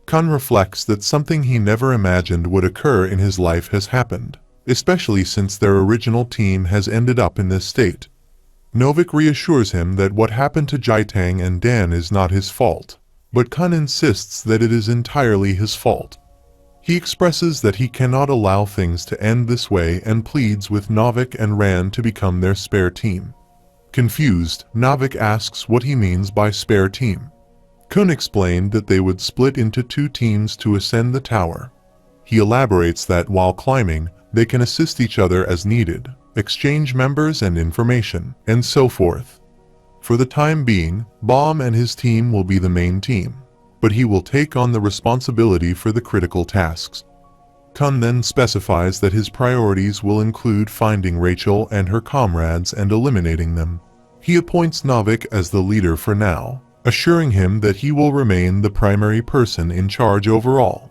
Kun reflects that something he never imagined would occur in his life has happened, especially since their original team has ended up in this state. Novik reassures him that what happened to Jaitang and Dan is not his fault, but Kun insists that it is entirely his fault. He expresses that he cannot allow things to end this way and pleads with Novik and Ran to become their spare team. Confused, Novik asks what he means by spare team. Kun explained that they would split into 2 teams to ascend the tower. He elaborates that while climbing, they can assist each other as needed, exchange members and information, and so forth. For the time being, Bomb and his team will be the main team, but he will take on the responsibility for the critical tasks. Kun then specifies that his priorities will include finding Rachel and her comrades and eliminating them. He appoints Novik as the leader for now, assuring him that he will remain the primary person in charge overall.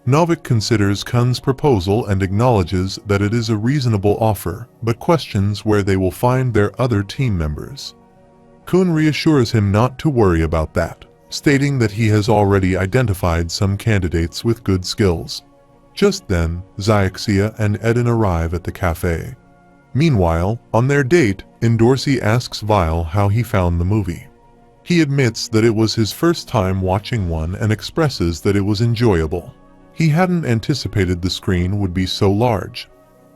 Novik considers Kun's proposal and acknowledges that it is a reasonable offer, but questions where they will find their other team members. Kun reassures him not to worry about that, stating that he has already identified some candidates with good skills. Just then, Xiaxia and Eden arrive at the cafe. Meanwhile, on their date, Endorsi asks Vile how he found the movie. He admits that it was his first time watching one and expresses that it was enjoyable. He hadn't anticipated the screen would be so large.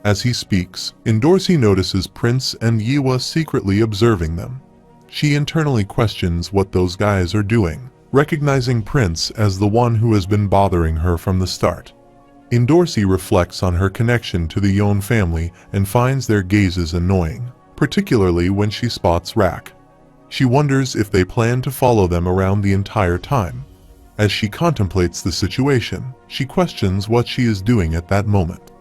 As he speaks, Endorsi notices Prince and Yiwa secretly observing them. She internally questions what those guys are doing, recognizing Prince as the one who has been bothering her from the start. Endorsi reflects on her connection to the Yon family and finds their gazes annoying, particularly when she spots Rak. She wonders if they plan to follow them around the entire time. As she contemplates the situation, she questions what she is doing at that moment.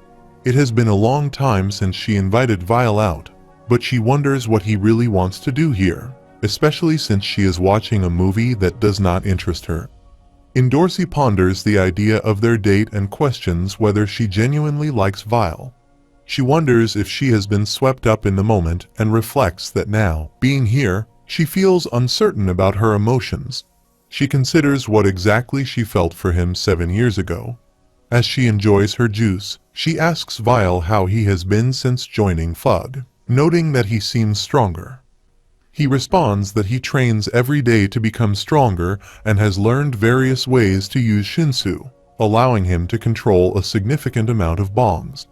It has been a long time since she invited Vile out, but she wonders what he really wants to do here, especially since she is watching a movie that does not interest her. Endorsi ponders the idea of their date and questions whether she genuinely likes Vile. She wonders if she has been swept up in the moment and reflects that now, being here, she feels uncertain about her emotions. She considers what exactly she felt for him 7 years ago. As she enjoys her juice, she asks Vile how he has been since joining FUG, noting that he seems stronger. He responds that he trains every day to become stronger and has learned various ways to use Shinsu, allowing him to control a significant amount of bombs.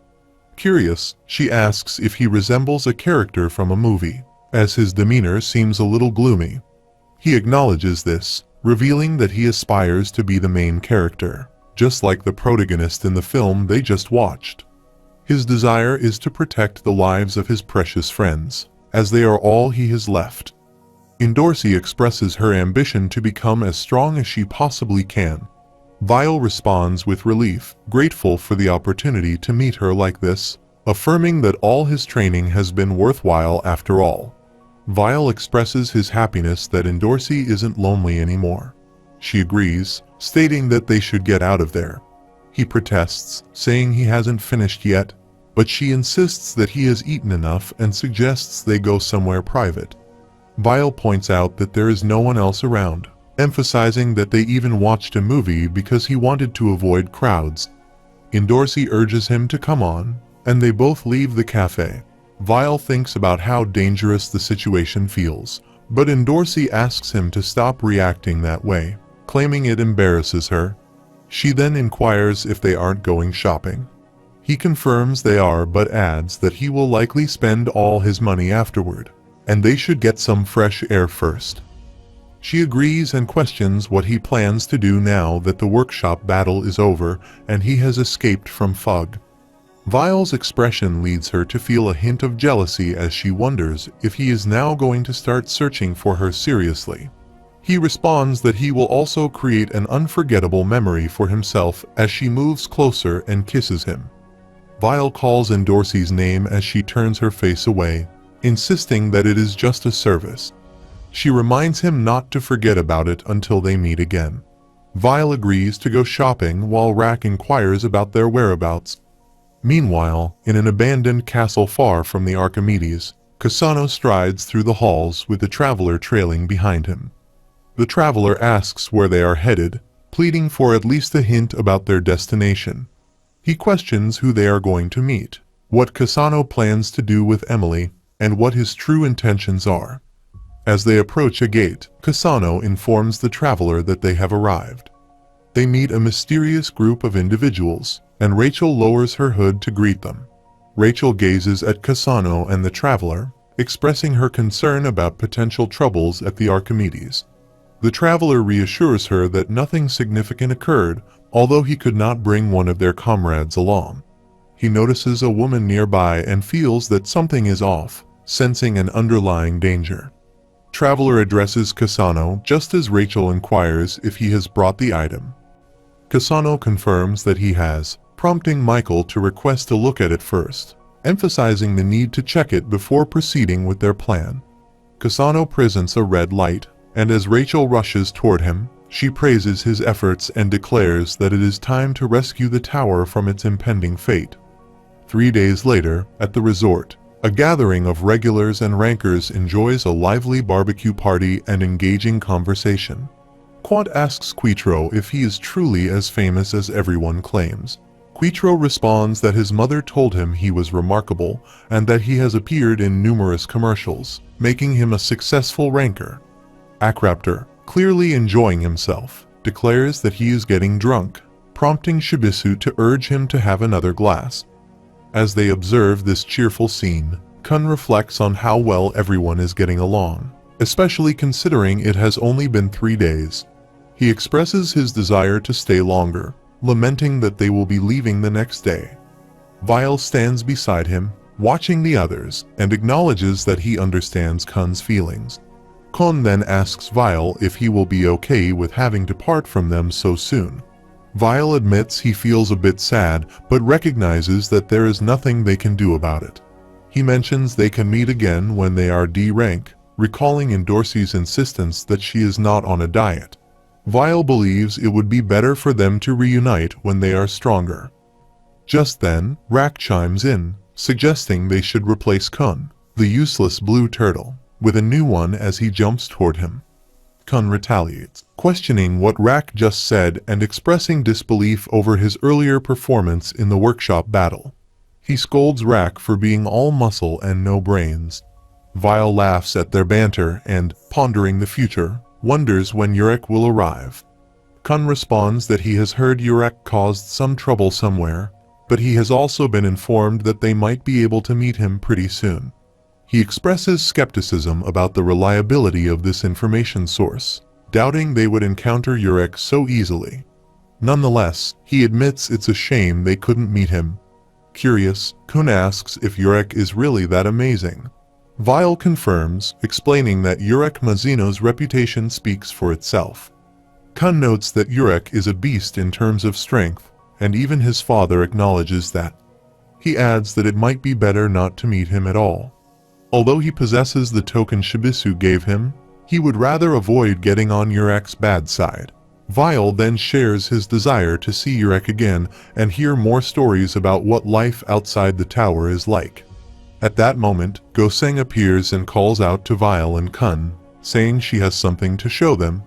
Curious, she asks if he resembles a character from a movie, as his demeanor seems a little gloomy. He acknowledges this, revealing that he aspires to be the main character, just like the protagonist in the film they just watched. His desire is to protect the lives of his precious friends, as they are all he has left. Endorsi expresses her ambition to become as strong as she possibly can. Vile responds with relief, grateful for the opportunity to meet her like this, affirming that all his training has been worthwhile after all. Vile expresses his happiness that Endorsi isn't lonely anymore. She agrees, stating that they should get out of there. He protests, saying he hasn't finished yet, but she insists that he has eaten enough and suggests they go somewhere private. Vile points out that there is no one else around, emphasizing that they even watched a movie because he wanted to avoid crowds. Endorsi urges him to come on, and they both leave the cafe. Vile thinks about how dangerous the situation feels, but Endorsi asks him to stop reacting that way, claiming it embarrasses her. She then inquires if they aren't going shopping. He confirms they are but adds that he will likely spend all his money afterward, and they should get some fresh air first. She agrees and questions what he plans to do now that the workshop battle is over and he has escaped from FUG. Vile's expression leads her to feel a hint of jealousy as she wonders if he is now going to start searching for her seriously. He responds that he will also create an unforgettable memory for himself as she moves closer and kisses him. Vile calls Endorsi's name as she turns her face away, insisting that it is just a service. She reminds him not to forget about it until they meet again. Vile agrees to go shopping while Rak inquires about their whereabouts. Meanwhile, in an abandoned castle far from the Archimedes, Kasano strides through the halls with the traveler trailing behind him. The traveler asks where they are headed, pleading for at least a hint about their destination. He questions who they are going to meet, what Kasano plans to do with Emily, and what his true intentions are. As they approach a gate, Kasano informs the traveler that they have arrived. They meet a mysterious group of individuals, and Rachel lowers her hood to greet them. Rachel gazes at Kasano and the traveler, expressing her concern about potential troubles at the Archimedes. The traveler reassures her that nothing significant occurred, although he could not bring one of their comrades along. He notices a woman nearby and feels that something is off, sensing an underlying danger. Traveler addresses Kasano just as Rachel inquires if he has brought the item. Kasano confirms that he has, prompting Michael to request a look at it first, emphasizing the need to check it before proceeding with their plan. Kasano presents a red light, and as Rachel rushes toward him, she praises his efforts and declares that it is time to rescue the tower from its impending fate. 3 days later, at the resort, a gathering of regulars and rankers enjoys a lively barbecue party and engaging conversation. Quad asks Quitro if he is truly as famous as everyone claims. Quitro responds that his mother told him he was remarkable and that he has appeared in numerous commercials, making him a successful ranker. Akraptor, clearly enjoying himself, declares that he is getting drunk, prompting Shibisu to urge him to have another glass. As they observe this cheerful scene, Kun reflects on how well everyone is getting along, especially considering it has only been 3 days. He expresses his desire to stay longer, lamenting that they will be leaving the next day. Vile stands beside him, watching the others, and acknowledges that he understands Kun's feelings. Kun then asks Vile if he will be okay with having to part from them so soon. Vile admits he feels a bit sad, but recognizes that there is nothing they can do about it. He mentions they can meet again when they are D rank, recalling Endorsi's insistence that she is not on a diet. Vile believes it would be better for them to reunite when they are stronger. Just then, Rak chimes in, suggesting they should replace Kun, the useless blue turtle, with a new one as he jumps toward him. Kun retaliates, questioning what Rak just said and expressing disbelief over his earlier performance in the workshop battle. He scolds Rak for being all muscle and no brains. Vile laughs at their banter and, pondering the future, wonders when Yurek will arrive. Kun responds that he has heard Yurek caused some trouble somewhere, but he has also been informed that they might be able to meet him pretty soon. He expresses skepticism about the reliability of this information source, doubting they would encounter Yurek so easily. Nonetheless, he admits it's a shame they couldn't meet him. Curious, Kun asks if Yurek is really that amazing. Vile confirms, explaining that Yurek Mazino's reputation speaks for itself. Kun notes that Yurek is a beast in terms of strength, and even his father acknowledges that. He adds that it might be better not to meet him at all. Although he possesses the token Shibisu gave him, he would rather avoid getting on Yurek's bad side. Vile then shares his desire to see Yurek again and hear more stories about what life outside the tower is like. At that moment, Goseng appears and calls out to Vile and Kun, saying she has something to show them.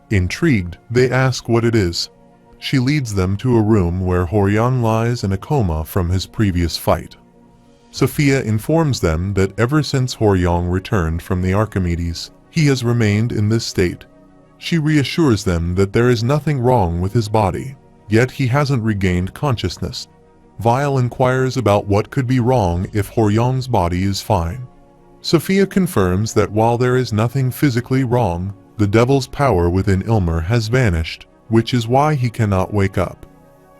Intrigued, they ask what it is. She leads them to a room where Horyang lies in a coma from his previous fight. Sophia informs them that ever since Horyang returned from the Archimedes, he has remained in this state. She reassures them that there is nothing wrong with his body, yet he hasn't regained consciousness. Vile inquires about what could be wrong if Horyang's body is fine. Sophia confirms that while there is nothing physically wrong, the devil's power within Ilmer has vanished, which is why he cannot wake up.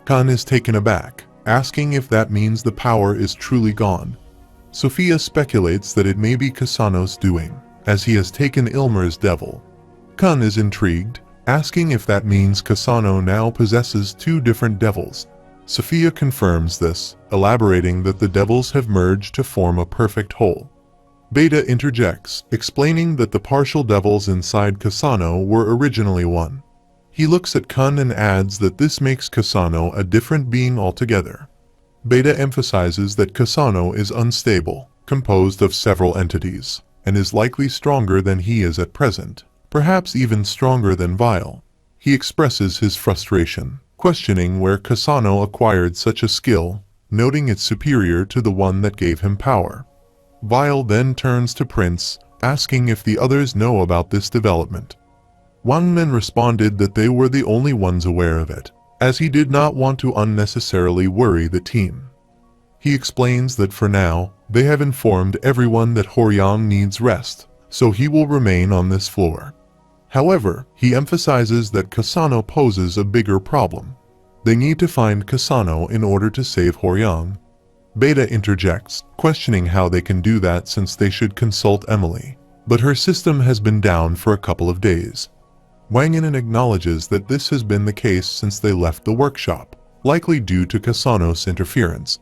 Kun is taken aback, asking if that means the power is truly gone. Sophia speculates that it may be Kasano's doing, as he has taken Ilmer's devil. Kun is intrigued, asking if that means Kasano now possesses 2 different devils. Sophia confirms this, elaborating that the devils have merged to form a perfect whole. Beta interjects, explaining that the partial devils inside Kasano were originally one. He looks at Kun and adds that this makes Kasano a different being altogether. Beta emphasizes that Kasano is unstable, composed of several entities, and is likely stronger than he is at present, perhaps even stronger than Vile. He expresses his frustration, questioning where Kasano acquired such a skill, noting it's superior to the one that gave him power. Vile then turns to Prince, asking if the others know about this development. Wangmin responded that they were the only ones aware of it, as he did not want to unnecessarily worry the team. He explains that for now, they have informed everyone that Horyang needs rest, so he will remain on this floor. However, he emphasizes that Kasano poses a bigger problem. They need to find Kasano in order to save Horyang. Beta interjects, questioning how they can do that since they should consult Emily, but her system has been down for a couple of days. Wang Yin acknowledges that this has been the case since they left the workshop, likely due to Kasano's interference.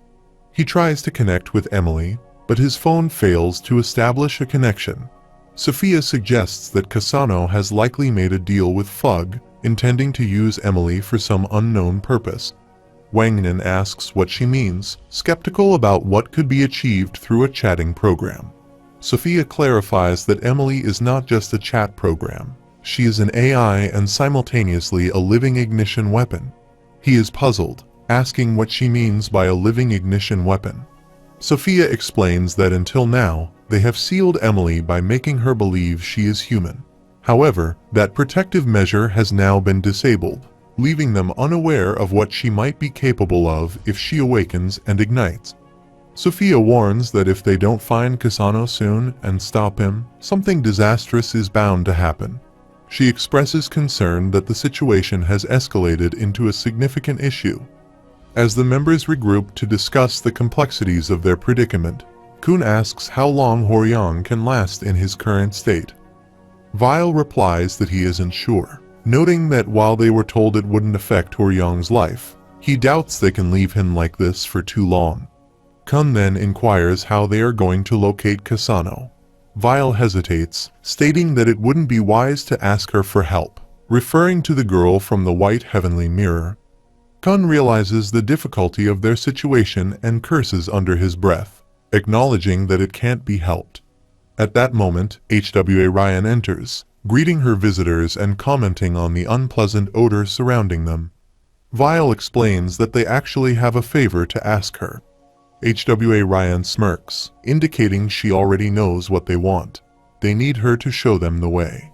He tries to connect with Emily, but his phone fails to establish a connection. Sophia suggests that Kasano has likely made a deal with Fug, intending to use Emily for some unknown purpose. Wang Yin asks what she means, skeptical about what could be achieved through a chatting program. Sophia clarifies that Emily is not just a chat program. She is an AI and simultaneously a living ignition weapon. He is puzzled, asking what she means by a living ignition weapon. Sophia explains that until now, they have sealed Emily by making her believe she is human. However, that protective measure has now been disabled, leaving them unaware of what she might be capable of if she awakens and ignites. Sophia warns that if they don't find Kasano soon and stop him, something disastrous is bound to happen. She expresses concern that the situation has escalated into a significant issue. As the members regroup to discuss the complexities of their predicament, Kun asks how long Horyang can last in his current state. Vile replies that he isn't sure, noting that while they were told it wouldn't affect Horyang's life, he doubts they can leave him like this for too long. Kun then inquires how they are going to locate Kasano. Vile hesitates, stating that it wouldn't be wise to ask her for help, referring to the girl from the white heavenly mirror. Kun realizes the difficulty of their situation and curses under his breath, acknowledging that it can't be helped. At that moment, HWA Ryan enters, greeting her visitors and commenting on the unpleasant odor surrounding them. Vile explains that they actually have a favor to ask her. HWA Ryan smirks, indicating she already knows what they want. They need her to show them the way.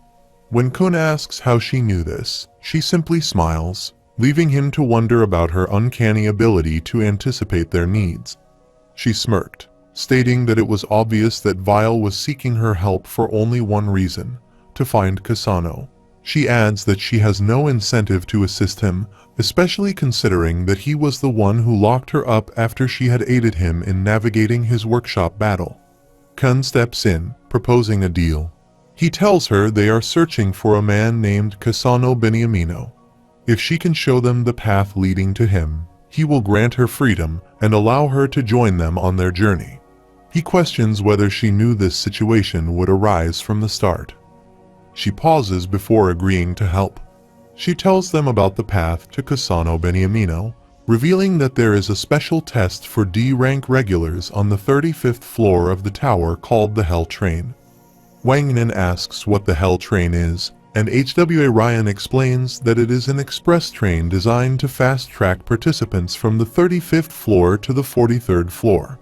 When Kun asks how she knew this, she simply smiles, leaving him to wonder about her uncanny ability to anticipate their needs. She smirked, stating that it was obvious that Vile was seeking her help for only one reason, to find Kasano. She adds that she has no incentive to assist him, especially considering that he was the one who locked her up after she had aided him in navigating his workshop battle. Kun steps in, proposing a deal. He tells her they are searching for a man named Kasano Beniamino. If she can show them the path leading to him, he will grant her freedom and allow her to join them on their journey. He questions whether she knew this situation would arise from the start. She pauses before agreeing to help. She tells them about the path to Kasano Beniamino, revealing that there is a special test for D-rank regulars on the 35th floor of the tower called the Hell Train. Wang Nin asks what the Hell Train is, and HWA Ryan explains that it is an express train designed to fast-track participants from the 35th floor to the 43rd floor.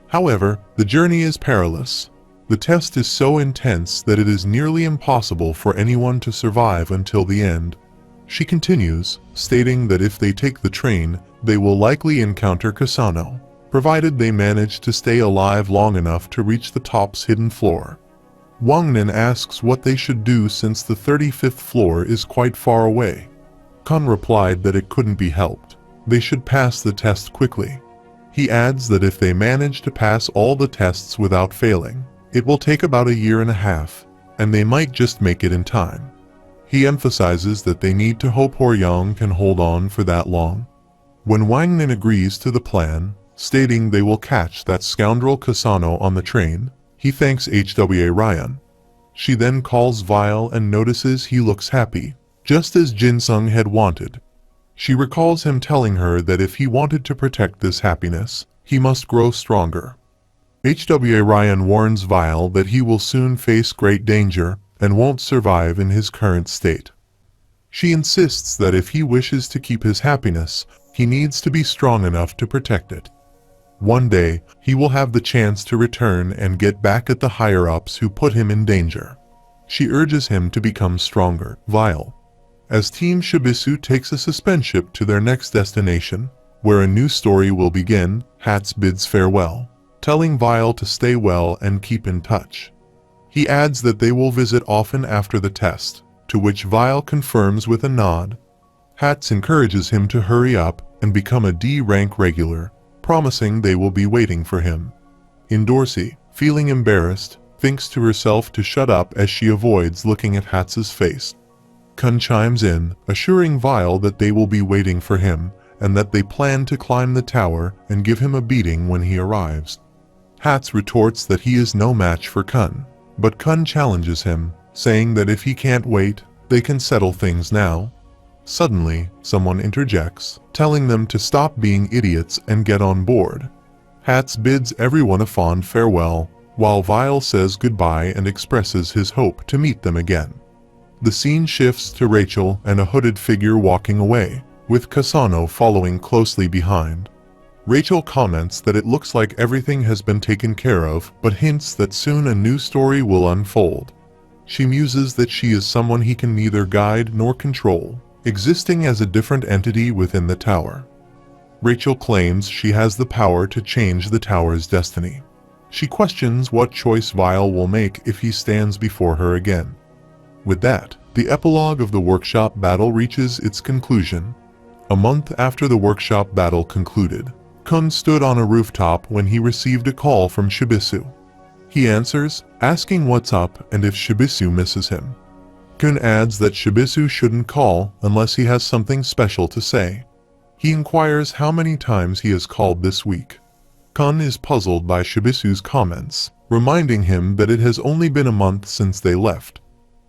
However, the journey is perilous. The test is so intense that it is nearly impossible for anyone to survive until the end. She continues, stating that if they take the train, they will likely encounter Kasano, provided they manage to stay alive long enough to reach the top's hidden floor. Wang Nin asks what they should do since the 35th floor is quite far away. Kun replied that it couldn't be helped. They should pass the test quickly. He adds that if they manage to pass all the tests without failing, it will take about a year and a half, and they might just make it in time. He emphasizes that they need to hope Horyang can hold on for that long. When Wang Nin agrees to the plan, stating they will catch that scoundrel Kasano on the train, he thanks HWA Ryan. She then calls Vile and notices he looks happy, just as Jinsung had wanted. She recalls him telling her that if he wanted to protect this happiness, he must grow stronger. HWA Ryan warns Vile that he will soon face great danger and won't survive in his current state. She insists that if he wishes to keep his happiness, he needs to be strong enough to protect it. One day, he will have the chance to return and get back at the higher-ups who put him in danger. She urges him to become stronger. Vile. As Team Shibisu takes a suspense ship to their next destination, where a new story will begin, Hats bids farewell, telling Vile to stay well and keep in touch. He adds that they will visit often after the test, to which Vile confirms with a nod. Hats encourages him to hurry up and become a D-rank regular, promising they will be waiting for him. Dorsey, feeling embarrassed, thinks to herself to shut up as she avoids looking at Hats's face. Kun chimes in, assuring Vile that they will be waiting for him, and that they plan to climb the tower and give him a beating when he arrives. Hats retorts that he is no match for Kun, but Kun challenges him, saying that if he can't wait, they can settle things now. Suddenly, someone interjects, telling them to stop being idiots and get on board. Hats bids everyone a fond farewell, while Vile says goodbye and expresses his hope to meet them again. The scene shifts to Rachel and a hooded figure walking away, with Kasano following closely behind. Rachel comments that it looks like everything has been taken care of, but hints that soon a new story will unfold. She muses that she is someone he can neither guide nor control, existing as a different entity within the tower. Rachel claims she has the power to change the tower's destiny. She questions what choice Vile will make if he stands before her again. With that, the epilogue of the workshop battle reaches its conclusion. A month after the workshop battle concluded, Kun stood on a rooftop when he received a call from Shibisu. He answers, asking what's up and if Shibisu misses him. Kun adds that Shibisu shouldn't call unless he has something special to say. He inquires how many times he has called this week. Kun is puzzled by Shibisu's comments, reminding him that it has only been a month since they left.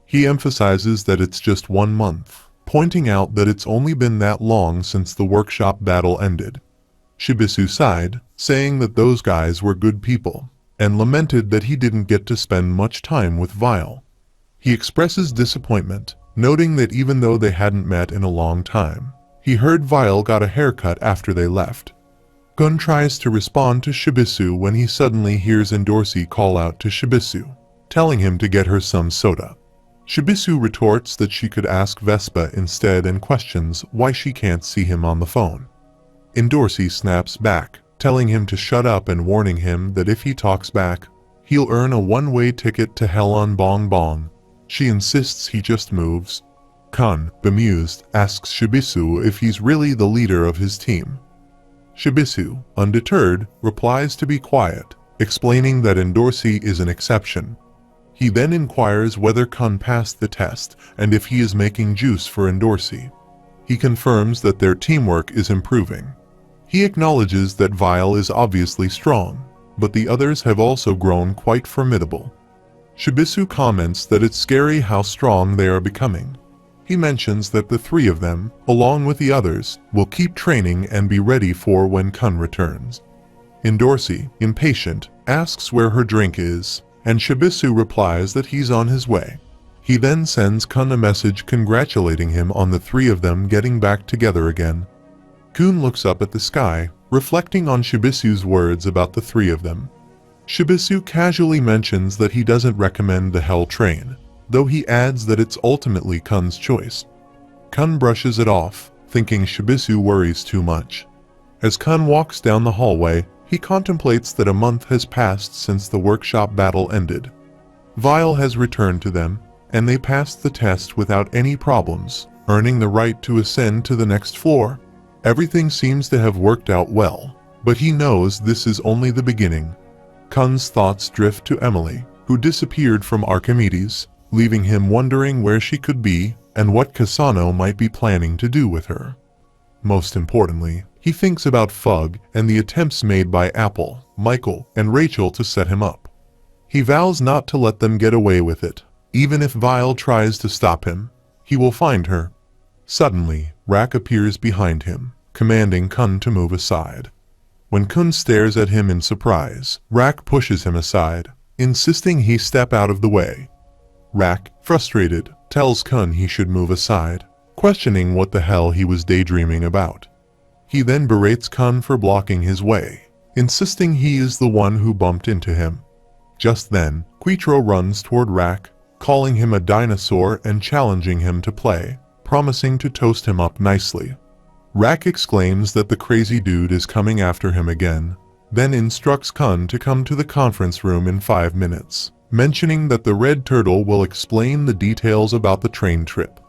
He emphasizes that it's just 1 month, pointing out that it's only been that long since the workshop battle ended. Shibisu sighed, saying that those guys were good people, and lamented that he didn't get to spend much time with Vile. He expresses disappointment, noting that even though they hadn't met in a long time, he heard Vile got a haircut after they left. Kun tries to respond to Shibisu when he suddenly hears Dorsey call out to Shibisu, telling him to get her some soda. Shibisu retorts that she could ask Vespa instead and questions why she can't see him on the phone. Dorsey snaps back, telling him to shut up and warning him that if he talks back, he'll earn a one-way ticket to hell on Bong Bong. She insists he just moves. Kun, bemused, asks Shibisu if he's really the leader of his team. Shibisu, undeterred, replies to be quiet, explaining that Dorsey is an exception. He then inquires whether Kun passed the test and if he is making juice for Dorsey. He confirms that their teamwork is improving. He acknowledges that Vile is obviously strong, but the others have also grown quite formidable. Shibisu comments that it's scary how strong they are becoming. He mentions that the 3 of them, along with the others, will keep training and be ready for when Kun returns. Dorsey, impatient, asks where her drink is, and Shibisu replies that he's on his way. He then sends Kun a message congratulating him on the 3 of them getting back together again. Kun looks up at the sky, reflecting on Shibisu's words about the 3 of them. Shibisu casually mentions that he doesn't recommend the Hell Train, though he adds that it's ultimately Kun's choice. Kun brushes it off, thinking Shibisu worries too much. As Kun walks down the hallway, he contemplates that a month has passed since the workshop battle ended. Vile has returned to them, and they passed the test without any problems, earning the right to ascend to the next floor. Everything seems to have worked out well, but he knows this is only the beginning. Kun's thoughts drift to Emily, who disappeared from Archimedes, leaving him wondering where she could be and what Kasano might be planning to do with her. Most importantly, he thinks about Fug and the attempts made by Apple, Michael, and Rachel to set him up. He vows not to let them get away with it. Even if Vile tries to stop him, he will find her. Suddenly, Rak appears behind him, commanding Kun to move aside. When Kun stares at him in surprise, Rak pushes him aside, insisting he step out of the way. Rak, frustrated, tells Kun he should move aside. questioning what the hell he was daydreaming about. He then berates Kun for blocking his way, insisting he is the one who bumped into him. Just then, Quitro runs toward Rak, calling him a dinosaur and challenging him to play, promising to toast him up nicely. Rak exclaims that the crazy dude is coming after him again, then instructs Kun to come to the conference room in 5 minutes, mentioning that the red turtle will explain the details about the train trip.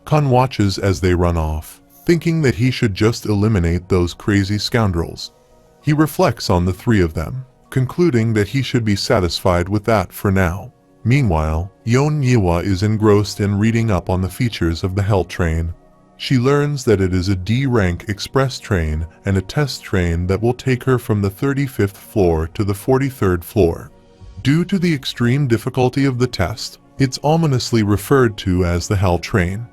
Kun watches as they run off, thinking that he should just eliminate those crazy scoundrels. He reflects on the 3 of them, concluding that he should be satisfied with that for now. Meanwhile, Yon Yiwa is engrossed in reading up on the features of the Hell Train. She learns that it is a D-rank express train and a test train that will take her from the 35th floor to the 43rd floor. Due to the extreme difficulty of the test, it's ominously referred to as the Hell Train.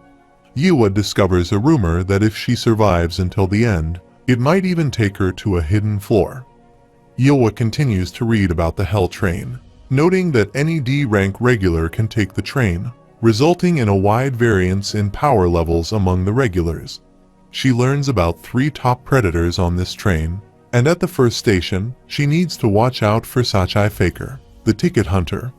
Yiwa discovers a rumor that if she survives until the end, it might even take her to a hidden floor. Yiwa continues to read about the Hell Train, noting that any D-rank regular can take the train, resulting in a wide variance in power levels among the regulars. She learns about 3 top predators on this train, and at the first station, she needs to watch out for Sachai Faker, the ticket hunter.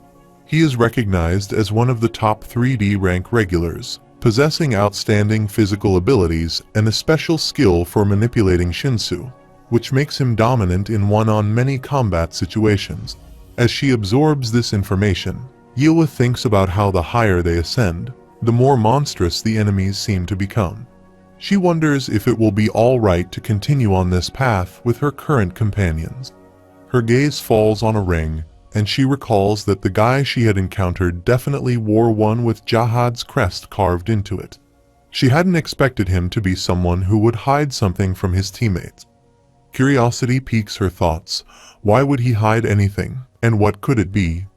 He is recognized as one of the top 3D rank regulars, possessing outstanding physical abilities and a special skill for manipulating Shinsu, which makes him dominant in one-on-many combat situations. As she absorbs this information, Yiwa thinks about how the higher they ascend, the more monstrous the enemies seem to become. She wonders if it will be all right to continue on this path with her current companions. Her gaze falls on a ring, and she recalls that the guy she had encountered definitely wore one with Jahad's crest carved into it. She hadn't expected him to be someone who would hide something from his teammates. Curiosity piques her thoughts. Why would he hide anything, and what could it be?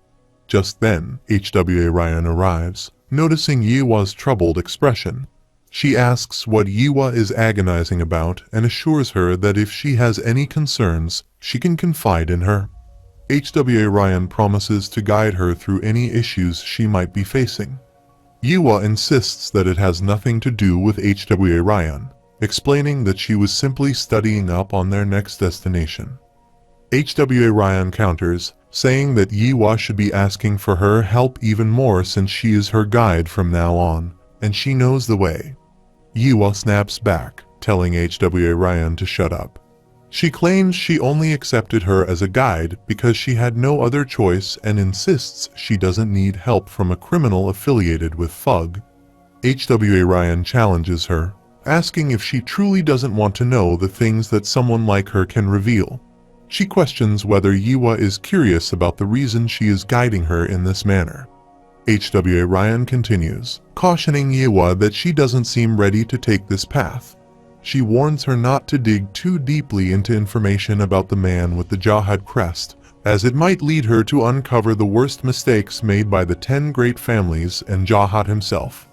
Just then, HWA Ryan arrives, noticing Yiwa's troubled expression. She asks what Yiwa is agonizing about and assures her that if she has any concerns, she can confide in her. HWA Ryan promises to guide her through any issues she might be facing. Yiwa insists that it has nothing to do with HWA Ryan, explaining that she was simply studying up on their next destination. HWA Ryan counters, saying that Yiwa should be asking for her help even more since she is her guide from now on, and she knows the way. Yiwa snaps back, telling HWA Ryan to shut up. She claims she only accepted her as a guide because she had no other choice and insists she doesn't need help from a criminal affiliated with FUG. HWA Ryan challenges her, asking if she truly doesn't want to know the things that someone like her can reveal. She questions whether Yiwa is curious about the reason she is guiding her in this manner. HWA Ryan continues, cautioning Yiwa that she doesn't seem ready to take this path. She warns her not to dig too deeply into information about the man with the Jahad crest, as it might lead her to uncover the worst mistakes made by the 10 great families and Jahad himself.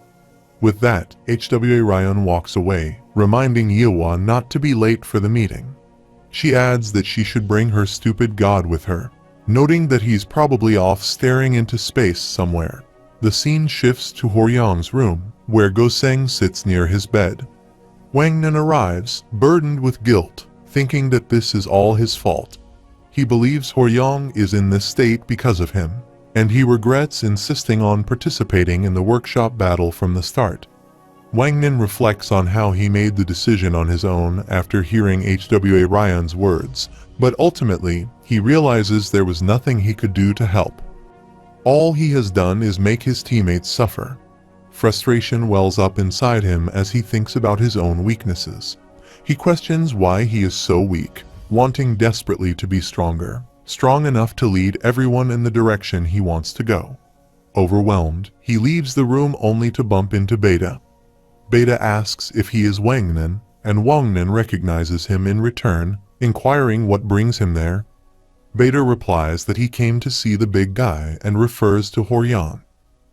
With that, HWA Ryan walks away, reminding Yiwa not to be late for the meeting. She adds that she should bring her stupid god with her, noting that he's probably off staring into space somewhere. The scene shifts to Horyang's room, where Goseng sits near his bed. Wangnan arrives, burdened with guilt, thinking that this is all his fault. He believes Horyang is in this state because of him, and he regrets insisting on participating in the workshop battle from the start. Wangnan reflects on how he made the decision on his own after hearing HWA Ryan's words, but ultimately, he realizes there was nothing he could do to help. All he has done is make his teammates suffer. Frustration wells up inside him as he thinks about his own weaknesses. He questions why he is so weak, wanting desperately to be stronger, strong enough to lead everyone in the direction he wants to go. Overwhelmed, he leaves the room only to bump into Beta. Beta asks if he is Wangnan, and Wangnan recognizes him in return, inquiring what brings him there. Beta replies that he came to see the big guy and refers to Horyang.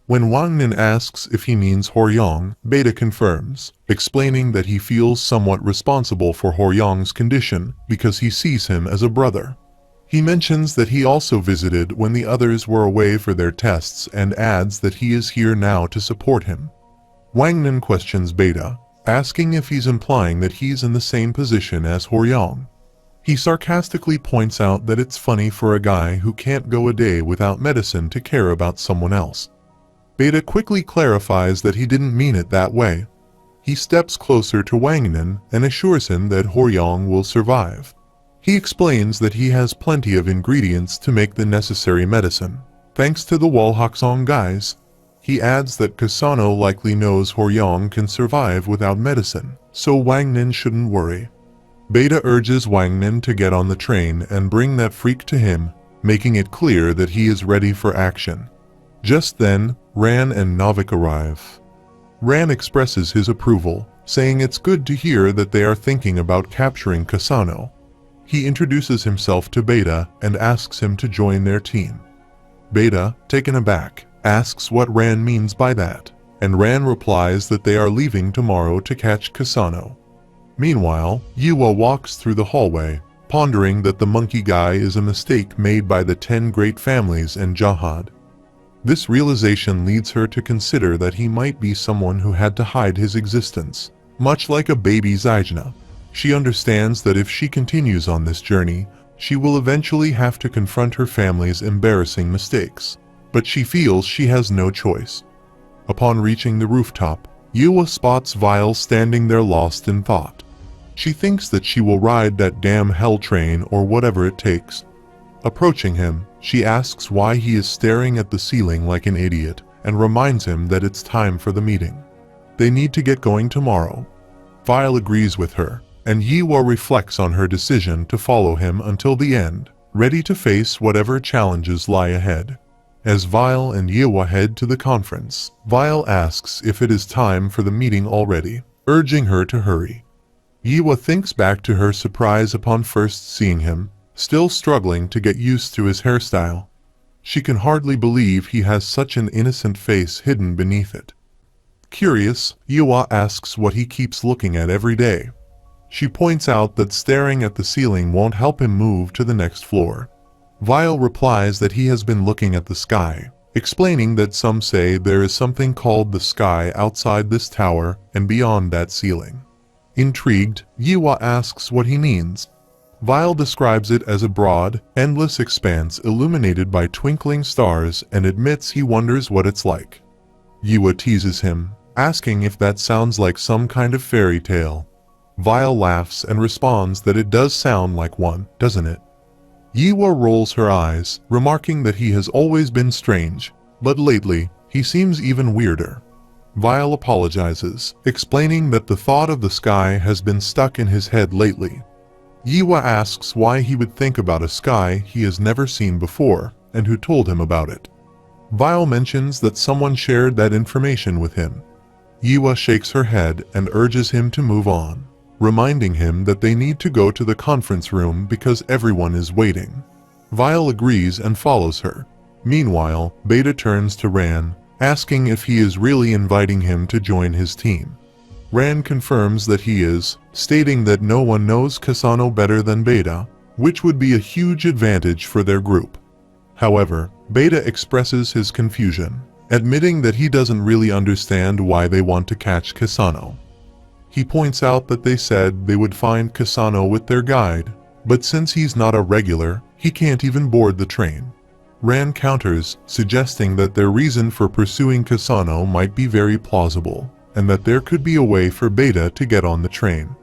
When Wangnan asks if he means Horyang, Beta confirms, explaining that he feels somewhat responsible for Horyang's condition because he sees him as a brother. He mentions that he also visited when the others were away for their tests and adds that he is here now to support him. Wang Nin questions Beta, asking if he's implying that he's in the same position as Horyong. He sarcastically points out that it's funny for a guy who can't go a day without medicine to care about someone else. Beta quickly clarifies that he didn't mean it that way. He steps closer to Wang Nin and assures him that Horyong will survive. He explains that he has plenty of ingredients to make the necessary medicine, thanks to the Walhaksong guys. He adds that Kasano likely knows Horyong can survive without medicine, so Wang Nin shouldn't worry. Beta urges Wang Nin to get on the train and bring that freak to him, making it clear that he is ready for action. Just then, Ran and Novik arrive. Ran expresses his approval, saying it's good to hear that they are thinking about capturing Kasano. He introduces himself to Beta and asks him to join their team. Beta, taken aback, asks what Ran means by that, and Ran replies that they are leaving tomorrow to catch Kasano. Meanwhile, Yuwa walks through the hallway, pondering that the monkey guy is a mistake made by the 10 great families and Jahad. This realization leads her to consider that he might be someone who had to hide his existence, much like a baby Zaijna. She understands that if she continues on this journey, she will eventually have to confront her family's embarrassing mistakes. But she feels she has no choice. Upon reaching the rooftop, Yuwa spots Vile standing there lost in thought. She thinks that she will ride that damn hell train or whatever it takes. Approaching him, she asks why he is staring at the ceiling like an idiot and reminds him that it's time for the meeting. They need to get going tomorrow. Vile agrees with her, and Yuwa reflects on her decision to follow him until the end, ready to face whatever challenges lie ahead. As Vile and Yuwa head to the conference, Vile asks if it is time for the meeting already, urging her to hurry. Yuwa thinks back to her surprise upon first seeing him, still struggling to get used to his hairstyle. She can hardly believe he has such an innocent face hidden beneath it. Curious, Yuwa asks what he keeps looking at every day. She points out that staring at the ceiling won't help him move to the next floor. Vile replies that he has been looking at the sky, explaining that some say there is something called the sky outside this tower and beyond that ceiling. Intrigued, Yuwa asks what he means. Vile describes it as a broad, endless expanse illuminated by twinkling stars and admits he wonders what it's like. Yuwa teases him, asking if that sounds like some kind of fairy tale. Vile laughs and responds that it does sound like one, doesn't it? Yuwa rolls her eyes, remarking that he has always been strange, but lately, he seems even weirder. Vile apologizes, explaining that the thought of the sky has been stuck in his head lately. Yuwa asks why he would think about a sky he has never seen before, and who told him about it. Vile mentions that someone shared that information with him. Yuwa shakes her head and urges him to move on, reminding him that they need to go to the conference room because everyone is waiting. Vile agrees and follows her. Meanwhile, Beta turns to Ran, asking if he is really inviting him to join his team. Ran confirms that he is, stating that no one knows Kasano better than Beta, which would be a huge advantage for their group. However, Beta expresses his confusion, admitting that he doesn't really understand why they want to catch Kasano. He points out that they said they would find Kasano with their guide, but since he's not a regular, he can't even board the train. Ran counters, suggesting that their reason for pursuing Kasano might be very plausible, and that there could be a way for Beta to get on the train.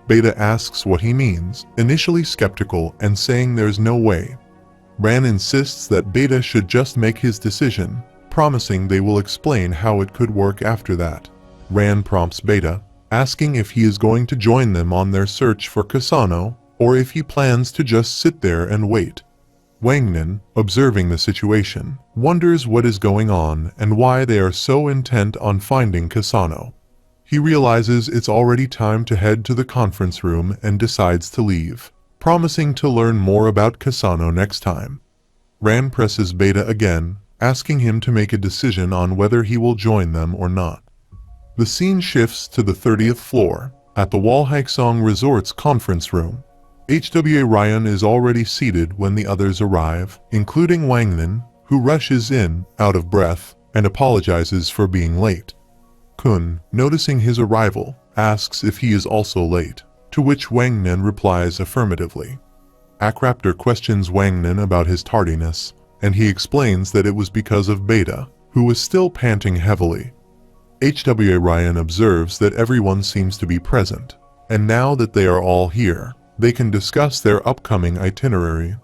Beta asks what he means, initially skeptical and saying there's no way. Ran insists that Beta should just make his decision, promising they will explain how it could work after that. Ran prompts Beta, asking if he is going to join them on their search for Kasano, or if he plans to just sit there and wait. Wang Nin, observing the situation, wonders what is going on and why they are so intent on finding Kasano. He realizes it's already time to head to the conference room and decides to leave, promising to learn more about Kasano next time. Ran presses Beta again, asking him to make a decision on whether he will join them or not. The scene shifts to the 30th floor, at the Walhaksong Resort's conference room. HWA Ryan is already seated when the others arrive, including Wang Nin, who rushes in, out of breath, and apologizes for being late. Kun, noticing his arrival, asks if he is also late, to which Wang Nen replies affirmatively. Akraptor questions Wang Nen about his tardiness, and he explains that it was because of Beta, who was still panting heavily. HWA Ryan observes that everyone seems to be present, and now that they are all here, they can discuss their upcoming itinerary.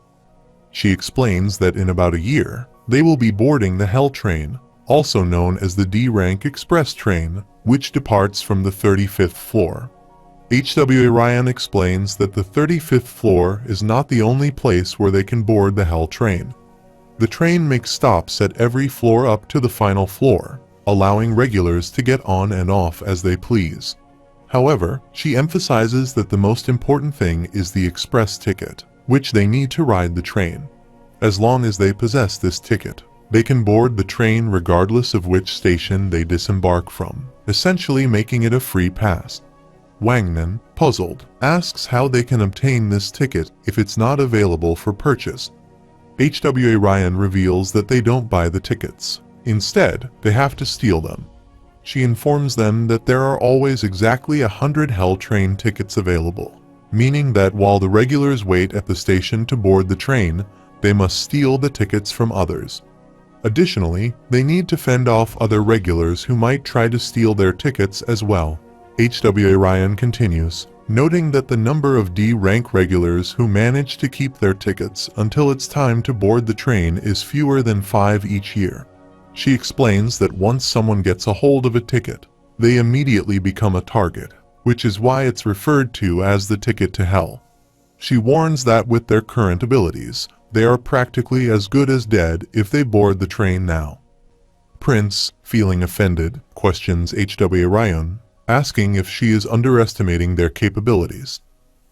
She explains that in about a year, they will be boarding the Hell Train, also known as the D-Rank Express Train, which departs from the 35th floor. HWA Ryan explains that the 35th floor is not the only place where they can board the Hell Train. The train makes stops at every floor up to the final floor, allowing regulars to get on and off as they please. However, she emphasizes that the most important thing is the express ticket, which they need to ride the train. As long as they possess this ticket, they can board the train regardless of which station they disembark from, essentially making it a free pass. Wang Nen, puzzled, asks how they can obtain this ticket if it's not available for purchase. HWA Ryan reveals that they don't buy the tickets. Instead, they have to steal them. She informs them that there are always exactly 100 Hell Train tickets available, meaning that while the regulars wait at the station to board the train, they must steal the tickets from others. Additionally, they need to fend off other regulars who might try to steal their tickets as well. HWA Ryan continues, noting that the number of D-rank regulars who manage to keep their tickets until it's time to board the train is fewer than 5 each year. She explains that once someone gets a hold of a ticket, they immediately become a target, which is why it's referred to as the ticket to hell. She warns that with their current abilities, they are practically as good as dead if they board the train now. Prince, feeling offended, questions HWA Ryan, asking if she is underestimating their capabilities.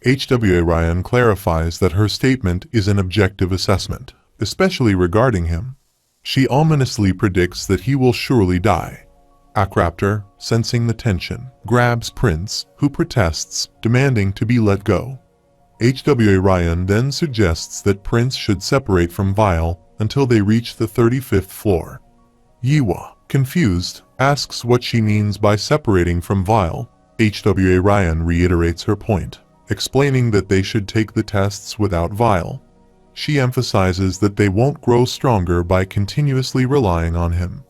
HWA Ryan clarifies that her statement is an objective assessment, especially regarding him. She ominously predicts that he will surely die. Akraptor, sensing the tension, grabs Prince, who protests, demanding to be let go. HWA Ryan then suggests that Prince should separate from Vile until they reach the 35th floor. Yiwa, confused, asks what she means by separating from Vile. HWA Ryan reiterates her point, explaining that they should take the tests without Vile. She emphasizes that they won't grow stronger by continuously relying on him.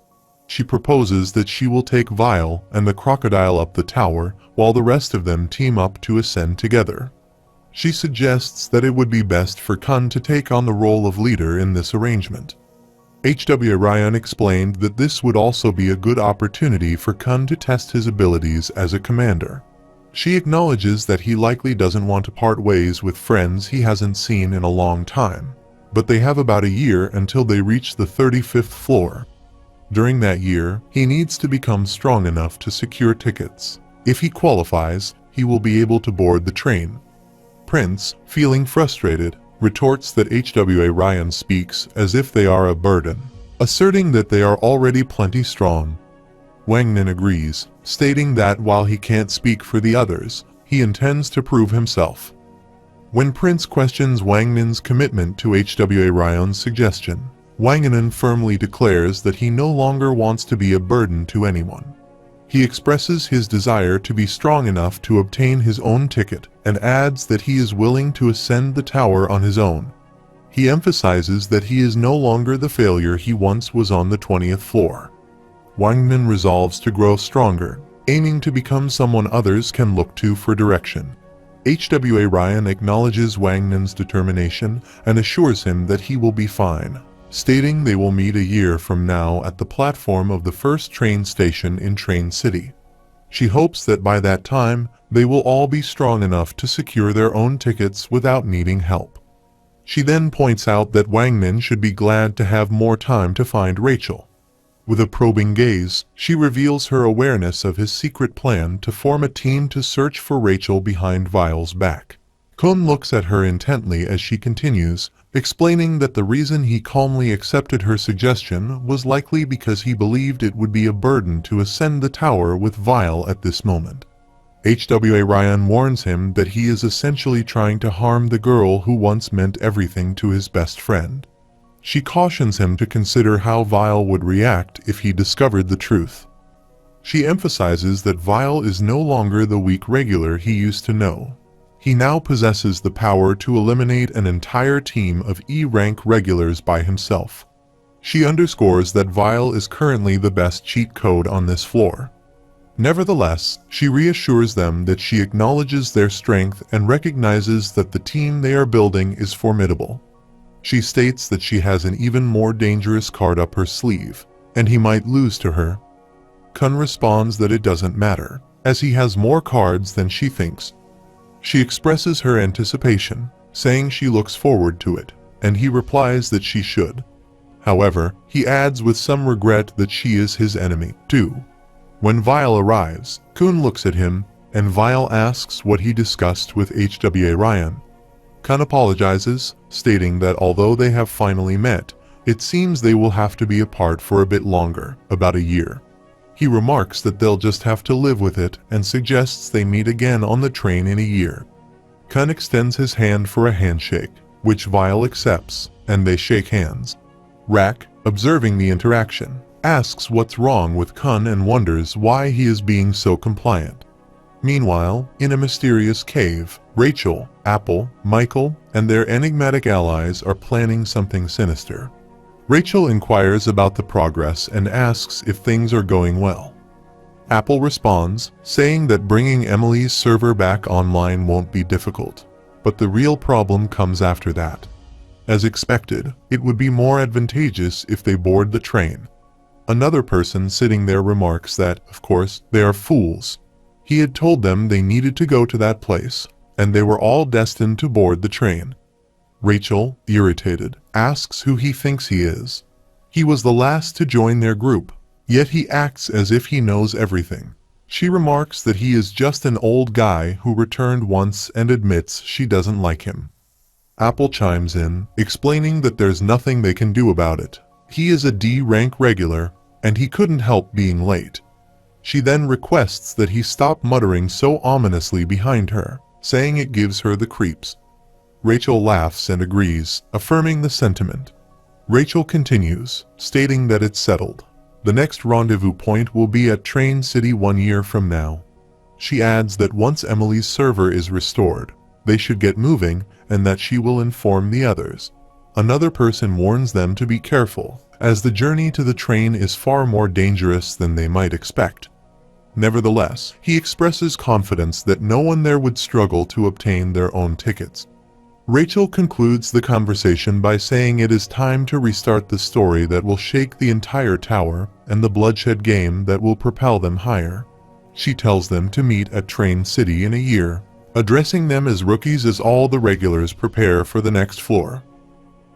She proposes that she will take Vile and the crocodile up the tower while the rest of them team up to ascend together. She suggests that it would be best for Kun to take on the role of leader in this arrangement. HWA Ryan explained that this would also be a good opportunity for Kun to test his abilities as a commander. She acknowledges that he likely doesn't want to part ways with friends he hasn't seen in a long time, but they have about a year until they reach the 35th floor. During that year, he needs to become strong enough to secure tickets. If he qualifies, he will be able to board the train. Prince, feeling frustrated, retorts that HWA Ryan speaks as if they are a burden, asserting that they are already plenty strong. Wang Nen agrees, stating that while he can't speak for the others, he intends to prove himself. When Prince questions Wang Nen's commitment to HWA Ryan's suggestion, Wang Nen firmly declares that he no longer wants to be a burden to anyone. He expresses his desire to be strong enough to obtain his own ticket and adds that he is willing to ascend the tower on his own. He emphasizes that he is no longer the failure he once was on the 20th floor. Wang Nen resolves to grow stronger, aiming to become someone others can look to for direction. HWA Ryan acknowledges Wang Nen's determination and assures him that he will be fine, stating they will meet a year from now at the platform of the first train station in Train City. She hopes that by that time, they will all be strong enough to secure their own tickets without needing help. She then points out that Wang Nen should be glad to have more time to find Rachel. With a probing gaze, she reveals her awareness of his secret plan to form a team to search for Rachel behind Vile's back. Kun looks at her intently as she continues, explaining that the reason he calmly accepted her suggestion was likely because he believed it would be a burden to ascend the tower with Vile at this moment. HWA Ryan warns him that he is essentially trying to harm the girl who once meant everything to his best friend. She cautions him to consider how Vile would react if he discovered the truth. She emphasizes that Vile is no longer the weak regular he used to know. He now possesses the power to eliminate an entire team of E-rank regulars by himself. She underscores that Vile is currently the best cheat code on this floor. Nevertheless, she reassures them that she acknowledges their strength and recognizes that the team they are building is formidable. She states that she has an even more dangerous card up her sleeve, and he might lose to her. Kun responds that it doesn't matter, as he has more cards than she thinks. She expresses her anticipation, saying she looks forward to it, and he replies that she should. However, he adds with some regret that she is his enemy, too. When Vile arrives, Kun looks at him, and Vile asks what he discussed with HWA Ryan. Kun apologizes, stating that although they have finally met, it seems they will have to be apart for a bit longer, about a year. He remarks that they'll just have to live with it and suggests they meet again on the train in a year. Kun extends his hand for a handshake, which Vile accepts, and they shake hands. Rak, observing the interaction, asks what's wrong with Kun and wonders why he is being so compliant. Meanwhile, in a mysterious cave, Rachel, Apple, Michael, and their enigmatic allies are planning something sinister. Rachel inquires about the progress and asks if things are going well. Apple responds, saying that bringing Emily's server back online won't be difficult, but the real problem comes after that. As expected, it would be more advantageous if they board the train. Another person sitting there remarks that, of course, they are fools. He had told them they needed to go to that place, and they were all destined to board the train. Rachel, irritated, asks who he thinks he is. He was the last to join their group, yet he acts as if he knows everything. She remarks that he is just an old guy who returned once and admits she doesn't like him. Apple chimes in, explaining that there's nothing they can do about it. He is a D-rank regular, and he couldn't help being late. She then requests that he stop muttering so ominously behind her, saying it gives her the creeps. Rachel laughs and agrees, affirming the sentiment. Rachel continues, stating that it's settled. The next rendezvous point will be at Train City 1 year from now. She adds that once Emily's server is restored, they should get moving and that she will inform the others. Another person warns them to be careful, as the journey to the train is far more dangerous than they might expect. Nevertheless, he expresses confidence that no one there would struggle to obtain their own tickets. Rachel concludes the conversation by saying it is time to restart the story that will shake the entire tower and the bloodshed game that will propel them higher. She tells them to meet at Train City in a year, addressing them as rookies as all the regulars prepare for the next floor.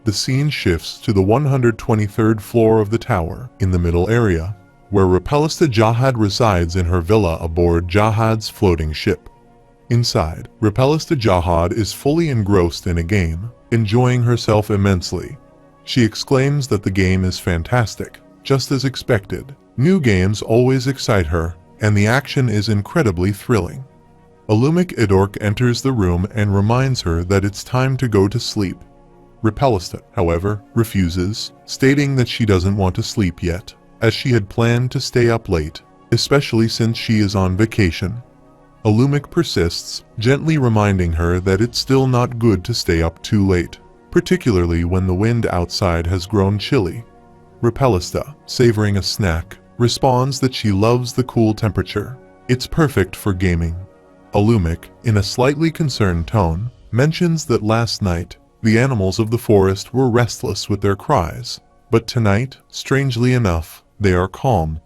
The scene shifts to the 123rd floor of the tower, in the middle area, where Repellista Jahad resides in her villa aboard Jahad's floating ship. Inside, Repellista Jahad is fully engrossed in a game, enjoying herself immensely. She exclaims that the game is fantastic, just as expected. New games always excite her, and the action is incredibly thrilling. Illumik Idork enters the room and reminds her that it's time to go to sleep. Repellista, however, refuses, stating that she doesn't want to sleep yet, as she had planned to stay up late, especially since she is on vacation. Illumik persists, gently reminding her that it's still not good to stay up too late, particularly when the wind outside has grown chilly. Repellista, savoring a snack, responds that she loves the cool temperature. It's perfect for gaming. Illumik, in a slightly concerned tone, mentions that last night, the animals of the forest were restless with their cries, but tonight, strangely enough, they are calm.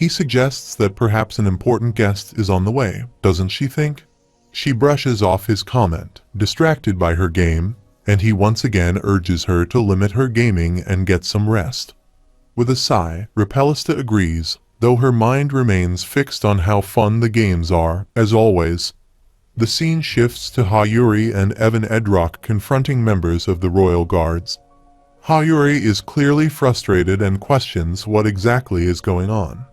He suggests that perhaps an important guest is on the way, doesn't she think? She brushes off his comment, distracted by her game, and he once again urges her to limit her gaming and get some rest. With a sigh, Repellista agrees, though her mind remains fixed on how fun the games are, as always. The scene shifts to Hayuri and Evan Edrock confronting members of the Royal Guards. Hayuri is clearly frustrated and questions what exactly is going on.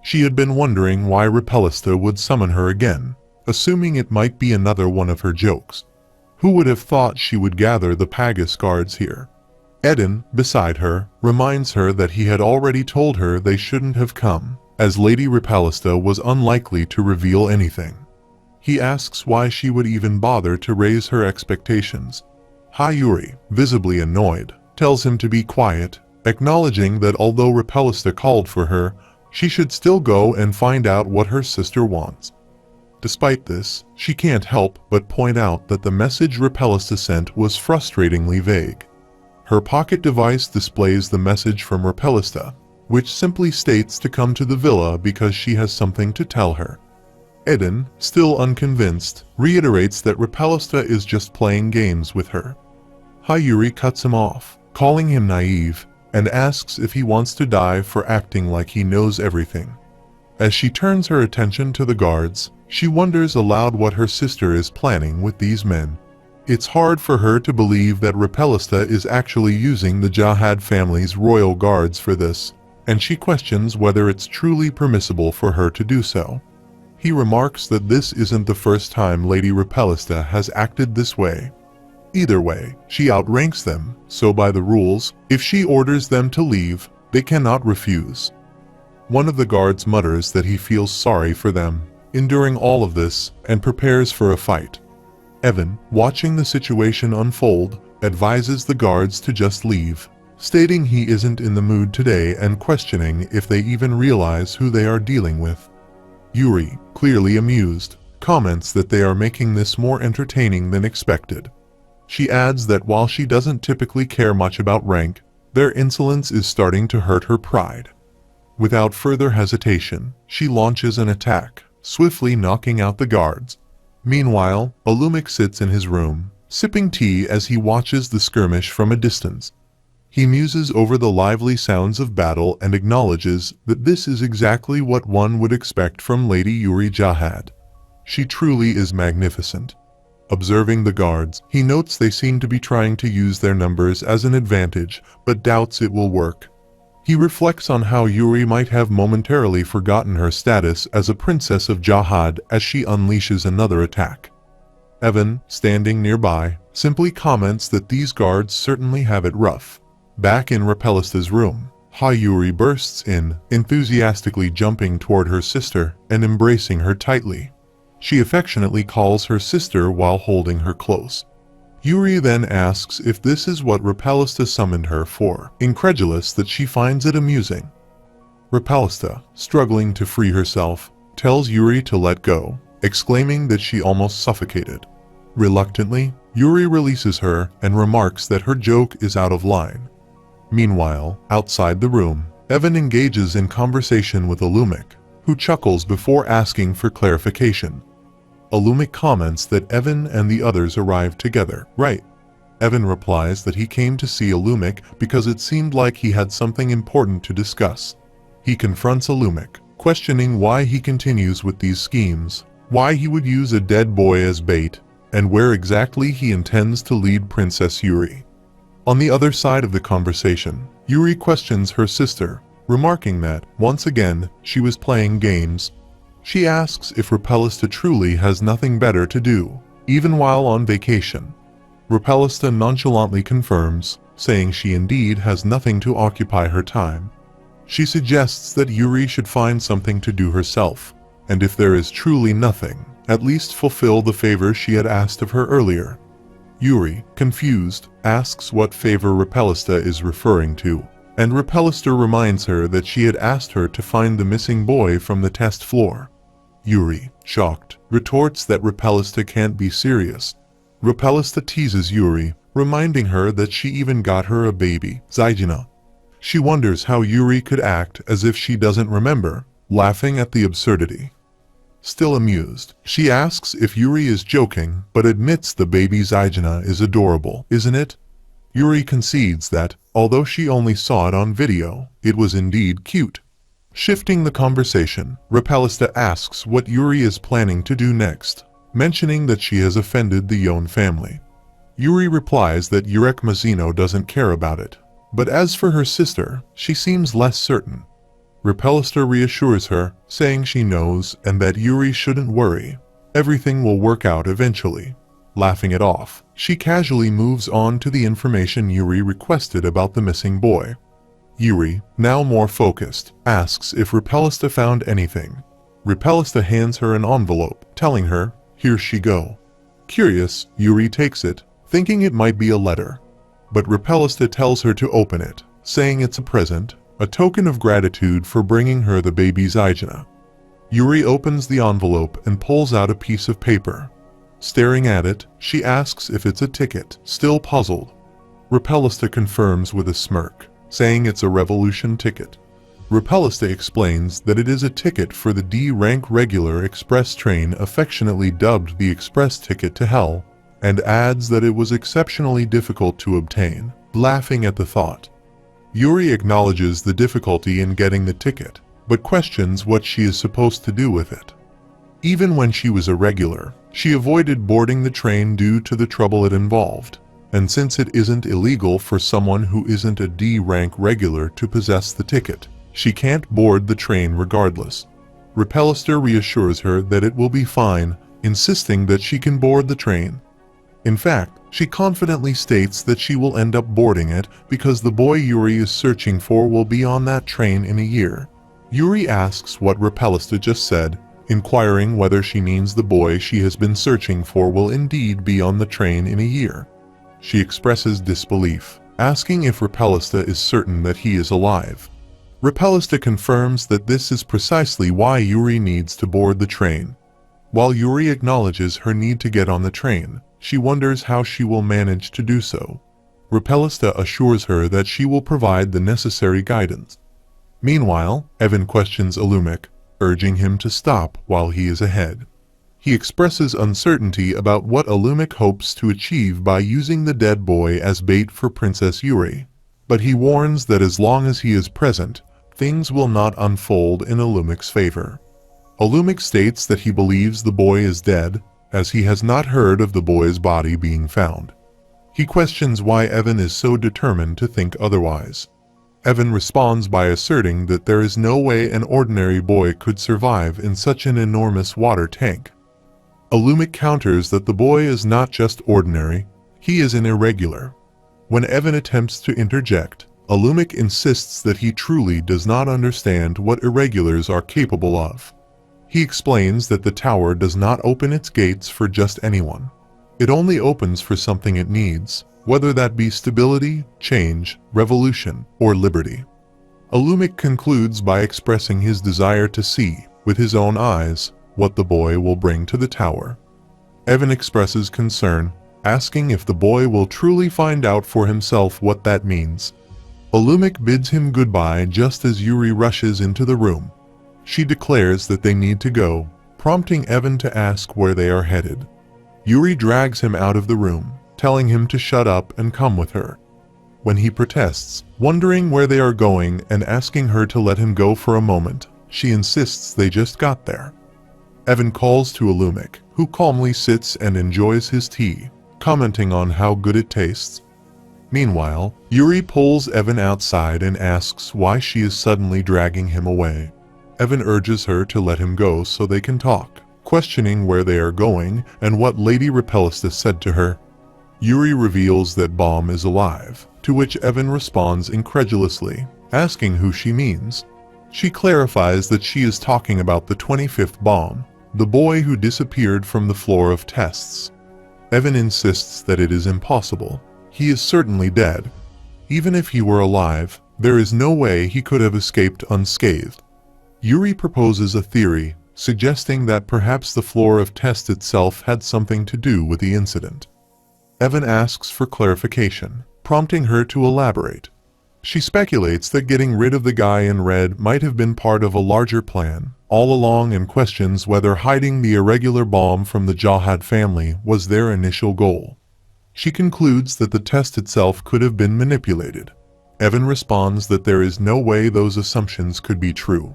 She had been wondering why Repellista would summon her again, assuming it might be another one of her jokes. Who would have thought she would gather the Pagus guards here? Eden, beside her, reminds her that he had already told her they shouldn't have come, as Lady Repellista was unlikely to reveal anything. He asks why she would even bother to raise her expectations. Hayuri, visibly annoyed, tells him to be quiet, acknowledging that although Repellista called for her, she should still go and find out what her sister wants. Despite this, she can't help but point out that the message Repellista sent was frustratingly vague. Her pocket device displays the message from Repellista, which simply states to come to the villa because she has something to tell her. Eden, still unconvinced, reiterates that Repellista is just playing games with her. Hayuri cuts him off, calling him naive, and asks if he wants to die for acting like he knows everything. As she turns her attention to the guards, she wonders aloud what her sister is planning with these men. It's hard for her to believe that Repellista is actually using the Jahad family's royal guards for this, and she questions whether it's truly permissible for her to do so. He remarks that this isn't the first time Lady Repellista has acted this way. Either way, she outranks them, so by the rules, if she orders them to leave, they cannot refuse. One of the guards mutters that he feels sorry for them, enduring all of this, and prepares for a fight. Evan, watching the situation unfold, advises the guards to just leave, stating he isn't in the mood today and questioning if they even realize who they are dealing with. Yuri, clearly amused, comments that they are making this more entertaining than expected. She adds that while she doesn't typically care much about rank, their insolence is starting to hurt her pride. Without further hesitation, she launches an attack, swiftly knocking out the guards. Meanwhile, Illumik sits in his room, sipping tea as he watches the skirmish from a distance. He muses over the lively sounds of battle and acknowledges that this is exactly what one would expect from Lady Yuri Jahad. She truly is magnificent. Observing the guards, he notes they seem to be trying to use their numbers as an advantage, but doubts it will work. He reflects on how Yuri might have momentarily forgotten her status as a princess of Jahad as she unleashes another attack. Evan, standing nearby, simply comments that these guards certainly have it rough. Back in Repellista's room, Hayuri bursts in, enthusiastically jumping toward her sister and embracing her tightly. She affectionately calls her sister while holding her close. Yuri then asks if this is what Repellista summoned her for, incredulous that she finds it amusing. Repellista, struggling to free herself, tells Yuri to let go, exclaiming that she almost suffocated. Reluctantly, Yuri releases her and remarks that her joke is out of line. Meanwhile, outside the room, Evan engages in conversation with Illumik, who chuckles before asking for clarification. Illumik comments that Evan and the others arrived together, right? Evan replies that he came to see Illumik because it seemed like he had something important to discuss. He confronts Illumik, questioning why he continues with these schemes, why he would use a dead boy as bait, and where exactly he intends to lead Princess Yuri. On the other side of the conversation, Yuri questions her sister, remarking that, once again, she was playing games. She asks if Repellista truly has nothing better to do, even while on vacation. Repellista nonchalantly confirms, saying she indeed has nothing to occupy her time. She suggests that Yuri should find something to do herself, and if there is truly nothing, at least fulfill the favor she had asked of her earlier. Yuri, confused, asks what favor Repellista is referring to, and Repellista reminds her that she had asked her to find the missing boy from the test floor. Yuri, shocked, retorts that Repellista can't be serious. Repellista teases Yuri, reminding her that she even got her a baby, Zaijina. She wonders how Yuri could act as if she doesn't remember, laughing at the absurdity. Still amused, she asks if Yuri is joking, but admits the baby Zaijina is adorable, isn't it? Yuri concedes that, although she only saw it on video, it was indeed cute. Shifting the conversation, Repellista asks what Yuri is planning to do next, mentioning that she has offended the Yon family. Yuri replies that Yurek Mazino doesn't care about it, but as for her sister, she seems less certain. Repellista reassures her, saying she knows and that Yuri shouldn't worry. Everything will work out eventually. Laughing it off, she casually moves on to the information Yuri requested about the missing boy. Yuri, now more focused, asks if Repellista found anything. Repellista hands her an envelope, telling her, "Here she go." Curious, Yuri takes it, thinking it might be a letter. But Repellista tells her to open it, saying it's a present, a token of gratitude for bringing her the baby's Aijana. Yuri opens the envelope and pulls out a piece of paper. Staring at it, she asks if it's a ticket, still puzzled. Repellista confirms with a smirk, saying it's a revolution ticket. Repellista explains that it is a ticket for the D-rank regular express train affectionately dubbed the express ticket to hell, and adds that it was exceptionally difficult to obtain, laughing at the thought. Yuri acknowledges the difficulty in getting the ticket, but questions what she is supposed to do with it. Even when she was a regular, she avoided boarding the train due to the trouble it involved, and since it isn't illegal for someone who isn't a D-rank regular to possess the ticket, she can't board the train regardless. Repellista reassures her that it will be fine, insisting that she can board the train. In fact, she confidently states that she will end up boarding it because the boy Yuri is searching for will be on that train in a year. Yuri asks what Repellista just said, inquiring whether she means the boy she has been searching for will indeed be on the train in a year. She expresses disbelief, asking if Repellista is certain that he is alive. Repellista confirms that this is precisely why Yuri needs to board the train. While Yuri acknowledges her need to get on the train, she wonders how she will manage to do so. Repellista assures her that she will provide the necessary guidance. Meanwhile, Evan questions Illumik, urging him to stop while he is ahead. He expresses uncertainty about what Illumik hopes to achieve by using the dead boy as bait for Princess Yuri, but he warns that as long as he is present, things will not unfold in Illumik's favor. Illumik states that he believes the boy is dead, as he has not heard of the boy's body being found. He questions why Evan is so determined to think otherwise. Evan responds by asserting that there is no way an ordinary boy could survive in such an enormous water tank. Illumik counters that the boy is not just ordinary, he is an irregular. When Evan attempts to interject, Illumik insists that he truly does not understand what irregulars are capable of. He explains that the tower does not open its gates for just anyone. It only opens for something it needs, whether that be stability, change, revolution, or liberty. Illumik concludes by expressing his desire to see, with his own eyes, what the boy will bring to the tower. Evan expresses concern, asking if the boy will truly find out for himself what that means. Illumik bids him goodbye just as Yuri rushes into the room. She declares that they need to go, prompting Evan to ask where they are headed. Yuri drags him out of the room, telling him to shut up and come with her. When he protests, wondering where they are going and asking her to let him go for a moment, she insists they just got there. Evan calls to Illumik, who calmly sits and enjoys his tea, commenting on how good it tastes. Meanwhile, Yuri pulls Evan outside and asks why she is suddenly dragging him away. Evan urges her to let him go so they can talk, questioning where they are going and what Lady Repellista said to her. Yuri reveals that Bomb is alive, to which Evan responds incredulously, asking who she means. She clarifies that she is talking about the 25th Bomb, the boy who disappeared from the floor of tests. Evan insists that it is impossible. He is certainly dead. Even if he were alive, there is no way he could have escaped unscathed. Yuri proposes a theory, suggesting that perhaps the floor of test itself had something to do with the incident. Evan asks for clarification, prompting her to elaborate. She speculates that getting rid of the guy in red might have been part of a larger plan all along and questions whether hiding the irregular bomb from the Jahad family was their initial goal. She concludes that the test itself could have been manipulated. Evan responds that there is no way those assumptions could be true.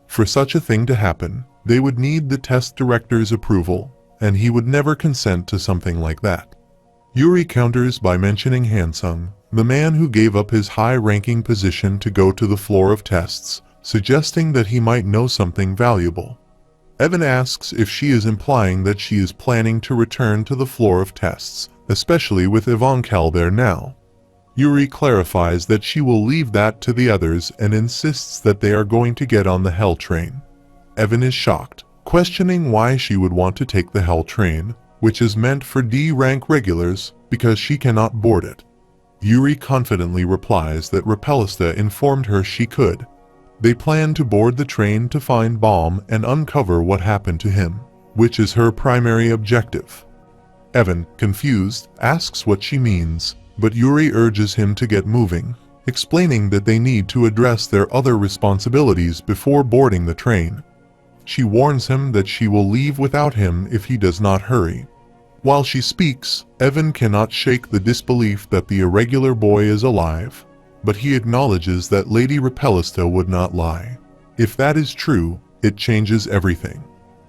For such a thing to happen, they would need the test director's approval, and he would never consent to something like that. Yuri counters by mentioning Hansung, the man who gave up his high-ranking position to go to the floor of tests, suggesting that he might know something valuable. Evan asks if she is implying that she is planning to return to the floor of tests, especially with Ivankal there now. Yuri clarifies that she will leave that to the others and insists that they are going to get on the Hell train. Evan is shocked, questioning why she would want to take the Hell train, which is meant for D-rank regulars, because she cannot board it. Yuri confidently replies that Repellista informed her she could. They plan to board the train to find Baum and uncover what happened to him, which is her primary objective. Evan, confused, asks what she means, but Yuri urges him to get moving, explaining that they need to address their other responsibilities before boarding the train. She warns him that she will leave without him if he does not hurry. While she speaks, Evan cannot shake the disbelief that the irregular boy is alive, but he acknowledges that Lady Repellista would not lie. If that is true, it changes everything.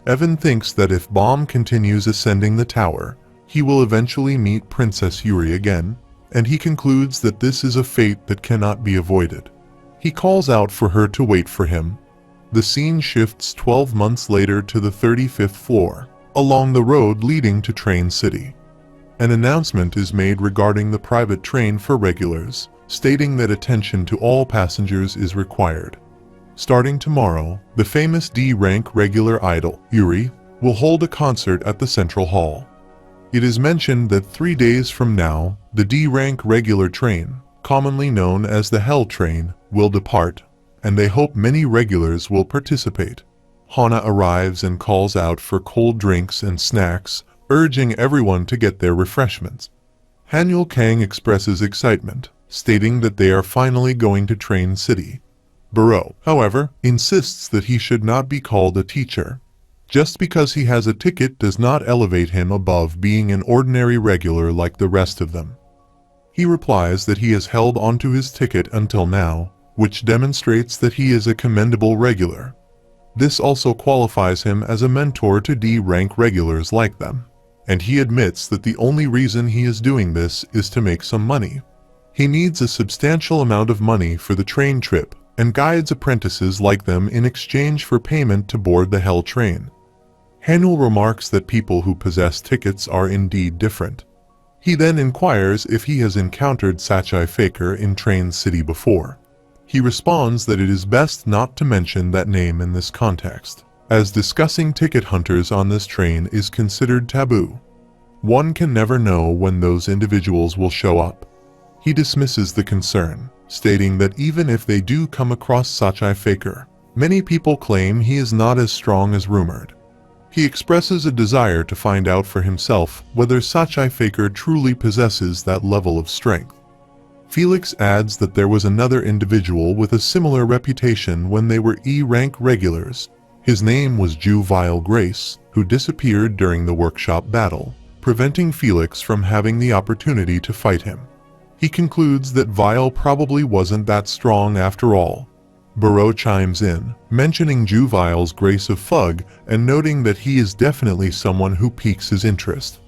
Evan thinks that if Baum continues ascending the tower, he will eventually meet Princess Yuri again, and he concludes that this is a fate that cannot be avoided. He calls out for her to wait for him. The scene shifts 12 months later to the 35th floor, along the road leading to Train City. An announcement is made regarding the private train for regulars, stating that attention to all passengers is required. Starting tomorrow, the famous D-rank regular idol, Yuri, will hold a concert at the Central Hall. It is mentioned that 3 days from now, the D-rank regular train, commonly known as the Hell train, will depart, and they hope many regulars will participate. Hana arrives and calls out for cold drinks and snacks, urging everyone to get their refreshments. Hanyul Kang expresses excitement, stating that they are finally going to Train City. Burrow, however, insists that he should not be called a teacher. Just because he has a ticket does not elevate him above being an ordinary regular like the rest of them. He replies that he has held onto his ticket until now, which demonstrates that he is a commendable regular. This also qualifies him as a mentor to D-rank regulars like them, and he admits that the only reason he is doing this is to make some money. He needs a substantial amount of money for the train trip, and guides apprentices like them in exchange for payment to board the Hell train. Hanyul remarks that people who possess tickets are indeed different. He then inquires if he has encountered Sachai Faker in Train City before. He responds that it is best not to mention that name in this context, as discussing ticket hunters on this train is considered taboo. One can never know when those individuals will show up. He dismisses the concern, stating that even if they do come across Sachai Faker, many people claim he is not as strong as rumored. He expresses a desire to find out for himself whether Sachai Faker truly possesses that level of strength. Felix adds that there was another individual with a similar reputation when they were E-rank regulars. His name was Ju-Vile Grace, who disappeared during the workshop battle, preventing Felix from having the opportunity to fight him. He concludes that Vile probably wasn't that strong after all. Burrow chimes in, mentioning Ju-Vile's Grace of Fug and noting that he is definitely someone who piques his interest.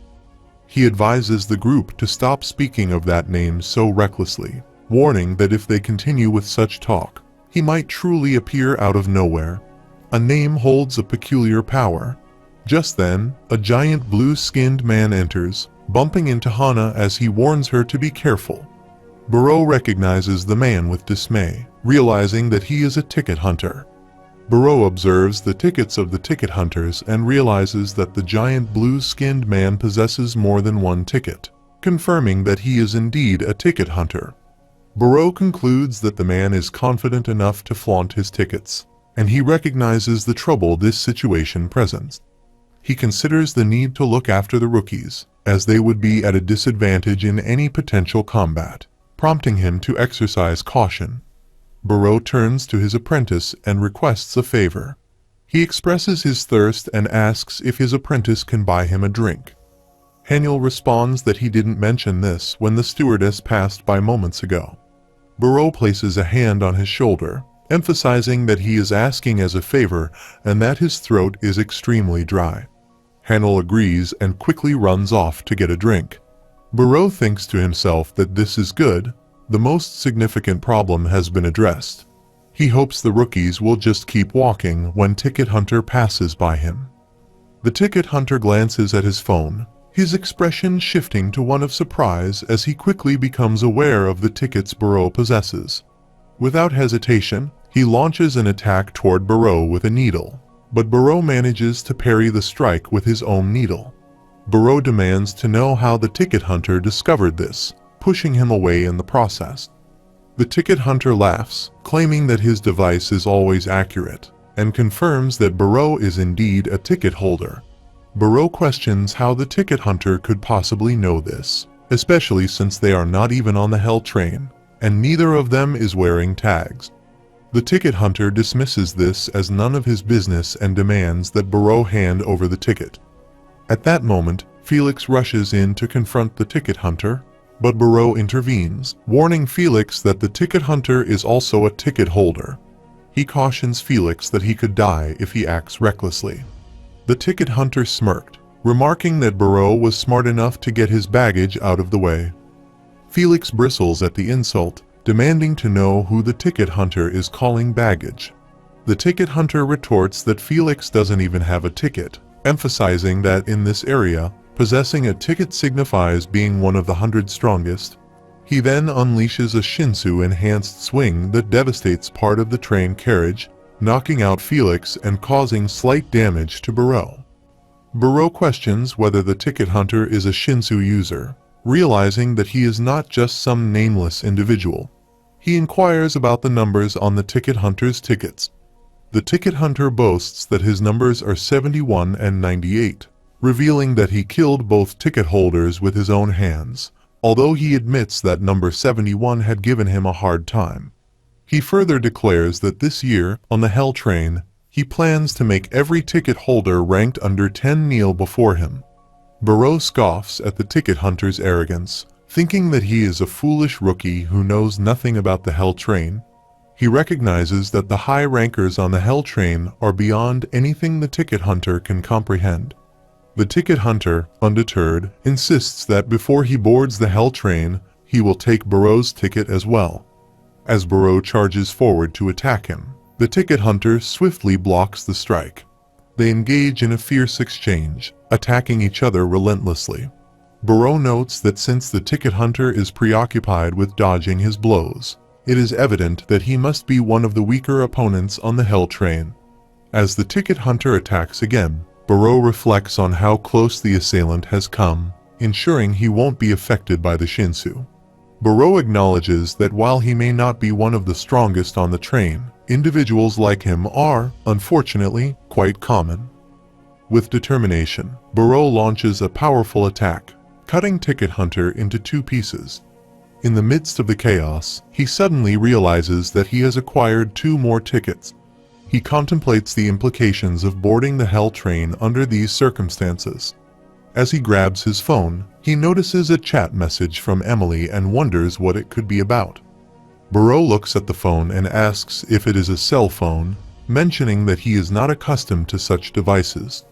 He advises the group to stop speaking of that name so recklessly, warning that if they continue with such talk, he might truly appear out of nowhere. A name holds a peculiar power. Just then, a giant blue-skinned man enters, bumping into Hana as he warns her to be careful. Burrow recognizes the man with dismay, realizing that he is a ticket hunter. Burrow observes the tickets of the ticket hunters and realizes that the giant blue-skinned man possesses more than one ticket, confirming that he is indeed a ticket hunter. Burrow concludes that the man is confident enough to flaunt his tickets, and he recognizes the trouble this situation presents. He considers the need to look after the rookies, as they would be at a disadvantage in any potential combat, prompting him to exercise caution. Burrow turns to his apprentice and requests a favor. He expresses his thirst and asks if his apprentice can buy him a drink. Hanyul responds that he didn't mention this when the stewardess passed by moments ago. Burrow places a hand on his shoulder, emphasizing that he is asking as a favor and that his throat is extremely dry. Hanyul agrees and quickly runs off to get a drink. Burrow thinks to himself that this is good. The most significant problem has been addressed. He hopes the rookies will just keep walking when Ticket Hunter passes by him. The Ticket Hunter glances at his phone, his expression shifting to one of surprise as he quickly becomes aware of the tickets Barreau possesses. Without hesitation, he launches an attack toward Barreau with a needle, but Barreau manages to parry the strike with his own needle. Barreau demands to know how the ticket hunter discovered this, pushing him away in the process. The ticket hunter laughs, claiming that his device is always accurate, and confirms that Barreau is indeed a ticket holder. Barreau questions how the ticket hunter could possibly know this, especially since they are not even on the Hell train, and neither of them is wearing tags. The ticket hunter dismisses this as none of his business and demands that Barreau hand over the ticket. At that moment, Felix rushes in to confront the ticket hunter, but Barreau intervenes, warning Felix that the ticket hunter is also a ticket holder. He cautions Felix that he could die if he acts recklessly. The ticket hunter smirked, remarking that Barreau was smart enough to get his baggage out of the way. Felix bristles at the insult, demanding to know who the ticket hunter is calling baggage. The ticket hunter retorts that Felix doesn't even have a ticket, emphasizing that in this area, possessing a ticket signifies being one of the 100 strongest. He then unleashes a Shinsu-enhanced swing that devastates part of the train carriage, knocking out Felix and causing slight damage to Barreau. Barreau questions whether the ticket hunter is a Shinsu user, realizing that he is not just some nameless individual. He inquires about the numbers on the ticket hunter's tickets. The ticket hunter boasts that his numbers are 71 and 98, revealing that he killed both ticket holders with his own hands, although he admits that number 71 had given him a hard time. He further declares that this year, on the Hell train, he plans to make every ticket holder ranked under 10 kneel before him. Barreau scoffs at the ticket hunter's arrogance, thinking that he is a foolish rookie who knows nothing about the Hell train. He recognizes that the high rankers on the Hell train are beyond anything the ticket hunter can comprehend. The ticket hunter, undeterred, insists that before he boards the Hell train, he will take Barreau's ticket as well. As Barreau charges forward to attack him, the ticket hunter swiftly blocks the strike. They engage in a fierce exchange, attacking each other relentlessly. Barreau notes that since the ticket hunter is preoccupied with dodging his blows, it is evident that he must be one of the weaker opponents on the Hell train. As the ticket hunter attacks again, Barreau reflects on how close the assailant has come, ensuring he won't be affected by the Shinsu. Barreau acknowledges that while he may not be one of the strongest on the train, individuals like him are, unfortunately, quite common. With determination, Barreau launches a powerful attack, cutting Ticket Hunter into 2 pieces. In the midst of the chaos, he suddenly realizes that he has acquired 2 more tickets. He contemplates the implications of boarding the Hell train under these circumstances. As he grabs his phone, he notices a chat message from Emily and wonders what it could be about. Barreau looks at the phone and asks if it is a cell phone, mentioning that he is not accustomed to such devices.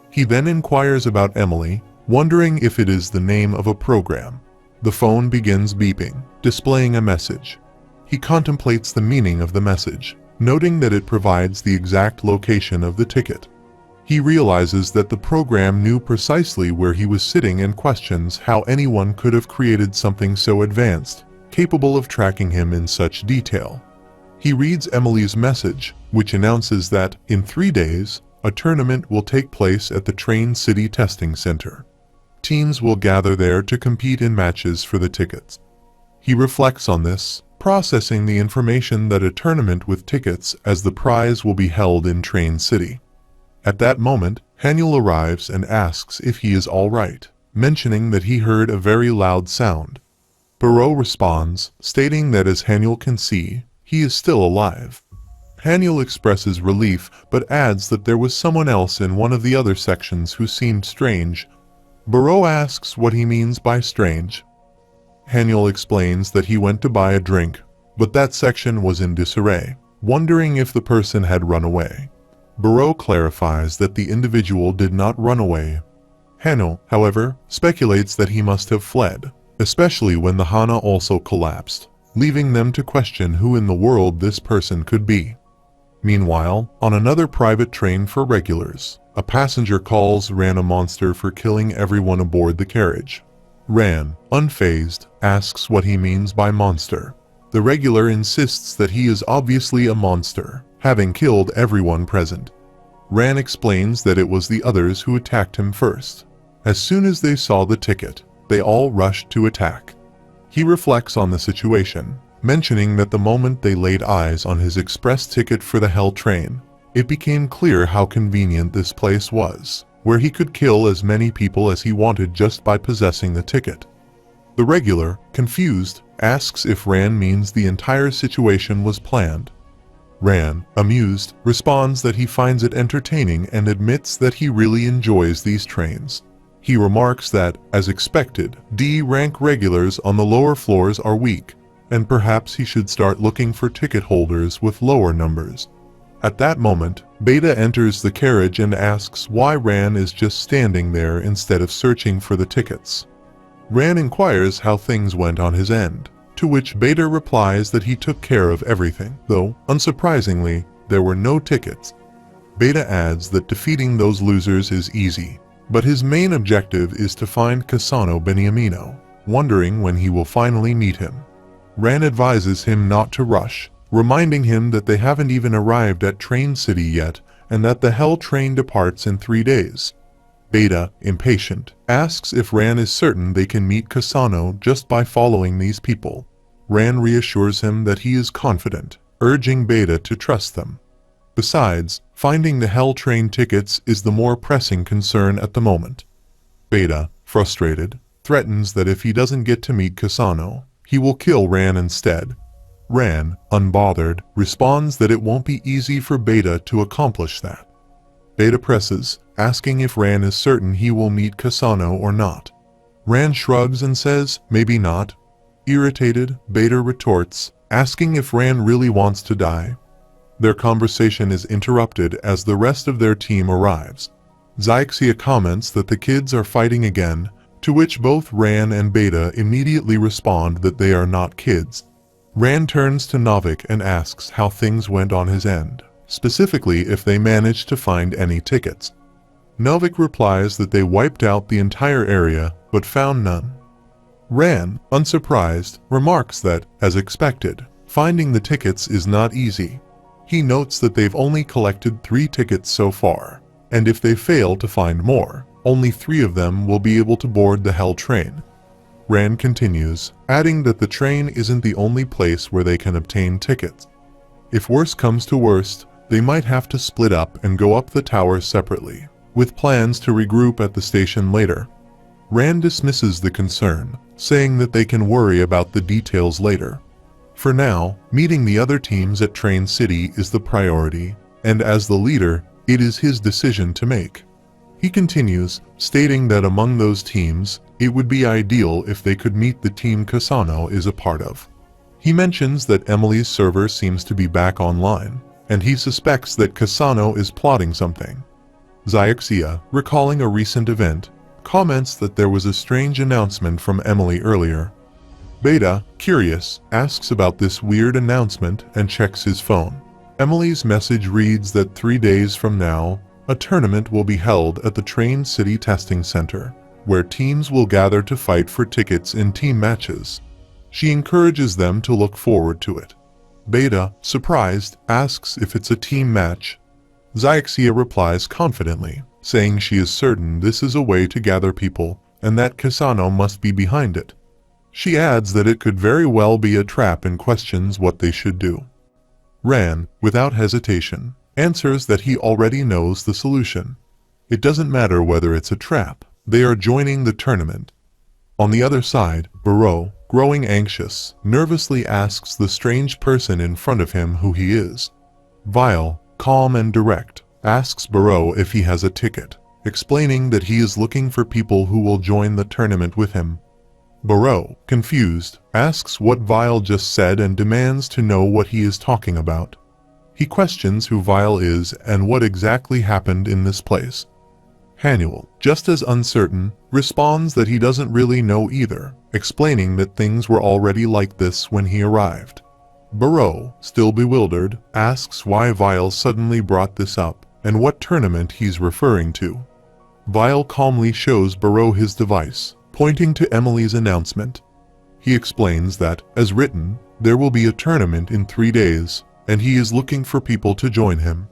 He then inquires about Emily, wondering if it is the name of a program. The phone begins beeping, displaying a message. He contemplates the meaning of the message, noting that it provides the exact location of the ticket. He realizes that the program knew precisely where he was sitting and questions how anyone could have created something so advanced, capable of tracking him in such detail. He reads Emily's message, which announces that, in 3 days, a tournament will take place at the Train City Testing Center. Teams will gather there to compete in matches for the tickets. He reflects on this, processing the information that a tournament with tickets as the prize will be held in Train City. At that moment, Haniel arrives and asks if he is all right, mentioning that he heard a very loud sound. Barreau responds, stating that as Haniel can see, he is still alive. Haniel expresses relief but adds that there was someone else in one of the other sections who seemed strange. Barreau asks what he means by strange. Haniel explains that he went to buy a drink, but that section was in disarray, wondering if the person had run away. Barreau clarifies that the individual did not run away. Haniel, however, speculates that he must have fled, especially when the Hana also collapsed, leaving them to question who in the world this person could be. Meanwhile, on another private train for regulars, a passenger calls Ran a monster for killing everyone aboard the carriage. Ran, unfazed, asks what he means by monster. The regular insists that he is obviously a monster, having killed everyone present. Ran explains that it was the others who attacked him first. As soon as they saw the ticket, they all rushed to attack. He reflects on the situation, mentioning that the moment they laid eyes on his express ticket for the Hell train, it became clear how convenient this place was, where he could kill as many people as he wanted just by possessing the ticket. The regular, confused, asks if Ran means the entire situation was planned. Ran, amused, responds that he finds it entertaining and admits that he really enjoys these trains. He remarks that, as expected, D-rank regulars on the lower floors are weak, and perhaps he should start looking for ticket holders with lower numbers. At that moment, Beta enters the carriage and asks why Ran is just standing there instead of searching for the tickets. Ran inquires how things went on his end, to which Beta replies that he took care of everything, though, unsurprisingly, there were no tickets. Beta adds that defeating those losers is easy, but his main objective is to find Kasano Beniamino, wondering when he will finally meet him. Ran advises him not to rush, reminding him that they haven't even arrived at Train City yet and that the Hell train departs in 3 days. Beta, impatient, asks if Ran is certain they can meet Kasano just by following these people. Ran reassures him that he is confident, urging Beta to trust them. Besides, finding the Hell train tickets is the more pressing concern at the moment. Beta, frustrated, threatens that if he doesn't get to meet Kasano, he will kill Ran instead. Ran, unbothered, responds that it won't be easy for Beta to accomplish that. Beta presses, asking if Ran is certain he will meet Kasano or not. Ran shrugs and says, maybe not. Irritated, Beta retorts, asking if Ran really wants to die. Their conversation is interrupted as the rest of their team arrives. Zyxia comments that the kids are fighting again, to which both Ran and Beta immediately respond that they are not kids. Ran turns to Novik and asks how things went on his end, specifically if they managed to find any tickets. Novik replies that they wiped out the entire area but found none. Ran, unsurprised, remarks that, as expected, finding the tickets is not easy. He notes that they've only collected 3 tickets so far, and if they fail to find more, only 3 of them will be able to board the Hell train. Ran continues, adding that the train isn't the only place where they can obtain tickets. If worse comes to worst, they might have to split up and go up the tower separately, with plans to regroup at the station later. Ran dismisses the concern, saying that they can worry about the details later. For now, meeting the other teams at Train City is the priority, and as the leader, it is his decision to make. He continues, stating that among those teams, it would be ideal if they could meet the team Kasano is a part of. He mentions that Emily's server seems to be back online, and he suspects that Kasano is plotting something. Zyxia, recalling a recent event, comments that there was a strange announcement from Emily earlier. Beta, curious, asks about this weird announcement and checks his phone. Emily's message reads that 3 days from now, a tournament will be held at the Train City Testing Center, where teams will gather to fight for tickets in team matches. She encourages them to look forward to it. Beta, surprised, asks if it's a team match. Zyxia replies confidently, saying she is certain this is a way to gather people, and that Kasano must be behind it. She adds that it could very well be a trap and questions what they should do. Ran, without hesitation, answers that he already knows the solution. It doesn't matter whether it's a trap, they are joining the tournament. On the other side, Barreau, growing anxious, nervously asks the strange person in front of him who he is. Vile, calm and direct, asks Barreau if he has a ticket, explaining that he is looking for people who will join the tournament with him. Barreau, confused, asks what Vile just said and demands to know what he is talking about. He questions who Vile is and what exactly happened in this place. Hanuel, just as uncertain, responds that he doesn't really know either, explaining that things were already like this when he arrived. Barreau, still bewildered, asks why Vile suddenly brought this up and what tournament he's referring to. Vile calmly shows Barreau his device, pointing to Emily's announcement. He explains that, as written, there will be a tournament in 3 days, and he is looking for people to join him.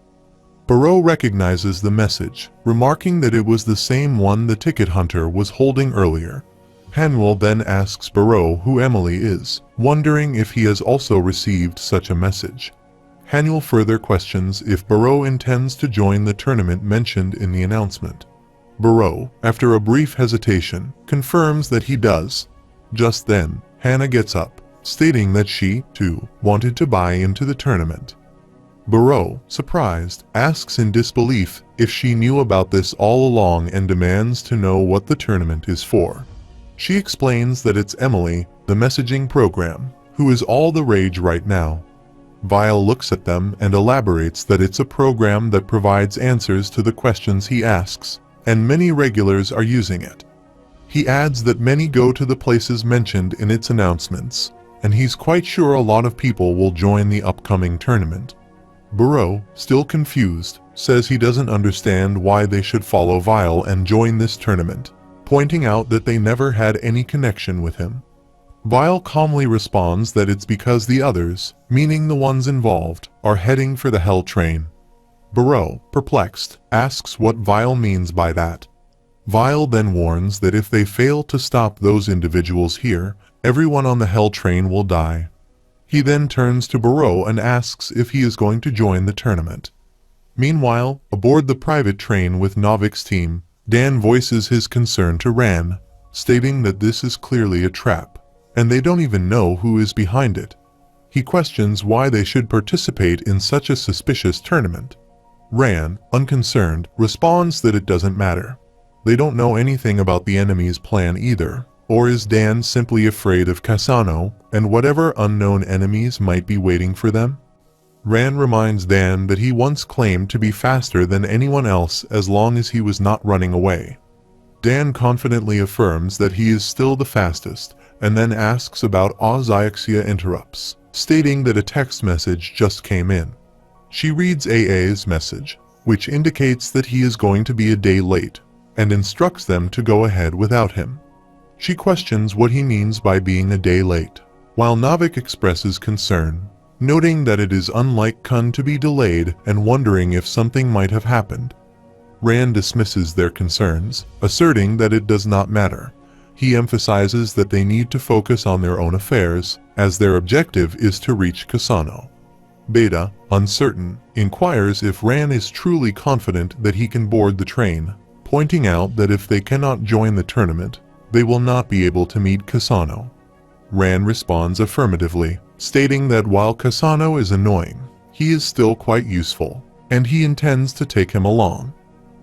Barreau recognizes the message, remarking that it was the same one the ticket hunter was holding earlier. Manuel then asks Barreau who Emily is, wondering if he has also received such a message. Manuel further questions if Barreau intends to join the tournament mentioned in the announcement. Barreau, after a brief hesitation, confirms that he does. Just then, Hannah gets up, stating that she, too, wanted to buy into the tournament. Barreau, surprised, asks in disbelief if she knew about this all along and demands to know what the tournament is for. She explains that it's Emily, the messaging program, who is all the rage right now. Vile looks at them and elaborates that it's a program that provides answers to the questions he asks, and many regulars are using it. He adds that many go to the places mentioned in its announcements, and he's quite sure a lot of people will join the upcoming tournament. Barreau, still confused, says he doesn't understand why they should follow Vile and join this tournament, pointing out that they never had any connection with him. Vile calmly responds that it's because the others, meaning the ones involved, are heading for the Hell Train. Barreau, perplexed, asks what Vile means by that. Vile then warns that if they fail to stop those individuals here, everyone on the Hell Train will die. He then turns to Barreau and asks if he is going to join the tournament. Meanwhile, aboard the private train with Novik's team, Dan voices his concern to Ran, stating that this is clearly a trap, and they don't even know who is behind it. He questions why they should participate in such a suspicious tournament. Ran, unconcerned, responds that it doesn't matter. They don't know anything about the enemy's plan either. Or is Dan simply afraid of Kasano and whatever unknown enemies might be waiting for them? Ran reminds Dan that he once claimed to be faster than anyone else as long as he was not running away. Dan confidently affirms that he is still the fastest, and then asks about Ozyxia interrupts, stating that a text message just came in. She reads AA's message, which indicates that he is going to be a day late, and instructs them to go ahead without him. She questions what he means by being a day late, while Novik expresses concern, noting that it is unlike Kun to be delayed and wondering if something might have happened. Rand dismisses their concerns, asserting that it does not matter. He emphasizes that they need to focus on their own affairs, as their objective is to reach Kasano. Beta, uncertain, inquires if Ran is truly confident that he can board the train, pointing out that if they cannot join the tournament, they will not be able to meet Kasano. Ran responds affirmatively, stating that while Kasano is annoying, he is still quite useful, and he intends to take him along.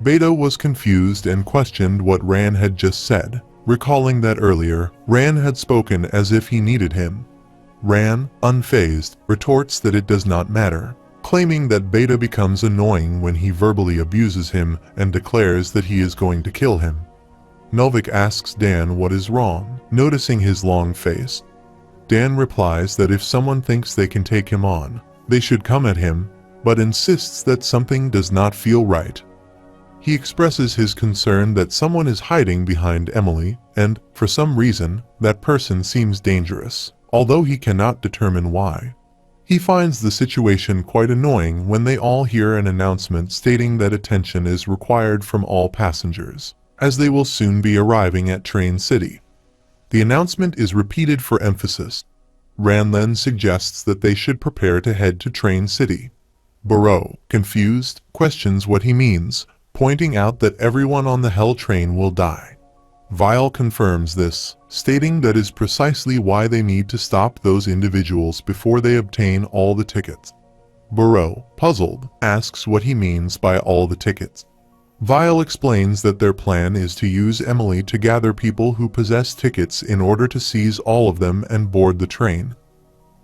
Beta was confused and questioned what Ran had just said, recalling that earlier, Ran had spoken as if he needed him. Ran, unfazed, retorts that it does not matter, claiming that Beta becomes annoying when he verbally abuses him and declares that he is going to kill him. Novik asks Dan what is wrong, noticing his long face. Dan replies that if someone thinks they can take him on, they should come at him, but insists that something does not feel right. He expresses his concern that someone is hiding behind Emily, and, for some reason, that person seems dangerous, although he cannot determine why. He finds the situation quite annoying when they all hear an announcement stating that attention is required from all passengers, as they will soon be arriving at Train City. The announcement is repeated for emphasis. Ran then suggests that they should prepare to head to Train City. Barreau, confused, questions what he means, pointing out that everyone on the Hell Train will die. Vile confirms this, stating that is precisely why they need to stop those individuals before they obtain all the tickets. Barreau, puzzled, asks what he means by all the tickets. Vile explains that their plan is to use Emily to gather people who possess tickets in order to seize all of them and board the train.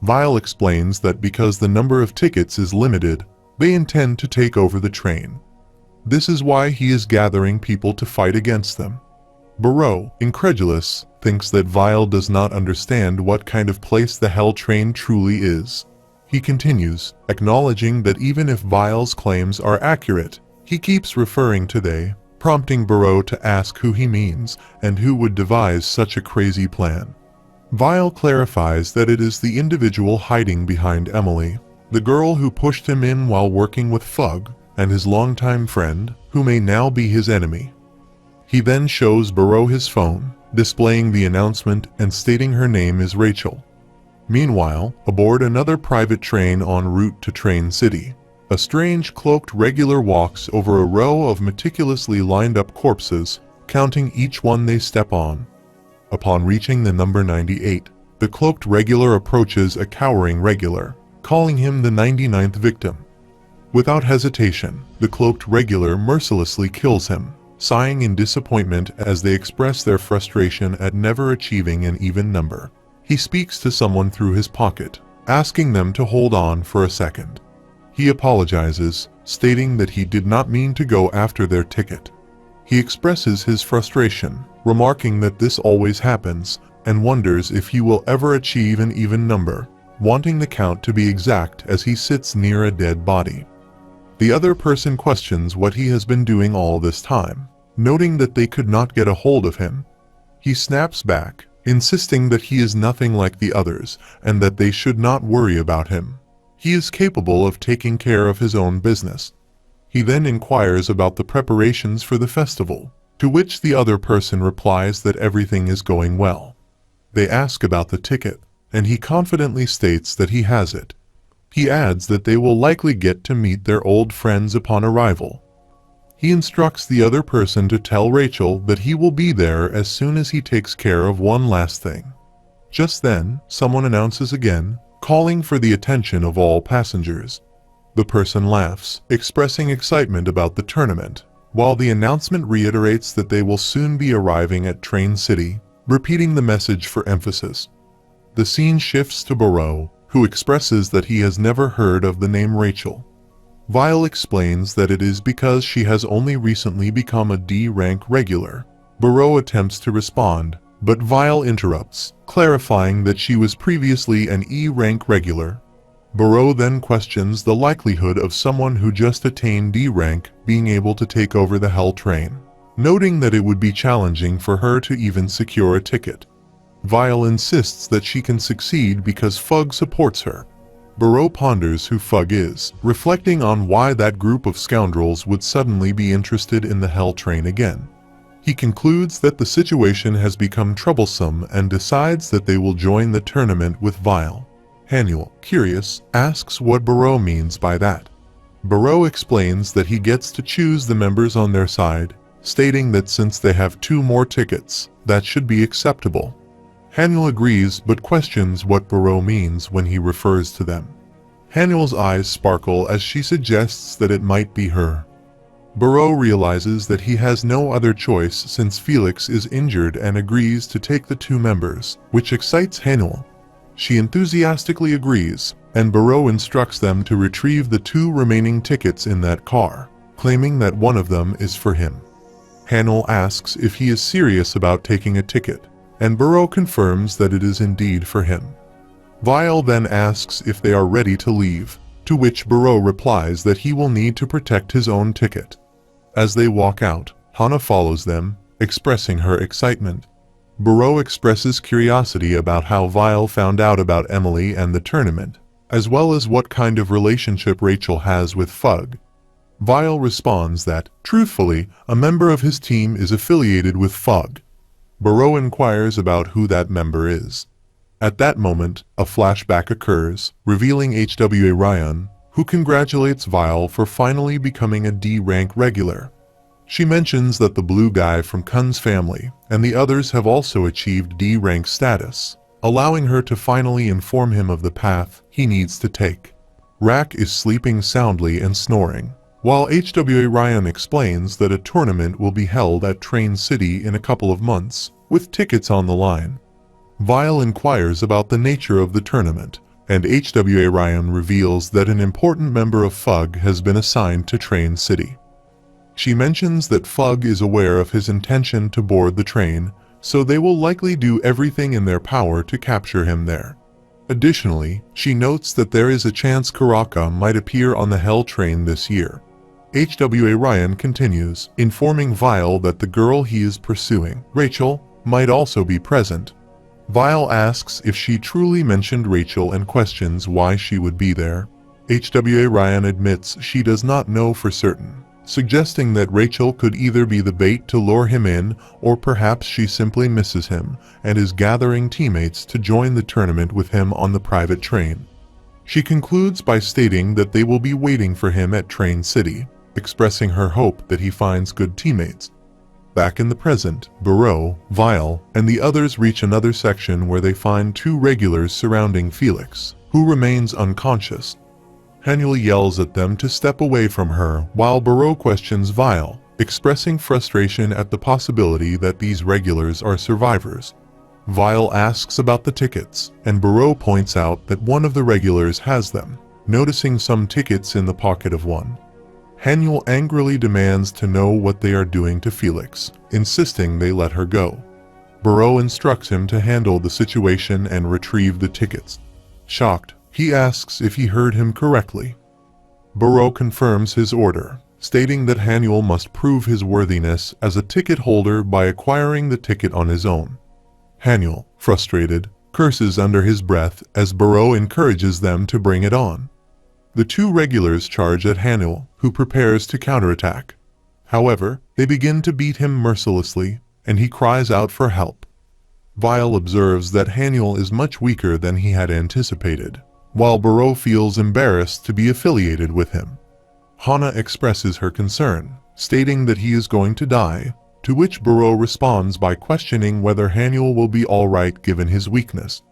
Vile explains that because the number of tickets is limited, they intend to take over the train. This is why he is gathering people to fight against them. Barreau, incredulous, thinks that Vile does not understand what kind of place the Hell Train truly is. He continues, acknowledging that even if Vile's claims are accurate, he keeps referring to they, prompting Barreau to ask who he means and who would devise such a crazy plan. Vile clarifies that it is the individual hiding behind Emily, the girl who pushed him in while working with Fug, and his longtime friend, who may now be his enemy. He then shows Barreau his phone, displaying the announcement and stating her name is Rachel. Meanwhile, aboard another private train en route to Train City, a strange cloaked regular walks over a row of meticulously lined up corpses, counting each one they step on. Upon reaching the number 98, the cloaked regular approaches a cowering regular, calling him the 99th victim. Without hesitation, the cloaked regular mercilessly kills him, sighing in disappointment as they express their frustration at never achieving an even number. He speaks to someone through his pocket, asking them to hold on for a second. He apologizes, stating that he did not mean to go after their ticket. He expresses his frustration, remarking that this always happens, and wonders if he will ever achieve an even number, wanting the count to be exact as he sits near a dead body. The other person questions what he has been doing all this time, noting that they could not get a hold of him. He snaps back, insisting that he is nothing like the others and that they should not worry about him. He is capable of taking care of his own business. He then inquires about the preparations for the festival, to which the other person replies that everything is going well. They ask about the ticket, and he confidently states that he has it. He adds that they will likely get to meet their old friends upon arrival. He instructs the other person to tell Rachel that he will be there as soon as he takes care of one last thing. Just then, someone announces again, calling for the attention of all passengers. The person laughs, expressing excitement about the tournament, while the announcement reiterates that they will soon be arriving at Train City, repeating the message for emphasis. The scene shifts to Barreau, who expresses that he has never heard of the name Rachel. Vile explains that it is because she has only recently become a D-rank regular. Barreau attempts to respond, but Vile interrupts, clarifying that she was previously an E-rank regular. Barreau then questions the likelihood of someone who just attained D-rank being able to take over the Hell Train, noting that it would be challenging for her to even secure a ticket. Vile insists that she can succeed because Fug supports her. Barreau ponders who Fug is, reflecting on why that group of scoundrels would suddenly be interested in the Hell Train again. He concludes that the situation has become troublesome and decides that they will join the tournament with Vile. Hanuel, curious, asks what Barreau means by that. Barreau explains that he gets to choose the members on their side, stating that since they have 2 more tickets, that should be acceptable. Hanuel agrees but questions what Barreau means when he refers to them. Hanuel's eyes sparkle as she suggests that it might be her. Barreau realizes that he has no other choice since Felix is injured and agrees to take the 2 members, which excites Hanuel. She enthusiastically agrees, and Barreau instructs them to retrieve the 2 remaining tickets in that car, claiming that one of them is for him. Hanuel asks if he is serious about taking a ticket, and Barreau confirms that it is indeed for him. Vile then asks if they are ready to leave, to which Barreau replies that he will need to protect his own ticket. As they walk out, Hana follows them, expressing her excitement. Barreau expresses curiosity about how Vile found out about Emily and the tournament, as well as what kind of relationship Rachel has with Fug. Vile responds that, truthfully, a member of his team is affiliated with Fug. Barreau inquires about who that member is. At that moment, a flashback occurs, revealing HWA Ryan, who congratulates Vile for finally becoming a D-rank regular. She mentions that the blue guy from Kun's family and the others have also achieved D-rank status, allowing her to finally inform him of the path he needs to take. Rak is sleeping soundly and snoring, while HWA Ryan explains that a tournament will be held at Train City in a couple of months, with tickets on the line. Vile inquires about the nature of the tournament, and HWA Ryan reveals that an important member of Fug has been assigned to Train City. She mentions that Fug is aware of his intention to board the train, so they will likely do everything in their power to capture him there. Additionally, she notes that there is a chance Karaka might appear on the Hell train this year. HWA Ryan continues, informing Vile that the girl he is pursuing, Rachel, might also be present. Vile asks if she truly mentioned Rachel and questions why she would be there. HWA Ryan admits she does not know for certain, suggesting that Rachel could either be the bait to lure him in, or perhaps she simply misses him and is gathering teammates to join the tournament with him on the private train. She concludes by stating that they will be waiting for him at Train City, expressing her hope that he finds good teammates. Back in the present, Barreau, Vile, and the others reach another section where they find two regulars surrounding Felix, who remains unconscious. Haniel yells at them to step away from her while Barreau questions Vile, expressing frustration at the possibility that these regulars are survivors. Vile asks about the tickets, and Barreau points out that one of the regulars has them, noticing some tickets in the pocket of one. Haniel angrily demands to know what they are doing to Felix, insisting they let her go. Barreau instructs him to handle the situation and retrieve the tickets. Shocked, he asks if he heard him correctly. Barreau confirms his order, stating that Haniel must prove his worthiness as a ticket holder by acquiring the ticket on his own. Haniel, frustrated, curses under his breath as Barreau encourages them to bring it on. The two regulars charge at Haniel, who prepares to counterattack. However, they begin to beat him mercilessly, and he cries out for help. Vile observes that Haniel is much weaker than he had anticipated, while Barreau feels embarrassed to be affiliated with him. Hana expresses her concern, stating that he is going to die, to which Barreau responds by questioning whether Haniel will be alright given his weakness.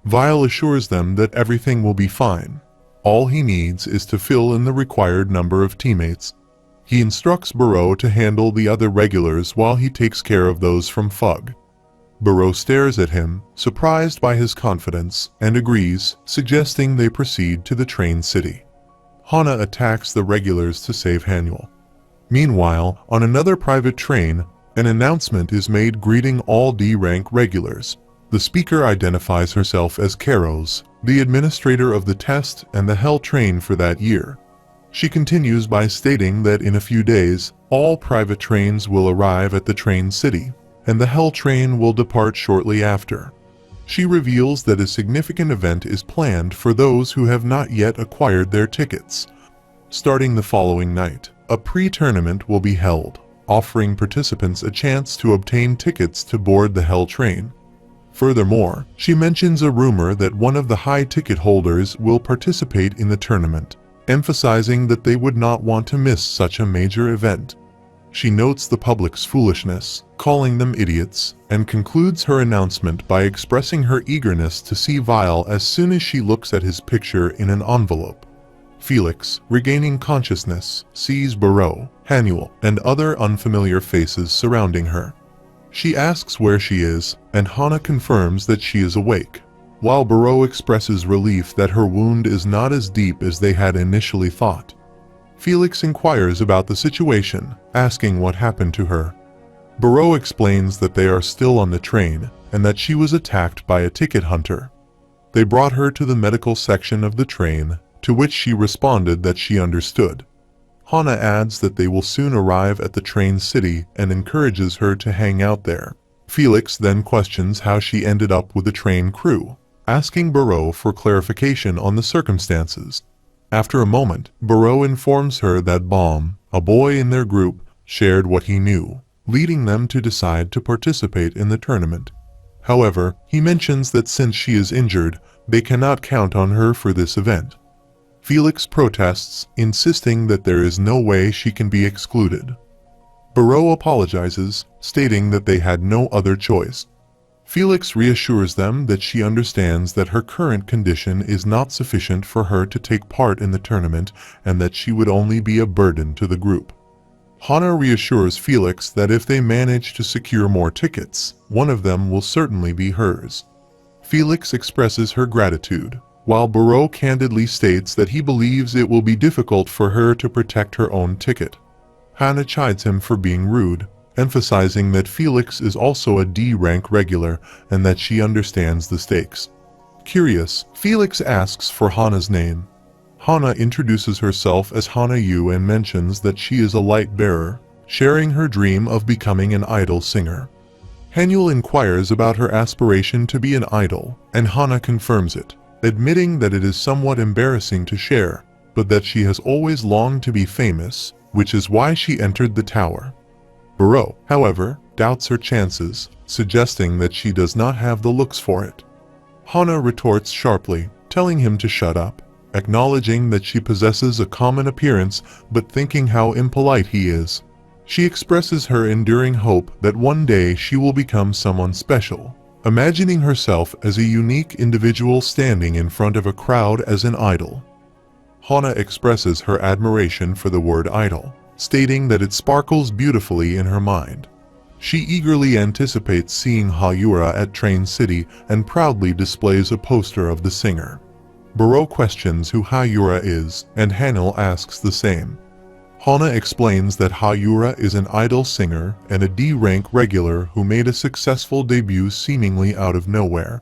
Vile assures them that everything will be fine. All he needs is to fill in the required number of teammates. He instructs Barreau to handle the other regulars while he takes care of those from Fug. Barreau stares at him, surprised by his confidence, and agrees, suggesting they proceed to the train city. Hana attacks the regulars to save Haniel. Meanwhile, on another private train, an announcement is made greeting all D-rank regulars. The speaker identifies herself as Karos, the administrator of the test and the Hell train for that year. She continues by stating that in a few days, all private trains will arrive at the train city, and the Hell train will depart shortly after. She reveals that a significant event is planned for those who have not yet acquired their tickets. Starting the following night, a pre-tournament will be held, offering participants a chance to obtain tickets to board the Hell train. Furthermore, she mentions a rumor that one of the high ticket holders will participate in the tournament, emphasizing that they would not want to miss such a major event. She notes the public's foolishness, calling them idiots, and concludes her announcement by expressing her eagerness to see Vile as soon as she looks at his picture in an envelope. Felix, regaining consciousness, sees Barreau, Haniel, and other unfamiliar faces surrounding her. She asks where she is, and Hana confirms that she is awake, while Barreau expresses relief that her wound is not as deep as they had initially thought. Felix inquires about the situation, asking what happened to her. Barreau explains that they are still on the train, and that she was attacked by a ticket hunter. They brought her to the medical section of the train, to which she responded that she understood. Hana adds that they will soon arrive at the train city and encourages her to hang out there. Felix then questions how she ended up with the train crew, asking Barreau for clarification on the circumstances. After a moment, Barreau informs her that Baum, a boy in their group, shared what he knew, leading them to decide to participate in the tournament. However, he mentions that since she is injured, they cannot count on her for this event. Felix protests, insisting that there is no way she can be excluded. Barreau apologizes, stating that they had no other choice. Felix reassures them that she understands that her current condition is not sufficient for her to take part in the tournament and that she would only be a burden to the group. Hana reassures Felix that if they manage to secure more tickets, one of them will certainly be hers. Felix expresses her gratitude, while Barreau candidly states that he believes it will be difficult for her to protect her own ticket. Hana chides him for being rude, emphasizing that Felix is also a D-rank regular and that she understands the stakes. Curious, Felix asks for Hana's name. Hana introduces herself as Hana Yu and mentions that she is a light bearer, sharing her dream of becoming an idol singer. Hanyul inquires about her aspiration to be an idol, and Hana confirms it, admitting that it is somewhat embarrassing to share, but that she has always longed to be famous, which is why she entered the tower. Buro, however, doubts her chances, suggesting that she does not have the looks for it. Hana retorts sharply, telling him to shut up, acknowledging that she possesses a common appearance but thinking how impolite he is. She expresses her enduring hope that one day she will become someone special, imagining herself as a unique individual standing in front of a crowd as an idol. Hana expresses her admiration for the word idol, stating that it sparkles beautifully in her mind. She eagerly anticipates seeing Hayura at Train City and proudly displays a poster of the singer. Buro questions who Hayura is, and Hanyul asks the same. Hana explains that Hayura is an idol singer and a D-rank regular who made a successful debut seemingly out of nowhere.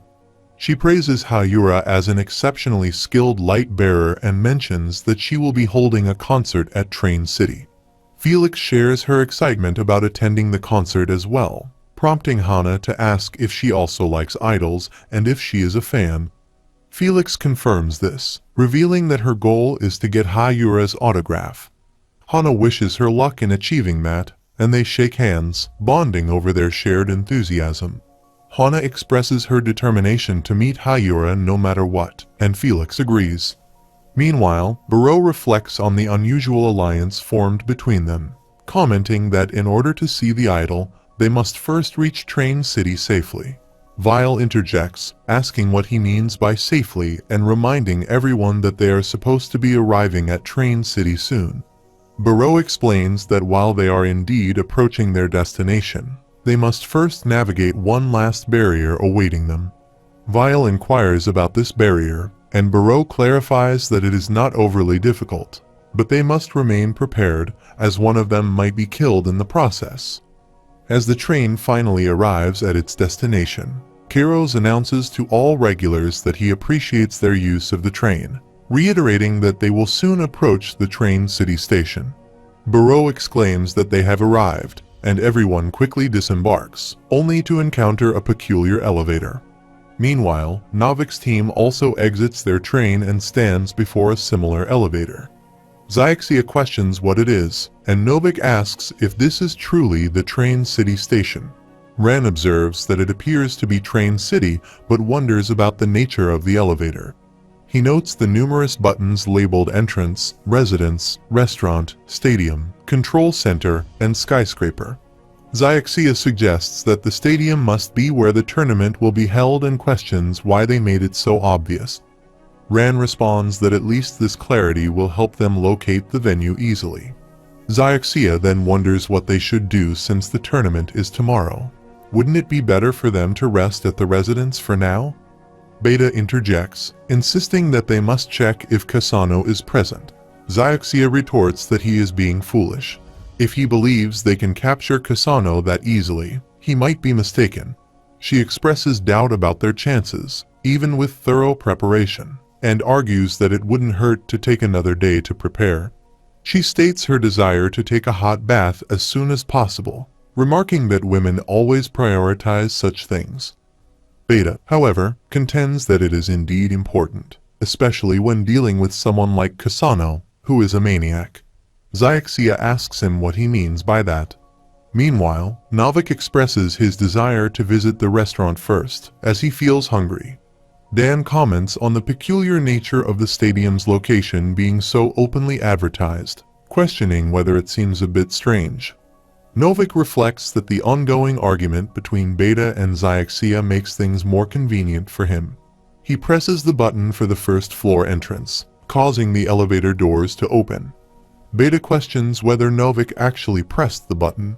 She praises Hayura as an exceptionally skilled light bearer and mentions that she will be holding a concert at Train City. Felix shares her excitement about attending the concert as well, prompting Hana to ask if she also likes idols and if she is a fan. Felix confirms this, revealing that her goal is to get Hayura's autograph. Hana wishes her luck in achieving that, and they shake hands, bonding over their shared enthusiasm. Hana expresses her determination to meet Hayura no matter what, and Felix agrees. Meanwhile, Buro reflects on the unusual alliance formed between them, commenting that in order to see the idol, they must first reach Train City safely. Vile interjects, asking what he means by safely and reminding everyone that they are supposed to be arriving at Train City soon. Buro explains that while they are indeed approaching their destination, they must first navigate one last barrier awaiting them. Vile inquires about this barrier, and Buro clarifies that it is not overly difficult, but they must remain prepared, as one of them might be killed in the process. As the train finally arrives at its destination, Kairos announces to all regulars that he appreciates their use of the train, reiterating that they will soon approach the Train City station. Buro exclaims that they have arrived, and everyone quickly disembarks, only to encounter a peculiar elevator. Meanwhile, Novik's team also exits their train and stands before a similar elevator. Zyxia questions what it is, and Novik asks if this is truly the Train City station. Ren observes that it appears to be Train City, but wonders about the nature of the elevator. He notes the numerous buttons labeled entrance, residence, restaurant, stadium, control center, and skyscraper. Zyxia suggests that the stadium must be where the tournament will be held and questions why they made it so obvious. Ran responds that at least this clarity will help them locate the venue easily. Zyxia then wonders what they should do since the tournament is tomorrow. Wouldn't it be better for them to rest at the residence for now? Beta interjects, insisting that they must check if Kasano is present. Zyxia retorts that he is being foolish. If he believes they can capture Kasano that easily, he might be mistaken. She expresses doubt about their chances, even with thorough preparation, and argues that it wouldn't hurt to take another day to prepare. She states her desire to take a hot bath as soon as possible, remarking that women always prioritize such things. Beta, however, contends that it is indeed important, especially when dealing with someone like Kasano, who is a maniac. Zyxia asks him what he means by that. Meanwhile, Novik expresses his desire to visit the restaurant first, as he feels hungry. Dan comments on the peculiar nature of the stadium's location being so openly advertised, questioning whether it seems a bit strange. Novik reflects that the ongoing argument between Beta and Zyxia makes things more convenient for him. He presses the button for the first floor entrance, causing the elevator doors to open. Beta questions whether Novik actually pressed the button.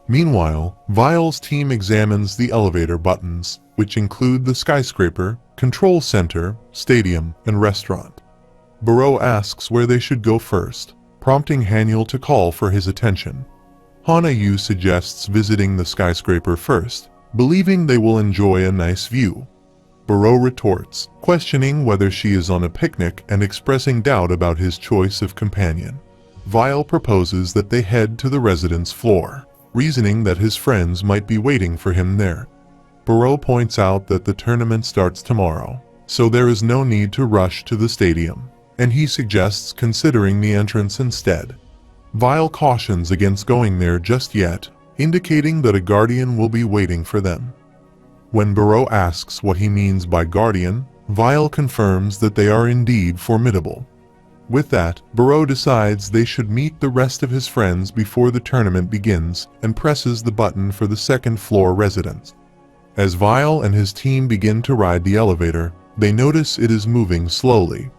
Meanwhile, Vile's team examines the elevator buttons, which include the skyscraper, control center, stadium, and restaurant. Buro asks where they should go first, prompting Hanyul to call for his attention. Hana Yu suggests visiting the skyscraper first, believing they will enjoy a nice view. Barreau retorts, questioning whether she is on a picnic and expressing doubt about his choice of companion. Vile proposes that they head to the residence floor, reasoning that his friends might be waiting for him there. Barreau points out that the tournament starts tomorrow, so there is no need to rush to the stadium, and he suggests considering the entrance instead. Vile cautions against going there just yet, indicating that a guardian will be waiting for them. When Barreau asks what he means by guardian, Vile confirms that they are indeed formidable. With that, Barreau decides they should meet the rest of his friends before the tournament begins and presses the button for the second-floor residence. As Vile and his team begin to ride the elevator, they notice it is moving slowly.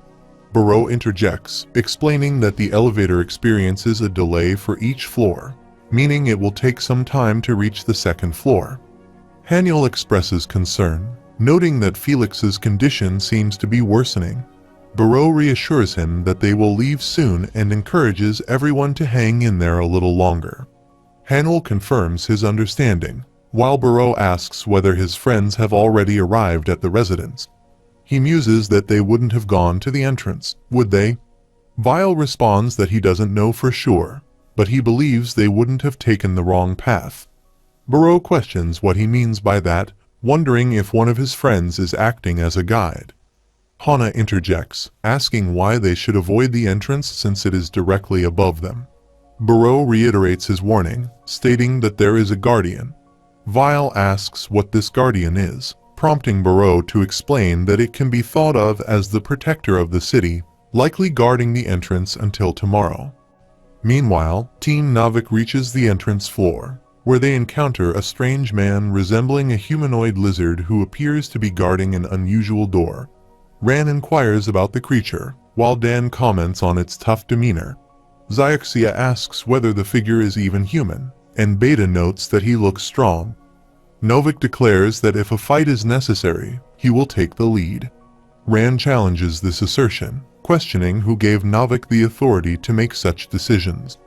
Barreau interjects, explaining that the elevator experiences a delay for each floor, meaning it will take some time to reach the second floor. Haniel expresses concern, noting that Felix's condition seems to be worsening. Barreau reassures him that they will leave soon and encourages everyone to hang in there a little longer. Haniel confirms his understanding, while Barreau asks whether his friends have already arrived at the residence. He muses that they wouldn't have gone to the entrance, would they? Vile responds that he doesn't know for sure, but he believes they wouldn't have taken the wrong path. Barreau questions what he means by that, wondering if one of his friends is acting as a guide. Hana interjects, asking why they should avoid the entrance since it is directly above them. Barreau reiterates his warning, stating that there is a guardian. Vile asks what this guardian is, prompting Barreau to explain that it can be thought of as the protector of the city, likely guarding the entrance until tomorrow. Meanwhile, Team Navik reaches the entrance floor, where they encounter a strange man resembling a humanoid lizard who appears to be guarding an unusual door. Ran inquires about the creature, while Dan comments on its tough demeanor. Xiaxia asks whether the figure is even human, and Beta notes that he looks strong. Novik declares that if a fight is necessary, he will take the lead. Ran challenges this assertion, questioning who gave Novik the authority to make such decisions.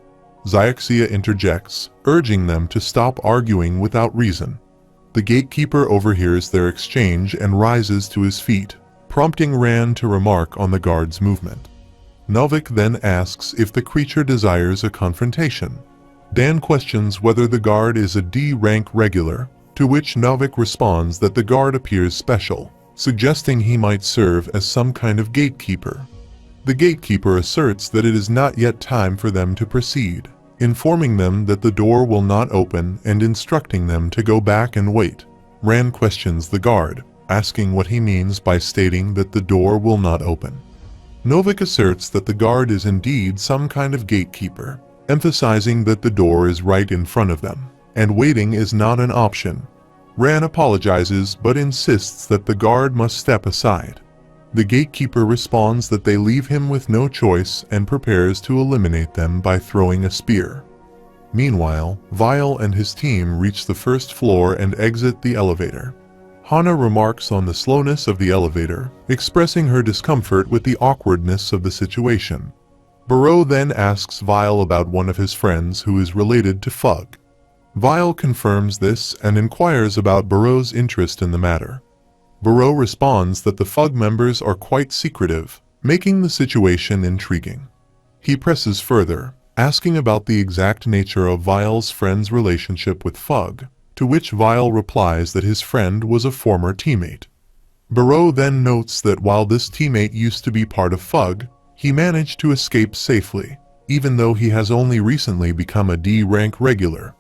Xiaxia interjects, urging them to stop arguing without reason. The gatekeeper overhears their exchange and rises to his feet, prompting Ran to remark on the guard's movement. Novik then asks if the creature desires a confrontation. Dan questions whether the guard is a D-rank regular, to which Novik responds that the guard appears special, suggesting he might serve as some kind of gatekeeper. The gatekeeper asserts that it is not yet time for them to proceed, informing them that the door will not open and instructing them to go back and wait. Ran questions the guard, asking what he means by stating that the door will not open. Novik asserts that the guard is indeed some kind of gatekeeper, emphasizing that the door is right in front of them, and waiting is not an option. Ran apologizes but insists that the guard must step aside. The gatekeeper responds that they leave him with no choice and prepares to eliminate them by throwing a spear. Meanwhile, Vile and his team reach the first floor and exit the elevator. Hana remarks on the slowness of the elevator, expressing her discomfort with the awkwardness of the situation. Barreau then asks Vile about one of his friends who is related to Fug. Vile confirms this and inquires about Barreau's interest in the matter. Barreau responds that the Fug members are quite secretive, making the situation intriguing. He presses further, asking about the exact nature of Vile's friend's relationship with Fug, to which Vile replies that his friend was a former teammate. Barreau then notes that while this teammate used to be part of Fug, he managed to escape safely, even though he has only recently become a D-rank regular.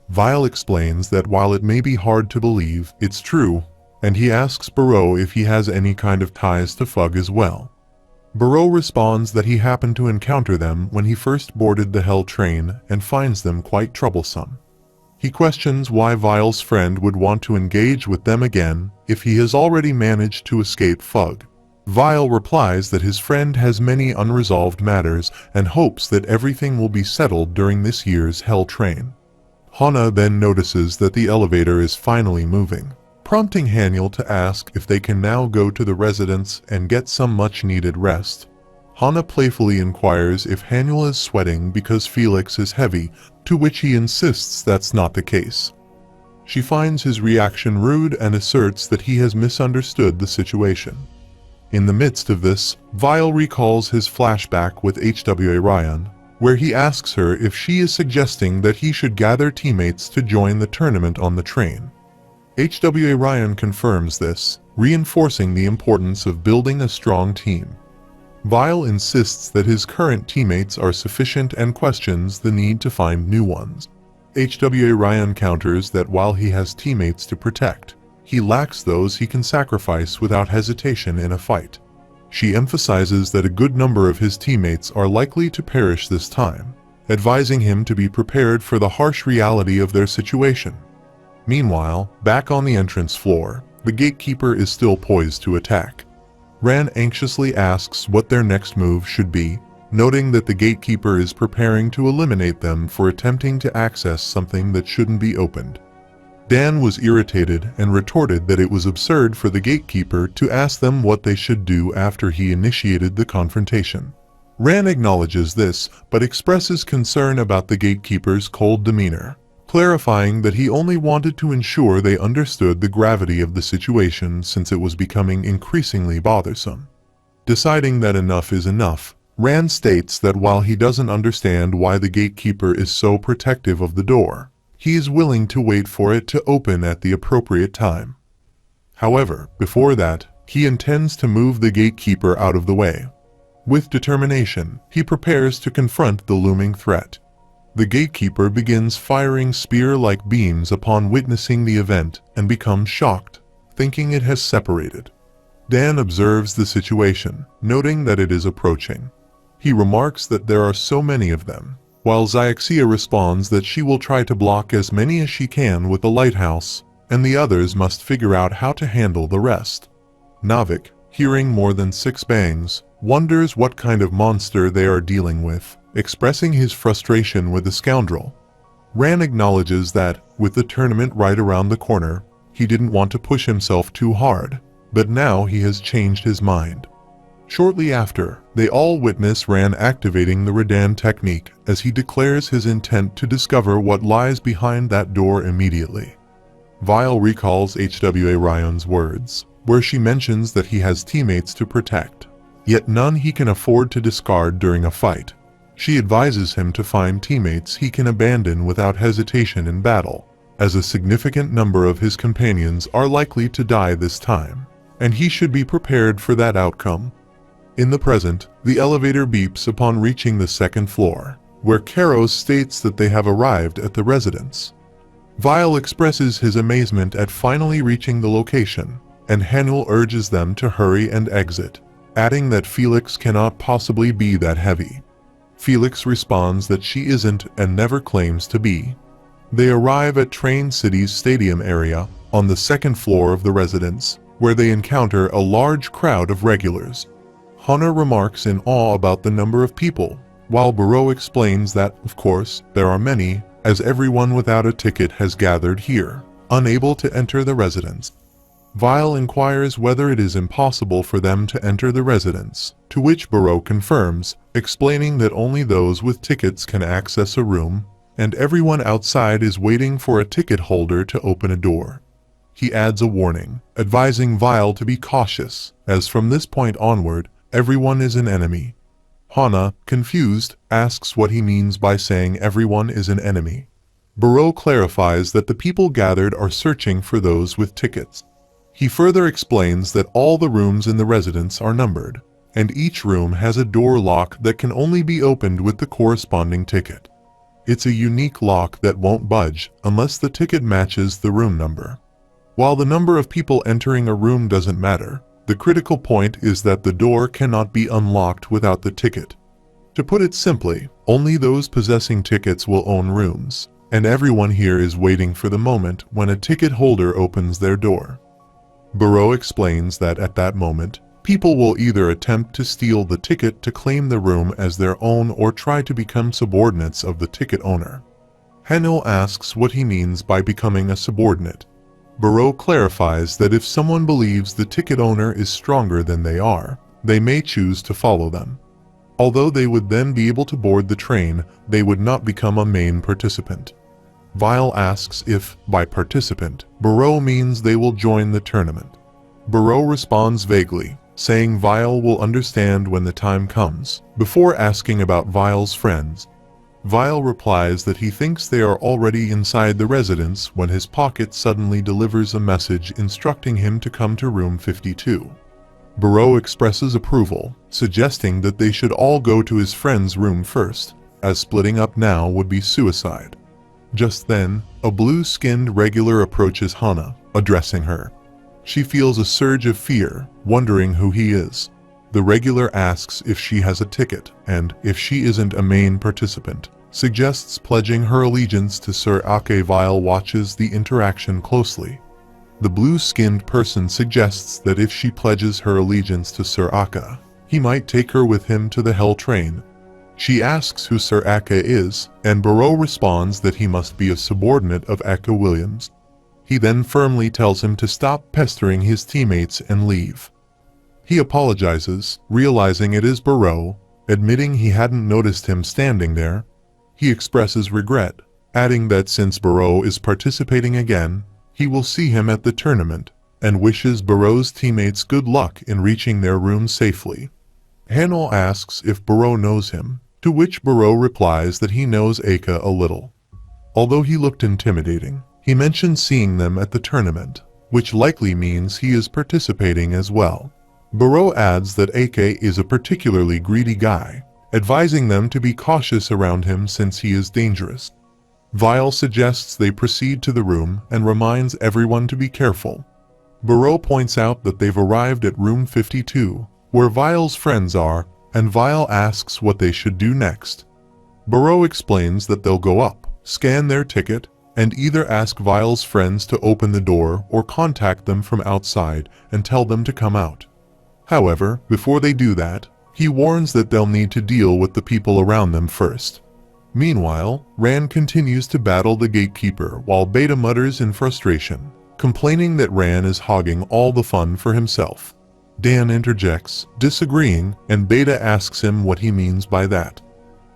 Vile explains that while it may be hard to believe, it's true, and he asks Barreau if he has any kind of ties to Fug as well. Barreau responds that he happened to encounter them when he first boarded the Hell train and finds them quite troublesome. He questions why Vile's friend would want to engage with them again if he has already managed to escape Fug. Vile replies that his friend has many unresolved matters and hopes that everything will be settled during this year's Hell train. Hana then notices that the elevator is finally moving, prompting Haniel to ask if they can now go to the residence and get some much-needed rest. Hana playfully inquires if Haniel is sweating because Felix is heavy, to which he insists that's not the case. She finds his reaction rude and asserts that he has misunderstood the situation. In the midst of this, Vile recalls his flashback with HWA Ryan, where he asks her if she is suggesting that he should gather teammates to join the tournament on the train. HWA Ryan confirms this, reinforcing the importance of building a strong team. Vile insists that his current teammates are sufficient and questions the need to find new ones. HWA Ryan counters that while he has teammates to protect, he lacks those he can sacrifice without hesitation in a fight. She emphasizes that a good number of his teammates are likely to perish this time, advising him to be prepared for the harsh reality of their situation. Meanwhile, back on the entrance floor, the gatekeeper is still poised to attack. Ran anxiously asks what their next move should be, noting that the gatekeeper is preparing to eliminate them for attempting to access something that shouldn't be opened. Dan was irritated and retorted that it was absurd for the gatekeeper to ask them what they should do after he initiated the confrontation. Ran acknowledges this, but expresses concern about the gatekeeper's cold demeanor, clarifying that he only wanted to ensure they understood the gravity of the situation since it was becoming increasingly bothersome. Deciding that enough is enough, Ran states that while he doesn't understand why the gatekeeper is so protective of the door, he is willing to wait for it to open at the appropriate time. However, before that, he intends to move the gatekeeper out of the way. With determination, he prepares to confront the looming threat. The gatekeeper begins firing spear-like beams upon witnessing the event and becomes shocked, thinking it has separated. Dan observes the situation, noting that it is approaching. He remarks that there are so many of them, while Xiaxia responds that she will try to block as many as she can with the lighthouse, and the others must figure out how to handle the rest. Navik, hearing more than 6 bangs, wonders what kind of monster they are dealing with, expressing his frustration with the scoundrel. Ran acknowledges that, with the tournament right around the corner, he didn't want to push himself too hard, but now he has changed his mind. Shortly after, they all witness Ran activating the Redan technique as he declares his intent to discover what lies behind that door immediately. Vile recalls HWA Ryan's words, where she mentions that he has teammates to protect, yet none he can afford to discard during a fight. She advises him to find teammates he can abandon without hesitation in battle, as a significant number of his companions are likely to die this time, and he should be prepared for that outcome. In the present, the elevator beeps upon reaching the 2nd floor, where Karos states that they have arrived at the residence. Vile expresses his amazement at finally reaching the location, and Hanul urges them to hurry and exit, adding that Felix cannot possibly be that heavy. Felix responds that she isn't and never claims to be. They arrive at Train City's stadium area, on the 2nd floor of the residence, where they encounter a large crowd of regulars. Hana remarks in awe about the number of people, while Barreau explains that, of course, there are many, as everyone without a ticket has gathered here, unable to enter the residence. Vile inquires whether it is impossible for them to enter the residence, to which Barreau confirms, explaining that only those with tickets can access a room, and everyone outside is waiting for a ticket holder to open a door. He adds a warning, advising Vile to be cautious, as from this point onward, everyone is an enemy. Hana, confused, asks what he means by saying everyone is an enemy. Barreau clarifies that the people gathered are searching for those with tickets. He further explains that all the rooms in the residence are numbered, and each room has a door lock that can only be opened with the corresponding ticket. It's a unique lock that won't budge unless the ticket matches the room number. While the number of people entering a room doesn't matter, the critical point is that the door cannot be unlocked without the ticket. To put it simply, only those possessing tickets will own rooms, and everyone here is waiting for the moment when a ticket holder opens their door. Barreau explains that at that moment, people will either attempt to steal the ticket to claim the room as their own or try to become subordinates of the ticket owner. Hanul asks what he means by becoming a subordinate. Barreau clarifies that if someone believes the ticket owner is stronger than they may choose to follow them. Although they would then be able to board the train, they would not become a main participant. Vile asks if, by participant, Barreau means they will join the tournament. Barreau responds vaguely, saying Vile will understand when the time comes, before asking about Vile's friends. Vile replies that he thinks they are already inside the residence when his pocket suddenly delivers a message instructing him to come to room 52. Barreau expresses approval, suggesting that they should all go to his friend's room first, as splitting up now would be suicide. Just then, a blue-skinned regular approaches Hana, addressing her. She feels a surge of fear, wondering who he is. The regular asks if she has a ticket, and, if she isn't a main participant, suggests pledging her allegiance to Sir Ake. Vile watches the interaction closely. The blue-skinned person suggests that if she pledges her allegiance to Sir Ake, he might take her with him to the Hell Train. She asks who Sir Ake is, and Barreau responds that he must be a subordinate of Ake Williams. He then firmly tells him to stop pestering his teammates and leave. He apologizes, realizing it is Barreau, admitting he hadn't noticed him standing there. He expresses regret, adding that since Barreau is participating again, he will see him at the tournament, and wishes Barreau's teammates good luck in reaching their rooms safely. Hanel asks if Barreau knows him, to which Barreau replies that he knows Ake a little. Although he looked intimidating, he mentions seeing them at the tournament, which likely means he is participating as well. Barreau adds that Ake is a particularly greedy guy, advising them to be cautious around him since he is dangerous. Vile suggests they proceed to the room and reminds everyone to be careful. Barreau points out that they've arrived at room 52, where Vile's friends are, and Vile asks what they should do next. Barreau explains that they'll go up, scan their ticket, and either ask Vile's friends to open the door or contact them from outside and tell them to come out. However, before they do that, he warns that they'll need to deal with the people around them first. Meanwhile, Ran continues to battle the gatekeeper while Beta mutters in frustration, complaining that Ran is hogging all the fun for himself. Dan interjects, disagreeing, and Beta asks him what he means by that.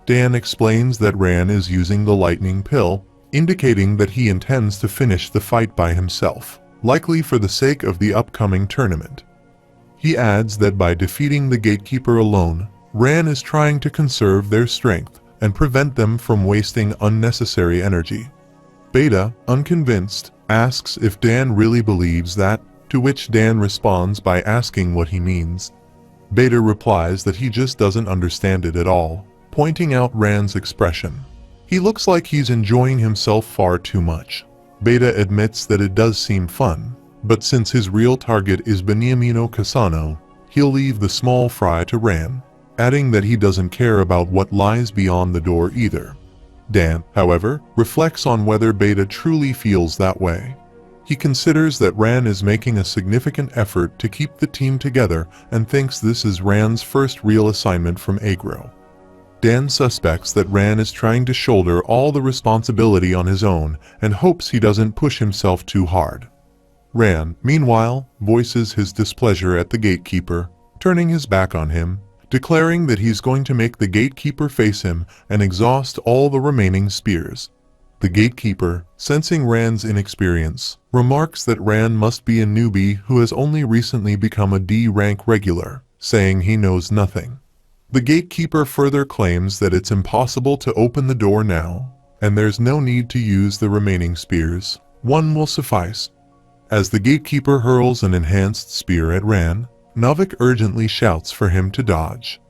Dan explains that Ran is using the lightning pill, indicating that he intends to finish the fight by himself, likely for the sake of the upcoming tournament. He adds that by defeating the gatekeeper alone, Ran is trying to conserve their strength and prevent them from wasting unnecessary energy. Beta, unconvinced, asks if Dan really believes that, to which Dan responds by asking what he means. Beta replies that he just doesn't understand it at all, pointing out Ran's expression. He looks like he's enjoying himself far too much. Beta admits that it does seem fun, but since his real target is Beniamino Casano, he'll leave the small fry to Ran, adding that he doesn't care about what lies beyond the door either. Dan, however, reflects on whether Beta truly feels that way. He considers that Ran is making a significant effort to keep the team together and thinks this is Ran's first real assignment from Agro. Dan suspects that Ran is trying to shoulder all the responsibility on his own and hopes he doesn't push himself too hard. Ran, meanwhile, voices his displeasure at the gatekeeper, turning his back on him, declaring that he's going to make the gatekeeper face him and exhaust all the remaining spears. The gatekeeper, sensing Ran's inexperience, remarks that Ran must be a newbie who has only recently become a D-rank regular, saying he knows nothing. The gatekeeper further claims that it's impossible to open the door now, and there's no need to use the remaining spears. One will suffice. As the gatekeeper hurls an enhanced spear at Ran, Novik urgently shouts for him to dodge.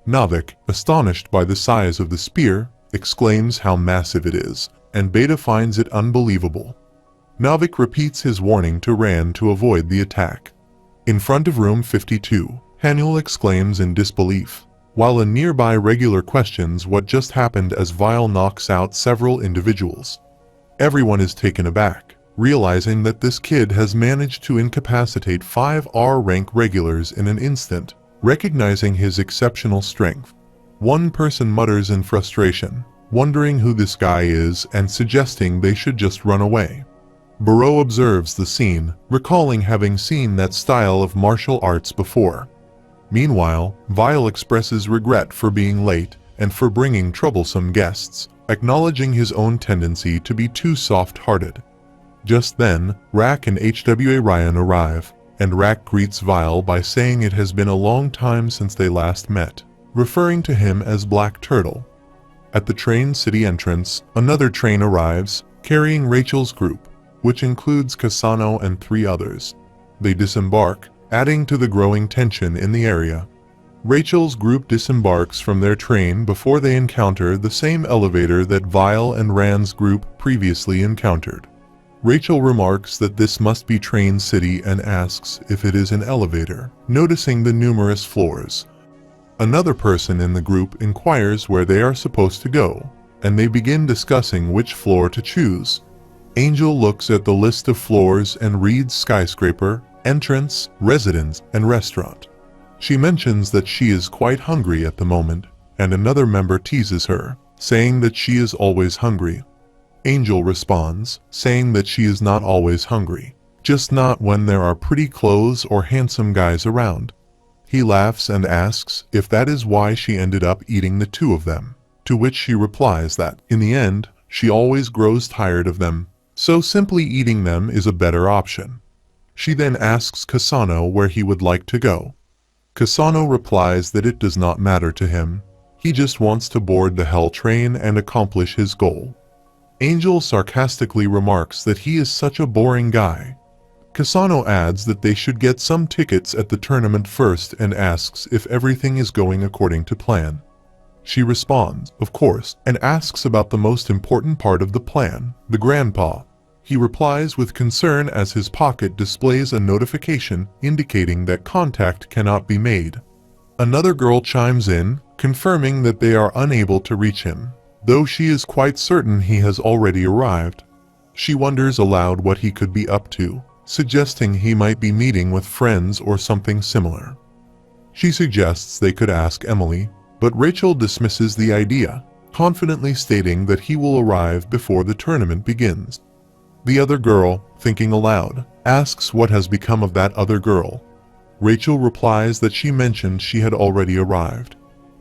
Novik, astonished by the size of the spear, exclaims how massive it is, and Beta finds it unbelievable. Novik repeats his warning to Ran to avoid the attack. In front of room 52, Hanul exclaims in disbelief, while a nearby regular questions what just happened as Vile knocks out several individuals. Everyone is taken aback, realizing that this kid has managed to incapacitate 5 R-rank regulars in an instant, recognizing his exceptional strength. One person mutters in frustration, wondering who this guy is and suggesting they should just run away. Barreau observes the scene, recalling having seen that style of martial arts before. Meanwhile, Vile expresses regret for being late and for bringing troublesome guests, acknowledging his own tendency to be too soft-hearted. Just then, Rak and HWA Ryan arrive, and Rak greets Vile by saying it has been a long time since they last met, referring to him as Black Turtle. At the train city entrance, another train arrives, carrying Rachel's group, which includes Kasano and 3 others. They disembark, adding to the growing tension in the area. Rachel's group disembarks from their train before they encounter the same elevator that Vile and Rand's group previously encountered. Rachel remarks that this must be Train City and asks if it is an elevator, noticing the numerous floors. Another person in the group inquires where they are supposed to go, and they begin discussing which floor to choose. Angel looks at the list of floors and reads skyscraper, entrance, residence, and restaurant. She mentions that she is quite hungry at the moment, and another member teases her, saying that she is always hungry. Angel responds, saying that she is not always hungry, just not when there are pretty clothes or handsome guys around. He laughs and asks if that is why she ended up eating the 2 of them, to which she replies that, in the end, she always grows tired of them, so simply eating them is a better option. She then asks Kasano where he would like to go. Kasano replies that it does not matter to him, he just wants to board the Hell train and accomplish his goal. Angel sarcastically remarks that he is such a boring guy. Kasano adds that they should get some tickets at the tournament first and asks if everything is going according to plan. She responds, of course, and asks about the most important part of the plan, the grandpa. He replies with concern as his pocket displays a notification indicating that contact cannot be made. Another girl chimes in, confirming that they are unable to reach him, though she is quite certain he has already arrived. She wonders aloud what he could be up to, suggesting he might be meeting with friends or something similar. She suggests they could ask Emily, but Rachel dismisses the idea, confidently stating that he will arrive before the tournament begins. The other girl, thinking aloud, asks what has become of that other girl. Rachel replies that she mentioned she had already arrived.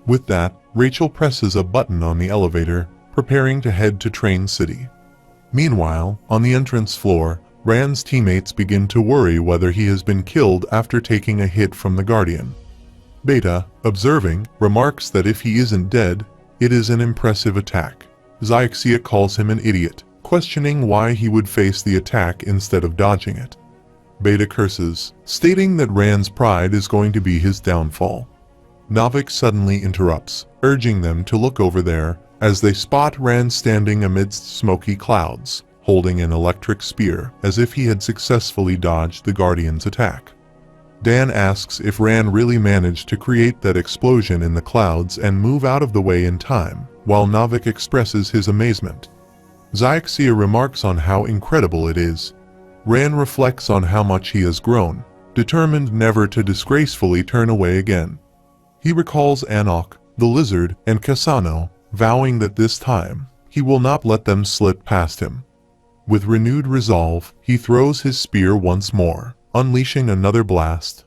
With that, Rachel presses a button on the elevator, preparing to head to Train City. Meanwhile, on the entrance floor, Rand's teammates begin to worry whether he has been killed after taking a hit from the Guardian. Beta, observing, remarks that if he isn't dead, it is an impressive attack. Zyxia calls him an idiot, questioning why he would face the attack instead of dodging it. Beta curses, stating that Rand's pride is going to be his downfall. Navik suddenly interrupts, urging them to look over there, as they spot Rand standing amidst smoky clouds, holding an electric spear as if he had successfully dodged the Guardian's attack. Dan asks if Rand really managed to create that explosion in the clouds and move out of the way in time, while Navik expresses his amazement. Zyxia remarks on how incredible it is. Rand reflects on how much he has grown, determined never to disgracefully turn away again. He recalls Anok, the lizard, and Kasano, vowing that this time, he will not let them slip past him. With renewed resolve, he throws his spear once more, unleashing another blast.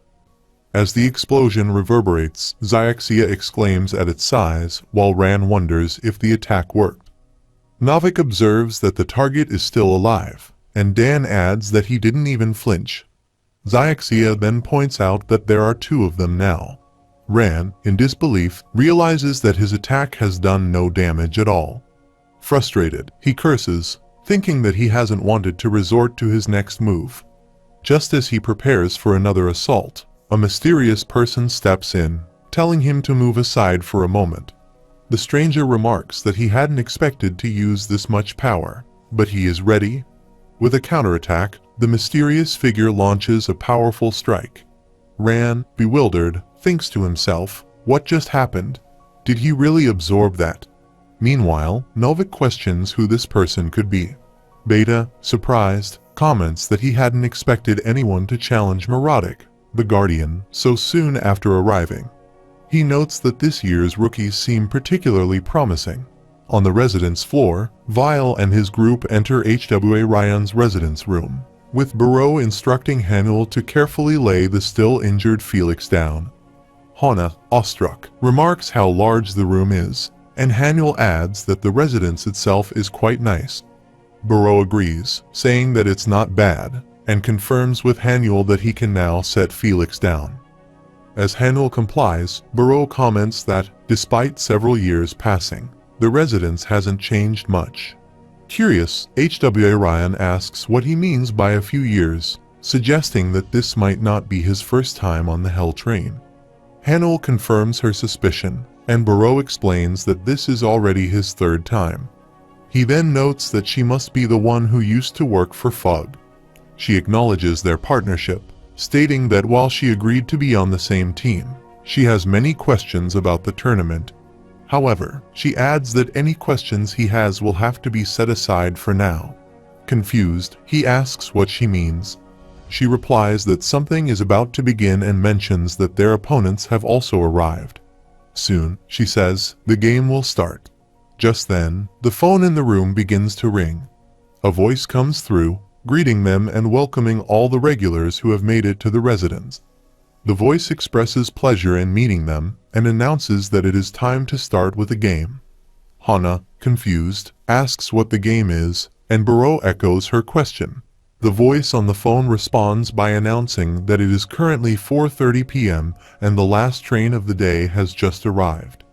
As the explosion reverberates, Zyxia exclaims at its size, while Rand wonders if the attack worked. Navik observes that the target is still alive, and Dan adds that he didn't even flinch. Zyxia then points out that there are 2 of them now. Rand, in disbelief, realizes that his attack has done no damage at all. Frustrated, he curses, thinking that he hasn't wanted to resort to his next move. Just as he prepares for another assault, a mysterious person steps in, telling him to move aside for a moment. The stranger remarks that he hadn't expected to use this much power, but he is ready. With a counterattack, the mysterious figure launches a powerful strike. Rand, bewildered, thinks to himself, what just happened? Did he really absorb that? Meanwhile, Novik questions who this person could be. Beta, surprised, comments that he hadn't expected anyone to challenge Morotic, the Guardian, so soon after arriving. He notes that this year's rookies seem particularly promising. On the residence floor, Vile and his group enter HWA Ryan's residence room, with Barreau instructing Hanul to carefully lay the still injured Felix down. Hana, awestruck, remarks how large the room is, and Haniel adds that the residence itself is quite nice. Buro agrees, saying that it's not bad, and confirms with Haniel that he can now set Felix down. As Haniel complies, Buro comments that, despite several years passing, the residence hasn't changed much. Curious, HWA Ryan asks what he means by a few years, suggesting that this might not be his first time on the Hell train. Haniel confirms her suspicion, and Buro explains that this is already his third time. He then notes that she must be the one who used to work for Fug. She acknowledges their partnership, stating that while she agreed to be on the same team, she has many questions about the tournament. However, she adds that any questions he has will have to be set aside for now. Confused, he asks what she means. She replies that something is about to begin and mentions that their opponents have also arrived. Soon, she says, the game will start. Just then, the phone in the room begins to ring. A voice comes through, greeting them and welcoming all the regulars who have made it to the residence. The voice expresses pleasure in meeting them and announces that it is time to start with the game. Hana, confused, asks what the game is, and Buro echoes her question. The voice on the phone responds by announcing that it is currently 4:30 p.m. and the last train of the day has just arrived.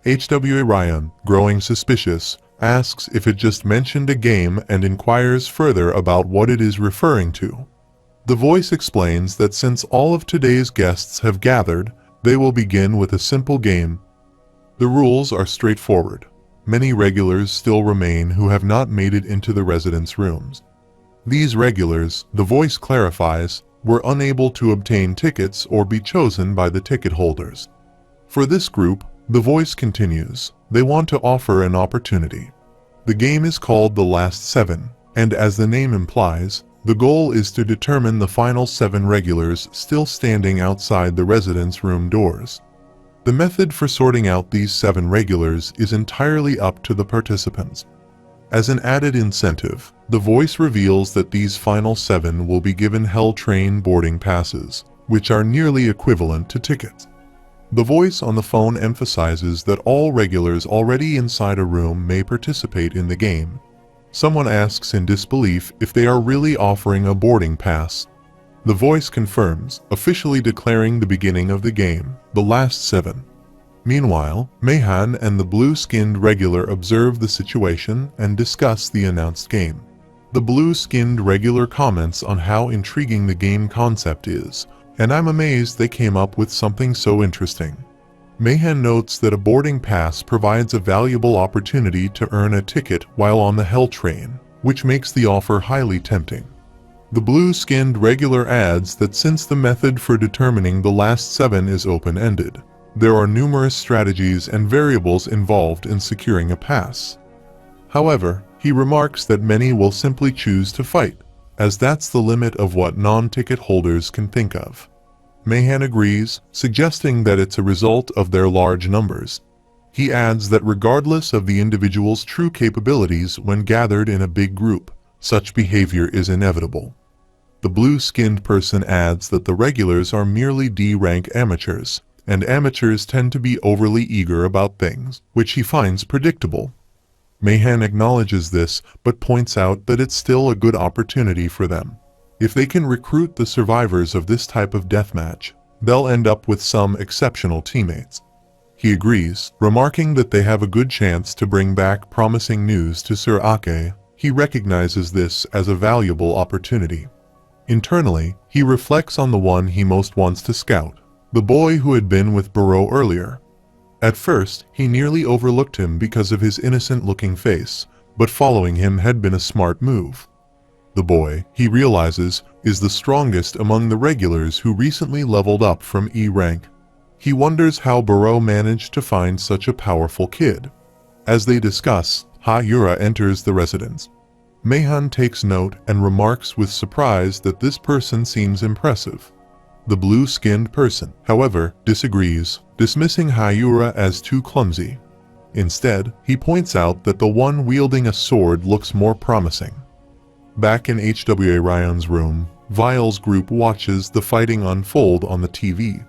HWA Ryan, growing suspicious, asks if it just mentioned a game and inquires further about what it is referring to. The voice explains that since all of today's guests have gathered, they will begin with a simple game. The rules are straightforward. Many regulars still remain who have not made it into the residence rooms. These regulars, the voice clarifies, were unable to obtain tickets or be chosen by the ticket holders. For this group, the voice continues, they want to offer an opportunity. The game is called The Last 7, and as the name implies, the goal is to determine the final 7 regulars still standing outside the residence room doors. The method for sorting out these 7 regulars is entirely up to the participants. As an added incentive, the voice reveals that these final 7 will be given Hell Train boarding passes, which are nearly equivalent to tickets. The voice on the phone emphasizes that all regulars already inside a room may participate in the game. Someone asks in disbelief if they are really offering a boarding pass. The voice confirms, officially declaring the beginning of the game, The Last 7. Meanwhile, Mayhan and the blue-skinned regular observe the situation and discuss the announced game. The blue-skinned regular comments on how intriguing the game concept is, and I'm amazed they came up with something so interesting. Mayhan notes that a boarding pass provides a valuable opportunity to earn a ticket while on the Hell Train, which makes the offer highly tempting. The blue-skinned regular adds that since the method for determining the last 7 is open-ended, there are numerous strategies and variables involved in securing a pass. However, he remarks that many will simply choose to fight, as that's the limit of what non-ticket holders can think of. Mayhan agrees, suggesting that it's a result of their large numbers. He adds that regardless of the individual's true capabilities when gathered in a big group, such behavior is inevitable. The blue-skinned person adds that the regulars are merely D-rank amateurs, and amateurs tend to be overly eager about things, which he finds predictable. Mayhan acknowledges this, but points out that it's still a good opportunity for them. If they can recruit the survivors of this type of deathmatch, they'll end up with some exceptional teammates. He agrees, remarking that they have a good chance to bring back promising news to Sir Ake. He recognizes this as a valuable opportunity. Internally, he reflects on the one he most wants to scout, the boy who had been with Buro earlier. At first, he nearly overlooked him because of his innocent-looking face, but following him had been a smart move. The boy, he realizes, is the strongest among the regulars who recently leveled up from E rank. He wonders how Buro managed to find such a powerful kid. As they discuss, Ha-Yura enters the residence. Mayhan takes note and remarks with surprise that this person seems impressive. The blue-skinned person, however, disagrees, dismissing Ha-Yura as too clumsy. Instead, he points out that the one wielding a sword looks more promising. Back in HWA Ryan's room, Vile's group watches the fighting unfold on the TV.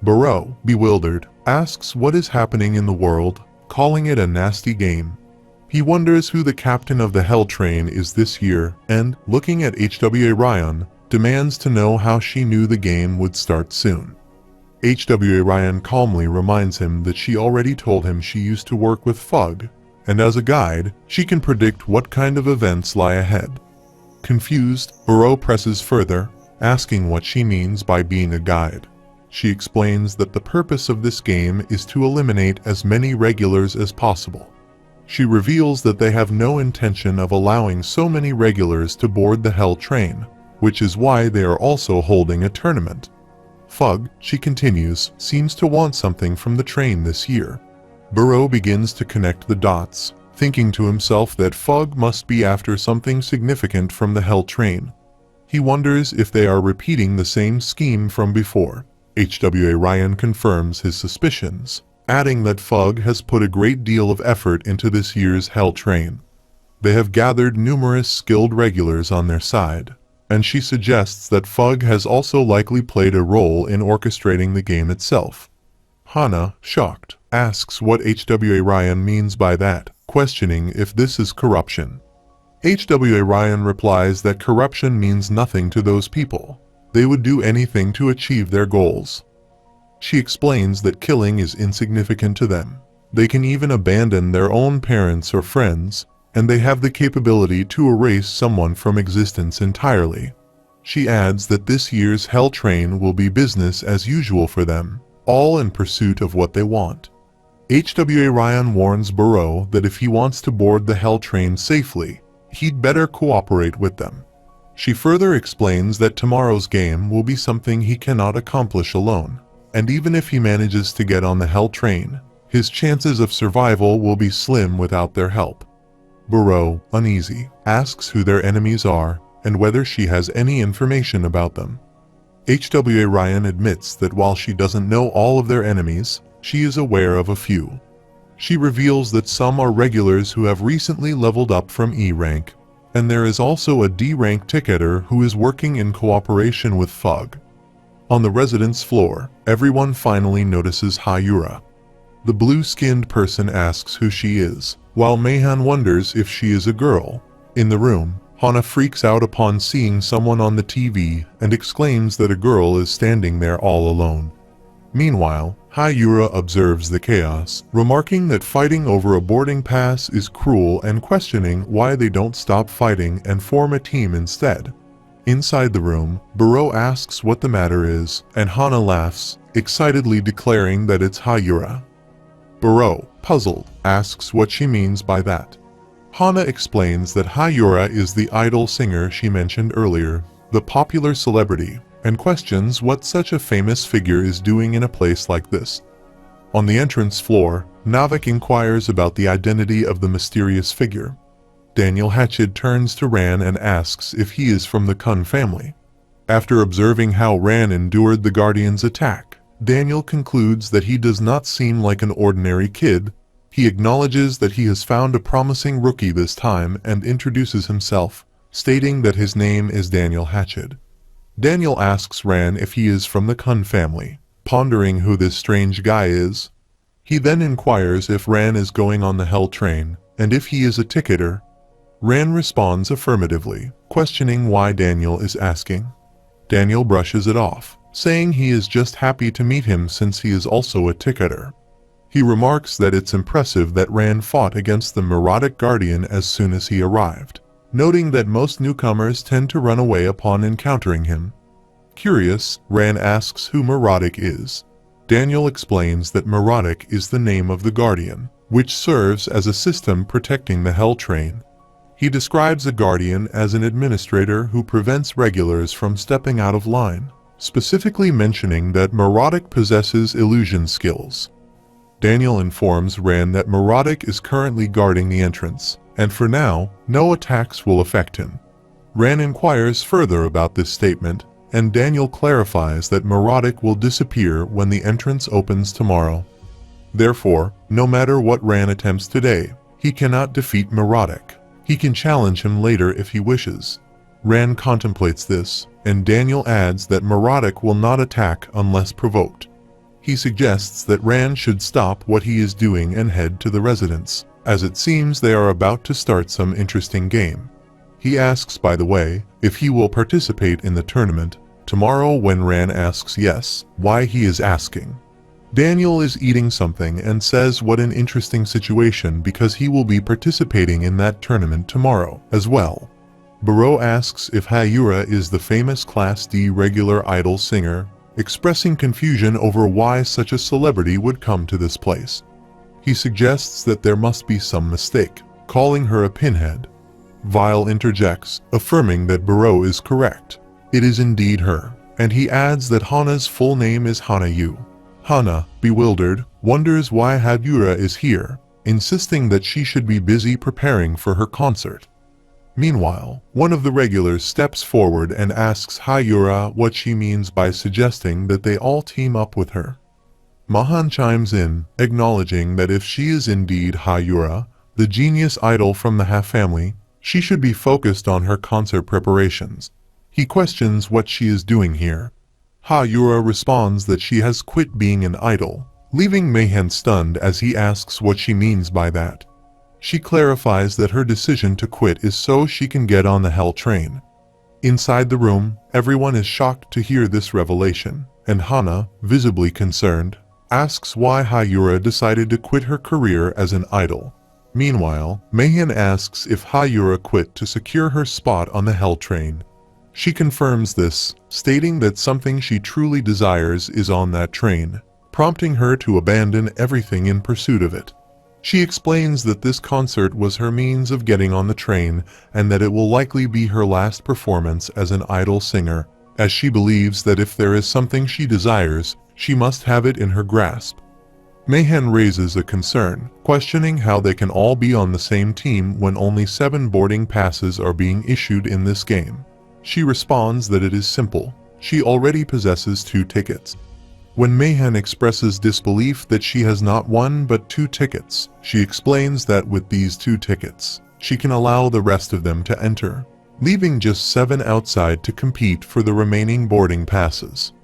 Buro, bewildered, asks what is happening in the world, calling it a nasty game. He wonders who the captain of the Hell Train is this year and, looking at HWA Ryan, demands to know how she knew the game would start soon. HWA Ryan calmly reminds him that she already told him she used to work with Fug, and as a guide, she can predict what kind of events lie ahead. Confused, Burrow presses further, asking what she means by being a guide. She explains that the purpose of this game is to eliminate as many regulars as possible. She reveals that they have no intention of allowing so many regulars to board the Hell Train, which is why they are also holding a tournament. Fug, she continues, seems to want something from the train this year. Burrow begins to connect the dots, thinking to himself that Fug must be after something significant from the Hell Train. He wonders if they are repeating the same scheme from before. HWA Ryan confirms his suspicions, adding that Fug has put a great deal of effort into this year's Hell Train. They have gathered numerous skilled regulars on their side, and she suggests that Fug has also likely played a role in orchestrating the game itself. Hana, shocked, asks what HWA Ryan means by that, questioning if this is corruption. HWA Ryan replies that corruption means nothing to those people. They would do anything to achieve their goals. She explains that killing is insignificant to them. They can even abandon their own parents or friends, and they have the capability to erase someone from existence entirely. She adds that this year's Hell Train will be business as usual for them, all in pursuit of what they want. HWA Ryan warns Burrow that if he wants to board the Hell Train safely, he'd better cooperate with them. She further explains that tomorrow's game will be something he cannot accomplish alone, and even if he manages to get on the Hell Train, his chances of survival will be slim without their help. Burrow, uneasy, asks who their enemies are and whether she has any information about them. HWA Ryan admits that while she doesn't know all of their enemies, she is aware of a few. She reveals that some are regulars who have recently leveled up from E rank, and there is also a D rank ticketer who is working in cooperation with Fug. On the residence floor, everyone finally notices Hayura. The blue-skinned person asks who she is, while Mayhan wonders if she is a girl. In the room, Hana freaks out upon seeing someone on the TV and exclaims that a girl is standing there all alone. Meanwhile, Hayura observes the chaos, remarking that fighting over a boarding pass is cruel and questioning why they don't stop fighting and form a team instead. Inside the room, Burrow asks what the matter is, and Hana laughs, excitedly declaring that it's Hayura. Burrow, puzzled, asks what she means by that. Hana explains that Hayura is the idol singer she mentioned earlier, the popular celebrity, and questions what such a famous figure is doing in a place like this. On the entrance floor, Navik inquires about the identity of the mysterious figure. Daniel Hatched turns to Ran and asks if he is from the Kun family. After observing how Ran endured the Guardian's attack, Daniel concludes that he does not seem like an ordinary kid. He acknowledges that he has found a promising rookie this time and introduces himself, stating that his name is Daniel Hatched. Daniel asks Ran if he is from the Kun family, pondering who this strange guy is. He then inquires if Ran is going on the Hell Train, and if he is a ticketer. Ran responds affirmatively, questioning why Daniel is asking. Daniel brushes it off, saying he is just happy to meet him since he is also a ticketer. He remarks that it's impressive that Ran fought against the Neurotic Guardian as soon as he arrived, noting that most newcomers tend to run away upon encountering him. Curious, Ran asks who Neurotic is. Daniel explains that Neurotic is the name of the Guardian, which serves as a system protecting the Hell Train. He describes a Guardian as an administrator who prevents regulars from stepping out of line, specifically mentioning that Neurotic possesses illusion skills. Daniel informs Ran that Neurotic is currently guarding the entrance, and for now, no attacks will affect him. Ran inquires further about this statement, and Daniel clarifies that Neurotic will disappear when the entrance opens tomorrow. Therefore, no matter what Ran attempts today, he cannot defeat Neurotic. He can challenge him later if he wishes. Ran contemplates this, and Daniel adds that Neurotic will not attack unless provoked. He suggests that Ran should stop what he is doing and head to the residence, as it seems they are about to start some interesting game. He asks, by the way, if he will participate in the tournament tomorrow. When Ran asks yes, why he is asking. Daniel is eating something and says what an interesting situation because he will be participating in that tournament tomorrow as well. Baro asks if Hayura is the famous Class D regular idol singer, expressing confusion over why such a celebrity would come to this place. He suggests that there must be some mistake, calling her a pinhead. Vile interjects, affirming that Baro is correct. It is indeed her, and he adds that Hana's full name is Hanayu. Hana, bewildered, wonders why Hayura is here, insisting that she should be busy preparing for her concert. Meanwhile, one of the regulars steps forward and asks Hayura what she means by suggesting that they all team up with her. Mahan chimes in, acknowledging that if she is indeed Hayura, the genius idol from the Ha family, she should be focused on her concert preparations. He questions what she is doing here. Hayura responds that she has quit being an idol, leaving Mayhem stunned as he asks what she means by that. She clarifies that her decision to quit is so she can get on the Hell train. Inside the room, everyone is shocked to hear this revelation, and Hana, visibly concerned, asks why Hayura decided to quit her career as an idol. Meanwhile, Mayhem asks if Hayura quit to secure her spot on the Hell train. She confirms this, stating that something she truly desires is on that train, prompting her to abandon everything in pursuit of it. She explains that this concert was her means of getting on the train and that it will likely be her last performance as an idol singer, as she believes that if there is something she desires, she must have it in her grasp. Mayhem raises a concern, questioning how they can all be on the same team when only 7 boarding passes are being issued in this game. She responds that it is simple. She already possesses 2 tickets. When Mayhem expresses disbelief that she has not 1 but 2 tickets, she explains that with these 2 tickets, she can allow the rest of them to enter, leaving just 7 outside to compete for the remaining boarding passes.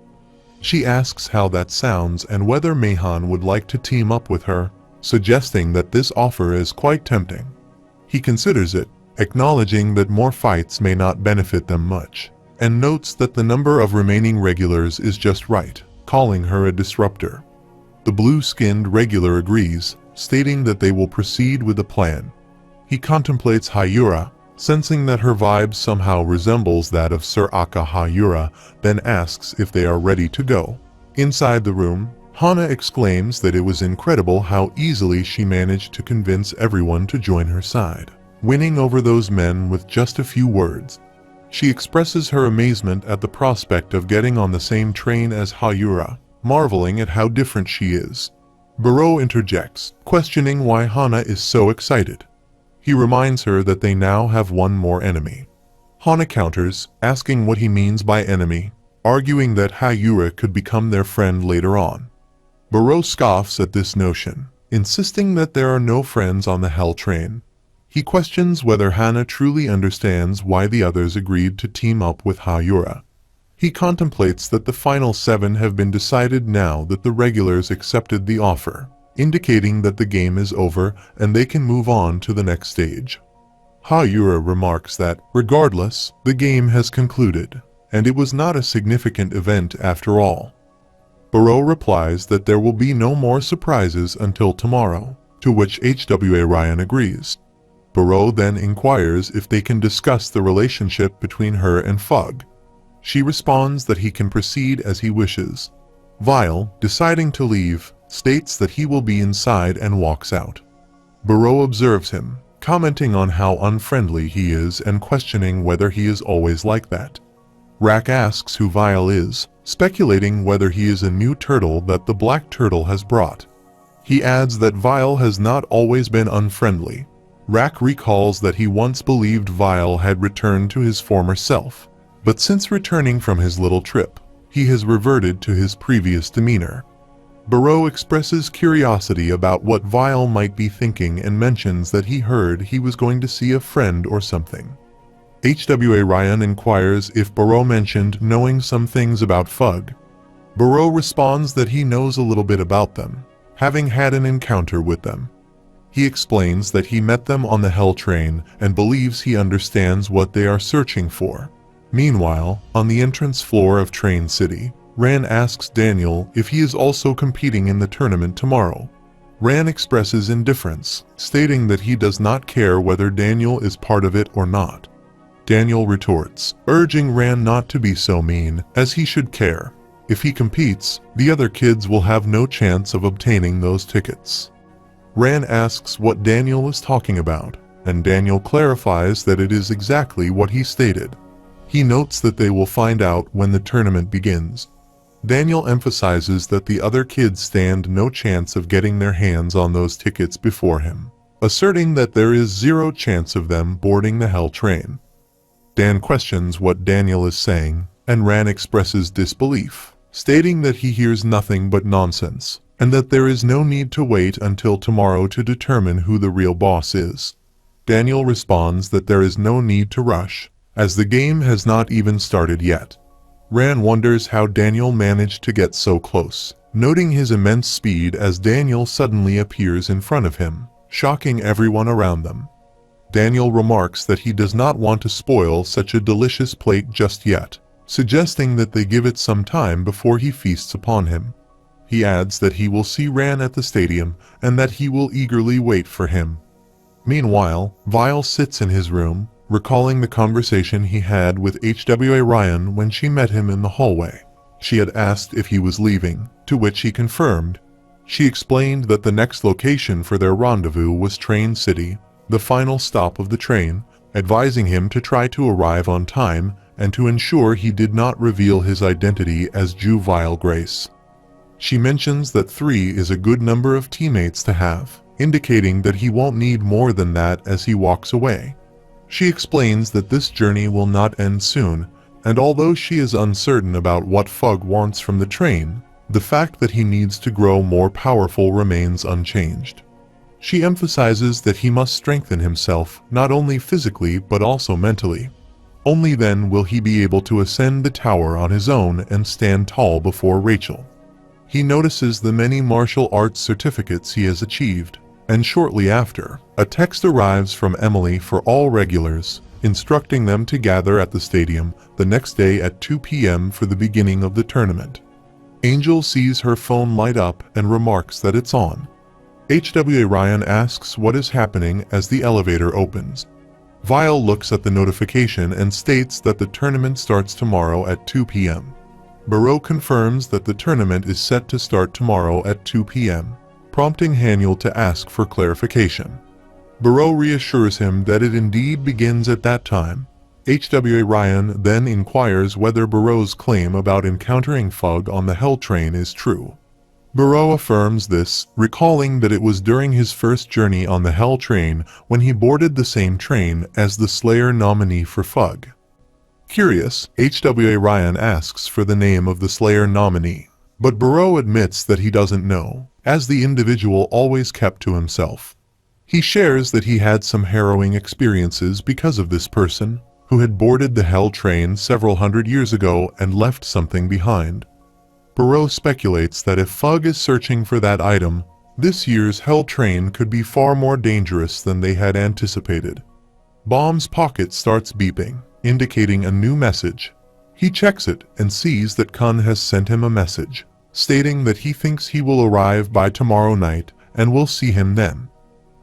She asks how that sounds and whether Mayhem would like to team up with her, suggesting that this offer is quite tempting. He considers it, acknowledging that more fights may not benefit them much, and notes that the number of remaining regulars is just right, calling her a disruptor. The blue-skinned regular agrees, stating that they will proceed with the plan. He contemplates Hayura, sensing that her vibe somehow resembles that of Sir Aka Hayura, then asks if they are ready to go. Inside the room, Hana exclaims that it was incredible how easily she managed to convince everyone to join her side, winning over those men with just a few words. She expresses her amazement at the prospect of getting on the same train as Hayura, marveling at how different she is. Baro interjects, questioning why Hana is so excited. He reminds her that they now have 1 more enemy. Hana counters, asking what he means by enemy, arguing that Hayura could become their friend later on. Baro scoffs at this notion, insisting that there are no friends on the Hell train. He questions whether Hana truly understands why the others agreed to team up with Hayura. He contemplates that the final 7 have been decided now that the regulars accepted the offer, indicating that the game is over and they can move on to the next stage. Hayura remarks that, regardless, the game has concluded, and it was not a significant event after all. Baro replies that there will be no more surprises until tomorrow, to which HWA Ryan agrees. Baro then inquires if they can discuss the relationship between her and Fug. She responds that he can proceed as he wishes. Vile, deciding to leave, states that he will be inside and walks out. Baro observes him, commenting on how unfriendly he is and questioning whether he is always like that. Rack asks who Vile is, speculating whether he is a new turtle that the Black Turtle has brought. He adds that Vile has not always been unfriendly. Rack recalls that he once believed Vile had returned to his former self, but since returning from his little trip, he has reverted to his previous demeanor. Baro expresses curiosity about what Vile might be thinking and mentions that he heard he was going to see a friend or something. HWA Ryan inquires if Baro mentioned knowing some things about Fug. Barreau responds that he knows a little bit about them, having had an encounter with them. He explains that he met them on the Hell train and believes he understands what they are searching for. Meanwhile, on the entrance floor of Train City, Ran asks Daniel if he is also competing in the tournament tomorrow. Ran expresses indifference, stating that he does not care whether Daniel is part of it or not. Daniel retorts, urging Ran not to be so mean, as he should care. If he competes, the other kids will have no chance of obtaining those tickets. Ran asks what Daniel is talking about, and Daniel clarifies that it is exactly what he stated. He notes that they will find out when the tournament begins. Daniel emphasizes that the other kids stand no chance of getting their hands on those tickets before him, asserting that there is zero chance of them boarding the Hell train. Dan questions what Daniel is saying, and Ran expresses disbelief, stating that he hears nothing but nonsense, and that there is no need to wait until tomorrow to determine who the real boss is. Daniel responds that there is no need to rush, as the game has not even started yet. Ran wonders how Daniel managed to get so close, noting his immense speed as Daniel suddenly appears in front of him, shocking everyone around them. Daniel remarks that he does not want to spoil such a delicious plate just yet, suggesting that they give it some time before he feasts upon him. He adds that he will see Ran at the stadium and that he will eagerly wait for him. Meanwhile, Vile sits in his room, recalling the conversation he had with HWA Ryan when she met him in the hallway. She had asked if he was leaving, to which he confirmed. She explained that the next location for their rendezvous was Train City, the final stop of the train, advising him to try to arrive on time and to ensure he did not reveal his identity as Vile Grace. She mentions that 3 is a good number of teammates to have, indicating that he won't need more than that as he walks away. She explains that this journey will not end soon, and although she is uncertain about what Fug wants from the train, the fact that he needs to grow more powerful remains unchanged. She emphasizes that he must strengthen himself not only physically but also mentally. Only then will he be able to ascend the tower on his own and stand tall before Rachel. He notices the many martial arts certificates he has achieved, and shortly after, a text arrives from Emily for all regulars, instructing them to gather at the stadium the next day at 2 p.m. for the beginning of the tournament. Angel sees her phone light up and remarks that it's on. HWA Ryan asks what is happening as the elevator opens. Vile looks at the notification and states that the tournament starts tomorrow at 2 p.m. Barreau confirms that the tournament is set to start tomorrow at 2 p.m., prompting Haniel to ask for clarification. Barreau reassures him that it indeed begins at that time. HWA Ryan then inquires whether Barreau's claim about encountering Fug on the Hell train is true. Barreau affirms this, recalling that it was during his first journey on the Hell train when he boarded the same train as the Slayer nominee for Fug. Curious, HWA Ryan asks for the name of the Slayer nominee, but Barreau admits that he doesn't know, as the individual always kept to himself. He shares that he had some harrowing experiences because of this person, who had boarded the Hell train several hundred years ago and left something behind. Barreau speculates that if Fug is searching for that item, this year's Hell train could be far more dangerous than they had anticipated. Bomb's pocket starts beeping, indicating a new message. He checks it and sees that Kun has sent him a message, stating that he thinks he will arrive by tomorrow night and will see him then.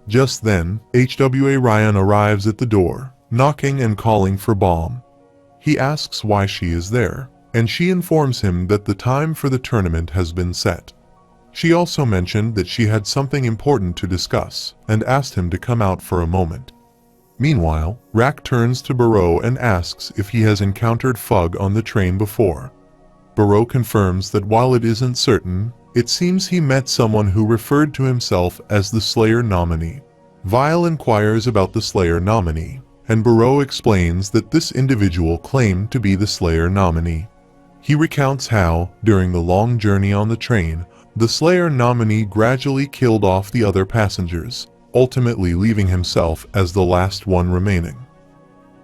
Just then, HWA Ryan arrives at the door, knocking and calling for Bomb. He asks why she is there, and she informs him that the time for the tournament has been set. She also mentioned that she had something important to discuss and asked him to come out for a moment. Meanwhile, Rack turns to Barreau and asks if he has encountered Fug on the train before. Barreau confirms that while it isn't certain, it seems he met someone who referred to himself as the Slayer nominee. Vile inquires about the Slayer nominee, and Barreau explains that this individual claimed to be the Slayer nominee. He recounts how, during the long journey on the train, the Slayer nominee gradually killed off the other passengers, ultimately leaving himself as the last one remaining.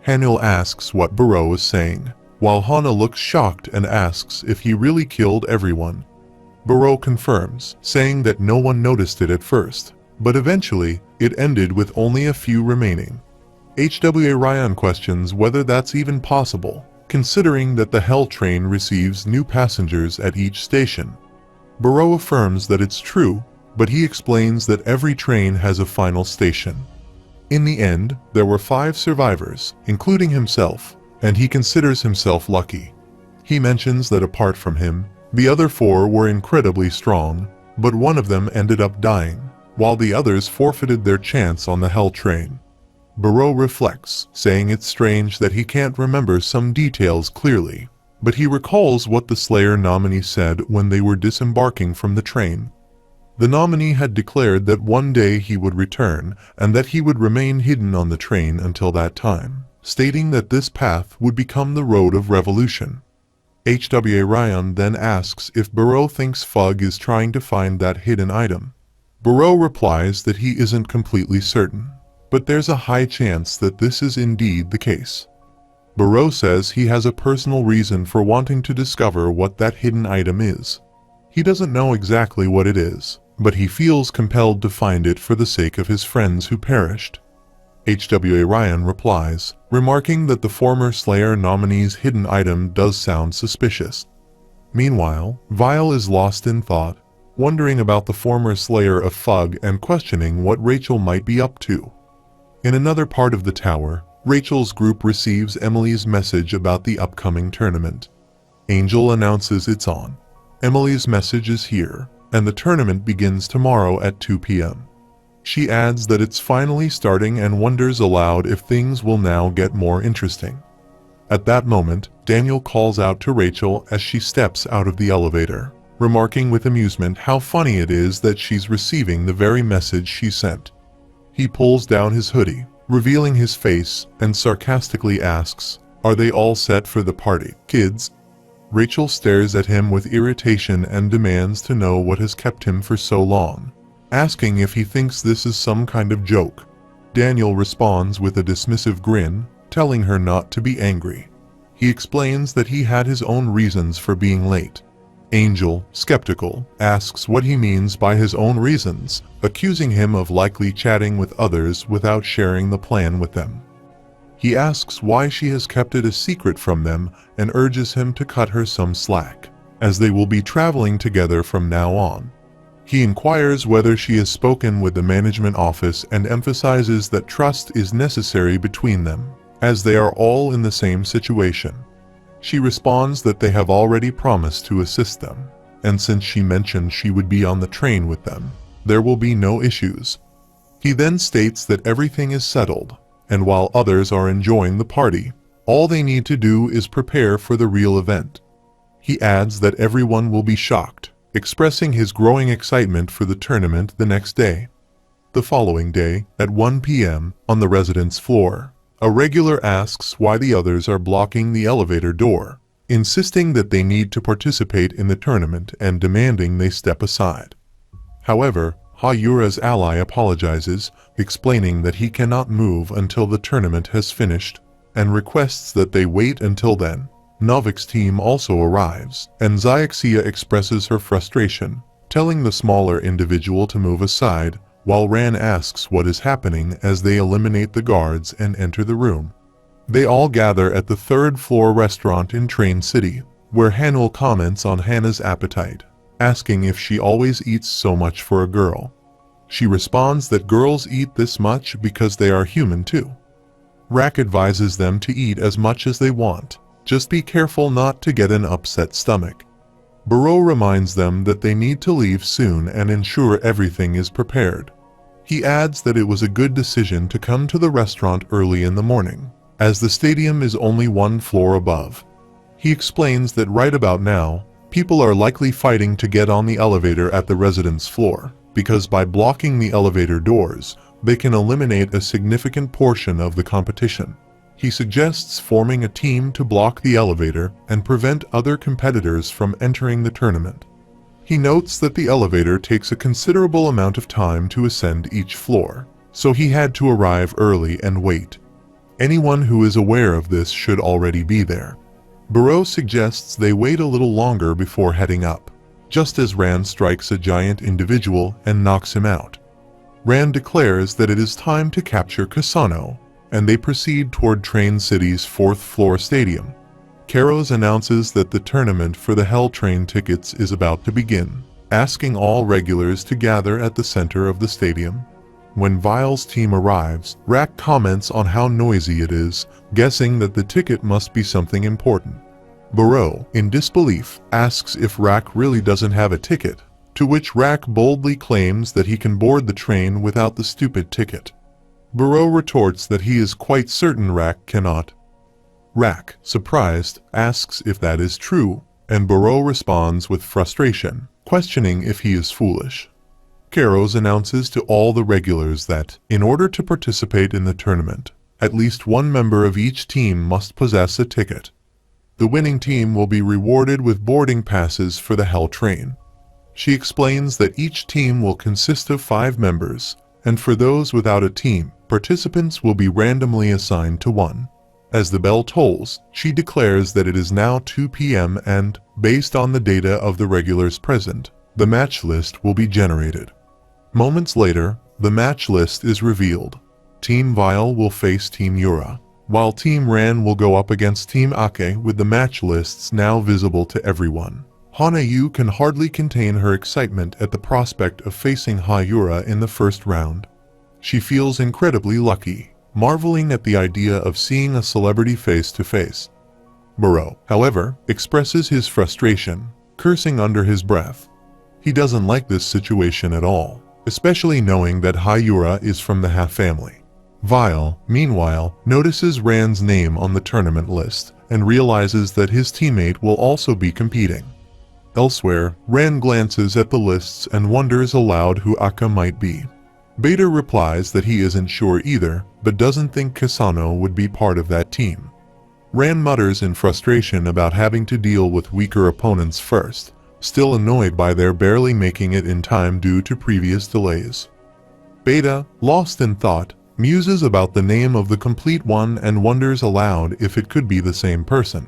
Haniel asks what Barreau is saying, while Hana looks shocked and asks if he really killed everyone. Buro confirms, saying that no one noticed it at first, but eventually, it ended with only a few remaining. HWA Ryan questions whether that's even possible, considering that the Hell train receives new passengers at each station. Buro affirms that it's true, but he explains that every train has a final station. In the end, there were 5 survivors, including himself, and he considers himself lucky. He mentions that apart from him, the other 4 were incredibly strong, but one of them ended up dying, while the others forfeited their chance on the Hell train. Buro reflects, saying it's strange that he can't remember some details clearly, but he recalls what the Slayer nominee said when they were disembarking from the train. The nominee had declared that one day he would return and that he would remain hidden on the train until that time, stating that this path would become the road of revolution. HWA Ryan then asks if Buro thinks Fug is trying to find that hidden item. Buro replies that he isn't completely certain, but there's a high chance that this is indeed the case. Buro says he has a personal reason for wanting to discover what that hidden item is. He doesn't know exactly what it is, but he feels compelled to find it for the sake of his friends who perished. HWA Ryan replies, remarking that the former Slayer nominee's hidden item does sound suspicious. Meanwhile, Vile is lost in thought, wondering about the former Slayer of Fug and questioning what Rachel might be up to. In another part of the tower, Rachel's group receives Emily's message about the upcoming tournament. Angel announces it's on. Emily's message is here, and the tournament begins tomorrow at 2 p.m. She adds that it's finally starting and wonders aloud if things will now get more interesting. At that moment, Daniel calls out to Rachel as she steps out of the elevator, remarking with amusement how funny it is that she's receiving the very message she sent. He pulls down his hoodie, revealing his face, and sarcastically asks, "Are they all set for the party, kids?" Rachel stares at him with irritation and demands to know what has kept him for so long, asking if he thinks this is some kind of joke. Daniel responds with a dismissive grin, telling her not to be angry. He explains that he had his own reasons for being late. Angel, skeptical, asks what he means by his own reasons, accusing him of likely chatting with others without sharing the plan with them. He asks why she has kept it a secret from them and urges him to cut her some slack, as they will be traveling together from now on. He inquires whether she has spoken with the management office and emphasizes that trust is necessary between them, as they are all in the same situation. She responds that they have already promised to assist them, and since she mentioned she would be on the train with them, there will be no issues. He then states that everything is settled, and while others are enjoying the party, all they need to do is prepare for the real event. He adds that everyone will be shocked, expressing his growing excitement for the tournament the next day. The following day, at 1 p.m., on the residence floor, a regular asks why the others are blocking the elevator door, insisting that they need to participate in the tournament and demanding they step aside. However, Hayura's ally apologizes, explaining that he cannot move until the tournament has finished, and requests that they wait until then. Novik's team also arrives, and Zyexia expresses her frustration, telling the smaller individual to move aside, while Ran asks what is happening as they eliminate the guards and enter the room. They all gather at the third-floor restaurant in Train City, where Hanul comments on Hannah's appetite, asking if she always eats so much for a girl. She responds that girls eat this much because they are human too. Rak advises them to eat as much as they want, just be careful not to get an upset stomach. Buro reminds them that they need to leave soon and ensure everything is prepared. He adds that it was a good decision to come to the restaurant early in the morning, as the stadium is only 1 floor above. He explains that right about now, people are likely fighting to get on the elevator at the residence floor, because by blocking the elevator doors, they can eliminate a significant portion of the competition. He suggests forming a team to block the elevator and prevent other competitors from entering the tournament. He notes that the elevator takes a considerable amount of time to ascend each floor, so he had to arrive early and wait. Anyone who is aware of this should already be there. Barreau suggests they wait a little longer before heading up, just as Rand strikes a giant individual and knocks him out. Rand declares that it is time to capture Kasano, and they proceed toward Train City's 4th floor stadium. Karos announces that the tournament for the Hell Train tickets is about to begin, asking all regulars to gather at the center of the stadium. When Vile's team arrives, Rack comments on how noisy it is, guessing that the ticket must be something important. Barreau, in disbelief, asks if Rack really doesn't have a ticket, to which Rack boldly claims that he can board the train without the stupid ticket. Barreau retorts that he is quite certain Rack cannot. Rack, surprised, asks if that is true, and Barreau responds with frustration, questioning if he is foolish. Karos announces to all the regulars that, in order to participate in the tournament, at least one member of each team must possess a ticket. The winning team will be rewarded with boarding passes for the Hell Train. She explains that each team will consist of 5 members, and for those without a team, participants will be randomly assigned to one. As the bell tolls, she declares that it is now 2 p.m. and, based on the data of the regulars present, the match list will be generated. Moments later, the match list is revealed. Team Vile will face Team Yura, while Team Ran will go up against Team Ake with the match lists now visible to everyone. Hana-yu can hardly contain her excitement at the prospect of facing Ha-Yura in the first round. She feels incredibly lucky, marveling at the idea of seeing a celebrity face to face. Barreau, however, expresses his frustration, cursing under his breath. He doesn't like this situation at all, especially knowing that Ha-Yura is from the Ha family. Vile, meanwhile, notices Rand's name on the tournament list and realizes that his teammate will also be competing. Elsewhere, Rand glances at the lists and wonders aloud who Aka might be. Beta replies that he isn't sure either, but doesn't think Kasano would be part of that team. Rand mutters in frustration about having to deal with weaker opponents first, still annoyed by their barely making it in time due to previous delays. Beta, lost in thought, muses about the name of the complete one and wonders aloud if it could be the same person.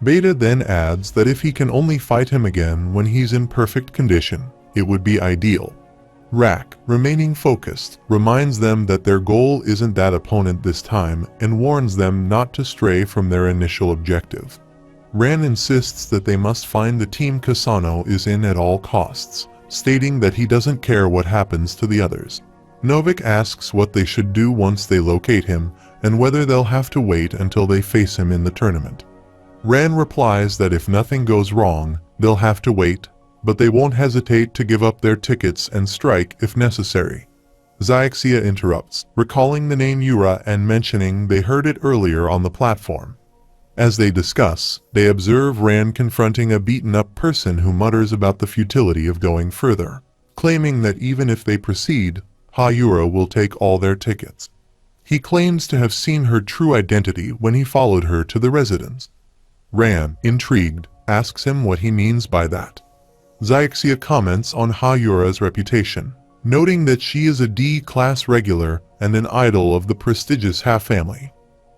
Beta then adds that if he can only fight him again when he's in perfect condition, it would be ideal. Rack, remaining focused, reminds them that their goal isn't that opponent this time and warns them not to stray from their initial objective. Ran insists that they must find the team Kasano is in at all costs, stating that he doesn't care what happens to the others. Novik asks what they should do once they locate him and whether they'll have to wait until they face him in the tournament. Ran replies that if nothing goes wrong, they'll have to wait, but they won't hesitate to give up their tickets and strike if necessary. Xiaxia interrupts, recalling the name Yura and mentioning they heard it earlier on the platform. As they discuss, they observe Ran confronting a beaten-up person who mutters about the futility of going further, claiming that even if they proceed, Ha-Yura will take all their tickets. He claims to have seen her true identity when he followed her to the residence. Ran, intrigued, asks him what he means by that. Xiaxia comments on Ha-Yura's reputation, noting that she is a D-class regular and an idol of the prestigious Ha family.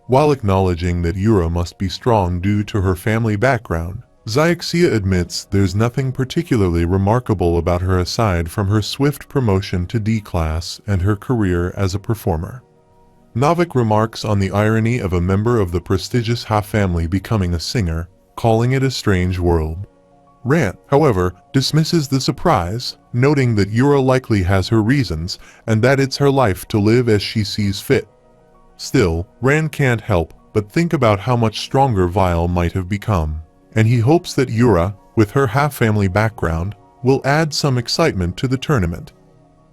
While acknowledging that Yura must be strong due to her family background, Xiaxia admits there's nothing particularly remarkable about her aside from her swift promotion to D-class and her career as a performer. Novik remarks on the irony of a member of the prestigious Ha family becoming a singer, calling it a strange world. Ran, however, dismisses the surprise, noting that Yura likely has her reasons and that it's her life to live as she sees fit. Still, Ran can't help but think about how much stronger Vile might have become, and he hopes that Yura, with her Ha family background, will add some excitement to the tournament.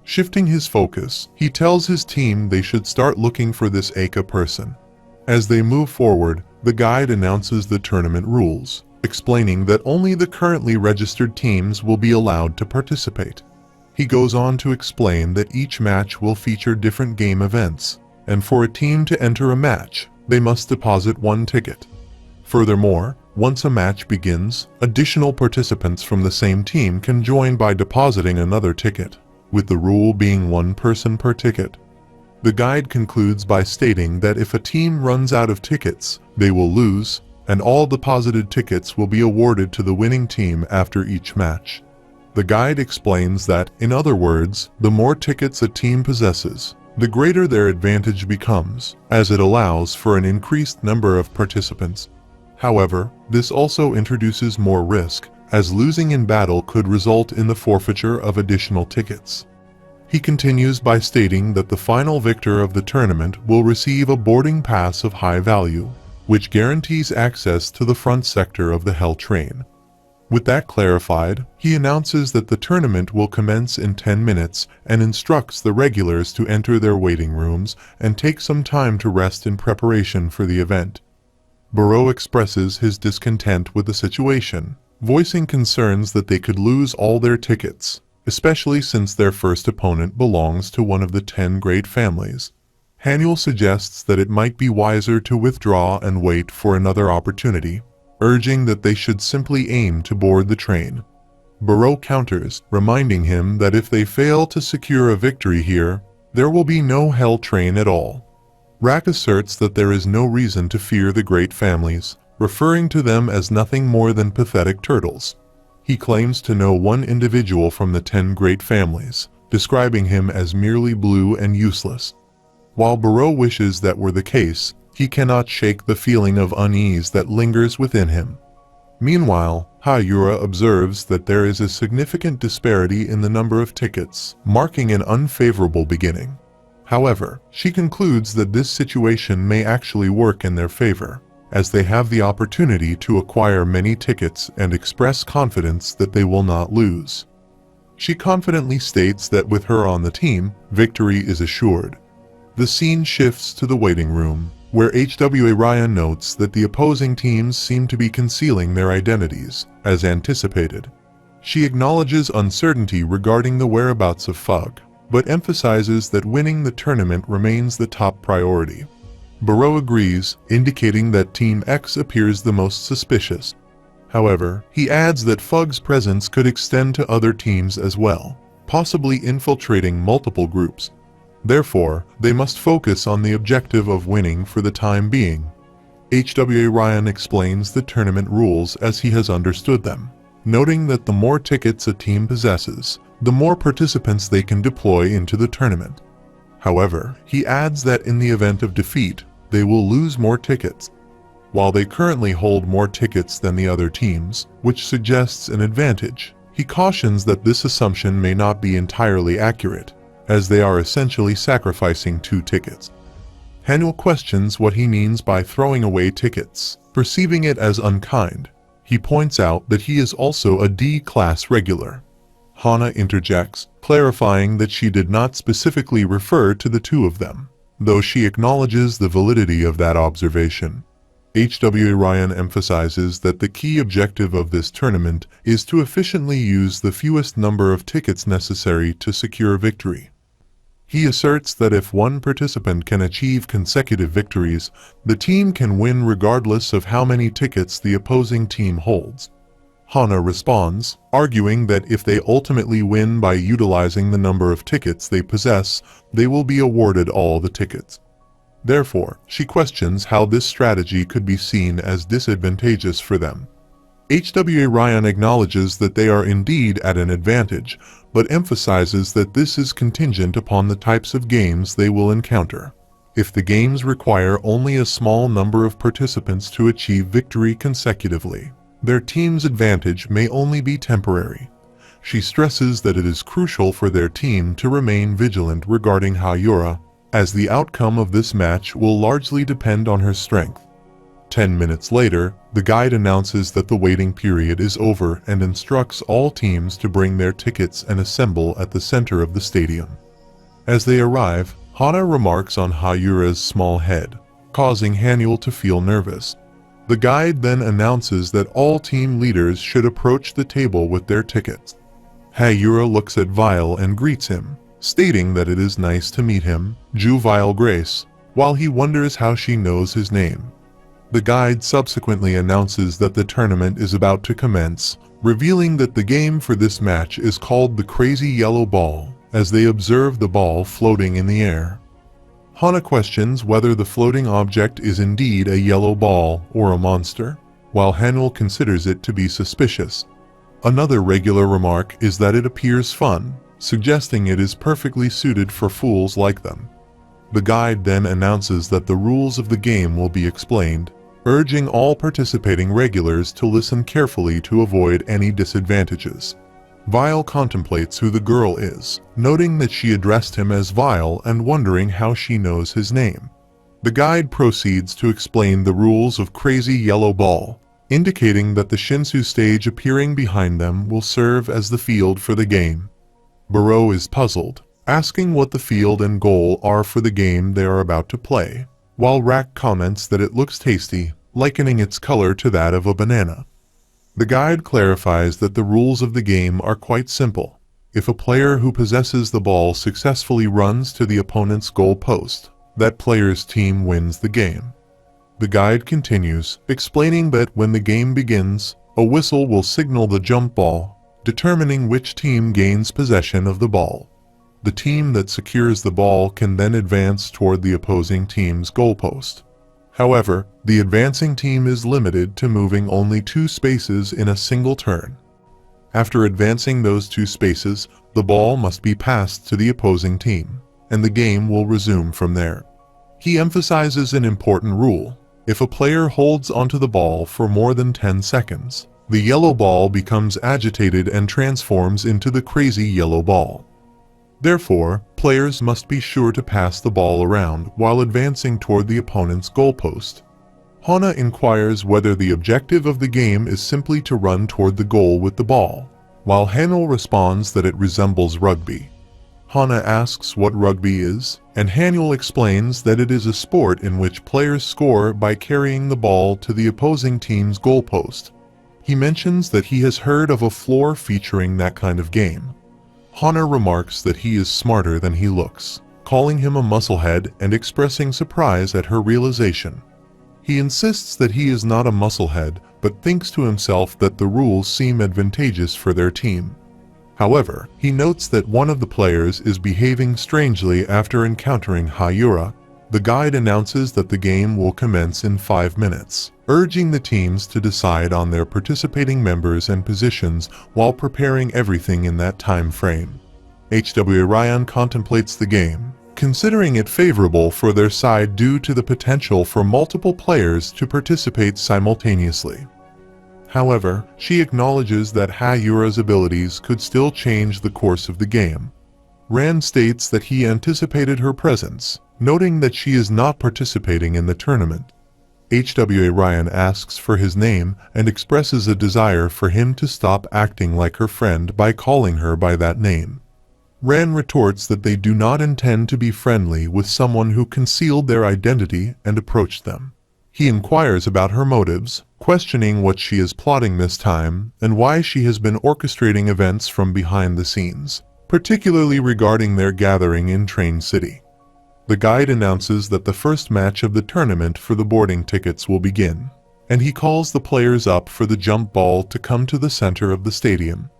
Shifting his focus, he tells his team they should start looking for this Aka person. As they move forward, the guide announces the tournament rules, explaining that only the currently registered teams will be allowed to participate. He goes on to explain that each match will feature different game events, and for a team to enter a match, they must deposit one ticket. Furthermore, once a match begins, additional participants from the same team can join by depositing another ticket, with the rule being one person per ticket. The guide concludes by stating that if a team runs out of tickets, they will lose, and all deposited tickets will be awarded to the winning team after each match. The guide explains that, in other words, the more tickets a team possesses, the greater their advantage becomes, as it allows for an increased number of participants. However, this also introduces more risk, as losing in battle could result in the forfeiture of additional tickets. He continues by stating that the final victor of the tournament will receive a boarding pass of high value, which guarantees access to the front sector of the Hell train. With that clarified, he announces that the tournament will commence in 10 minutes and instructs the regulars to enter their waiting rooms and take some time to rest in preparation for the event. Barreau expresses his discontent with the situation, voicing concerns that they could lose all their tickets, especially since their first opponent belongs to one of the 10 great families. Haniel suggests that it might be wiser to withdraw and wait for another opportunity, urging that they should simply aim to board the train. Barreau counters, reminding him that if they fail to secure a victory here, there will be no Hell train at all. Rack asserts that there is no reason to fear the great families, referring to them as nothing more than pathetic turtles. He claims to know one individual from the 10 great families, describing him as merely blue and useless. While Barreau wishes that were the case, he cannot shake the feeling of unease that lingers within him. Meanwhile, Hayura observes that there is a significant disparity in the number of tickets, marking an unfavorable beginning. However, she concludes that this situation may actually work in their favor, as they have the opportunity to acquire many tickets and express confidence that they will not lose. She confidently states that with her on the team, victory is assured. The scene shifts to the waiting room, where HWA Ryan notes that the opposing teams seem to be concealing their identities, as anticipated. She acknowledges uncertainty regarding the whereabouts of Fug, but emphasizes that winning the tournament remains the top priority. Barreau agrees, indicating that Team X appears the most suspicious. However, he adds that Fug's presence could extend to other teams as well, possibly infiltrating multiple groups. Therefore, they must focus on the objective of winning for the time being. HWA Ryan explains the tournament rules as he has understood them, noting that the more tickets a team possesses, the more participants they can deploy into the tournament. However, he adds that in the event of defeat, they will lose more tickets. While they currently hold more tickets than the other teams, which suggests an advantage, he cautions that this assumption may not be entirely accurate, as they are essentially sacrificing 2 tickets. Haniel questions what he means by throwing away tickets, perceiving it as unkind. He points out that he is also a D-class regular. Hana interjects, clarifying that she did not specifically refer to the 2 of them, though she acknowledges the validity of that observation. HWA Ryan emphasizes that the key objective of this tournament is to efficiently use the fewest number of tickets necessary to secure victory. He asserts that if one participant can achieve consecutive victories, the team can win regardless of how many tickets the opposing team holds. Hana responds, arguing that if they ultimately win by utilizing the number of tickets they possess, they will be awarded all the tickets. Therefore, she questions how this strategy could be seen as disadvantageous for them. HWA Ryan acknowledges that they are indeed at an advantage, but emphasizes that this is contingent upon the types of games they will encounter. If the games require only a small number of participants to achieve victory consecutively, their team's advantage may only be temporary. She stresses that it is crucial for their team to remain vigilant regarding Hayura, as the outcome of this match will largely depend on her strength. 10 minutes later, the guide announces that the waiting period is over and instructs all teams to bring their tickets and assemble at the center of the stadium. As they arrive, Hana remarks on Hayura's small head, causing Haniel to feel nervous. The guide then announces that all team leaders should approach the table with their tickets. Hayura looks at Vile and greets him, stating that it is nice to meet him, Vile Grace, while he wonders how she knows his name. The guide subsequently announces that the tournament is about to commence, revealing that the game for this match is called the Crazy Yellow Ball, as they observe the ball floating in the air. Hana questions whether the floating object is indeed a yellow ball or a monster, while Hanuel considers it to be suspicious. Another regular remark is that it appears fun, suggesting it is perfectly suited for fools like them. The guide then announces that the rules of the game will be explained, urging all participating regulars to listen carefully to avoid any disadvantages. Vile contemplates who the girl is, noting that she addressed him as Vile and wondering how she knows his name. The guide proceeds to explain the rules of Crazy Yellow Ball, indicating that the Shinsu stage appearing behind them will serve as the field for the game. Baro is puzzled, asking what the field and goal are for the game they are about to play, while Rak comments that it looks tasty, likening its color to that of a banana. The guide clarifies that the rules of the game are quite simple. If a player who possesses the ball successfully runs to the opponent's goal post, that player's team wins the game. The guide continues, explaining that when the game begins, a whistle will signal the jump ball, determining which team gains possession of the ball. The team that secures the ball can then advance toward the opposing team's goalpost. However, the advancing team is limited to moving only 2 spaces in a single turn. After advancing those 2 spaces, the ball must be passed to the opposing team, and the game will resume from there. He emphasizes an important rule. If a player holds onto the ball for more than 10 seconds, the yellow ball becomes agitated and transforms into the Crazy Yellow Ball. Therefore, players must be sure to pass the ball around while advancing toward the opponent's goalpost. Hana inquires whether the objective of the game is simply to run toward the goal with the ball, while Hanuel responds that it resembles rugby. Hana asks what rugby is, and Hanuel explains that it is a sport in which players score by carrying the ball to the opposing team's goalpost. He mentions that he has heard of a floor featuring that kind of game. Hana remarks that he is smarter than he looks, calling him a musclehead and expressing surprise at her realization. He insists that he is not a musclehead, but thinks to himself that the rules seem advantageous for their team. However, he notes that one of the players is behaving strangely after encountering Hayura. The guide announces that the game will commence in 5 minutes, urging the teams to decide on their participating members and positions while preparing everything in that time frame. HW Ryan contemplates the game, considering it favorable for their side due to the potential for multiple players to participate simultaneously. However, she acknowledges that Hayura's abilities could still change the course of the game. Rand states that he anticipated her presence, noting that she is not participating in the tournament. HWA Ryan asks for his name and expresses a desire for him to stop acting like her friend by calling her by that name. Rand retorts that they do not intend to be friendly with someone who concealed their identity and approached them. He inquires about her motives, questioning what she is plotting this time and why she has been orchestrating events from behind the scenes, particularly regarding their gathering in Train City. The guide announces that the first match of the tournament for the boarding tickets will begin, and he calls the players up for the jump ball to come to the center of the stadium.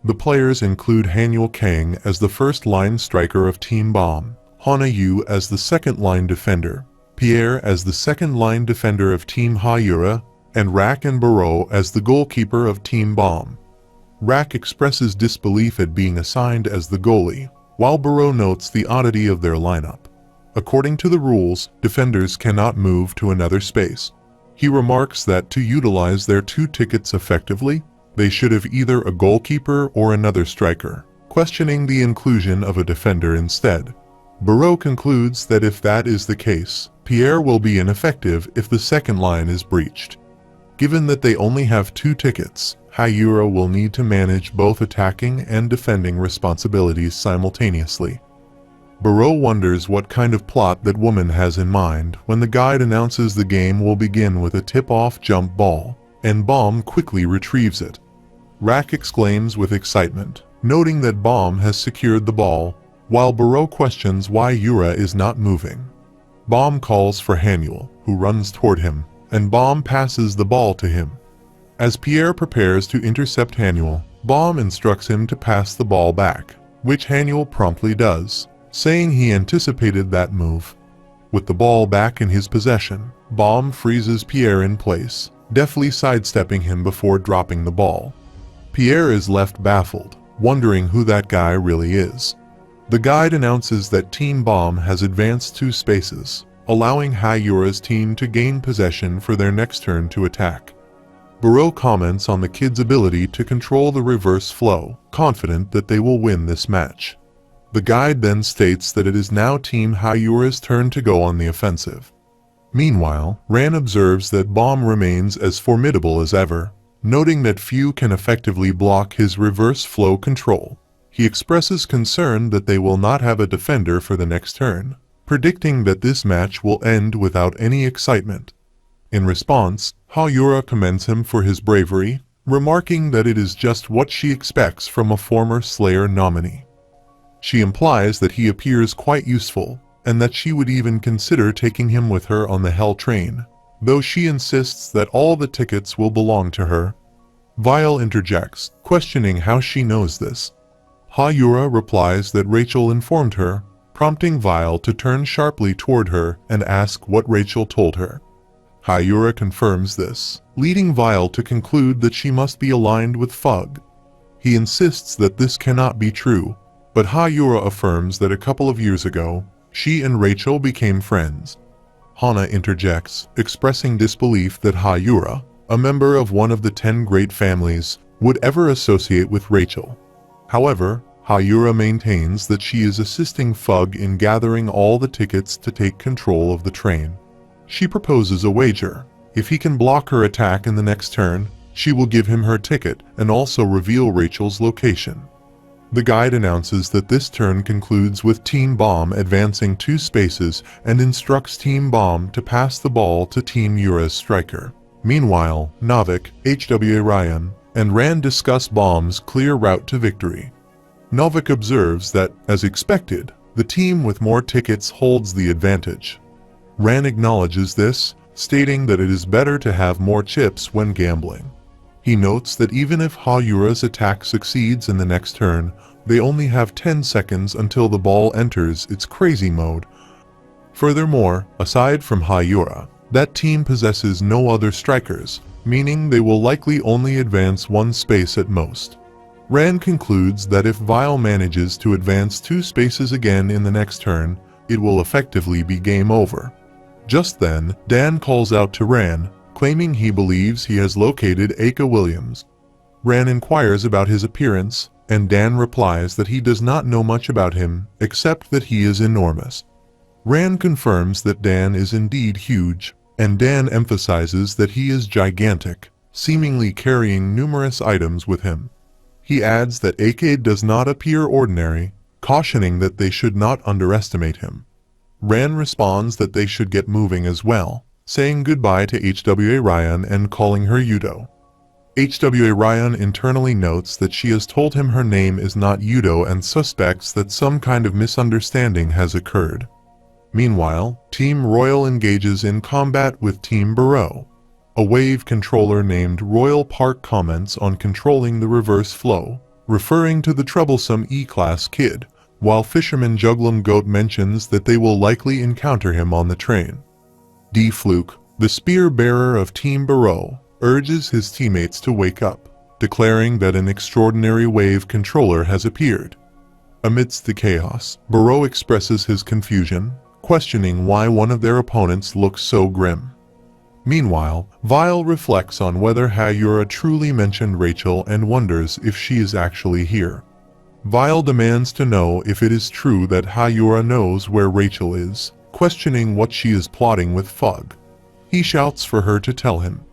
The players include Hanuel Kang as the first-line striker of Team Bomb, Hana Yu as the second-line defender, Pierre as the second-line defender of Team Hayura, and Rak and Baro as the goalkeeper of Team Bomb. Rak expresses disbelief at being assigned as the goalie, while Baro notes the oddity of their lineup. According to the rules, defenders cannot move to another space. He remarks that to utilize their 2 tickets effectively, they should have either a goalkeeper or another striker, questioning the inclusion of a defender instead. Baro concludes that if that is the case, Pierre will be ineffective if the second line is breached. Given that they only have 2 tickets, Hayura will need to manage both attacking and defending responsibilities simultaneously. Baro wonders what kind of plot that woman has in mind when the guide announces the game will begin with a tip-off jump ball, and Bomb quickly retrieves it. Rak exclaims with excitement, noting that Bomb has secured the ball, while Baro questions why Yura is not moving. Bomb calls for Hanuel, who runs toward him, and Bomb passes the ball to him. As Pierre prepares to intercept Hanuel, Bomb instructs him to pass the ball back, which Hanuel promptly does, saying he anticipated that move. With the ball back in his possession, Bomb freezes Pierre in place, deftly sidestepping him before dropping the ball. Pierre is left baffled, wondering who that guy really is. The guide announces that Team Bomb has advanced 2 spaces, allowing Hayura's team to gain possession for their next turn to attack. Burrow comments on the kids' ability to control the reverse flow, confident that they will win this match. The guide then states that it is now Team Hayura's turn to go on the offensive. Meanwhile, Ran observes that Bomb remains as formidable as ever, noting that few can effectively block his reverse flow control. He expresses concern that they will not have a defender for the next turn, predicting that this match will end without any excitement. In response, Hayura commends him for his bravery, remarking that it is just what she expects from a former Slayer nominee. She implies that he appears quite useful, and that she would even consider taking him with her on the Hell train, though she insists that all the tickets will belong to her. Vile interjects, questioning how she knows this. Hayura replies that Rachel informed her, prompting Vile to turn sharply toward her and ask what Rachel told her. Hayura confirms this, leading Vile to conclude that she must be aligned with Fug. He insists that this cannot be true, but Hayura affirms that a couple of years ago, she and Rachel became friends. Hana interjects, expressing disbelief that Hayura, a member of one of the 10 great families, would ever associate with Rachel. However, Hayura maintains that she is assisting Fug in gathering all the tickets to take control of the train. She proposes a wager. If he can block her attack in the next turn, she will give him her ticket and also reveal Rachel's location. The guide announces that this turn concludes with Team Bomb advancing 2 spaces and instructs Team Bomb to pass the ball to Team Yura's striker. Meanwhile, Novik, HWA Ryan, and Ran discuss Bomb's clear route to victory. Novik observes that, as expected, the team with more tickets holds the advantage. Ran acknowledges this, stating that it is better to have more chips when gambling. He notes that even if Hayura's attack succeeds in the next turn, they only have 10 seconds until the ball enters its crazy mode. Furthermore, aside from Hayura, that team possesses no other strikers, meaning they will likely only advance 1 space at most. Ran concludes that if Vile manages to advance 2 spaces again in the next turn, it will effectively be game over. Just then, Dan calls out to Ran, claiming he believes he has located Aka Williams. Ran inquires about his appearance, and Dan replies that he does not know much about him, except that he is enormous. Ran confirms that Dan is indeed huge, and Dan emphasizes that he is gigantic, seemingly carrying numerous items with him. He adds that Aka does not appear ordinary, cautioning that they should not underestimate him. Ran responds that they should get moving as well, saying goodbye to HWA Ryan and calling her Yudo. HWA Ryan internally notes that she has told him her name is not Yudo and suspects that some kind of misunderstanding has occurred. Meanwhile, Team Royal engages in combat with Team Burrow. A wave controller named Royal Park comments on controlling the reverse flow, referring to the troublesome E-Class kid, while Fisherman Juglum Goat mentions that they will likely encounter him on the train. D. Fluke, the spear bearer of Team Burrow, urges his teammates to wake up, declaring that an extraordinary wave controller has appeared. Amidst the chaos, Burrow expresses his confusion, questioning why one of their opponents looks so grim. Meanwhile, Vile reflects on whether Hayura truly mentioned Rachel and wonders if she is actually here. Vile demands to know if it is true that Hayura knows where Rachel is, questioning what she is plotting with Fug. He shouts for her to tell him.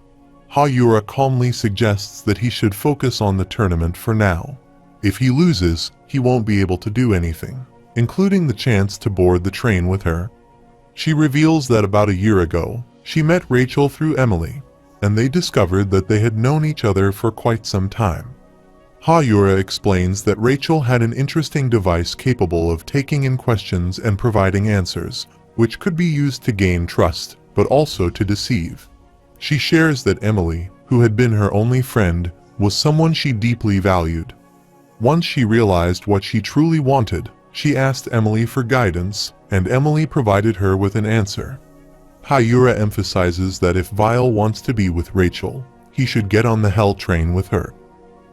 Hayura calmly suggests that he should focus on the tournament for now. If he loses, he won't be able to do anything, including the chance to board the train with her. She reveals that about a year ago, she met Rachel through Emily, and they discovered that they had known each other for quite some time. Hayura explains that Rachel had an interesting device capable of taking in questions and providing answers, which could be used to gain trust, but also to deceive. She shares that Emily, who had been her only friend, was someone she deeply valued. Once she realized what she truly wanted, She asked Emily for guidance, and Emily provided her with an answer. Hayura emphasizes that if Vile wants to be with Rachel, he should get on the hell train with her.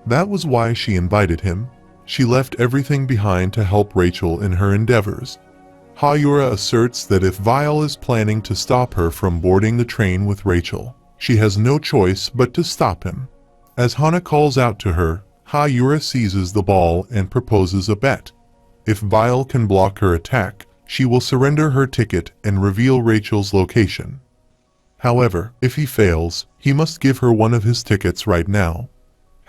That was why she invited him. She left everything behind to help Rachel in her endeavors. Hayura asserts that if Vile is planning to stop her from boarding the train with Rachel, she has no choice but to stop him. As Hana calls out to her, Hayura seizes the ball and proposes a bet. If Vile can block her attack, she will surrender her ticket and reveal Rachel's location. However, if he fails, he must give her one of his tickets right now.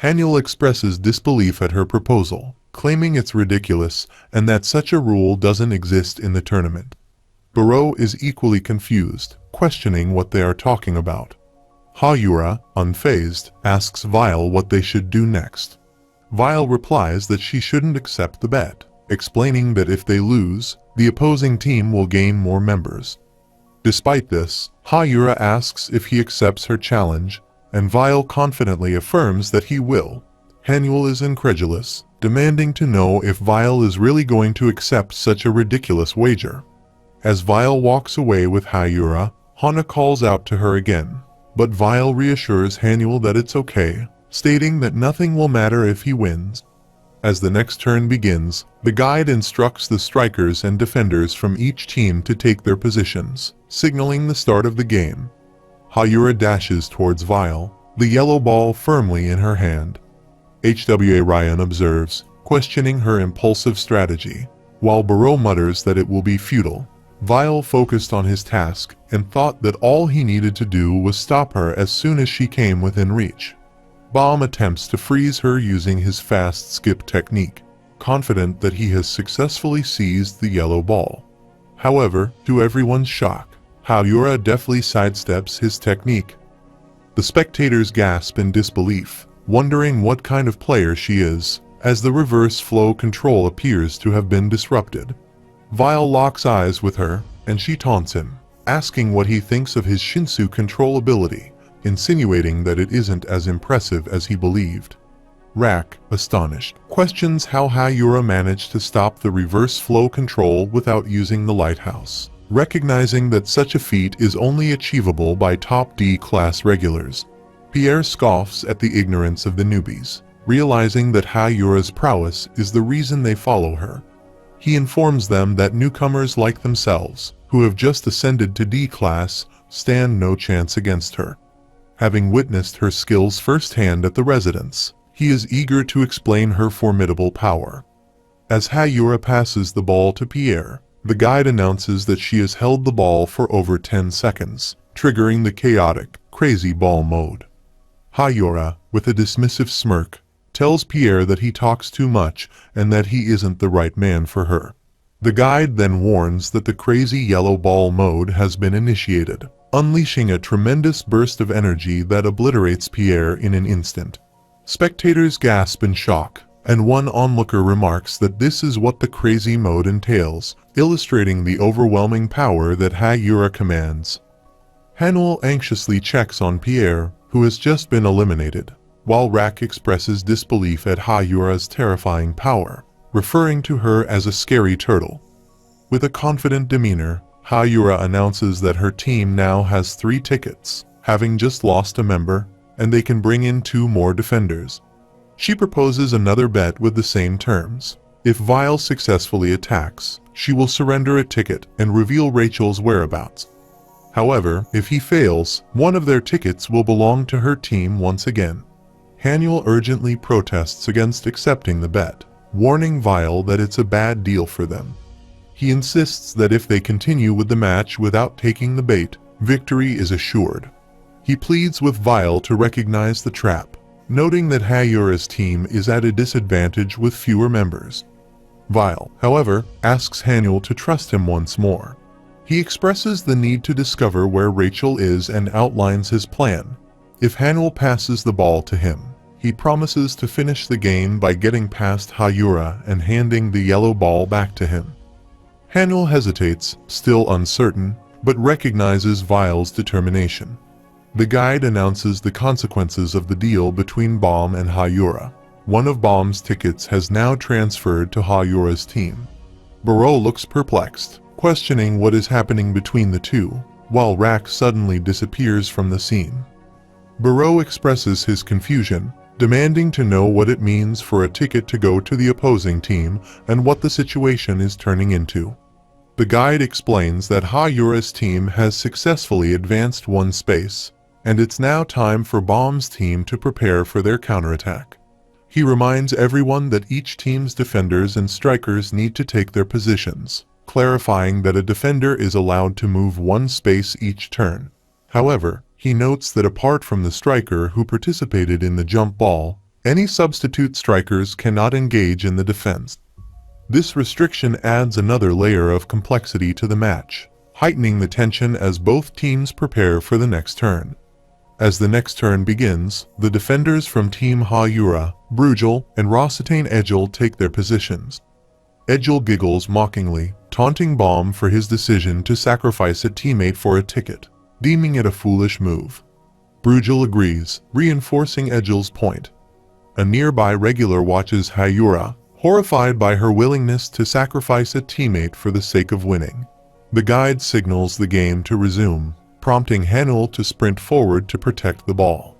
Haniel expresses disbelief at her proposal, claiming it's ridiculous and that such a rule doesn't exist in the tournament. Barreau is equally confused, questioning what they are talking about. Hayura, unfazed, asks Vile what they should do next. Vile replies that she shouldn't accept the bet, explaining that if they lose, the opposing team will gain more members. Despite this, Hayura asks if he accepts her challenge, and Vile confidently affirms that he will. Haniel is incredulous, demanding to know if Vile is really going to accept such a ridiculous wager. As Vile walks away with Hayura, Hana calls out to her again, but Vile reassures Haniel that it's okay, stating that nothing will matter if he wins. As the next turn begins, the guide instructs the strikers and defenders from each team to take their positions, signaling the start of the game. Hayura dashes towards Vile, the yellow ball firmly in her hand. HWA Ryan observes, questioning her impulsive strategy, while Barreau mutters that it will be futile. Vile focused on his task and thought that all he needed to do was stop her as soon as she came within reach. Baum attempts to freeze her using his fast skip technique, confident that he has successfully seized the yellow ball. However, to everyone's shock, Hayura deftly sidesteps his technique. The spectators gasp in disbelief, wondering what kind of player she is, as the reverse flow control appears to have been disrupted. Vile locks eyes with her, and she taunts him, asking what he thinks of his Shinsu control ability, insinuating that it isn't as impressive as he believed. Rack, astonished, questions how Hayura managed to stop the reverse flow control without using the lighthouse, recognizing that such a feat is only achievable by top D-class regulars. Pierre scoffs at the ignorance of the newbies, realizing that Hayura's prowess is the reason they follow her. He informs them that newcomers like themselves, who have just ascended to D-class, stand no chance against her. Having witnessed her skills firsthand at the residence, he is eager to explain her formidable power. As Hayura passes the ball to Pierre, the guide announces that she has held the ball for over 10 seconds, triggering the chaotic, crazy ball mode. Hayura, with a dismissive smirk, tells Pierre that he talks too much and that he isn't the right man for her. The guide then warns that the crazy yellow ball mode has been initiated, unleashing a tremendous burst of energy that obliterates Pierre in an instant. Spectators gasp in shock, and one onlooker remarks that this is what the crazy mode entails, illustrating the overwhelming power that Hayura commands. Haniel anxiously checks on Pierre, who has just been eliminated, while Rack expresses disbelief at Hayura's terrifying power, referring to her as a scary turtle. With a confident demeanor, Hayura announces that her team now has 3 tickets, having just lost a member, and they can bring in 2 more defenders. She proposes another bet with the same terms. If Vile successfully attacks, she will surrender a ticket and reveal Rachel's whereabouts. However, if he fails, one of their tickets will belong to her team once again. Haniel urgently protests against accepting the bet, warning Vile that it's a bad deal for them. He insists that if they continue with the match without taking the bait, victory is assured. He pleads with Vile to recognize the trap, noting that Hayura's team is at a disadvantage with fewer members. Vile, however, asks Haniel to trust him once more. He expresses the need to discover where Rachel is and outlines his plan. If Haniel passes the ball to him, he promises to finish the game by getting past Hayura and handing the yellow ball back to him. Haniel hesitates, still uncertain, but recognizes Vile's determination. The guide announces the consequences of the deal between Baum and Hayura. One of Baum's tickets has now transferred to Hayura's team. Baro looks perplexed, questioning what is happening between the two, while Rak suddenly disappears from the scene. Baro expresses his confusion, demanding to know what it means for a ticket to go to the opposing team and what the situation is turning into. The guide explains that Hayura's team has successfully advanced one space, and it's now time for Bomb's team to prepare for their counterattack. He reminds everyone that each team's defenders and strikers need to take their positions, clarifying that a defender is allowed to move one space each turn. However, he notes that apart from the striker who participated in the jump ball, any substitute strikers cannot engage in the defense. This restriction adds another layer of complexity to the match, heightening the tension as both teams prepare for the next turn. As the next turn begins, the defenders from Team Hayura, Brujel, and Rossitane Egil take their positions. Egil giggles mockingly, taunting Bomb for his decision to sacrifice a teammate for a ticket, deeming it a foolish move. Brujel agrees, reinforcing Egil's point. A nearby regular watches Hayura, horrified by her willingness to sacrifice a teammate for the sake of winning. The guide signals the game to resume, prompting Hanul to sprint forward to protect the ball.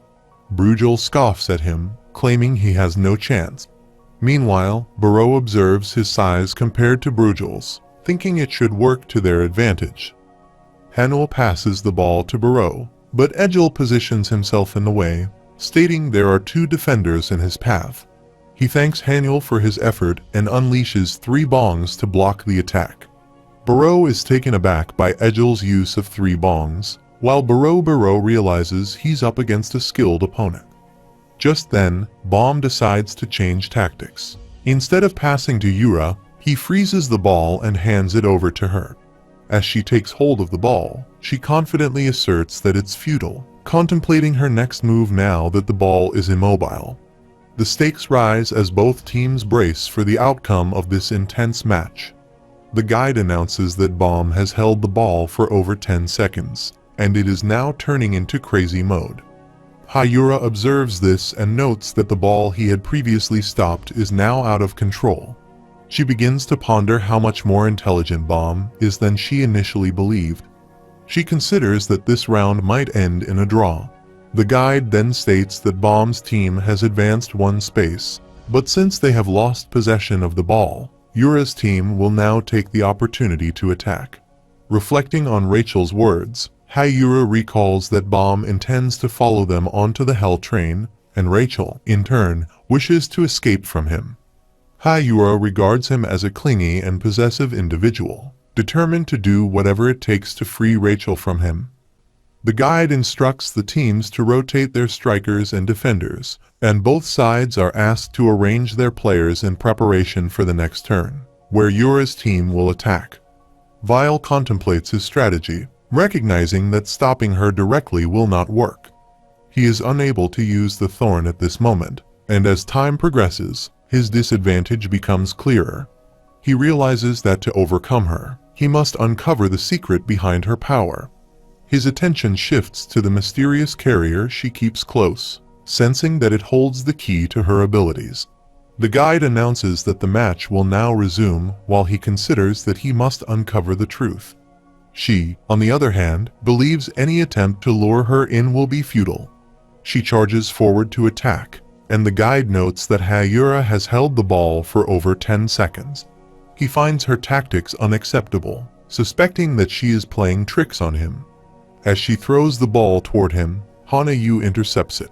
Brujel scoffs at him, claiming he has no chance. Meanwhile, Baro observes his size compared to Brugel's, thinking it should work to their advantage. Hanul passes the ball to Baro, but Egil positions himself in the way, stating there are two defenders in his path. He thanks Hanul for his effort and unleashes 3 bongs to block the attack. Baro is taken aback by Egil's use of 3 bongs, while Baro realizes he's up against a skilled opponent. Just then, Bomb decides to change tactics. Instead of passing to Yura, he freezes the ball and hands it over to her. As she takes hold of the ball, she confidently asserts that it's futile, contemplating her next move now that the ball is immobile. The stakes rise as both teams brace for the outcome of this intense match. The guide announces that Bomb has held the ball for over 10 seconds, and it is now turning into crazy mode. Hayura observes this and notes that the ball he had previously stopped is now out of control. She begins to ponder how much more intelligent Bomb is than she initially believed. She considers that this round might end in a draw. The guide then states that Bomb's team has advanced one space, but since they have lost possession of the ball, Yura's team will now take the opportunity to attack. Reflecting on Rachel's words, Hayura recalls that Bomb intends to follow them onto the Hell train, and Rachel, in turn, wishes to escape from him. Hayura regards him as a clingy and possessive individual, determined to do whatever it takes to free Rachel from him. The guide instructs the teams to rotate their strikers and defenders, and both sides are asked to arrange their players in preparation for the next turn, where Yura's team will attack. Vile contemplates his strategy, recognizing that stopping her directly will not work. He is unable to use the thorn at this moment, and as time progresses, his disadvantage becomes clearer. He realizes that to overcome her, he must uncover the secret behind her power. His attention shifts to the mysterious carrier she keeps close, sensing that it holds the key to her abilities. The guide announces that the match will now resume while he considers that he must uncover the truth. She, on the other hand, believes any attempt to lure her in will be futile. She charges forward to attack, and the guide notes that Hayura has held the ball for over 10 seconds. He finds her tactics unacceptable, suspecting that she is playing tricks on him. As she throws the ball toward him, Hana-yu intercepts it.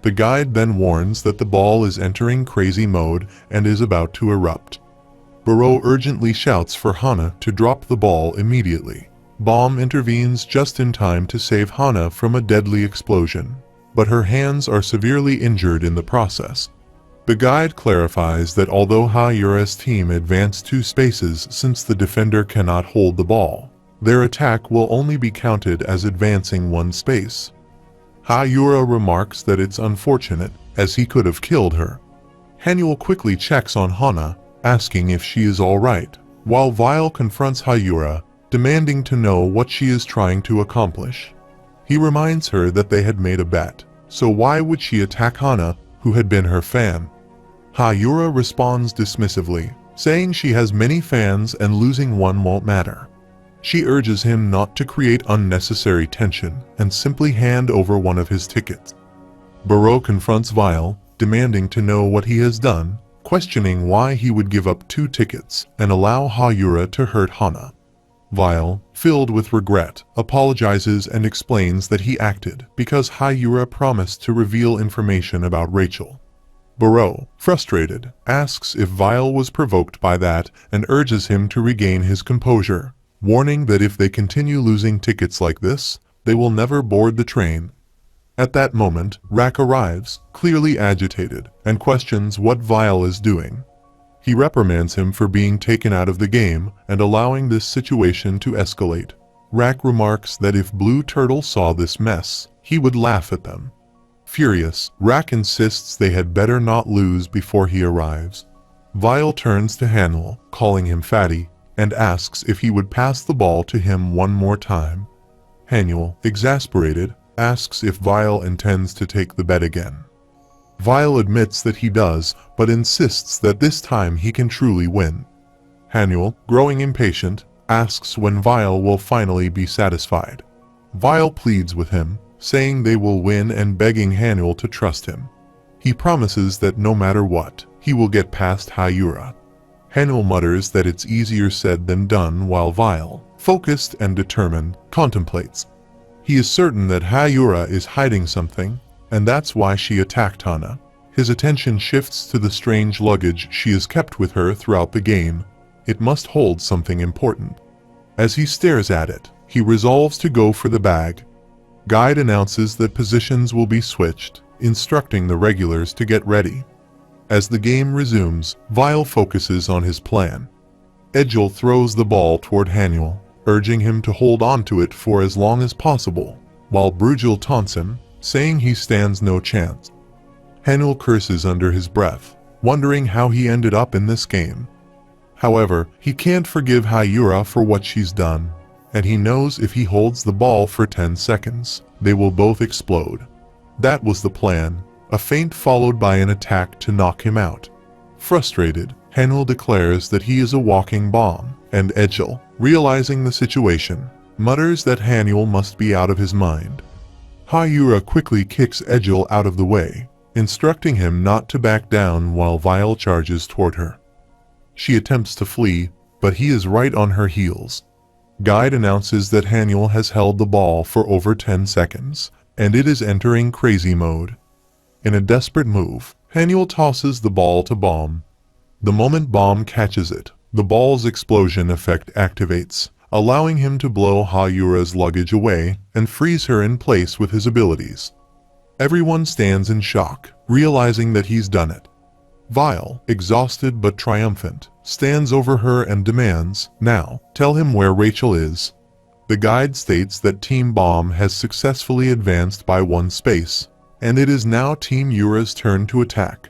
The guide then warns that the ball is entering crazy mode and is about to erupt. Baro urgently shouts for Hana to drop the ball immediately. Bomb intervenes just in time to save Hana from a deadly explosion, but her hands are severely injured in the process. The guide clarifies that although Hayura's team advanced 2 spaces since the defender cannot hold the ball, their attack will only be counted as advancing 1 space. Hayura remarks that it's unfortunate, as he could have killed her. Hanul quickly checks on Hana, asking if she is alright, while Vile confronts Hayura, demanding to know what she is trying to accomplish. He reminds her that they had made a bet, so why would she attack Hana, who had been her fan? Hayura responds dismissively, saying she has many fans and losing one won't matter. She urges him not to create unnecessary tension and simply hand over one of his tickets. Baro confronts Vile, demanding to know what he has done, questioning why he would give up 2 tickets and allow Hayura to hurt Hana. Vile, filled with regret, apologizes and explains that he acted because Hayura promised to reveal information about Rachel. Baro, frustrated, asks if Vile was provoked by that and urges him to regain his composure, warning that if they continue losing tickets like this, they will never board the train. At that moment, Rak arrives, clearly agitated, and questions what Vile is doing. He reprimands him for being taken out of the game and allowing this situation to escalate. Rak remarks that if Blue Turtle saw this mess, he would laugh at them. Furious, Rak insists they had better not lose before he arrives. Vile turns to Hanul, calling him fatty, and asks if he would pass the ball to him one more time. Hanul, exasperated, asks if Vile intends to take the bet again. Vile admits that he does, but insists that this time he can truly win. Hanul, growing impatient, asks when Vile will finally be satisfied. Vile pleads with him, saying they will win and begging Hanul to trust him. He promises that no matter what, he will get past Hayura. Hanul mutters that it's easier said than done while Vile, focused and determined, contemplates. He is certain that Hayura is hiding something, and that's why she attacked Hana. His attention shifts to the strange luggage she has kept with her throughout the game. It must hold something important. As he stares at it, he resolves to go for the bag. Guide announces that positions will be switched, instructing the regulars to get ready. As the game resumes, Vile focuses on his plan. Edgel throws the ball toward Hanul, urging him to hold on to it for as long as possible, while Brugel taunts him, saying he stands no chance. Hanul curses under his breath, wondering how he ended up in this game. However, he can't forgive Hayura for what she's done, and he knows if he holds the ball for 10 seconds, they will both explode. That was the plan, a feint followed by an attack to knock him out. Frustrated, Hanul declares that he is a walking bomb, and Edgel, realizing the situation, mutters that Hanul must be out of his mind. Hayura quickly kicks Edgel out of the way, instructing him not to back down while Vile charges toward her. She attempts to flee, but he is right on her heels. Guide announces that Hanul has held the ball for over 10 seconds, and it is entering crazy mode. In a desperate move, Hanul tosses the ball to Bomb. The moment Bomb catches it, the ball's explosion effect activates, allowing him to blow Hayura's luggage away and freeze her in place with his abilities. Everyone stands in shock, realizing that he's done it. Vile, exhausted but triumphant, stands over her and demands, "Now, tell him where Rachel is." The guide states that Team Bomb has successfully advanced by 1 space, and it is now Team Yura's turn to attack.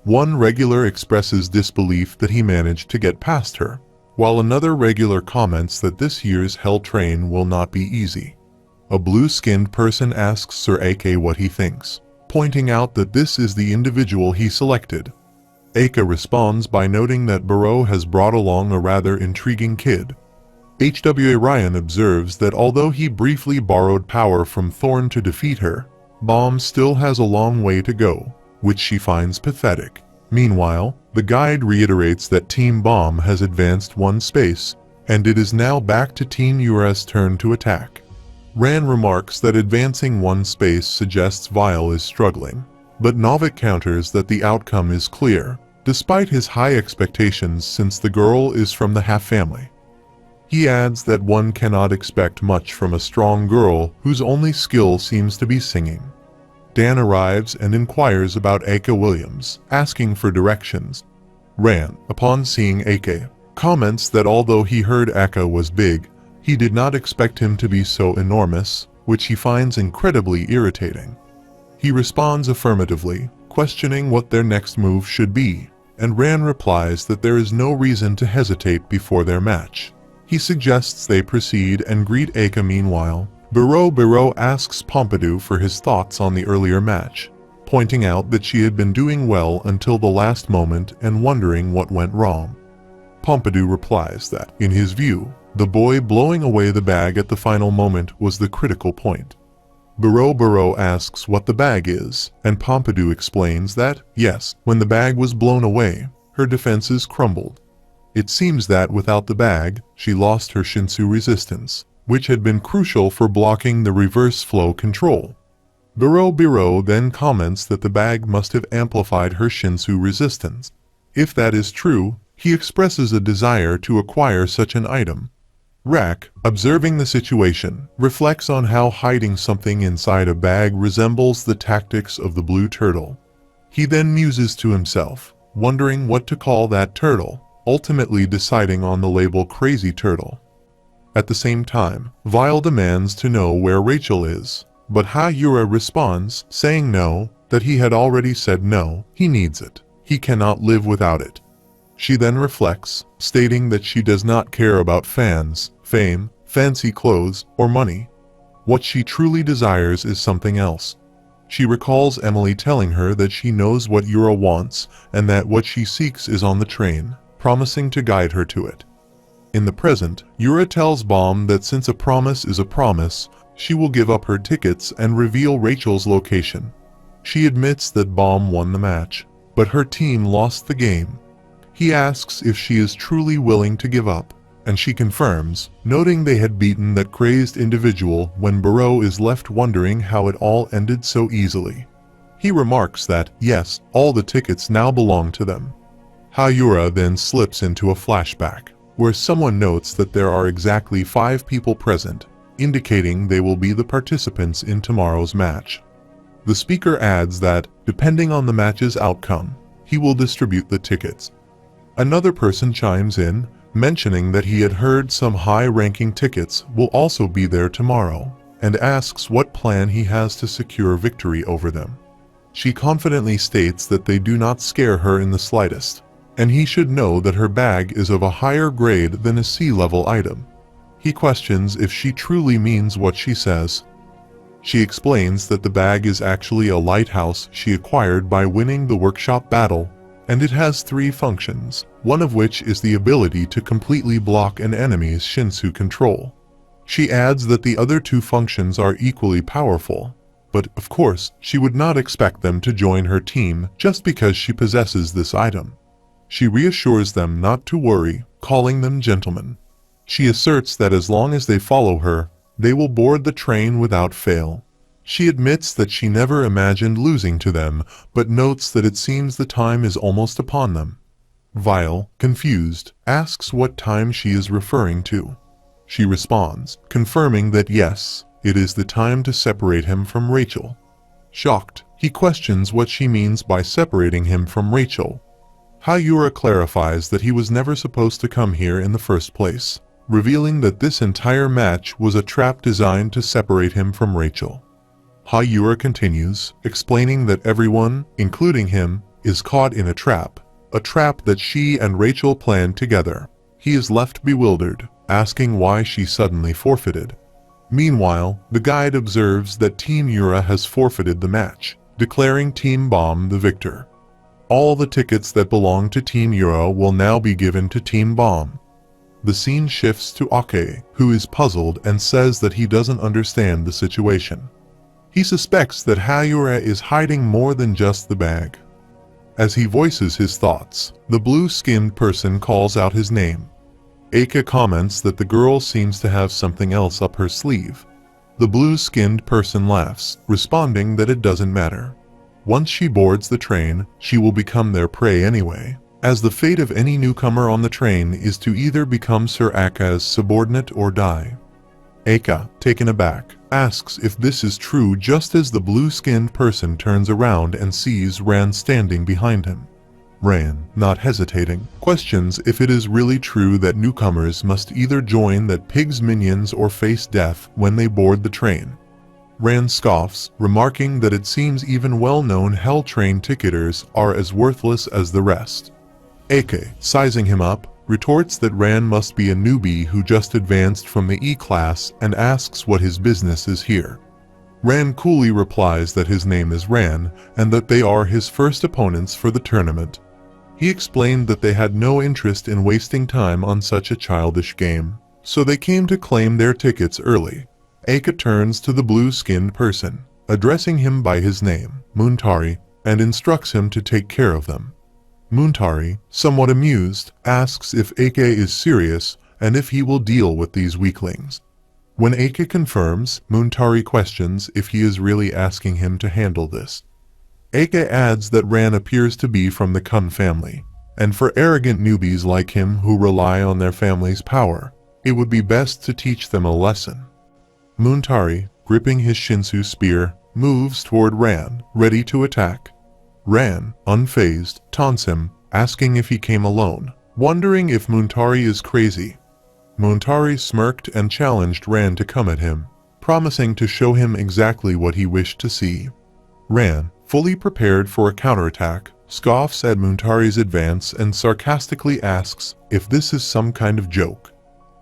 One regular expresses disbelief that he managed to get past her, while another regular comments that this year's Hell Train will not be easy. A blue-skinned person asks Sir AK what he thinks, pointing out that this is the individual he selected. Aka responds by noting that Baro has brought along a rather intriguing kid. HWA Ryan observes that although he briefly borrowed power from Thorn to defeat her, Bomb still has a long way to go, which she finds pathetic. Meanwhile, the guide reiterates that Team Bomb has advanced 1 space, and it is now back to Team Yura's turn to attack. Ran remarks that advancing 1 space suggests Vile is struggling, but Novik counters that the outcome is clear, despite his high expectations since the girl is from the Half family. He adds that one cannot expect much from a strong girl whose only skill seems to be singing. Dan arrives and inquires about Aka Williams, asking for directions. Ran, upon seeing Aka, comments that although he heard Aka was big, he did not expect him to be so enormous, which he finds incredibly irritating. He responds affirmatively, questioning what their next move should be, and Ran replies that there is no reason to hesitate before their match. He suggests they proceed and greet Aka. Meanwhile, Baro asks Pompidou for his thoughts on the earlier match, pointing out that she had been doing well until the last moment and wondering what went wrong. Pompidou replies that, in his view, the boy blowing away the bag at the final moment was the critical point. Biro asks what the bag is, and Pompidou explains that, yes, when the bag was blown away, her defenses crumbled. It seems that without the bag, she lost her Shinsu resistance, which had been crucial for blocking the reverse flow control. Biro then comments that the bag must have amplified her Shinsu resistance. If that is true, he expresses a desire to acquire such an item. Rak, observing the situation, reflects on how hiding something inside a bag resembles the tactics of the blue turtle. He then muses to himself, wondering what to call that turtle, ultimately deciding on the label Crazy Turtle. At the same time, Vile demands to know where Rachel is, but Hayura responds, saying no, that he had already said no, he needs it. He cannot live without it. She then reflects, stating that she does not care about fans, fame, fancy clothes, or money. What she truly desires is something else. She recalls Emily telling her that she knows what Yura wants and that what she seeks is on the train, promising to guide her to it. In the present, Yura tells Bomb that since a promise is a promise, she will give up her tickets and reveal Rachel's location. She admits that Bomb won the match, but her team lost the game. He asks if she is truly willing to give up, and she confirms, noting they had beaten that crazed individual when Biro is left wondering how it all ended so easily. He remarks that, yes, all the tickets now belong to them. Hayura then slips into a flashback, where someone notes that there are exactly 5 people present, indicating they will be the participants in tomorrow's match. The speaker adds that, depending on the match's outcome, he will distribute the tickets. Another person chimes in, mentioning that he had heard some high-ranking tickets will also be there tomorrow, and asks what plan he has to secure victory over them. She confidently states that they do not scare her in the slightest, and he should know that her bag is of a higher grade than a C-level item. He questions if she truly means what she says. She explains that the bag is actually a lighthouse she acquired by winning the workshop battle, and it has 3 functions, one of which is the ability to completely block an enemy's Shinsu control. She adds that the other 2 functions are equally powerful, but of course she would not expect them to join her team just because she possesses this item. She reassures them not to worry, calling them gentlemen. She asserts that as long as they follow her, they will board the train without fail. She admits that she never imagined losing to them, but notes that it seems the time is almost upon them. Vile, confused, asks what time she is referring to. She responds, confirming that yes, it is the time to separate him from Rachel. Shocked, he questions what she means by separating him from Rachel. Hayura clarifies that he was never supposed to come here in the first place, revealing that this entire match was a trap designed to separate him from Rachel. Hayura continues, explaining that everyone, including him, is caught in a trap that she and Rachel planned together. He is left bewildered, asking why she suddenly forfeited. Meanwhile, the guide observes that Team Yura has forfeited the match, declaring Team Bomb the victor. All the tickets that belong to Team Yura will now be given to Team Bomb. The scene shifts to Ake, who is puzzled and says that he doesn't understand the situation. He suspects that Hayura is hiding more than just the bag. As he voices his thoughts, the blue-skinned person calls out his name. Ake comments that the girl seems to have something else up her sleeve. The blue-skinned person laughs, responding that it doesn't matter. Once she boards the train, she will become their prey anyway, as the fate of any newcomer on the train is to either become Sir Aka's subordinate or die. Aka, taken aback, asks if this is true just as the blue-skinned person turns around and sees Ran standing behind him. Ran, not hesitating, questions if it is really true that newcomers must either join that pig's minions or face death when they board the train. Ran scoffs, remarking that it seems even well-known Hell Train ticketers are as worthless as the rest. Ake, sizing him up, retorts that Ran must be a newbie who just advanced from the E-class and asks what his business is here. Ran coolly replies that his name is Ran and that they are his first opponents for the tournament. He explained that they had no interest in wasting time on such a childish game, so they came to claim their tickets early. Eika turns to the blue-skinned person, addressing him by his name, Muntari, and instructs him to take care of them. Muntari, somewhat amused, asks if Eika is serious and if he will deal with these weaklings. When Eika confirms, Muntari questions if he is really asking him to handle this. Eika adds that Ran appears to be from the Kun family, and for arrogant newbies like him who rely on their family's power, it would be best to teach them a lesson. Muntari, gripping his Shinsu spear, moves toward Ran, ready to attack. Ran, unfazed, taunts him, asking if he came alone, wondering if Muntari is crazy. Muntari smirked and challenged Ran to come at him, promising to show him exactly what he wished to see. Ran, fully prepared for a counterattack, scoffs at Muntari's advance and sarcastically asks if this is some kind of joke.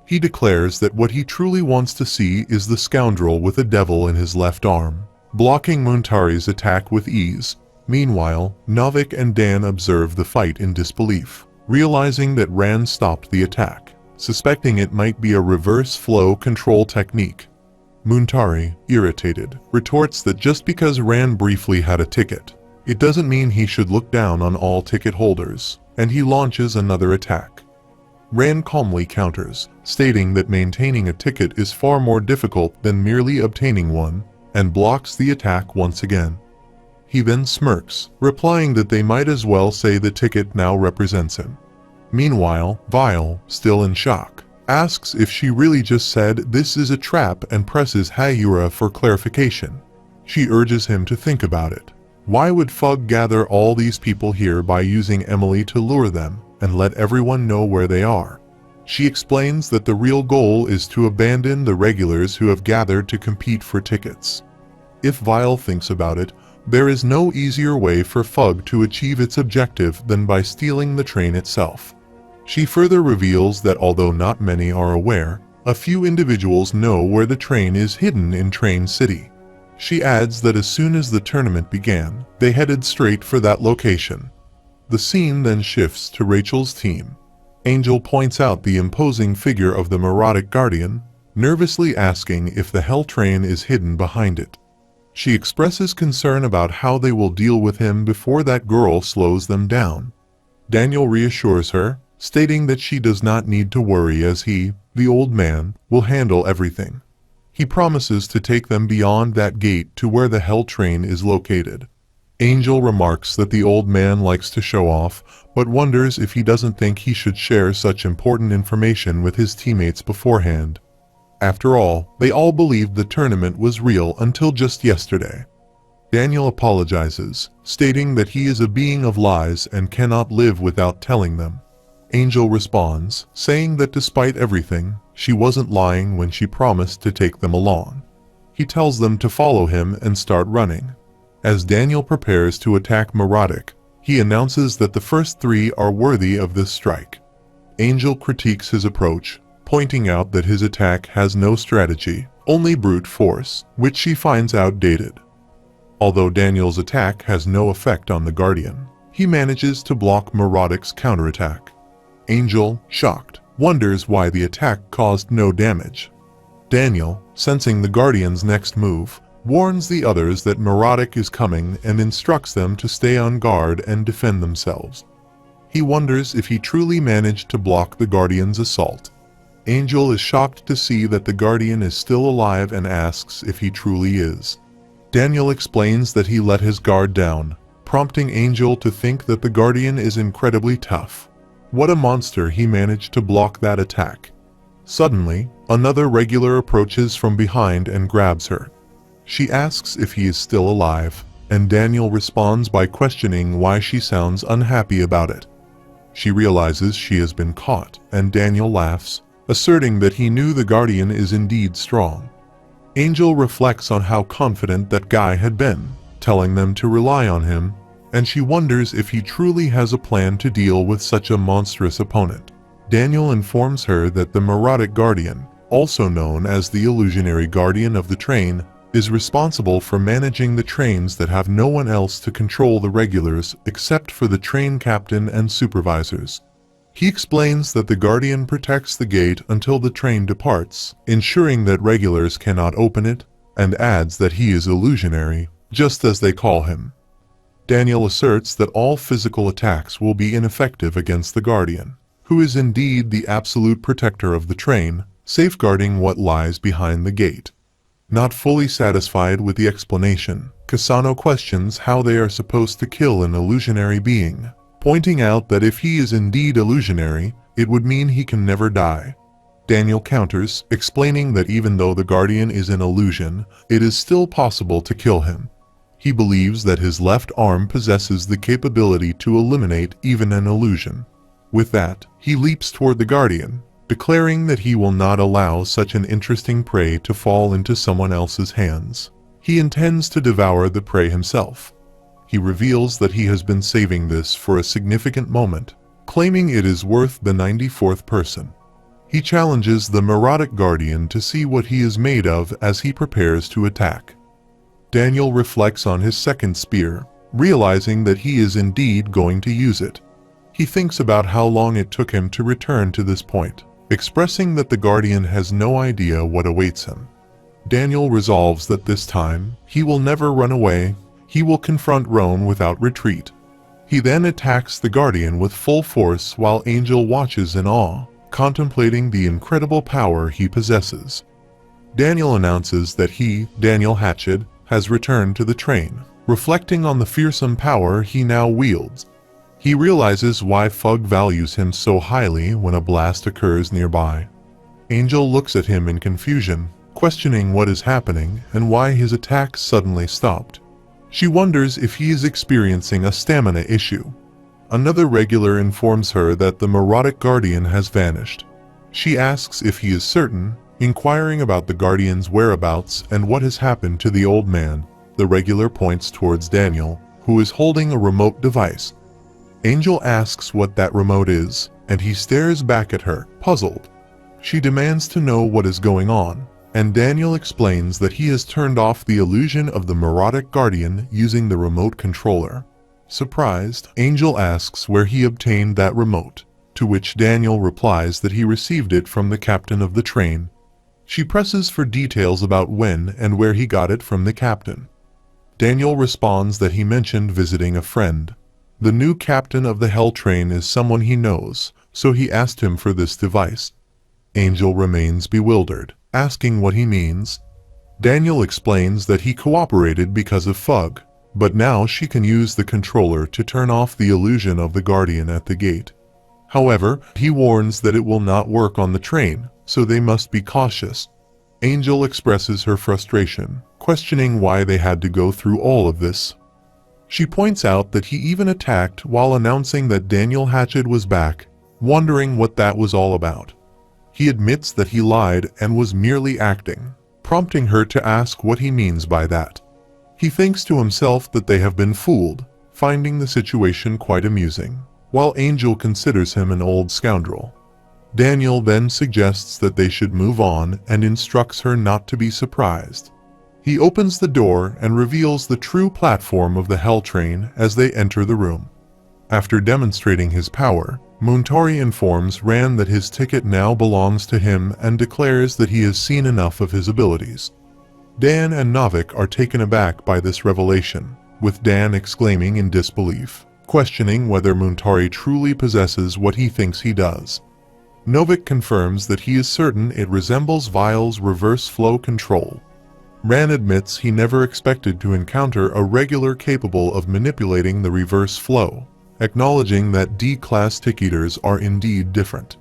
He declares that what he truly wants to see is the scoundrel with a devil in his left arm, blocking Muntari's attack with ease. Meanwhile, Novik and Dan observe the fight in disbelief, realizing that Ran stopped the attack, suspecting it might be a reverse flow control technique. Muntari, irritated, retorts that just because Ran briefly had a ticket, it doesn't mean he should look down on all ticket holders, and he launches another attack. Ran calmly counters, stating that maintaining a ticket is far more difficult than merely obtaining one, and blocks the attack once again. He then smirks, replying that they might as well say the ticket now represents him. Meanwhile, Vile, still in shock, asks if she really just said this is a trap and presses Hayura for clarification. She urges him to think about it. Why would Fug gather all these people here by using Emily to lure them and let everyone know where they are? She explains that the real goal is to abandon the regulars who have gathered to compete for tickets. If Vile thinks about it, there is no easier way for Fug to achieve its objective than by stealing the train itself. She further reveals that although not many are aware, a few individuals know where the train is hidden in Train City. She adds that as soon as the tournament began, they headed straight for that location. The scene then shifts to Rachel's team. Angel points out the imposing figure of the Neurotic Guardian, nervously asking if the Hell Train is hidden behind it. She expresses concern about how they will deal with him before that girl slows them down. Daniel reassures her, stating that she does not need to worry as he, the old man, will handle everything. He promises to take them beyond that gate to where the Hell Train is located. Angel remarks that the old man likes to show off, but wonders if he doesn't think he should share such important information with his teammates beforehand. After all, they all believed the tournament was real until just yesterday. Daniel apologizes, stating that he is a being of lies and cannot live without telling them. Angel responds, saying that despite everything, she wasn't lying when she promised to take them along. He tells them to follow him and start running. As Daniel prepares to attack Neurotic, he announces that the first three are worthy of this strike. Angel critiques his approach, pointing out that his attack has no strategy, only brute force, which she finds outdated. Although Daniel's attack has no effect on the Guardian, he manages to block Neurotic's counterattack. Angel, shocked, wonders why the attack caused no damage. Daniel, sensing the Guardian's next move, warns the others that Neurotic is coming and instructs them to stay on guard and defend themselves. He wonders if he truly managed to block the Guardian's assault. Angel is shocked to see that the Guardian is still alive and asks if he truly is. Daniel explains that he let his guard down, prompting Angel to think that the Guardian is incredibly tough. What a monster he managed to block that attack. Suddenly, another regular approaches from behind and grabs her. She asks if he is still alive, and Daniel responds by questioning why she sounds unhappy about it. She realizes she has been caught, and Daniel laughs, asserting that he knew the Guardian is indeed strong. Angel reflects on how confident that guy had been, telling them to rely on him, and she wonders if he truly has a plan to deal with such a monstrous opponent. Daniel informs her that the Neurotic Guardian, also known as the illusionary guardian of the train, is responsible for managing the trains that have no one else to control the regulars except for the train captain and supervisors. He explains that the Guardian protects the gate until the train departs, ensuring that regulars cannot open it, and adds that he is illusionary, just as they call him. Daniel asserts that all physical attacks will be ineffective against the Guardian, who is indeed the absolute protector of the train, safeguarding what lies behind the gate. Not fully satisfied with the explanation, Kasano questions how they are supposed to kill an illusionary being, pointing out that if he is indeed illusionary, it would mean he can never die. Daniel counters, explaining that even though the Guardian is an illusion, it is still possible to kill him. He believes that his left arm possesses the capability to eliminate even an illusion. With that, he leaps toward the Guardian, declaring that he will not allow such an interesting prey to fall into someone else's hands. He intends to devour the prey himself. He reveals that he has been saving this for a significant moment, claiming it is worth the 94th person. He challenges the neurotic Guardian to see what he is made of as he prepares to attack. Daniel reflects on his second spear, realizing that he is indeed going to use it. He thinks about how long it took him to return to this point, expressing that the Guardian has no idea what awaits him. Daniel resolves that this time, he will never run away. He will confront Roan without retreat. He then attacks the Guardian with full force while Angel watches in awe, contemplating the incredible power he possesses. Daniel announces that he, Daniel Hatchet, has returned to the train, reflecting on the fearsome power he now wields. He realizes why Fug values him so highly when a blast occurs nearby. Angel looks at him in confusion, questioning what is happening and why his attack suddenly stopped. She wonders if he is experiencing a stamina issue. Another regular informs her that the neurotic Guardian has vanished. She asks if he is certain, inquiring about the Guardian's whereabouts and what has happened to the old man. The regular points towards Daniel, who is holding a remote device. Angel asks what that remote is, and he stares back at her, puzzled. She demands to know what is going on, and Daniel explains that he has turned off the illusion of the neurotic Guardian using the remote controller. Surprised, Angel asks where he obtained that remote, to which Daniel replies that he received it from the captain of the train. She presses for details about when and where he got it from the captain. Daniel responds that he mentioned visiting a friend. The new captain of the Hell train is someone he knows, so he asked him for this device. Angel remains bewildered, asking what he means. Daniel explains that he cooperated because of Fug, but now she can use the controller to turn off the illusion of the Guardian at the gate. However, he warns that it will not work on the train, so they must be cautious. Angel expresses her frustration, questioning why they had to go through all of this. She points out that he even attacked while announcing that Daniel Hatchet was back, wondering what that was all about. He admits that he lied and was merely acting, prompting her to ask what he means by that. He thinks to himself that they have been fooled, finding the situation quite amusing, while Angel considers him an old scoundrel. Daniel then suggests that they should move on and instructs her not to be surprised. He opens the door and reveals the true platform of the Hell train as they enter the room. After demonstrating his power, Muntari informs Ran that his ticket now belongs to him and declares that he has seen enough of his abilities. Dan and Novik are taken aback by this revelation, with Dan exclaiming in disbelief, questioning whether Muntari truly possesses what he thinks he does. Novik confirms that he is certain it resembles Vile's reverse flow control. Ran admits he never expected to encounter a regular capable of manipulating the reverse flow, acknowledging that D-class tick-eaters are indeed different.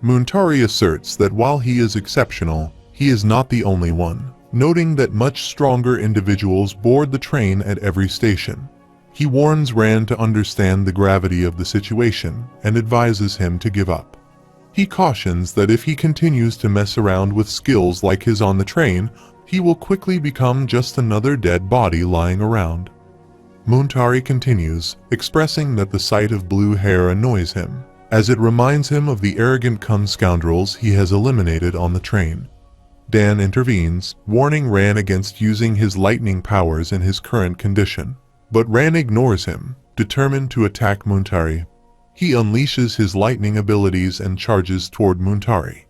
Muntari asserts that while he is exceptional, he is not the only one, noting that much stronger individuals board the train at every station. He warns Ran to understand the gravity of the situation and advises him to give up. He cautions that if he continues to mess around with skills like his on the train, he will quickly become just another dead body lying around. Muntari continues, expressing that the sight of blue hair annoys him, as it reminds him of the arrogant cum scoundrels he has eliminated on the train. Dan intervenes, warning Ran against using his lightning powers in his current condition. But Ran ignores him, determined to attack Muntari. He unleashes his lightning abilities and charges toward Muntari.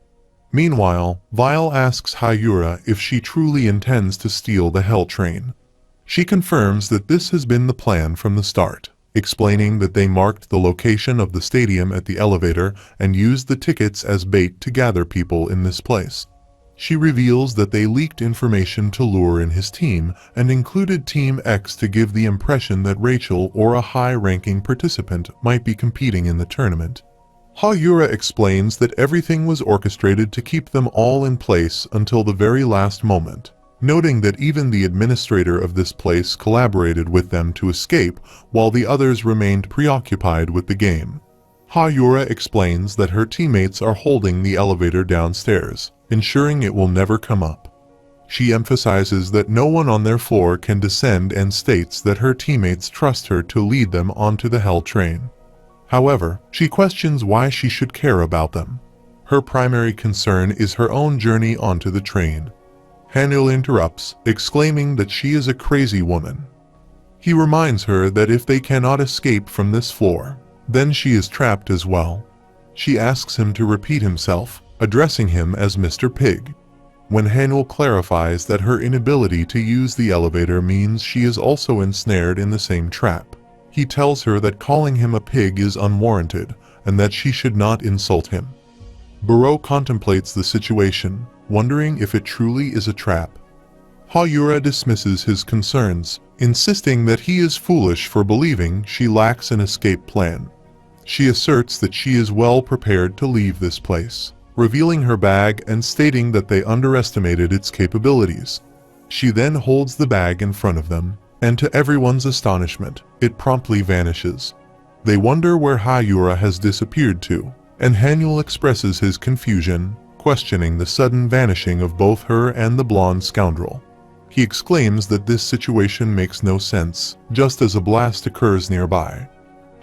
Meanwhile, Vile asks Hayura if she truly intends to steal the Hell Train. She confirms that this has been the plan from the start, explaining that they marked the location of the stadium at the elevator and used the tickets as bait to gather people in this place. She reveals that they leaked information to lure in his team and included Team X to give the impression that Rachel or a high-ranking participant might be competing in the tournament. Hayura explains that everything was orchestrated to keep them all in place until the very last moment, noting that even the administrator of this place collaborated with them to escape while the others remained preoccupied with the game. Hayura explains that her teammates are holding the elevator downstairs, ensuring it will never come up. She emphasizes that no one on their floor can descend and states that her teammates trust her to lead them onto the Hell Train. However, she questions why she should care about them. Her primary concern is her own journey onto the train. Hanul interrupts, exclaiming that she is a crazy woman. He reminds her that if they cannot escape from this floor, then she is trapped as well. She asks him to repeat himself, addressing him as Mr. Pig. When Hanul clarifies that her inability to use the elevator means she is also ensnared in the same trap, he tells her that calling him a pig is unwarranted and that she should not insult him. Burrow contemplates the situation, wondering if it truly is a trap. Hayura dismisses his concerns, insisting that he is foolish for believing she lacks an escape plan. She asserts that she is well prepared to leave this place, revealing her bag and stating that they underestimated its capabilities. She then holds the bag in front of them, and to everyone's astonishment, it promptly vanishes. They wonder where Hayura has disappeared to, and Hanul expresses his confusion, questioning the sudden vanishing of both her and the blonde scoundrel. He exclaims that this situation makes no sense, just as a blast occurs nearby.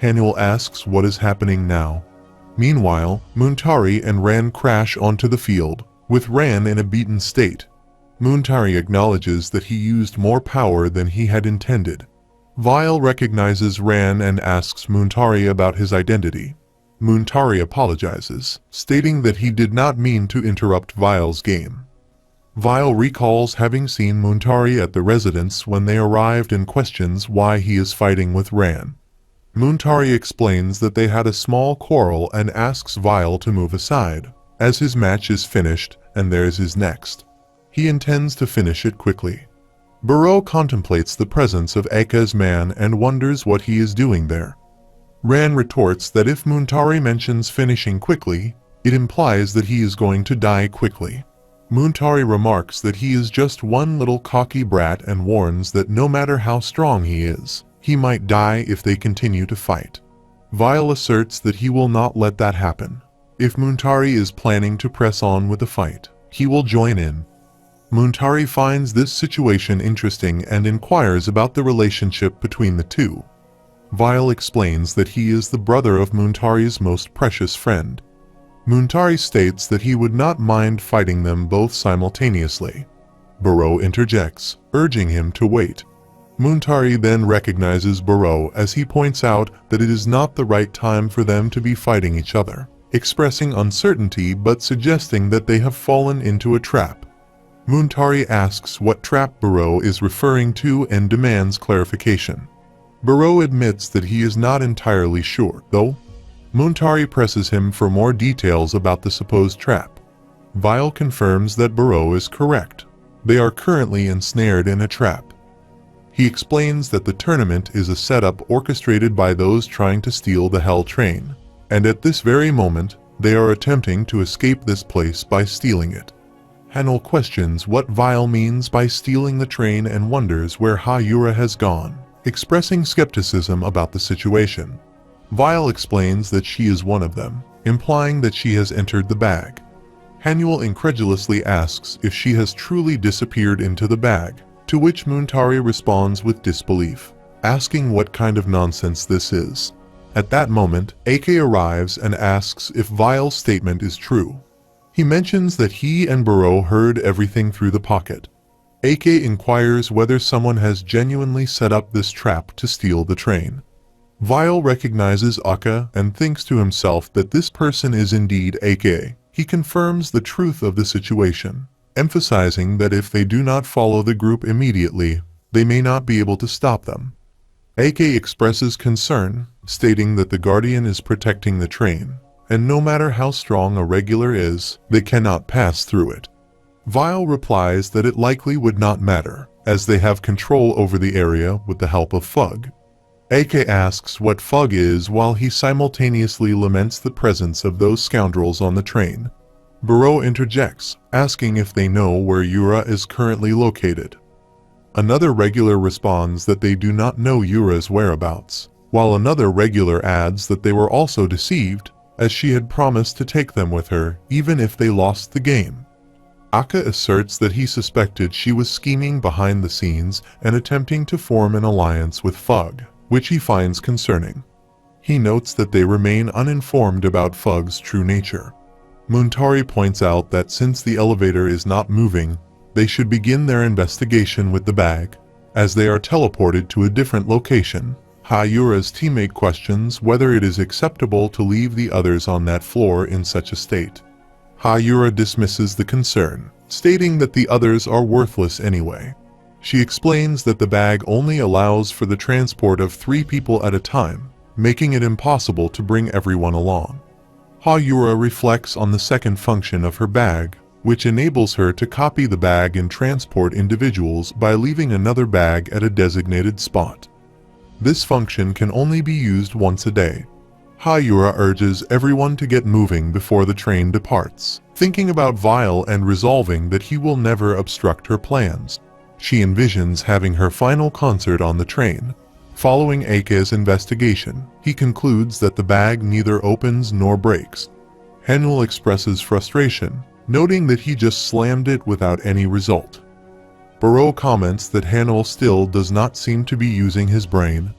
Hanul asks what is happening now. Meanwhile, Muntari and Ran crash onto the field, with Ran in a beaten state. Muntari acknowledges that he used more power than he had intended. Vile recognizes Ran and asks Muntari about his identity. Muntari apologizes, stating that he did not mean to interrupt Vile's game. Vile recalls having seen Muntari at the residence when they arrived and questions why he is fighting with Ran. Muntari explains that they had a small quarrel and asks Vile to move aside, as his match is finished and theirs is next. He intends to finish it quickly. Burrow contemplates the presence of Aka's man and wonders what he is doing there. Ran retorts that if Muntari mentions finishing quickly, it implies that he is going to die quickly. Muntari remarks that he is just one little cocky brat and warns that no matter how strong he is, he might die if they continue to fight. Vile asserts that he will not let that happen. If Muntari is planning to press on with the fight, he will join in. Muntari finds this situation interesting and inquires about the relationship between the two. Vile explains that he is the brother of Muntari's most precious friend. Muntari states that he would not mind fighting them both simultaneously. Burrow interjects, urging him to wait. Muntari then recognizes Burrow as he points out that it is not the right time for them to be fighting each other, expressing uncertainty but suggesting that they have fallen into a trap. Muntari asks what trap Burrow is referring to and demands clarification. Burrow admits that he is not entirely sure, though. Muntari presses him for more details about the supposed trap. Vile confirms that Burrow is correct. They are currently ensnared in a trap. He explains that the tournament is a setup orchestrated by those trying to steal the Hell Train, and at this very moment, they are attempting to escape this place by stealing it. Hanul questions what Vile means by stealing the train and wonders where Hayura has gone, expressing skepticism about the situation. Vile explains that she is one of them, implying that she has entered the bag. Hanul incredulously asks if she has truly disappeared into the bag, to which Muntari responds with disbelief, asking what kind of nonsense this is. At that moment, Ake arrives and asks if Vile's statement is true. He mentions that he and Buro heard everything through the pocket. AK inquires whether someone has genuinely set up this trap to steal the train. Vile recognizes Aka and thinks to himself that this person is indeed AK. He confirms the truth of the situation, emphasizing that if they do not follow the group immediately, they may not be able to stop them. AK expresses concern, stating that the Guardian is protecting the train, and no matter how strong a regular is, they cannot pass through it. Vile replies that it likely would not matter, as they have control over the area with the help of Fug. AK asks what Fug is while he simultaneously laments the presence of those scoundrels on the train. Buro interjects, asking if they know where Yura is currently located. Another regular responds that they do not know Yura's whereabouts, while another regular adds that they were also deceived, as she had promised to take them with her even if they lost the game. Aka asserts that he suspected she was scheming behind the scenes and attempting to form an alliance with Fug, which he finds concerning. He notes that they remain uninformed about Fug's true nature. Muntari points out that since the elevator is not moving, they should begin their investigation with the bag, as they are teleported to a different location. Hayura's teammate questions whether it is acceptable to leave the others on that floor in such a state. Hayura dismisses the concern, stating that the others are worthless anyway. She explains that the bag only allows for the transport of 3 people at a time, making it impossible to bring everyone along. Hayura reflects on the second function of her bag, which enables her to copy the bag and transport individuals by leaving another bag at a designated spot. This function can only be used once a day. Hayura urges everyone to get moving before the train departs, thinking about Vile and resolving that he will never obstruct her plans. She envisions having her final concert on the train. Following Aka's investigation, he concludes that the bag neither opens nor breaks. Henul expresses frustration, noting that he just slammed it without any result. Buro comments that Henul still does not seem to be using his brain.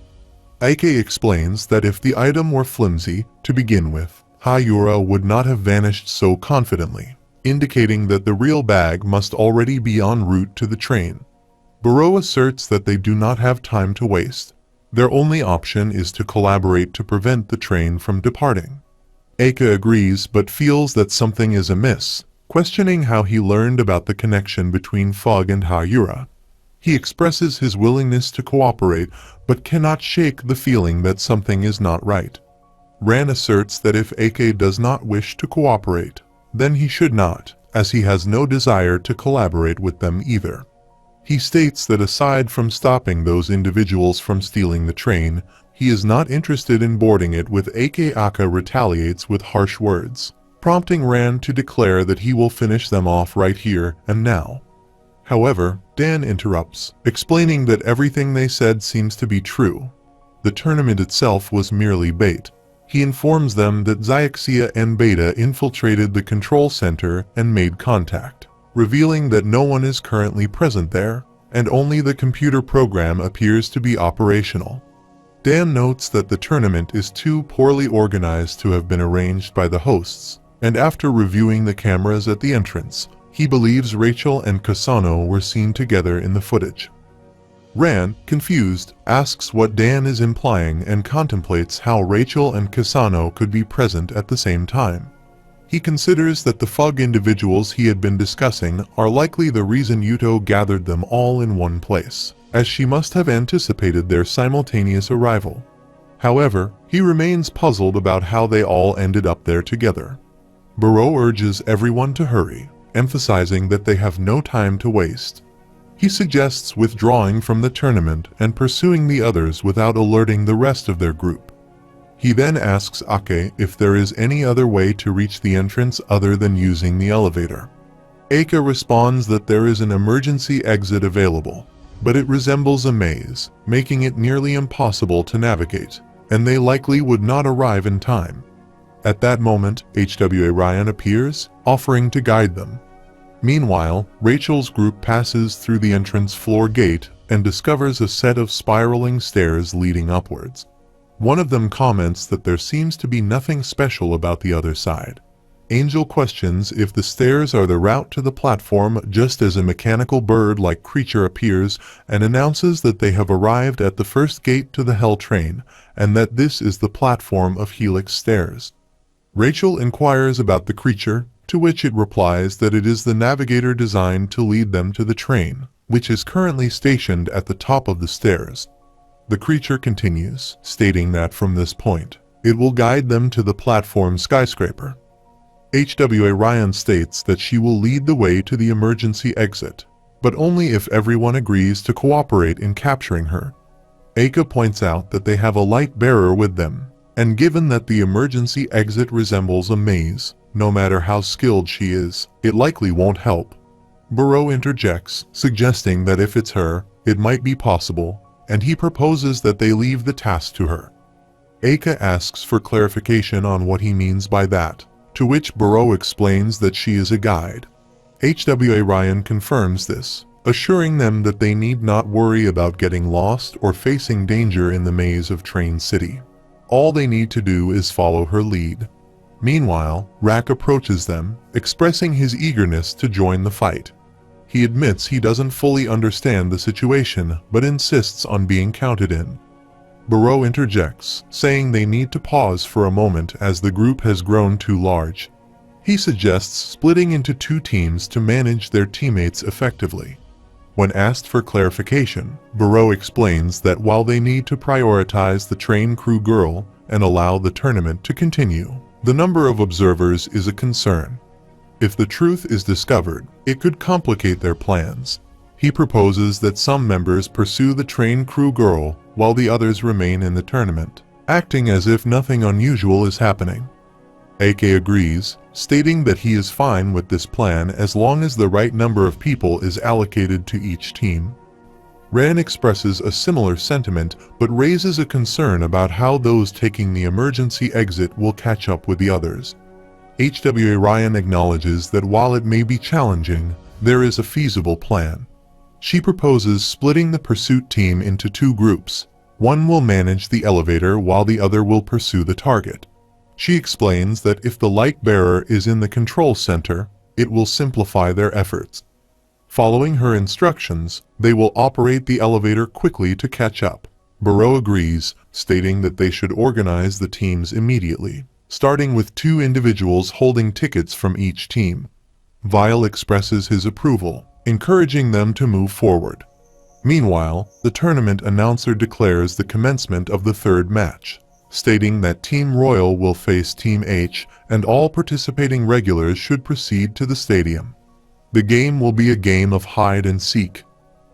Ike explains that if the item were flimsy to begin with, Hayura would not have vanished so confidently, indicating that the real bag must already be en route to the train. Buro asserts that they do not have time to waste. Their only option is to collaborate to prevent the train from departing. Aka agrees but feels that something is amiss, questioning how he learned about the connection between Fog and Hayura. He expresses his willingness to cooperate but cannot shake the feeling that something is not right. Ran asserts that if AK does not wish to cooperate, then he should not, as he has no desire to collaborate with them either. He states that aside from stopping those individuals from stealing the train, he is not interested in boarding it with AK. Aka retaliates with harsh words, prompting Ran to declare that he will finish them off right here and now. However, Dan interrupts, explaining that everything they said seems to be true. The tournament itself was merely bait. He informs them that Zyxia and Beta infiltrated the control center and made contact, revealing that no one is currently present there, and only the computer program appears to be operational. Dan notes that the tournament is too poorly organized to have been arranged by the hosts, and after reviewing the cameras at the entrance, he believes Rachel and Kasano were seen together in the footage. Ran, confused, asks what Dan is implying and contemplates how Rachel and Kasano could be present at the same time. He considers that the Fug individuals he had been discussing are likely the reason Yuto gathered them all in one place, as she must have anticipated their simultaneous arrival. However, he remains puzzled about how they all ended up there together. Buro urges everyone to hurry, emphasizing that they have no time to waste. He suggests withdrawing from the tournament and pursuing the others without alerting the rest of their group. He then asks Ake if there is any other way to reach the entrance other than using the elevator. Ake responds that there is an emergency exit available, but it resembles a maze, making it nearly impossible to navigate, and they likely would not arrive in time. At that moment, HWA Ryan appears, offering to guide them. Meanwhile, Rachel's group passes through the entrance floor gate and discovers a set of spiraling stairs leading upwards. One of them comments that there seems to be nothing special about the other side. Angel questions if the stairs are the route to the platform just as a mechanical bird-like creature appears and announces that they have arrived at the first gate to the Hell train and that this is the platform of Helix Stairs. Rachel inquires about the creature, to which it replies that it is the navigator designed to lead them to the train, which is currently stationed at the top of the stairs. The creature continues, stating that from this point, it will guide them to the platform skyscraper. HWA Ryan states that she will lead the way to the emergency exit, but only if everyone agrees to cooperate in capturing her. Eika points out that they have a light bearer with them, and given that the emergency exit resembles a maze, no matter how skilled she is, it likely won't help. Burrow interjects, suggesting that if it's her, it might be possible, and he proposes that they leave the task to her. Eika asks for clarification on what he means by that, to which Burrow explains that she is a guide. HWA Ryan confirms this, assuring them that they need not worry about getting lost or facing danger in the maze of Train City. All they need to do is follow her lead. Meanwhile, Rak approaches them, expressing his eagerness to join the fight. He admits he doesn't fully understand the situation, but insists on being counted in. Burrow interjects, saying they need to pause for a moment as the group has grown too large. He suggests splitting into two teams to manage their teammates effectively. When asked for clarification, Burrow explains that while they need to prioritize the train crew girl and allow the tournament to continue, the number of observers is a concern. If the truth is discovered, it could complicate their plans. He proposes that some members pursue the train crew girl while the others remain in the tournament, acting as if nothing unusual is happening. AK agrees, stating that he is fine with this plan as long as the right number of people is allocated to each team. Ran expresses a similar sentiment but raises a concern about how those taking the emergency exit will catch up with the others. HWA Ryan acknowledges that while it may be challenging, there is a feasible plan. She proposes splitting the pursuit team into two groups. One will manage the elevator while the other will pursue the target. She explains that if the light bearer is in the control center, it will simplify their efforts. Following her instructions, they will operate the elevator quickly to catch up. Burrow agrees, stating that they should organize the teams immediately, starting with 2 individuals holding tickets from each team. Vile expresses his approval, encouraging them to move forward. Meanwhile, the tournament announcer declares the commencement of the 3rd match, stating that Team Royal will face Team H and all participating regulars should proceed to the stadium. The game will be a game of hide and seek.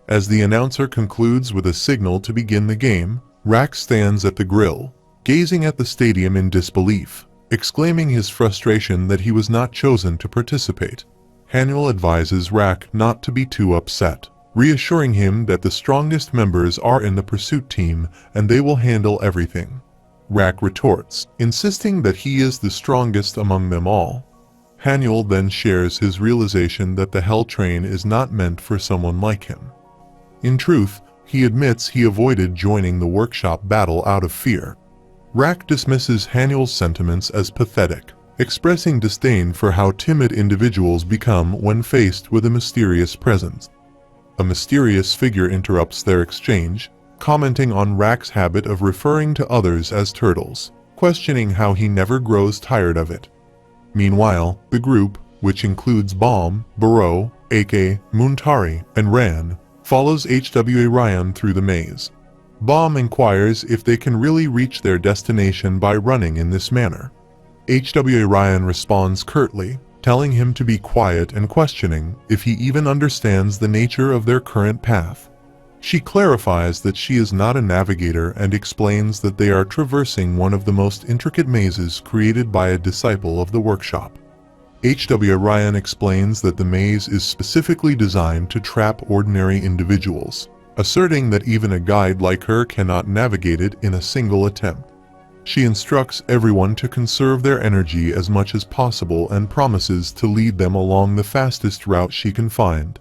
As the announcer concludes with a signal to begin the game, Rak stands at the grill, gazing at the stadium in disbelief, exclaiming his frustration that he was not chosen to participate. Hanuel advises Rak not to be too upset, reassuring him that the strongest members are in the pursuit team and they will handle everything. Rak retorts, insisting that he is the strongest among them all. Hanuel then shares his realization that the Hell Train is not meant for someone like him. In truth, he admits he avoided joining the workshop battle out of fear. Rak dismisses Hanuel's sentiments as pathetic, expressing disdain for how timid individuals become when faced with a mysterious presence. A mysterious figure interrupts their exchange, commenting on Rak's habit of referring to others as turtles, questioning how he never grows tired of it. Meanwhile, the group, which includes Bomb, Burrow, AK, Muntari, and Ran, follows HWA Ryan through the maze. Bomb inquires if they can really reach their destination by running in this manner. HWA Ryan responds curtly, telling him to be quiet and questioning if he even understands the nature of their current path. She clarifies that she is not a navigator and explains that they are traversing one of the most intricate mazes created by a disciple of the workshop. HWA Ryan explains that the maze is specifically designed to trap ordinary individuals, asserting that even a guide like her cannot navigate it in a single attempt. She instructs everyone to conserve their energy as much as possible and promises to lead them along the fastest route she can find.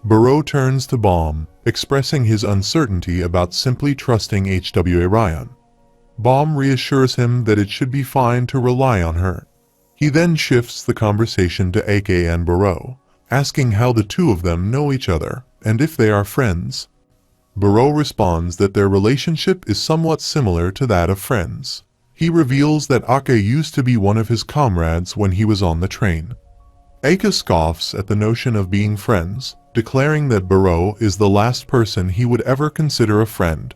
Burrow turns to Bomb, expressing his uncertainty about simply trusting HWA Ryan. Bomb reassures him that it should be fine to rely on her. He then shifts the conversation to Ake and Baro, asking how the two of them know each other and if they are friends. Baro responds that their relationship is somewhat similar to that of friends. He reveals that Ake used to be one of his comrades when he was on the train. Ake scoffs at the notion of being friends, declaring that Baro is the last person he would ever consider a friend.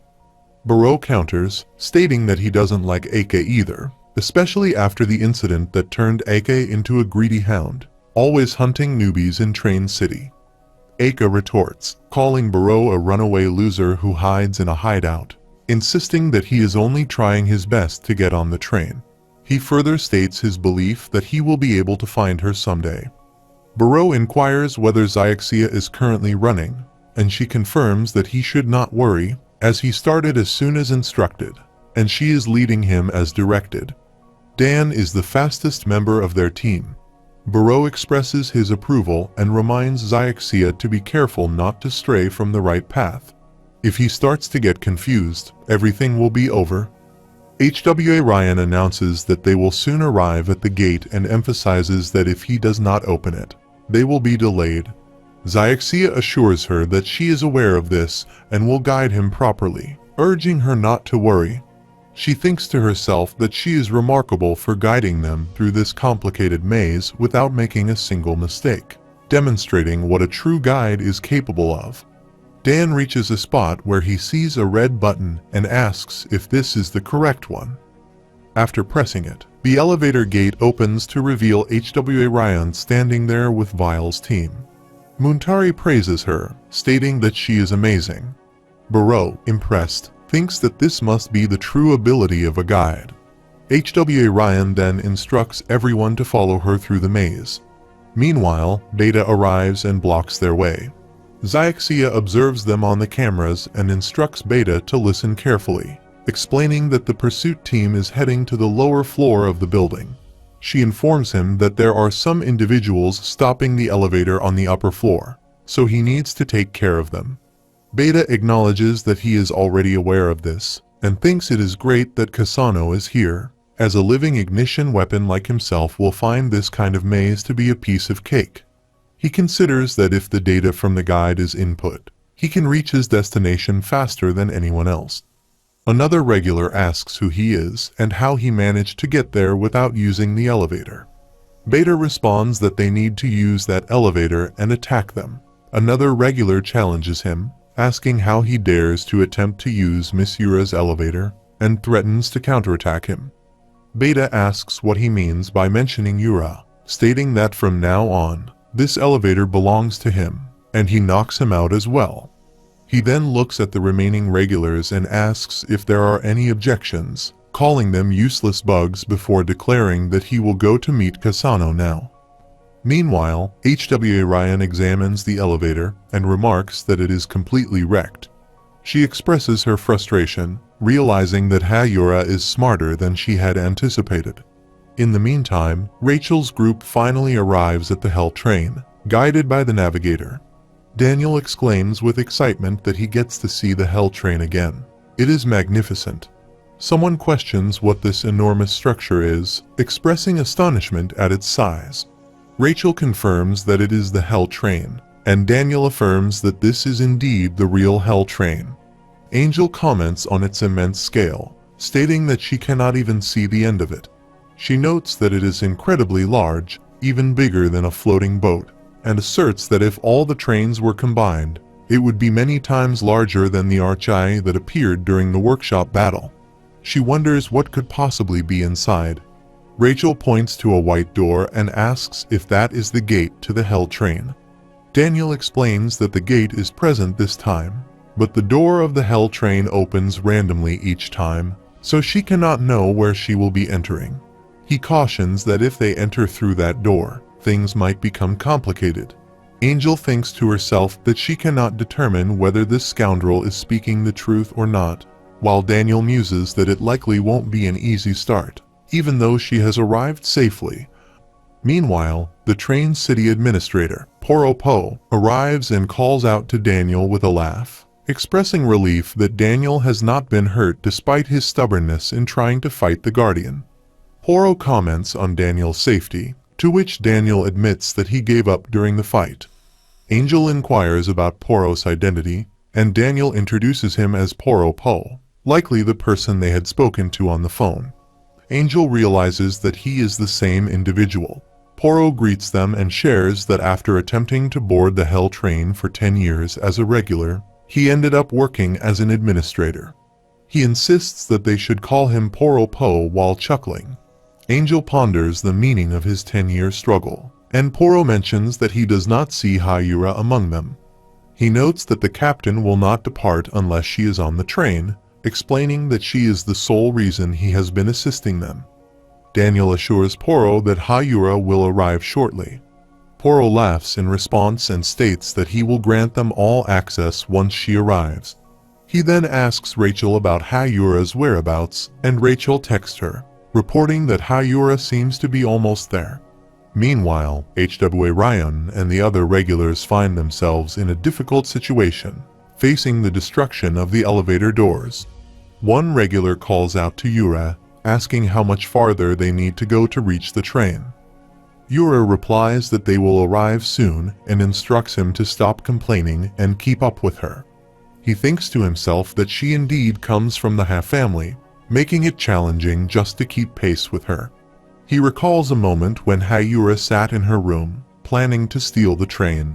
Baro counters, stating that he doesn't like Ake either, especially after the incident that turned Ake into a greedy hound, always hunting newbies in Train City. Ake retorts, calling Baro a runaway loser who hides in a hideout, insisting that he is only trying his best to get on the train. He further states his belief that he will be able to find her someday. Baro inquires whether Xiaxia is currently running, and she confirms that he should not worry, as he started as soon as instructed, and she is leading him as directed. Dan is the fastest member of their team. Baro expresses his approval and reminds Xiaxia to be careful not to stray from the right path. If he starts to get confused, everything will be over. HWA Ryan announces that they will soon arrive at the gate and emphasizes that if he does not open it, they will be delayed. Xiaxia assures her that she is aware of this and will guide him properly, urging her not to worry. She thinks to herself that she is remarkable for guiding them through this complicated maze without making a single mistake, demonstrating what a true guide is capable of. Dan reaches a spot where he sees a red button and asks if this is the correct one. After pressing it, the elevator gate opens to reveal HWA Ryan standing there with Vile's team. Muntari praises her, stating that she is amazing. Baro, impressed, thinks that this must be the true ability of a guide. HWA Ryan then instructs everyone to follow her through the maze. Meanwhile, Beta arrives and blocks their way. Xiaxia observes them on the cameras and instructs Beta to listen carefully, explaining that the pursuit team is heading to the lower floor of the building. She informs him that there are some individuals stopping the elevator on the upper floor, so he needs to take care of them. Beta acknowledges that he is already aware of this, and thinks it is great that Kasano is here, as a living ignition weapon like himself will find this kind of maze to be a piece of cake. He considers that if the data from the guide is input, he can reach his destination faster than anyone else. Another regular asks who he is and how he managed to get there without using the elevator. Beta responds that they need to use that elevator and attack them. Another regular challenges him, asking how he dares to attempt to use Miss Yura's elevator, and threatens to counterattack him. Beta asks what he means by mentioning Yura, stating that from now on, this elevator belongs to him, and he knocks him out as well. He then looks at the remaining regulars and asks if there are any objections, calling them useless bugs before declaring that he will go to meet Kasano now. Meanwhile, HWA Ryan examines the elevator and remarks that it is completely wrecked. She expresses her frustration, realizing that Hayura is smarter than she had anticipated. In the meantime, Rachel's group finally arrives at the Hell train, guided by the navigator. Daniel exclaims with excitement that he gets to see the Hell train again. It is magnificent. Someone questions what this enormous structure is, expressing astonishment at its size. Rachel confirms that it is the Hell train, and Daniel affirms that this is indeed the real Hell train. Angel comments on its immense scale, stating that she cannot even see the end of it. She notes that it is incredibly large, even bigger than a floating boat, and asserts that if all the trains were combined, it would be many times larger than the Archai that appeared during the workshop battle. She wonders what could possibly be inside. Rachel points to a white door and asks if that is the gate to the Hell train. Daniel explains that the gate is present this time, but the door of the Hell train opens randomly each time, so she cannot know where she will be entering. He cautions that if they enter through that door, things might become complicated. Angel thinks to herself that she cannot determine whether this scoundrel is speaking the truth or not, while Daniel muses that it likely won't be an easy start, even though she has arrived safely. Meanwhile, the Train City Administrator, Poropo, arrives and calls out to Daniel with a laugh, expressing relief that Daniel has not been hurt despite his stubbornness in trying to fight the Guardian. Poro comments on Daniel's safety, to which Daniel admits that he gave up during the fight. Angel inquires about Poro's identity, and Daniel introduces him as Poro Po, likely the person they had spoken to on the phone. Angel realizes that he is the same individual. Poro greets them and shares that after attempting to board the Hell train for 10 years as a regular, he ended up working as an administrator. He insists that they should call him Poro Po while chuckling. Angel ponders the meaning of his 10-year struggle, and Poro mentions that he does not see Hayura among them. He notes that the captain will not depart unless she is on the train, explaining that she is the sole reason he has been assisting them. Daniel assures Poro that Hayura will arrive shortly. Poro laughs in response and states that he will grant them all access once she arrives. He then asks Rachel about Hayura's whereabouts, and Rachel texts her, reporting that Hayura seems to be almost there. Meanwhile, HWA Ryan and the other regulars find themselves in a difficult situation, facing the destruction of the elevator doors. One regular calls out to Yura, asking how much farther they need to go to reach the train. Yura replies that they will arrive soon and instructs him to stop complaining and keep up with her. He thinks to himself that she indeed comes from the Ha family, making it challenging just to keep pace with her. He recalls a moment when Hayura sat in her room, planning to steal the train.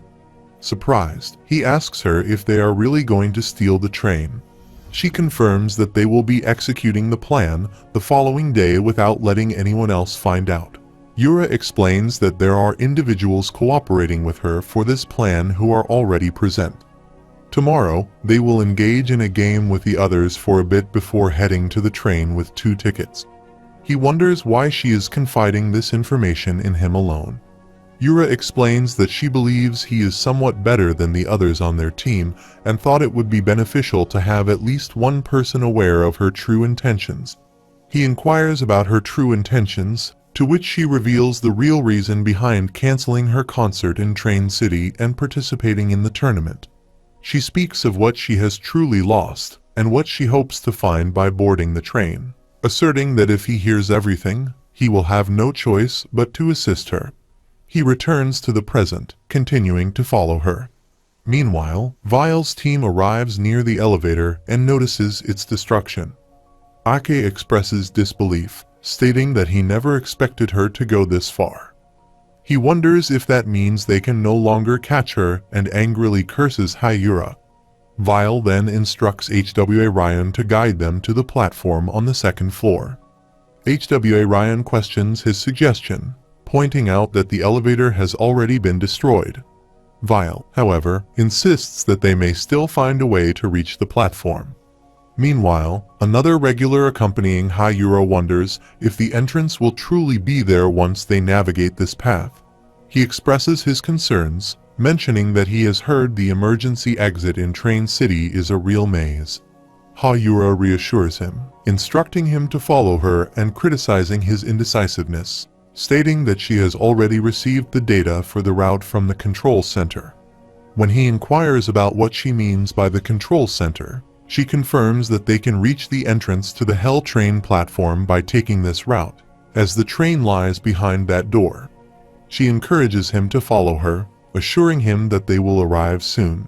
Surprised, he asks her if they are really going to steal the train. She confirms that they will be executing the plan the following day without letting anyone else find out. Yura explains that there are individuals cooperating with her for this plan who are already present. Tomorrow, they will engage in a game with the others for a bit before heading to the train with 2 tickets. He wonders why she is confiding this information in him alone. Yura explains that she believes he is somewhat better than the others on their team and thought it would be beneficial to have at least one person aware of her true intentions. He inquires about her true intentions, to which she reveals the real reason behind canceling her concert in Train City and participating in the tournament. She speaks of what she has truly lost and what she hopes to find by boarding the train, asserting that if he hears everything, he will have no choice but to assist her. He returns to the present, continuing to follow her. Meanwhile, Vile's team arrives near the elevator and notices its destruction. Ake expresses disbelief, stating that he never expected her to go this far. He wonders if that means they can no longer catch her and angrily curses Hayura. Vile then instructs HWA Ryan to guide them to the platform on the 2nd floor. HWA Ryan questions his suggestion, pointing out that the elevator has already been destroyed. Vile, however, insists that they may still find a way to reach the platform. Meanwhile, another regular accompanying Hayura wonders if the entrance will truly be there once they navigate this path. He expresses his concerns, mentioning that he has heard the emergency exit in Train City is a real maze. Hayura reassures him, instructing him to follow her and criticizing his indecisiveness, stating that she has already received the data for the route from the control center. When he inquires about what she means by the control center, she confirms that they can reach the entrance to the Hell train platform by taking this route, as the train lies behind that door. She encourages him to follow her, assuring him that they will arrive soon.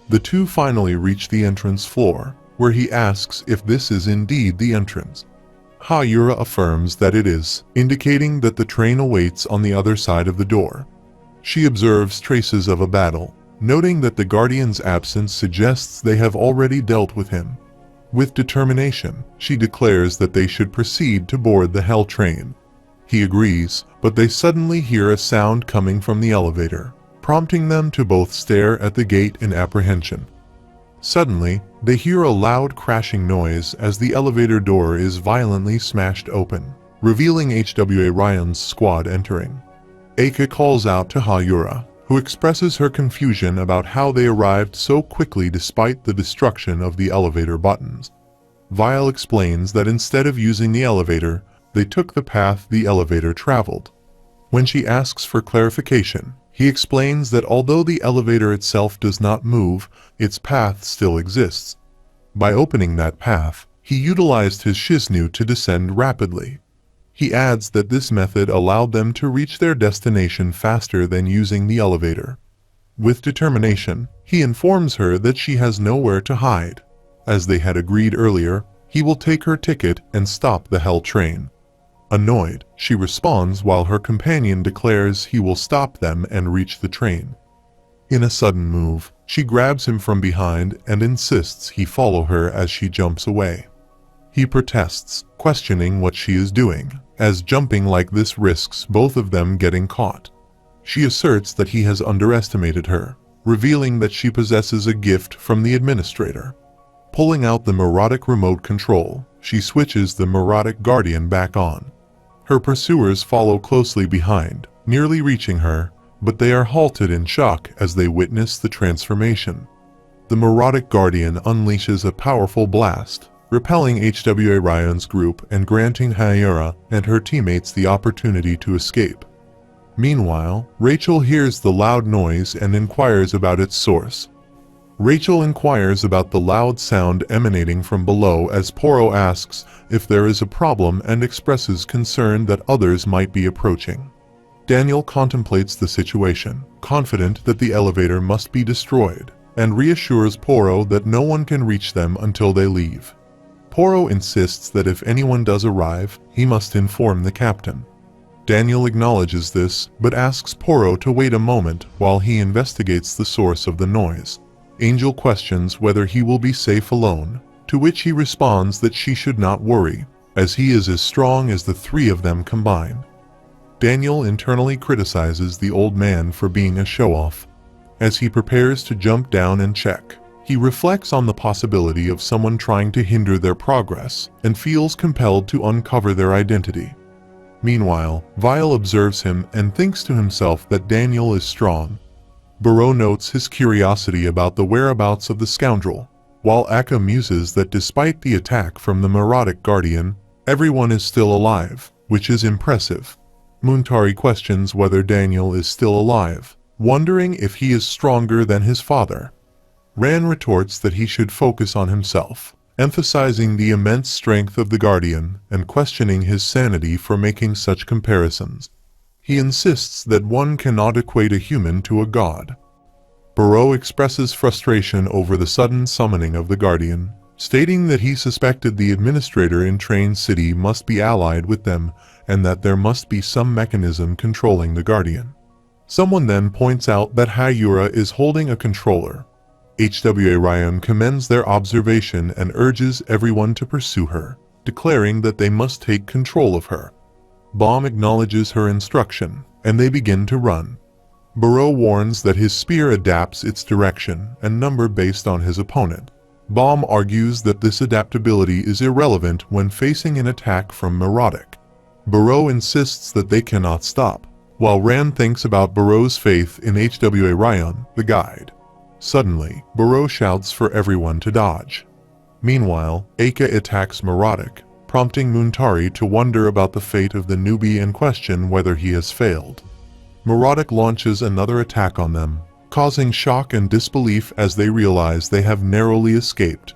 The two finally reach the entrance floor, where he asks if this is indeed the entrance. Hayura affirms that it is, indicating that the train awaits on the other side of the door. She observes traces of a battle, noting that the Guardian's absence suggests they have already dealt with him. With determination, she declares that they should proceed to board the Hell train. He agrees, but they suddenly hear a sound coming from the elevator, prompting them to both stare at the gate in apprehension. Suddenly, they hear a loud crashing noise as the elevator door is violently smashed open, revealing HWA Ryan's squad entering. Aka calls out to Hayura, who expresses her confusion about how they arrived so quickly despite the destruction of the elevator buttons. Vile explains that instead of using the elevator, they took the path the elevator traveled. When she asks for clarification, he explains that although the elevator itself does not move, its path still exists. By opening that path, he utilized his Shiznu to descend rapidly. He adds that this method allowed them to reach their destination faster than using the elevator. With determination, he informs her that she has nowhere to hide. As they had agreed earlier, he will take her ticket and stop the Hell train. Annoyed, she responds while her companion declares he will stop them and reach the train. In a sudden move, she grabs him from behind and insists he follow her as she jumps away. He protests, questioning what she is doing, as jumping like this risks both of them getting caught. She asserts that he has underestimated her, revealing that she possesses a gift from the administrator. Pulling out the neurotic remote control, she switches the neurotic guardian back on. Her pursuers follow closely behind, nearly reaching her, but they are halted in shock as they witness the transformation. The neurotic guardian unleashes a powerful blast, repelling HWA Ryan's group and granting Hayura and her teammates the opportunity to escape. Meanwhile, Rachel hears the loud noise and inquires about its source. Rachel inquires about the loud sound emanating from below as Poro asks if there is a problem and expresses concern that others might be approaching. Daniel contemplates the situation, confident that the elevator must be destroyed, and reassures Poro that no one can reach them until they leave. Poro insists that if anyone does arrive, he must inform the captain. Daniel acknowledges this, but asks Poro to wait a moment while he investigates the source of the noise. Angel questions whether he will be safe alone, to which he responds that she should not worry, as he is as strong as the three of them combined. Daniel internally criticizes the old man for being a show-off. As he prepares to jump down and check, he reflects on the possibility of someone trying to hinder their progress and feels compelled to uncover their identity. Meanwhile, Vile observes him and thinks to himself that Daniel is strong. Barreau notes his curiosity about the whereabouts of the scoundrel, while Akka muses that despite the attack from the neurotic guardian, everyone is still alive, which is impressive. Muntari questions whether Daniel is still alive, wondering if he is stronger than his father. Ran retorts that he should focus on himself, emphasizing the immense strength of the guardian and questioning his sanity for making such comparisons. He insists that one cannot equate a human to a god. Barreau expresses frustration over the sudden summoning of the guardian, stating that he suspected the administrator in Train City must be allied with them and that there must be some mechanism controlling the guardian. Someone then points out that Hayura is holding a controller. HWA Ryan commends their observation and urges everyone to pursue her, declaring that they must take control of her. Bomb acknowledges her instruction, and they begin to run. Barreau warns that his spear adapts its direction and number based on his opponent. Bomb argues that this adaptability is irrelevant when facing an attack from neurotic. Barreau insists that they cannot stop, while Rand thinks about Barreau's faith in HWA Ryan, the guide. Suddenly, Barreau shouts for everyone to dodge. Meanwhile, Aka attacks neurotic, prompting Muntari to wonder about the fate of the newbie and question whether he has failed. Neurotic launches another attack on them, causing shock and disbelief as they realize they have narrowly escaped.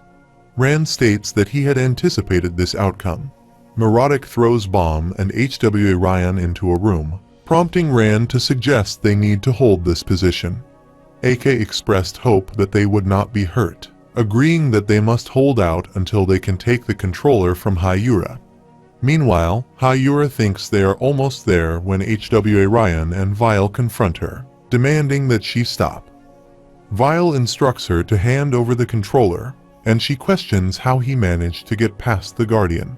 Rand states that he had anticipated this outcome. Neurotic throws Bomb and HWA Ryan into a room, prompting Rand to suggest they need to hold this position. AK expressed hope that they would not be hurt, agreeing that they must hold out until they can take the controller from Hayura. Meanwhile, Hayura thinks they are almost there when HWA Ryan and Vile confront her, demanding that she stop. Vile instructs her to hand over the controller, and she questions how he managed to get past the Guardian.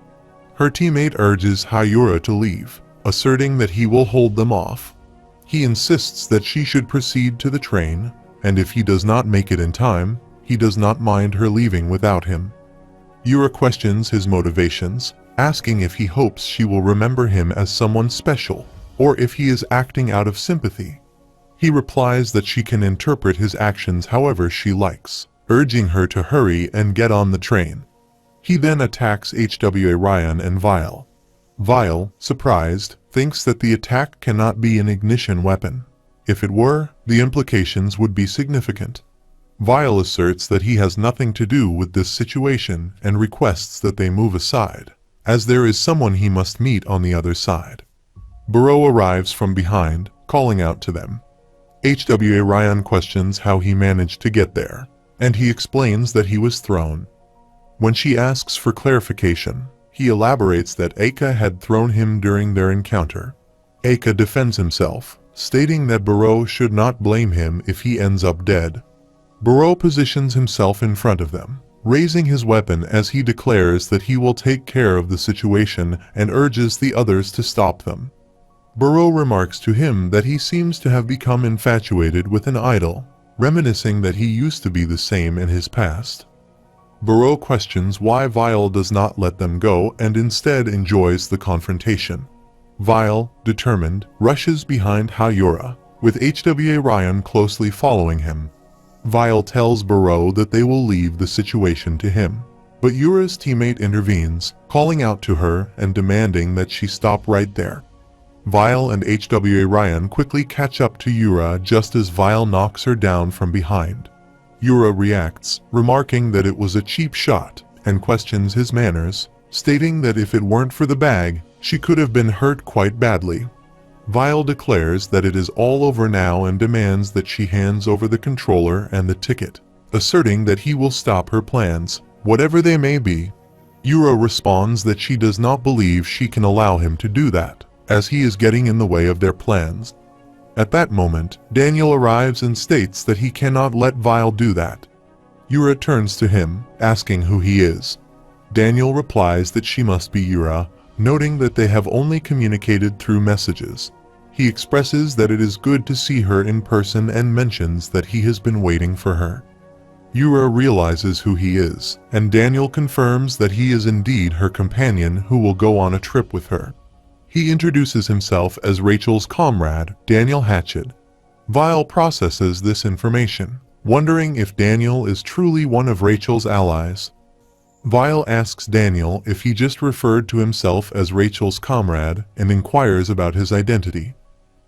Her teammate urges Hayura to leave, asserting that he will hold them off. He insists that she should proceed to the train, and if he does not make it in time, he does not mind her leaving without him. Yura questions his motivations, asking if he hopes she will remember him as someone special, or if he is acting out of sympathy. He replies that she can interpret his actions however she likes, urging her to hurry and get on the train. He then attacks HWA Ryan and Vile. Vile, surprised, thinks that the attack cannot be an ignition weapon. If it were, the implications would be significant. Vile asserts that he has nothing to do with this situation and requests that they move aside. as there is someone he must meet on the other side. Buro arrives from behind, calling out to them. HWA Ryan questions how he managed to get there, and he explains that he was thrown. When she asks for clarification, he elaborates that Aka had thrown him during their encounter. Aka defends himself, stating that Buro should not blame him if he ends up dead. Buro positions himself in front of them, raising his weapon as he declares that he will take care of the situation and urges the others to stop them. Buro remarks to him that he seems to have become infatuated with an idol, reminiscing that he used to be the same in his past. Buro questions why Vile does not let them go and instead enjoys the confrontation. Vile, determined, rushes behind Hayura, with HWA Ryan closely following him. Vile tells Buro that they will leave the situation to him, but Yura's teammate intervenes, calling out to her and demanding that she stop right there. Vile and HWA Ryan quickly catch up to Yura just as Vile knocks her down from behind. Yura reacts, remarking that it was a cheap shot, and questions his manners, stating that if it weren't for the bag, she could have been hurt quite badly. Vile declares that it is all over now and demands that she hands over the controller and the ticket, asserting that he will stop her plans, whatever they may be. Yura responds that she does not believe she can allow him to do that, as he is getting in the way of their plans. At that moment, Daniel arrives and states that he cannot let Vile do that. Yura turns to him, asking who he is. Daniel replies that she must be Yura, noting that they have only communicated through messages. He expresses that it is good to see her in person and mentions that he has been waiting for her. Yura realizes who he is, and Daniel confirms that he is indeed her companion who will go on a trip with her. He introduces himself as Rachel's comrade, Daniel Hatchet. Vile processes this information, wondering if Daniel is truly one of Rachel's allies. Vile asks Daniel if he just referred to himself as Rachel's comrade and inquires about his identity.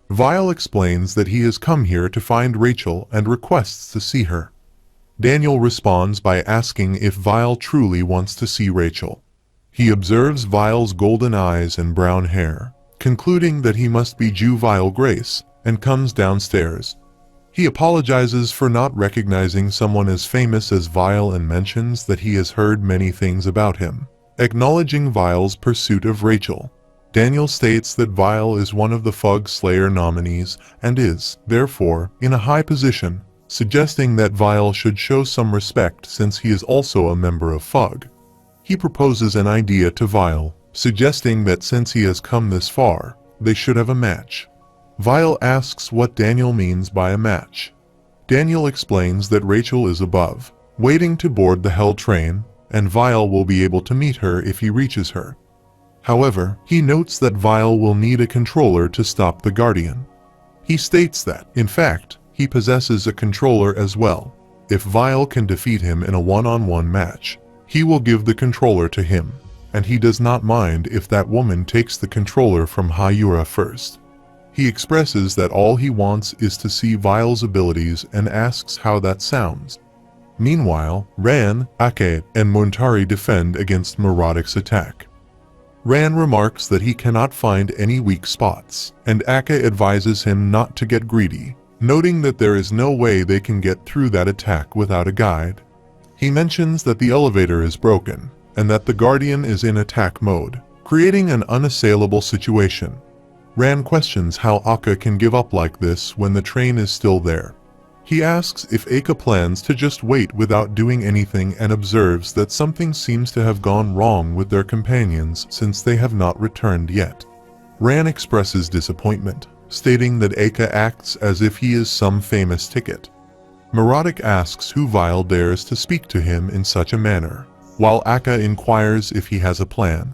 Vile explains that he has come here to find Rachel and requests to see her. Daniel responds by asking if Vile truly wants to see Rachel. He observes Vile's golden eyes and brown hair, concluding that he must be Jew Vile Grace, and comes downstairs. He apologizes for not recognizing someone as famous as Vile and mentions that he has heard many things about him, acknowledging Vile's pursuit of Rachel. Daniel states that Vile is one of the Fug Slayer nominees and is, therefore, in a high position, suggesting that Vile should show some respect since he is also a member of Fug. He proposes an idea to Vile, suggesting that since he has come this far, they should have a match. Vile asks what Daniel means by a match. Daniel explains that Rachel is above, waiting to board the Hell train, and Vile will be able to meet her if he reaches her. However, he notes that Vile will need a controller to stop the Guardian. He states that, in fact, he possesses a controller as well. If Vile can defeat him in a one-on-one match, he will give the controller to him, and he does not mind if that woman takes the controller from Hayura first. He expresses that all he wants is to see Vile's abilities and asks how that sounds. Meanwhile, Ran, Ake, and Montari defend against Muradic's attack. Ran remarks that he cannot find any weak spots, and Ake advises him not to get greedy, noting that there is no way they can get through that attack without a guide. He mentions that the elevator is broken, and that the Guardian is in attack mode, creating an unassailable situation. Ran questions how Aka can give up like this when the train is still there. He asks if Aka plans to just wait without doing anything and observes that something seems to have gone wrong with their companions since they have not returned yet. Ran expresses disappointment, stating that Aka acts as if he is some famous ticket. Muradic asks who Vile dares to speak to him in such a manner, while Aka inquires if he has a plan.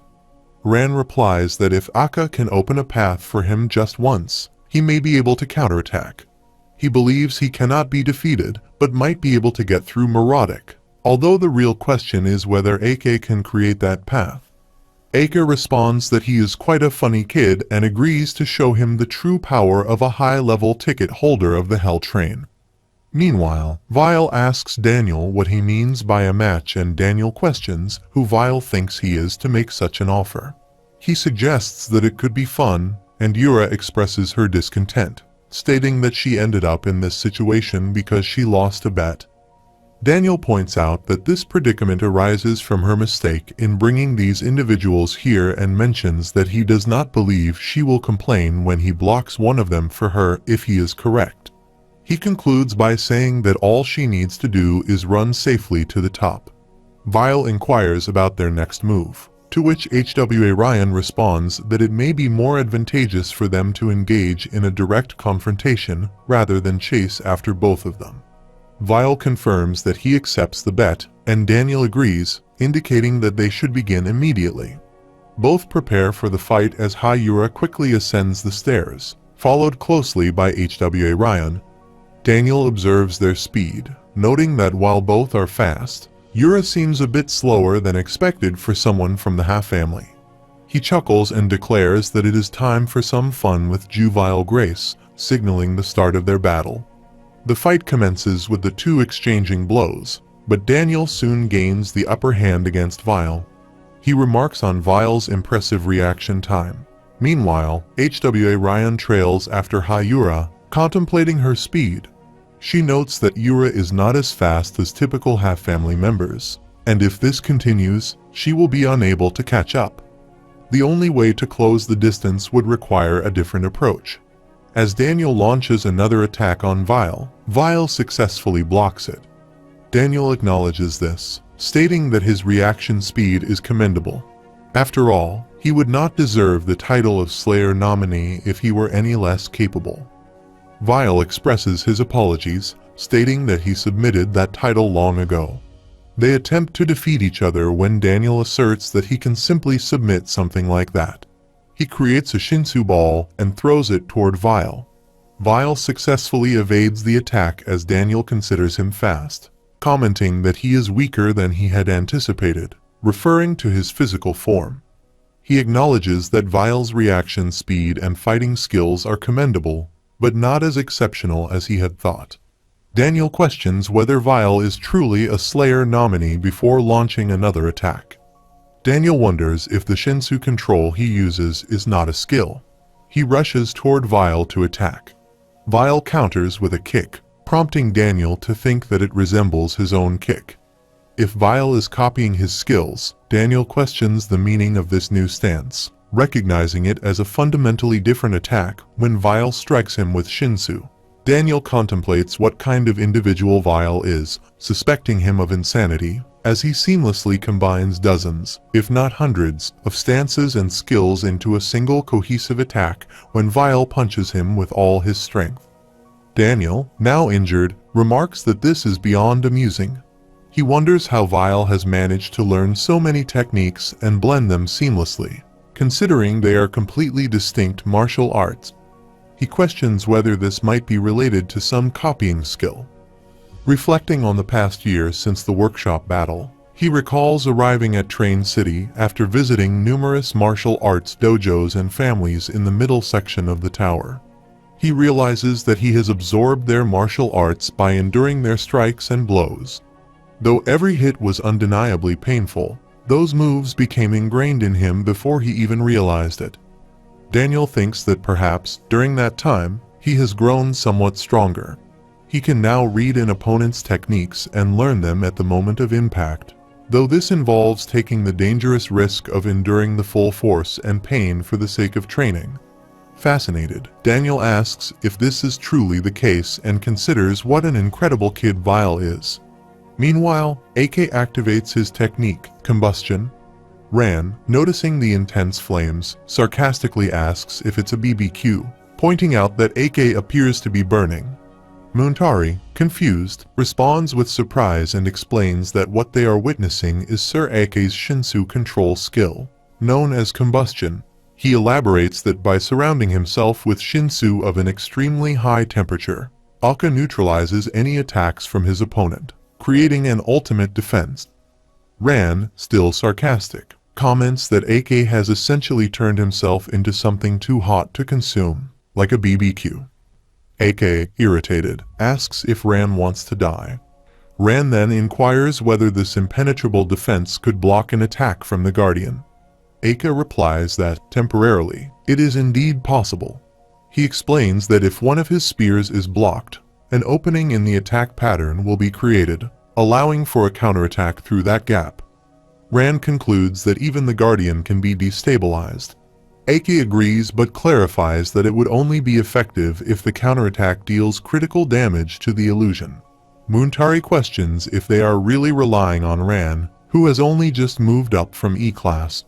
Ran replies that if Aka can open a path for him just once, he may be able to counterattack. He believes he cannot be defeated, but might be able to get through Muradic, although the real question is whether Aka can create that path. Aka responds that he is quite a funny kid and agrees to show him the true power of a high-level ticket holder of the Hell train. Meanwhile, Vile asks Daniel what he means by a match, and Daniel questions who Vile thinks he is to make such an offer. He suggests that it could be fun, and Yura expresses her discontent, stating that she ended up in this situation because she lost a bet. Daniel points out that this predicament arises from her mistake in bringing these individuals here and mentions that he does not believe she will complain when he blocks one of them for her if he is correct. He concludes by saying that all she needs to do is run safely to the top. Vile inquires about their next move, to which HWA Ryan responds that it may be more advantageous for them to engage in a direct confrontation rather than chase after both of them. Vile confirms that he accepts the bet, and Daniel agrees, indicating that they should begin immediately. Both prepare for the fight as Yura quickly ascends the stairs, followed closely by HWA Ryan. Daniel observes their speed, noting that while both are fast, Yura seems a bit slower than expected for someone from the Ha family. He chuckles and declares that it is time for some fun with juvenile grace, signaling the start of their battle. The fight commences with the two exchanging blows, but Daniel soon gains the upper hand against Vile. He remarks on Vile's impressive reaction time. Meanwhile, HWA Ryan trails after Yura, contemplating her speed. She notes that Yura is not as fast as typical Ha family members, and if this continues, she will be unable to catch up. The only way to close the distance would require a different approach. As Daniel launches another attack on Vile, Vile successfully blocks it. Daniel acknowledges this, stating that his reaction speed is commendable. After all, he would not deserve the title of Slayer nominee if he were any less capable. Vile expresses his apologies, stating that he submitted that title long ago. They attempt to defeat each other when Daniel asserts that he can simply submit something like that. He creates a Shinsu ball and throws it toward Vile. Vile successfully evades the attack as Daniel considers him fast, commenting that he is weaker than he had anticipated, referring to his physical form. He acknowledges that Vile's reaction speed and fighting skills are commendable, but not as exceptional as he had thought. Daniel questions whether Vile is truly a Slayer nominee before launching another attack. Daniel wonders if the Shinsu control he uses is not a skill. He rushes toward Vile to attack. Vile counters with a kick, prompting Daniel to think that it resembles his own kick. If Vile is copying his skills, Daniel questions the meaning of this new stance, recognizing it as a fundamentally different attack when Vile strikes him with Shinsu. Daniel contemplates what kind of individual Vile is, suspecting him of insanity, as he seamlessly combines dozens, if not hundreds, of stances and skills into a single cohesive attack when Vile punches him with all his strength. Daniel, now injured, remarks that this is beyond amusing. He wonders how Vile has managed to learn so many techniques and blend them seamlessly, considering they are completely distinct martial arts. He questions whether this might be related to some copying skill. Reflecting on the past year since the workshop battle, he recalls arriving at Train City after visiting numerous martial arts dojos and families in the middle section of the tower. He realizes that he has absorbed their martial arts by enduring their strikes and blows. Though every hit was undeniably painful, those moves became ingrained in him before he even realized it. Daniel thinks that perhaps, during that time, he has grown somewhat stronger. He can now read an opponent's techniques and learn them at the moment of impact, though this involves taking the dangerous risk of enduring the full force and pain for the sake of training. Fascinated, Daniel asks if this is truly the case and considers what an incredible kid Vile is. Meanwhile, AK activates his technique, combustion. Ran, noticing the intense flames, sarcastically asks if it's a BBQ, pointing out that AK appears to be burning. Muntari, confused, responds with surprise and explains that what they are witnessing is Sir AK's Shinsu control skill, known as combustion. He elaborates that by surrounding himself with Shinsu of an extremely high temperature, Aka neutralizes any attacks from his opponent, creating an ultimate defense. Ran, still sarcastic, comments that AK has essentially turned himself into something too hot to consume, like a BBQ. Aka, irritated, asks if Ran wants to die. Ran then inquires whether this impenetrable defense could block an attack from the Guardian. Aka replies that, temporarily, it is indeed possible. He explains that if one of his spears is blocked, an opening in the attack pattern will be created, allowing for a counterattack through that gap. Ran concludes that even the Guardian can be destabilized. Aka agrees but clarifies that it would only be effective if the counterattack deals critical damage to the illusion. Muntari questions if they are really relying on Ran, who has only just moved up from E-class.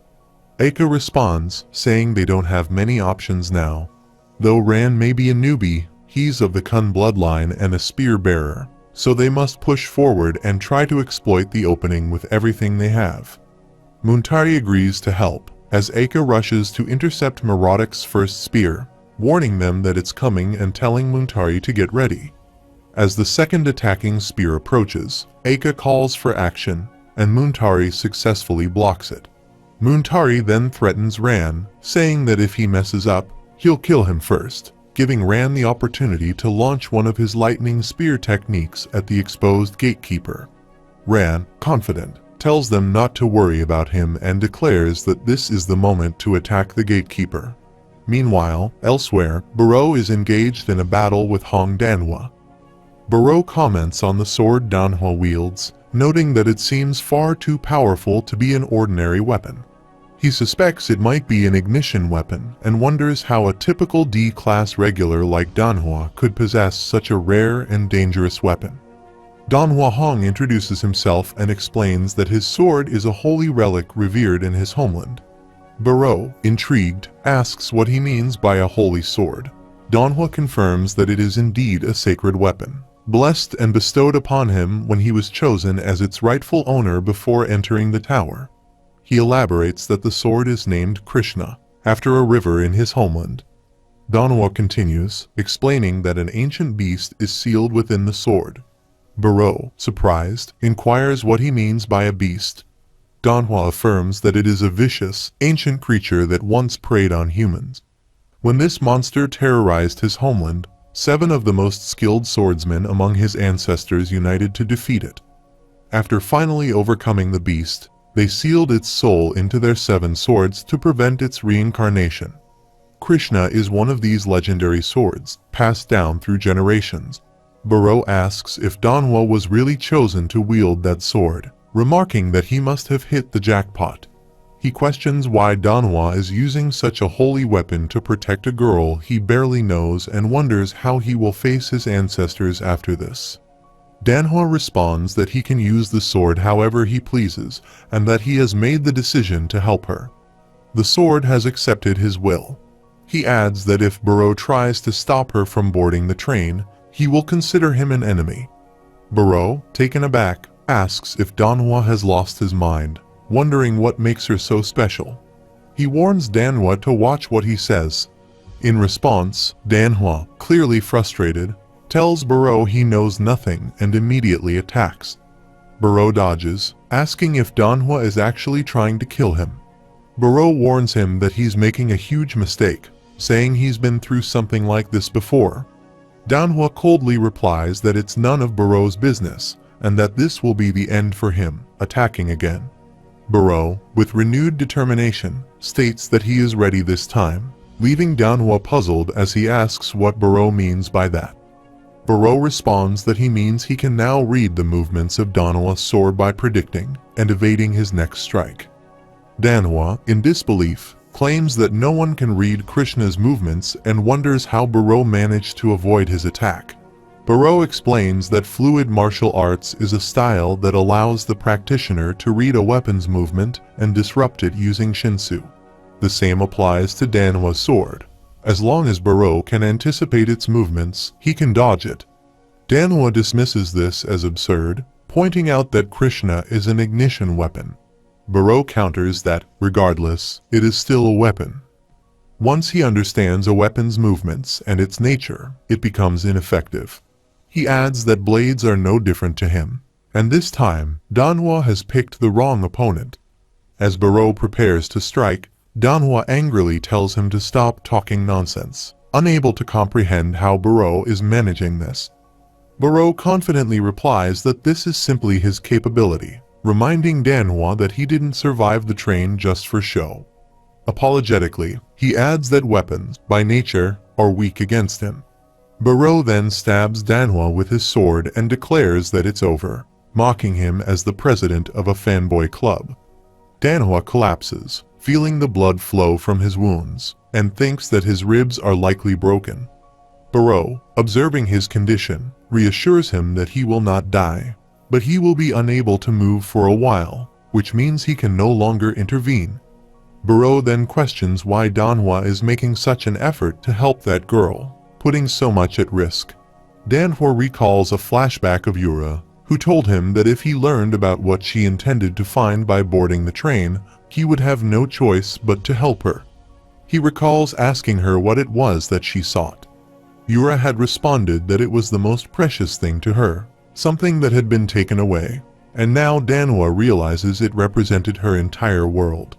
Aka responds, saying they don't have many options now. Though Ran may be a newbie, he's of the Kun bloodline and a spear bearer, so they must push forward and try to exploit the opening with everything they have. Muntari agrees to help, as Aka rushes to intercept Marodic's first spear, warning them that it's coming and telling Muntari to get ready. As the second attacking spear approaches, Aka calls for action, and Muntari successfully blocks it. Muntari then threatens Ran, saying that if he messes up, he'll kill him first, giving Ran the opportunity to launch one of his lightning spear techniques at the exposed gatekeeper. Ran, confident, tells them not to worry about him and declares that this is the moment to attack the gatekeeper. Meanwhile, elsewhere, Barreau is engaged in a battle with Hong Danhua. Barreau comments on the sword Danhua wields, noting that it seems far too powerful to be an ordinary weapon. He suspects it might be an ignition weapon and wonders how a typical D-class regular like Danhua could possess such a rare and dangerous weapon. Danhua Hong introduces himself and explains that his sword is a holy relic revered in his homeland. Barreau, intrigued, asks what he means by a holy sword. Danhua confirms that it is indeed a sacred weapon, blessed and bestowed upon him when he was chosen as its rightful owner before entering the tower. He elaborates that the sword is named Krishna, after a river in his homeland. Danhua continues, explaining that an ancient beast is sealed within the sword. Barreau, surprised, inquires what he means by a beast. Danhua affirms that it is a vicious, ancient creature that once preyed on humans. When this monster terrorized his homeland, 7 of the most skilled swordsmen among his ancestors united to defeat it. After finally overcoming the beast, they sealed its soul into their 7 swords to prevent its reincarnation. Krishna is one of these legendary swords, passed down through generations. Barreau asks if Danhua was really chosen to wield that sword, remarking that he must have hit the jackpot. He questions why Danhua is using such a holy weapon to protect a girl he barely knows and wonders how he will face his ancestors after this. Danhua responds that he can use the sword however he pleases and that he has made the decision to help her. The sword has accepted his will. He adds that if Barreau tries to stop her from boarding the train, he will consider him an enemy. Barreau, taken aback, asks if Danhua has lost his mind, wondering what makes her so special. He warns Danhua to watch what he says. In response, Danhua, clearly frustrated, tells Barreau he knows nothing and immediately attacks. Barreau dodges, asking if Danhua is actually trying to kill him. Barreau warns him that he's making a huge mistake, saying he's been through something like this before. Danhua coldly replies that it's none of Barreau's business, and that this will be the end for him, attacking again. Barreau, with renewed determination, states that he is ready this time, leaving Danhua puzzled as he asks what Barreau means by that. Barreau responds that he means he can now read the movements of Danhua's sword by predicting and evading his next strike. Danhua, in disbelief, claims that no one can read Krishna's movements and wonders how Barreau managed to avoid his attack. Barreau explains that fluid martial arts is a style that allows the practitioner to read a weapon's movement and disrupt it using Shinsu. The same applies to Danhua's sword. As long as Barreau can anticipate its movements, he can dodge it. Danhua dismisses this as absurd, pointing out that Krishna is an ignition weapon. Barreau counters that, regardless, it is still a weapon. Once he understands a weapon's movements and its nature, it becomes ineffective. He adds that blades are no different to him, and this time, Danhua has picked the wrong opponent. As Barreau prepares to strike, Danhua angrily tells him to stop talking nonsense, unable to comprehend how Barreau is managing this. Barreau confidently replies that this is simply his capability, reminding Danhwa that he didn't survive the train just for show. Apologetically, he adds that weapons, by nature, are weak against him. Barreau then stabs Danhwa with his sword and declares that it's over, mocking him as the president of a fanboy club. Danhwa collapses, feeling the blood flow from his wounds, and thinks that his ribs are likely broken. Barreau, observing his condition, reassures him that he will not die, but he will be unable to move for a while, which means he can no longer intervene. Barreau then questions why Danhwa is making such an effort to help that girl, putting so much at risk. Danhwa recalls a flashback of Yura, who told him that if he learned about what she intended to find by boarding the train, he would have no choice but to help her. He recalls asking her what it was that she sought. Yura had responded that it was the most precious thing to her, something that had been taken away, and now Danhwa realizes it represented her entire world.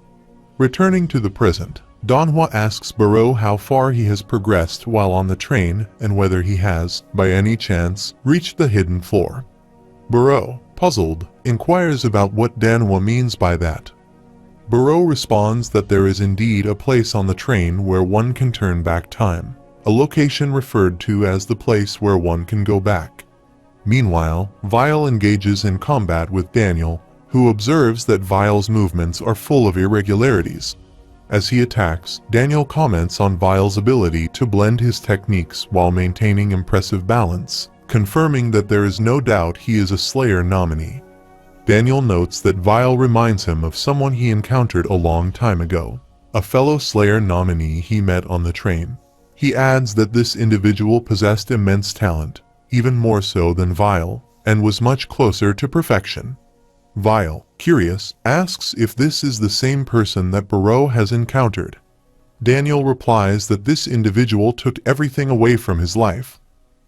Returning to the present, Danhwa asks Barreau how far he has progressed while on the train and whether he has, by any chance, reached the hidden floor. Barreau, puzzled, inquires about what Danhwa means by that. Barreau responds that there is indeed a place on the train where one can turn back time, a location referred to as the place where one can go back. Meanwhile, Vile engages in combat with Daniel, who observes that Vile's movements are full of irregularities. As he attacks, Daniel comments on Vile's ability to blend his techniques while maintaining impressive balance, confirming that there is no doubt he is a Slayer nominee. Daniel notes that Vile reminds him of someone he encountered a long time ago, a fellow Slayer nominee he met on the train. He adds that this individual possessed immense talent, even more so than Vile, and was much closer to perfection. Vile, curious, asks if this is the same person that Barreau has encountered. Daniel replies that this individual took everything away from his life.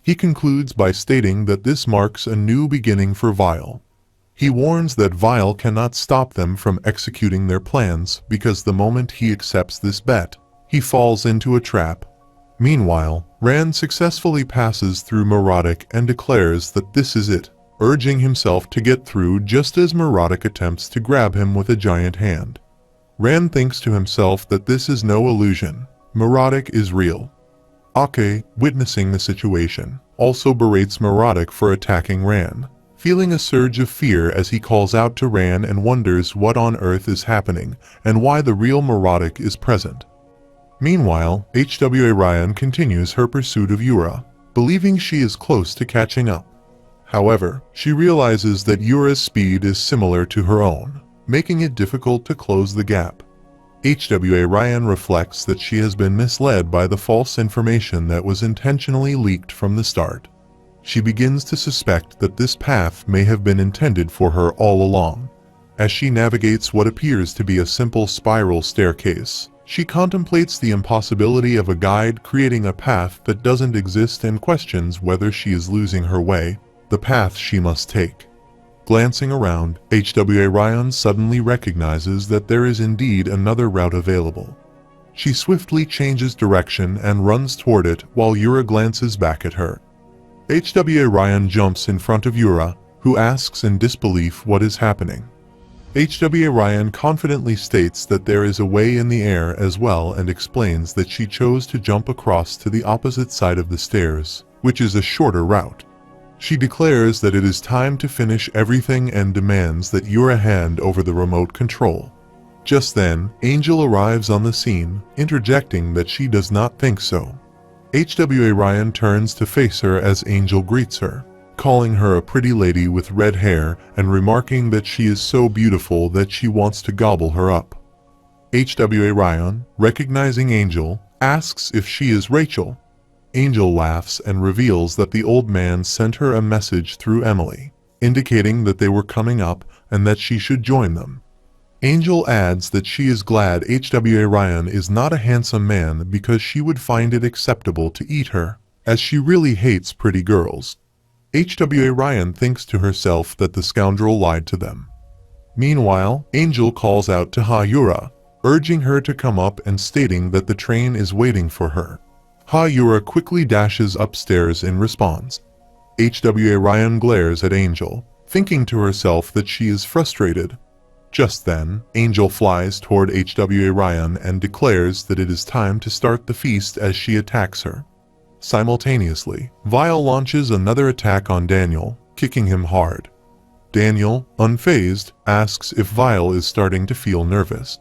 He concludes by stating that this marks a new beginning for Vile. He warns that Vile cannot stop them from executing their plans because the moment he accepts this bet, he falls into a trap. Meanwhile, Rand successfully passes through Muradic and declares that this is it, urging himself to get through just as Muradic attempts to grab him with a giant hand. Rand thinks to himself that this is no illusion. Muradic is real. Ake, witnessing the situation, also berates Muradic for attacking Rand, feeling a surge of fear as he calls out to Rand and wonders what on earth is happening and why the real Muradic is present. Meanwhile, HWA Ryan continues her pursuit of Yura, believing she is close to catching up. However, she realizes that Yura's speed is similar to her own, making it difficult to close the gap. HWA Ryan reflects that she has been misled by the false information that was intentionally leaked from the start. She begins to suspect that this path may have been intended for her all along. As she navigates what appears to be a simple spiral staircase, she contemplates the impossibility of a guide creating a path that doesn't exist and questions whether she is losing her way, the path she must take. Glancing around, HWA Ryan suddenly recognizes that there is indeed another route available. She swiftly changes direction and runs toward it while Yura glances back at her. HWA Ryan jumps in front of Yura, who asks in disbelief what is happening. HWA Ryan confidently states that there is a way in the air as well and explains that she chose to jump across to the opposite side of the stairs, which is a shorter route. She declares that it is time to finish everything and demands that Yura hand over the remote control. Just then, Angel arrives on the scene, interjecting that she does not think so. HWA Ryan turns to face her as Angel greets her, calling her a pretty lady with red hair and remarking that she is so beautiful that she wants to gobble her up. HWA Ryan, recognizing Angel, asks if she is Rachel. Angel laughs and reveals that the old man sent her a message through Emily, indicating that they were coming up and that she should join them. Angel adds that she is glad HWA Ryan is not a handsome man because she would find it acceptable to eat her, as she really hates pretty girls. HWA Ryan thinks to herself that the scoundrel lied to them. Meanwhile, Angel calls out to Yura, urging her to come up and stating that the train is waiting for her. Ha-Yura quickly dashes upstairs in response. HWA Ryan glares at Angel, thinking to herself that she is frustrated. Just then, Angel flies toward HWA Ryan and declares that it is time to start the feast as she attacks her. Simultaneously, Vile launches another attack on Daniel, kicking him hard. Daniel, unfazed, asks if Vile is starting to feel nervous.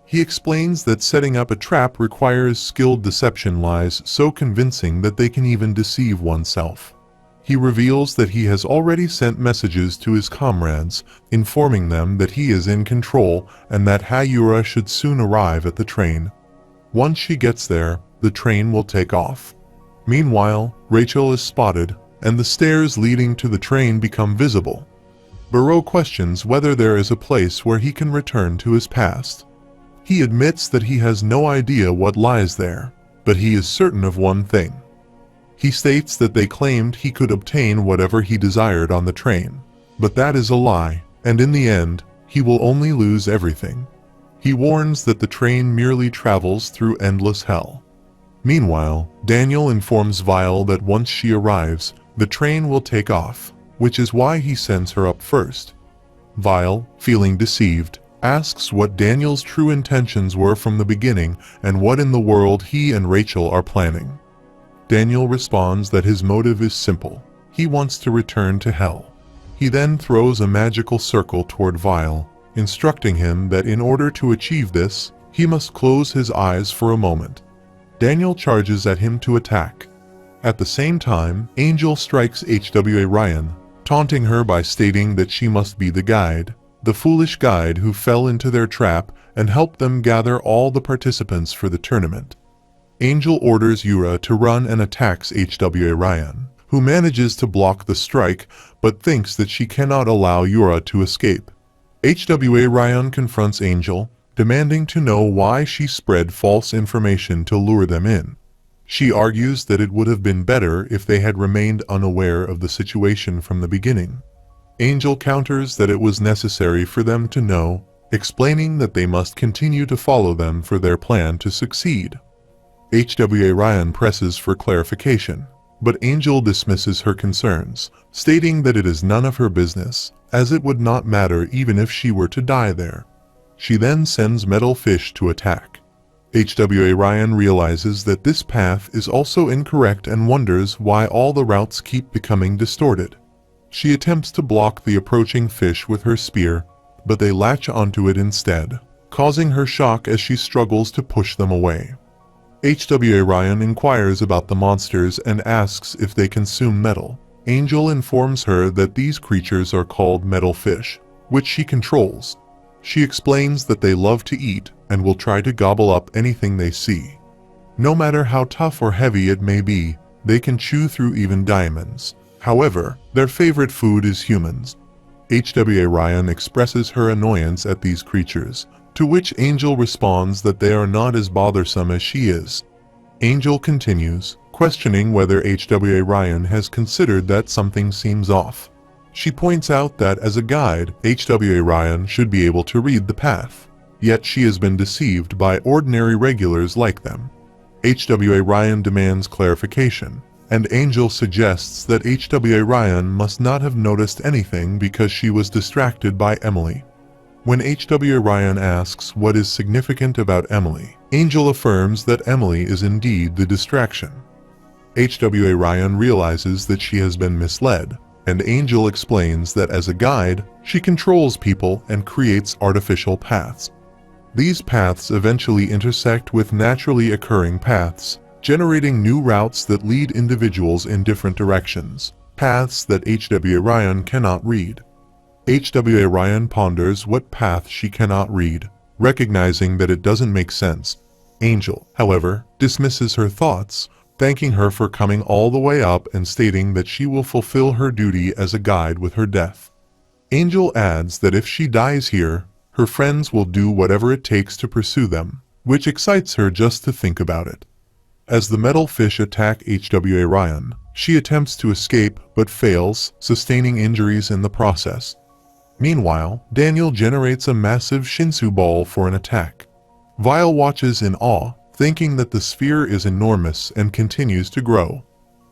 He explains that setting up a trap requires skilled deception lies so convincing that they can even deceive oneself. He reveals that he has already sent messages to his comrades, informing them that he is in control and that Ha-Yura should soon arrive at the train. Once she gets there, the train will take off. Meanwhile, Rachel is spotted, and the stairs leading to the train become visible. Barreau questions whether there is a place where he can return to his past. He admits that he has no idea what lies there, but he is certain of one thing. He states that they claimed he could obtain whatever he desired on the train, but that is a lie, and in the end, he will only lose everything. He warns that the train merely travels through endless hell. Meanwhile, Daniel informs Vile that once she arrives, the train will take off, which is why he sends her up first. Vile, feeling deceived, asks what Daniel's true intentions were from the beginning and what in the world he and Rachel are planning. Daniel responds that his motive is simple. He wants to return to hell. He then throws a magical circle toward Vile, instructing him that in order to achieve this, he must close his eyes for a moment. Daniel charges at him to attack. At the same time, Angel strikes HWA Ryan, taunting her by stating that she must be the guide, the foolish guide who fell into their trap and helped them gather all the participants for the tournament. Angel orders Yura to run and attacks HWA Ryan, who manages to block the strike but thinks that she cannot allow Yura to escape. HWA Ryan confronts Angel, demanding to know why she spread false information to lure them in. She argues that it would have been better if they had remained unaware of the situation from the beginning. Angel counters that it was necessary for them to know, explaining that they must continue to follow them for their plan to succeed. HWA Ryan presses for clarification, but Angel dismisses her concerns, stating that it is none of her business, as it would not matter even if she were to die there. She then sends Metal Fish to attack. HWA Ryan realizes that this path is also incorrect and wonders why all the routes keep becoming distorted. She attempts to block the approaching fish with her spear, but they latch onto it instead, causing her shock as she struggles to push them away. HWA Ryan inquires about the monsters and asks if they consume metal. Angel informs her that these creatures are called metal fish, which she controls. She explains that they love to eat and will try to gobble up anything they see. No matter how tough or heavy it may be, they can chew through even diamonds. However, their favorite food is humans. HWA Ryan expresses her annoyance at these creatures, to which Angel responds that they are not as bothersome as she is. Angel continues, questioning whether HWA Ryan has considered that something seems off. She points out that as a guide, HWA Ryan should be able to read the path, yet she has been deceived by ordinary regulars like them. HWA Ryan demands clarification, and Angel suggests that HWA Ryan must not have noticed anything because she was distracted by Emily. When HWA Ryan asks what is significant about Emily, Angel affirms that Emily is indeed the distraction. HWA Ryan realizes that she has been misled, and Angel explains that as a guide, she controls people and creates artificial paths. These paths eventually intersect with naturally occurring paths, generating new routes that lead individuals in different directions, paths that HWA Ryan cannot read. HWA Ryan ponders what path she cannot read, recognizing that it doesn't make sense. Angel, however, dismisses her thoughts, thanking her for coming all the way up and stating that she will fulfill her duty as a guide with her death. Angel adds that if she dies here, her friends will do whatever it takes to pursue them, which excites her just to think about it. As the metal fish attack HWA Ryan, she attempts to escape but fails, sustaining injuries in the process. Meanwhile, Daniel generates a massive Shinsu ball for an attack. Vile watches in awe, thinking that the sphere is enormous and continues to grow.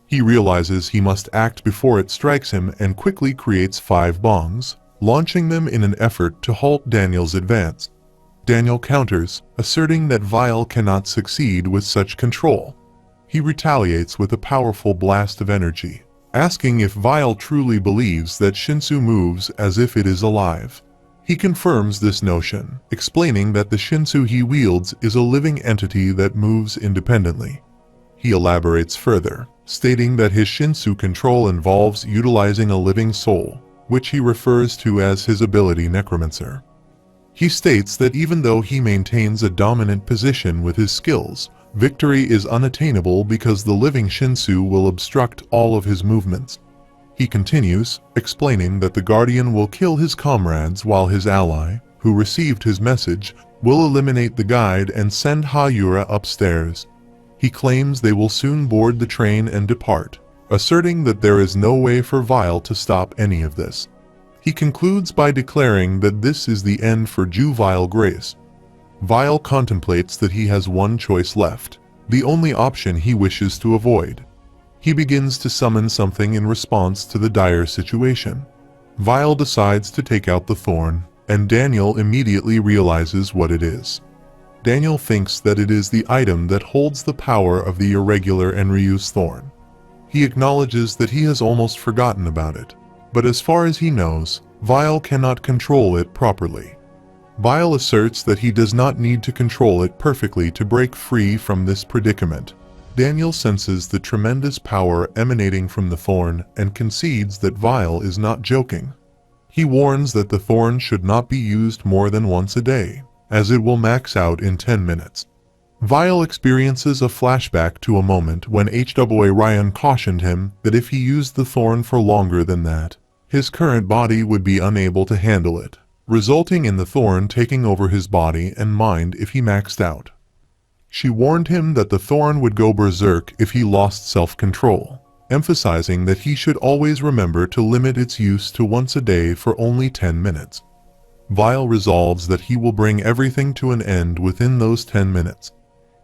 He realizes he must act before it strikes him and quickly creates 5 bongs, launching them in an effort to halt Daniel's advance. Daniel counters, asserting that Vile cannot succeed with such control. He retaliates with a powerful blast of energy, asking if Vile truly believes that Shinsu moves as if it is alive. He confirms this notion, explaining that the Shinsu he wields is a living entity that moves independently. He elaborates further, stating that his Shinsu control involves utilizing a living soul, which he refers to as his ability Necromancer. He states that even though he maintains a dominant position with his skills, victory is unattainable because the living Shinsu will obstruct all of his movements. He continues, explaining that the Guardian will kill his comrades while his ally, who received his message, will eliminate the guide and send Hayura upstairs. He claims they will soon board the train and depart, asserting that there is no way for Vile to stop any of this. He concludes by declaring that this is the end for Vile Grace. Vile contemplates that he has one choice left, the only option he wishes to avoid. He begins to summon something in response to the dire situation. Vile decides to take out the thorn, and Daniel immediately realizes what it is. Daniel thinks that it is the item that holds the power of the irregular and reused thorn. He acknowledges that he has almost forgotten about it, but as far as he knows, Vile cannot control it properly. Vile asserts that he does not need to control it perfectly to break free from this predicament. Daniel senses the tremendous power emanating from the thorn and concedes that Vile is not joking. He warns that the thorn should not be used more than once a day, as it will max out in 10 minutes. Vile experiences a flashback to a moment when Hwa Ryan cautioned him that if he used the thorn for longer than that, his current body would be unable to handle it, resulting in the thorn taking over his body and mind if he maxed out. She warned him that the thorn would go berserk if he lost self-control, emphasizing that he should always remember to limit its use to once a day for only 10 minutes. Vile resolves that he will bring everything to an end within those 10 minutes.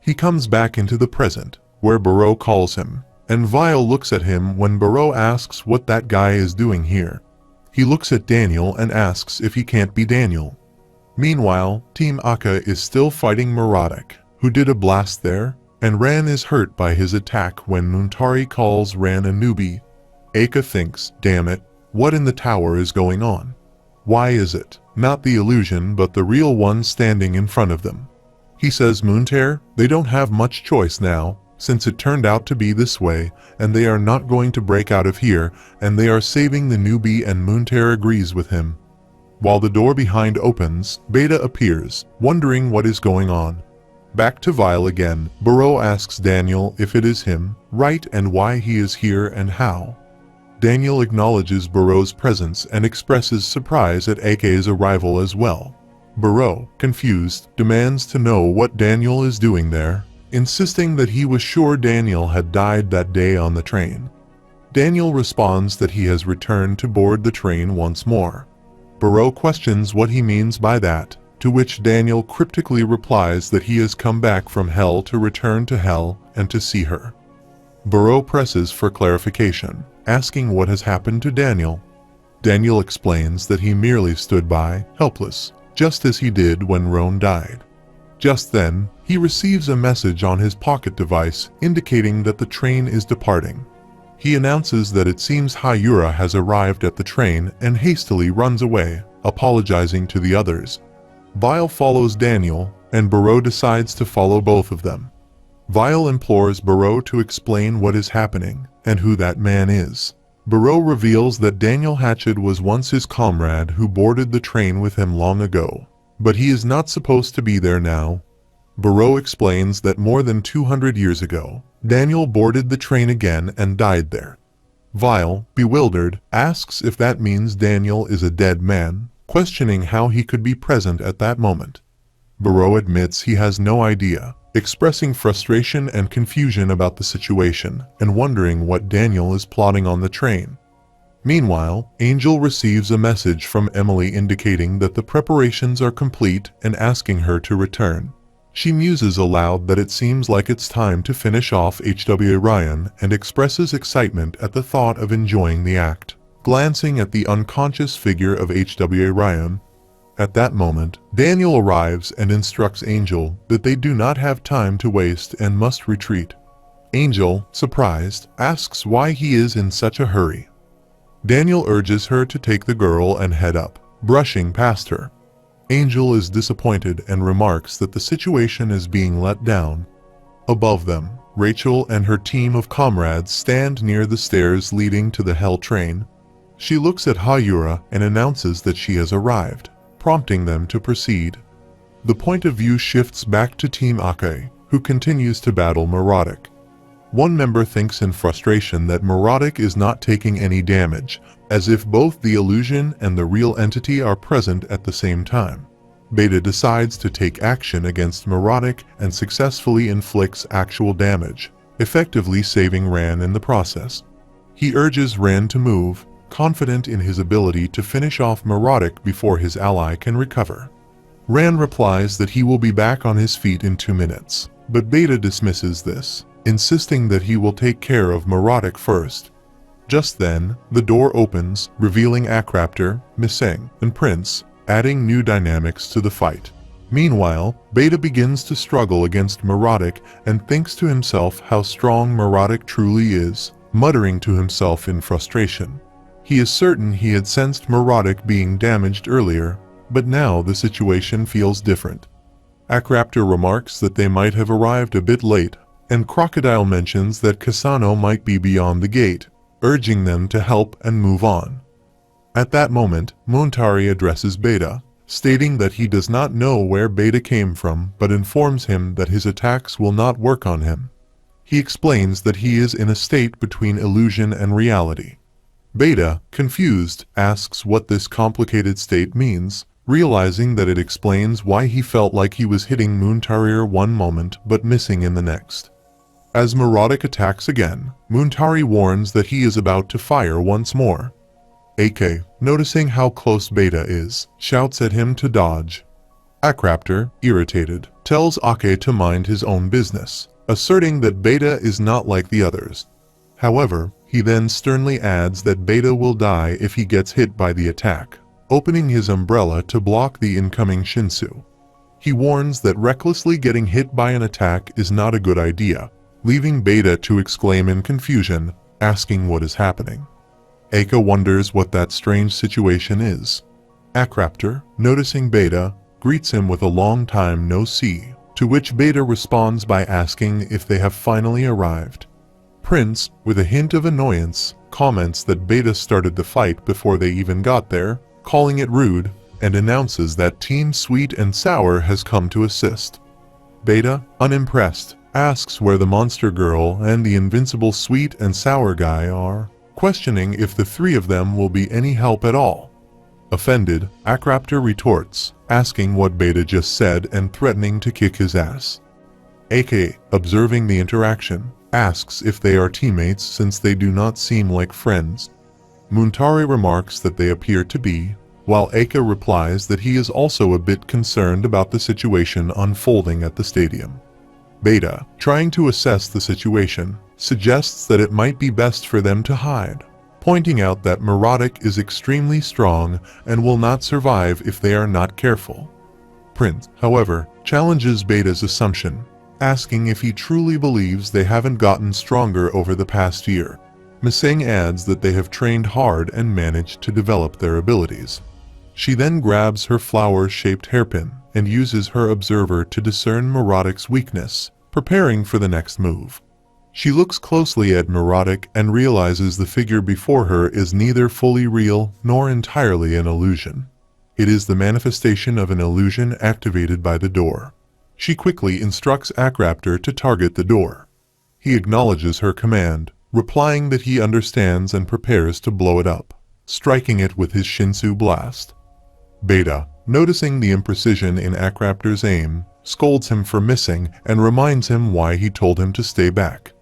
He comes back into the present, where Barreau calls him, and Vile looks at him when Barreau asks what that guy is doing here. He looks at Daniel and asks if he can't be Daniel. Meanwhile, Team Aka is still fighting Muradic, who did a blast there, and Ran is hurt by his attack when Muntari calls Ran a newbie. Aka thinks, damn it, what in the tower is going on? Why is it not the illusion but the real one standing in front of them? He says Munter, they don't have much choice now, since it turned out to be this way, and they are not going to break out of here, and they are saving the newbie, and Munter agrees with him. While the door behind opens, Beta appears, wondering what is going on. Back to Vile again, Barreau asks Daniel if it is him, right, and why he is here and how. Daniel acknowledges Barreau's presence and expresses surprise at Aka's arrival as well. Barreau, confused, demands to know what Daniel is doing there, insisting that he was sure Daniel had died that day on the train. Daniel responds that he has returned to board the train once more. Barreau questions what he means by that, to which Daniel cryptically replies that he has come back from hell to return to hell and to see her. Barreau presses for clarification, asking what has happened to Daniel. Daniel explains that he merely stood by, helpless, just as he did when Roan died. Just then, he receives a message on his pocket device indicating that the train is departing. He announces that it seems Hayura has arrived at the train and hastily runs away, apologizing to the others. Vile follows Daniel, and Barreau decides to follow both of them. Vile implores Barreau to explain what is happening and who that man is. Barreau reveals that Daniel Hatchet was once his comrade who boarded the train with him long ago, but he is not supposed to be there now. Barreau explains that more than 200 years ago, Daniel boarded the train again and died there. Vile, bewildered, asks if that means Daniel is a dead man, questioning how he could be present at that moment. Barreau admits he has no idea, expressing frustration and confusion about the situation and wondering what Daniel is plotting on the train. Meanwhile, Angel receives a message from Emily indicating that the preparations are complete and asking her to return. She muses aloud that it seems like it's time to finish off HW Ryan and expresses excitement at the thought of enjoying the act. Glancing at the unconscious figure of HW Ryan, at that moment, Daniel arrives and instructs Angel that they do not have time to waste and must retreat. Angel, surprised, asks why he is in such a hurry. Daniel urges her to take the girl and head up, brushing past her. Angel is disappointed and remarks that the situation is being let down. Above them, Rachel and her team of comrades stand near the stairs leading to the Hell train. She looks at Hayura and announces that she has arrived, prompting them to proceed. The point of view shifts back to Team Ake, who continues to battle Muradic. One member thinks in frustration that Muradic is not taking any damage, as if both the illusion and the real entity are present at the same time. Beta decides to take action against Muradic and successfully inflicts actual damage, effectively saving Ran in the process. He urges Ran to move, confident in his ability to finish off Muradic before his ally can recover. Ran replies that he will be back on his feet in 2 minutes, but Beta dismisses this, insisting that he will take care of Muradic first. Just then, the door opens, revealing Akraptor, Miseng, and Prince, adding new dynamics to the fight. Meanwhile, Beta begins to struggle against Muradic and thinks to himself how strong Muradic truly is, muttering to himself in frustration. He is certain he had sensed Muradic being damaged earlier, but now the situation feels different. Akraptor remarks that they might have arrived a bit late, and Crocodile mentions that Kasano might be beyond the gate, urging them to help and move on. At that moment, Muntari addresses Beta, stating that he does not know where Beta came from but informs him that his attacks will not work on him. He explains that he is in a state between illusion and reality. Beta, confused, asks what this complicated state means, realizing that it explains why he felt like he was hitting Muntari one moment but missing in the next. As Muradic attacks again, Muntari warns that he is about to fire once more. Ake, noticing how close Beta is, shouts at him to dodge. Akraptor, irritated, tells Ake to mind his own business, asserting that Beta is not like the others. However, he then sternly adds that Beta will die if he gets hit by the attack, opening his umbrella to block the incoming Shinsu. He warns that recklessly getting hit by an attack is not a good idea, leaving Beta to exclaim in confusion, asking what is happening. Ake wonders what that strange situation is. Akraptor, noticing Beta, greets him with a long time no see, to which Beta responds by asking if they have finally arrived. Prince, with a hint of annoyance, comments that Beta started the fight before they even got there, calling it rude, and announces that Team Sweet and Sour has come to assist. Beta, unimpressed, asks where the monster girl and the invincible Sweet and Sour guy are, questioning if the three of them will be any help at all. Offended, Akraptor retorts, asking what Beta just said and threatening to kick his ass. Ake, observing the interaction, asks if they are teammates since they do not seem like friends. Muntari remarks that they appear to be, while Ake replies that he is also a bit concerned about the situation unfolding at the stadium. Beta, trying to assess the situation, suggests that it might be best for them to hide, pointing out that Muradic is extremely strong and will not survive if they are not careful. Prince, however, challenges Beta's assumption, asking if he truly believes they haven't gotten stronger over the past year. Miseng adds that they have trained hard and managed to develop their abilities. She then grabs her flower-shaped hairpin and uses her observer to discern Muradic's weakness, preparing for the next move. She looks closely at Muradic and realizes the figure before her is neither fully real nor entirely an illusion. It is the manifestation of an illusion activated by the door. She quickly instructs Akraptor to target the door. He acknowledges her command, replying that he understands and prepares to blow it up, striking it with his Shinsu blast. Beta, noticing the imprecision in Akraptor's aim, scolds him for missing and reminds him why he told him to stay back.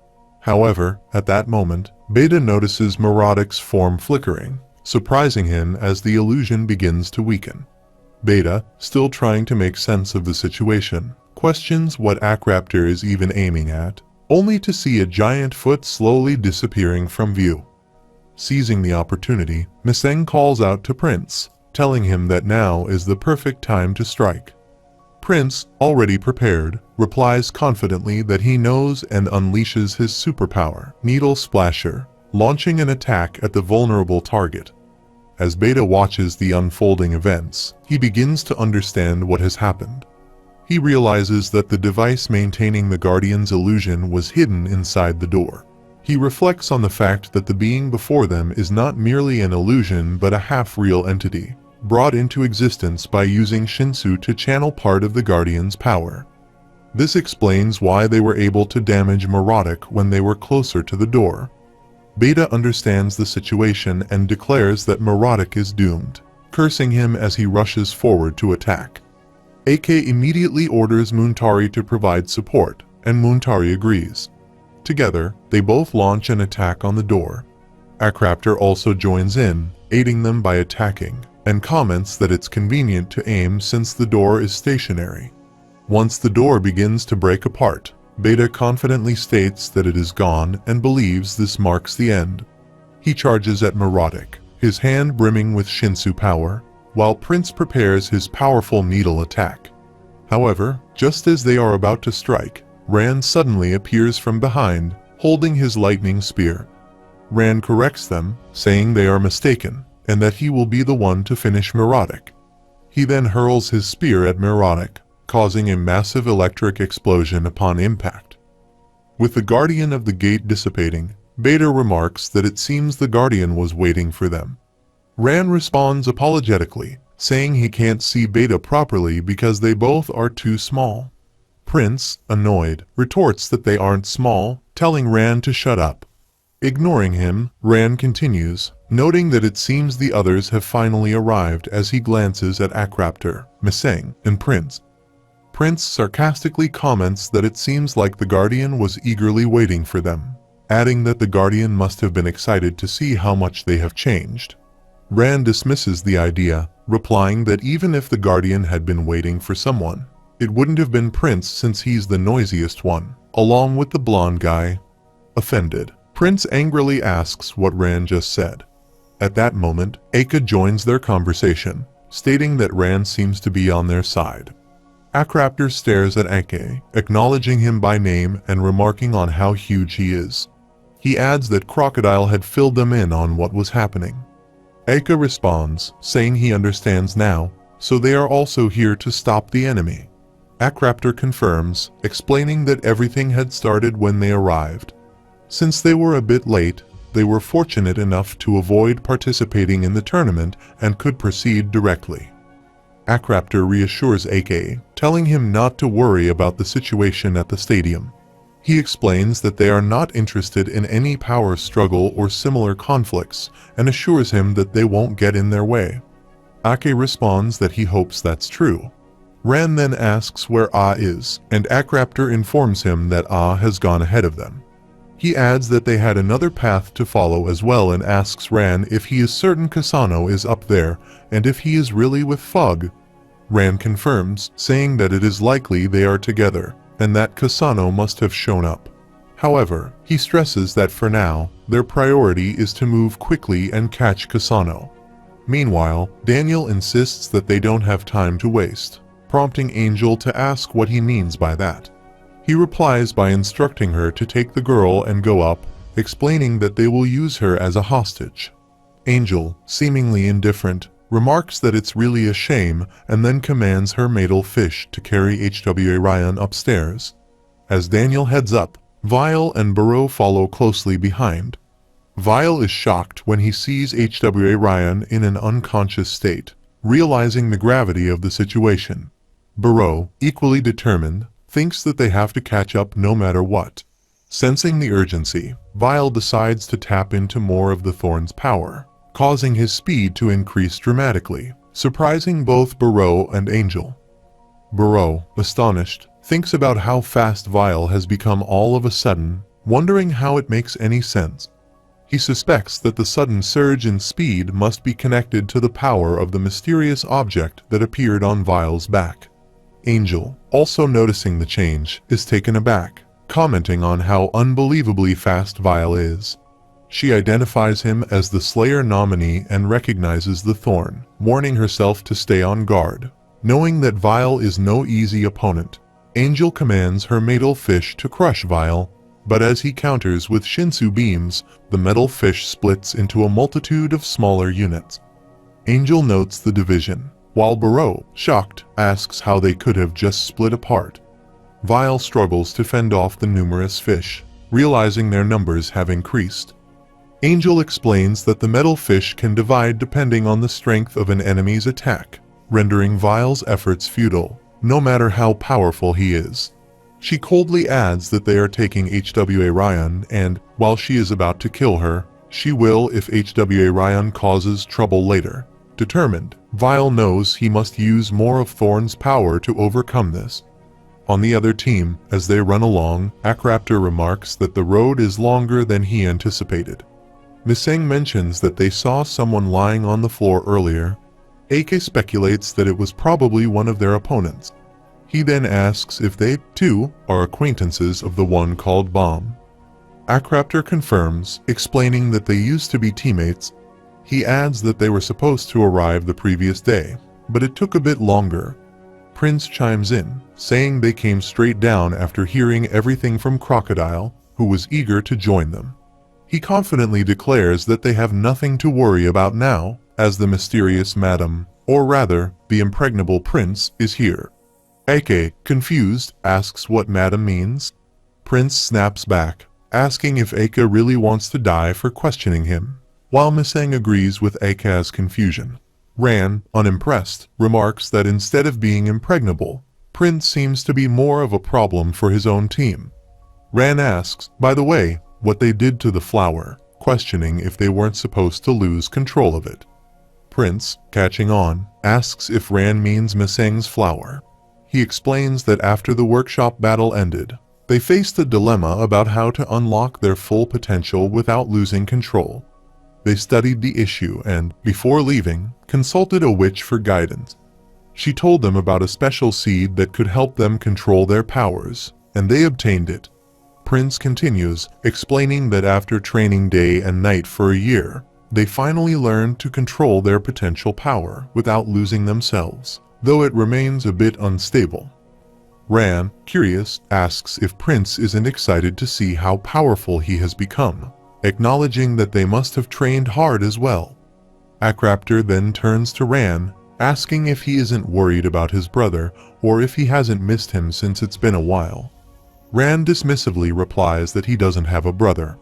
However, at that moment, Beta notices Muradic's form flickering, surprising him as the illusion begins to weaken. Beta, still trying to make sense of the situation, questions what Acraptor is even aiming at, only to see a giant foot slowly disappearing from view. Seizing the opportunity, Miseng calls out to Prince, telling him that now is the perfect time to strike. Prince, already prepared, replies confidently that he knows and unleashes his superpower, Needle Splasher, launching an attack at the vulnerable target. As Beta watches the unfolding events, he begins to understand what has happened. He realizes that the device maintaining the Guardian's illusion was hidden inside the door. He reflects on the fact that the being before them is not merely an illusion but a half-real entity, brought into existence by using Shinsu to channel part of the Guardian's power. This explains why they were able to damage Morotic when they were closer to the door. Beta understands the situation and declares that Morotic is doomed, cursing him as he rushes forward to attack. AK immediately orders Muntari to provide support, and Muntari agrees. Together, they both launch an attack on the door. Acraptor also joins in, aiding them by attacking, and comments that it's convenient to aim since the door is stationary. Once the door begins to break apart, Beta confidently states that it is gone and believes this marks the end. He charges at Morotic, his hand brimming with Shinsu power, while Prince prepares his powerful needle attack. However, just as they are about to strike, Ran suddenly appears from behind, holding his lightning spear. Ran corrects them, saying they are mistaken, and that he will be the one to finish Morotic. He then hurls his spear at Morotic, causing a massive electric explosion upon impact. With the Guardian of the Gate dissipating, Beta remarks that it seems the Guardian was waiting for them. Ran responds apologetically, saying he can't see Beta properly because they both are too small. Prince, annoyed, retorts that they aren't small, telling Ran to shut up. Ignoring him, Ran continues, noting that it seems the others have finally arrived as he glances at Acraptor, Miseng, and Prince. Prince sarcastically comments that it seems like the Guardian was eagerly waiting for them, adding that the Guardian must have been excited to see how much they have changed. Ran dismisses the idea, replying that even if the Guardian had been waiting for someone, it wouldn't have been Prince since he's the noisiest one, along with the blonde guy. Offended, Prince angrily asks what Ran just said. At that moment, Aka joins their conversation, stating that Ran seems to be on their side. Acraptor stares at Ake, acknowledging him by name and remarking on how huge he is. He adds that Crocodile had filled them in on what was happening. Aka responds, saying he understands now, so they are also here to stop the enemy. Acraptor confirms, explaining that everything had started when they arrived. Since they were a bit late, they were fortunate enough to avoid participating in the tournament and could proceed directly. Acraptor reassures AK, telling him not to worry about the situation at the stadium. He explains that they are not interested in any power struggle or similar conflicts, and assures him that they won't get in their way. Ake responds that he hopes that's true. Ran then asks where is, and Acraptor informs him that has gone ahead of them. He adds that they had another path to follow as well and asks Ran if he is certain Kasano is up there, and if he is really with Fug. Ran confirms, saying that it is likely they are together, and that Kasano must have shown up. However, he stresses that for now, their priority is to move quickly and catch Kasano. Meanwhile, Daniel insists that they don't have time to waste, prompting Angel to ask what he means by that. He replies by instructing her to take the girl and go up, explaining that they will use her as a hostage. Angel, seemingly indifferent, remarks that it's really a shame and then commands her Maidel Fish to carry HWA Ryan upstairs. As Daniel heads up, Vile and Barreau follow closely behind. Vile is shocked when he sees HWA Ryan in an unconscious state, realizing the gravity of the situation. Barreau, equally determined, thinks that they have to catch up no matter what. Sensing the urgency, Vile decides to tap into more of the Thorn's power, causing his speed to increase dramatically, surprising both Barreau and Angel. Barreau, astonished, thinks about how fast Vile has become all of a sudden, wondering how it makes any sense. He suspects that the sudden surge in speed must be connected to the power of the mysterious object that appeared on Vile's back. Angel, also noticing the change, is taken aback, commenting on how unbelievably fast Vile is. She identifies him as the Slayer nominee and recognizes the thorn, warning herself to stay on guard. Knowing that Vile is no easy opponent, Angel commands her metal fish to crush Vile, but as he counters with Shinsu beams, the metal fish splits into a multitude of smaller units. Angel notes the division, while Barreau, shocked, asks how they could have just split apart. Vile struggles to fend off the numerous fish, realizing their numbers have increased. Angel explains that the metal fish can divide depending on the strength of an enemy's attack, rendering Vile's efforts futile, no matter how powerful he is. She coldly adds that they are taking HWA Ryan and, while she is about to kill her, she will if HWA Ryan causes trouble later. Determined, Vile knows he must use more of Thorn's power to overcome this. On the other team, as they run along, Akraptor remarks that the road is longer than he anticipated. Miseng mentions that they saw someone lying on the floor earlier. Ake speculates that it was probably one of their opponents. He then asks if they, too, are acquaintances of the one called Bomb. Akraptor confirms, explaining that they used to be teammates. He adds that they were supposed to arrive the previous day, but it took a bit longer. Prince chimes in, saying they came straight down after hearing everything from Crocodile, who was eager to join them. He confidently declares that they have nothing to worry about now, as the mysterious Madam, or rather, the impregnable Prince, is here. Ake, confused, asks what Madam means. Prince snaps back, asking if Ake really wants to die for questioning him, while Miseng agrees with Ake's confusion. Ran, unimpressed, remarks that instead of being impregnable, Prince seems to be more of a problem for his own team. Ran asks, by the way, what they did to the flower, questioning if they weren't supposed to lose control of it. Prince, catching on, asks if Ran means Miseng's flower. He explains that after the workshop battle ended, they faced a dilemma about how to unlock their full potential without losing control. They studied the issue and, before leaving, consulted a witch for guidance. She told them about a special seed that could help them control their powers, and they obtained it. Prince continues, explaining that after training day and night for a year, they finally learned to control their potential power without losing themselves, though it remains a bit unstable. Ran, curious, asks if Prince isn't excited to see how powerful he has become, acknowledging that they must have trained hard as well. Akraptor then turns to Ran, asking if he isn't worried about his brother or if he hasn't missed him since it's been a while. Ran dismissively replies that he doesn't have a brother.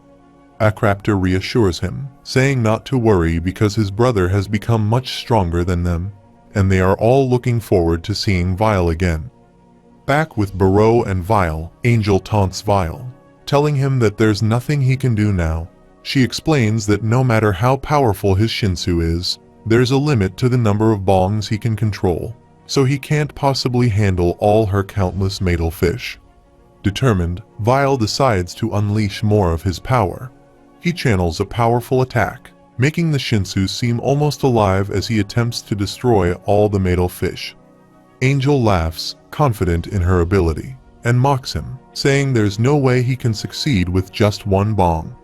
Akraptor reassures him, saying not to worry because his brother has become much stronger than them, and they are all looking forward to seeing Vile again. Back with Barreau and Vile, Angel taunts Vile, telling him that there's nothing he can do now. She explains that no matter how powerful his Shinsu is, there's a limit to the number of bongs he can control, so he can't possibly handle all her countless metal fish. Determined, Vile decides to unleash more of his power. He channels a powerful attack, making the Shinsu seem almost alive as he attempts to destroy all the metal fish. Angel laughs, confident in her ability, and mocks him, saying there's no way he can succeed with just one bong.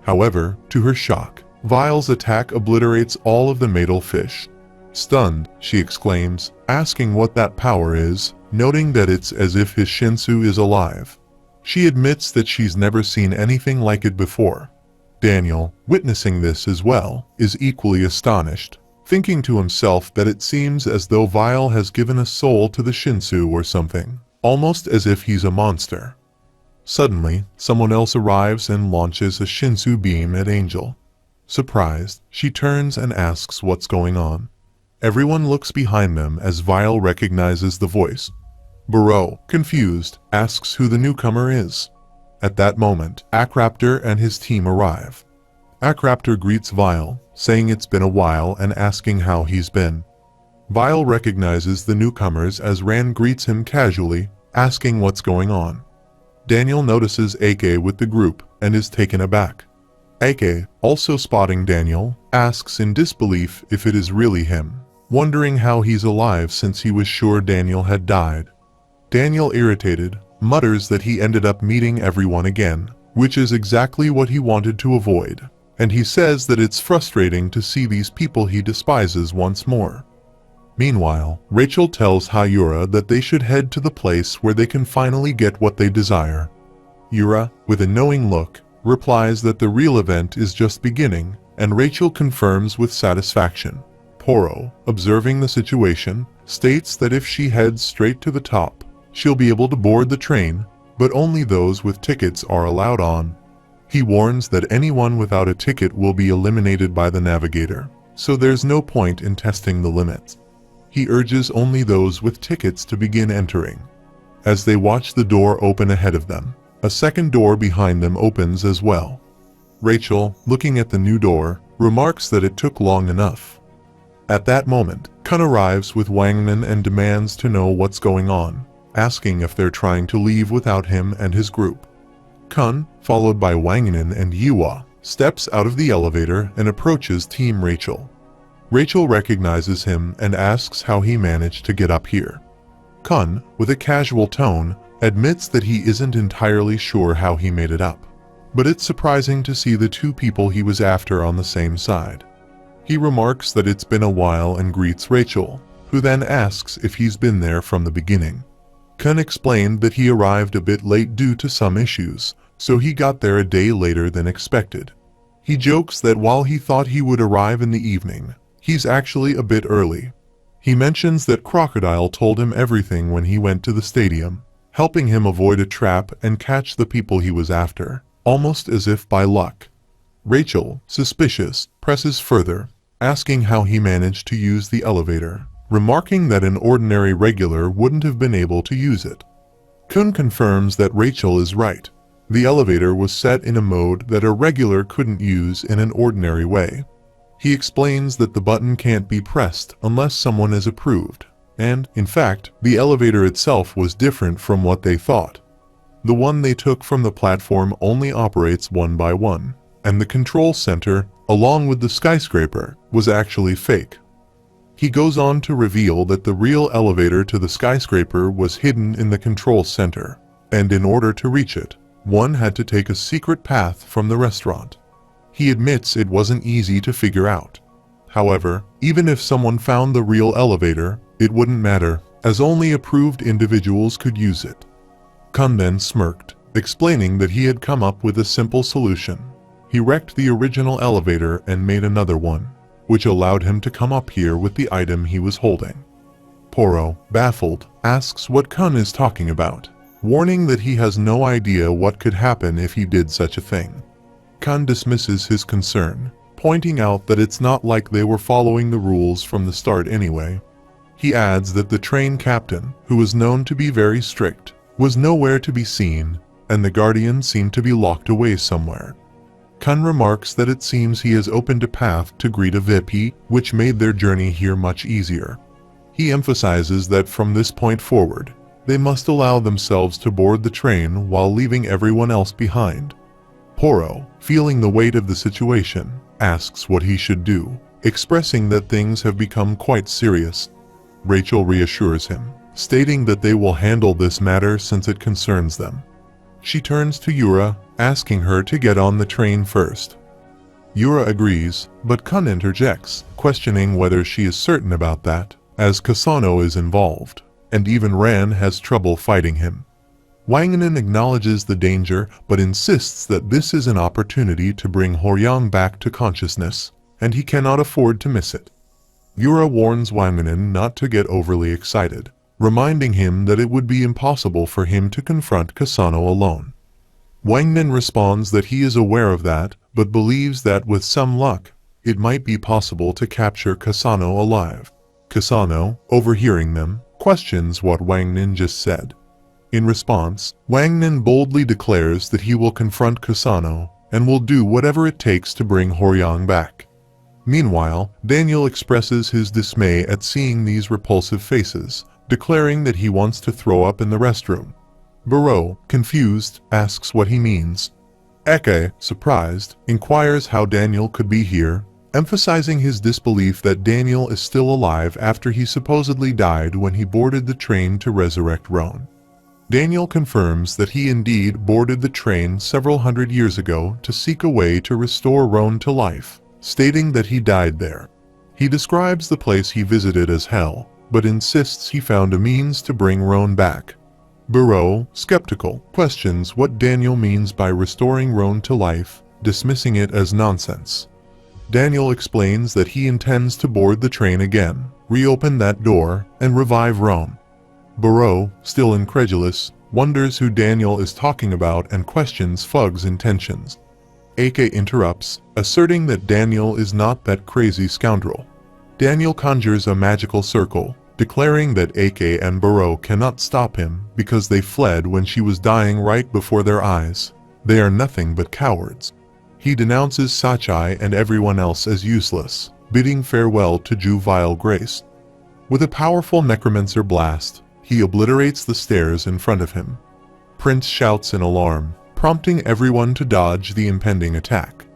However, to her shock, Vile's attack obliterates all of the metal fish. Stunned, she exclaims, asking what that power is, noting that it's as if his Shinsu is alive. She admits that she's never seen anything like it before. Daniel, witnessing this as well, is equally astonished, thinking to himself that it seems as though Vile has given a soul to the Shinsu or something, almost as if he's a monster. Suddenly, someone else arrives and launches a Shinsu beam at Angel. Surprised, she turns and asks what's going on. Everyone looks behind them as Vile recognizes the voice. Barreau, confused, asks who the newcomer is. At that moment, Akraptor and his team arrive. Akraptor greets Vile, saying it's been a while and asking how he's been. Vile recognizes the newcomers as Ran greets him casually, asking what's going on. Daniel notices Ake with the group and is taken aback. Ake, also spotting Daniel, asks in disbelief if it is really him, wondering how he's alive since he was sure Daniel had died. Daniel, irritated, mutters that he ended up meeting everyone again, which is exactly what he wanted to avoid, and he says that it's frustrating to see these people he despises once more. Meanwhile, Rachel tells Hayura that they should head to the place where they can finally get what they desire. Yura, with a knowing look, replies that the real event is just beginning, and Rachel confirms with satisfaction. Poro, observing the situation, states that if she heads straight to the top, she'll be able to board the train, but only those with tickets are allowed on. He warns that anyone without a ticket will be eliminated by the navigator, so there's no point in testing the limits. He urges only those with tickets to begin entering. As they watch the door open ahead of them, a second door behind them opens as well. Rachel, looking at the new door, remarks that it took long enough. At that moment, Kun arrives with Wangnan and demands to know what's going on, asking if they're trying to leave without him and his group. Kun, followed by Wangnan and Yua, steps out of the elevator and approaches Team Rachel. Rachel recognizes him and asks how he managed to get up here. Kun, with a casual tone, admits that he isn't entirely sure how he made it up, but it's surprising to see the two people he was after on the same side. He remarks that it's been a while and greets Rachel, who then asks if he's been there from the beginning. Kun explained that he arrived a bit late due to some issues, so he got there a day later than expected. He jokes that while he thought he would arrive in the evening, he's actually a bit early. He mentions that Crocodile told him everything when he went to the stadium, helping him avoid a trap and catch the people he was after, almost as if by luck. Rachel, suspicious, presses further, asking how he managed to use the elevator, remarking that an ordinary regular wouldn't have been able to use it. Kun confirms that Rachel is right. The elevator was set in a mode that a regular couldn't use in an ordinary way. He explains that the button can't be pressed unless someone is approved, and, in fact, the elevator itself was different from what they thought. The one they took from the platform only operates one by one, and the control center, along with the skyscraper, was actually fake. He goes on to reveal that the real elevator to the skyscraper was hidden in the control center, and in order to reach it, one had to take a secret path from the restaurant. He admits it wasn't easy to figure out. However, even if someone found the real elevator, it wouldn't matter, as only approved individuals could use it. Kun then smirked, explaining that he had come up with a simple solution. He wrecked the original elevator and made another one, which allowed him to come up here with the item he was holding. Poro, baffled, asks what Kun is talking about, warning that he has no idea what could happen if he did such a thing. Kun dismisses his concern, pointing out that it's not like they were following the rules from the start anyway. He adds that the train captain, who was known to be very strict, was nowhere to be seen, and the guardian seemed to be locked away somewhere. Kun remarks that it seems he has opened a path to greet a VIP, which made their journey here much easier. He emphasizes that from this point forward, they must allow themselves to board the train while leaving everyone else behind. Poro, feeling the weight of the situation, asks what he should do, expressing that things have become quite serious. Rachel reassures him, stating that they will handle this matter since it concerns them. She turns to Yura, asking her to get on the train first. Yura agrees, but Kun interjects, questioning whether she is certain about that, as Kasano is involved, and even Ran has trouble fighting him. Wangnan acknowledges the danger but insists that this is an opportunity to bring Horyang back to consciousness, and he cannot afford to miss it. Yura warns Wangnan not to get overly excited, reminding him that it would be impossible for him to confront Kasano alone. Wangnan responds that he is aware of that, but believes that with some luck, it might be possible to capture Kasano alive. Kasano, overhearing them, questions what Wangnan just said. In response, Wangnan boldly declares that he will confront Kasano and will do whatever it takes to bring Horyang back. Meanwhile, Daniel expresses his dismay at seeing these repulsive faces, declaring that he wants to throw up in the restroom. Barreau, confused, asks what he means. Eke, surprised, inquires how Daniel could be here, emphasizing his disbelief that Daniel is still alive after he supposedly died when he boarded the train to resurrect Roan. Daniel confirms that he indeed boarded the train several hundred years ago to seek a way to restore Roan to life, stating that he died there. He describes the place he visited as hell, but insists he found a means to bring Roan back. Barreau, skeptical, questions what Daniel means by restoring Roan to life, dismissing it as nonsense. Daniel explains that he intends to board the train again, reopen that door, and revive Roan. Barreau, still incredulous, wonders who Daniel is talking about and questions Fug's intentions. AK interrupts, asserting that Daniel is not that crazy scoundrel. Daniel conjures a magical circle, declaring that AK and Barreau cannot stop him because they fled when she was dying right before their eyes. They are nothing but cowards. He denounces Sachai and everyone else as useless, bidding farewell to Juvenile Grace. With a powerful necromancer blast, he obliterates the stairs in front of him. Prince shouts in alarm, prompting everyone to dodge the impending attack.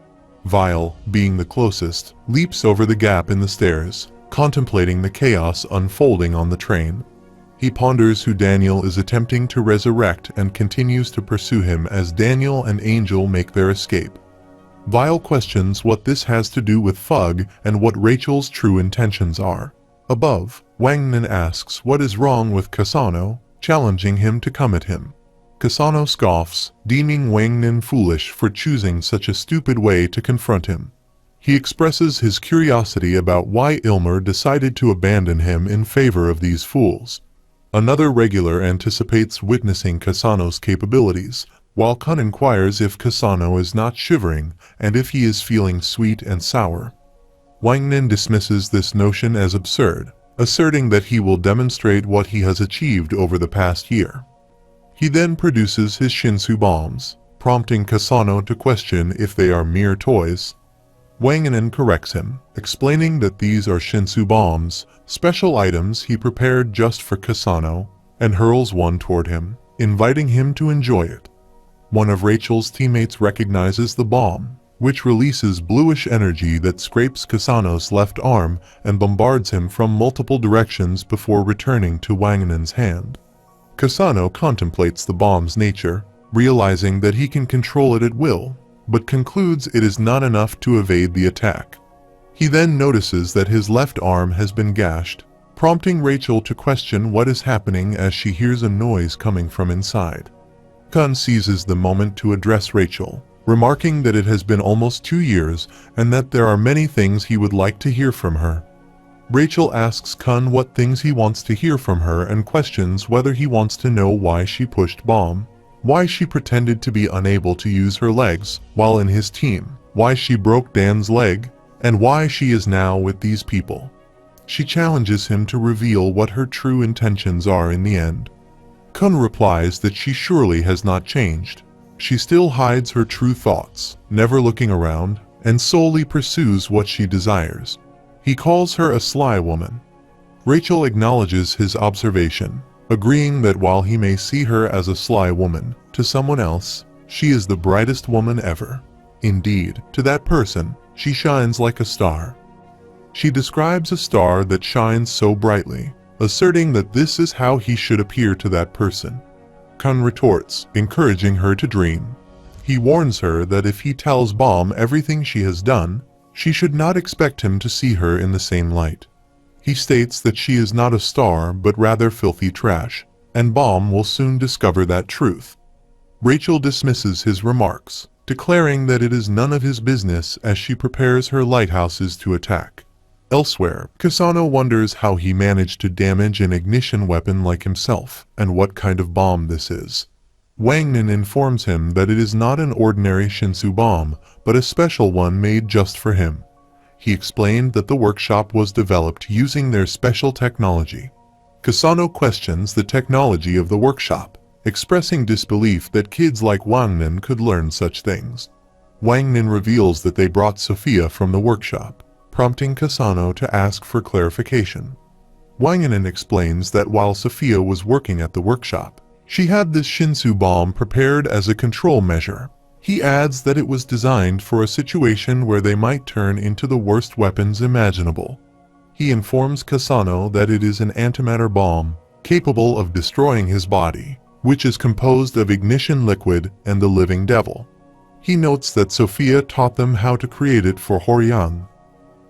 Vile, being the closest, leaps over the gap in the stairs, contemplating the chaos unfolding on the train. He ponders who Daniel is attempting to resurrect and continues to pursue him as Daniel and Angel make their escape. Vile questions what this has to do with Fug and what Rachel's true intentions are. Above, Wangnan asks what is wrong with Kasano, challenging him to come at him. Kasano scoffs, deeming Wangnan foolish for choosing such a stupid way to confront him. He expresses his curiosity about why Ilmer decided to abandon him in favor of these fools. Another regular anticipates witnessing Kasano's capabilities, while Kun inquires if Kasano is not shivering and if he is feeling sweet and sour. Wangnan dismisses this notion as absurd, asserting that he will demonstrate what he has achieved over the past year. He then produces his Shinsu bombs, prompting Kasano to question if they are mere toys. Wangnan corrects him, explaining that these are Shinsu bombs, special items he prepared just for Kasano, and hurls one toward him, inviting him to enjoy it. One of Rachel's teammates recognizes the bomb, which releases bluish energy that scrapes Kasano's left arm and bombards him from multiple directions before returning to Wangnan's hand. Kasano contemplates the bomb's nature, realizing that he can control it at will, but concludes it is not enough to evade the attack. He then notices that his left arm has been gashed, prompting Rachel to question what is happening as she hears a noise coming from inside. Kun seizes the moment to address Rachel, remarking that it has been almost 2 years and that there are many things he would like to hear from her. Rachel asks Kun what things he wants to hear from her and questions whether he wants to know why she pushed bomb, why she pretended to be unable to use her legs while in his team, why she broke Dan's leg, and why she is now with these people. She challenges him to reveal what her true intentions are in the end. Kun replies that she surely has not changed. She still hides her true thoughts, never looking around, and solely pursues what she desires. He calls her a sly woman. Rachel acknowledges his observation, agreeing that while he may see her as a sly woman, to someone else, she is the brightest woman ever. Indeed, to that person, she shines like a star. She describes a star that shines so brightly, asserting that this is how he should appear to that person. Kun retorts, encouraging her to dream. He warns her that if he tells Bomb everything she has done, she should not expect him to see her in the same light. He states that she is not a star but rather filthy trash, and Bomb will soon discover that truth. Rachel dismisses his remarks, declaring that it is none of his business as she prepares her lighthouses to attack. Elsewhere, Kasano wonders how he managed to damage an ignition weapon like himself, and what kind of bomb this is. Wangnan informs him that it is not an ordinary Shinsu bomb, but a special one made just for him. He explained that the workshop was developed using their special technology. Kasano questions the technology of the workshop, expressing disbelief that kids like Wangnan could learn such things. Wangnan reveals that they brought Sophia from the workshop, prompting Kasano to ask for clarification. Wangnan explains that while Sophia was working at the workshop, she had this Shinsu bomb prepared as a control measure. He adds that it was designed for a situation where they might turn into the worst weapons imaginable. He informs Kasano that it is an antimatter bomb, capable of destroying his body, which is composed of ignition liquid and the living devil. He notes that Sophia taught them how to create it for Hworyang.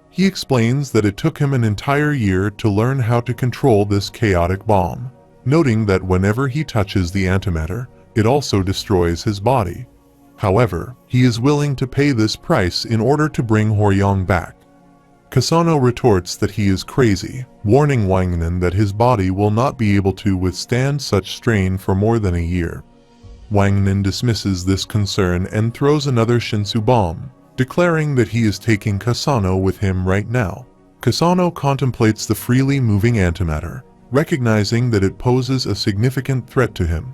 He explains that it took him an entire year to learn how to control this chaotic bomb, noting that whenever he touches the antimatter, it also destroys his body. However, he is willing to pay this price in order to bring Hworyang back. Kasano retorts that he is crazy, warning Wangnan that his body will not be able to withstand such strain for more than a year. Wangnan dismisses this concern and throws another Shinsu bomb, declaring that he is taking Kasano with him right now. Kasano contemplates the freely moving antimatter, recognizing that it poses a significant threat to him.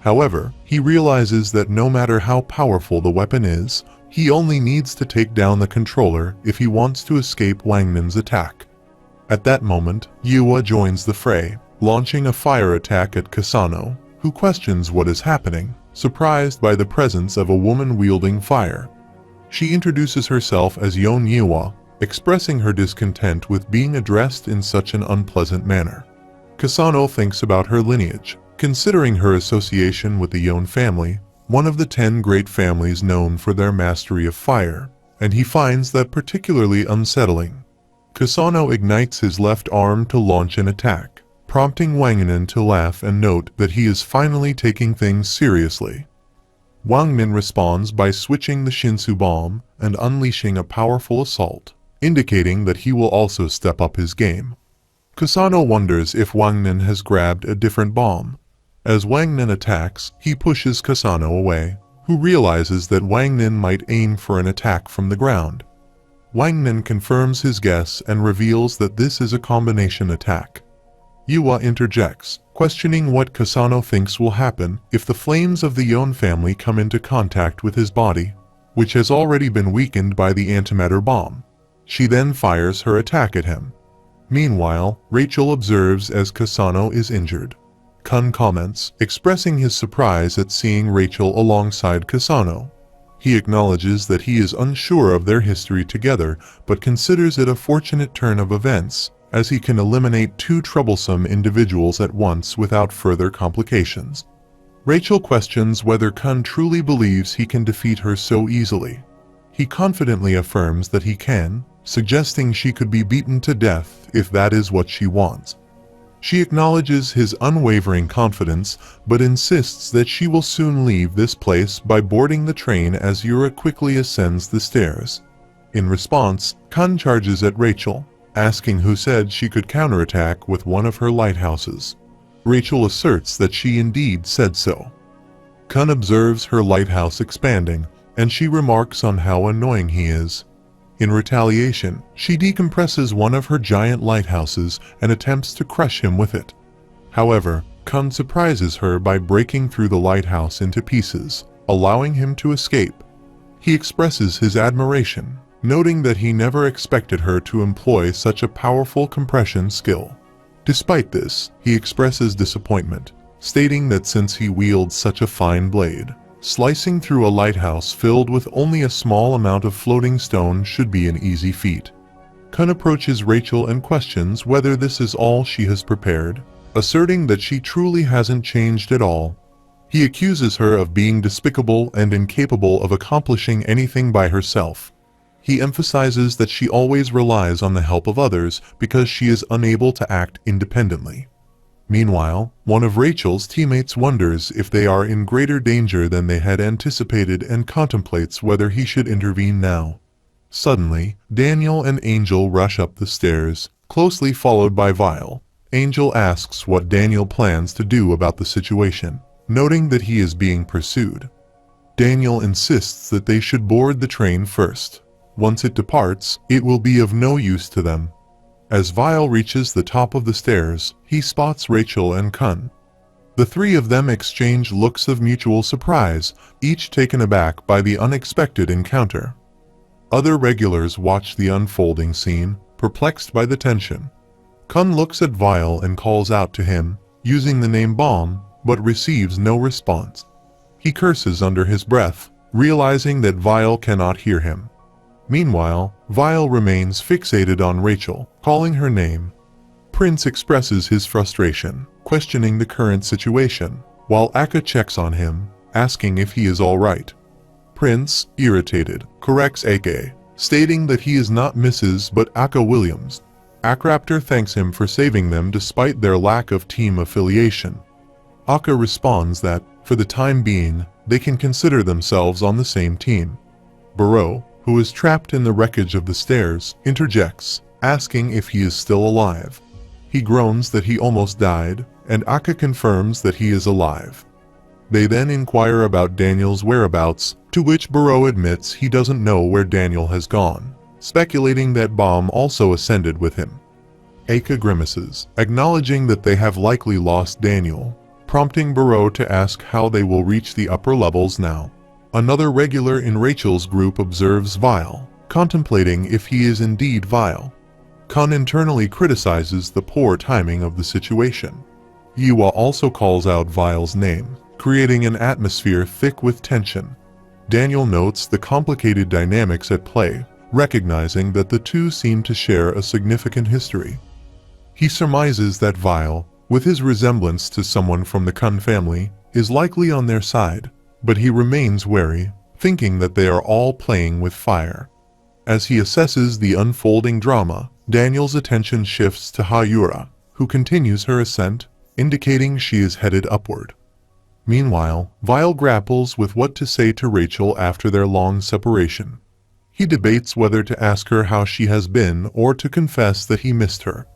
However, he realizes that no matter how powerful the weapon is, he only needs to take down the controller if he wants to escape Wangnan's attack. At that moment, Yua joins the fray, launching a fire attack at Kasano, who questions what is happening, surprised by the presence of a woman wielding fire. She introduces herself as Yon Yua, expressing her discontent with being addressed in such an unpleasant manner. Kasano thinks about her lineage, considering her association with the Yon family, one of the 10 great families known for their mastery of fire, and he finds that particularly unsettling. Kasano ignites his left arm to launch an attack, prompting Wangnan to laugh and note that he is finally taking things seriously. Wangnan responds by switching the Shinsu bomb and unleashing a powerful assault, indicating that he will also step up his game. Kasano wonders if Wangnan has grabbed a different bomb. As Wangnan attacks, he pushes Kasano away, who realizes that Wangnan might aim for an attack from the ground. Wangnan confirms his guess and reveals that this is a combination attack. Yua interjects, questioning what Kasano thinks will happen if the flames of the Yon family come into contact with his body, which has already been weakened by the antimatter bomb. She then fires her attack at him. Meanwhile, Rachel observes as Kasano is injured. Kun comments, expressing his surprise at seeing Rachel alongside Kasano. He acknowledges that he is unsure of their history together, but considers it a fortunate turn of events, as he can eliminate 2 troublesome individuals at once without further complications. Rachel questions whether Kun truly believes he can defeat her so easily. He confidently affirms that he can, suggesting she could be beaten to death if that is what she wants. She acknowledges his unwavering confidence, but insists that she will soon leave this place by boarding the train as Yura quickly ascends the stairs. In response, Kun charges at Rachel, asking who said she could counterattack with one of her lighthouses. Rachel asserts that she indeed said so. Kun observes her lighthouse expanding, and she remarks on how annoying he is. In retaliation, she decompresses one of her giant lighthouses and attempts to crush him with it. However, Kun surprises her by breaking through the lighthouse into pieces, allowing him to escape. He expresses his admiration, noting that he never expected her to employ such a powerful compression skill. Despite this, he expresses disappointment, stating that since he wields such a fine blade, slicing through a lighthouse filled with only a small amount of floating stone should be an easy feat. Kun approaches Rachel and questions whether this is all she has prepared, asserting that she truly hasn't changed at all. He accuses her of being despicable and incapable of accomplishing anything by herself. He emphasizes that she always relies on the help of others because she is unable to act independently. Meanwhile, one of Rachel's teammates wonders if they are in greater danger than they had anticipated and contemplates whether he should intervene now. Suddenly, Daniel and Angel rush up the stairs, closely followed by Vile. Angel asks what Daniel plans to do about the situation, noting that he is being pursued. Daniel insists that they should board the train first. Once it departs, it will be of no use to them. As Vile reaches the top of the stairs, he spots Rachel and Kun. The 3 of them exchange looks of mutual surprise, each taken aback by the unexpected encounter. Other regulars watch the unfolding scene, perplexed by the tension. Kun looks at Vile and calls out to him, using the name Bomb, but receives no response. He curses under his breath, realizing that Vile cannot hear him. Meanwhile, Vile remains fixated on Rachel, calling her name. Prince expresses his frustration, questioning the current situation. while Aka checks on him, asking if he is alright. Prince, irritated, corrects Aka, stating that he is not Mrs. but Aka Williams. Akraptor thanks him for saving them despite their lack of team affiliation. Aka responds that, for the time being, they can consider themselves on the same team. Baro, who is trapped in the wreckage of the stairs, interjects, asking if he is still alive. He groans that he almost died, and Aka confirms that he is alive. They then inquire about Daniel's whereabouts, to which Baro admits he doesn't know where Daniel has gone, speculating that Bomb also ascended with him. Aka grimaces, acknowledging that they have likely lost Daniel, prompting Baro to ask how they will reach the upper levels now. Another regular in Rachel's group observes Vile, contemplating if he is indeed Vile. Kun internally criticizes the poor timing of the situation. Yiwa also calls out Vile's name, creating an atmosphere thick with tension. Daniel notes the complicated dynamics at play, recognizing that the two seem to share a significant history. He surmises that Vile, with his resemblance to someone from the Kun family, is likely on their side, but he remains wary, thinking that they are all playing with fire. As he assesses the unfolding drama, Daniel's attention shifts to Hayura, who continues her ascent, indicating she is headed upward. Meanwhile, Vile grapples with what to say to Rachel after their long separation. He debates whether to ask her how she has been or to confess that he missed her.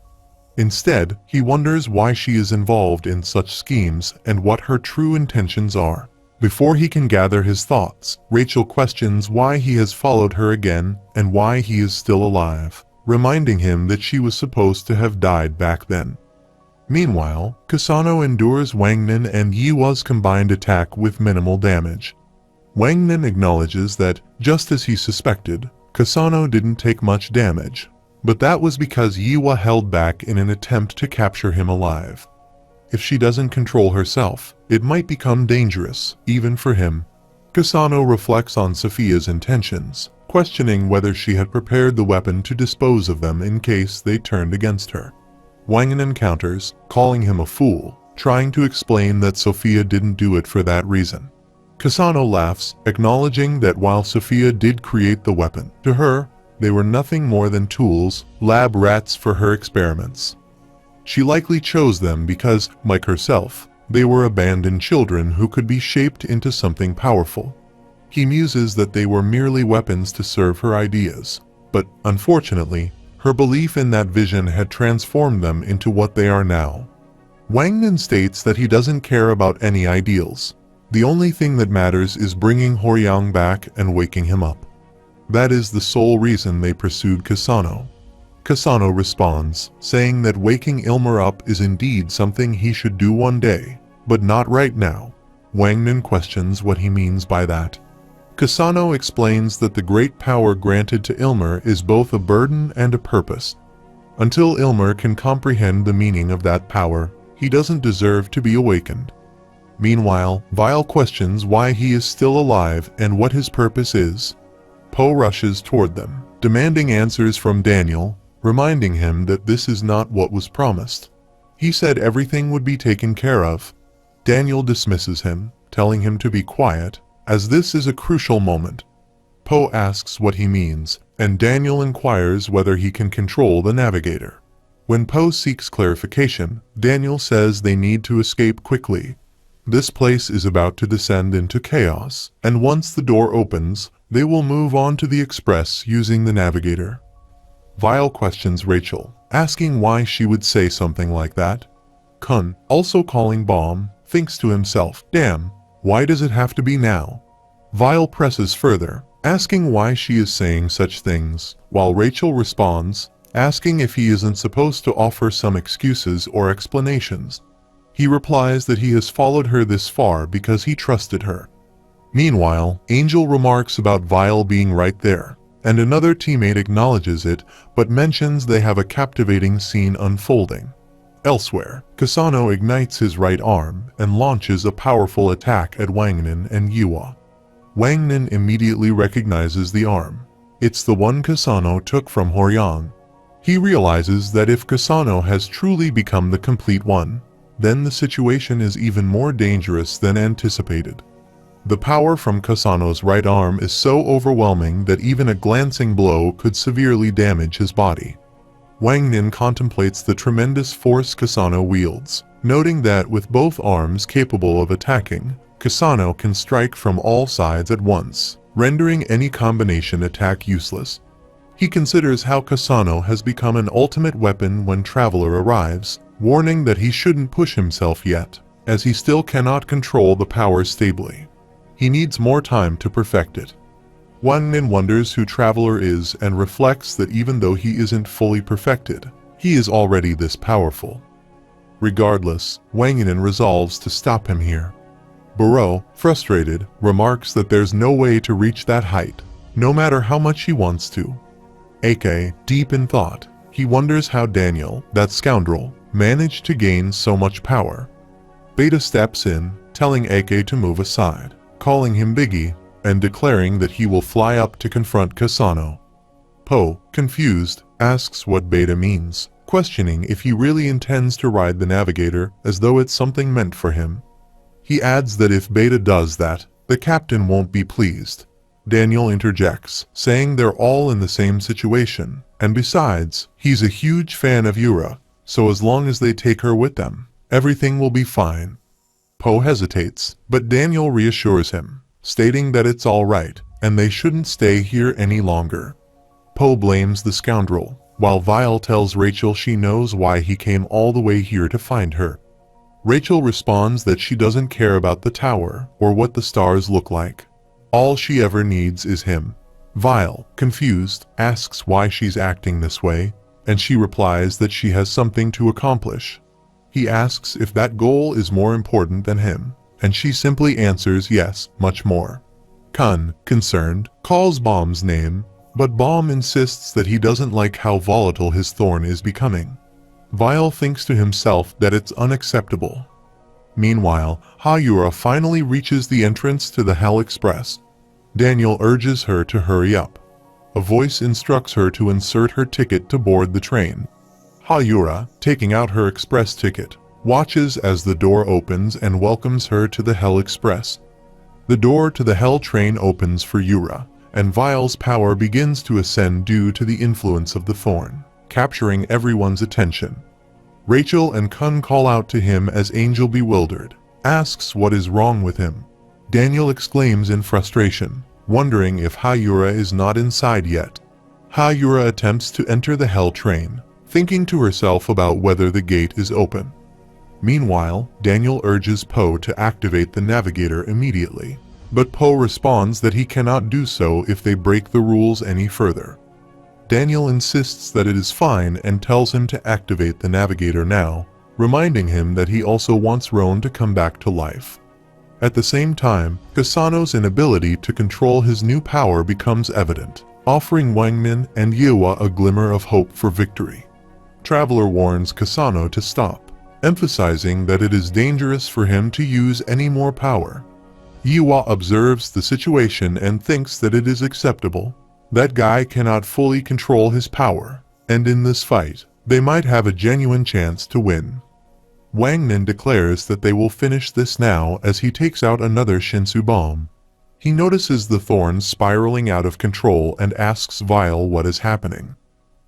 Instead, he wonders why she is involved in such schemes and what her true intentions are. Before he can gather his thoughts, Rachel questions why he has followed her again and why he is still alive, reminding him that she was supposed to have died back then. Meanwhile, Kasano endures Wangnan and Yiwa's combined attack with minimal damage. Wangnan acknowledges that, just as he suspected, Kasano didn't take much damage, but that was because Yiwa held back in an attempt to capture him alive. If she doesn't control herself, it might become dangerous, even for him. Kasano reflects on Sophia's intentions, questioning whether she had prepared the weapon to dispose of them in case they turned against her. Wangnan counters, calling him a fool, trying to explain that Sophia didn't do it for that reason. Kasano laughs, acknowledging that while Sophia did create the weapon, to her, they were nothing more than tools, lab rats for her experiments. She likely chose them because, like herself, they were abandoned children who could be shaped into something powerful. He muses that they were merely weapons to serve her ideas, but, unfortunately, her belief in that vision had transformed them into what they are now. Wangnan states that he doesn't care about any ideals. The only thing that matters is bringing Horyang back and waking him up. That is the sole reason they pursued Kasano. Kasano responds, saying that waking Ilmer up is indeed something he should do one day, but not right now. Wangnan questions what he means by that. Kasano explains that the great power granted to Ilmer is both a burden and a purpose. Until Ilmer can comprehend the meaning of that power, he doesn't deserve to be awakened. Meanwhile, Vile questions why he is still alive and what his purpose is. Poe rushes toward them, demanding answers from Daniel, reminding him that this is not what was promised. He said everything would be taken care of. Daniel dismisses him, telling him to be quiet, as this is a crucial moment. Poe asks what he means, and Daniel inquires whether he can control the navigator. When Poe seeks clarification, Daniel says they need to escape quickly. This place is about to descend into chaos, and once the door opens, they will move on to the express using the navigator. Vile questions Rachel, asking why she would say something like that. Kun, also calling Bomb, thinks to himself, damn, why does it have to be now? Vile presses further, asking why she is saying such things, while Rachel responds, asking if he isn't supposed to offer some excuses or explanations. He replies that he has followed her this far because he trusted her. Meanwhile, Angel remarks about Vile being right there, and another teammate acknowledges it but mentions they have a captivating scene unfolding. Elsewhere, Kasano ignites his right arm and launches a powerful attack at Wangnan and Yiwa. Wangnan immediately recognizes the arm. It's the one Kasano took from Horyang. He realizes that if Kasano has truly become the complete one, then the situation is even more dangerous than anticipated. The power from Kasano's right arm is so overwhelming that even a glancing blow could severely damage his body. Wang Nin contemplates the tremendous force Kasano wields, noting that with both arms capable of attacking, Kasano can strike from all sides at once, rendering any combination attack useless. He considers how Kasano has become an ultimate weapon when Traveler arrives, warning that he shouldn't push himself yet, as he still cannot control the power stably. He needs more time to perfect it. Wang Nin wonders who Traveler is and reflects that even though he isn't fully perfected, he is already this powerful. Regardless, Wang Nin resolves to stop him here. Barreau, frustrated, remarks that there's no way to reach that height, no matter how much he wants to. Ake, deep in thought, he wonders how Daniel, that scoundrel, managed to gain so much power. Beta steps in, telling Ake to move aside, calling him Biggie, and declaring that he will fly up to confront Kasano. Po, confused, asks what Beta means, questioning if he really intends to ride the navigator as though it's something meant for him. He adds that if Beta does that, the captain won't be pleased. Daniel interjects, saying they're all in the same situation, and besides, he's a huge fan of Yura, so as long as they take her with them, everything will be fine. Po hesitates, but Daniel reassures him, stating that it's all right, and they shouldn't stay here any longer. Po blames the scoundrel, while Vile tells Rachel she knows why he came all the way here to find her. Rachel responds that she doesn't care about the tower or what the stars look like. All she ever needs is him. Vile, confused, asks why she's acting this way, and she replies that she has something to accomplish. He asks if that goal is more important than him, and she simply answers yes, much more. Kun, concerned, calls Baum's name, but Baum insists that he doesn't like how volatile his thorn is becoming. Vile thinks to himself that it's unacceptable. Meanwhile, Hayura finally reaches the entrance to the Hell Express. Daniel urges her to hurry up. A voice instructs her to insert her ticket to board the train. Hayura, taking out her express ticket, watches as the door opens and welcomes her to the Hell Express. The door to the Hell train opens for Yura, and Vile's power begins to ascend due to the influence of the thorn, capturing everyone's attention. Rachel and Kun call out to him as Angel, bewildered, asks what is wrong with him. Daniel exclaims in frustration, wondering if Hayura is not inside yet. Hayura attempts to enter the Hell train, thinking to herself about whether the gate is open. Meanwhile, Daniel urges Po to activate the navigator immediately, but Po responds that he cannot do so if they break the rules any further. Daniel insists that it is fine and tells him to activate the navigator now, reminding him that he also wants Roan to come back to life. At the same time, Kasano's inability to control his new power becomes evident, offering Wang Nin and Yewa a glimmer of hope for victory. Traveler warns Kasano to stop, emphasizing that it is dangerous for him to use any more power. Yewa observes the situation and thinks that it is acceptable. That guy cannot fully control his power, and in this fight, they might have a genuine chance to win. Wang Nin declares that they will finish this now as he takes out another Shinsu bomb. He notices the thorns spiraling out of control and asks Vile what is happening.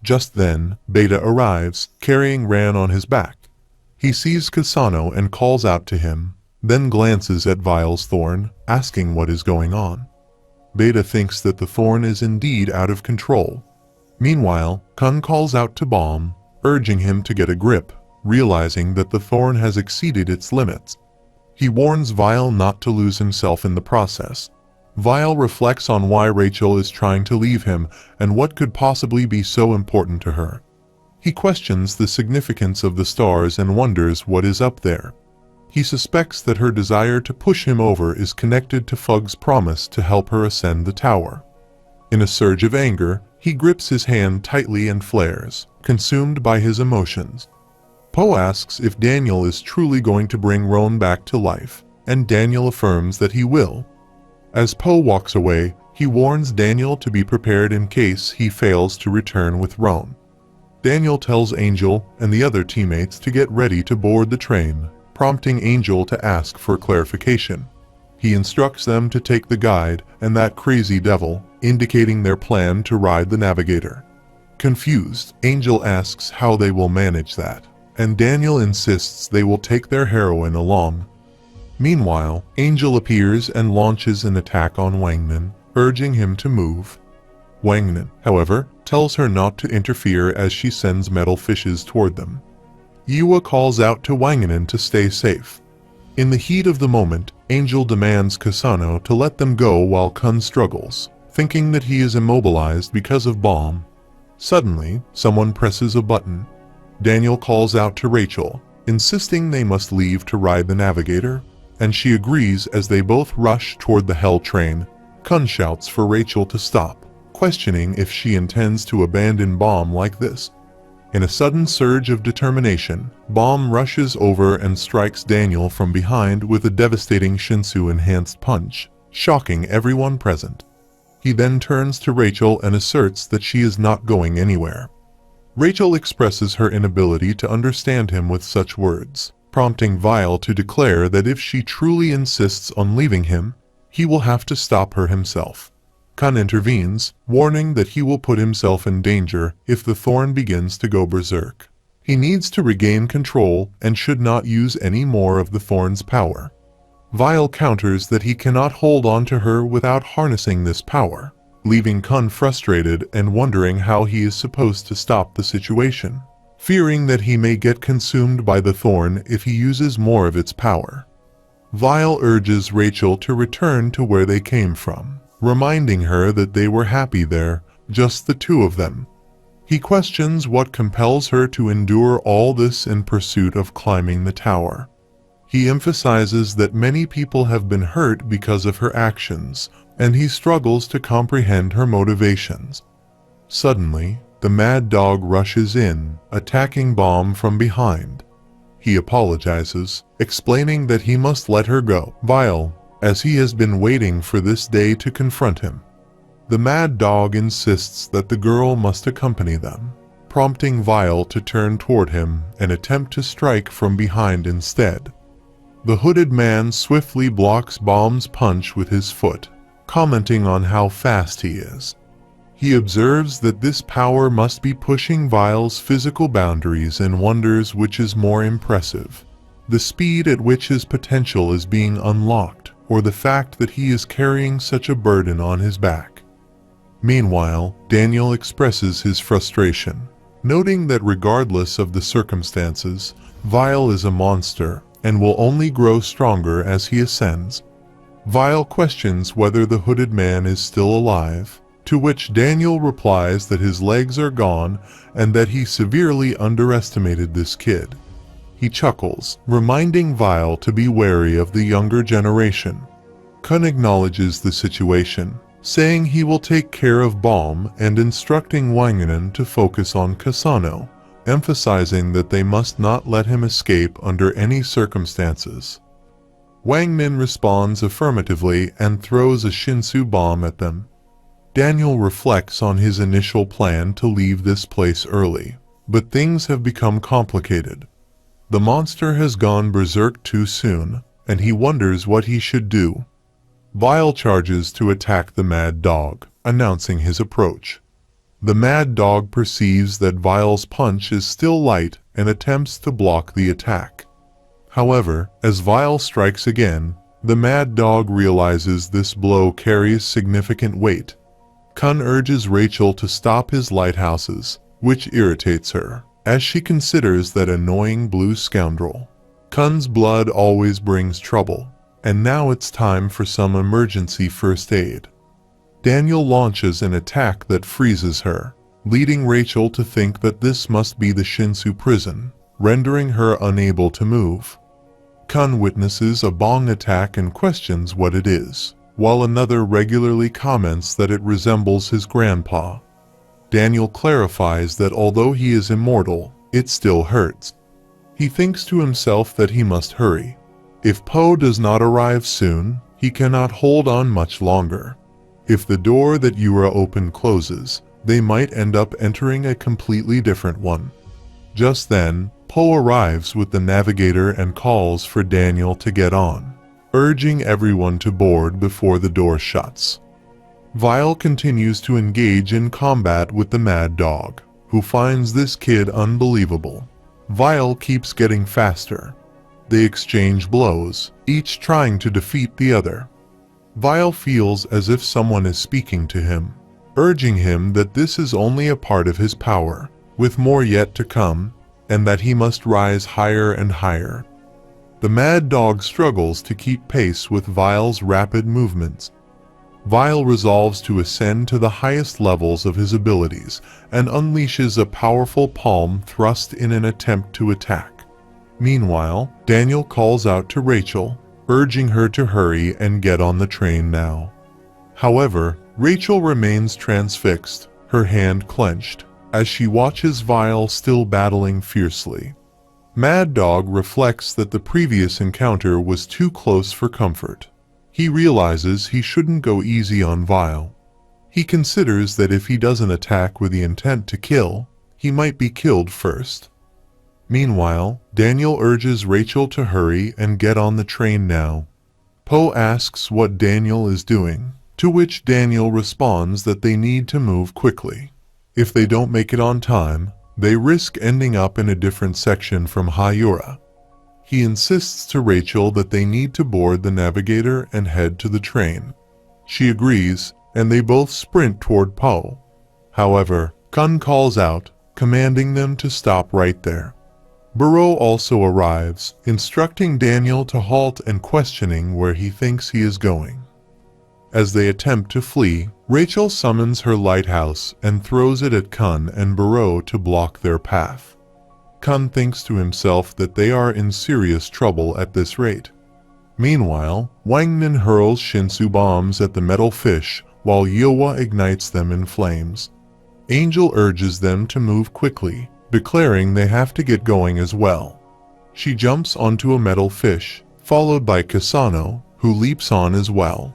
Just then, Beta arrives, carrying Ran on his back. He sees Kasano and calls out to him, then glances at Vile's thorn, asking what is going on. Beta thinks that the thorn is indeed out of control. Meanwhile, Kun calls out to Baum, urging him to get a grip, realizing that the thorn has exceeded its limits. He warns Vile not to lose himself in the process. Vile reflects on why Rachel is trying to leave him and what could possibly be so important to her. He questions the significance of the stars and wonders what is up there. He suspects that her desire to push him over is connected to Fug's promise to help her ascend the tower. In a surge of anger, he grips his hand tightly and flares, consumed by his emotions. Po asks if Daniel is truly going to bring Roan back to life, and Daniel affirms that he will. As Po walks away, he warns Daniel to be prepared in case he fails to return with Roan. Daniel tells Angel and the other teammates to get ready to board the train, prompting Angel to ask for clarification. He instructs them to take the guide and that crazy devil, indicating their plan to ride the navigator. Confused, Angel asks how they will manage that, and Daniel insists they will take their heroine along. Meanwhile, Angel appears and launches an attack on Wangnan, urging him to move. Wangnan, however, tells her not to interfere as she sends metal fishes toward them. Yua calls out to Wangnan to stay safe. In the heat of the moment, Angel demands Kasano to let them go while Kun struggles, thinking that he is immobilized because of bomb. Suddenly, someone presses a button. Daniel calls out to Rachel, insisting they must leave to ride the navigator, and she agrees as they both rush toward the hell train. Kun shouts for Rachel to stop, questioning if she intends to abandon Bomb like this. In a sudden surge of determination, Bomb rushes over and strikes Daniel from behind with a devastating Shinsu-enhanced punch, shocking everyone present. He then turns to Rachel and asserts that she is not going anywhere. Rachel expresses her inability to understand him with such words, prompting Vile to declare that if she truly insists on leaving him, he will have to stop her himself. Kun intervenes, warning that he will put himself in danger if the thorn begins to go berserk. He needs to regain control and should not use any more of the thorn's power. Vile counters that he cannot hold on to her without harnessing this power, leaving Kun frustrated and wondering how he is supposed to stop the situation, fearing that he may get consumed by the thorn if he uses more of its power. Vile urges Rachel to return to where they came from, reminding her that they were happy there, just the two of them. He questions what compels her to endure all this in pursuit of climbing the tower. He emphasizes that many people have been hurt because of her actions, and he struggles to comprehend her motivations. Suddenly, the mad dog rushes in, attacking Bomb from behind. He apologizes, explaining that he must let her go, Vile, as he has been waiting for this day to confront him. The mad dog insists that the girl must accompany them, prompting Vile to turn toward him and attempt to strike from behind instead. The hooded man swiftly blocks Bomb's punch with his foot, commenting on how fast he is. He observes that this power must be pushing Vile's physical boundaries and wonders which is more impressive, the speed at which his potential is being unlocked, or the fact that he is carrying such a burden on his back. Meanwhile, Daniel expresses his frustration, noting that regardless of the circumstances, Vile is a monster and will only grow stronger as he ascends. Vile questions whether the hooded man is still alive, to which Daniel replies that his legs are gone and that he severely underestimated this kid. He chuckles, reminding Vile to be wary of the younger generation. Kun acknowledges the situation, saying he will take care of Bomb and instructing Wangnan to focus on Kasano, emphasizing that they must not let him escape under any circumstances. Wangnan responds affirmatively and throws a Shinsu bomb at them. Daniel reflects on his initial plan to leave this place early, but things have become complicated. The monster has gone berserk too soon, and he wonders what he should do. Vile charges to attack the mad dog, announcing his approach. The mad dog perceives that Vile's punch is still light and attempts to block the attack. However, as Vile strikes again, the mad dog realizes this blow carries significant weight. Kun urges Rachel to stop his lighthouses, which irritates her, as she considers that annoying blue scoundrel. Kun's blood always brings trouble, and now it's time for some emergency first aid. Daniel launches an attack that freezes her, leading Rachel to think that this must be the Shinsu prison, rendering her unable to move. Kun witnesses a bong attack and questions what it is, while another regularly comments that it resembles his grandpa. Daniel clarifies that although he is immortal, it still hurts. He thinks to himself that he must hurry. If Po does not arrive soon, he cannot hold on much longer. If the door that Yura opened closes, they might end up entering a completely different one. Just then, Poe arrives with the navigator and calls for Daniel to get on, urging everyone to board before the door shuts. Vile continues to engage in combat with the Mad Dog, who finds this kid unbelievable. Vile keeps getting faster. They exchange blows, each trying to defeat the other. Vile feels as if someone is speaking to him, urging him that this is only a part of his power, with more yet to come, and that he must rise higher and higher. The Mad Dog struggles to keep pace with Vile's rapid movements. Vile resolves to ascend to the highest levels of his abilities and unleashes a powerful palm thrust in an attempt to attack. Meanwhile, Daniel calls out to Rachel, urging her to hurry and get on the train now. However, Rachel remains transfixed, her hand clenched, as she watches Vile still battling fiercely. Mad Dog reflects that the previous encounter was too close for comfort. He realizes he shouldn't go easy on Vile. He considers that if he doesn't attack with the intent to kill, he might be killed first. Meanwhile, Daniel urges Rachel to hurry and get on the train now. Poe asks what Daniel is doing, to which Daniel responds that they need to move quickly. If they don't make it on time, they risk ending up in a different section from Hayura. He insists to Rachel that they need to board the navigator and head to the train. She agrees, and they both sprint toward Poe. However, Kun calls out, commanding them to stop right there. Burrow also arrives, instructing Daniel to halt and questioning where he thinks he is going. As they attempt to flee, Rachel summons her lighthouse and throws it at Kun and Burrow to block their path. Kun thinks to himself that they are in serious trouble at this rate. Meanwhile, Wangnan hurls Shinsu bombs at the metal fish while Yowa ignites them in flames. Angel urges them to move quickly, declaring they have to get going as well. She jumps onto a metal fish, followed by Kasano, who leaps on as well.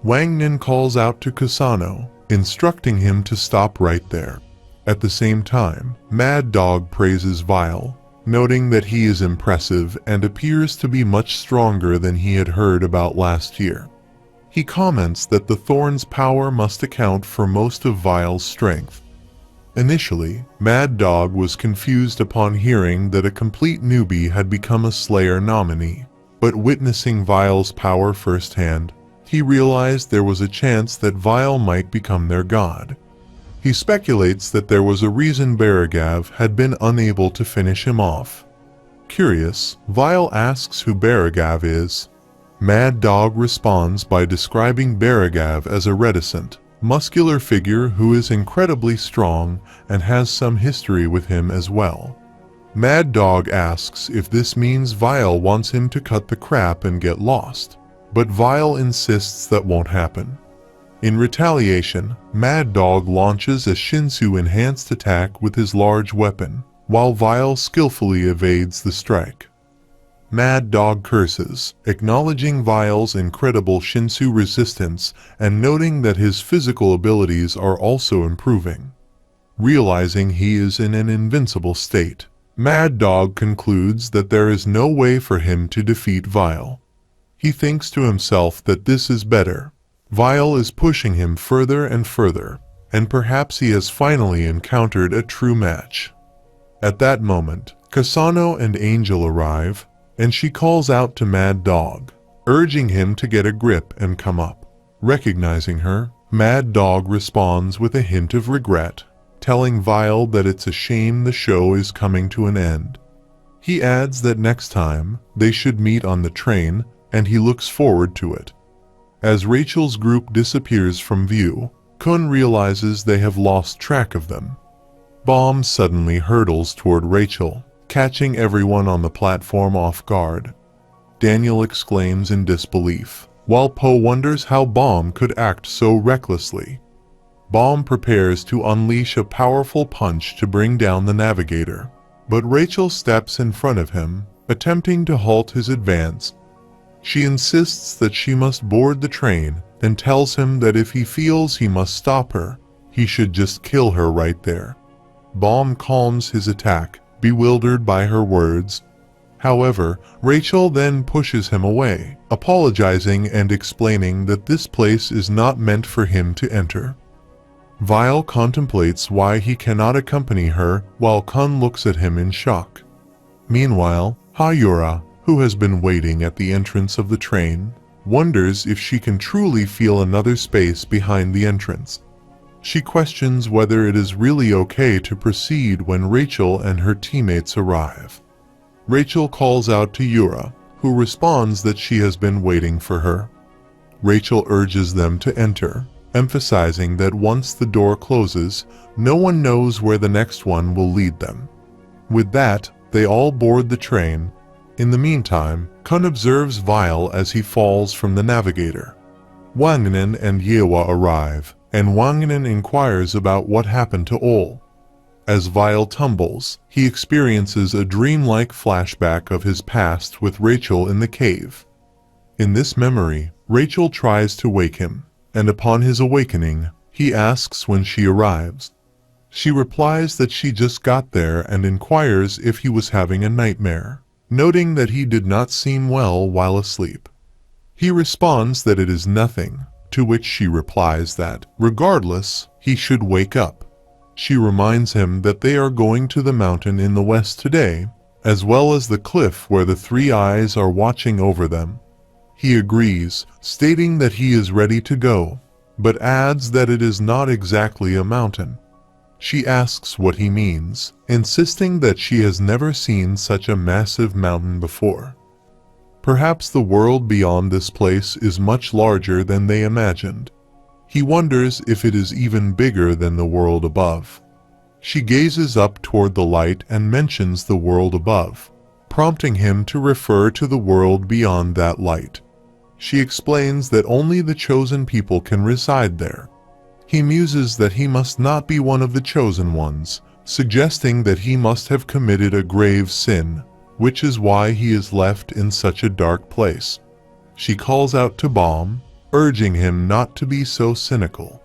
Wangnan calls out to Kasano, instructing him to stop right there. At the same time, Mad Dog praises Vile, noting that he is impressive and appears to be much stronger than he had heard about last year. He comments that the Thorn's power must account for most of Vile's strength. Initially, Mad Dog was confused upon hearing that a complete newbie had become a Slayer nominee, but witnessing Vile's power firsthand, he realized there was a chance that Vile might become their god. He speculates that there was a reason Baragav had been unable to finish him off. Curious, Vile asks who Baragav is. Mad Dog responds by describing Baragav as a reticent, muscular figure who is incredibly strong and has some history with him as well. Mad Dog asks if this means Vile wants him to cut the crap and get lost, but Vile insists that won't happen. In retaliation, Mad Dog launches a Shinsu enhanced attack with his large weapon, while Vile skillfully evades the strike. Mad Dog curses, acknowledging Vile's incredible Shinsu resistance and noting that his physical abilities are also improving. Realizing he is in an invincible state, Mad Dog concludes that there is no way for him to defeat Vile. He thinks to himself that this is better. Vile is pushing him further and further, and perhaps he has finally encountered a true match. At that moment, Kasano and Angel arrive, and she calls out to Mad Dog, urging him to get a grip and come up. Recognizing her, Mad Dog responds with a hint of regret, telling Vile that it's a shame the show is coming to an end. He adds that next time, they should meet on the train, and he looks forward to it. As Rachel's group disappears from view, Kun realizes they have lost track of them. Bomb suddenly hurtles toward Rachel, catching everyone on the platform off guard. Daniel exclaims in disbelief, while Poe wonders how Bomb could act so recklessly. Bomb prepares to unleash a powerful punch to bring down the navigator, but Rachel steps in front of him, attempting to halt his advance. She insists that she must board the train and tells him that if he feels he must stop her, he should just kill her right there. Bomb calms his attack, bewildered by her words. However, Rachel then pushes him away, apologizing and explaining that this place is not meant for him to enter. Vile contemplates why he cannot accompany her, while Kun looks at him in shock. Meanwhile, Hayura, who has been waiting at the entrance of the train, wonders if she can truly feel another space behind the entrance. She questions whether it is really okay to proceed when Rachel and her teammates arrive. Rachel calls out to Yura, who responds that she has been waiting for her. Rachel urges them to enter, emphasizing that once the door closes, no one knows where the next one will lead them. With that, they all board the train. In the meantime, Kun observes Vile as he falls from the navigator. Wangnan and Yewa arrive, and Wangnan inquires about what happened to Ol. As Vile tumbles, he experiences a dreamlike flashback of his past with Rachel in the cave. In this memory, Rachel tries to wake him, and upon his awakening, he asks when she arrives. She replies that she just got there and inquires if he was having a nightmare, noting that he did not seem well while asleep. He responds that it is nothing, to which she replies that, regardless, he should wake up. She reminds him that they are going to the mountain in the west today, as well as the cliff where the three eyes are watching over them. He agrees, stating that he is ready to go, but adds that it is not exactly a mountain. She asks what he means, insisting that she has never seen such a massive mountain before. Perhaps the world beyond this place is much larger than they imagined. He wonders if it is even bigger than the world above. She gazes up toward the light and mentions the world above, prompting him to refer to the world beyond that light. She explains that only the chosen people can reside there. He muses that he must not be one of the chosen ones, suggesting that he must have committed a grave sin, which is why he is left in such a dark place. She calls out to Baum, urging him not to be so cynical.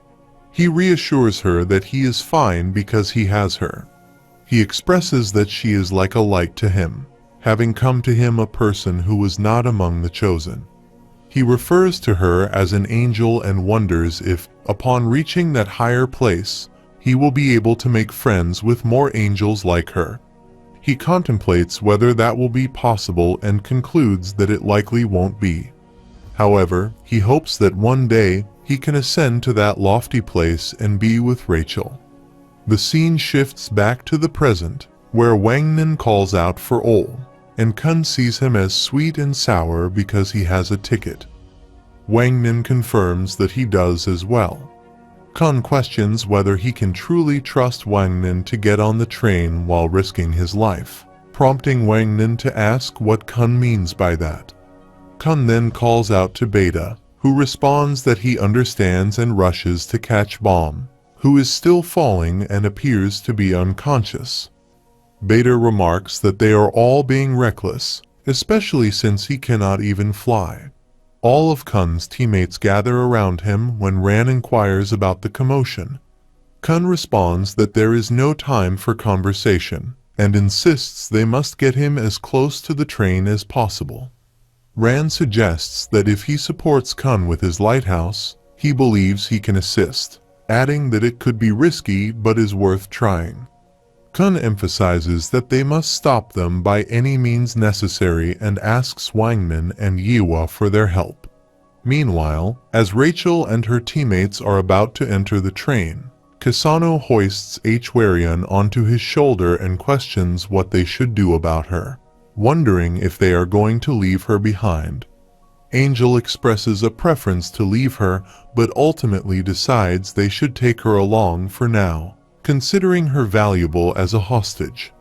He reassures her that he is fine because he has her. He expresses that she is like a light to him, having come to him a person who was not among the chosen. He refers to her as an angel and wonders if, upon reaching that higher place, he will be able to make friends with more angels like her. He contemplates whether that will be possible and concludes that it likely won't be. However, he hopes that one day he can ascend to that lofty place and be with Rachel. The scene shifts back to the present, where Wangnan calls out for Ol, and Kun sees him as sweet and sour because he has a ticket. Wangnan confirms that he does as well. Kun questions whether he can truly trust Wangnan to get on the train while risking his life, prompting Wangnan to ask what Kun means by that. Kun then calls out to Beta, who responds that he understands and rushes to catch Baum, who is still falling and appears to be unconscious. Beta remarks that they are all being reckless, especially since he cannot even fly. All of Kun's teammates gather around him when Ran inquires about the commotion. Kun responds that there is no time for conversation, and insists they must get him as close to the train as possible. Ran suggests that if he supports Kun with his lighthouse, he believes he can assist, adding that it could be risky but is worth trying. Kun emphasizes that they must stop them by any means necessary and asks Wangnan and Yiwa for their help. Meanwhile, as Rachel and her teammates are about to enter the train, Kasano hoists Hwarian onto his shoulder and questions what they should do about her, wondering if they are going to leave her behind. Angel expresses a preference to leave her, but ultimately decides they should take her along for now, considering her valuable as a hostage.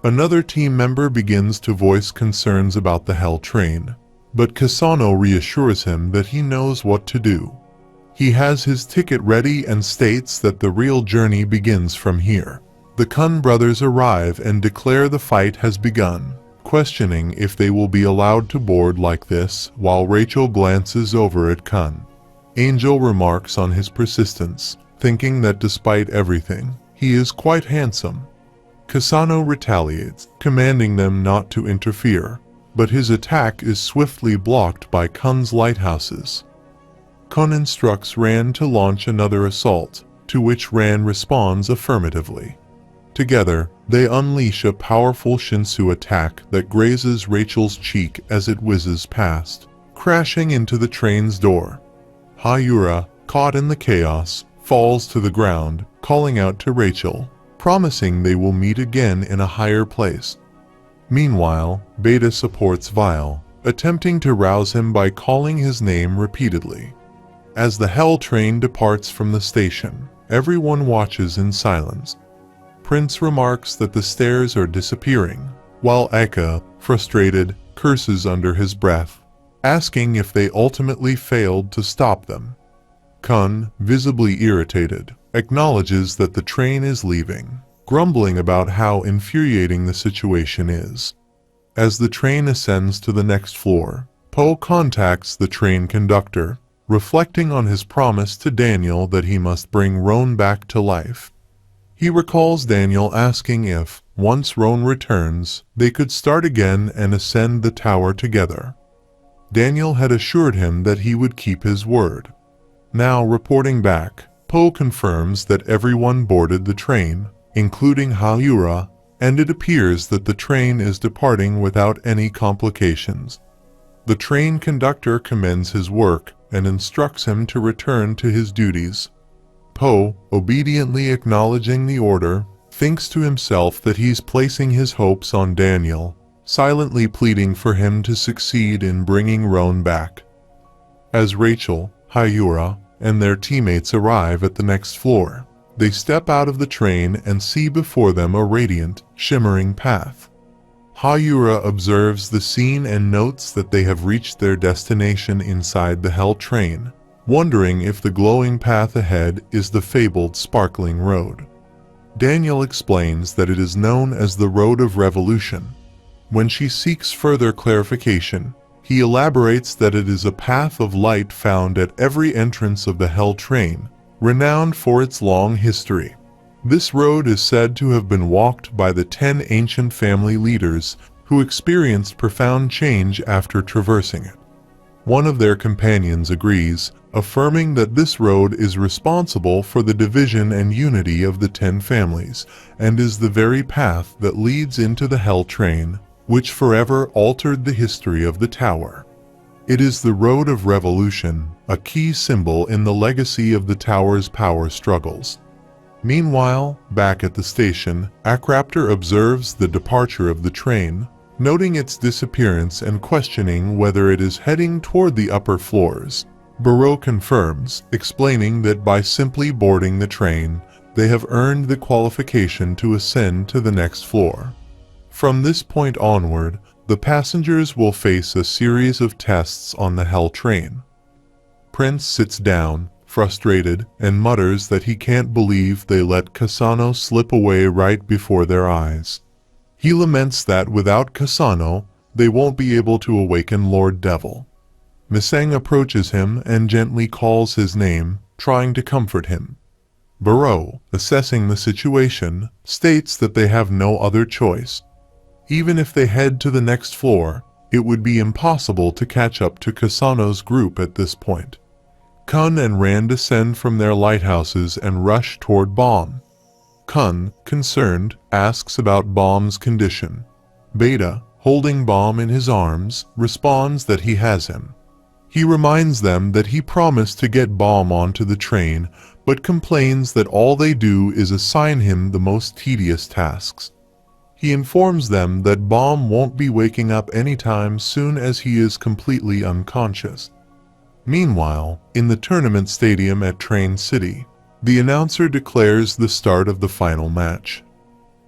Another team member begins to voice concerns about the Hell train, but Kasano reassures him that he knows what to do. He has his ticket ready and states that the real journey begins from here. The Kun brothers arrive and declare the fight has begun, questioning if they will be allowed to board like this, while Rachel glances over at Kun. Angel remarks on his persistence, thinking that despite everything, he is quite handsome. Kasano retaliates, commanding them not to interfere, but his attack is swiftly blocked by Kun's lighthouses. Kun instructs Ran to launch another assault, to which Ran responds affirmatively. Together, they unleash a powerful Shinsu attack that grazes Rachel's cheek as it whizzes past, crashing into the train's door. Hayura, caught in the chaos, falls to the ground, calling out to Rachel, promising they will meet again in a higher place. Meanwhile, Beta supports Vile, attempting to rouse him by calling his name repeatedly. As the Hell train departs from the station, everyone watches in silence. Prince remarks that the stairs are disappearing, while Eka, frustrated, curses under his breath, asking if they ultimately failed to stop them. Kun, visibly irritated, acknowledges that the train is leaving, grumbling about how infuriating the situation is. As the train ascends to the next floor, Poe contacts the train conductor, reflecting on his promise to Daniel that he must bring Roan back to life. He recalls Daniel asking if, once Roan returns, they could start again and ascend the tower together. Daniel had assured him that he would keep his word. Now reporting back, Poe confirms that everyone boarded the train, including Hayura, and it appears that the train is departing without any complications. The train conductor commends his work and instructs him to return to his duties. Poe, obediently acknowledging the order, thinks to himself that he's placing his hopes on Daniel, silently pleading for him to succeed in bringing Roan back. As Rachel, Hayura, and their teammates arrive at the next floor, they step out of the train and see before them a radiant, shimmering path. Hayura observes the scene and notes that they have reached their destination inside the Hell train, wondering if the glowing path ahead is the fabled Sparkling Road. Daniel explains that it is known as the Road of Revolution. When she seeks further clarification, he elaborates that it is a path of light found at every entrance of the Hell train, renowned for its long history. This road is said to have been walked by the 10 ancient family leaders who experienced profound change after traversing it. One of their companions agrees, affirming that this road is responsible for the division and unity of the 10 families, and is the very path that leads into the Hell train, which forever altered the history of the tower. It is the Road of Revolution, a key symbol in the legacy of the tower's power struggles. Meanwhile, back at the station, Akraptor observes the departure of the train, noting its disappearance and questioning whether it is heading toward the upper floors. Barreau confirms, explaining that by simply boarding the train, they have earned the qualification to ascend to the next floor. From this point onward, the passengers will face a series of tests on the Hell train. Prince sits down, frustrated, and mutters that he can't believe they let Kasano slip away right before their eyes. He laments that without Kasano, they won't be able to awaken Lord Devil. Miseng approaches him and gently calls his name, trying to comfort him. Barreau, assessing the situation, states that they have no other choice. Even if they head to the next floor, it would be impossible to catch up to Kasano's group at this point. Kun and Ran descend from their lighthouses and rush toward Bomb. Kun, concerned, asks about Bomb's condition. Beta, holding Bomb in his arms, responds that he has him. He reminds them that he promised to get Bomb onto the train, but complains that all they do is assign him the most tedious tasks. He informs them that Bomb won't be waking up anytime soon as he is completely unconscious. Meanwhile, in the tournament stadium at Train City, the announcer declares the start of the final match.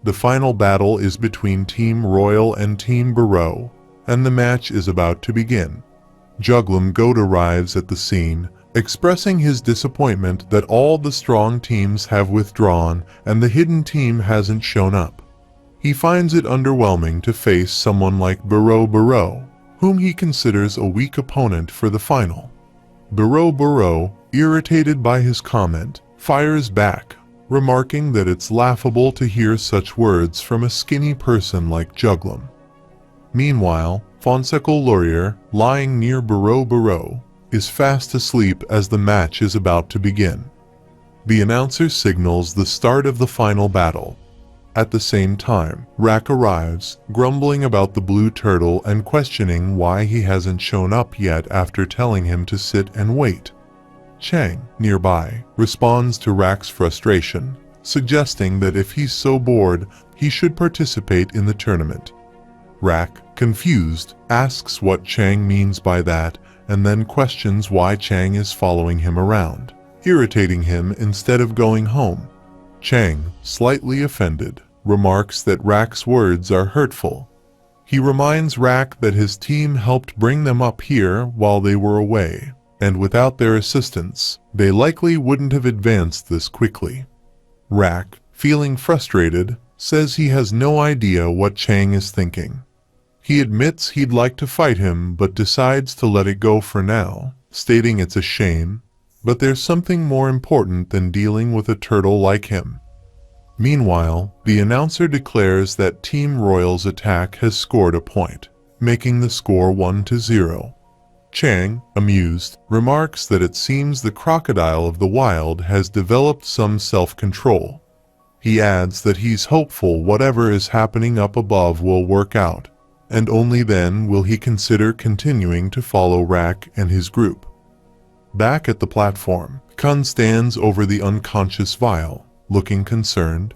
The final battle is between Team Royal and Team Barreau, and the match is about to begin. Juglum Goat arrives at the scene, expressing his disappointment that all the strong teams have withdrawn and the hidden team hasn't shown up. He finds it underwhelming to face someone like Barreau, whom he considers a weak opponent for the final. Barreau, irritated by his comment, fires back, remarking that it's laughable to hear such words from a skinny person like Juglum. Meanwhile, Fonseca Laurier, lying near Barreau, is fast asleep as the match is about to begin. The announcer signals the start of the final battle. At the same time, Rack arrives, grumbling about the blue turtle and questioning why he hasn't shown up yet after telling him to sit and wait. Chang, nearby, responds to Rack's frustration, suggesting that if he's so bored, he should participate in the tournament. Rack, confused, asks what Chang means by that and then questions why Chang is following him around, irritating him instead of going home. Chang, slightly offended, remarks that Rack's words are hurtful. He reminds Rack that his team helped bring them up here while they were away, and without their assistance, they likely wouldn't have advanced this quickly. Rack, feeling frustrated, says he has no idea what Chang is thinking. He admits he'd like to fight him but decides to let it go for now, stating it's a shame, but there's something more important than dealing with a turtle like him. Meanwhile, the announcer declares that Team Royal's attack has scored a point, making the score 1-0. Chang, amused, remarks that it seems the crocodile of the wild has developed some self-control. He adds that he's hopeful whatever is happening up above will work out, and only then will he consider continuing to follow Rack and his group. Back at the platform, Kun stands over the unconscious vial, looking concerned.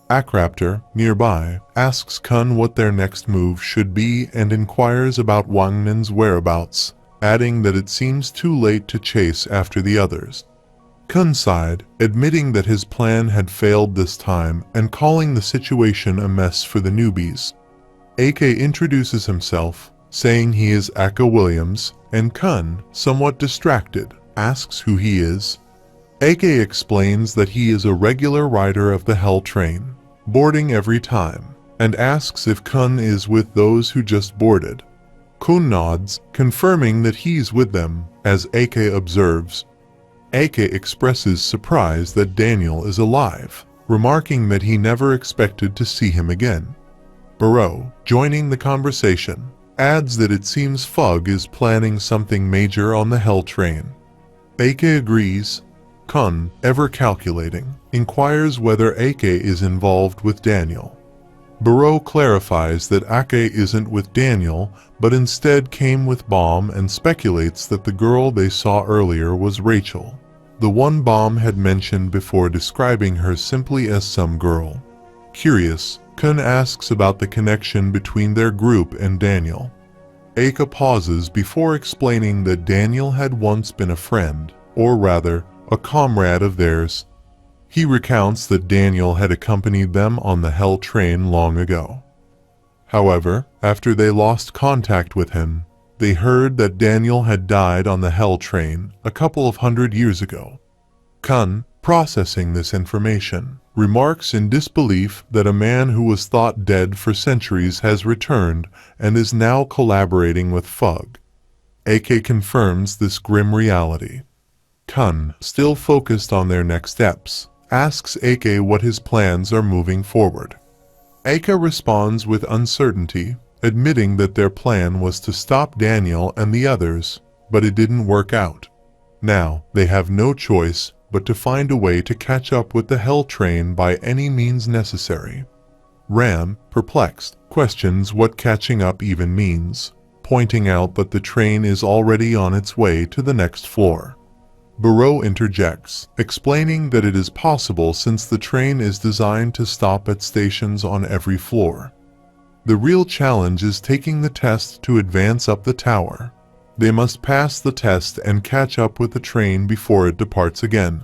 Akraptor, nearby, asks Kun what their next move should be and inquires about Wangman's whereabouts, adding that it seems too late to chase after the others. Kun sighed, admitting that his plan had failed this time and calling the situation a mess for the newbies. AK introduces himself, saying he is Aka Williams, and Kun, somewhat distracted, asks who he is. AK explains that he is a regular rider of the Hell train, boarding every time, and asks if Kun is with those who just boarded. Kun nods, confirming that he's with them, as AK observes. AK expresses surprise that Daniel is alive, remarking that he never expected to see him again. Barreau, joining the conversation, adds that it seems Fug is planning something major on the Hell train. AK agrees. Kun, ever calculating, inquires whether AK is involved with Daniel. Barreau clarifies that Ake isn't with Daniel, but instead came with Bomb and speculates that the girl they saw earlier was Rachel, the one Bomb had mentioned before describing her simply as some girl. Curious, Kun asks about the connection between their group and Daniel. Aka pauses before explaining that Daniel had once been a friend, or rather, a comrade of theirs. He recounts that Daniel had accompanied them on the Hell train long ago. However, after they lost contact with him, they heard that Daniel had died on the Hell train a couple of 100 years ago. Kun, processing this information, remarks in disbelief that a man who was thought dead for centuries has returned and is now collaborating with Fug. AK confirms this grim reality. Kun, still focused on their next steps, asks AK what his plans are moving forward. AK responds with uncertainty, admitting that their plan was to stop Daniel and the others, but it didn't work out. Now, they have no choice but to find a way to catch up with the Hell train by any means necessary. Ram, perplexed, questions what catching up even means, pointing out that the train is already on its way to the next floor. Barreau interjects, explaining that it is possible since the train is designed to stop at stations on every floor. The real challenge is taking the test to advance up the tower. They must pass the test and catch up with the train before it departs again.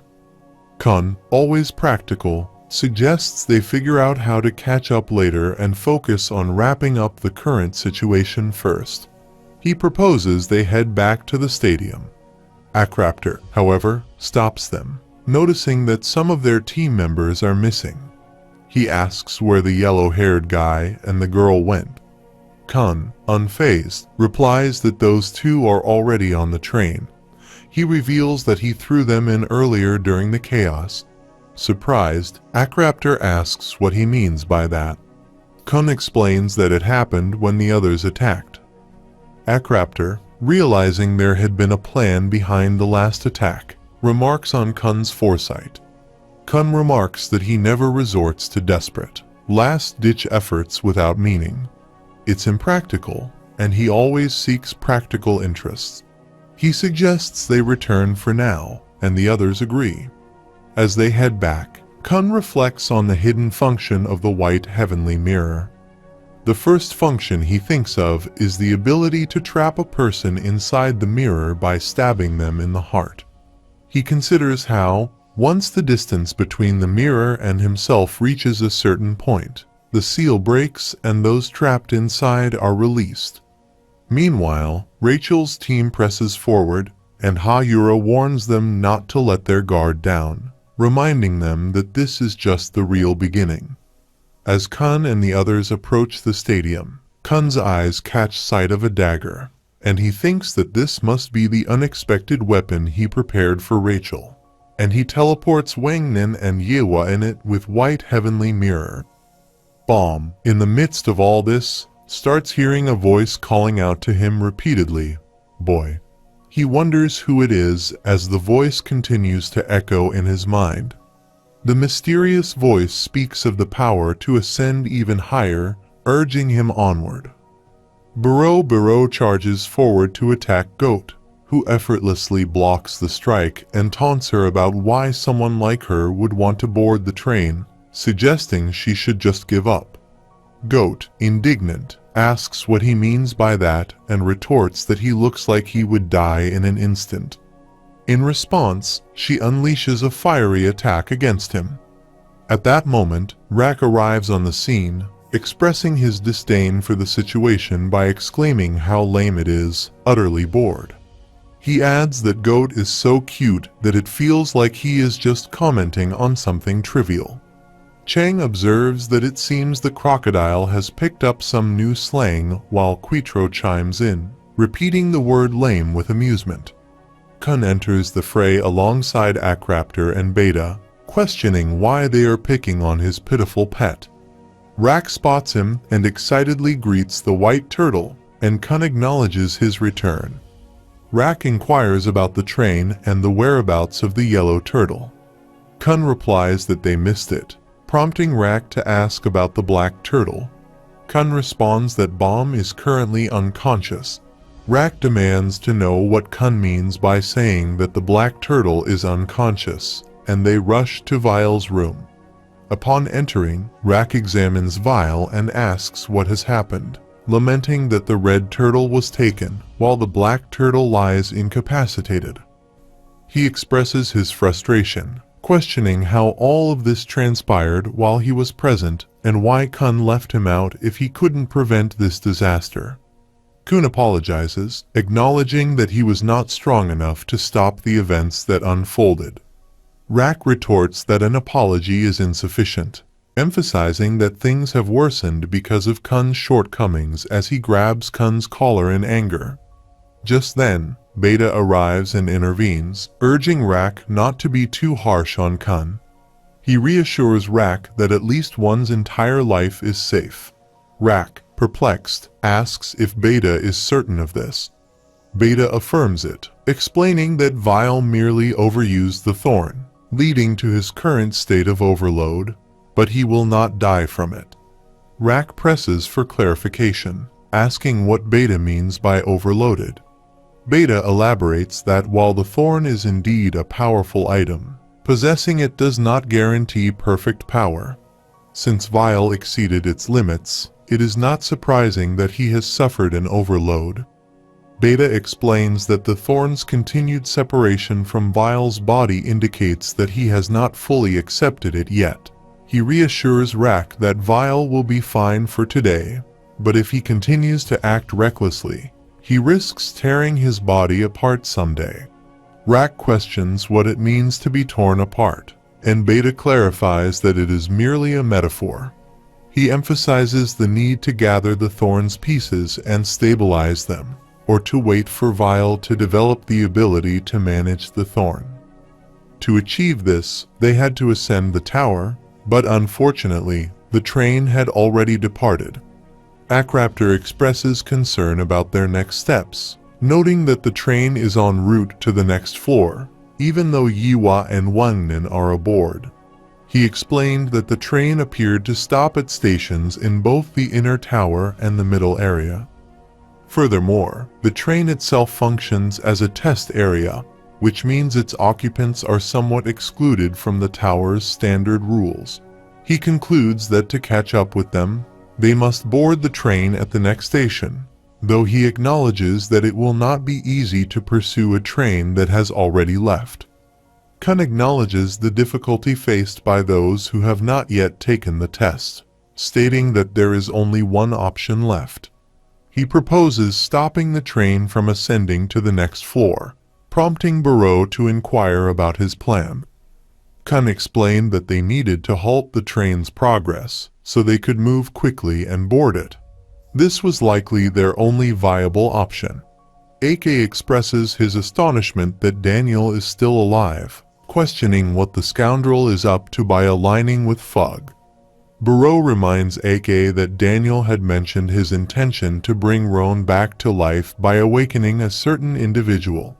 Kun, always practical, suggests they figure out how to catch up later and focus on wrapping up the current situation first. He proposes they head back to the stadium. Akraptor, however, stops them, noticing that some of their team members are missing. He asks where the yellow-haired guy and the girl went. Kun, unfazed, replies that those two are already on the train. He reveals that he threw them in earlier during the chaos. Surprised, Akraptor asks what he means by that. Kun explains that it happened when the others attacked. Akraptor, realizing there had been a plan behind the last attack, remarks on Kun's foresight. Kun remarks that he never resorts to desperate, last-ditch efforts without meaning. It's impractical, and he always seeks practical interests. He suggests they return for now, and the others agree. As they head back, Kun reflects on the hidden function of the white heavenly mirror. The first function he thinks of is the ability to trap a person inside the mirror by stabbing them in the heart. He considers how, once the distance between the mirror and himself reaches a certain point, the seal breaks and those trapped inside are released. Meanwhile, Rachel's team presses forward, and Hayura warns them not to let their guard down, reminding them that this is just the real beginning. As Kun and the others approach the stadium, Kun's eyes catch sight of a dagger, and he thinks that this must be the unexpected weapon he prepared for Rachel, and he teleports Wangnin and Yewa in it with white heavenly mirror. Bomb, in the midst of all this, starts hearing a voice calling out to him repeatedly, "Boy." He wonders who it is as the voice continues to echo in his mind. The mysterious voice speaks of the power to ascend even higher, urging him onward. Buro charges forward to attack Goat, who effortlessly blocks the strike and taunts her about why someone like her would want to board the train, suggesting she should just give up. Goat, indignant, asks what he means by that and retorts that he looks like he would die in an instant. In response, she unleashes a fiery attack against him. At that moment, Rak arrives on the scene, expressing his disdain for the situation by exclaiming how lame it is, utterly bored. He adds that Goat is so cute that it feels like he is just commenting on something trivial. Chang observes that it seems the crocodile has picked up some new slang while Quitro chimes in, repeating the word lame with amusement. Kun enters the fray alongside Akraptor and Beta, questioning why they are picking on his pitiful pet. Rak spots him and excitedly greets the white turtle, and Kun acknowledges his return. Rak inquires about the train and the whereabouts of the yellow turtle. Kun replies that they missed it, prompting Rak to ask about the black turtle. Kun responds that Bomb is currently unconscious. Rak demands to know what Kun means by saying that the black turtle is unconscious, and they rush to Vile's room. Upon entering, Rak examines Vile and asks what has happened, lamenting that the red turtle was taken while the black turtle lies incapacitated. He expresses his frustration, questioning how all of this transpired while he was present and why Kun left him out if he couldn't prevent this disaster. Kun apologizes, acknowledging that he was not strong enough to stop the events that unfolded. Rak retorts that an apology is insufficient, emphasizing that things have worsened because of Kun's shortcomings as he grabs Kun's collar in anger. Just then, Beta arrives and intervenes, urging Rak not to be too harsh on Kun. He reassures Rak that at least one's entire life is safe. Rak, perplexed, asks if Beta is certain of this. Beta affirms it, explaining that Vile merely overused the thorn, leading to his current state of overload, but he will not die from it. Rak presses for clarification, asking what Beta means by overloaded. Beta elaborates that while the thorn is indeed a powerful item, possessing it does not guarantee perfect power. Since Vile exceeded its limits, it is not surprising that he has suffered an overload. Beta explains that the thorn's continued separation from Vile's body indicates that he has not fully accepted it yet. He reassures Rak that Vile will be fine for today, but if he continues to act recklessly, he risks tearing his body apart someday. Rak questions what it means to be torn apart, and Beta clarifies that it is merely a metaphor. He emphasizes the need to gather the thorn's pieces and stabilize them, or to wait for Vile to develop the ability to manage the thorn. To achieve this, they had to ascend the tower, but unfortunately, the train had already departed. Akraptor expresses concern about their next steps, noting that the train is en route to the next floor, even though Yiwa and Wangnan are aboard. He explained that the train appeared to stop at stations in both the inner tower and the middle area. Furthermore, the train itself functions as a test area, which means its occupants are somewhat excluded from the tower's standard rules. He concludes that to catch up with them, they must board the train at the next station, though he acknowledges that it will not be easy to pursue a train that has already left. Kun acknowledges the difficulty faced by those who have not yet taken the test, stating that there is only one option left. He proposes stopping the train from ascending to the next floor, prompting Barreau to inquire about his plan. Kun explained that they needed to halt the train's progress so they could move quickly and board it. This was likely their only viable option. AK expresses his astonishment that Daniel is still alive, questioning what the scoundrel is up to by aligning with Fug. Barreau reminds AK that Daniel had mentioned his intention to bring Roan back to life by awakening a certain individual.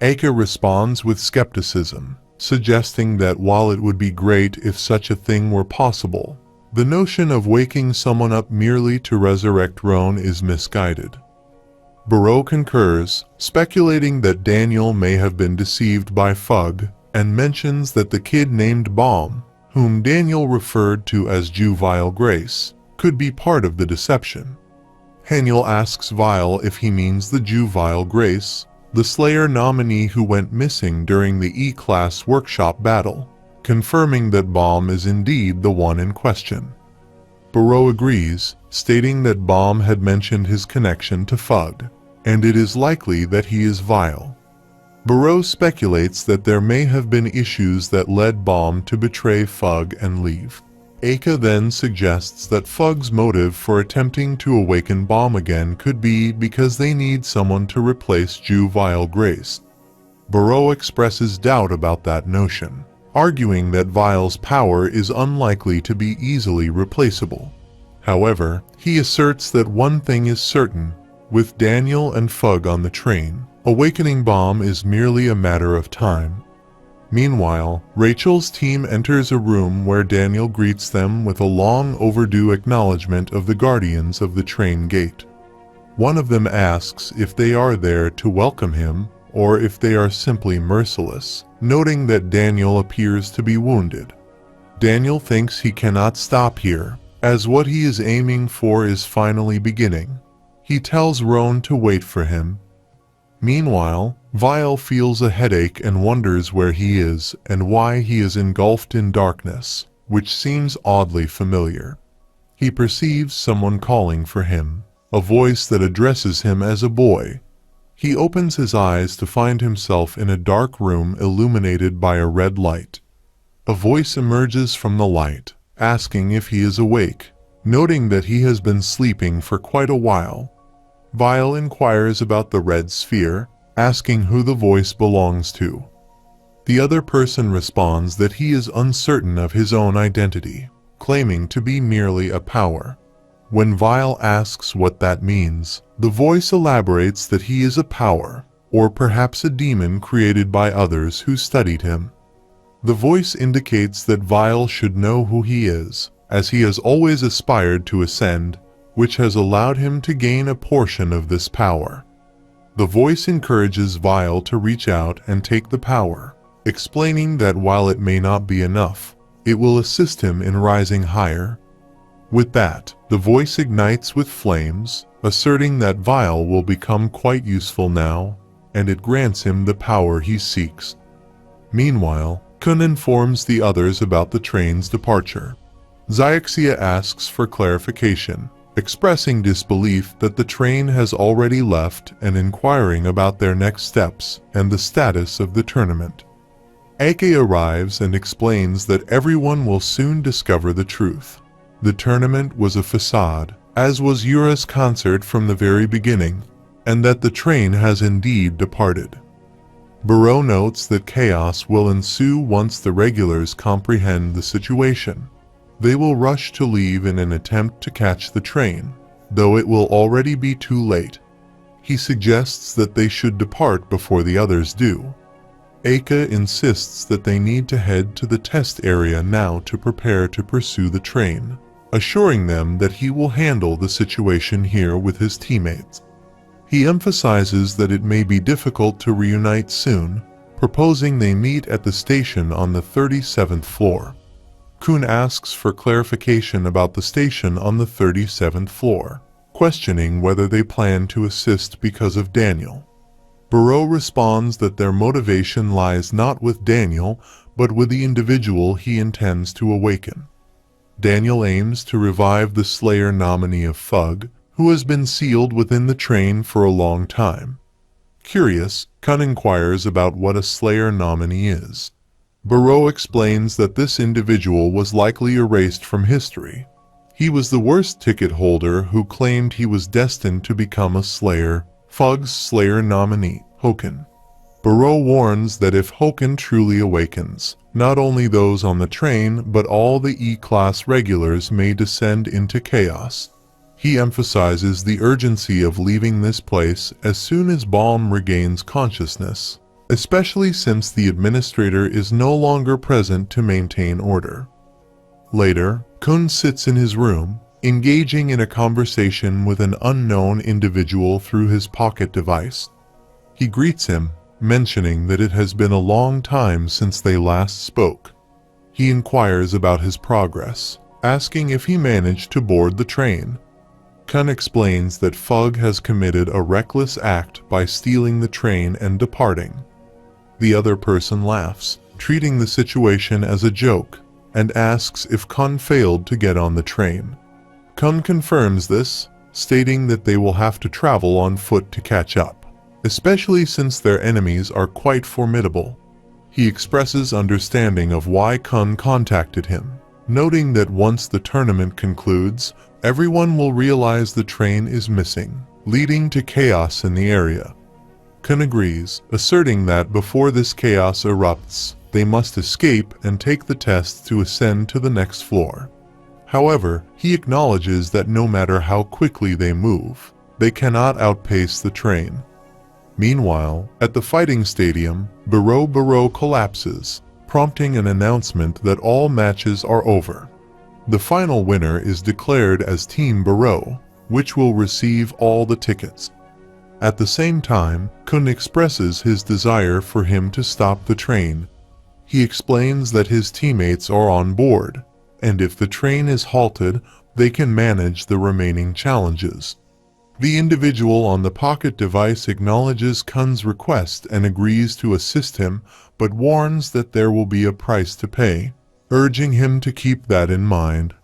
AK responds with skepticism, suggesting that while it would be great if such a thing were possible, the notion of waking someone up merely to resurrect Roan is misguided. Barreau concurs, speculating that Daniel may have been deceived by Fug, and mentions that the kid named Baum, whom Daniel referred to as Juvenile Grace, could be part of the deception. Haniel asks Vile if he means the Juvenile Grace, the Slayer nominee who went missing during the E-Class workshop battle, confirming that Baum is indeed the one in question. Barreau agrees, stating that Baum had mentioned his connection to Fug, and it is likely that he is Vile. Barreau speculates that there may have been issues that led Baum to betray Fug and leave. Aka then suggests that Fug's motive for attempting to awaken Baum again could be because they need someone to replace Juvenile Grace. Barreau expresses doubt about that notion, arguing that Vile's power is unlikely to be easily replaceable. However, he asserts that one thing is certain: with Daniel and Fug on the train, awakening Baum is merely a matter of time. Meanwhile, Rachel's team enters a room where Daniel greets them with a long overdue acknowledgement of the guardians of the train gate. One of them asks if they are there to welcome him or if they are simply merciless, noting that Daniel appears to be wounded. Daniel thinks he cannot stop here, as what he is aiming for is finally beginning. He tells Roan to wait for him. Meanwhile, Vile feels a headache and wonders where he is and why he is engulfed in darkness, which seems oddly familiar. He perceives someone calling for him, a voice that addresses him as a boy. He opens his eyes to find himself in a dark room illuminated by a red light. A voice emerges from the light, asking if he is awake, noting that he has been sleeping for quite a while. Vile inquires about the red sphere, asking who the voice belongs to. The other person responds that he is uncertain of his own identity, claiming to be merely a power. When Vile asks what that means, the voice elaborates that he is a power, or perhaps a demon created by others who studied him. The voice indicates that Vile should know who he is, as he has always aspired to ascend, which has allowed him to gain a portion of this power. The voice encourages Vile to reach out and take the power, explaining that while it may not be enough, it will assist him in rising higher. With that, the voice ignites with flames, asserting that Vile will become quite useful now, and it grants him the power he seeks. Meanwhile, Kun informs the others about the train's departure. Xiaxia asks for clarification, expressing disbelief that the train has already left and inquiring about their next steps and the status of the tournament. AK arrives and explains that everyone will soon discover the truth. The tournament was a facade, as was Yura's concert from the very beginning, and that the train has indeed departed. Burrow notes that chaos will ensue once the regulars comprehend the situation. They will rush to leave in an attempt to catch the train, though it will already be too late. He suggests that they should depart before the others do. Eika insists that they need to head to the test area now to prepare to pursue the train, assuring them that he will handle the situation here with his teammates. He emphasizes that it may be difficult to reunite soon, proposing they meet at the station on the 37th floor. Kun asks for clarification about the station on the 37th floor, questioning whether they plan to assist because of Daniel. Burrow responds that their motivation lies not with Daniel, but with the individual he intends to awaken. Daniel aims to revive the Slayer nominee of Fug, who has been sealed within the train for a long time. Curious, Kun inquires about what a Slayer nominee is. Burrow explains that this individual was likely erased from history. He was the worst ticket holder who claimed he was destined to become a Slayer, Fug's Slayer nominee, Hoken. Burrow warns that if Hoken truly awakens, not only those on the train but all the E-class regulars may descend into chaos. He emphasizes the urgency of leaving this place as soon as Baum regains consciousness, especially since the administrator is no longer present to maintain order. Later, Kun sits in his room, engaging in a conversation with an unknown individual through his pocket device. He greets him, mentioning that it has been a long time since they last spoke. He inquires about his progress, asking if he managed to board the train. Kun explains that Fug has committed a reckless act by stealing the train and departing. The other person laughs, treating the situation as a joke, and asks if Kun failed to get on the train. Kun confirms this, stating that they will have to travel on foot to catch up, especially since their enemies are quite formidable. He expresses understanding of why Kun contacted him, noting that once the tournament concludes, everyone will realize the train is missing, leading to chaos in the area. Kun agrees, asserting that before this chaos erupts, they must escape and take the test to ascend to the next floor. However, he acknowledges that no matter how quickly they move, they cannot outpace the train. Meanwhile, at the fighting stadium, Burrow collapses, prompting an announcement that all matches are over. The final winner is declared as Team Burrow, which will receive all the tickets. At the same time, Kun expresses his desire for him to stop the train. He explains that his teammates are on board, and if the train is halted, they can manage the remaining challenges. The individual on the pocket device acknowledges Kun's request and agrees to assist him, but warns that there will be a price to pay, urging him to keep that in mind.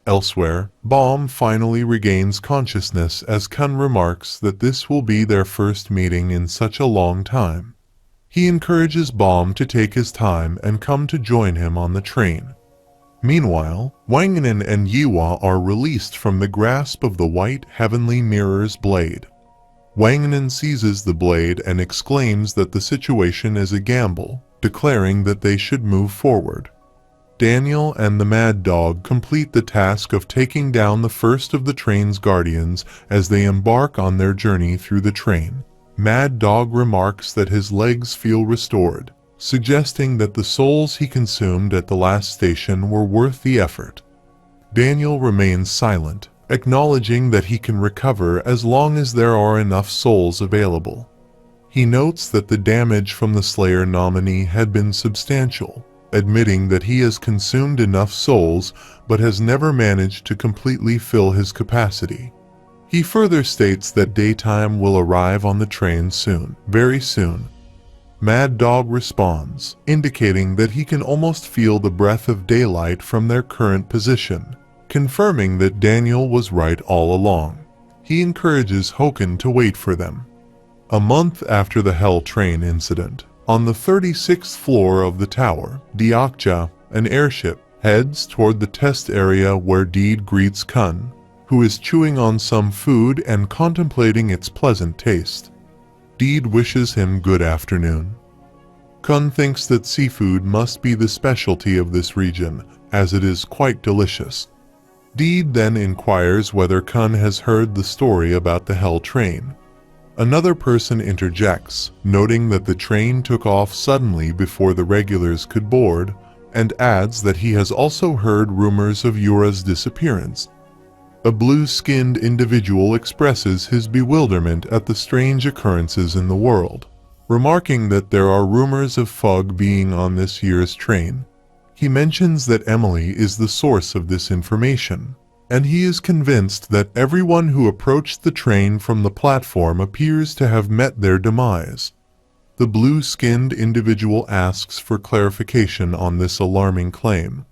Elsewhere, Baum finally regains consciousness as Kun remarks that this will be their first meeting in such a long time. He encourages Baum to take his time and come to join him on the train. Meanwhile, Wanganen and Yiwa are released from the grasp of the white heavenly mirror's blade. Wanganen seizes the blade and exclaims that the situation is a gamble, declaring that they should move forward. Daniel and the Mad Dog complete the task of taking down the first of the train's guardians as they embark on their journey through the train. Mad Dog remarks that his legs feel restored, suggesting that the souls he consumed at the last station were worth the effort. Daniel remains silent, acknowledging that he can recover as long as there are enough souls available. He notes that the damage from the Slayer nominee had been substantial, admitting that he has consumed enough souls but has never managed to completely fill his capacity. He further states that daytime will arrive on the train soon, very soon. Mad Dog responds, indicating that he can almost feel the breath of daylight from their current position, confirming that Daniel was right all along. He encourages Hoken to wait for them. A month after the Hell Train incident, on the 36th floor of the tower, Diakcha, an airship, heads toward the test area where Deed greets Kun, who is chewing on some food and contemplating its pleasant taste. Deed wishes him good afternoon. Kun thinks that seafood must be the specialty of this region, as it is quite delicious. Deed then inquires whether Kun has heard the story about the Hell train. Another person interjects, noting that the train took off suddenly before the regulars could board, and adds that he has also heard rumors of Yura's disappearance. A blue-skinned individual expresses his bewilderment at the strange occurrences in the world, remarking that there are rumors of Fug being on this year's train. He mentions that Emily is the source of this information, and he is convinced that everyone who approached the train from the platform appears to have met their demise. The blue-skinned individual asks for clarification on this alarming claim.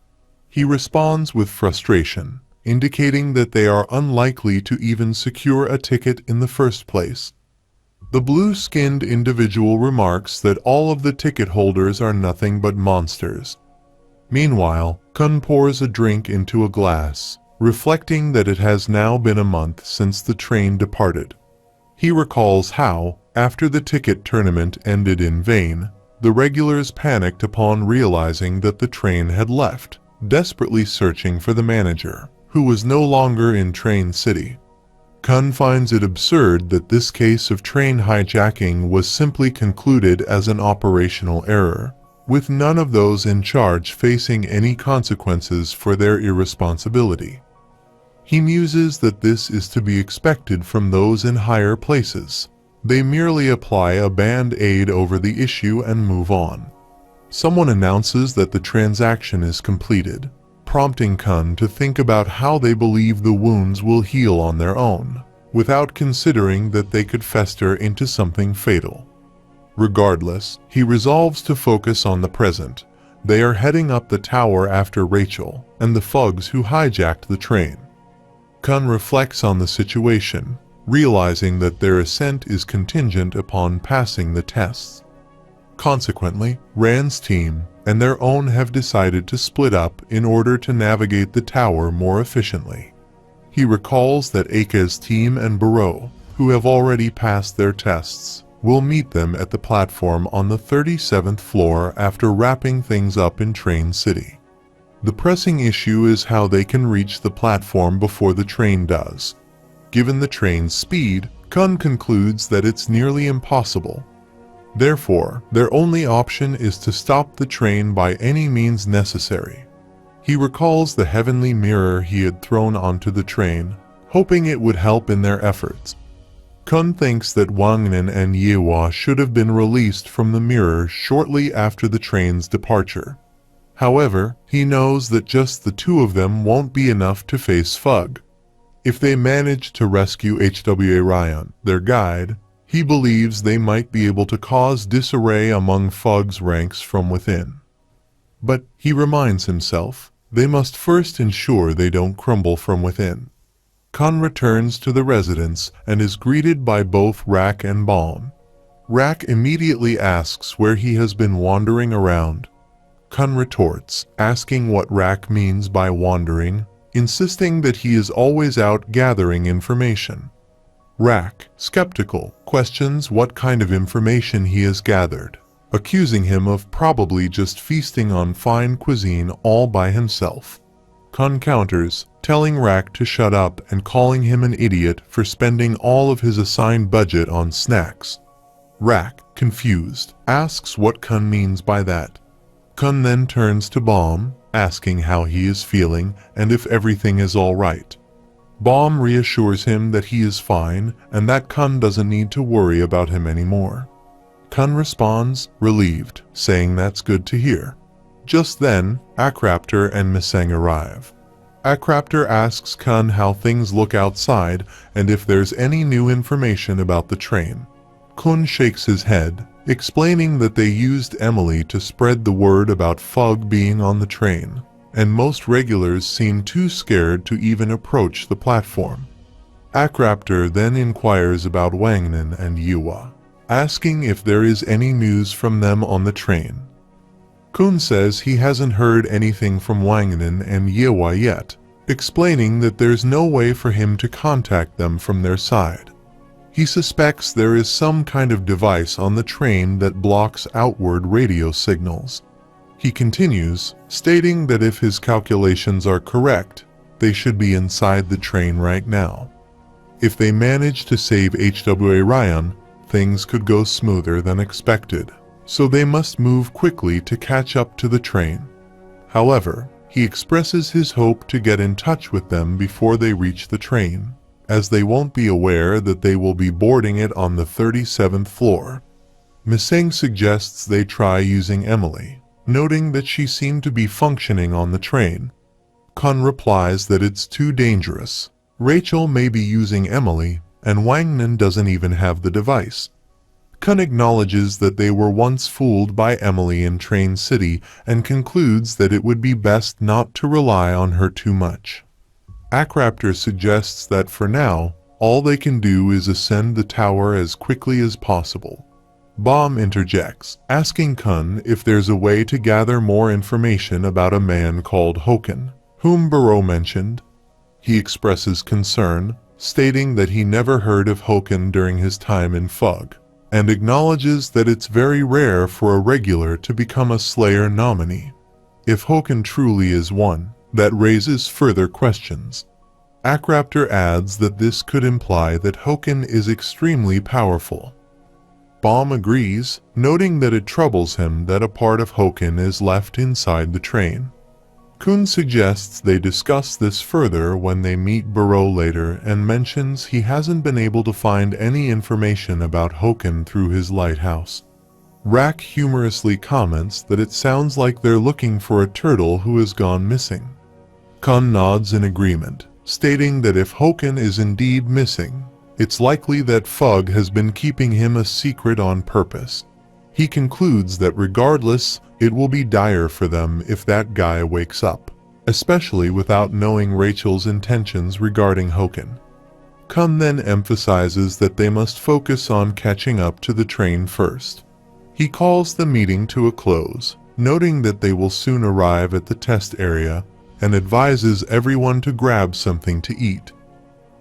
He responds with frustration, indicating that they are unlikely to even secure a ticket in the first place. The blue-skinned individual remarks that all of the ticket holders are nothing but monsters. Meanwhile, Kun pours a drink into a glass, reflecting that it has now been a month since the train departed. He recalls how, after the ticket tournament ended in vain, the regulars panicked upon realizing that the train had left, desperately searching for the manager, who was no longer in Train City. Kun finds it absurd that this case of train hijacking was simply concluded as an operational error, with none of those in charge facing any consequences for their irresponsibility. He muses that this is to be expected from those in higher places. They merely apply a band-aid over the issue and move on. Someone announces that the transaction is completed, prompting Kun to think about how they believe the wounds will heal on their own, without considering that they could fester into something fatal. Regardless, he resolves to focus on the present. They are heading up the tower after Rachel and the Fugs who hijacked the train. Kun reflects on the situation, realizing that their ascent is contingent upon passing the tests. Consequently, Rand's team and their own have decided to split up in order to navigate the tower more efficiently. He recalls that Aka's team and Barreau, who have already passed their tests, will meet them at the platform on the 37th floor after wrapping things up in Train City. The pressing issue is how they can reach the platform before the train does. Given the train's speed, Kun concludes that it's nearly impossible. Therefore, their only option is to stop the train by any means necessary. He recalls the heavenly mirror he had thrown onto the train, hoping it would help in their efforts. Kun thinks that Wangnan and Yewa should have been released from the mirror shortly after the train's departure. However, he knows that just the two of them won't be enough to face Fug. If they manage to rescue Hwa Ryan, their guide, he believes they might be able to cause disarray among Fug's ranks from within. But, he reminds himself, they must first ensure they don't crumble from within. Kun returns to the residence and is greeted by both Rak and Balm. Rak immediately asks where he has been wandering around. Kun retorts, asking what Rak means by wandering, insisting that he is always out gathering information. Rak, skeptical, questions what kind of information he has gathered, accusing him of probably just feasting on fine cuisine all by himself. Kun counters, telling Rak to shut up and calling him an idiot for spending all of his assigned budget on snacks. Rak, confused, asks what Kun means by that. Kun then turns to Balm, asking how he is feeling and if everything is all right. Balm reassures him that he is fine and that Kun doesn't need to worry about him anymore. Kun responds, relieved, saying that's good to hear. Just then, Akraptor and Miseng arrive. Akraptor asks Kun how things look outside and if there's any new information about the train. Kun shakes his head, explaining that they used Emily to spread the word about Fug being on the train, and most regulars seem too scared to even approach the platform. Akraptor then inquires about Wangnan and Yewa, asking if there is any news from them on the train. Kun says he hasn't heard anything from Wangnan and Yewa yet, explaining that there's no way for him to contact them from their side. He suspects there is some kind of device on the train that blocks outward radio signals. He continues, stating that if his calculations are correct, they should be inside the train right now. If they manage to save HWA Ryan, things could go smoother than expected, so they must move quickly to catch up to the train. However, he expresses his hope to get in touch with them before they reach the train, as they won't be aware that they will be boarding it on the 37th floor. Miseng suggests they try using Emily, noting that she seemed to be functioning on the train. Kun replies that it's too dangerous. Rachel may be using Emily, and Wangnan doesn't even have the device. Kun acknowledges that they were once fooled by Emily in Train City and concludes that it would be best not to rely on her too much. Akraptor suggests that for now, all they can do is ascend the tower as quickly as possible. Bomb interjects, asking Kun if there's a way to gather more information about a man called Hoken, whom Barreau mentioned. He expresses concern, stating that he never heard of Hoken during his time in Fug, and acknowledges that it's very rare for a regular to become a Slayer nominee. If Hoken truly is one, that raises further questions. Akraptor adds that this could imply that Hoken is extremely powerful. Bomb agrees, noting that it troubles him that a part of Hoken is left inside the train. Kun suggests they discuss this further when they meet Barreau later and mentions he hasn't been able to find any information about Hoken through his lighthouse. Rak humorously comments that it sounds like they're looking for a turtle who has gone missing. Kun nods in agreement, stating that if Hoken is indeed missing, it's likely that Fug has been keeping him a secret on purpose. He concludes that regardless, it will be dire for them if that guy wakes up, especially without knowing Rachel's intentions regarding Hoken. Kun then emphasizes that they must focus on catching up to the train first. He calls the meeting to a close, noting that they will soon arrive at the test area, and advises everyone to grab something to eat.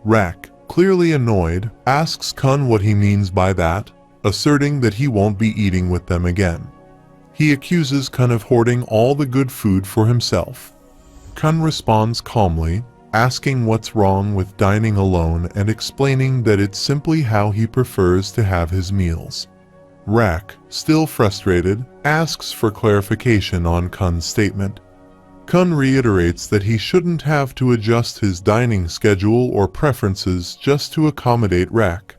Rak, clearly annoyed, asks Kun what he means by that, asserting that he won't be eating with them again. He accuses Kun of hoarding all the good food for himself. Kun responds calmly, asking what's wrong with dining alone and explaining that it's simply how he prefers to have his meals. Rak, still frustrated, asks for clarification on Kun's statement. Kun reiterates that he shouldn't have to adjust his dining schedule or preferences just to accommodate Rak.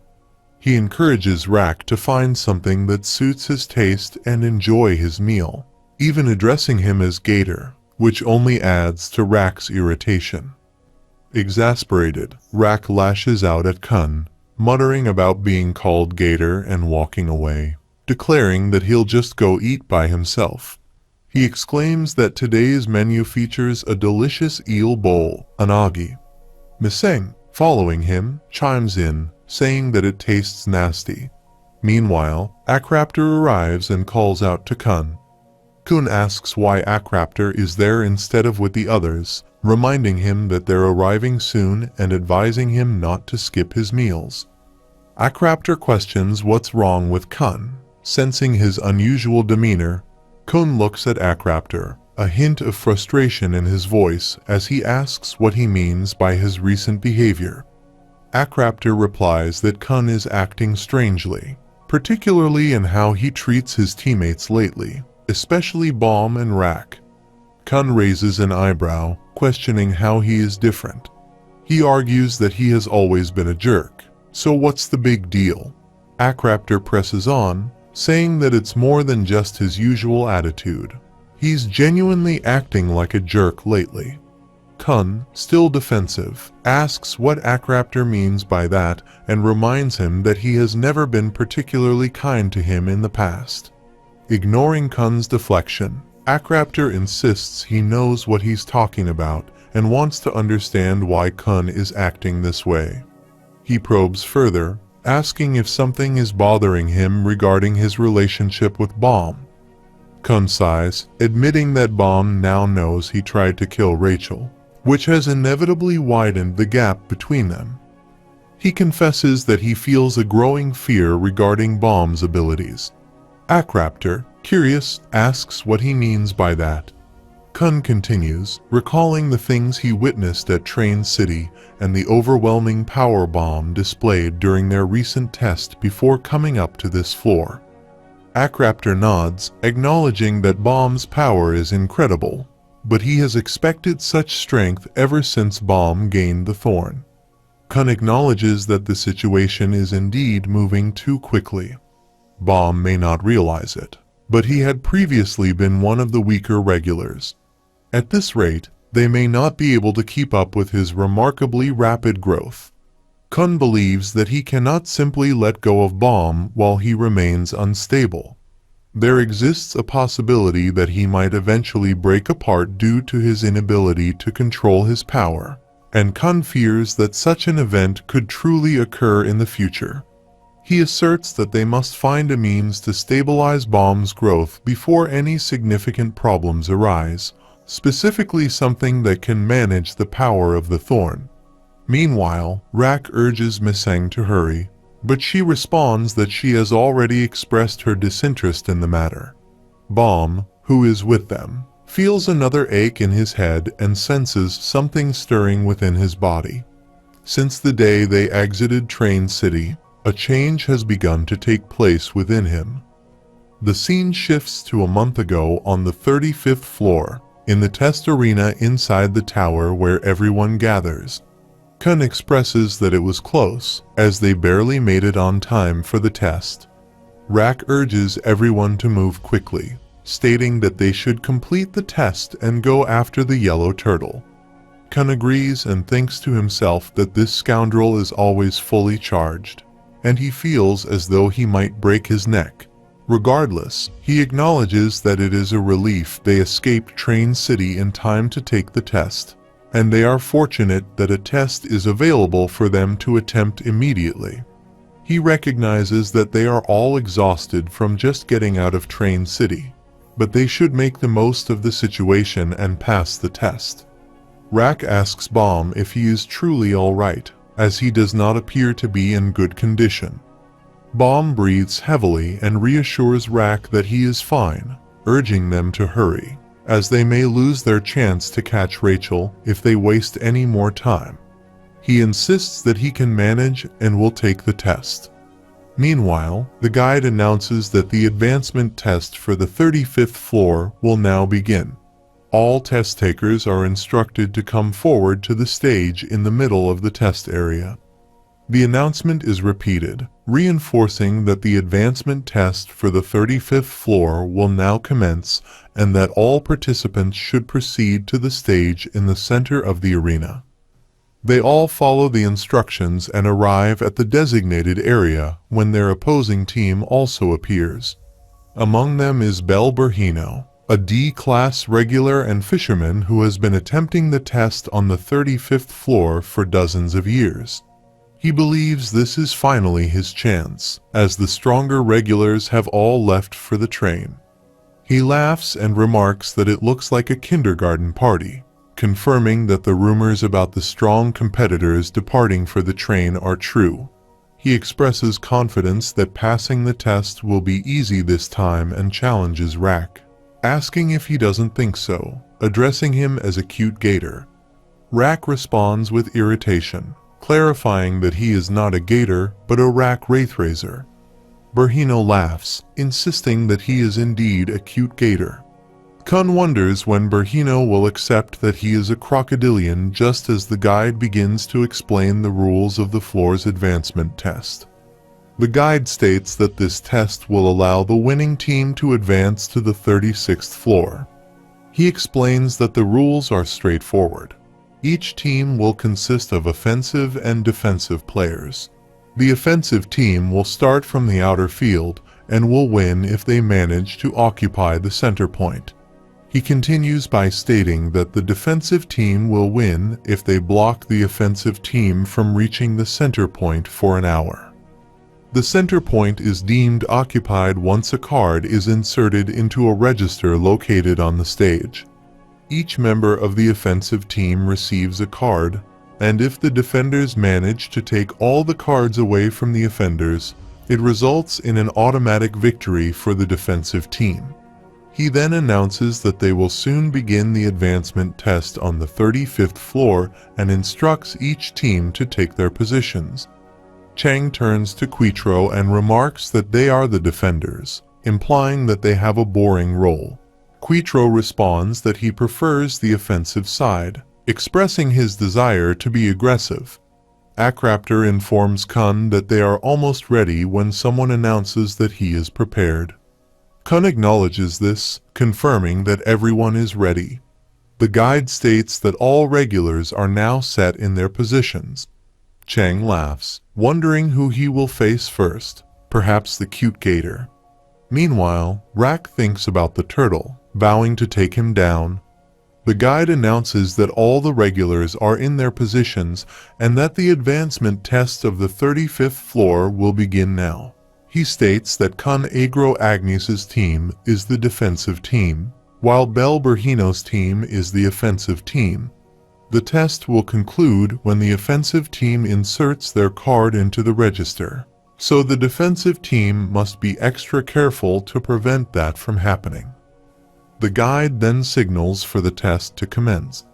He encourages Rak to find something that suits his taste and enjoy his meal, even addressing him as Gator, which only adds to Rak's irritation. Exasperated, Rak lashes out at Kun, muttering about being called Gator and walking away, declaring that he'll just go eat by himself. He exclaims that today's menu features a delicious eel bowl, anagi. Miseng, following him, chimes in, saying that it tastes nasty. Meanwhile, Akraptor arrives and calls out to Kun. Kun asks why Akraptor is there instead of with the others, reminding him that they're arriving soon and advising him not to skip his meals. Akraptor questions what's wrong with Kun. Sensing his unusual demeanor, Kun looks at Akraptor, a hint of frustration in his voice as he asks what he means by his recent behavior. Akraptor replies that Kun is acting strangely, particularly in how he treats his teammates lately, especially Bomb and Rak. Kun raises an eyebrow, questioning how he is different. He argues that he has always been a jerk, so what's the big deal? Akraptor presses on, saying that it's more than just his usual attitude. He's genuinely acting like a jerk lately. Kun, still defensive, asks what Akraptor means by that and reminds him that he has never been particularly kind to him in the past. Ignoring Kun's deflection, Akraptor insists he knows what he's talking about and wants to understand why Kun is acting this way. He probes further, asking if something is bothering him regarding his relationship with Bomb. Kun sighs, admitting that Bomb now knows he tried to kill Rachel, which has inevitably widened the gap between them. He confesses that he feels a growing fear regarding Bomb's abilities. Akraptor, curious, asks what he means by that. Kun continues, recalling the things he witnessed at Train City and the overwhelming power Bomb displayed during their recent test before coming up to this floor. Akraptor nods, acknowledging that Bomb's power is incredible, but he has expected such strength ever since Bomb gained the thorn. Kun acknowledges that the situation is indeed moving too quickly. Bomb may not realize it, but he had previously been one of the weaker regulars. At this rate, they may not be able to keep up with his remarkably rapid growth. Kun believes that he cannot simply let go of Bomb while he remains unstable. There exists a possibility that he might eventually break apart due to his inability to control his power, and Kun fears that such an event could truly occur in the future. He asserts that they must find a means to stabilize Bomb's growth before any significant problems arise, specifically something that can manage the power of the thorn. Meanwhile, Rak urges Miseng to hurry, but she responds that she has already expressed her disinterest in the matter. Bomb, who is with them, feels another ache in his head and senses something stirring within his body. Since the day they exited Train City, a change has begun to take place within him. The scene shifts to a month ago on the 35th floor, in the test arena inside the tower where everyone gathers. Kun expresses that it was close, as they barely made it on time for the test. Rak urges everyone to move quickly, stating that they should complete the test and go after the yellow turtle. Kun agrees and thinks to himself that this scoundrel is always fully charged, and he feels as though he might break his neck. Regardless, he acknowledges that it is a relief they escaped Train City in time to take the test, and they are fortunate that a test is available for them to attempt immediately. He recognizes that they are all exhausted from just getting out of Train City, but they should make the most of the situation and pass the test. Rak asks Bomb if he is truly all right, as he does not appear to be in good condition. Bomb breathes heavily and reassures Rak that he is fine, urging them to hurry, as they may lose their chance to catch Rachel if they waste any more time. He insists that he can manage and will take the test. Meanwhile, the guide announces that the advancement test for the 35th floor will now begin. All test takers are instructed to come forward to the stage in the middle of the test area. The announcement is repeated, reinforcing that the advancement test for the 35th floor will now commence and that all participants should proceed to the stage in the center of the arena. They all follow the instructions and arrive at the designated area when their opposing team also appears. Among them is Bel Berhino, a D-class regular and fisherman who has been attempting the test on the 35th floor for dozens of years. He believes this is finally his chance, as the stronger regulars have all left for the train. He laughs and remarks that it looks like a kindergarten party, confirming that the rumors about the strong competitors departing for the train are true. He expresses confidence that passing the test will be easy this time and challenges Rak, asking if he doesn't think so, addressing him as a cute gator. Rak responds with irritation, clarifying that he is not a gator but a Rak Wraithraiser. Berhino laughs, insisting that he is indeed a cute gator. Kun wonders when Berhino will accept that he is a crocodilian just as the guide begins to explain the rules of the floor's advancement test. The guide states that this test will allow the winning team to advance to the 36th floor. He explains that the rules are straightforward. Each team will consist of offensive and defensive players. The offensive team will start from the outer field and will win if they manage to occupy the center point. He continues by stating that the defensive team will win if they block the offensive team from reaching the center point for an hour. The center point is deemed occupied once a card is inserted into a register located on the stage. Each member of the offensive team receives a card, and if the defenders manage to take all the cards away from the offenders, it results in an automatic victory for the defensive team. He then announces that they will soon begin the advancement test on the 35th floor and instructs each team to take their positions. Chang turns to Quitro and remarks that they are the defenders, implying that they have a boring role. Quitro responds that he prefers the offensive side, expressing his desire to be aggressive. Akraptor informs Kun that they are almost ready when someone announces that he is prepared. Kun acknowledges this, confirming that everyone is ready. The guide states that all regulars are now set in their positions. Chang laughs, wondering who he will face first, perhaps the cute gator. Meanwhile, Rak thinks about the turtle, vowing to take him down. The guide announces that all the regulars are in their positions and that the advancement test of the 35th floor will begin now. He states that Kun Agro Agnes's team is the defensive team, while Bel Berhino's team is the offensive team. The test will conclude when the offensive team inserts their card into the register, so the defensive team must be extra careful to prevent that from happening. The guide then signals for the test to commence.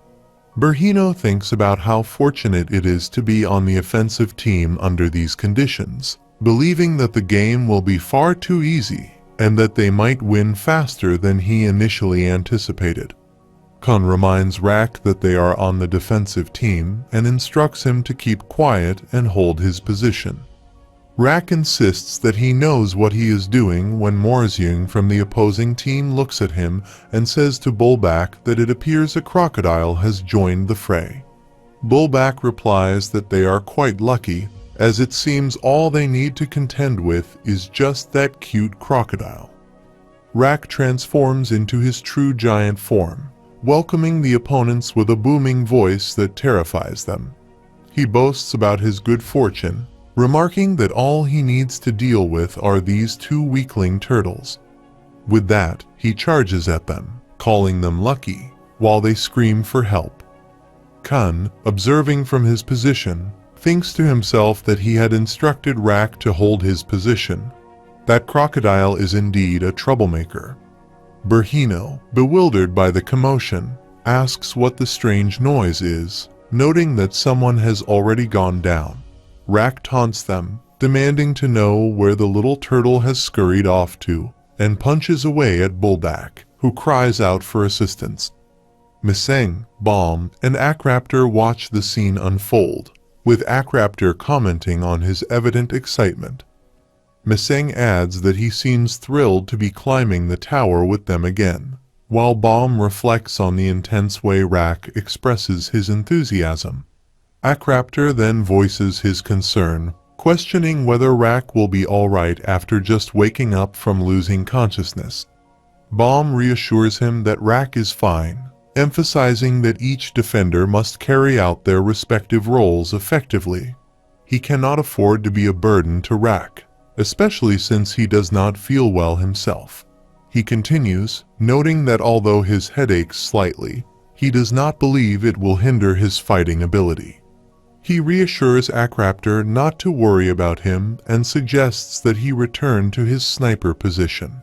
Berhino thinks about how fortunate it is to be on the offensive team under these conditions, believing that the game will be far too easy and that they might win faster than he initially anticipated. Kun reminds Rak that they are on the defensive team and instructs him to keep quiet and hold his position. Rak insists that he knows what he is doing when Morzyung from the opposing team looks at him and says to Bullback that it appears a crocodile has joined the fray. Bullback replies that they are quite lucky, as it seems all they need to contend with is just that cute crocodile. Rak transforms into his true giant form, welcoming the opponents with a booming voice that terrifies them. He boasts about his good fortune, remarking that all he needs to deal with are these two weakling turtles. With that, he charges at them, calling them lucky, while they scream for help. Kun, observing from his position, thinks to himself that he had instructed Rak to hold his position. That crocodile is indeed a troublemaker. Berhino, bewildered by the commotion, asks what the strange noise is, noting that someone has already gone down. Rak taunts them, demanding to know where the little turtle has scurried off to, and punches away at Bullback, who cries out for assistance. Miseng, Bomb, and Akraptor watch the scene unfold, with Akraptor commenting on his evident excitement. Miseng adds that he seems thrilled to be climbing the tower with them again, while Bomb reflects on the intense way Rak expresses his enthusiasm. Akraptor then voices his concern, questioning whether Rak will be alright after just waking up from losing consciousness. Bomb reassures him that Rak is fine, emphasizing that each defender must carry out their respective roles effectively. He cannot afford to be a burden to Rak, especially since he does not feel well himself. He continues, noting that although his head aches slightly, he does not believe it will hinder his fighting ability. He reassures Akraptor not to worry about him and suggests that he return to his sniper position.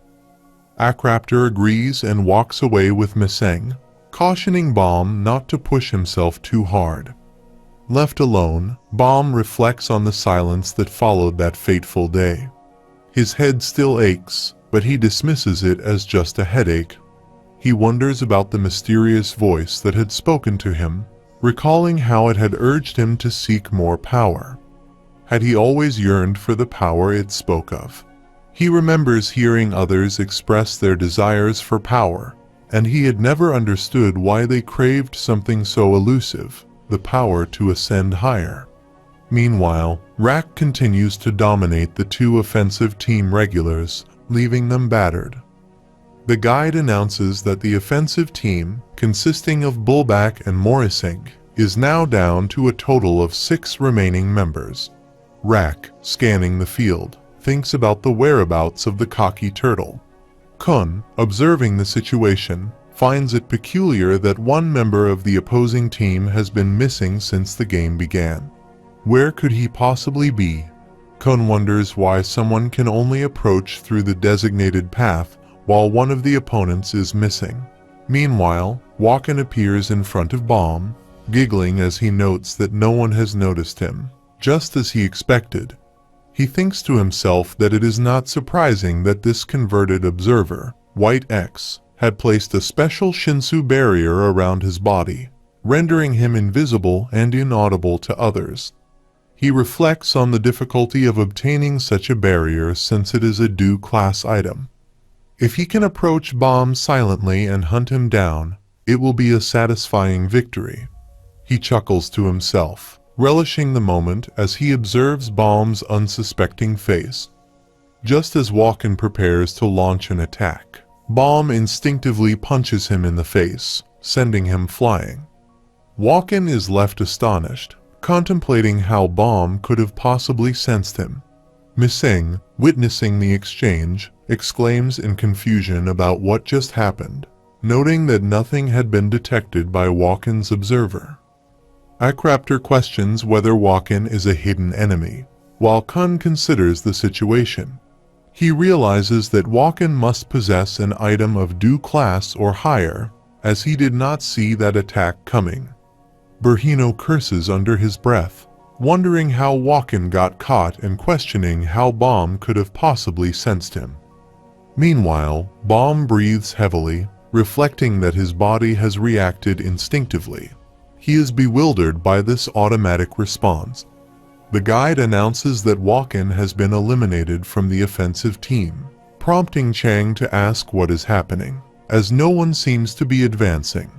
Akraptor agrees and walks away with Miseng, cautioning Bomb not to push himself too hard. Left alone, Bomb reflects on the silence that followed that fateful day. His head still aches, but he dismisses it as just a headache. He wonders about the mysterious voice that had spoken to him, recalling how it had urged him to seek more power. Had he always yearned for the power it spoke of? He remembers hearing others express their desires for power, and he had never understood why they craved something so elusive, the power to ascend higher. Meanwhile, Rak continues to dominate the two offensive team regulars, leaving them battered. The guide announces that the offensive team, consisting of Bullback and Morysink, is now down to a total of 6 remaining members. Rak, scanning the field, thinks about the whereabouts of the cocky turtle. Kun, observing the situation, finds it peculiar that one member of the opposing team has been missing since the game began. Where could he possibly be? Kun wonders why someone can only approach through the designated path while one of the opponents is missing. Meanwhile, Wakan appears in front of Bomb, giggling as he notes that no one has noticed him, just as he expected. He thinks to himself that it is not surprising that this converted observer, White X, had placed a special Shinsu barrier around his body, rendering him invisible and inaudible to others. He reflects on the difficulty of obtaining such a barrier since it is a due class item. If he can approach Bomb silently and hunt him down, it will be a satisfying victory. He chuckles to himself, relishing the moment as he observes Bomb's unsuspecting face. Just as Wakan prepares to launch an attack, Bomb instinctively punches him in the face, sending him flying. Wakan is left astonished, contemplating how Bomb could have possibly sensed him. Miseng, witnessing the exchange, exclaims in confusion about what just happened, noting that nothing had been detected by Wakan's observer. Akraptor questions whether Wakan is a hidden enemy, while Kun considers the situation. He realizes that Wakan must possess an item of due class or higher, as he did not see that attack coming. Burhino curses under his breath, wondering how Wakan got caught and questioning how Bomb could have possibly sensed him. Meanwhile, Bomb breathes heavily, reflecting that his body has reacted instinctively. He is bewildered by this automatic response. The guide announces that Wakan has been eliminated from the offensive team, prompting Chang to ask what is happening, as no one seems to be advancing.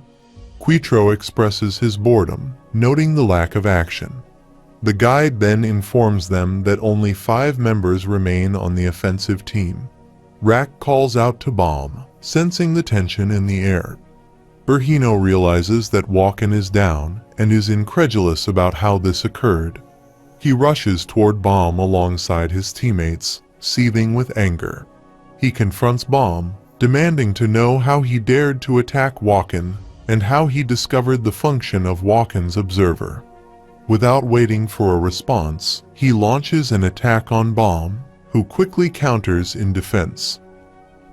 Quitro expresses his boredom, noting the lack of action. The guide then informs them that only 5 members remain on the offensive team. Rak calls out to Bomb, sensing the tension in the air. Burhino realizes that Wakan is down and is incredulous about how this occurred. He rushes toward Bomb alongside his teammates, seething with anger. He confronts Bomb, demanding to know how he dared to attack Wakan and how he discovered the function of Wakan's observer. Without waiting for a response, he launches an attack on Bomb, who quickly counters in defense.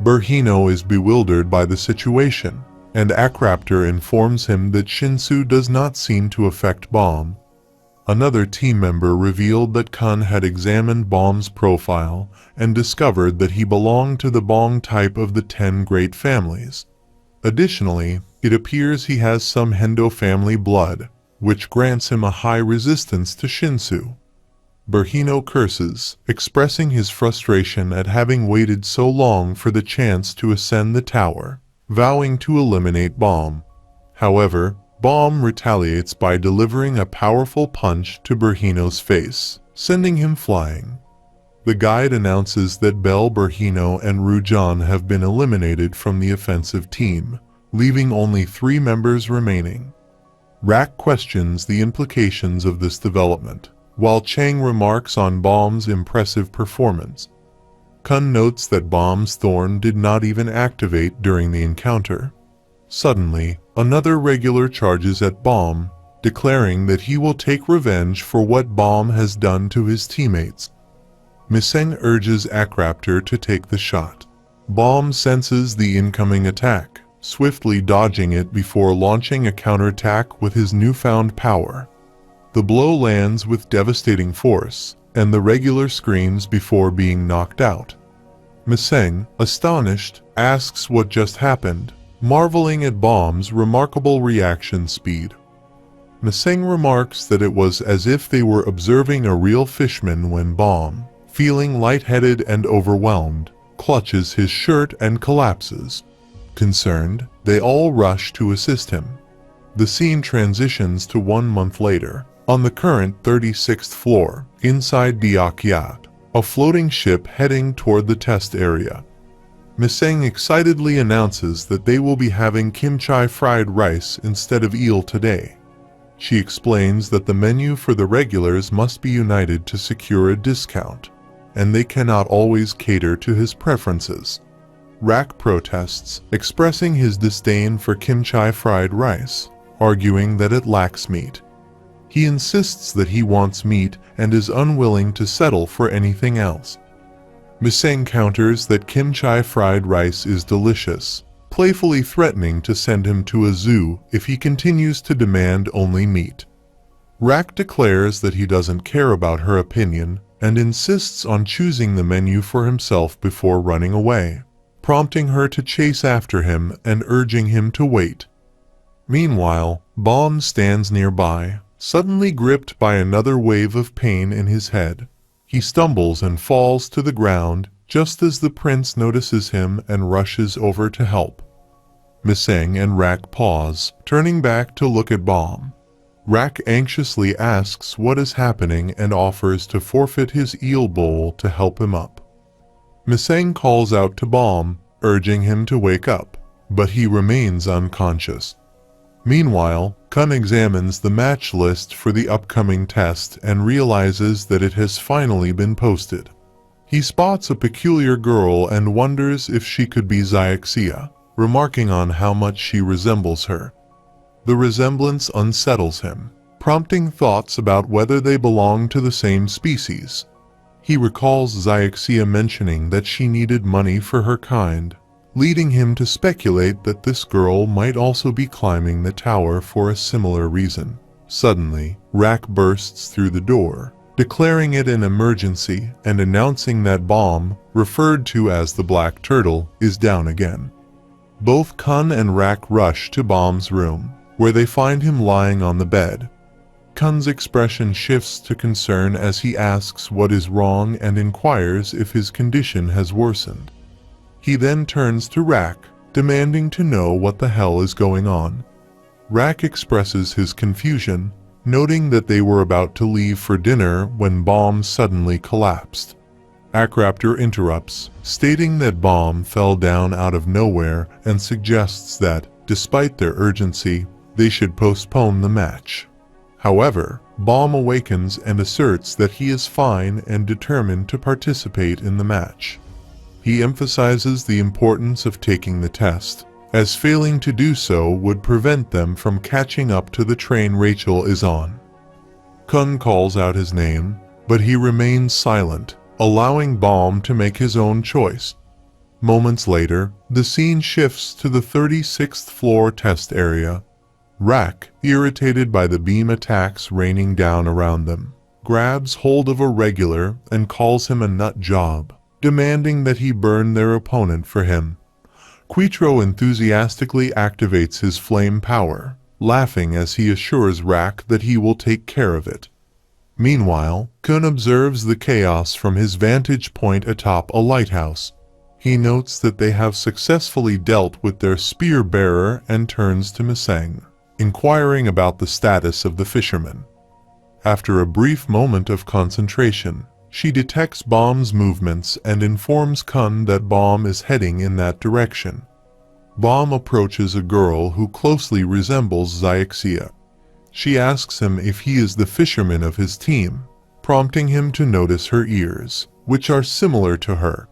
Burhino is bewildered by the situation, and Akraptor informs him that Shinsu does not seem to affect Bomb. Another team member revealed that Kun had examined Bomb's profile and discovered that he belonged to the Bong type of the 10 great families. Additionally, it appears he has some Hendo family blood, which grants him a high resistance to Shinsu. Burhino curses, expressing his frustration at having waited so long for the chance to ascend the tower, vowing to eliminate Bomb. However, Bomb retaliates by delivering a powerful punch to Burhino's face, sending him flying. The guide announces that Bell, Burhino, and Rujan have been eliminated from the offensive team, leaving only 3 members remaining. Rak questions the implications of this development, while Chang remarks on Bomb's impressive performance. Kun notes that Bomb's thorn did not even activate during the encounter. Suddenly, another regular charges at Bomb, declaring that he will take revenge for what Bomb has done to his teammates. Miseng urges Akraptor to take the shot. Bomb senses the incoming attack, swiftly dodging it before launching a counterattack with his newfound power. The blow lands with devastating force, and the regular screams before being knocked out. Miseng, astonished, asks what just happened, marveling at Bomb's remarkable reaction speed. Miseng remarks that it was as if they were observing a real fishman when Bomb, feeling lightheaded and overwhelmed, clutches his shirt and collapses. Concerned, they all rush to assist him. The scene transitions to 1 month later, on the current 36th floor, inside Diakyat, a floating ship heading toward the test area. Miseng excitedly announces that they will be having kimchi fried rice instead of eel today. She explains that the menu for the regulars must be united to secure a discount, and they cannot always cater to his preferences. Rak protests, expressing his disdain for kimchi fried rice, arguing that it lacks meat. He insists that he wants meat and is unwilling to settle for anything else. Miseng counters that kimchi fried rice is delicious, playfully threatening to send him to a zoo if he continues to demand only meat. Rak declares that he doesn't care about her opinion and insists on choosing the menu for himself before running away, prompting her to chase after him and urging him to wait. Meanwhile, Baum stands nearby, suddenly gripped by another wave of pain in his head. He stumbles and falls to the ground just as the prince notices him and rushes over to help. Miseng and Rak pause, turning back to look at Baum. Rak anxiously asks what is happening and offers to forfeit his eel bowl to help him up. Miseng calls out to Baum, urging him to wake up, but he remains unconscious. Meanwhile, Kun examines the match list for the upcoming test and realizes that it has finally been posted. He spots a peculiar girl and wonders if she could be Xiaxia, remarking on how much she resembles her. The resemblance unsettles him, prompting thoughts about whether they belong to the same species. He recalls Xiaxia mentioning that she needed money for her kind, leading him to speculate that this girl might also be climbing the tower for a similar reason. Suddenly, Rak bursts through the door, declaring it an emergency and announcing that Baum, referred to as the Black Turtle, is down again. Both Kun and Rak rush to Baum's room, where they find him lying on the bed. Kun's expression shifts to concern as he asks what is wrong and inquires if his condition has worsened. He then turns to Rak, demanding to know what the hell is going on. Rak expresses his confusion, noting that they were about to leave for dinner when Baum suddenly collapsed. Akraptor interrupts, stating that Baum fell down out of nowhere and suggests that, despite their urgency, they should postpone the match. However, Baum awakens and asserts that he is fine and determined to participate in the match. He emphasizes the importance of taking the test, as failing to do so would prevent them from catching up to the train Rachel is on. Kun calls out his name, but he remains silent, allowing Baum to make his own choice. Moments later, the scene shifts to the 36th floor test area. Rak, irritated by the beam attacks raining down around them, grabs hold of a regular and calls him a nut job, demanding that he burn their opponent for him. Quitro enthusiastically activates his flame power, laughing as he assures Rak that he will take care of it. Meanwhile, Kun observes the chaos from his vantage point atop a lighthouse. He notes that they have successfully dealt with their spear bearer and turns to Miseng, inquiring about the status of the fisherman. After a brief moment of concentration, she detects Baum's movements and informs Kun that Baum is heading in that direction. Baum approaches a girl who closely resembles Xiaxia. She asks him if he is the fisherman of his team, prompting him to notice her ears, which are similar to her.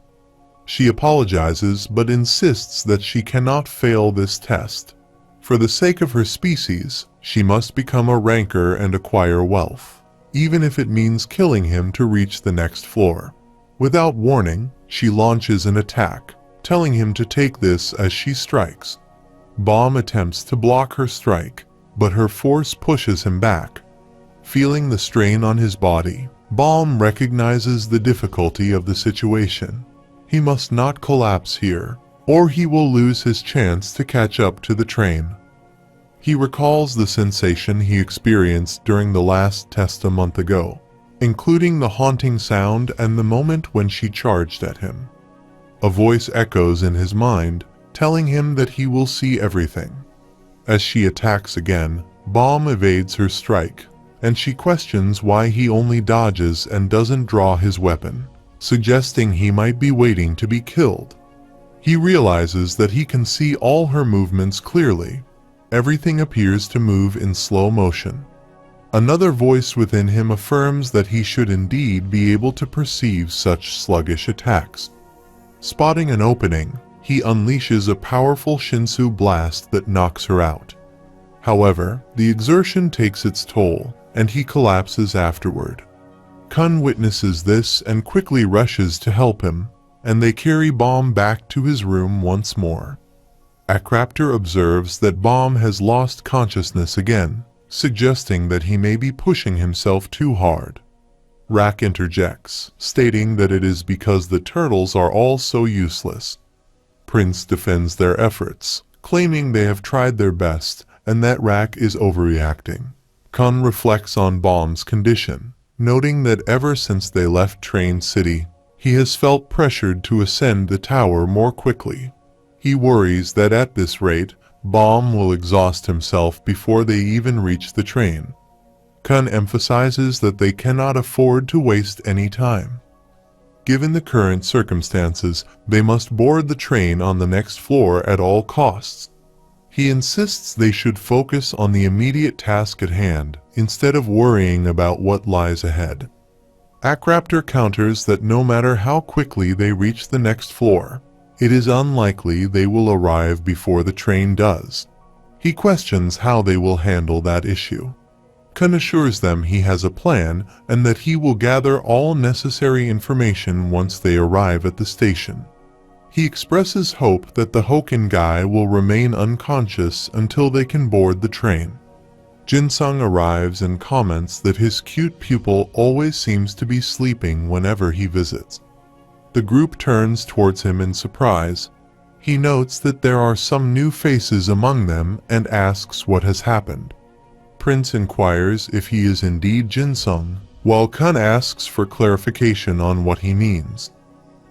She apologizes but insists that she cannot fail this test. For the sake of her species, she must become a ranker and acquire wealth, even if it means killing him to reach the next floor. Without warning, she launches an attack, telling him to take this as she strikes. Baum attempts to block her strike, but her force pushes him back. Feeling the strain on his body, Baum recognizes the difficulty of the situation. He must not collapse here, or he will lose his chance to catch up to the train. He recalls the sensation he experienced during the last test a month ago, including the haunting sound and the moment when she charged at him. A voice echoes in his mind, telling him that he will see everything. As she attacks again, Baum evades her strike, and she questions why he only dodges and doesn't draw his weapon, suggesting he might be waiting to be killed. He realizes that he can see all her movements clearly. Everything appears to move in slow motion. Another voice within him affirms that he should indeed be able to perceive such sluggish attacks. Spotting an opening, he unleashes a powerful Shinsu blast that knocks her out. However, the exertion takes its toll, and he collapses afterward. Kun witnesses this and quickly rushes to help him, and they carry Bomb back to his room once more. Akraptor observes that Bomb has lost consciousness again, suggesting that he may be pushing himself too hard. Rak interjects, stating that it is because the turtles are all so useless. Prince defends their efforts, claiming they have tried their best and that Rak is overreacting. Kun reflects on Bomb's condition, noting that ever since they left Train City, he has felt pressured to ascend the tower more quickly. He worries that at this rate, Bomb will exhaust himself before they even reach the train. Kun emphasizes that they cannot afford to waste any time. Given the current circumstances, they must board the train on the next floor at all costs. He insists they should focus on the immediate task at hand, instead of worrying about what lies ahead. Akraptor counters that no matter how quickly they reach the next floor, it is unlikely they will arrive before the train does. He questions how they will handle that issue. Kun assures them he has a plan and that he will gather all necessary information once they arrive at the station. He expresses hope that the Hoken guy will remain unconscious until they can board the train. Jinsung arrives and comments that his cute pupil always seems to be sleeping whenever he visits. The group turns towards him in surprise. He notes that there are some new faces among them and asks what has happened. Prince inquires if he is indeed Jinsung, while Kun asks for clarification on what he means.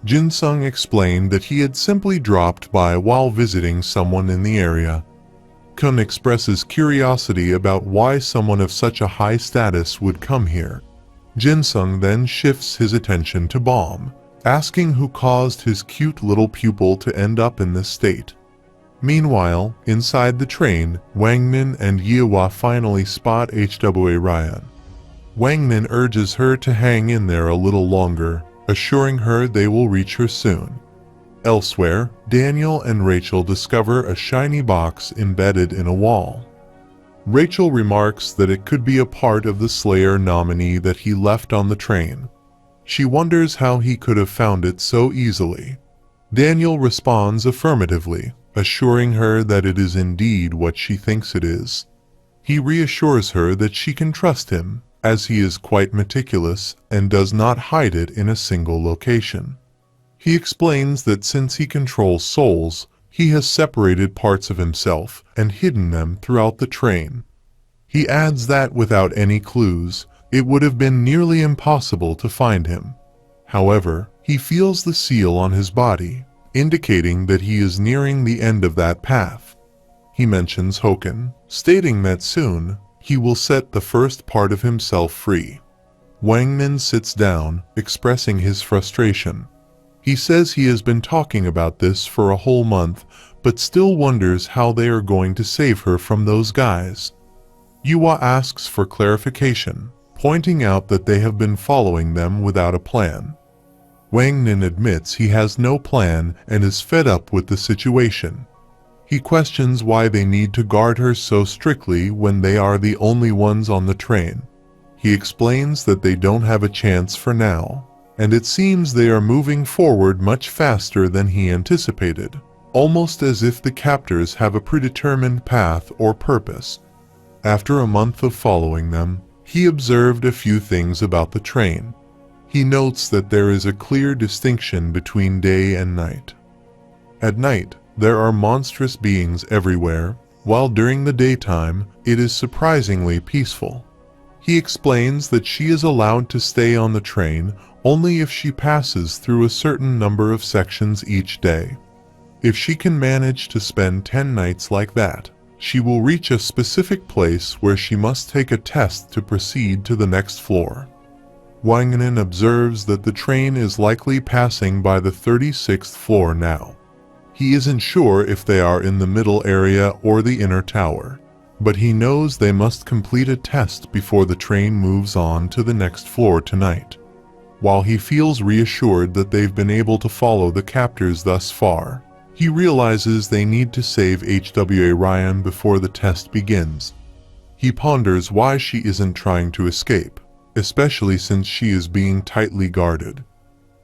Jinsung explained that he had simply dropped by while visiting someone in the area. Kun expresses curiosity about why someone of such a high status would come here. Jinsung then shifts his attention to Bomb, asking who caused his cute little pupil to end up in this state. Meanwhile, inside the train, Wangmin and Yewa finally spot Hwa Ryan. Wangmin urges her to hang in there a little longer, assuring her they will reach her soon. Elsewhere, Daniel and Rachel discover a shiny box embedded in a wall. Rachel remarks that it could be a part of the Slayer nominee that he left on the train. She wonders how he could have found it so easily. Daniel responds affirmatively, assuring her that it is indeed what she thinks it is. He reassures her that she can trust him, as he is quite meticulous and does not hide it in a single location. He explains that since he controls souls, he has separated parts of himself and hidden them throughout the train. He adds that without any clues, it would have been nearly impossible to find him. However, he feels the seal on his body, indicating that he is nearing the end of that path. He mentions Hoken, stating that soon, he will set the first part of himself free. Wangmin sits down, expressing his frustration. He says he has been talking about this for a whole month, but still wonders how they are going to save her from those guys. Yuwa asks for clarification, pointing out that they have been following them without a plan. Wangmin admits he has no plan and is fed up with the situation. He questions why they need to guard her so strictly when they are the only ones on the train. He explains that they don't have a chance for now, and it seems they are moving forward much faster than he anticipated, almost as if the captors have a predetermined path or purpose. After a month of following them, he observed a few things about the train. He notes that there is a clear distinction between day and night. At night, there are monstrous beings everywhere, while during the daytime, it is surprisingly peaceful. He explains that she is allowed to stay on the train only if she passes through a certain number of sections each day. If she can manage to spend 10 nights like that, she will reach a specific place where she must take a test to proceed to the next floor. Wangmin observes that the train is likely passing by the 36th floor now. He isn't sure if they are in the middle area or the inner tower, but he knows they must complete a test before the train moves on to the next floor tonight. While he feels reassured that they've been able to follow the captors thus far, He realizes they need to save HWA Ryan before the test begins. He ponders why she isn't trying to escape, especially since she is being tightly guarded.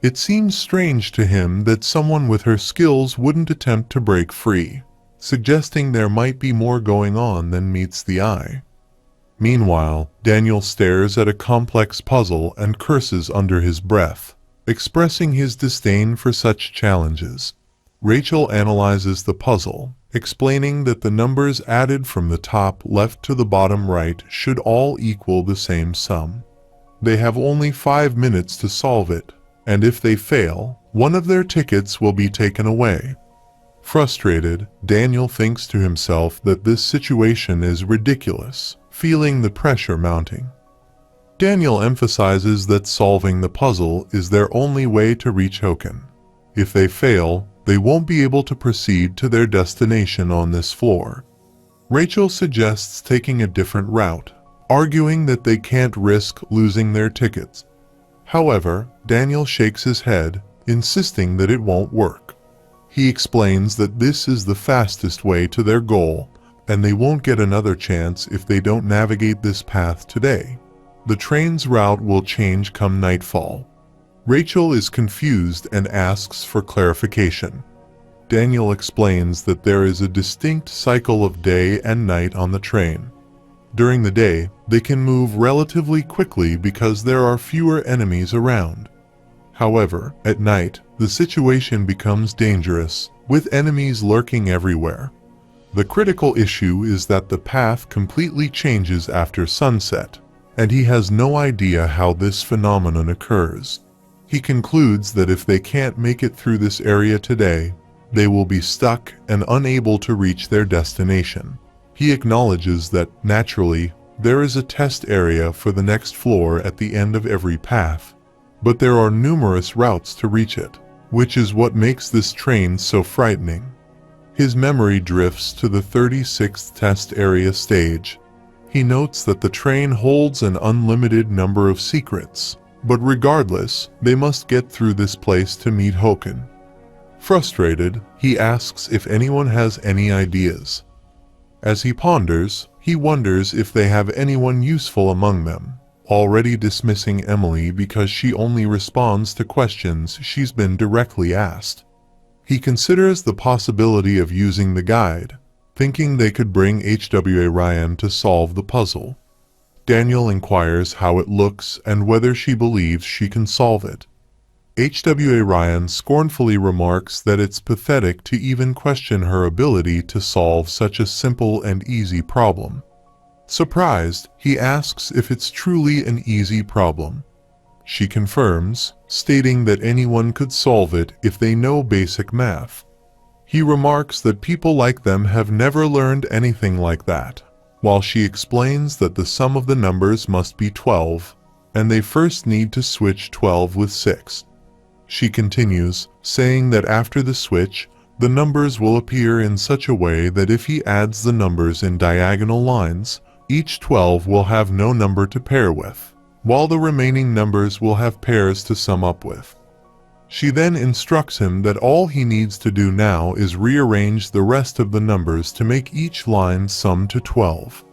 It seems strange to him that someone with her skills wouldn't attempt to break free, suggesting there might be more going on than meets the eye. Meanwhile, Daniel stares at a complex puzzle and curses under his breath, expressing his disdain for such challenges. Rachel analyzes the puzzle, explaining that the numbers added from the top left to the bottom right should all equal the same sum. They have only 5 minutes to solve it, and if they fail, one of their tickets will be taken away. Frustrated, Daniel thinks to himself that this situation is ridiculous, feeling the pressure mounting. Daniel emphasizes that solving the puzzle is their only way to reach Hoken. If they fail, they won't be able to proceed to their destination on this floor. Rachel suggests taking a different route, arguing that they can't risk losing their tickets. However, Daniel shakes his head, insisting that it won't work. He explains that this is the fastest way to their goal, and they won't get another chance if they don't navigate this path today. The train's route will change come nightfall. Rachel is confused and asks for clarification. Daniel explains that there is a distinct cycle of day and night on the train. During the day, they can move relatively quickly because there are fewer enemies around. However, at night, the situation becomes dangerous, with enemies lurking everywhere. The critical issue is that the path completely changes after sunset, and he has no idea how this phenomenon occurs. He concludes that if they can't make it through this area today, they will be stuck and unable to reach their destination. He acknowledges that, naturally, there is a test area for the next floor at the end of every path, but there are numerous routes to reach it, which is what makes this train so frightening. His memory drifts to the 36th test area stage. He notes that the train holds an unlimited number of secrets, but regardless, they must get through this place to meet Hoken. Frustrated, he asks if anyone has any ideas. As he ponders, he wonders if they have anyone useful among them, already dismissing Emily because she only responds to questions she's been directly asked. He considers the possibility of using the guide, thinking they could bring HWA Ryan to solve the puzzle. Daniel inquires how it looks and whether she believes she can solve it. HWA Ryan scornfully remarks that it's pathetic to even question her ability to solve such a simple and easy problem. Surprised, he asks if it's truly an easy problem. She confirms, stating that anyone could solve it if they know basic math. He remarks that people like them have never learned anything like that, while she explains that the sum of the numbers must be 12, and they first need to switch 12 with 6. She continues, saying that after the switch, the numbers will appear in such a way that if he adds the numbers in diagonal lines, each 12 will have no number to pair with, while the remaining numbers will have pairs to sum up with. She then instructs him that all he needs to do now is rearrange the rest of the numbers to make each line sum to 12.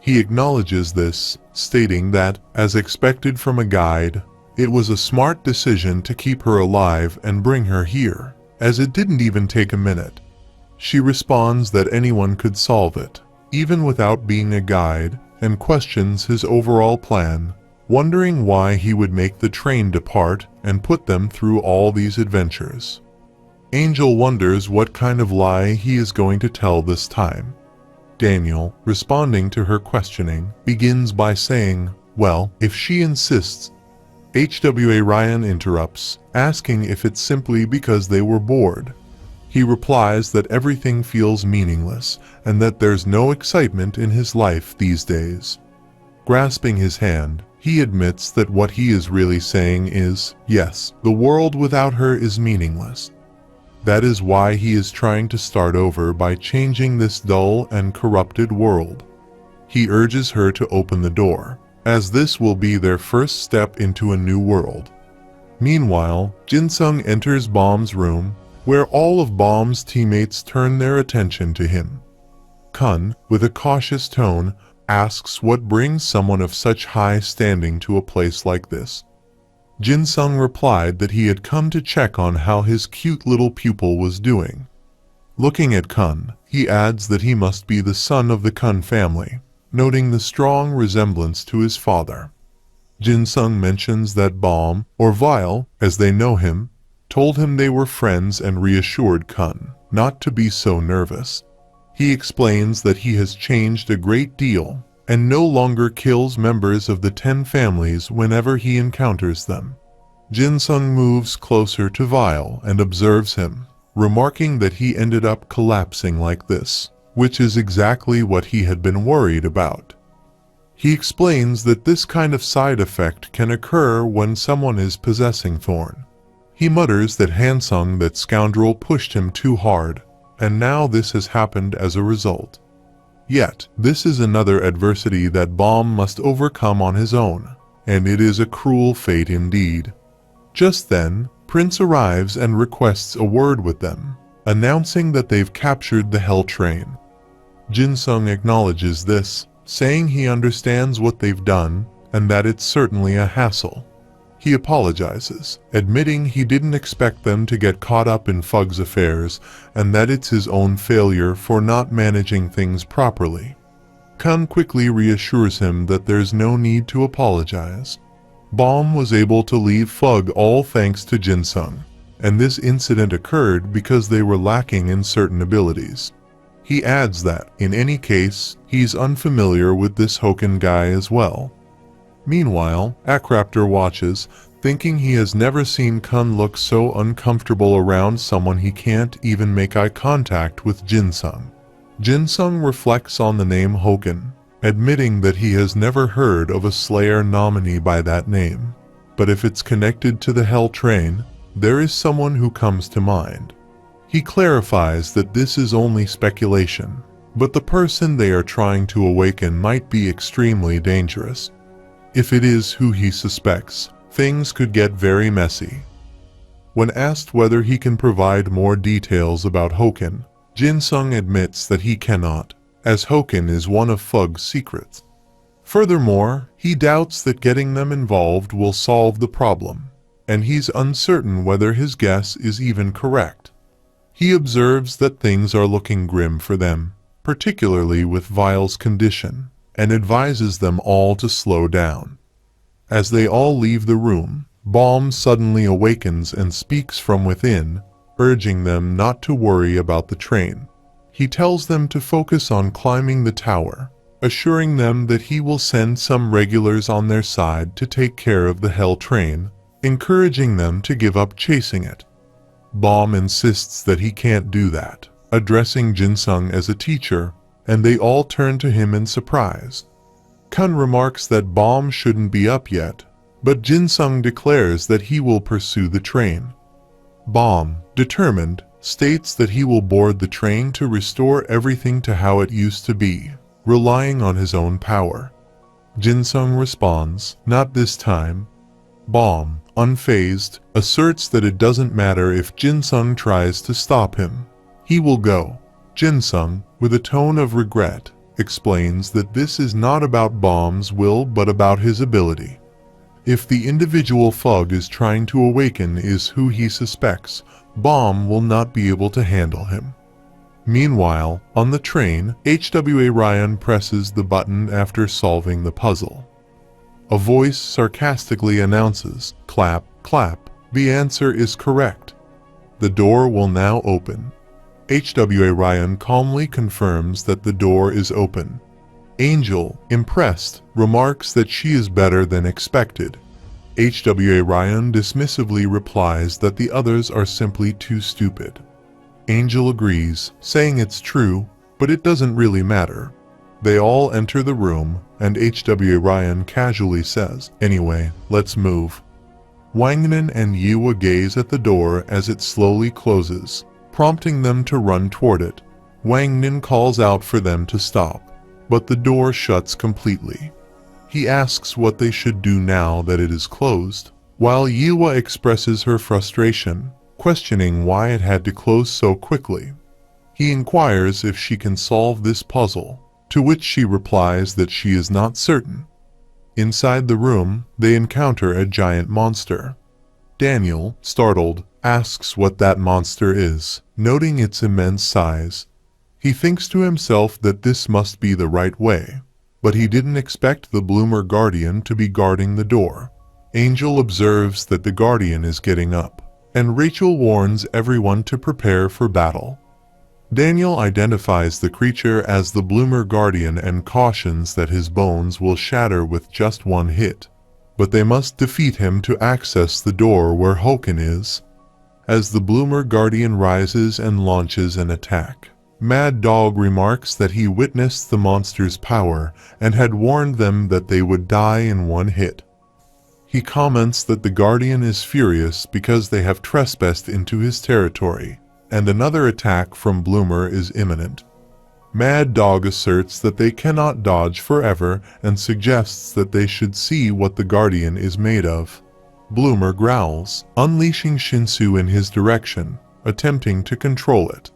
He acknowledges this, stating that, as expected from a guide, it was a smart decision to keep her alive and bring her here, as it didn't even take a minute. She responds that anyone could solve it, even without being a guide, and questions his overall plan, wondering why he would make the train depart and put them through all these adventures. Angel wonders what kind of lie he is going to tell this time. Daniel, responding to her questioning, begins by saying, "Well, if she insists." HWA Ryan interrupts, asking if it's simply because they were bored. He replies that everything feels meaningless and that there's no excitement in his life these days. Grasping his hand, he admits that what he is really saying is, yes, the world without her is meaningless. That is why he is trying to start over by changing this dull and corrupted world. He urges her to open the door, as this will be their first step into a new world. Meanwhile, Jinsung enters Bomb's room, where all of Baum's teammates turn their attention to him. Kun, with a cautious tone, asks what brings someone of such high standing to a place like this. Jin-sung replied that he had come to check on how his cute little pupil was doing. Looking at Kun, he adds that he must be the son of the Kun family, noting the strong resemblance to his father. Jin-sung mentions that Baum, or Vile, as they know him, told him they were friends and reassured Kun not to be so nervous. He explains that he has changed a great deal and no longer kills members of the 10 families whenever he encounters them. Jin-sung moves closer to Vile and observes him, remarking that he ended up collapsing like this, which is exactly what he had been worried about. He explains that this kind of side effect can occur when someone is possessing Thorn. He mutters that Hansung, that scoundrel, pushed him too hard, and now this has happened as a result. Yet, this is another adversity that Baum must overcome on his own, and it is a cruel fate indeed. Just then, Prince arrives and requests a word with them, announcing that they've captured the Hell Train. Jin-sung acknowledges this, saying he understands what they've done and that it's certainly a hassle. He apologizes, admitting he didn't expect them to get caught up in Fug's affairs and that it's his own failure for not managing things properly. Kun quickly reassures him that there's no need to apologize. Baum was able to leave Fug all thanks to Jin-sung, and this incident occurred because they were lacking in certain abilities. He adds that, in any case, he's unfamiliar with this Hoken guy as well. Meanwhile, Akraptor watches, thinking he has never seen Kun look so uncomfortable around someone he can't even make eye contact with Jin-sung. Jin-sung reflects on the name Hoken, admitting that he has never heard of a Slayer nominee by that name. But if it's connected to the Hell Train, there is someone who comes to mind. He clarifies that this is only speculation, but the person they are trying to awaken might be extremely dangerous. If it is who he suspects, things could get very messy. When asked whether he can provide more details about Hoken, Jin-sung admits that he cannot, as Hoken is one of Fug's secrets. Furthermore, he doubts that getting them involved will solve the problem, and he's uncertain whether his guess is even correct. He observes that things are looking grim for them, particularly with Vile's condition, and advises them all to slow down. As they all leave the room, Baum suddenly awakens and speaks from within, urging them not to worry about the train. He tells them to focus on climbing the tower, assuring them that he will send some regulars on their side to take care of the Hell Train, encouraging them to give up chasing it. Baum insists that he can't do that, addressing Jin-sung as a teacher, and they all turn to him in surprise. Kun remarks that Baum shouldn't be up yet, but Jin-sung declares that he will pursue the train. Baum, determined, states that he will board the train to restore everything to how it used to be, relying on his own power. Jin-sung responds, "Not this time." Baum, unfazed, asserts that it doesn't matter if Jin-sung tries to stop him. He will go. Jin-sung, with a tone of regret, explains that this is not about Baum's will but about his ability. If the individual Fug is trying to awaken is who he suspects, Baum will not be able to handle him. Meanwhile, on the train, HWA Ryan presses the button after solving the puzzle. A voice sarcastically announces, "Clap, clap, the answer is correct. The door will now open." HWA Ryan calmly confirms that the door is open. Angel, impressed, remarks that she is better than expected. HWA Ryan dismissively replies that the others are simply too stupid. Angel agrees, saying it's true, but it doesn't really matter. They all enter the room, and HWA Ryan casually says, "Anyway, let's move." Wangnan and Yua gaze at the door as it slowly closes, prompting them to run toward it. Wangnan calls out for them to stop, but the door shuts completely. He asks what they should do now that it is closed. While Yua expresses her frustration, questioning why it had to close so quickly. He inquires if she can solve this puzzle, to which she replies that she is not certain. Inside the room, they encounter a giant monster. Daniel, startled, asks what that monster is, noting its immense size. He thinks to himself that this must be the right way, but he didn't expect the Bloomer Guardian to be guarding the door. Angel observes that the Guardian is getting up, and Rachel warns everyone to prepare for battle. Daniel identifies the creature as the Bloomer Guardian and cautions that his bones will shatter with just one hit, but they must defeat him to access the door where Hoken is. As the Bloomer Guardian rises and launches an attack, Mad Dog remarks that he witnessed the monster's power and had warned them that they would die in one hit. He comments that the Guardian is furious because they have trespassed into his territory, and another attack from Bloomer is imminent. Mad Dog asserts that they cannot dodge forever and suggests that they should see what the Guardian is made of. Bloomer growls, unleashing Shinsu in his direction, attempting to control it.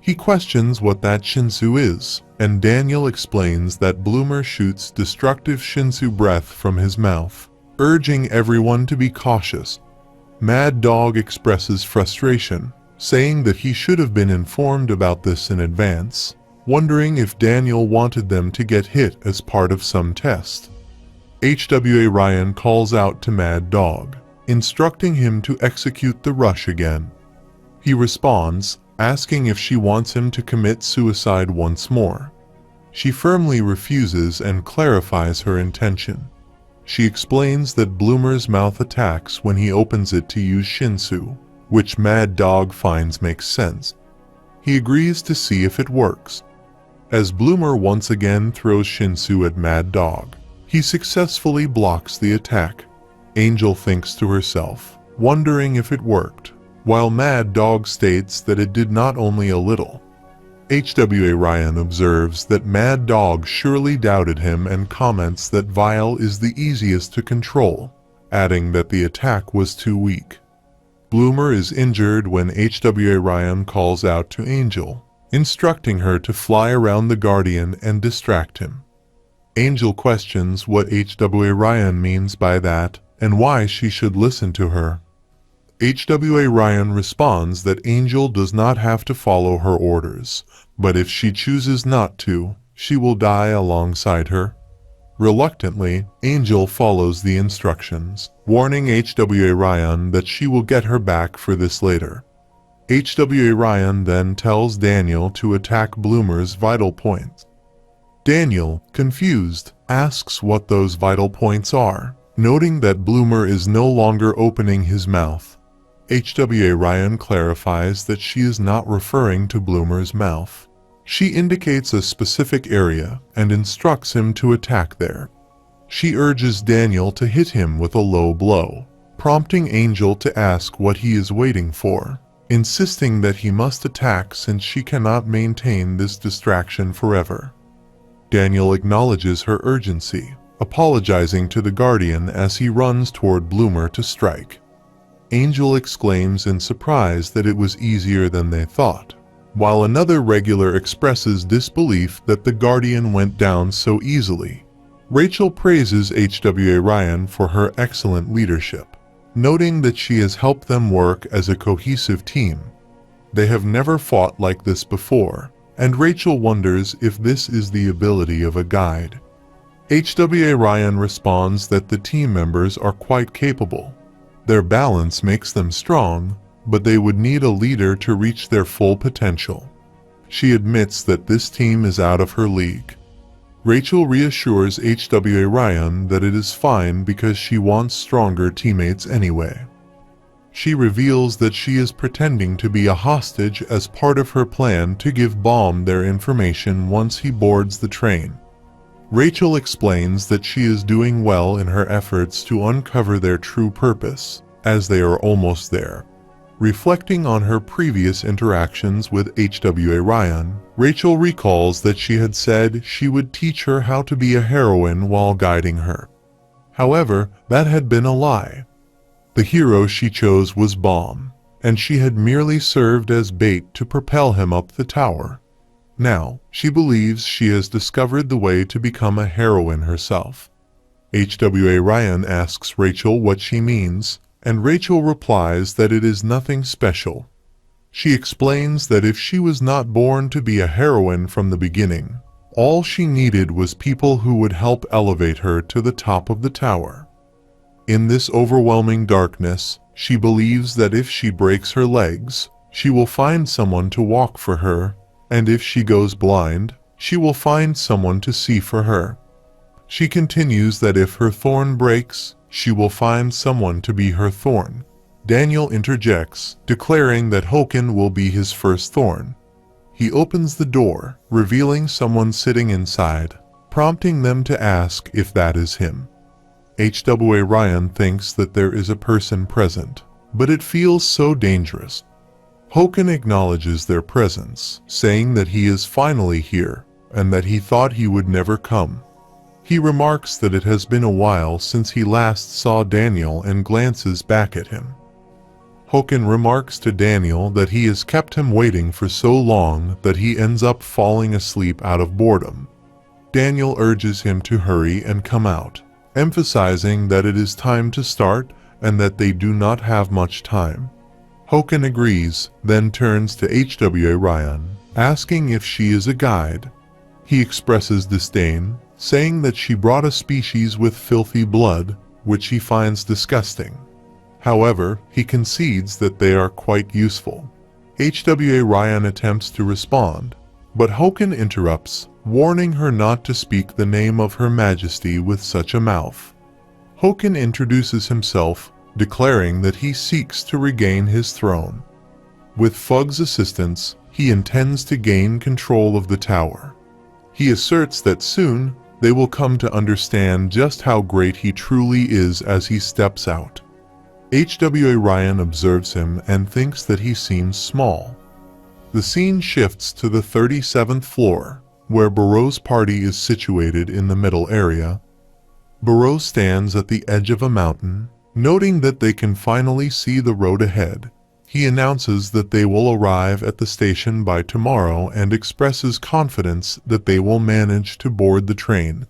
He questions what that Shinsu is, and Daniel explains that Bloomer shoots destructive Shinsu breath from his mouth, urging everyone to be cautious. Mad Dog expresses frustration, saying that he should have been informed about this in advance, wondering if Daniel wanted them to get hit as part of some test. HWA Ryan calls out to Mad Dog, instructing him to execute the rush again. He responds, asking if she wants him to commit suicide once more. She firmly refuses and clarifies her intention. She explains that Bloomer's mouth attacks when he opens it to use Shinsu, which Mad Dog finds makes sense. He agrees to see if it works. As Bloomer once again throws Shinsu at Mad Dog, he successfully blocks the attack. Angel thinks to herself, wondering if it worked, while Mad Dog states that it did not only a little. HWA Ryan observes that Mad Dog surely doubted him and comments that Vile is the easiest to control, adding that the attack was too weak. Bloomer is injured when HWA Ryan calls out to Angel, instructing her to fly around the Guardian and distract him. Angel questions what HWA Ryan means by that and why she should listen to her. HWA Ryan responds that Angel does not have to follow her orders, but if she chooses not to, she will die alongside her. Reluctantly, Angel follows the instructions, warning HWA Ryan that she will get her back for this later. HWA Ryan then tells Daniel to attack Bloomer's vital points. Daniel, confused, asks what those vital points are, noting that Bloomer is no longer opening his mouth. HWA Ryan clarifies that she is not referring to Bloomer's mouth. She indicates a specific area and instructs him to attack there. She urges Daniel to hit him with a low blow, prompting Angel to ask what he is waiting for, insisting that he must attack since she cannot maintain this distraction forever. Daniel acknowledges her urgency, apologizing to the Guardian as he runs toward Bloomer to strike. Angel exclaims in surprise that it was easier than they thought, while another regular expresses disbelief that the Guardian went down so easily. Rachel praises HWA Ryan for her excellent leadership, noting that she has helped them work as a cohesive team. They have never fought like this before, and Rachel wonders if this is the ability of a guide. HWA Ryan responds that the team members are quite capable. Their balance makes them strong, but they would need a leader to reach their full potential. She admits that this team is out of her league. Rachel reassures HWA Ryan that it is fine because she wants stronger teammates anyway. She reveals that she is pretending to be a hostage as part of her plan to give Baum their information once he boards the train. Rachel explains that she is doing well in her efforts to uncover their true purpose, as they are almost there. Reflecting on her previous interactions with HWA Ryan, Rachel recalls that she had said she would teach her how to be a heroine while guiding her. However, that had been a lie. The hero she chose was Baum, and she had merely served as bait to propel him up the tower. Now, she believes she has discovered the way to become a heroine herself. HWA Ryan asks Rachel what she means, and Rachel replies that it is nothing special. She explains that if she was not born to be a heroine from the beginning, all she needed was people who would help elevate her to the top of the tower. In this overwhelming darkness, she believes that if she breaks her legs, she will find someone to walk for her, and if she goes blind, she will find someone to see for her. She continues that if her thorn breaks, she will find someone to be her thorn. Daniel interjects, declaring that Hoken will be his first thorn. He opens the door, revealing someone sitting inside, prompting them to ask if that is him. HWA Ryan thinks that there is a person present, but it feels so dangerous. Hoken acknowledges their presence, saying that he is finally here, and that he thought he would never come. He remarks that it has been a while since he last saw Daniel and glances back at him. Hoken remarks to Daniel that he has kept him waiting for so long that he ends up falling asleep out of boredom. Daniel urges him to hurry and come out, emphasizing that it is time to start and that they do not have much time. Hoken agrees, then turns to HWA Ryan, asking if she is a guide. He expresses disdain, saying that she brought a species with filthy blood, which he finds disgusting. However, he concedes that they are quite useful. HWA Ryan attempts to respond, but Hoken interrupts, warning her not to speak the name of Her Majesty with such a mouth. Hoken introduces himself, declaring that he seeks to regain his throne. With Fug's assistance, he intends to gain control of the tower. He asserts that soon, they will come to understand just how great he truly is as he steps out. HWA Ryan observes him and thinks that he seems small. The scene shifts to the 37th floor, where Barreau's party is situated in the middle area. Barreau stands at the edge of a mountain, noting that they can finally see the road ahead. He announces that they will arrive at the station by tomorrow and expresses confidence that they will manage to board the train.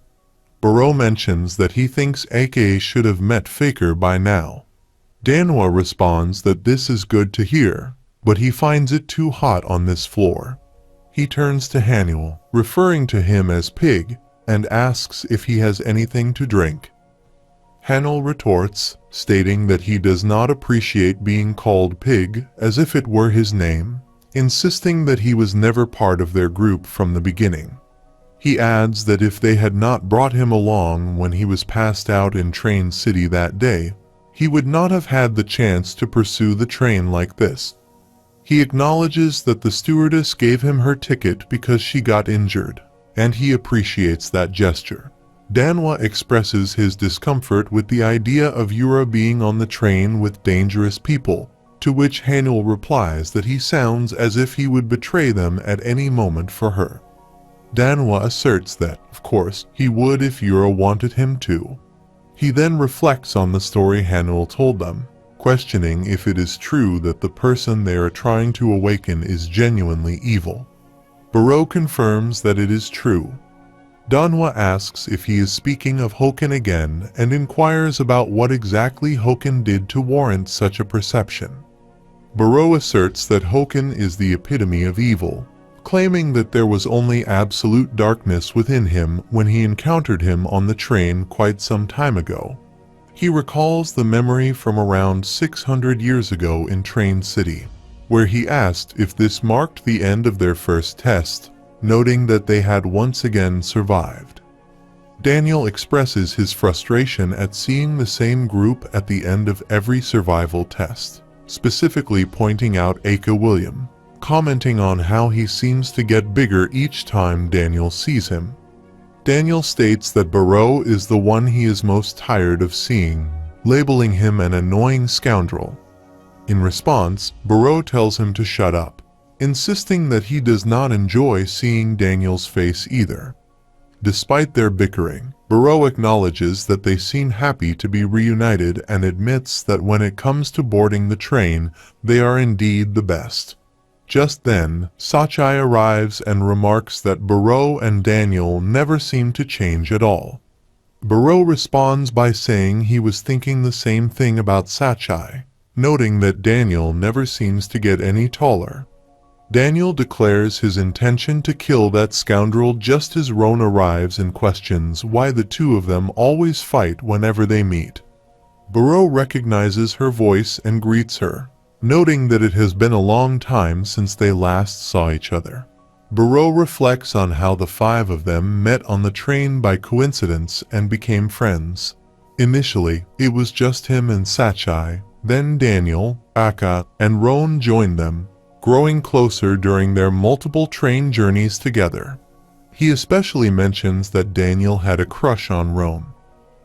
Barreau mentions that he thinks AK should have met Faker by now. Danhwa responds that this is good to hear, but he finds it too hot on this floor. He turns to Hanuel, referring to him as Pig, and asks if he has anything to drink. Hanuel retorts, stating that he does not appreciate being called Pig as if it were his name, insisting that he was never part of their group from the beginning. He adds that if they had not brought him along when he was passed out in Train City that day, he would not have had the chance to pursue the train like this. He acknowledges that the stewardess gave him her ticket because she got injured, and he appreciates that gesture. Danhwa expresses his discomfort with the idea of Yura being on the train with dangerous people, to which Hanuel replies that he sounds as if he would betray them at any moment for her. Danhwa asserts that, of course, he would if Yura wanted him to. He then reflects on the story Hanuel told them, questioning if it is true that the person they are trying to awaken is genuinely evil. Barreau confirms that it is true. Danhwa asks if he is speaking of Hoken again and inquires about what exactly Hoken did to warrant such a perception. Barreau asserts that Hoken is the epitome of evil, claiming that there was only absolute darkness within him when he encountered him on the train quite some time ago. He recalls the memory from around 600 years ago in Train City, where he asked if this marked the end of their first test, noting that they had once again survived. Daniel expresses his frustration at seeing the same group at the end of every survival test, specifically pointing out Aka William, commenting on how he seems to get bigger each time Daniel sees him. Daniel states that Barreau is the one he is most tired of seeing, labeling him an annoying scoundrel. In response, Barreau tells him to shut up, insisting that he does not enjoy seeing Daniel's face either. Despite their bickering, Buro acknowledges that they seem happy to be reunited and admits that when it comes to boarding the train, they are indeed the best. Just then, Sachai arrives and remarks that Buro and Daniel never seem to change at all. Buro responds by saying he was thinking the same thing about Sachai, noting that Daniel never seems to get any taller. Daniel declares his intention to kill that scoundrel just as Roan arrives and questions why the two of them always fight whenever they meet. Buro recognizes her voice and greets her, noting that it has been a long time since they last saw each other. Buro reflects on how the five of them met on the train by coincidence and became friends. Initially, it was just him and Sachai, then Daniel, Aka, and Roan joined them, growing closer during their multiple train journeys together. He especially mentions that Daniel had a crush on Roan.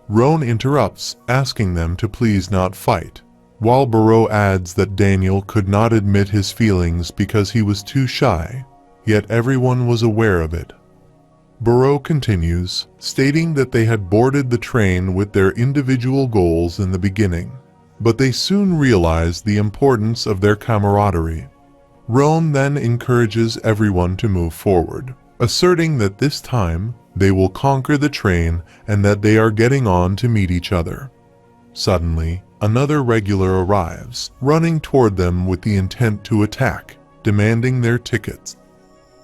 Roan interrupts, asking them to please not fight, while Buro adds that Daniel could not admit his feelings because he was too shy, yet everyone was aware of it. Buro continues, stating that they had boarded the train with their individual goals in the beginning, but they soon realized the importance of their camaraderie. Roan then encourages everyone to move forward, asserting that this time they will conquer the train and that they are getting on to meet each other. Suddenly, another regular arrives, running toward them with the intent to attack, demanding their tickets.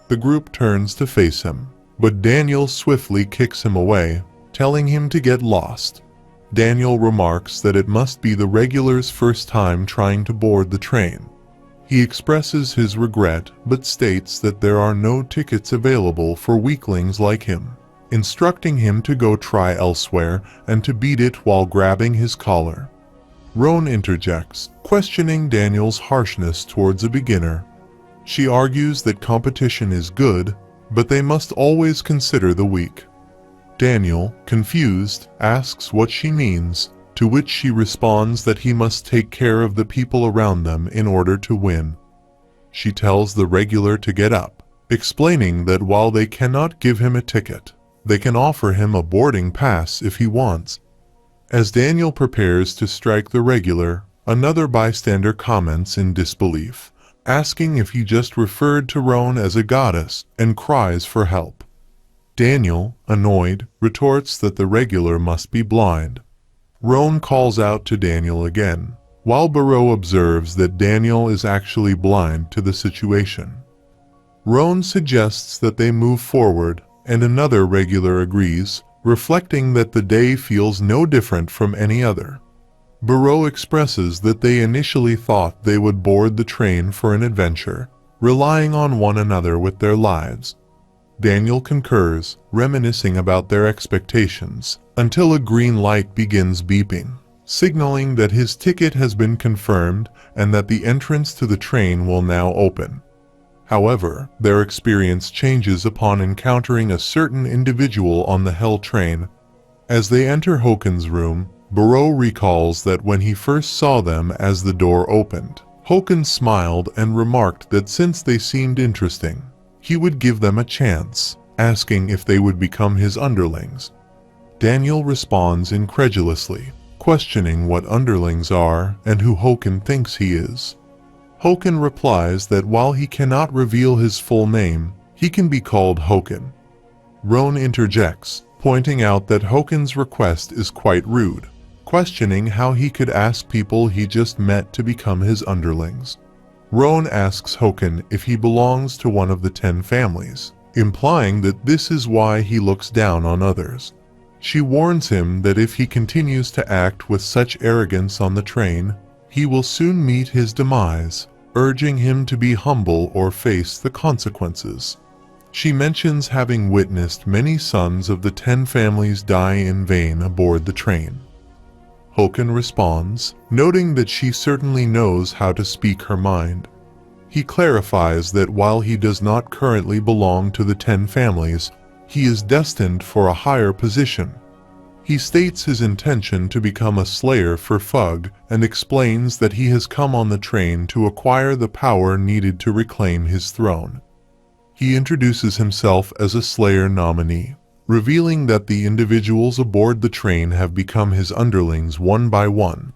The group turns to face him, but Daniel swiftly kicks him away, telling him to get lost. Daniel remarks that it must be the regular's first time trying to board the train. He expresses his regret but states that there are no tickets available for weaklings like him, instructing him to go try elsewhere and to beat it while grabbing his collar. Roan interjects, questioning Daniel's harshness towards a beginner. She argues that competition is good, but they must always consider the weak. Daniel, confused, asks what she means, to which she responds that he must take care of the people around them in order to win. She tells the regular to get up, explaining that while they cannot give him a ticket, they can offer him a boarding pass if he wants. As Daniel prepares to strike the regular, another bystander comments in disbelief, asking if he just referred to Roan as a goddess and cries for help. Daniel, annoyed, retorts that the regular must be blind. Roan calls out to Daniel again, while Buro observes that Daniel is actually blind to the situation. Roan suggests that they move forward, and another regular agrees, reflecting that the day feels no different from any other. Buro expresses that they initially thought they would board the train for an adventure, relying on one another with their lives. Daniel concurs, reminiscing about their expectations, until a green light begins beeping, signaling that his ticket has been confirmed and that the entrance to the train will now open. However, their experience changes upon encountering a certain individual on the Hell train. As they enter Hoken's room, Buro recalls that when he first saw them as the door opened, Hoken smiled and remarked that since they seemed interesting, he would give them a chance, asking if they would become his underlings. Daniel responds incredulously, questioning what underlings are and who Hoken thinks he is. Hoken replies that while he cannot reveal his full name, he can be called Hoken. Roan interjects, pointing out that Hoken's request is quite rude, questioning how he could ask people he just met to become his underlings. Roan asks Hoken if he belongs to one of the 10 families, implying that this is why he looks down on others. She warns him that if he continues to act with such arrogance on the train, he will soon meet his demise, urging him to be humble or face the consequences. She mentions having witnessed many sons of the 10 families die in vain aboard the train. Hoken responds, noting that she certainly knows how to speak her mind. He clarifies that while he does not currently belong to the 10 families, he is destined for a higher position. He states his intention to become a slayer for Fug and explains that he has come on the train to acquire the power needed to reclaim his throne. He introduces himself as a slayer nominee, revealing that the individuals aboard the train have become his underlings one by one.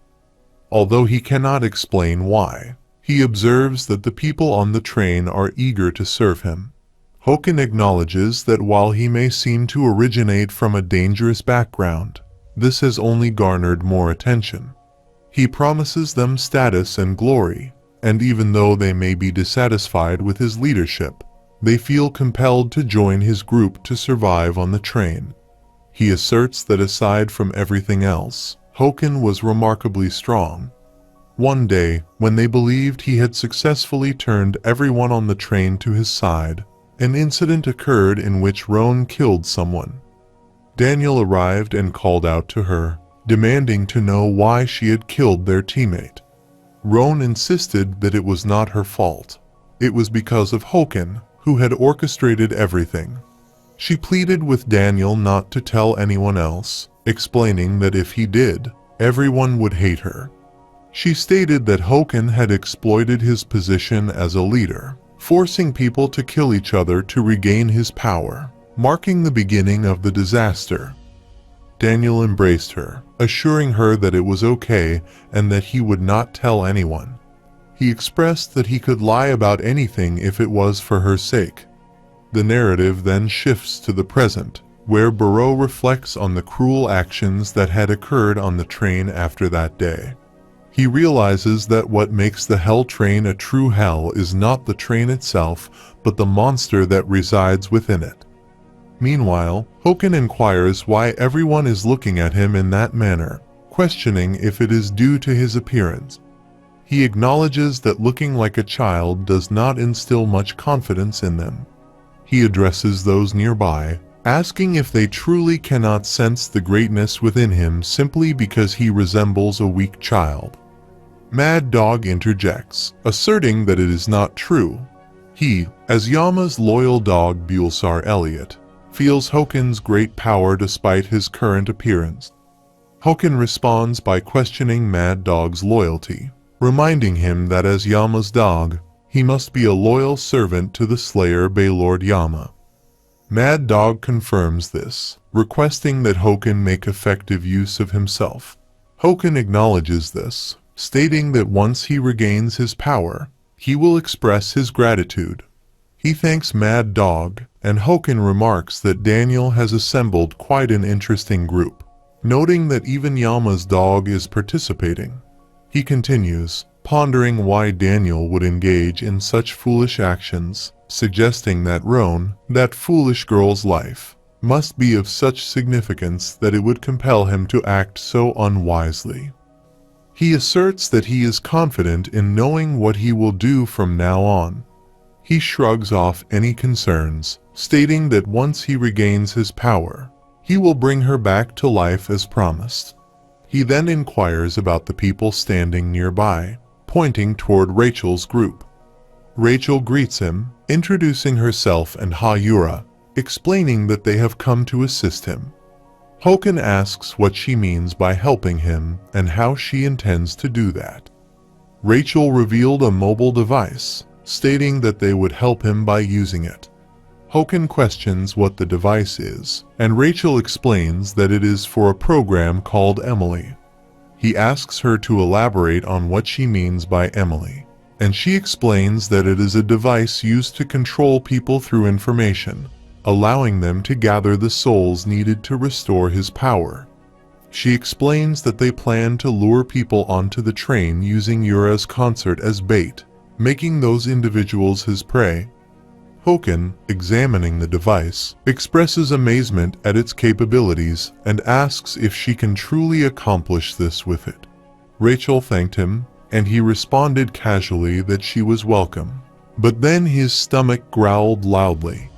Although he cannot explain why, he observes that the people on the train are eager to serve him. Hoken acknowledges that while he may seem to originate from a dangerous background, this has only garnered more attention. He promises them status and glory, and even though they may be dissatisfied with his leadership, they feel compelled to join his group to survive on the train. He asserts that aside from everything else, Hoken was remarkably strong. One day, when they believed he had successfully turned everyone on the train to his side, an incident occurred in which Roan killed someone. Daniel arrived and called out to her, demanding to know why she had killed their teammate. Roan insisted that it was not her fault. It was because of Hoken, who had orchestrated everything. She pleaded with Daniel not to tell anyone else, explaining that if he did, everyone would hate her. She stated that Hoken had exploited his position as a leader, forcing people to kill each other to regain his power, marking the beginning of the disaster. Daniel embraced her, assuring her that it was okay and that he would not tell anyone. He expressed that he could lie about anything if it was for her sake. The narrative then shifts to the present, where Barreau reflects on the cruel actions that had occurred on the train after that day. He realizes that what makes the hell train a true hell is not the train itself, but the monster that resides within it. Meanwhile, Hoken inquires why everyone is looking at him in that manner, questioning if it is due to his appearance. He acknowledges that looking like a child does not instill much confidence in them. He addresses those nearby, asking if they truly cannot sense the greatness within him simply because he resembles a weak child. Mad Dog interjects, asserting that it is not true. He, as Yama's loyal dog Bulsar Elliot, feels Hoken's great power despite his current appearance. Hoken responds by questioning Mad Dog's loyalty, reminding him that as Yama's dog, he must be a loyal servant to the Slayer Baylord Yama. Mad Dog confirms this, requesting that Hoken make effective use of himself. Hoken acknowledges this, stating that once he regains his power, he will express his gratitude. He thanks Mad Dog, and Hoken remarks that Daniel has assembled quite an interesting group, noting that even Yama's dog is participating. He continues, pondering why Daniel would engage in such foolish actions, suggesting that Roan, that foolish girl's life, must be of such significance that it would compel him to act so unwisely. He asserts that he is confident in knowing what he will do from now on. He shrugs off any concerns, stating that once he regains his power, he will bring her back to life as promised. He then inquires about the people standing nearby, pointing toward Rachel's group. Rachel greets him, introducing herself and Hayura, explaining that they have come to assist him. Hoken asks what she means by helping him and how she intends to do that. Rachel revealed a mobile device, stating that they would help him by using it. Hoken questions what the device is, and Rachel explains that it is for a program called Emily. He asks her to elaborate on what she means by Emily, and she explains that it is a device used to control people through information, allowing them to gather the souls needed to restore his power. She explains that they plan to lure people onto the train using Yura's concert as bait, making those individuals his prey. Hoken, examining the device, expresses amazement at its capabilities and asks if she can truly accomplish this with it. Rachel thanked him, and he responded casually that she was welcome. But then his stomach growled loudly.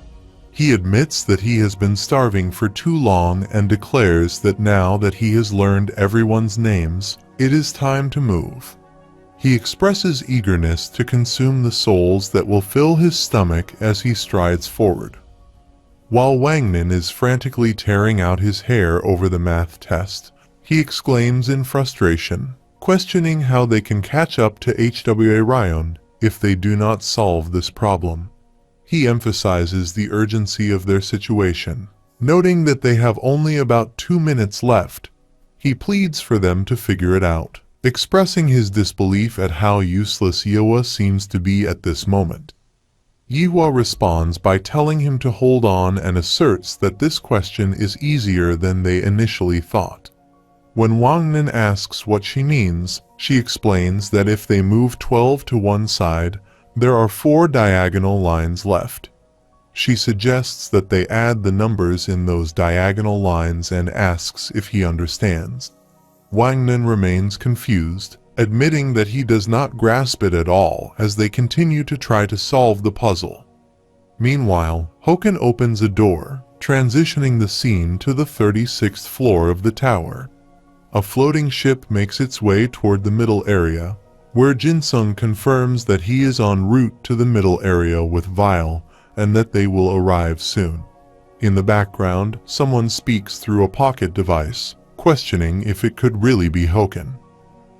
He admits that he has been starving for too long and declares that now that he has learned everyone's names, it is time to move. He expresses eagerness to consume the souls that will fill his stomach as he strides forward. While Wangnan is frantically tearing out his hair over the math test, he exclaims in frustration, questioning how they can catch up to HWA Ryan if they do not solve this problem. He emphasizes the urgency of their situation, Noting that they have only about 2 minutes left, he pleads for them to figure it out, expressing his disbelief at how useless Yoa seems to be at this moment. Yiwa responds by telling him to hold on and asserts that this question is easier than they initially thought. When Wangnan asks what she means, she explains that if they move 12 to one side, there are 4 diagonal lines left. She suggests that they add the numbers in those diagonal lines and asks if he understands. Wangnan remains confused, admitting that he does not grasp it at all as they continue to try to solve the puzzle. Meanwhile, Hoken opens a door, transitioning the scene to the 36th floor of the tower. A floating ship makes its way toward the middle area, where Jinsung confirms that he is en route to the middle area with Vile and that they will arrive soon. In the background, someone speaks through a pocket device, questioning if it could really be Hoken.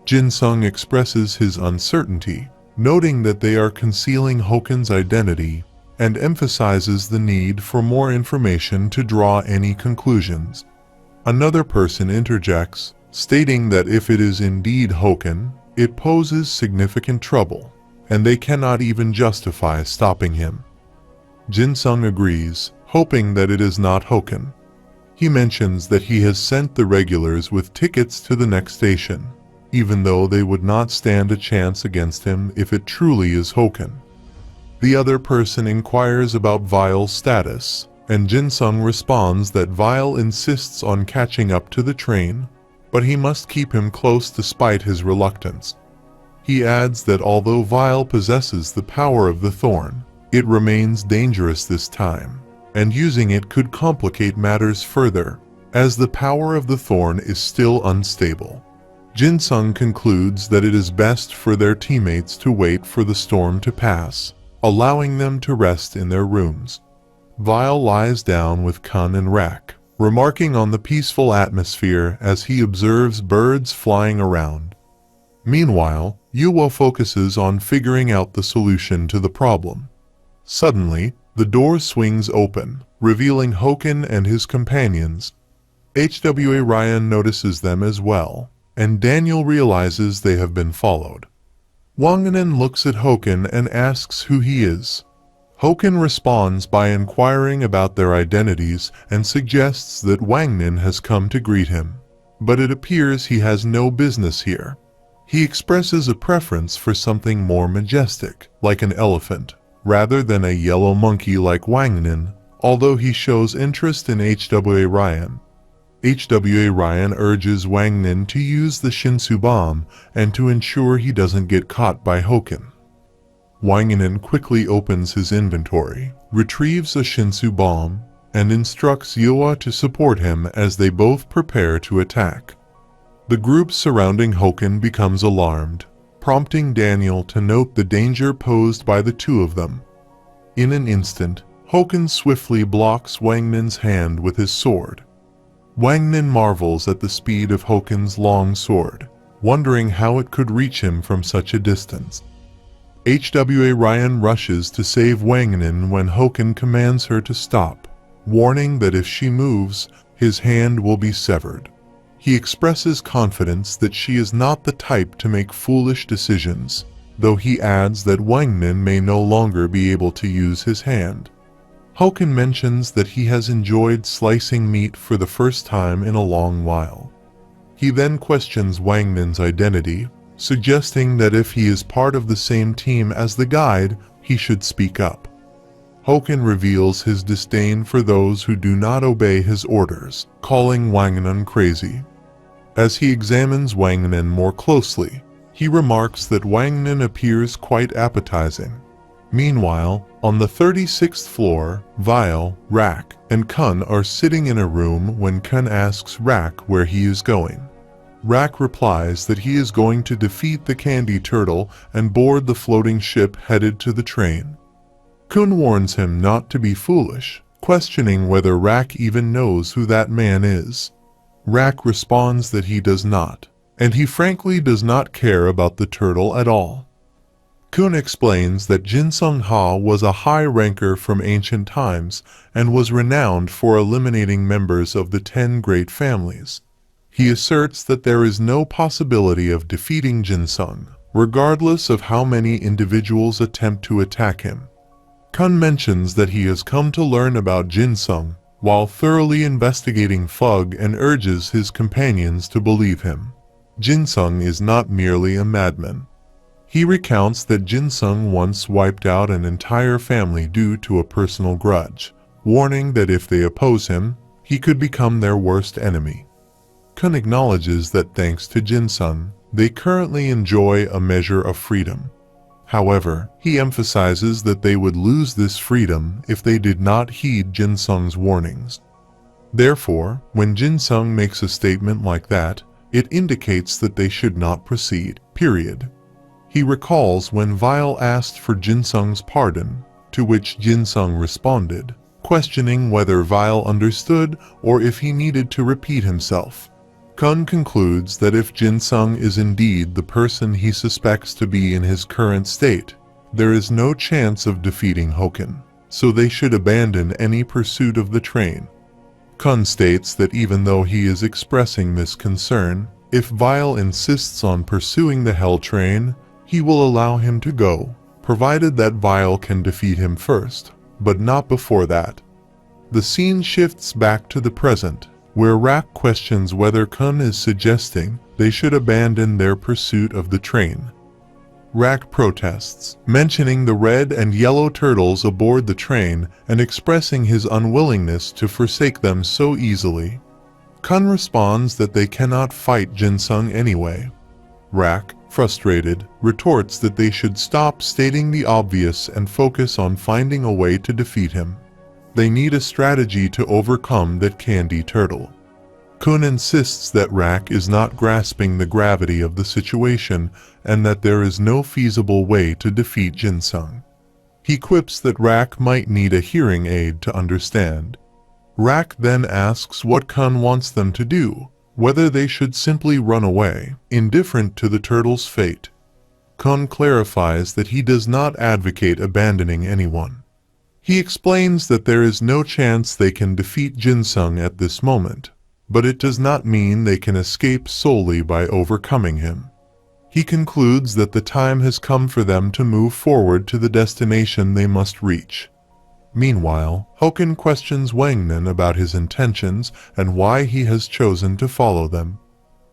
Jinsung expresses his uncertainty, noting that they are concealing Hoken's identity, and emphasizes the need for more information to draw any conclusions. Another person interjects, stating that if it is indeed Hoken, it poses significant trouble, and they cannot even justify stopping him. Jinsung agrees, hoping that it is not Hoken. He mentions that he has sent the regulars with tickets to the next station, even though they would not stand a chance against him if it truly is Hoken. The other person inquires about Vile's status, and Jinsung responds that Vile insists on catching up to the train, but he must keep him close despite his reluctance. He adds that although Vile possesses the power of the thorn, it remains dangerous this time, and using it could complicate matters further, as the power of the thorn is still unstable. Jinsung concludes that it is best for their teammates to wait for the storm to pass, allowing them to rest in their rooms. Vile lies down with Kun and Rak, remarking on the peaceful atmosphere as he observes birds flying around. Meanwhile, Yuo focuses on figuring out the solution to the problem. Suddenly, the door swings open, revealing Hoken and his companions. HWA Ryan notices them as well, and Daniel realizes they have been followed. Wangnan looks at Hoken and asks who he is. Hoken responds by inquiring about their identities and suggests that Wangnan has come to greet him, but it appears he has no business here. He expresses a preference for something more majestic, like an elephant, rather than a yellow monkey like Wangnan, although he shows interest in HWA Ryan. HWA Ryan urges Wangnan to use the Shinsu bomb and to ensure he doesn't get caught by Hoken. Wangnan quickly opens his inventory, retrieves a Shinsu bomb, and instructs Yoa to support him as they both prepare to attack. The group surrounding Hoken becomes alarmed, prompting Daniel to note the danger posed by the two of them. In an instant, Hoken swiftly blocks Wangnan's hand with his sword. Wangnan marvels at the speed of Hoken's long sword, wondering how it could reach him from such a distance. HWA Ryan rushes to save Wangnan when Hoken commands her to stop, warning that if she moves, his hand will be severed. He expresses confidence that she is not the type to make foolish decisions, though he adds that Wangnan may no longer be able to use his hand. Hoken mentions that he has enjoyed slicing meat for the first time in a long while. He then questions Wangnan's identity, suggesting that if he is part of the same team as the guide, he should speak up. Hoken reveals his disdain for those who do not obey his orders, calling Wangnan crazy. As he examines Wangnan more closely, he remarks that Wangnan appears quite appetizing. Meanwhile, on the 36th floor, Vile, Rak, and Kun are sitting in a room when Kun asks Rak where he is going. Rak replies that he is going to defeat the candy turtle and board the floating ship headed to the train. Kun warns him not to be foolish, questioning whether Rak even knows who that man is. Rak responds that he does not, and he frankly does not care about the turtle at all. Kun explains that Jinsung Ha was a high ranker from ancient times and was renowned for eliminating members of the 10 great families. He asserts that there is no possibility of defeating Jinsung, regardless of how many individuals attempt to attack him. Kun mentions that he has come to learn about Jinsung while thoroughly investigating Fug and urges his companions to believe him. Jinsung is not merely a madman. He recounts that Jinsung once wiped out an entire family due to a personal grudge, warning that if they oppose him, he could become their worst enemy. Kun acknowledges that thanks to Jinsung, they currently enjoy a measure of freedom. However, he emphasizes that they would lose this freedom if they did not heed Jinsung's warnings. Therefore, when Jinsung makes a statement like that, it indicates that they should not proceed, period. He recalls when Vile asked for Jinsung's pardon, to which Jinsung responded, questioning whether Vile understood or if he needed to repeat himself. Kun concludes that if Jinsung is indeed the person he suspects to be in his current state, there is no chance of defeating Hoken, so they should abandon any pursuit of the train. Kun states that even though he is expressing this concern, if Vile insists on pursuing the Hell train, he will allow him to go, provided that Vile can defeat him first, but not before that. The scene shifts back to the present, where Rak questions whether Kun is suggesting they should abandon their pursuit of the train. Rak protests, mentioning the red and yellow turtles aboard the train and expressing his unwillingness to forsake them so easily. Kun responds that they cannot fight Jinsung anyway. Rak, frustrated, retorts that they should stop stating the obvious and focus on finding a way to defeat him. They need a strategy to overcome that candy turtle. Kun insists that Rak is not grasping the gravity of the situation and that there is no feasible way to defeat Jinsung. He quips that Rak might need a hearing aid to understand. Rak then asks what Kun wants them to do, whether they should simply run away, indifferent to the turtle's fate. Kun clarifies that he does not advocate abandoning anyone. He explains that there is no chance they can defeat Jinsung at this moment, but it does not mean they can escape solely by overcoming him. He concludes that the time has come for them to move forward to the destination they must reach. Meanwhile, Hoken questions Wangnan about his intentions and why he has chosen to follow them.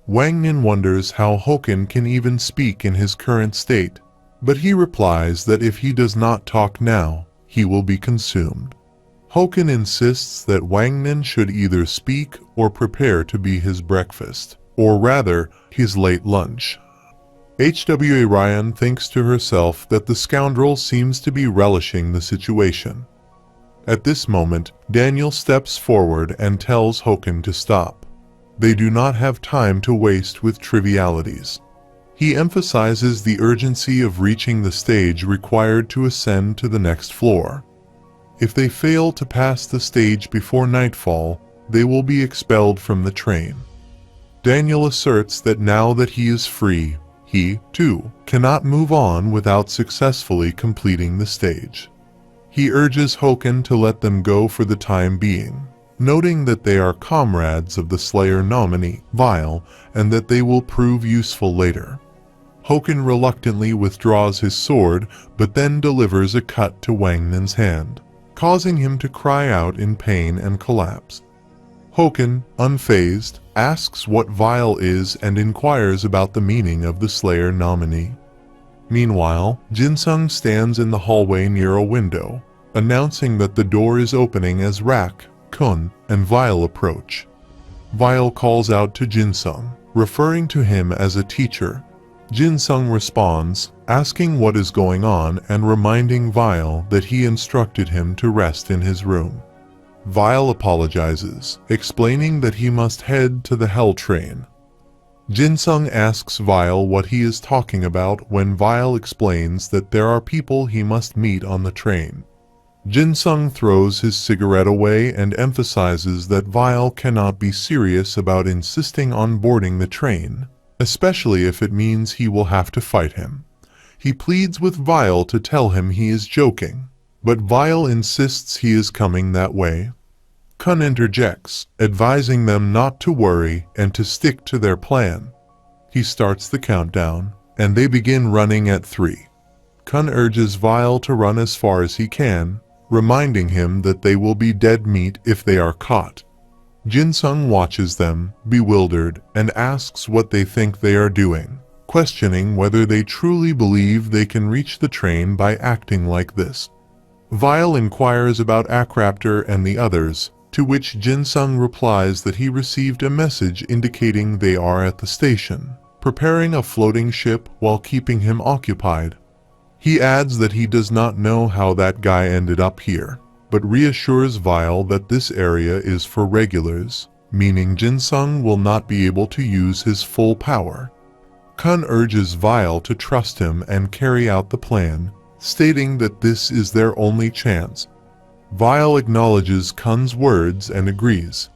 Wangnan wonders how Hoken can even speak in his current state, but he replies that if he does not talk now, he will be consumed. Hoken insists that Wangnan should either speak or prepare to be his breakfast, or rather, his late lunch. HWA Ryan thinks to herself that the scoundrel seems to be relishing the situation. At this moment, Daniel steps forward and tells Hoken to stop. They do not have time to waste with trivialities. He emphasizes the urgency of reaching the stage required to ascend to the next floor. If they fail to pass the stage before nightfall, they will be expelled from the train. Daniel asserts that now that he is free, he, too, cannot move on without successfully completing the stage. He urges Hoken to let them go for the time being, noting that they are comrades of the Slayer nominee, Vile, and that they will prove useful later. Hoken reluctantly withdraws his sword, but then delivers a cut to Wangnan's hand, causing him to cry out in pain and collapse. Hoken, unfazed, asks what Vile is and inquires about the meaning of the Slayer nominee. Meanwhile, Jinsung stands in the hallway near a window, announcing that the door is opening as Rak, Kun, and Vile approach. Vile calls out to Jinsung, referring to him as a teacher. Jinsung responds, asking what is going on and reminding Vile that he instructed him to rest in his room. Vile apologizes, explaining that he must head to the Hell train. Jinsung asks Vile what he is talking about when Vile explains that there are people he must meet on the train. Jinsung throws his cigarette away and emphasizes that Vile cannot be serious about insisting on boarding the train, especially if it means he will have to fight him. He pleads with Vile to tell him he is joking, but Vile insists he is coming that way. Kun interjects, advising them not to worry and to stick to their plan. He starts the countdown, and they begin running at 3. Kun urges Vile to run as far as he can, reminding him that they will be dead meat if they are caught. Jin-sung watches them, bewildered, and asks what they think they are doing, questioning whether they truly believe they can reach the train by acting like this. Vile inquires about Akraptor and the others, to which Jin-sung replies that he received a message indicating they are at the station, preparing a floating ship while keeping him occupied. He adds that he does not know how that guy ended up here, but reassures Vile that this area is for regulars, meaning Jin-sung will not be able to use his full power. Kun urges Vile to trust him and carry out the plan, stating that this is their only chance. Vile acknowledges Kun's words and agrees.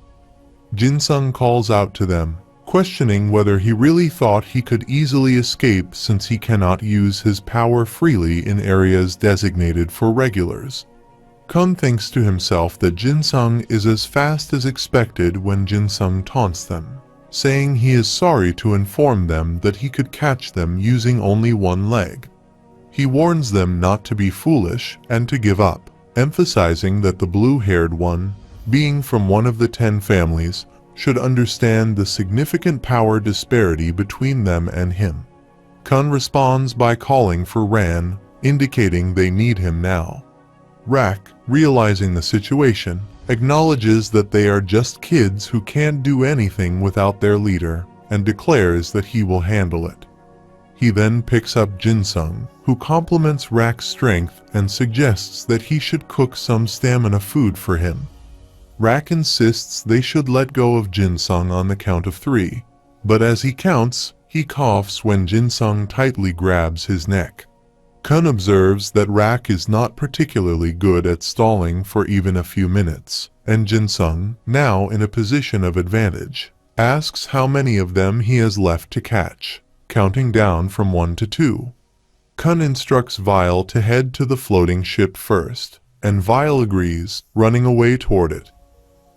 Jin-sung calls out to them, questioning whether he really thought he could easily escape since he cannot use his power freely in areas designated for regulars. Kun thinks to himself that Jin-sung is as fast as expected when Jin-sung taunts them, saying he is sorry to inform them that he could catch them using only one leg. He warns them not to be foolish and to give up, emphasizing that the blue-haired one, being from one of the 10 families, should understand the significant power disparity between them and him. Kun responds by calling for Ran, indicating they need him now. Rak, realizing the situation, acknowledges that they are just kids who can't do anything without their leader, and declares that he will handle it. He then picks up Jin-sung, who compliments Rak's strength and suggests that he should cook some stamina food for him. Rak insists they should let go of Jin-sung on the count of 3, but as he counts, he coughs when Jin-sung tightly grabs his neck. Kun observes that Rak is not particularly good at stalling for even a few minutes, and Jin-sung, now in a position of advantage, asks how many of them he has left to catch, counting down from 1 to 2. Kun instructs Vile to head to the floating ship first, and Vile agrees, running away toward it.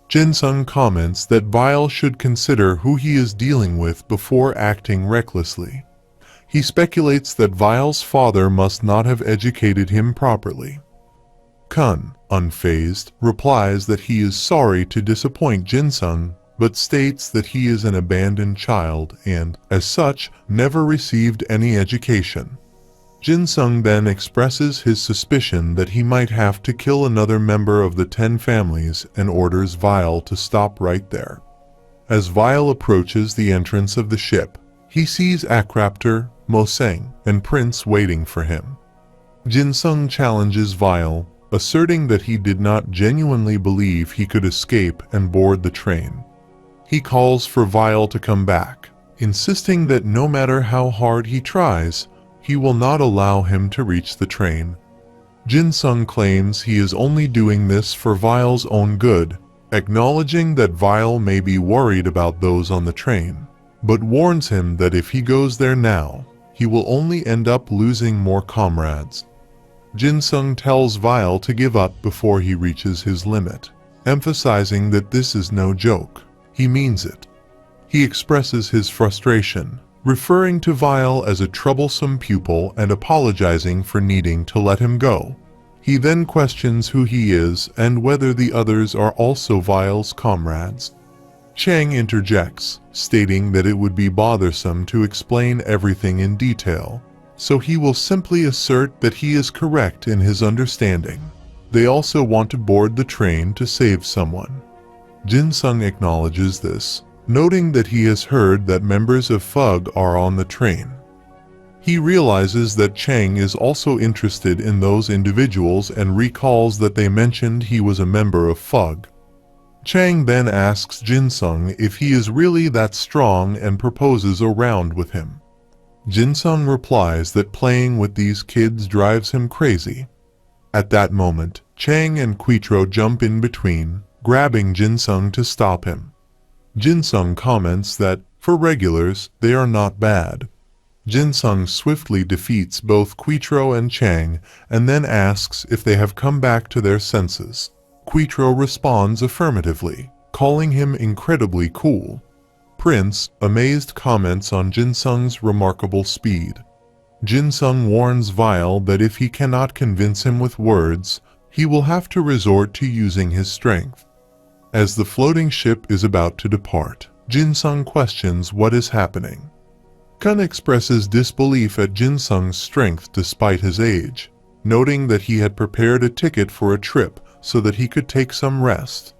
Jin-sung comments that Vile should consider who he is dealing with before acting recklessly. He speculates that Vile's father must not have educated him properly. Kun, unfazed, replies that he is sorry to disappoint Jin-sung, but states that he is an abandoned child and, as such, never received any education. Jin-sung then expresses his suspicion that he might have to kill another member of the 10 families and orders Vile to stop right there. As Vile approaches the entrance of the ship, he sees Akraptor, Moseng, and Prince waiting for him. Jin-sung challenges Vile, asserting that he did not genuinely believe he could escape and board the train. He calls for Vile to come back, insisting that no matter how hard he tries, he will not allow him to reach the train. Jin-sung claims he is only doing this for Vile's own good, acknowledging that Vile may be worried about those on the train, but warns him that if he goes there now, he will only end up losing more comrades. Jin-sung tells Vile to give up before he reaches his limit, emphasizing that this is no joke. He means it. He expresses his frustration, referring to Vile as a troublesome pupil and apologizing for needing to let him go. He then questions who he is and whether the others are also Vile's comrades. Chang interjects, stating that it would be bothersome to explain everything in detail, so he will simply assert that he is correct in his understanding. They also want to board the train to save someone. Jin-sung acknowledges this, noting that he has heard that members of FUG are on the train. He realizes that Chang is also interested in those individuals and recalls that they mentioned he was a member of FUG. Chang then asks Jin-sung if he is really that strong and proposes a round with him. Jin-sung replies that playing with these kids drives him crazy. At that moment, Chang and Quitro jump in between, grabbing Jin-sung to stop him. Jin-sung comments that, for regulars, they are not bad. Jinsung swiftly defeats both Quitro and Chang and then asks if they have come back to their senses. Quitro responds affirmatively, calling him incredibly cool. Prince, amazed, comments on Jinsung's remarkable speed. Jinsung warns Vile that if he cannot convince him with words, he will have to resort to using his strength. As the floating ship is about to depart, Jinsung questions what is happening. Kun expresses disbelief at Jinsung's strength despite his age, noting that he had prepared a ticket for a trip so that he could take some rest.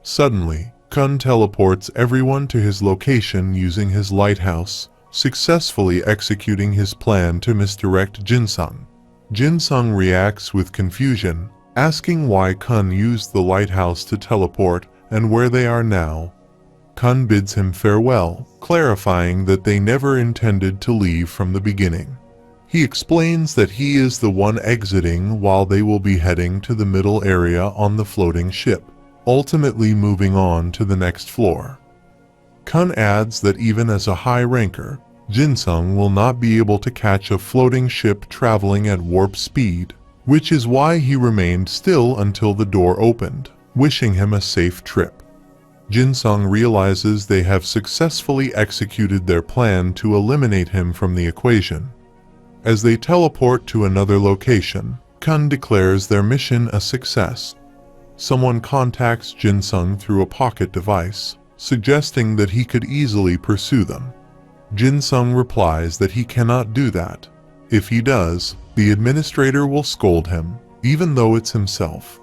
Suddenly, Kun teleports everyone to his location using his lighthouse, successfully executing his plan to misdirect Jinsung. Jinsung reacts with confusion, asking why Kun used the lighthouse to teleport and where they are now. Kun bids him farewell, clarifying that they never intended to leave from the beginning. He explains that he is the one exiting while they will be heading to the middle area on the floating ship, ultimately moving on to the next floor. Kun adds that even as a high ranker, Jinsung will not be able to catch a floating ship traveling at warp speed, which is why he remained still until the door opened, wishing him a safe trip. Jinsung realizes they have successfully executed their plan to eliminate him from the equation. As they teleport to another location, Kun declares their mission a success. Someone contacts Jinsung through a pocket device, suggesting that he could easily pursue them. Jinsung replies that he cannot do that. If he does, the administrator will scold him, even though it's himself.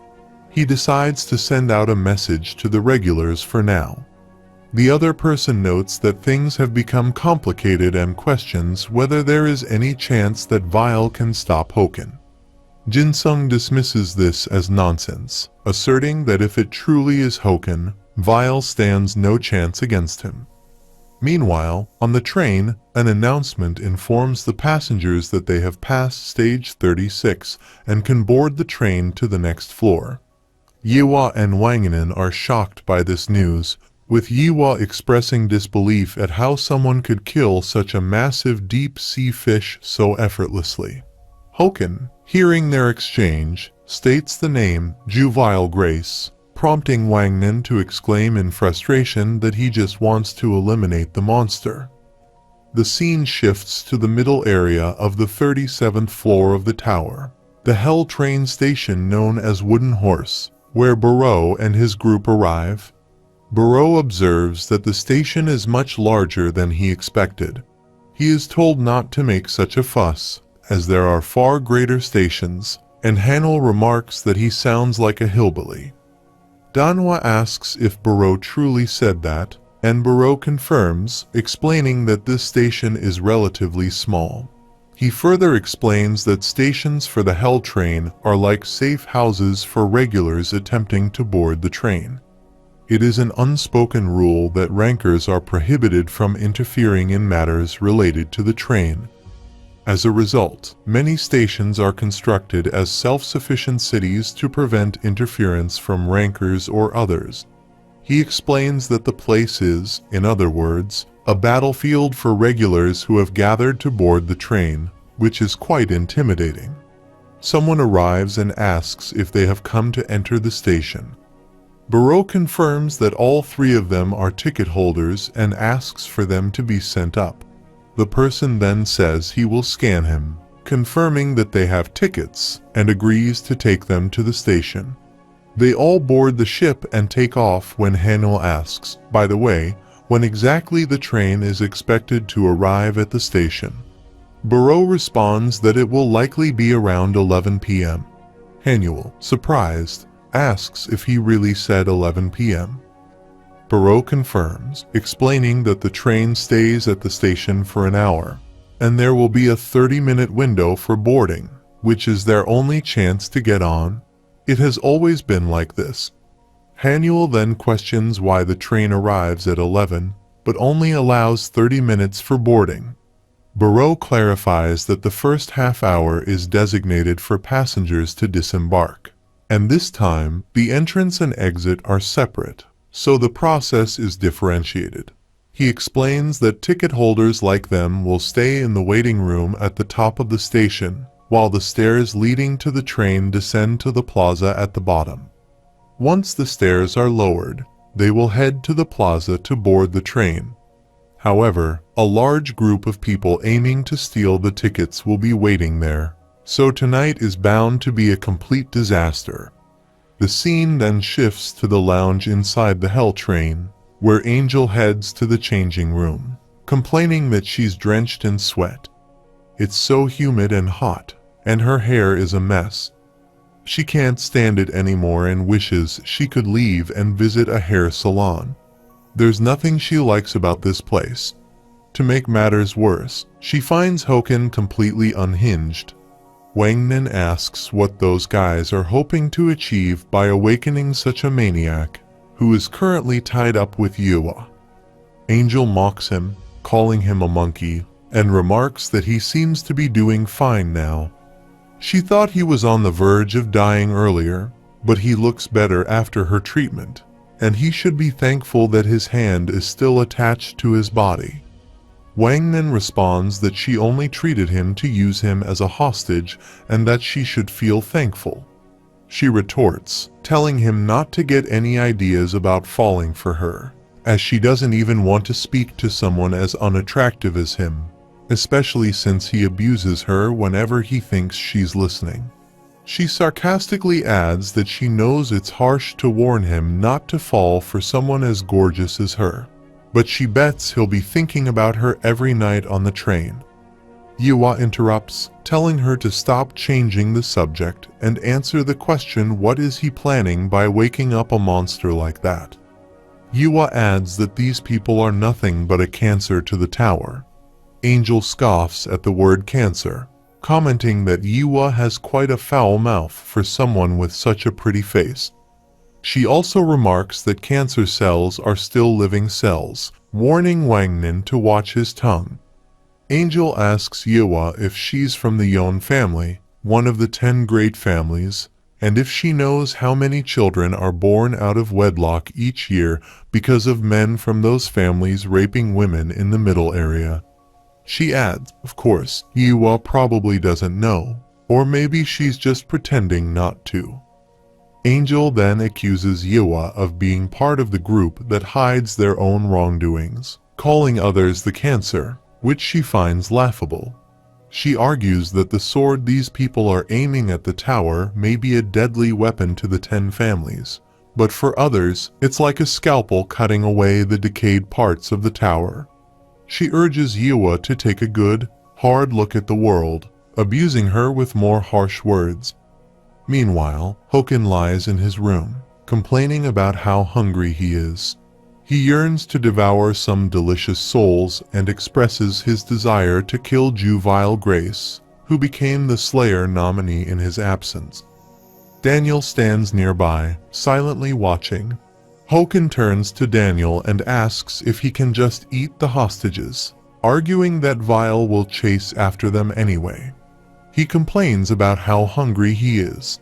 He decides to send out a message to the regulars for now. The other person notes that things have become complicated and questions whether there is any chance that Vile can stop Hoken. Jinsung dismisses this as nonsense, asserting that if it truly is Hoken, Vile stands no chance against him. Meanwhile, on the train, an announcement informs the passengers that they have passed stage 36 and can board the train to the next floor. Yiwa and Wanganen are shocked by this news, with Yiwa expressing disbelief at how someone could kill such a massive deep-sea fish so effortlessly. Hoken, hearing their exchange, states the name Juvenile Grace, prompting Wanganen to exclaim in frustration that he just wants to eliminate the monster. The scene shifts to the middle area of the 37th floor of the tower, the Hell train station known as Wooden Horse, where Barreau and his group arrive. Barreau observes that the station is much larger than he expected. He is told not to make such a fuss, as there are far greater stations, and Hanel remarks that he sounds like a hillbilly. Danhwa asks if Barreau truly said that, and Barreau confirms, explaining that this station is relatively small. He further explains that stations for the Hell train are like safe houses for regulars attempting to board the train. It is an unspoken rule that rankers are prohibited from interfering in matters related to the train. As a result, many stations are constructed as self-sufficient cities to prevent interference from rankers or others. He explains that the place is, in other words, a battlefield for regulars who have gathered to board the train, which is quite intimidating. Someone arrives and asks if they have come to enter the station. Barreau confirms that all three of them are ticket holders and asks for them to be sent up. The person then says he will scan him, confirming that they have tickets, and agrees to take them to the station. They all board the ship and take off when Hanel asks, by the way, when exactly the train is expected to arrive at the station. Barreau responds that it will likely be around 11 p.m. Hanel, surprised, asks if he really said 11 p.m. Barreau confirms, explaining that the train stays at the station for an hour, and there will be a 30-minute window for boarding, which is their only chance to get on. It has always been like this. Hanel then questions why the train arrives at 11, but only allows 30 minutes for boarding. Barreau clarifies that the first half hour is designated for passengers to disembark, and this time, the entrance and exit are separate, so the process is differentiated. He explains that ticket holders like them will stay in the waiting room at the top of the station, while the stairs leading to the train descend to the plaza at the bottom. Once the stairs are lowered, they will head to the plaza to board the train. However, a large group of people aiming to steal the tickets will be waiting there, so tonight is bound to be a complete disaster. The scene then shifts to the lounge inside the Hell train, where Angel heads to the changing room, complaining that she's drenched in sweat. It's so humid and hot, and her hair is a mess. She can't stand it anymore and wishes she could leave and visit a hair salon. There's nothing she likes about this place. To make matters worse, she finds Hoken completely unhinged. Wangnan asks what those guys are hoping to achieve by awakening such a maniac, who is currently tied up with Yua. Angel mocks him, calling him a monkey, and remarks that he seems to be doing fine now. She thought he was on the verge of dying earlier, but he looks better after her treatment, and he should be thankful that his hand is still attached to his body. Wangnan responds that she only treated him to use him as a hostage and that she should feel thankful. She retorts, telling him not to get any ideas about falling for her, as she doesn't even want to speak to someone as unattractive as him, especially since he abuses her whenever he thinks she's listening. She sarcastically adds that she knows it's harsh to warn him not to fall for someone as gorgeous as her, but she bets he'll be thinking about her every night on the train. Yua interrupts, telling her to stop changing the subject and answer the question, what is he planning by waking up a monster like that? Yua adds that these people are nothing but a cancer to the tower. Angel scoffs at the word cancer, commenting that Yua has quite a foul mouth for someone with such a pretty face. She also remarks that cancer cells are still living cells, warning Wangnan to watch his tongue. Angel asks Yua if she's from the Yon family, one of the 10 great families, and if she knows how many children are born out of wedlock each year because of men from those families raping women in the middle area. She adds, of course, Yua probably doesn't know, or maybe she's just pretending not to. Angel then accuses Yua of being part of the group that hides their own wrongdoings, calling others the cancer, which she finds laughable. She argues that the sword these people are aiming at the tower may be a deadly weapon to the 10 families, but for others, it's like a scalpel cutting away the decayed parts of the tower. She urges Yua to take a good, hard look at the world, abusing her with more harsh words. Meanwhile, Hoken lies in his room, complaining about how hungry he is. He yearns to devour some delicious souls and expresses his desire to kill Juvenile Grace, who became the Slayer nominee in his absence. Daniel stands nearby, silently watching. Hoken turns to Daniel and asks if he can just eat the hostages, arguing that Vile will chase after them anyway. He complains about how hungry he is.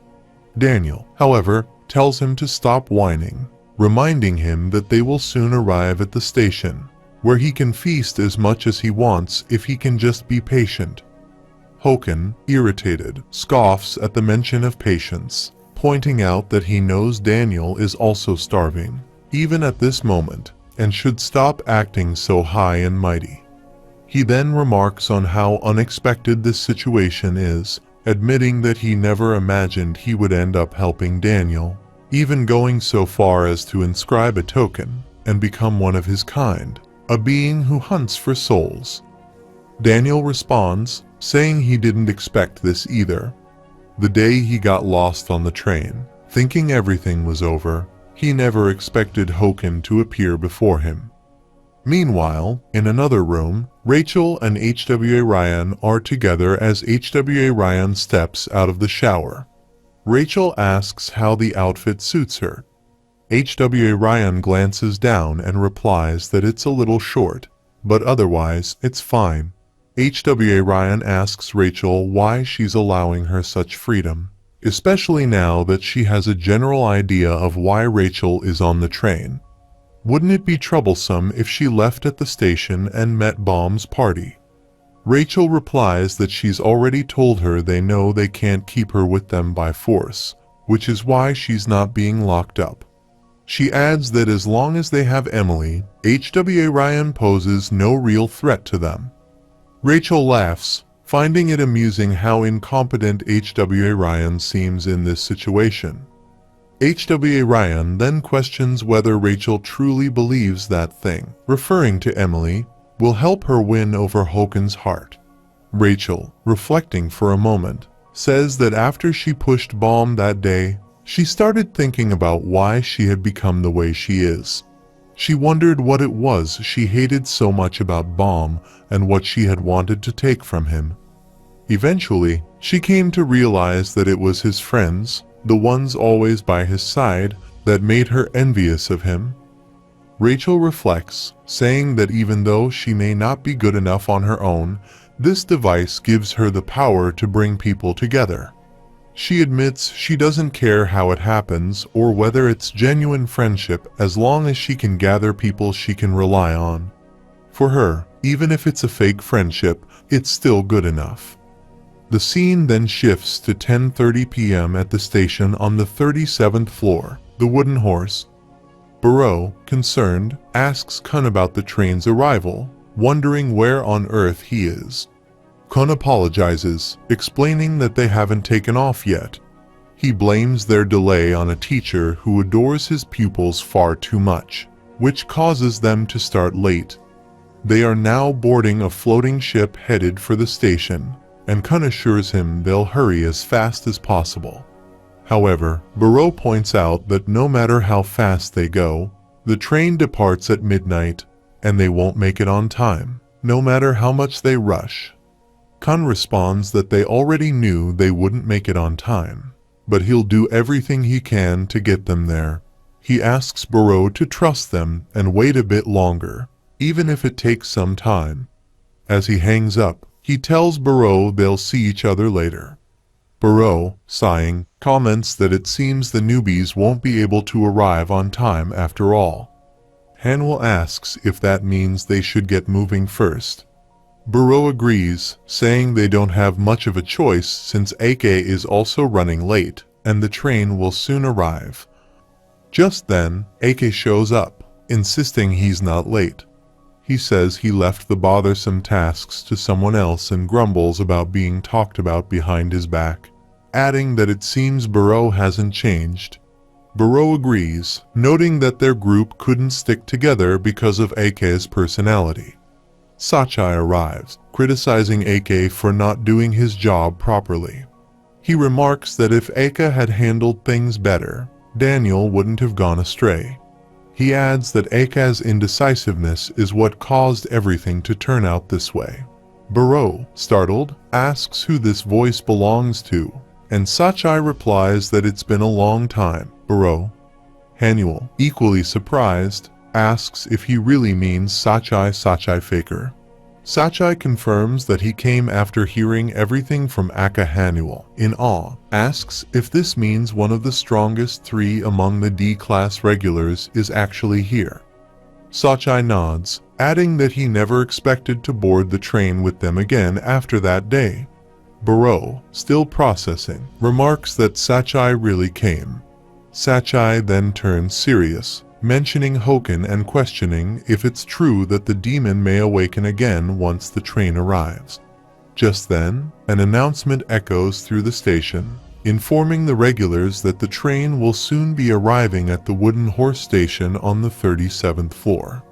Daniel, however, tells him to stop whining, reminding him that they will soon arrive at the station, where he can feast as much as he wants if he can just be patient. Hoken, irritated, scoffs at the mention of patience, pointing out that he knows Daniel is also starving, even at this moment, and should stop acting so high and mighty. He then remarks on how unexpected this situation is, admitting that he never imagined he would end up helping Daniel, even going so far as to inscribe a token and become one of his kind, a being who hunts for souls. Daniel responds, saying he didn't expect this either. The day he got lost on the train, thinking everything was over, he never expected Hoken to appear before him. Meanwhile, in another room, Rachel and HWA Ryan are together as HWA Ryan steps out of the shower. Rachel asks how the outfit suits her. HWA Ryan glances down and replies that it's a little short, but otherwise it's fine. HWA Ryan asks Rachel why she's allowing her such freedom, especially now that she has a general idea of why Rachel is on the train. Wouldn't it be troublesome if she left at the station and met Baum's party? Rachel replies that she's already told her they know they can't keep her with them by force, which is why she's not being locked up. She adds that as long as they have Emily, HWA Ryan poses no real threat to them. Rachel laughs, finding it amusing how incompetent HWA Ryan seems in this situation. HWA Ryan then questions whether Rachel truly believes that thing, referring to Emily, will help her win over Hoken's heart. Rachel, reflecting for a moment, says that after she pushed Baum that day, she started thinking about why she had become the way she is. She wondered what it was she hated so much about Baum and what she had wanted to take from him. Eventually, she came to realize that it was his friends, the ones always by his side, that made her envious of him. Rachel reflects, saying that even though she may not be good enough on her own, this device gives her the power to bring people together. She admits she doesn't care how it happens or whether it's genuine friendship as long as she can gather people she can rely on. For her, even if it's a fake friendship, it's still good enough. The scene then shifts to 10:30 p.m. at the station on the 37th floor, the Wooden Horse. Barreau, concerned, asks Kun about the train's arrival, wondering where on earth he is. Kun apologizes, explaining that they haven't taken off yet. He blames their delay on a teacher who adores his pupils far too much, which causes them to start late. They are now boarding a floating ship headed for the station, and Kun assures him they'll hurry as fast as possible. However, Barreau points out that no matter how fast they go, the train departs at midnight, and they won't make it on time, no matter how much they rush. Kun responds that they already knew they wouldn't make it on time, but he'll do everything he can to get them there. He asks Barreau to trust them and wait a bit longer, even if it takes some time. As he hangs up, he tells Barreau they'll see each other later. Barreau, sighing, comments that it seems the newbies won't be able to arrive on time after all. Hanwell asks if that means they should get moving first. Barreau agrees, saying they don't have much of a choice since AK is also running late, and the train will soon arrive. Just then, AK shows up, insisting he's not late. He says he left the bothersome tasks to someone else and grumbles about being talked about behind his back, adding that it seems Barreau hasn't changed. Barreau agrees, noting that their group couldn't stick together because of AK's personality. Sachai arrives, criticizing AK for not doing his job properly. He remarks that if Aka had handled things better, Daniel wouldn't have gone astray. He adds that Aka's indecisiveness is what caused everything to turn out this way. Barreau, startled, asks who this voice belongs to, and Sachai replies that it's been a long time. Barreau, Hanuel, equally surprised, asks if he really means Sachai Faker. Sachai confirms that he came after hearing everything from Aka. Hanuel, in awe, asks if this means one of the strongest three among the D-class regulars is actually here. Sachai nods, adding that he never expected to board the train with them again after that day. Barreau, still processing, remarks that Sachai really came. Sachai then turns serious, mentioning Hoken and questioning if it's true that the demon may awaken again once the train arrives. Just then, an announcement echoes through the station, informing the regulars that the train will soon be arriving at the Wooden Horse station on the 37th floor.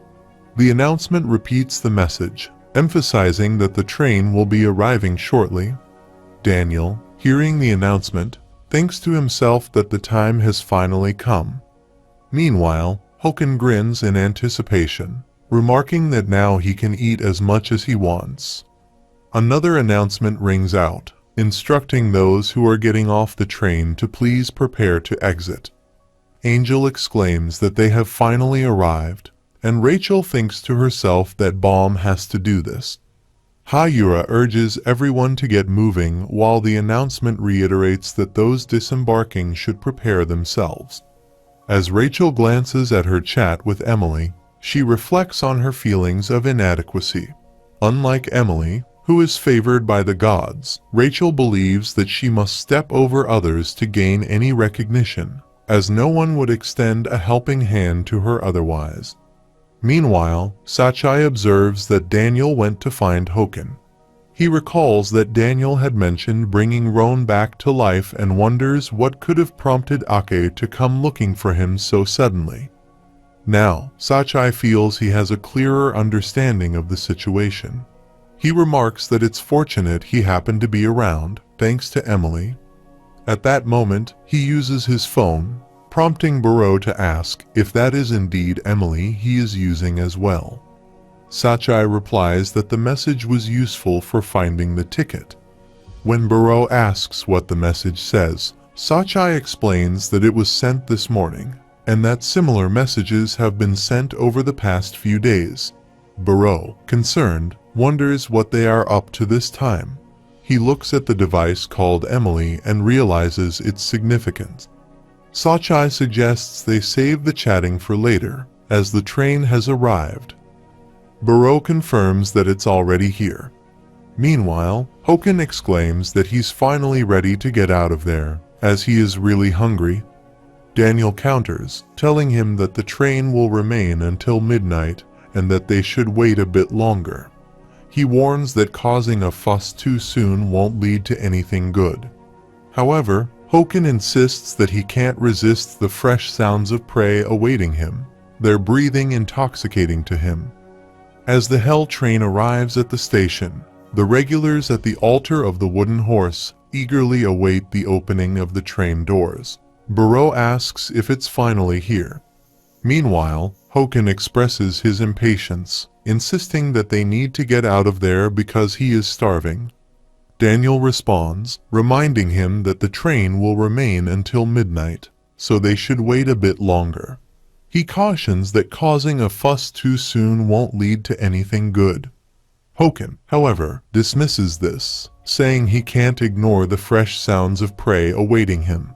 The announcement repeats the message, emphasizing that the train will be arriving shortly. Daniel, hearing the announcement, thinks to himself that the time has finally come. Meanwhile, Hoken grins in anticipation, remarking that now he can eat as much as he wants. Another announcement rings out, instructing those who are getting off the train to please prepare to exit. Angel exclaims that they have finally arrived, and Rachel thinks to herself that Baum has to do this. Hayura urges everyone to get moving while the announcement reiterates that those disembarking should prepare themselves. As Rachel glances at her chat with Emily, she reflects on her feelings of inadequacy. Unlike Emily, who is favored by the gods, Rachel believes that she must step over others to gain any recognition, as no one would extend a helping hand to her otherwise. Meanwhile, Sachai observes that Daniel went to find Hoken. He recalls that Daniel had mentioned bringing Roan back to life and wonders what could have prompted Ake to come looking for him so suddenly. Now, Sachai feels he has a clearer understanding of the situation. He remarks that it's fortunate he happened to be around, thanks to Emily. At that moment, he uses his phone, prompting Barreau to ask if that is indeed Emily he is using as well. Sachai replies that the message was useful for finding the ticket. When Barreau asks what the message says, Sachai explains that it was sent this morning, and that similar messages have been sent over the past few days. Barreau, concerned, wonders what they are up to this time. He looks at the device called Emily and realizes its significance. Sachai suggests they save the chatting for later, as the train has arrived. Barreau confirms that it's already here. Meanwhile, Hoken exclaims that he's finally ready to get out of there, as he is really hungry. Daniel counters, telling him that the train will remain until midnight and that they should wait a bit longer. He warns that causing a fuss too soon won't lead to anything good. However, Hoken insists that he can't resist the fresh sounds of prey awaiting him, their breathing intoxicating to him. As the Hell train arrives at the station, the regulars at the altar of the wooden horse eagerly await the opening of the train doors. Barreau asks if it's finally here. Meanwhile, Hoken expresses his impatience, insisting that they need to get out of there because he is starving. Daniel responds, reminding him that the train will remain until midnight, so they should wait a bit longer. He cautions that causing a fuss too soon won't lead to anything good. Hoken, however, dismisses this, saying he can't ignore the fresh sounds of prey awaiting him.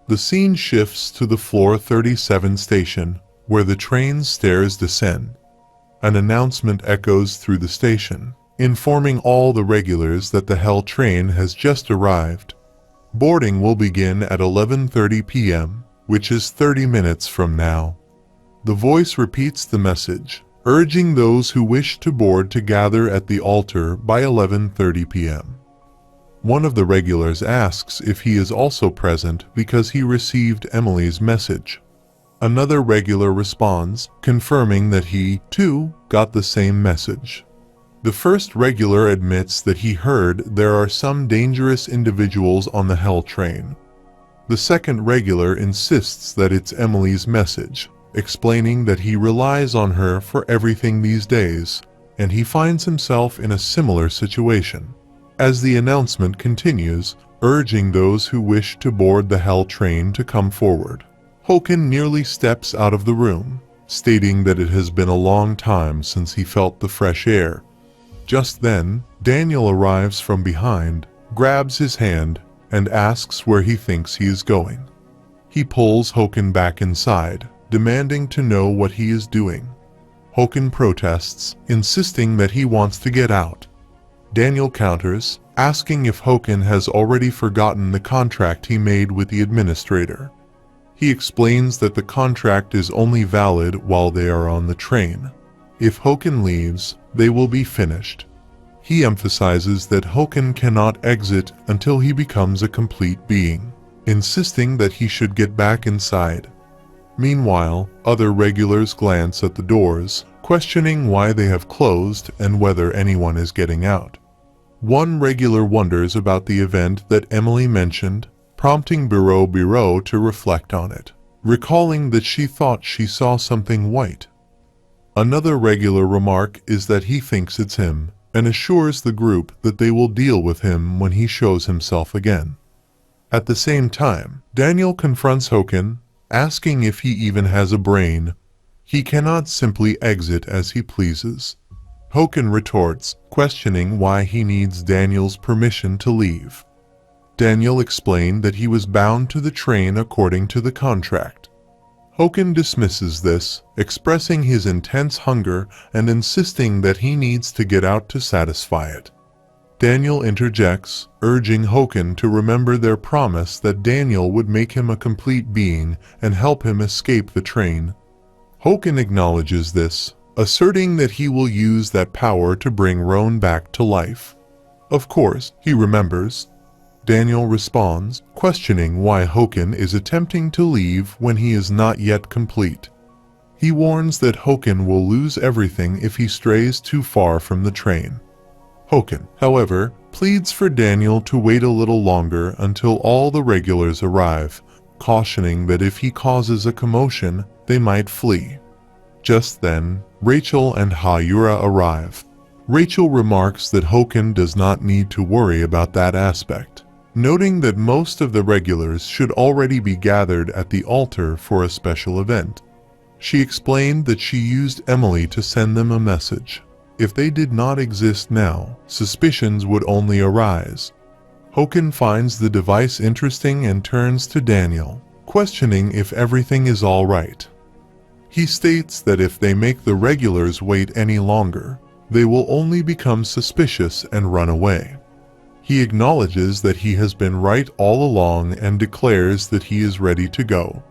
The scene shifts to the floor 37 station, where the train's stairs descend. An announcement echoes through the station, informing all the regulars that the Hell train has just arrived. Boarding will begin at 11:30 p.m., which is 30 minutes from now. The voice repeats the message, urging those who wish to board to gather at the altar by 11:30 p.m. One of the regulars asks if he is also present because he received Emily's message. Another regular responds, confirming that he, too, got the same message. The first regular admits that he heard there are some dangerous individuals on the Hell train. The second regular insists that it's Emily's message, explaining that he relies on her for everything these days, and he finds himself in a similar situation. As the announcement continues, urging those who wish to board the Hell train to come forward, Hoken nearly steps out of the room, stating that it has been a long time since he felt the fresh air. Just then, Daniel arrives from behind, grabs his hand, and asks where he thinks he is going. He pulls Hoken back inside, demanding to know what he is doing. Hoken protests, insisting that he wants to get out. Daniel counters, asking if Hoken has already forgotten the contract he made with the administrator. He explains that the contract is only valid while they are on the train. If Hoken leaves, they will be finished. He emphasizes that Hoken cannot exit until he becomes a complete being, insisting that he should get back inside. Meanwhile, other regulars glance at the doors, questioning why they have closed and whether anyone is getting out. One regular wonders about the event that Emily mentioned, prompting Barreau to reflect on it, recalling that she thought she saw something white. Another regular remark is that he thinks it's him, and assures the group that they will deal with him when he shows himself again. At the same time, Daniel confronts Hoken, asking if he even has a brain. He cannot simply exit as he pleases. Hoken retorts, questioning why he needs Daniel's permission to leave. Daniel explained that he was bound to the train according to the contract. Hoken dismisses this, expressing his intense hunger and insisting that he needs to get out to satisfy it. Daniel interjects, urging Hoken to remember their promise that Daniel would make him a complete being and help him escape the train. Hoken acknowledges this, asserting that he will use that power to bring Roan back to life. Of course, he remembers. Daniel responds, questioning why Hoken is attempting to leave when he is not yet complete. He warns that Hoken will lose everything if he strays too far from the train. Hoken, however, pleads for Daniel to wait a little longer until all the regulars arrive, cautioning that if he causes a commotion, they might flee. Just then, Rachel and Hayura arrive. Rachel remarks that Hoken does not need to worry about that aspect, noting that most of the regulars should already be gathered at the altar for a special event. She explained that she used Emily to send them a message. If they did not exist now, suspicions would only arise. Hoken finds the device interesting and turns to Daniel, questioning if everything is all right. He states that if they make the regulars wait any longer, they will only become suspicious and run away. He acknowledges that he has been right all along and declares that he is ready to go.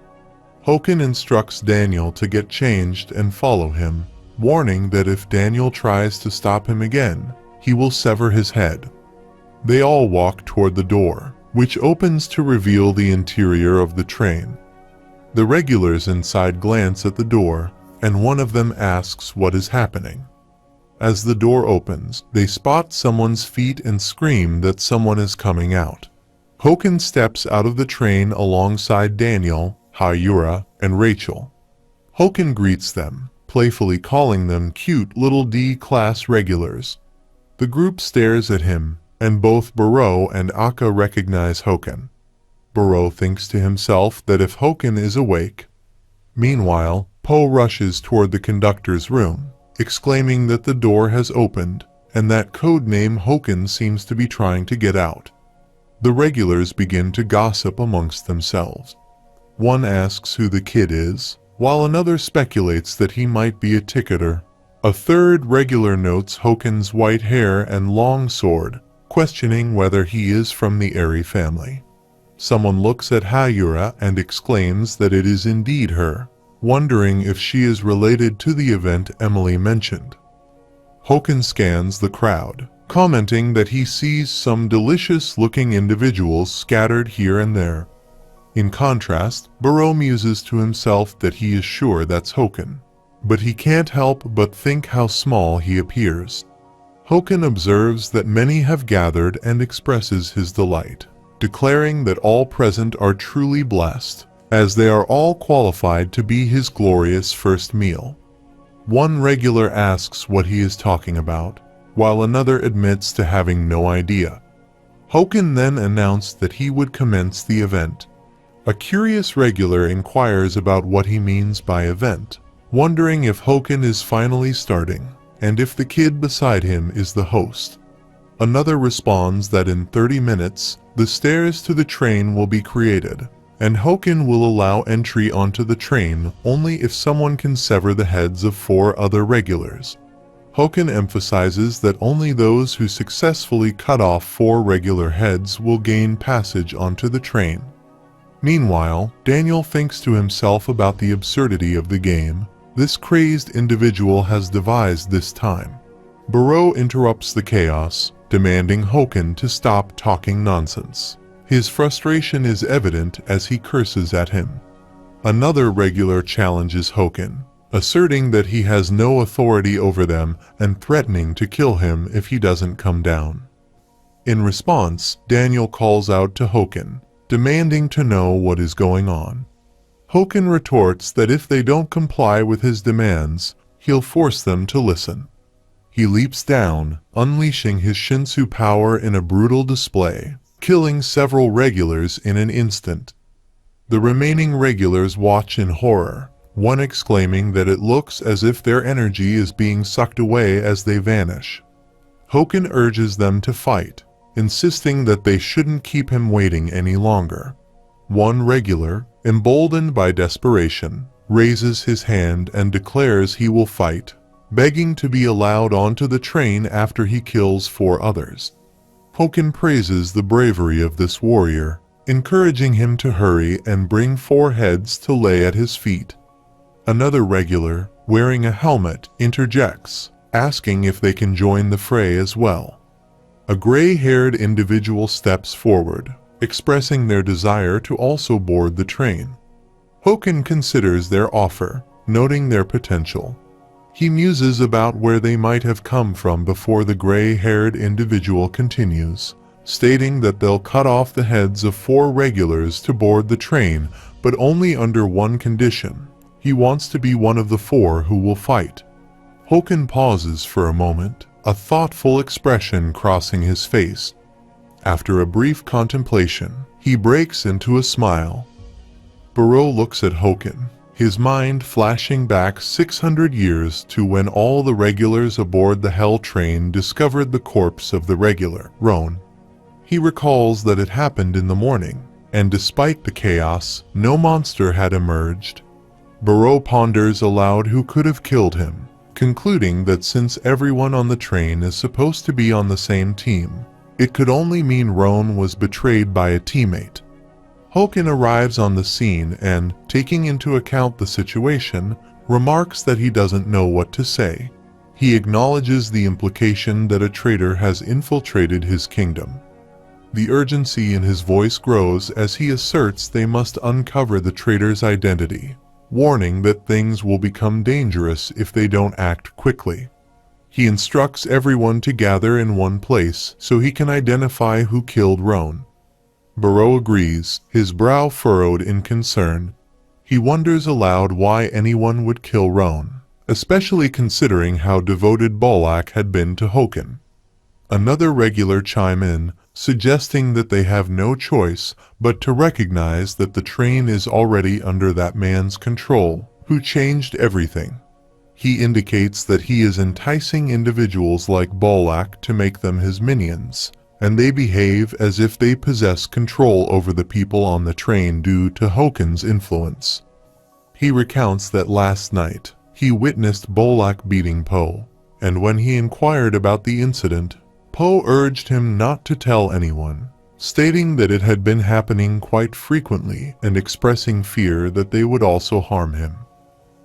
Hoken instructs Daniel to get changed and follow him, warning that if Daniel tries to stop him again, he will sever his head. They all walk toward the door, which opens to reveal the interior of the train. The regulars inside glance at the door, and one of them asks what is happening. As the door opens, they spot someone's feet and scream that someone is coming out. Hoken steps out of the train alongside Daniel, Hayura, and Rachel. Hoken greets them, playfully calling them cute little D-class regulars. The group stares at him, and both Barreau and Akka recognize Hoken. Barreau thinks to himself that if Hoken is awake. Meanwhile, Poe rushes toward the conductor's room, exclaiming that the door has opened, and that codename Hoken seems to be trying to get out. The regulars begin to gossip amongst themselves. One asks who the kid is, while another speculates that he might be a ticketer. A third regular notes Hoken's white hair and long sword, questioning whether he is from the Eri family. Someone looks at Hayura and exclaims that it is indeed her, wondering if she is related to the event Emily mentioned. Hoken scans the crowd, commenting that he sees some delicious-looking individuals scattered here and there. In contrast, Barreau muses to himself that he is sure that's Hoken, but he can't help but think how small he appears. Hoken observes that many have gathered and expresses his delight, declaring that all present are truly blessed, as they are all qualified to be his glorious first meal. One regular asks what he is talking about, while another admits to having no idea. Hoken then announced that he would commence the event. A curious regular inquires about what he means by event, wondering if Hoken is finally starting, and if the kid beside him is the host. Another responds that in 30 minutes, the stairs to the train will be created, and Hoken will allow entry onto the train only if someone can sever the heads of 4 other regulars. Hoken emphasizes that only those who successfully cut off 4 regular heads will gain passage onto the train. Meanwhile, Daniel thinks to himself about the absurdity of the game this crazed individual has devised this time. Barreau interrupts the chaos, demanding Hoken to stop talking nonsense. His frustration is evident as he curses at him. Another regular challenges Hoken, asserting that he has no authority over them and threatening to kill him if he doesn't come down. In response, Daniel calls out to Hoken, demanding to know what is going on. Hoken retorts that if they don't comply with his demands, he'll force them to listen. He leaps down, unleashing his Shinsu power in a brutal display, killing several regulars in an instant. The remaining regulars watch in horror, one exclaiming that it looks as if their energy is being sucked away as they vanish. Hoken urges them to fight, insisting that they shouldn't keep him waiting any longer. One regular, emboldened by desperation, raises his hand and declares he will fight, begging to be allowed onto the train after he kills 4 others. Hoken praises the bravery of this warrior, encouraging him to hurry and bring 4 heads to lay at his feet. Another regular, wearing a helmet, interjects, asking if they can join the fray as well. A gray-haired individual steps forward, expressing their desire to also board the train. Hoken considers their offer, noting their potential. He muses about where they might have come from before the gray-haired individual continues, stating that they'll cut off the heads of 4 regulars to board the train, but only under one condition. He wants to be one of the 4 who will fight. Hoken pauses for a moment, a thoughtful expression crossing his face. After a brief contemplation, he breaks into a smile. Baro looks at Hoken, his mind flashing back 600 years to when all the regulars aboard the Hell train discovered the corpse of the regular, Roan. He recalls that it happened in the morning, and despite the chaos, no monster had emerged. Baro ponders aloud who could have killed him, concluding that since everyone on the train is supposed to be on the same team, it could only mean Roan was betrayed by a teammate. Hoken arrives on the scene and, taking into account the situation, remarks that he doesn't know what to say. He acknowledges the implication that a traitor has infiltrated his kingdom. The urgency in his voice grows as he asserts they must uncover the traitor's identity, warning that things will become dangerous if they don't act quickly. He instructs everyone to gather in one place so he can identify who killed Roan. Baro agrees, his brow furrowed in concern. He wonders aloud why anyone would kill Roan, especially considering how devoted Bolak had been to Hoken. Another regular chimes in, suggesting that they have no choice but to recognize that the train is already under that man's control, who changed everything. He indicates that he is enticing individuals like Bolak to make them his minions, and they behave as if they possess control over the people on the train due to Hoken's influence. He recounts that last night, he witnessed Bolak beating Poe, and when he inquired about the incident, Poe urged him not to tell anyone, stating that it had been happening quite frequently and expressing fear that they would also harm him.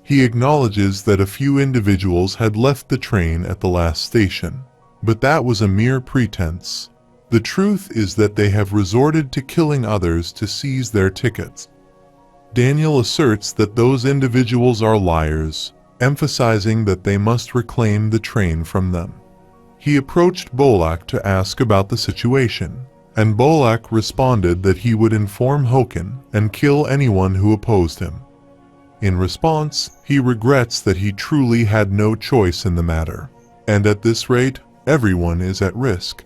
He acknowledges that a few individuals had left the train at the last station, but that was a mere pretense. The truth is that they have resorted to killing others to seize their tickets. Daniel asserts that those individuals are liars, emphasizing that they must reclaim the train from them. He approached Bolak to ask about the situation, and Bolak responded that he would inform Hoken and kill anyone who opposed him. In response, he regrets that he truly had no choice in the matter, and at this rate, everyone is at risk.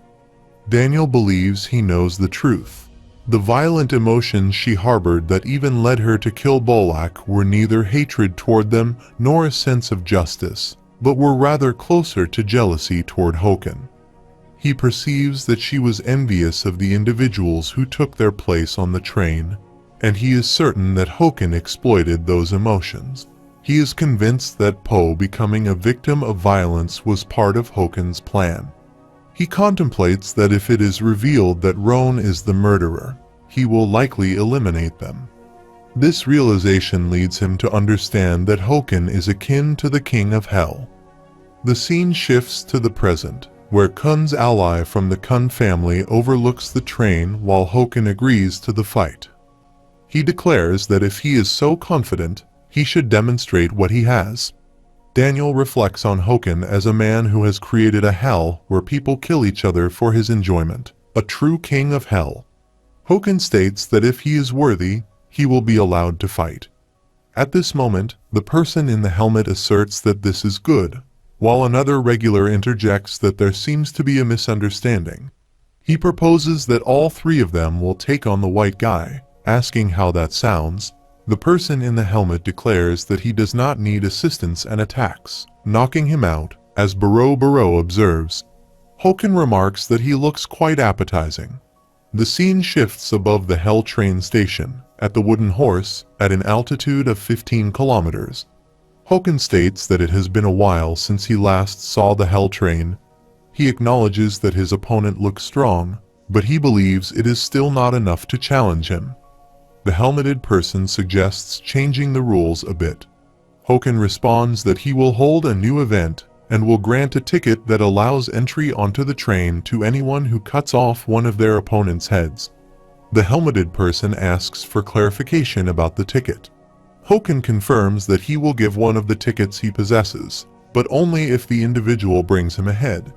Daniel believes he knows the truth. The violent emotions she harbored that even led her to kill Bolak were neither hatred toward them nor a sense of justice, but were rather closer to jealousy toward Hoken. He perceives that she was envious of the individuals who took their place on the train, and he is certain that Hoken exploited those emotions. He is convinced that Poe becoming a victim of violence was part of Hoken's plan. He contemplates that if it is revealed that Roan is the murderer, he will likely eliminate them. This realization leads him to understand that Hoken is akin to the King of Hell. The scene shifts to the present, where Kun's ally from the Kun family overlooks the train while Hoken agrees to the fight. He declares that if he is so confident, he should demonstrate what he has. Daniel reflects on Hoken as a man who has created a hell where people kill each other for his enjoyment, a true king of hell. Hoken states that if he is worthy, he will be allowed to fight. At this moment, the person in the helmet asserts that this is good, while another regular interjects that there seems to be a misunderstanding. He proposes that all 3 of them will take on the white guy, asking how that sounds. The person in the helmet declares that he does not need assistance and attacks, knocking him out, as Baro observes. Hoken remarks that he looks quite appetizing. The scene shifts above the Hell train station, at the wooden horse at an altitude of 15 kilometers. Hoken states that it has been a while since he last saw the Hell Train. He acknowledges that his opponent looks strong, but he believes it is still not enough to challenge him. The helmeted person suggests changing the rules a bit. Hoken responds that he will hold a new event and will grant a ticket that allows entry onto the train to anyone who cuts off one of their opponent's heads. The helmeted person asks for clarification about the ticket. Hoken confirms that he will give one of the tickets he possesses, but only if the individual brings him a head.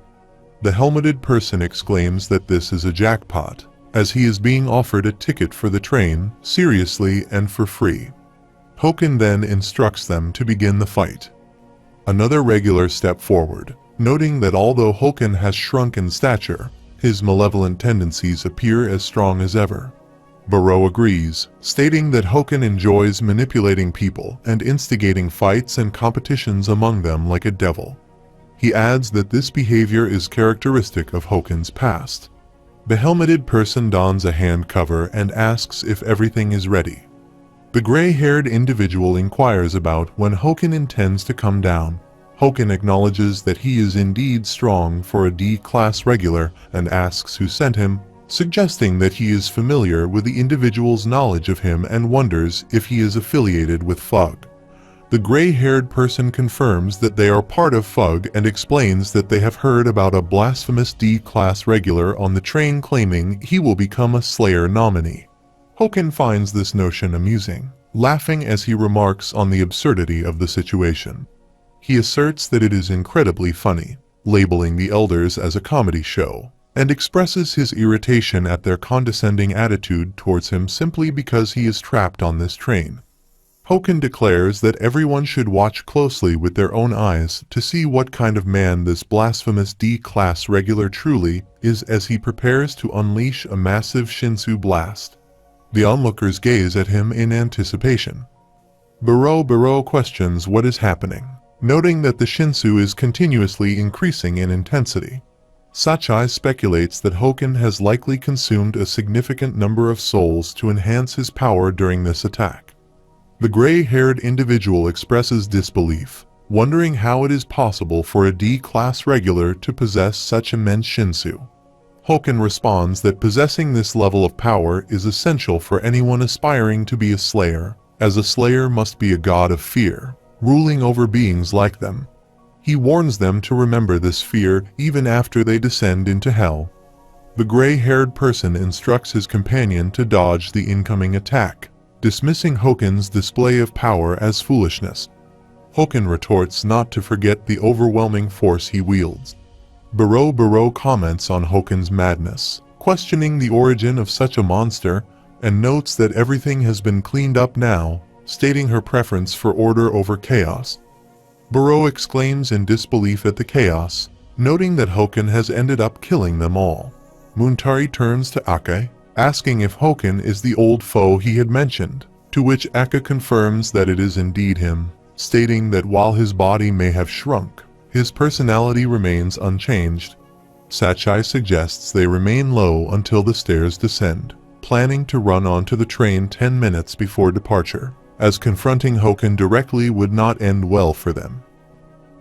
The helmeted person exclaims that this is a jackpot, as he is being offered a ticket for the train, seriously and for free. Hoken then instructs them to begin the fight. Another regular stepped forward, noting that although Hoken has shrunk in stature, his malevolent tendencies appear as strong as ever. Barreau agrees, stating that Hoken enjoys manipulating people and instigating fights and competitions among them like a devil. He adds that this behavior is characteristic of Hoken's past. The helmeted person dons a hand cover and asks if everything is ready. The gray-haired individual inquires about when Hoken intends to come down. Hoken acknowledges that he is indeed strong for a D-class regular and asks who sent him, suggesting that he is familiar with the individual's knowledge of him and wonders if he is affiliated with FUG. The gray-haired person confirms that they are part of FUG and explains that they have heard about a blasphemous D-class regular on the train claiming he will become a Slayer nominee. Hoken finds this notion amusing, laughing as he remarks on the absurdity of the situation. He asserts that it is incredibly funny, labeling the elders as a comedy show, and expresses his irritation at their condescending attitude towards him simply because he is trapped on this train. Hoken declares that everyone should watch closely with their own eyes to see what kind of man this blasphemous D-class regular truly is as he prepares to unleash a massive Shinsu blast. The onlookers gaze at him in anticipation. Barreau questions what is happening, noting that the Shinsu is continuously increasing in intensity. Sachai speculates that Hoken has likely consumed a significant number of souls to enhance his power during this attack. The gray-haired individual expresses disbelief, wondering how it is possible for a D-class regular to possess such immense Shinsu. Hoken responds that possessing this level of power is essential for anyone aspiring to be a Slayer, as a Slayer must be a god of fear, ruling over beings like them. He warns them to remember this fear even after they descend into hell. The gray-haired person instructs his companion to dodge the incoming attack, dismissing Hoken's display of power as foolishness. Hoken retorts not to forget the overwhelming force he wields. Barreau comments on Hoken's madness, questioning the origin of such a monster, and notes that everything has been cleaned up now, stating her preference for order over chaos. Barreau exclaims in disbelief at the chaos, noting that Hoken has ended up killing them all. Muntari turns to Ake, asking if Hoken is the old foe he had mentioned, to which Ake confirms that it is indeed him, stating that while his body may have shrunk, his personality remains unchanged. Sachai suggests they remain low until the stairs descend, planning to run onto the train 10 minutes before departure, as confronting Hoken directly would not end well for them.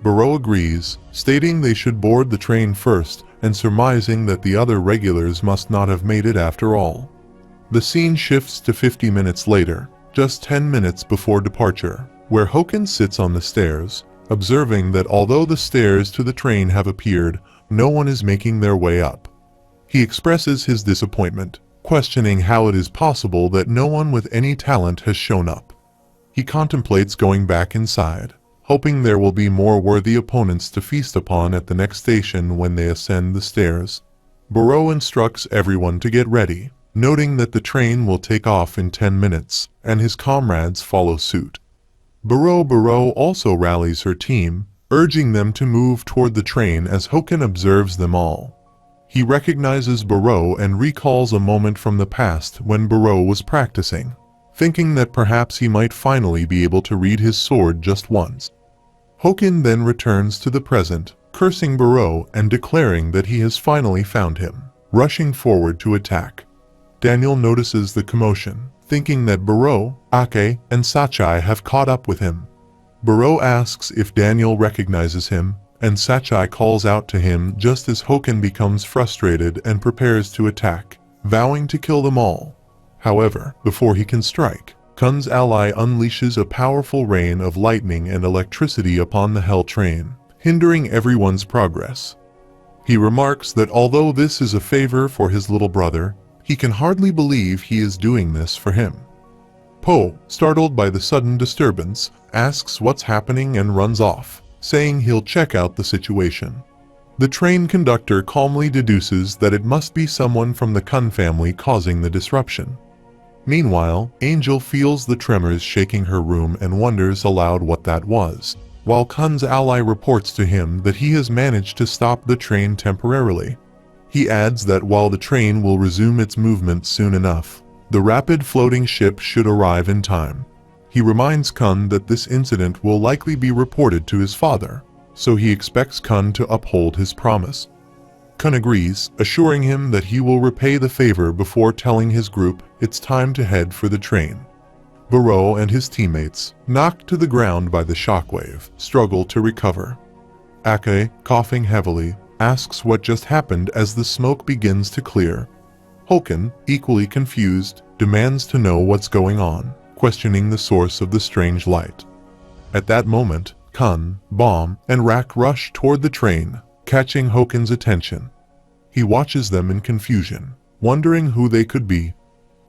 Barreau agrees, stating they should board the train first and surmising that the other regulars must not have made it after all. The scene shifts to 50 minutes later, just 10 minutes before departure, where Hoken sits on the stairs, observing that although the stairs to the train have appeared, no one is making their way up. He expresses his disappointment, questioning how it is possible that no one with any talent has shown up. He contemplates going back inside, hoping there will be more worthy opponents to feast upon at the next station when they ascend the stairs. Barreau instructs everyone to get ready, noting that the train will take off in 10 minutes, and his comrades follow suit. Barreau also rallies her team, urging them to move toward the train as Hoken observes them all. He recognizes Barreau and recalls a moment from the past when Barreau was practicing, thinking that perhaps he might finally be able to read his sword just once. Hoken then returns to the present, cursing Barreau and declaring that he has finally found him, rushing forward to attack. Daniel notices the commotion, thinking that Buro, Ake, and Sachai have caught up with him. Buro asks if Daniel recognizes him, and Sachai calls out to him just as Hoken becomes frustrated and prepares to attack, vowing to kill them all. However, before he can strike, Kun's ally unleashes a powerful rain of lightning and electricity upon the Hell train, hindering everyone's progress. He remarks that although this is a favor for his little brother, he can hardly believe he is doing this for him. Po, startled by the sudden disturbance, asks what's happening and runs off, saying he'll check out the situation. The train conductor calmly deduces that it must be someone from the Kun family causing the disruption. Meanwhile, Angel feels the tremors shaking her room and wonders aloud what that was, while Kun's ally reports to him that he has managed to stop the train temporarily. He adds that while the train will resume its movement soon enough, the rapid floating ship should arrive in time. He reminds Kun that this incident will likely be reported to his father, so he expects Kun to uphold his promise. Kun agrees, assuring him that he will repay the favor before telling his group it's time to head for the train. Buro and his teammates, knocked to the ground by the shockwave, struggle to recover. Ake, coughing heavily, asks what just happened as the smoke begins to clear. Hoken, equally confused, demands to know what's going on, questioning the source of the strange light. At that moment, Kun, Bomb, and Rak rush toward the train, catching Hoken's attention. He watches them in confusion, wondering who they could be.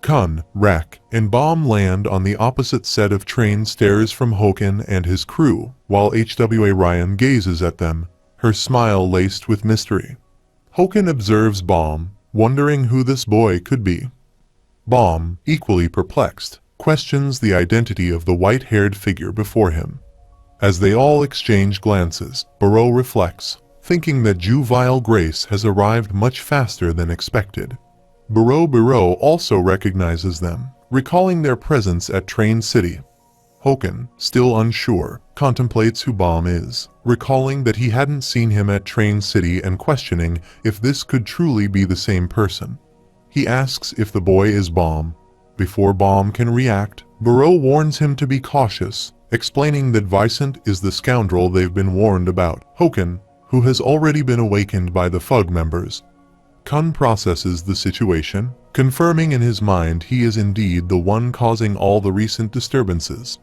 Kun, Rak, and Bomb land on the opposite set of train stairs from Hoken and his crew, while HWA Ryan gazes at them, her smile laced with mystery. Hoken observes Bomb, wondering who this boy could be. Bomb, equally perplexed, questions the identity of the white-haired figure before him. As they all exchange glances, Buro reflects, thinking that Juvenile Grace has arrived much faster than expected. Buro also recognizes them, recalling their presence at Train City. Hoken, still unsure, contemplates who Bomb is, recalling that he hadn't seen him at Train City and questioning if this could truly be the same person. He asks if the boy is Bomb. Before Bomb can react, Buro warns him to be cautious, explaining that Vicent is the scoundrel they've been warned about. Hoken, who has already been awakened by the FUG members. Kun processes the situation, confirming in his mind he is indeed the one causing all the recent disturbances.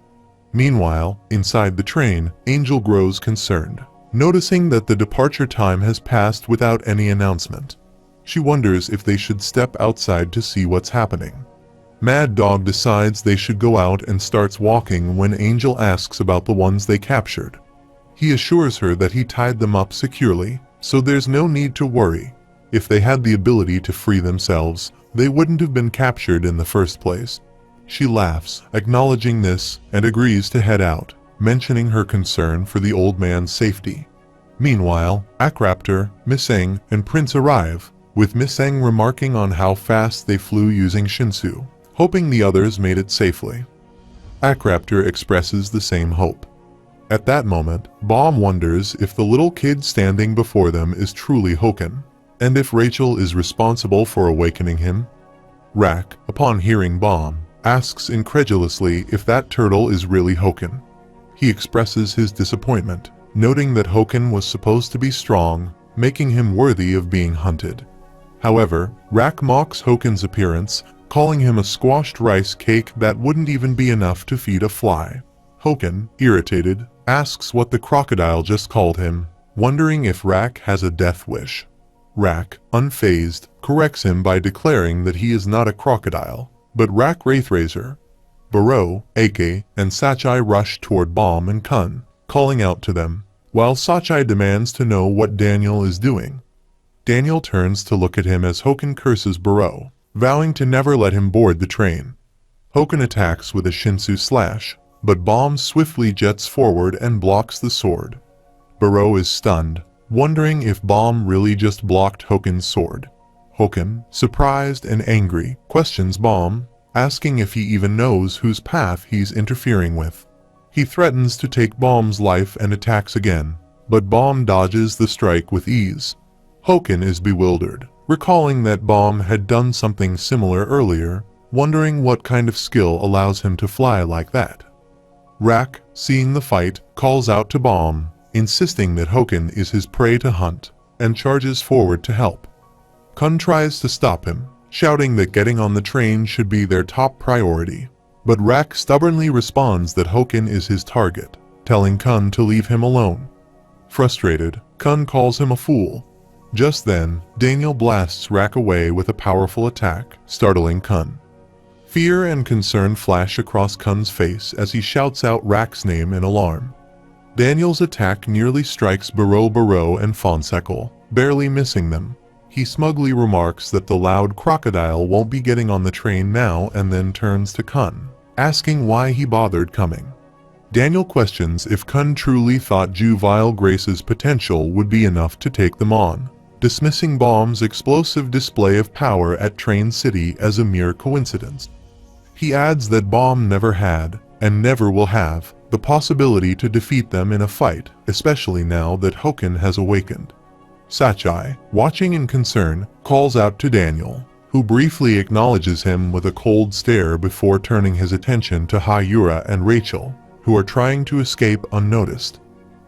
Meanwhile, inside the train, Angel grows concerned, noticing that the departure time has passed without any announcement. She wonders if they should step outside to see what's happening. Mad Dog decides they should go out and starts walking when Angel asks about the ones they captured. He assures her that he tied them up securely, so there's no need to worry. If they had the ability to free themselves, they wouldn't have been captured in the first place. She laughs, acknowledging this, and agrees to head out, mentioning her concern for the old man's safety. Meanwhile, Akraptor, Miseng, and Prince arrive, with Miseng remarking on how fast they flew using Shinsu, hoping the others made it safely. Akraptor expresses the same hope. At that moment, Bomb wonders if the little kid standing before them is truly Hoken, and if Rachel is responsible for awakening him. Rak, upon hearing Bomb, asks incredulously if that turtle is really Hoken. He expresses his disappointment, noting that Hoken was supposed to be strong, making him worthy of being hunted. However, Rak mocks Hoken's appearance, calling him a squashed rice cake that wouldn't even be enough to feed a fly. Hoken, irritated, asks what the crocodile just called him, wondering if Rak has a death wish. Rak, unfazed, corrects him by declaring that he is not a crocodile, but Rak Wraithrazor. Buro, Ake, and Sachai rush toward Bomb and Kun, calling out to them, while Sachai demands to know what Daniel is doing. Daniel turns to look at him as Hoken curses Buro, vowing to never let him board the train. Hoken attacks with a Shinsu slash, but Bomb swiftly jets forward and blocks the sword. Buro is stunned, wondering if Bomb really just blocked Hoken's sword. Hoken, surprised and angry, questions Bomb, asking if he even knows whose path he's interfering with. He threatens to take Bomb's life and attacks again, but Bomb dodges the strike with ease. Hoken is bewildered, recalling that Bomb had done something similar earlier, wondering what kind of skill allows him to fly like that. Rak, seeing the fight, calls out to Bomb, insisting that Hoken is his prey to hunt, and charges forward to help. Kun tries to stop him, shouting that getting on the train should be their top priority. But Rak stubbornly responds that Hoken is his target, telling Kun to leave him alone. Frustrated, Kun calls him a fool. Just then, Daniel blasts Rak away with a powerful attack, startling Kun. Fear and concern flash across Kun's face as he shouts out Rak's name in alarm. Daniel's attack nearly strikes Baro and Fonsecal, barely missing them. He smugly remarks that the loud crocodile won't be getting on the train now and then turns to Kun, asking why he bothered coming. Daniel questions if Kun truly thought Juvenile Grace's potential would be enough to take them on, dismissing Bomb's explosive display of power at Train City as a mere coincidence. He adds that Bomb never had, and never will have, the possibility to defeat them in a fight, especially now that Hoken has awakened. Sachai, watching in concern, calls out to Daniel, who briefly acknowledges him with a cold stare before turning his attention to Hayura and Rachel, who are trying to escape unnoticed.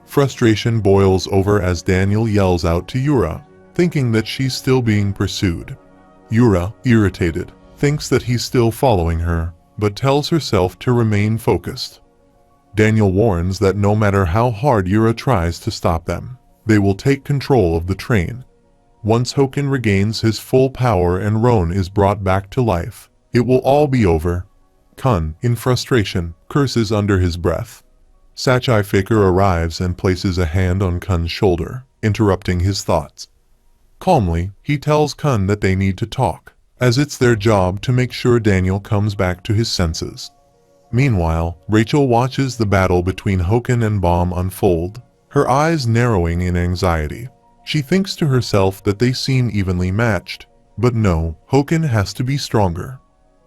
Frustration boils over as Daniel yells out to Yura, thinking that she's still being pursued. Yura, irritated, thinks that he's still following her, but tells herself to remain focused. Daniel warns that no matter how hard Yura tries to stop them, they will take control of the train. Once Hoken regains his full power and Roan is brought back to life, it will all be over. Kun, in frustration, curses under his breath. Sachai Faker arrives and places a hand on Kun's shoulder, interrupting his thoughts. Calmly, he tells Kun that they need to talk, as it's their job to make sure Daniel comes back to his senses. Meanwhile, Rachel watches the battle between Hoken and Bomb unfold, her eyes narrowing in anxiety. She thinks to herself that they seem evenly matched, but no, Hoken has to be stronger.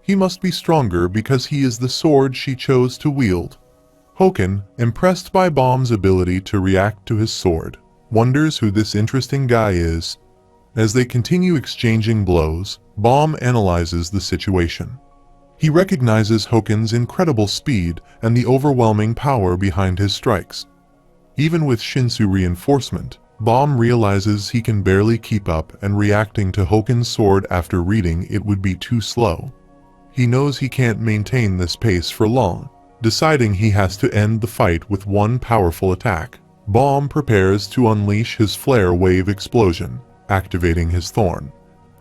He must be stronger because he is the sword she chose to wield. Hoken, impressed by Bomb's ability to react to his sword, wonders who this interesting guy is. As they continue exchanging blows, Bomb analyzes the situation. He recognizes Hoken's incredible speed and the overwhelming power behind his strikes. Even with Shinsu reinforcement, Bomb realizes he can barely keep up, and reacting to Hoken's sword after reading it would be too slow. He knows he can't maintain this pace for long. Deciding he has to end the fight with one powerful attack, Bomb prepares to unleash his flare wave explosion, activating his thorn.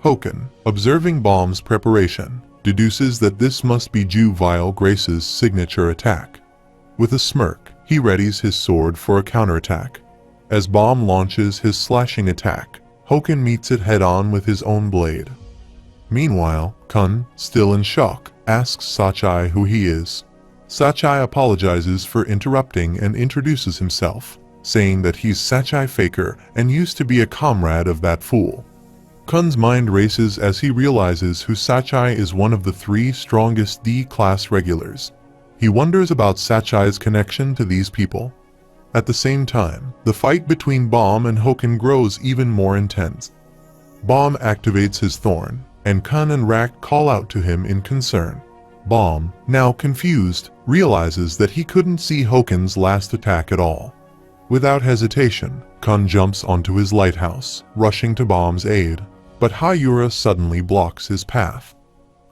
Hoken, observing Bomb's preparation, deduces that this must be Juvenile Grace's signature attack. With a smirk, he readies his sword for a counterattack. As Bomb launches his slashing attack, Hoken meets it head-on with his own blade. Meanwhile, Kun, still in shock, asks Sachai who he is. Sachai apologizes for interrupting and introduces himself, saying that he's Sachai Faker and used to be a comrade of that fool. Kun's mind races as he realizes who Sachai is, one of the 3 strongest D-class regulars. He wonders about Sachai's connection to these people. At the same time, the fight between Bomb and Hoken grows even more intense. Bomb activates his thorn, and Kun and Rak call out to him in concern. Bomb, now confused, realizes that he couldn't see Hoken's last attack at all. Without hesitation, Kun jumps onto his lighthouse, rushing to Bomb's aid, but Hayura suddenly blocks his path.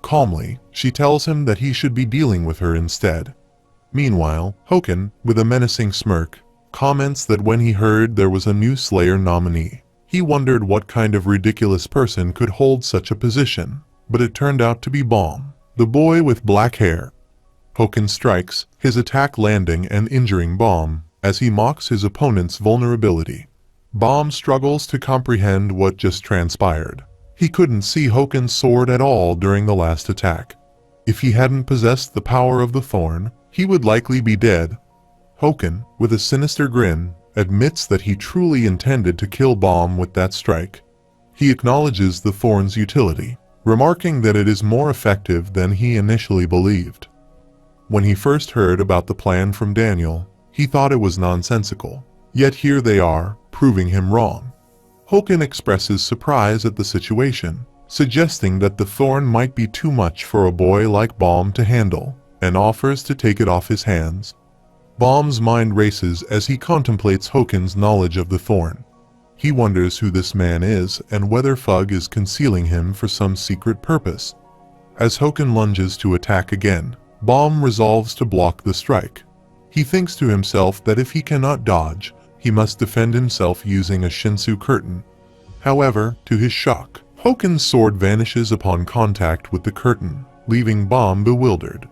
Calmly, she tells him that he should be dealing with her instead. Meanwhile, Hoken, with a menacing smirk, comments that when he heard there was a new Slayer nominee, he wondered what kind of ridiculous person could hold such a position, but it turned out to be Bomb, the boy with black hair. Hoken strikes, his attack landing and injuring Bomb, as he mocks his opponent's vulnerability. Bomb struggles to comprehend what just transpired. He couldn't see Hoken's sword at all during the last attack. If he hadn't possessed the power of the thorn, he would likely be dead. Hoken, with a sinister grin, admits that he truly intended to kill Bomb with that strike. He acknowledges the thorn's utility, remarking that it is more effective than he initially believed. When he first heard about the plan from Daniel, he thought it was nonsensical, yet here they are, proving him wrong. Hoken expresses surprise at the situation, suggesting that the thorn might be too much for a boy like Balm to handle, and offers to take it off his hands. Balm's mind races as he contemplates Hoken's knowledge of the thorn. He wonders who this man is and whether Fug is concealing him for some secret purpose. As Hoken lunges to attack again, Balm resolves to block the strike. He thinks to himself that if he cannot dodge, he must defend himself using a Shinsu curtain. However, to his shock, Hoken's sword vanishes upon contact with the curtain, leaving Balm bewildered.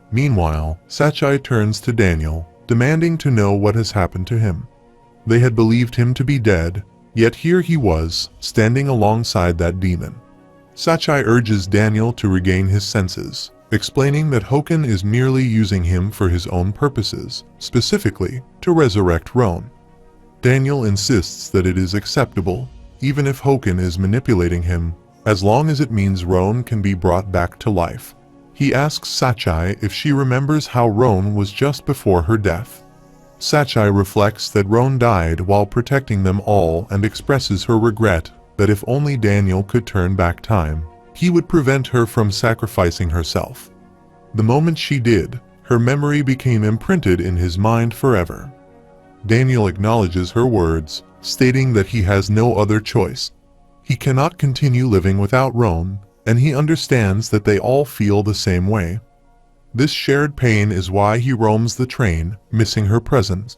Meanwhile, Sachai turns to Daniel, demanding to know what has happened to him. They had believed him to be dead, yet here he was, standing alongside that demon. Sachai urges Daniel to regain his senses, explaining that Hoken is merely using him for his own purposes, specifically to resurrect Roan. Daniel insists that it is acceptable, even if Hoken is manipulating him, as long as it means Roan can be brought back to life. He asks Sachai if she remembers how Roan was just before her death. Sachai reflects that Roan died while protecting them all and expresses her regret that if only Daniel could turn back time, he would prevent her from sacrificing herself. The moment she did, her memory became imprinted in his mind forever. Daniel acknowledges her words, stating that he has no other choice. He cannot continue living without Roan, and he understands that they all feel the same way. This shared pain is why he roams the train, missing her presence.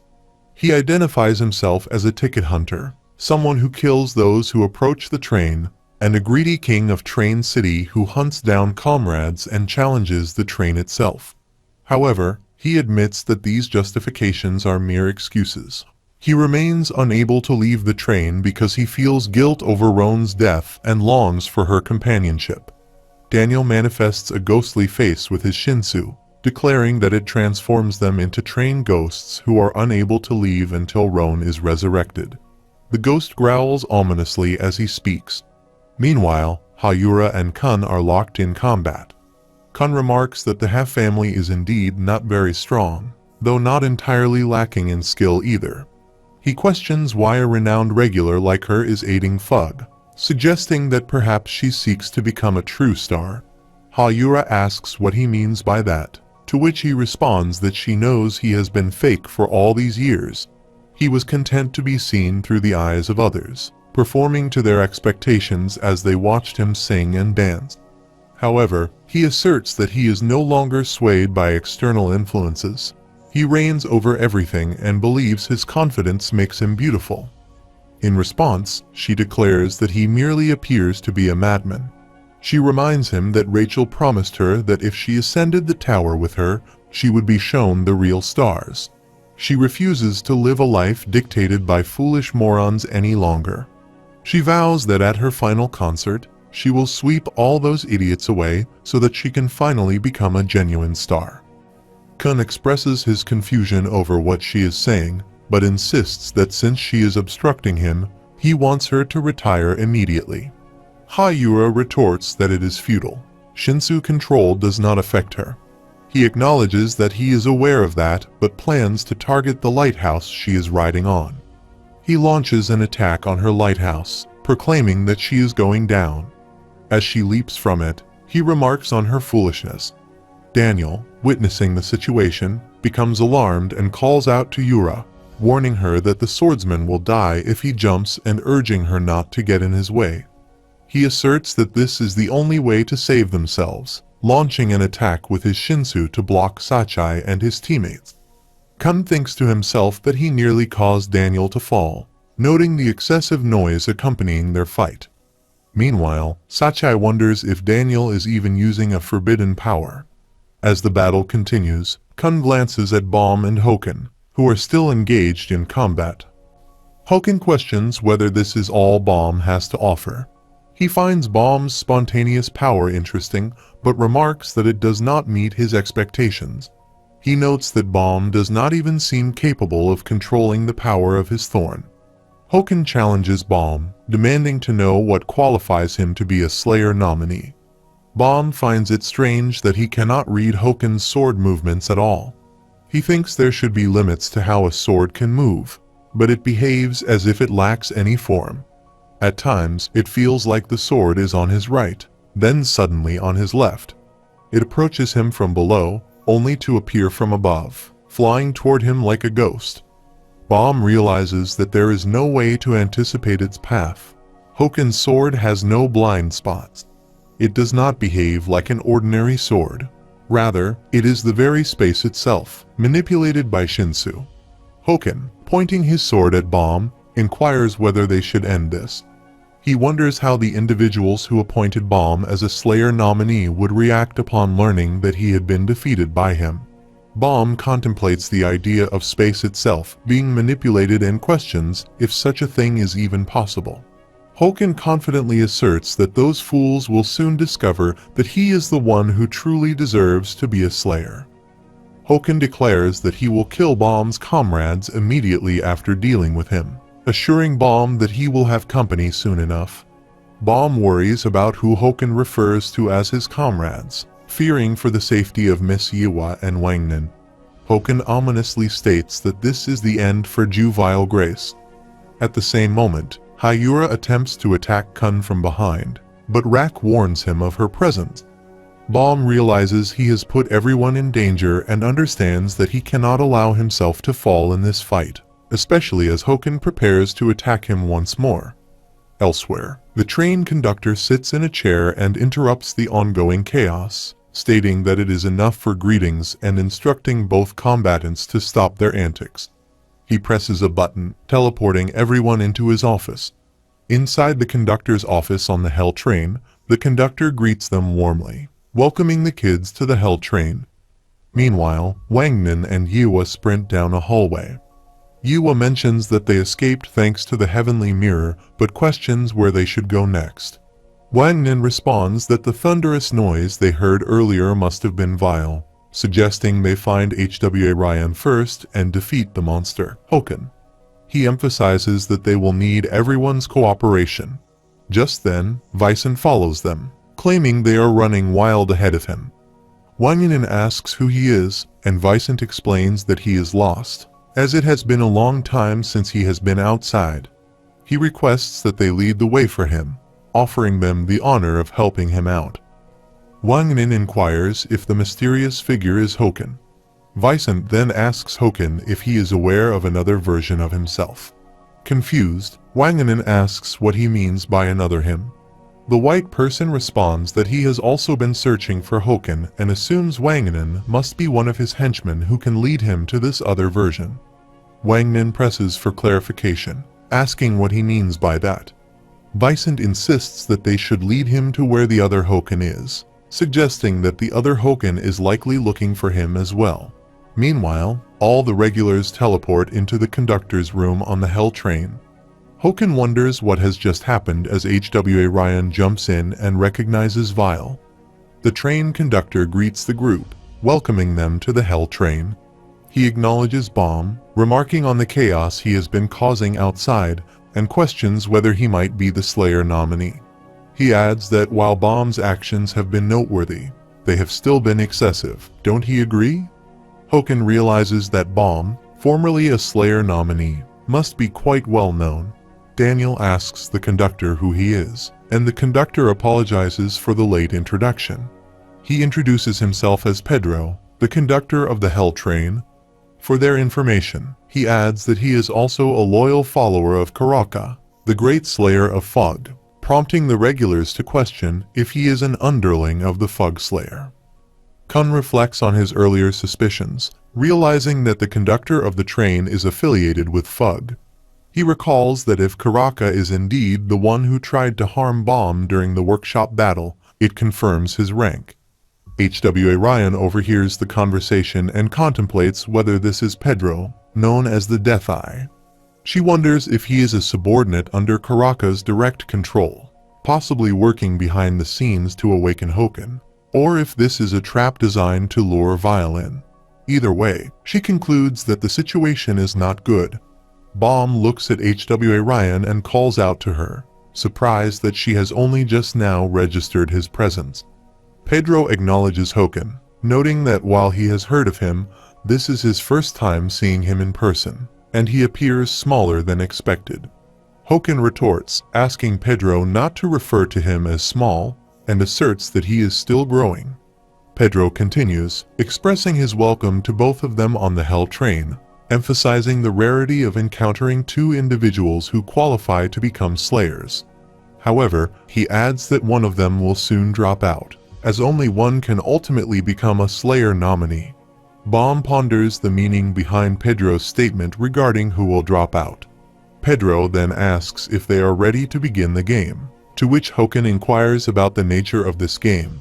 He identifies himself as a ticket hunter, someone who kills those who approach the train, and a greedy king of Train City who hunts down comrades and challenges the train itself. However, he admits that these justifications are mere excuses. He remains unable to leave the train because he feels guilt over Roan's death and longs for her companionship. Daniel manifests a ghostly face with his Shinsu, declaring that it transforms them into train ghosts who are unable to leave until Roan is resurrected. The ghost growls ominously as he speaks. Meanwhile, Hayura and Kun are locked in combat. Kun remarks that the half family is indeed not very strong, though not entirely lacking in skill either. He questions why a renowned regular like her is aiding Fug, suggesting that perhaps she seeks to become a true star. Hayura asks what he means by that, to which he responds that she knows he has been fake for all these years. He was content to be seen through the eyes of others, performing to their expectations as they watched him sing and dance. However, he asserts that he is no longer swayed by external influences. He reigns over everything and believes his confidence makes him beautiful. In response, she declares that he merely appears to be a madman. She reminds him that Rachel promised her that if she ascended the tower with her, she would be shown the real stars. She refuses to live a life dictated by foolish morons any longer. She vows that at her final concert, she will sweep all those idiots away so that she can finally become a genuine star. Kun expresses his confusion over what she is saying, but insists that since she is obstructing him, he wants her to retire immediately. Hayura retorts that it is futile. Shinsu control does not affect her. He acknowledges that he is aware of that, but plans to target the lighthouse she is riding on. He launches an attack on her lighthouse, proclaiming that she is going down. As she leaps from it, he remarks on her foolishness. Daniel, witnessing the situation, becomes alarmed and calls out to Yura, warning her that the swordsman will die if he jumps and urging her not to get in his way. He asserts that this is the only way to save themselves, launching an attack with his Shinsu to block Sachai and his teammates. Kun thinks to himself that he nearly caused Daniel to fall, noting the excessive noise accompanying their fight. Meanwhile, Sachai wonders if Daniel is even using a forbidden power. As the battle continues, Kun glances at Balm and Hoken, who are still engaged in combat. Hoken questions whether this is all Balm has to offer. He finds Balm's spontaneous power interesting, but remarks that it does not meet his expectations. He notes that Balm does not even seem capable of controlling the power of his thorn. Hoken challenges Balm, demanding to know what qualifies him to be a Slayer nominee. Balm finds it strange that he cannot read Hoken's sword movements at all. He thinks there should be limits to how a sword can move, but it behaves as if it lacks any form. At times, it feels like the sword is on his right, then suddenly on his left. It approaches him from below, only to appear from above, flying toward him like a ghost. Bomb realizes that there is no way to anticipate its path. Hoken's sword has no blind spots. It does not behave like an ordinary sword. Rather, it is the very space itself, manipulated by Shinsu. Hoken, pointing his sword at Bomb, inquires whether they should end this. He wonders how the individuals who appointed Bomb as a Slayer nominee would react upon learning that he had been defeated by him. Bomb contemplates the idea of space itself being manipulated and questions if such a thing is even possible. Hoken confidently asserts that those fools will soon discover that he is the one who truly deserves to be a Slayer. Hoken declares that he will kill Bomb's comrades immediately after dealing with him, assuring Bomb that he will have company soon enough. Bomb worries about who Hoken refers to as his comrades, fearing for the safety of Miss Yiwa and Wangnin. Hoken ominously states that this is the end for Juvenile Grace. At the same moment, Hayura attempts to attack Kun from behind, but Rak warns him of her presence. Bomb realizes he has put everyone in danger and understands that he cannot allow himself to fall in this fight, especially as Hoken prepares to attack him once more. Elsewhere, the train conductor sits in a chair and interrupts the ongoing chaos, stating that it is enough for greetings and instructing both combatants to stop their antics. He presses a button, teleporting everyone into his office. Inside the conductor's office on the Hell train, the conductor greets them warmly, welcoming the kids to the Hell train. Meanwhile, Wangnin and Yiwa sprint down a hallway. Yiwa mentions that they escaped thanks to the heavenly mirror, but questions where they should go next. Wangnin responds that the thunderous noise they heard earlier must have been Vile, suggesting they find HWA Ryan first and defeat the monster, Hoken. He emphasizes that they will need everyone's cooperation. Just then, Vicent follows them, claiming they are running wild ahead of him. Wangnin asks who he is, and Vicent explains that he is lost, as it has been a long time since he has been outside. He requests that they lead the way for him, offering them the honor of helping him out. Wangnin inquires if the mysterious figure is Hoken. Vicent then asks Hoken if he is aware of another version of himself. Confused, Wangnin asks what he means by another him. The white person responds that he has also been searching for Hoken and assumes Wangnin must be one of his henchmen who can lead him to this other version. Wangnin presses for clarification, asking what he means by that. Vicent insists that they should lead him to where the other Hoken is, suggesting that the other Hoken is likely looking for him as well. Meanwhile, all the regulars teleport into the conductor's room on the Hell train. Hoken wonders what has just happened as HWA Ryan jumps in and recognizes Vile. The train conductor greets the group, welcoming them to the Hell train. He acknowledges Bomb, remarking on the chaos he has been causing outside, and questions whether he might be the Slayer nominee. He adds that while Bomb's actions have been noteworthy, they have still been excessive. Don't he agree? Hoken realizes that Bomb, formerly a Slayer nominee, must be quite well known. Daniel asks the conductor who he is, and the conductor apologizes for the late introduction. He introduces himself as Pedro, the conductor of the Hell train. For their information, he adds that he is also a loyal follower of Karaka, the great slayer of Fog, prompting the regulars to question if he is an underling of the Fog Slayer. Kun reflects on his earlier suspicions, realizing that the conductor of the train is affiliated with Fug. He recalls that if Karaka is indeed the one who tried to harm Bomb during the workshop battle, it confirms his rank. HWA Ryan overhears the conversation and contemplates whether this is Pedro, known as the Death Eye. She wonders if he is a subordinate under Karaka's direct control, possibly working behind the scenes to awaken Hoken, or if this is a trap designed to lure Vile in. Either way, she concludes that the situation is not good. Bomb looks at HWA Ryan and calls out to her, surprised that she has only just now registered his presence. Pedro acknowledges Hoken, noting that while he has heard of him, this is his first time seeing him in person, and he appears smaller than expected. Hoken retorts, asking Pedro not to refer to him as small, and asserts that he is still growing. Pedro continues, expressing his welcome to both of them on the Hell train, emphasizing the rarity of encountering two individuals who qualify to become slayers. However, he adds that one of them will soon drop out, as only one can ultimately become a slayer nominee. Bomb ponders the meaning behind Pedro's statement regarding who will drop out. Pedro then asks if they are ready to begin the game, to which Hoken inquires about the nature of this game.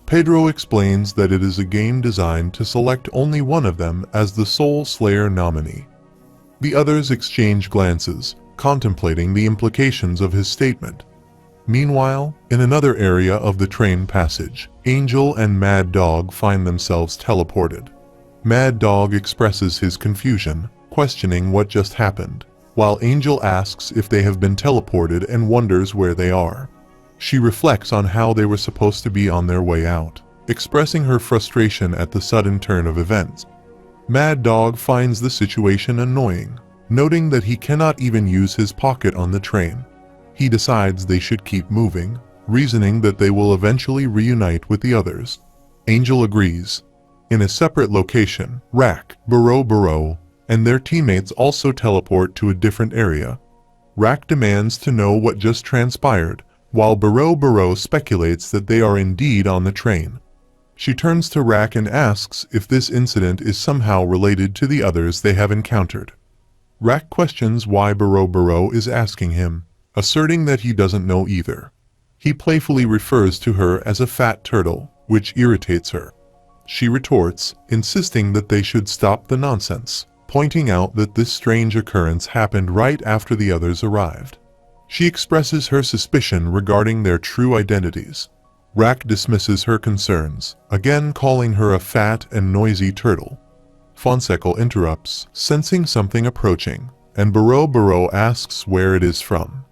Pedro explains that it is a game designed to select only one of them as the sole Slayer nominee. The others exchange glances, contemplating the implications of his statement. Meanwhile, in another area of the train passage, Angel and Mad Dog find themselves teleported. Mad Dog expresses his confusion, questioning what just happened, while Angel asks if they have been teleported and wonders where they are. She reflects on how they were supposed to be on their way out, expressing her frustration at the sudden turn of events. Mad Dog finds the situation annoying, noting that he cannot even use his pocket on the train. He decides they should keep moving, reasoning that they will eventually reunite with the others. Angel agrees. In a separate location, Rack, Burrow, and their teammates also teleport to a different area. Rack demands to know what just transpired, while Burrow speculates that they are indeed on the train. She turns to Rack and asks if this incident is somehow related to the others they have encountered. Rack questions why Burrow is asking him, asserting that he doesn't know either. He playfully refers to her as a fat turtle, which irritates her. She retorts, insisting that they should stop the nonsense, pointing out that this strange occurrence happened right after the others arrived. She expresses her suspicion regarding their true identities. Rack dismisses her concerns, again calling her a fat and noisy turtle. Fonseca interrupts, sensing something approaching, and Burrow asks where it is from.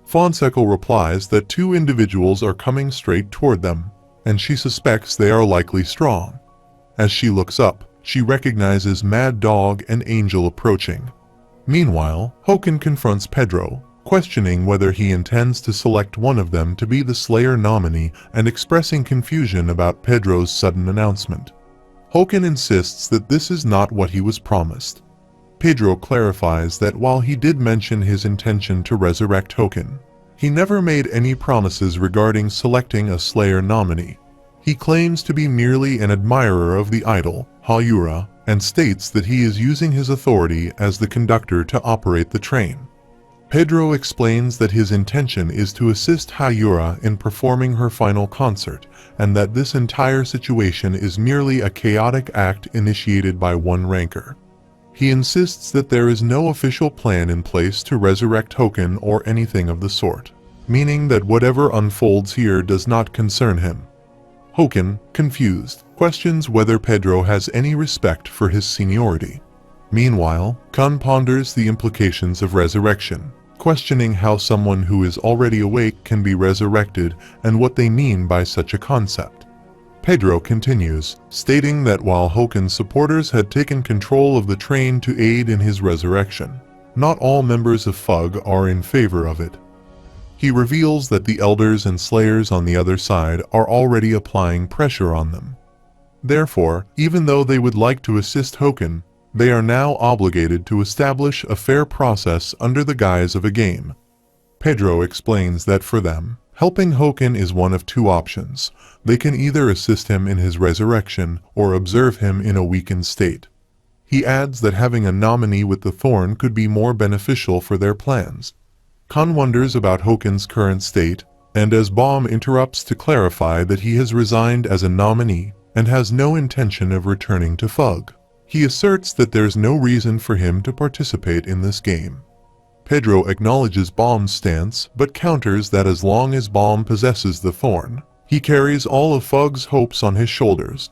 Fonseca replies that two individuals are coming straight toward them, and she suspects they are likely strong. As she looks up, she recognizes Mad Dog and Angel approaching. Meanwhile, Hoken confronts Pedro, questioning whether he intends to select one of them to be the Slayer nominee and expressing confusion about Pedro's sudden announcement. Hoken insists that this is not what he was promised. Pedro clarifies that while he did mention his intention to resurrect Hoken, he never made any promises regarding selecting a Slayer nominee. He claims to be merely an admirer of the idol, Hayura, and states that he is using his authority as the conductor to operate the train. Pedro explains that his intention is to assist Hayura in performing her final concert, and that this entire situation is merely a chaotic act initiated by one ranker. He insists that there is no official plan in place to resurrect Hoken or anything of the sort, meaning that whatever unfolds here does not concern him. Hoken, confused, questions whether Pedro has any respect for his seniority. Meanwhile, Kun ponders the implications of resurrection, questioning how someone who is already awake can be resurrected and what they mean by such a concept. Pedro continues, stating that while Hoken's supporters had taken control of the train to aid in his resurrection, not all members of FUG are in favor of it. He reveals that the elders and slayers on the other side are already applying pressure on them. Therefore, even though they would like to assist Hoken, they are now obligated to establish a fair process under the guise of a game. Pedro explains that for them, helping Hoken is one of two options. They can either assist him in his resurrection or observe him in a weakened state. He adds that having a nominee with the thorn could be more beneficial for their plans. Kun wonders about Hoken's current state, and as Baum interrupts to clarify that he has resigned as a nominee and has no intention of returning to FUG. He asserts that there's no reason for him to participate in this game. Pedro acknowledges Baum's stance but counters that as long as Baum possesses the thorn, he carries all of FUG's hopes on his shoulders.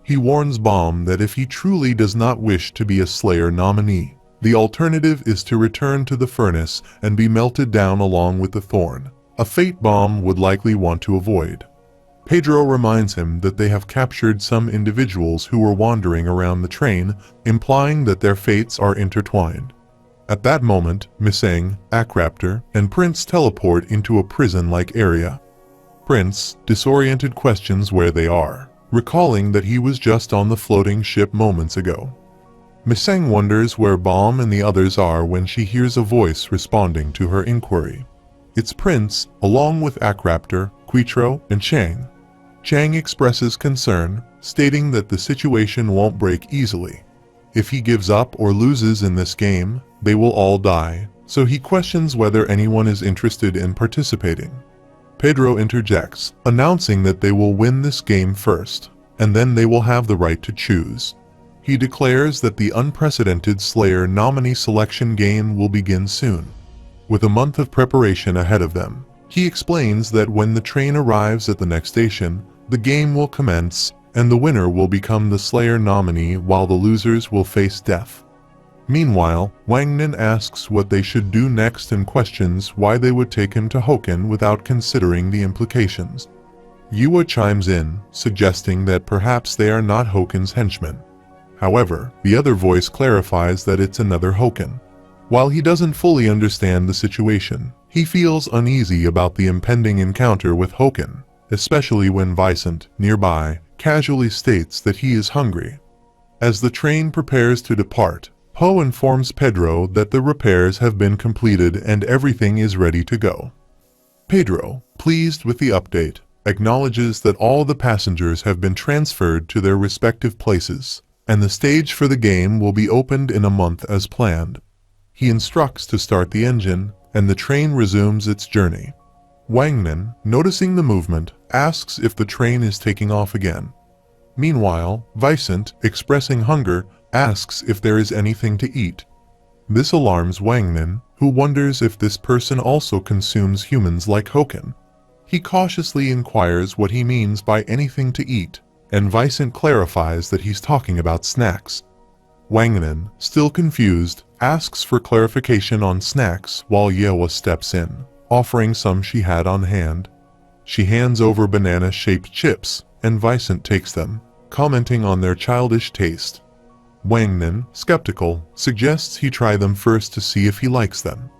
He warns Baum that if he truly does not wish to be a Slayer nominee, the alternative is to return to the furnace and be melted down along with the thorn, a fate Baum would likely want to avoid. Pedro reminds him that they have captured some individuals who were wandering around the train, implying that their fates are intertwined. At that moment, Misang, Akraptor, and Prince teleport into a prison-like area. Prince, disoriented, questions where they are, recalling that he was just on the floating ship moments ago. Misang wonders where Bomb and the others are when she hears a voice responding to her inquiry. It's Prince, along with Akraptor, Quitro, and Chang. Chang expresses concern, stating that the situation won't break easily. If he gives up or loses in this game, they will all die, so he questions whether anyone is interested in participating. Pedro interjects, announcing that they will win this game first, and then they will have the right to choose. He declares that the unprecedented Slayer nominee selection game will begin soon, with a month of preparation ahead of them. He explains that when the train arrives at the next station, the game will commence, and the winner will become the Slayer nominee while the losers will face death. Meanwhile, Wangnan asks what they should do next and questions why they would take him to Hoken without considering the implications. Yua chimes in, suggesting that perhaps they are not Hoken's henchmen. However, the other voice clarifies that it's another Hoken. While he doesn't fully understand the situation, he feels uneasy about the impending encounter with Hoken, especially when Vicent, nearby, casually states that he is hungry. As the train prepares to depart, Poe informs Pedro that the repairs have been completed and everything is ready to go. Pedro, pleased with the update, acknowledges that all the passengers have been transferred to their respective places, and the stage for the game will be opened in a month as planned. He instructs to start the engine, and the train resumes its journey. Wangnan, noticing the movement, asks if the train is taking off again. Meanwhile, Vicent, expressing hunger, asks if there is anything to eat. This alarms Wangnan, who wonders if this person also consumes humans like Hoken. He cautiously inquires what he means by anything to eat, and Vicent clarifies that he's talking about snacks. Wangnan, still confused, asks for clarification on snacks while Yewa steps in, offering some she had on hand. She hands over banana-shaped chips, and Vicent takes them, commenting on their childish taste. Wangnan, skeptical, suggests he try them first to see if he likes them.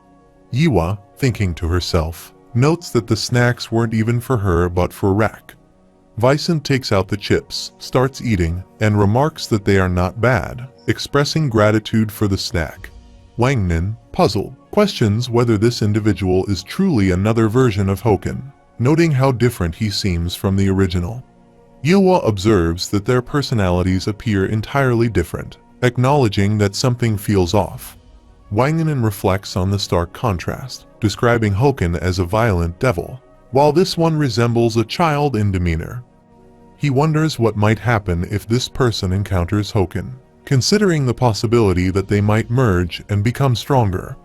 Yiwa, thinking to herself, notes that the snacks weren't even for her but for Rak. Vicent takes out the chips, starts eating, and remarks that they are not bad, expressing gratitude for the snack. Wangnan, puzzled, questions whether this individual is truly another version of Hoken, noting how different he seems from the original. Yiwa observes that their personalities appear entirely different, acknowledging that something feels off. Wangnan reflects on the stark contrast, describing Hoken as a violent devil, while this one resembles a child in demeanor. He wonders what might happen if this person encounters Hoken, considering the possibility that they might merge and become stronger.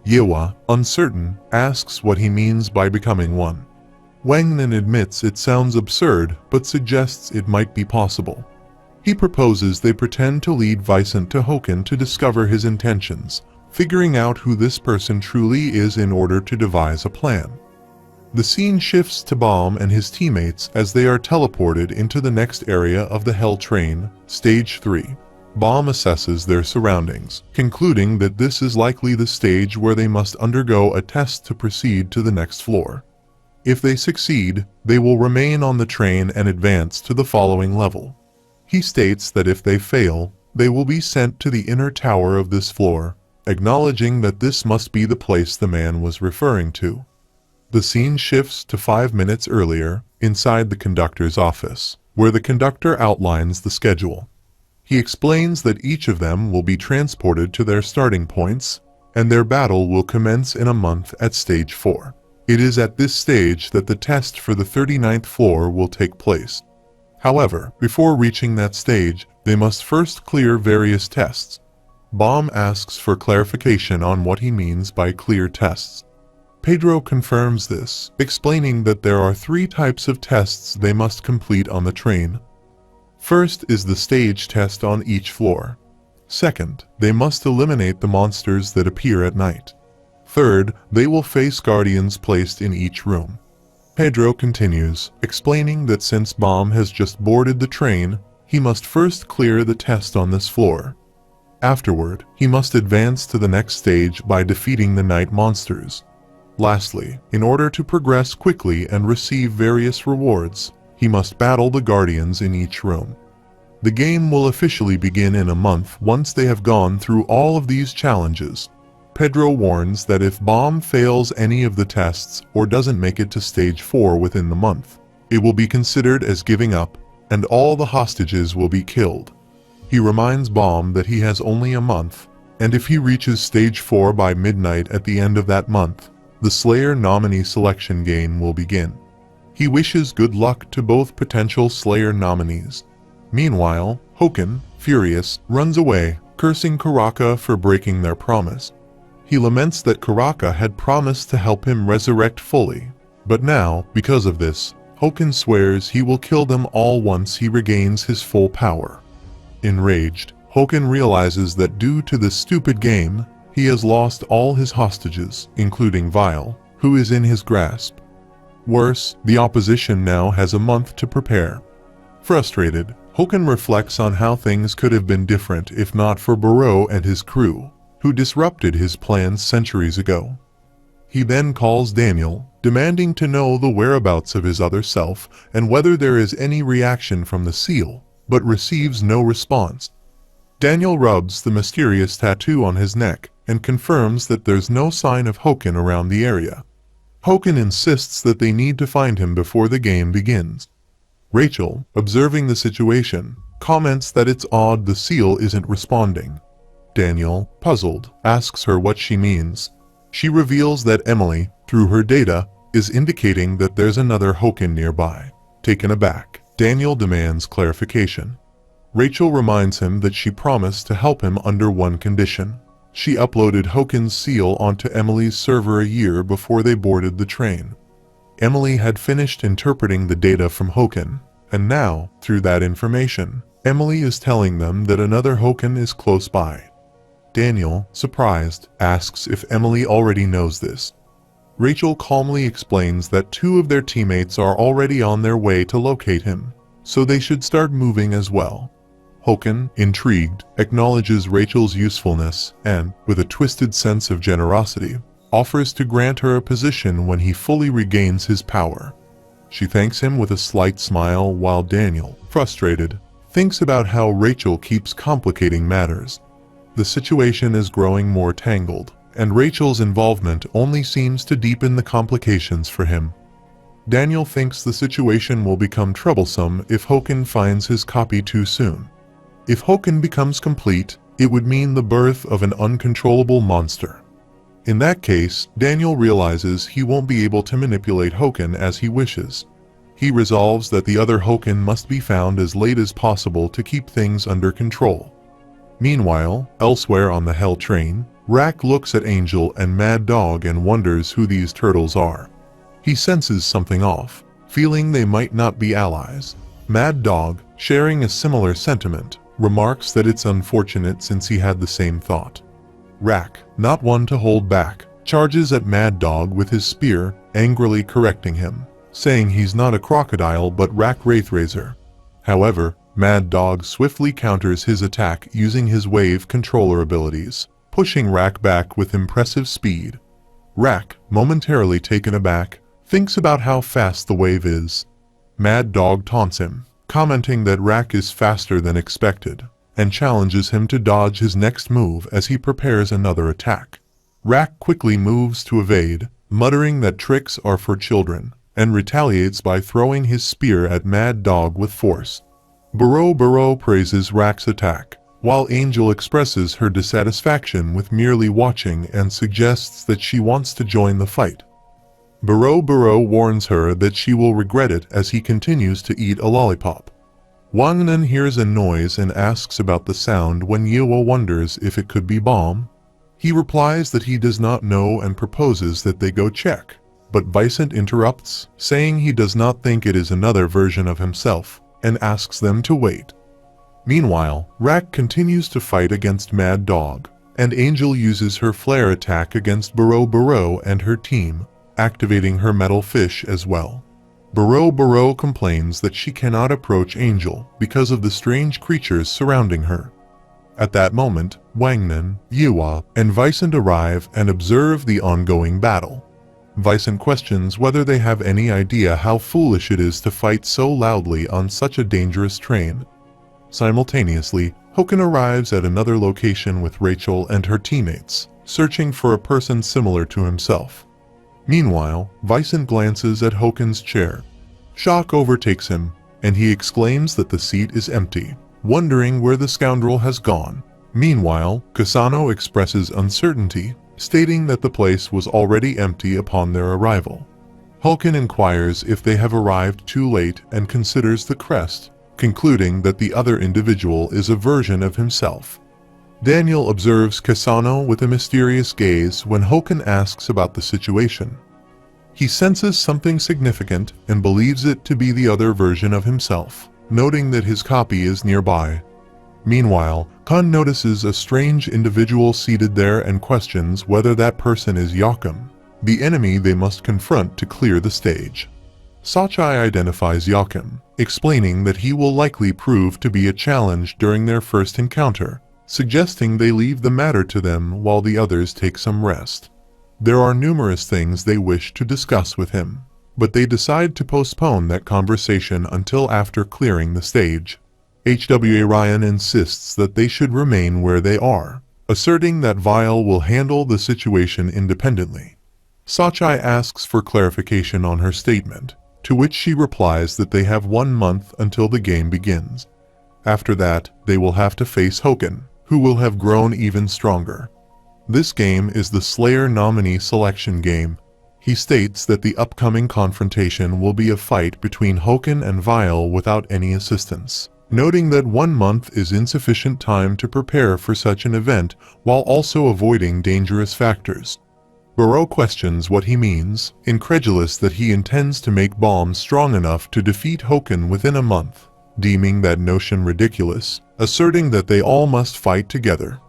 Yiwa, uncertain, asks what he means by becoming one. Wangnan admits it sounds absurd but suggests it might be possible. He proposes they pretend to lead Vicent to Hoken to discover his intentions, figuring out who this person truly is in order to devise a plan. The scene shifts to Baum and his teammates as they are teleported into the next area of the Hell Train, Stage 3. Baum assesses their surroundings, concluding that this is likely the stage where they must undergo a test to proceed to the next floor. If they succeed, they will remain on the train and advance to the following level. He states that if they fail, they will be sent to the inner tower of this floor, acknowledging that this must be the place the man was referring to. The scene shifts to 5 minutes earlier, inside the conductor's office, where the conductor outlines the schedule. He explains that each of them will be transported to their starting points, and their battle will commence in a month at Stage 4. It is at this stage that the test for the 39th floor will take place. However, before reaching that stage, they must first clear various tests. Baum asks for clarification on what he means by clear tests. Pedro confirms this, explaining that there are 3 types of tests they must complete on the train. First is the stage test on each floor. Second, they must eliminate the monsters that appear at night. Third, they will face guardians placed in each room. Pedro continues, explaining that since Baum has just boarded the train, he must first clear the test on this floor. Afterward, he must advance to the next stage by defeating the night monsters. Lastly, in order to progress quickly and receive various rewards, he must battle the guardians in each room. The game will officially begin in a month once they have gone through all of these challenges. Pedro warns that if Bomb fails any of the tests or doesn't make it to stage 4 within the month, it will be considered as giving up, and all the hostages will be killed. He reminds Bomb that he has only a month, and if he reaches stage 4 by midnight at the end of that month, the Slayer nominee selection game will begin. He wishes good luck to both potential Slayer nominees. Meanwhile, Hoken, furious, runs away, cursing Karaka for breaking their promise. He laments that Karaka had promised to help him resurrect fully, but now, because of this, Hoken swears he will kill them all once he regains his full power. Enraged, Hoken realizes that due to this stupid game, he has lost all his hostages, including Vile, who is in his grasp. Worse, the opposition now has a month to prepare. Frustrated, Hoken reflects on how things could have been different if not for Barreau and his crew, who disrupted his plans centuries ago. He then calls Daniel, demanding to know the whereabouts of his other self and whether there is any reaction from the seal, but receives no response. Daniel rubs the mysterious tattoo on his neck and confirms that there's no sign of Hoken around the area. Hoken insists that they need to find him before the game begins. Rachel, observing the situation, comments that it's odd the seal isn't responding. Daniel, puzzled, asks her what she means. She reveals that Emily, through her data, is indicating that there's another Hoken nearby. Taken aback, Daniel demands clarification. Rachel reminds him that she promised to help him under one condition. She uploaded Hoken's seal onto Emily's server a year before they boarded the train. Emily had finished interpreting the data from Hoken, and now, through that information, Emily is telling them that another Hoken is close by. Daniel, surprised, asks if Emily already knows this. Rachel calmly explains that 2 of their teammates are already on their way to locate him, so they should start moving as well. Hoken, intrigued, acknowledges Rachel's usefulness and, with a twisted sense of generosity, offers to grant her a position when he fully regains his power. She thanks him with a slight smile while Daniel, frustrated, thinks about how Rachel keeps complicating matters. The situation is growing more tangled, and Rachel's involvement only seems to deepen the complications for him. Daniel thinks the situation will become troublesome if Hoken finds his copy too soon. If Hoken becomes complete, it would mean the birth of an uncontrollable monster. In that case, Daniel realizes he won't be able to manipulate Hoken as he wishes. He resolves that the other Hoken must be found as late as possible to keep things under control. Meanwhile, elsewhere on the Hell train, Rack looks at Angel and Mad Dog and wonders who these turtles are. He senses something off, feeling they might not be allies. Mad Dog, sharing a similar sentiment, remarks that it's unfortunate since he had the same thought. Rack, not one to hold back, charges at Mad Dog with his spear, angrily correcting him, saying he's not a crocodile but Rack Wraithraiser. However, Mad Dog swiftly counters his attack using his wave controller abilities, pushing Rack back with impressive speed. Rack, momentarily taken aback, thinks about how fast the wave is. Mad Dog taunts him, commenting that Rack is faster than expected, and challenges him to dodge his next move as he prepares another attack. Rack quickly moves to evade, muttering that tricks are for children, and retaliates by throwing his spear at Mad Dog with force. Barreau praises Rack's attack, while Angel expresses her dissatisfaction with merely watching and suggests that she wants to join the fight. Barreau warns her that she will regret it as he continues to eat a lollipop. Wangnan hears a noise and asks about the sound when Yewa wonders if it could be Bomb. He replies that he does not know and proposes that they go check, but Vicent interrupts, saying he does not think it is another version of himself, and asks them to wait. Meanwhile, Rack continues to fight against Mad Dog, and Angel uses her flare attack against Barreau and her team, activating her metal fish as well. Barreau complains that she cannot approach Angel because of the strange creatures surrounding her. At that moment, Wangnan, Yua, and Vicent arrive and observe the ongoing battle. Vicent questions whether they have any idea how foolish it is to fight so loudly on such a dangerous train. Simultaneously, Hoken arrives at another location with Rachel and her teammates, searching for a person similar to himself. Meanwhile, Vicent glances at Hoken's chair. Shock overtakes him, and he exclaims that the seat is empty, wondering where the scoundrel has gone. Meanwhile, Kasano expresses uncertainty, stating that the place was already empty upon their arrival. Hoken inquires if they have arrived too late and considers the crest, concluding that the other individual is a version of himself. Daniel observes Kasano with a mysterious gaze when Hoken asks about the situation. He senses something significant and believes it to be the other version of himself, noting that his copy is nearby. Meanwhile, Kun notices a strange individual seated there and questions whether that person is Yakum, the enemy they must confront to clear the stage. Sachai identifies Yakum, explaining that he will likely prove to be a challenge during their first encounter, suggesting they leave the matter to them while the others take some rest. There are numerous things they wish to discuss with him, but they decide to postpone that conversation until after clearing the stage. HWA Ryan insists that they should remain where they are, asserting that Vile will handle the situation independently. Sachai asks for clarification on her statement, to which she replies that they have 1 month until the game begins. After that, they will have to face Hoken, who will have grown even stronger. This game is the Slayer nominee selection game. He states that the upcoming confrontation will be a fight between Hoken and Vile without any assistance, noting that 1 month is insufficient time to prepare for such an event while also avoiding dangerous factors. Burrow questions what he means, incredulous that he intends to make bombs strong enough to defeat Hoken within a month, deeming that notion ridiculous, asserting that they all must fight together.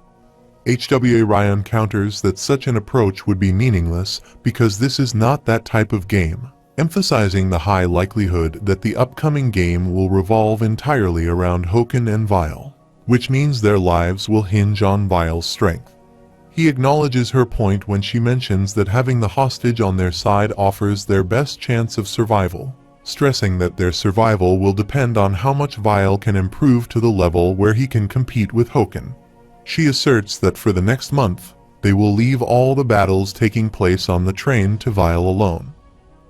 HWA Ryan counters that such an approach would be meaningless because this is not that type of game, emphasizing the high likelihood that the upcoming game will revolve entirely around Hoken and Vile, which means their lives will hinge on Vile's strength. He acknowledges her point when she mentions that having the hostage on their side offers their best chance of survival, stressing that their survival will depend on how much Vile can improve to the level where he can compete with Hoken. She asserts that for the next month, they will leave all the battles taking place on the train to Vile alone.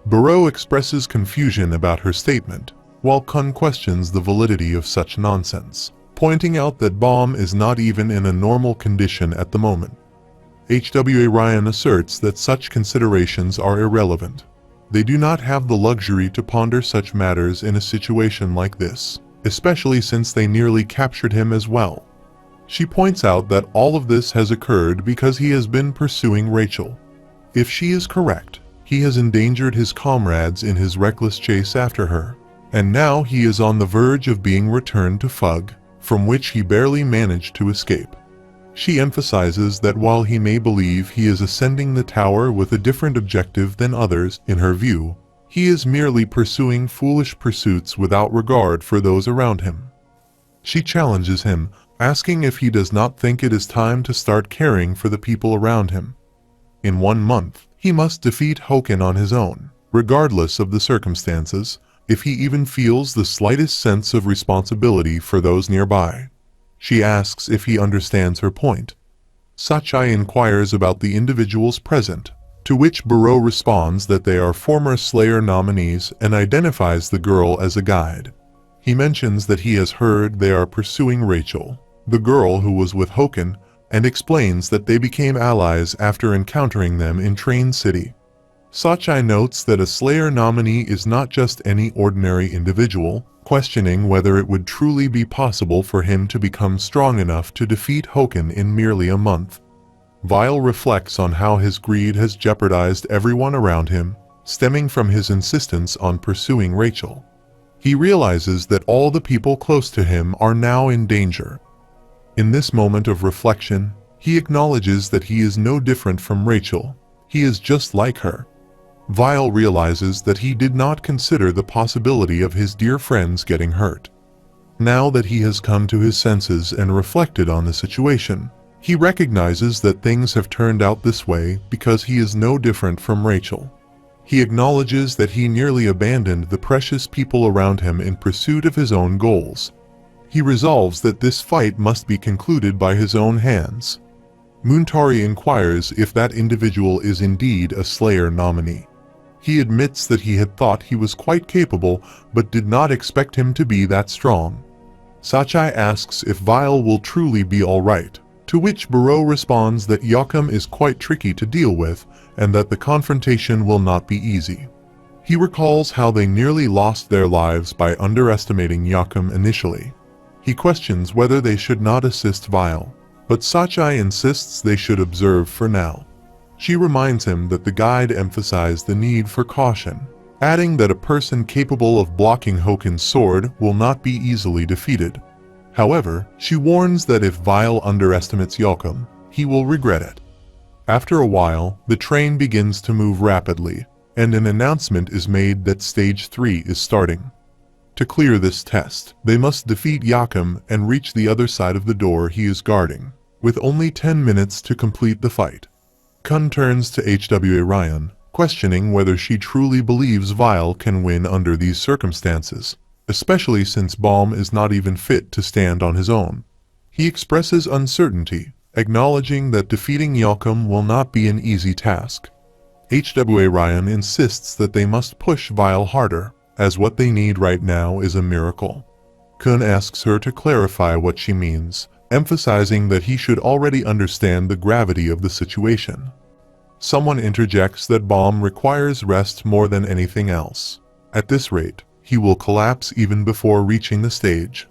Burrow expresses confusion about her statement, while Kun questions the validity of such nonsense, pointing out that Bomb is not even in a normal condition at the moment. HWA Ryan asserts that such considerations are irrelevant. They do not have the luxury to ponder such matters in a situation like this, especially since they nearly captured him as well. She points out that all of this has occurred because he has been pursuing Rachel. If she is correct, he has endangered his comrades in his reckless chase after her, and now he is on the verge of being returned to Fug, from which he barely managed to escape. She emphasizes that while he may believe he is ascending the tower with a different objective than others, in her view, he is merely pursuing foolish pursuits without regard for those around him. She challenges him, asking if he does not think it is time to start caring for the people around him. In 1 month, he must defeat Hoken on his own, regardless of the circumstances, if he even feels the slightest sense of responsibility for those nearby. She asks if he understands her point. Sachai inquires about the individuals present, to which Burrow responds that they are former Slayer nominees and identifies the girl as a guide. He mentions that he has heard they are pursuing Rachel, the girl who was with Hoken, and explains that they became allies after encountering them in Train City. Sachai notes that a Slayer nominee is not just any ordinary individual, questioning whether it would truly be possible for him to become strong enough to defeat Hoken in merely a month. Vile reflects on how his greed has jeopardized everyone around him, stemming from his insistence on pursuing Rachel. He realizes that all the people close to him are now in danger. In this moment of reflection, he acknowledges that he is no different from Rachel. He is just like her. Vile realizes that he did not consider the possibility of his dear friends getting hurt. Now that he has come to his senses and reflected on the situation, he recognizes that things have turned out this way because he is no different from Rachel. He acknowledges that he nearly abandoned the precious people around him in pursuit of his own goals. He resolves that this fight must be concluded by his own hands. Muntari inquires if that individual is indeed a Slayer nominee. He admits that he had thought he was quite capable, but did not expect him to be that strong. Sachai asks if Vile will truly be alright, to which Barreau responds that Yakum is quite tricky to deal with, and that the confrontation will not be easy. He recalls how they nearly lost their lives by underestimating Yakum initially. He questions whether they should not assist Vile, but Sachai insists they should observe for now. She reminds him that the guide emphasized the need for caution, adding that a person capable of blocking Hoken's sword will not be easily defeated. However, she warns that if Vile underestimates Yakum, he will regret it. After a while, the train begins to move rapidly, and an announcement is made that Stage 3 is starting. To clear this test, they must defeat Yakum and reach the other side of the door he is guarding, with only 10 minutes to complete the fight. Kun turns to HWA Ryan, questioning whether she truly believes Vile can win under these circumstances, especially since Baum is not even fit to stand on his own. He expresses uncertainty, acknowledging that defeating Yakum will not be an easy task. HWA Ryan insists that they must push Vile harder, as what they need right now is a miracle. Kun asks her to clarify what she means, emphasizing that he should already understand the gravity of the situation. Someone interjects that Baum requires rest more than anything else. At this rate, he will collapse even before reaching the stage.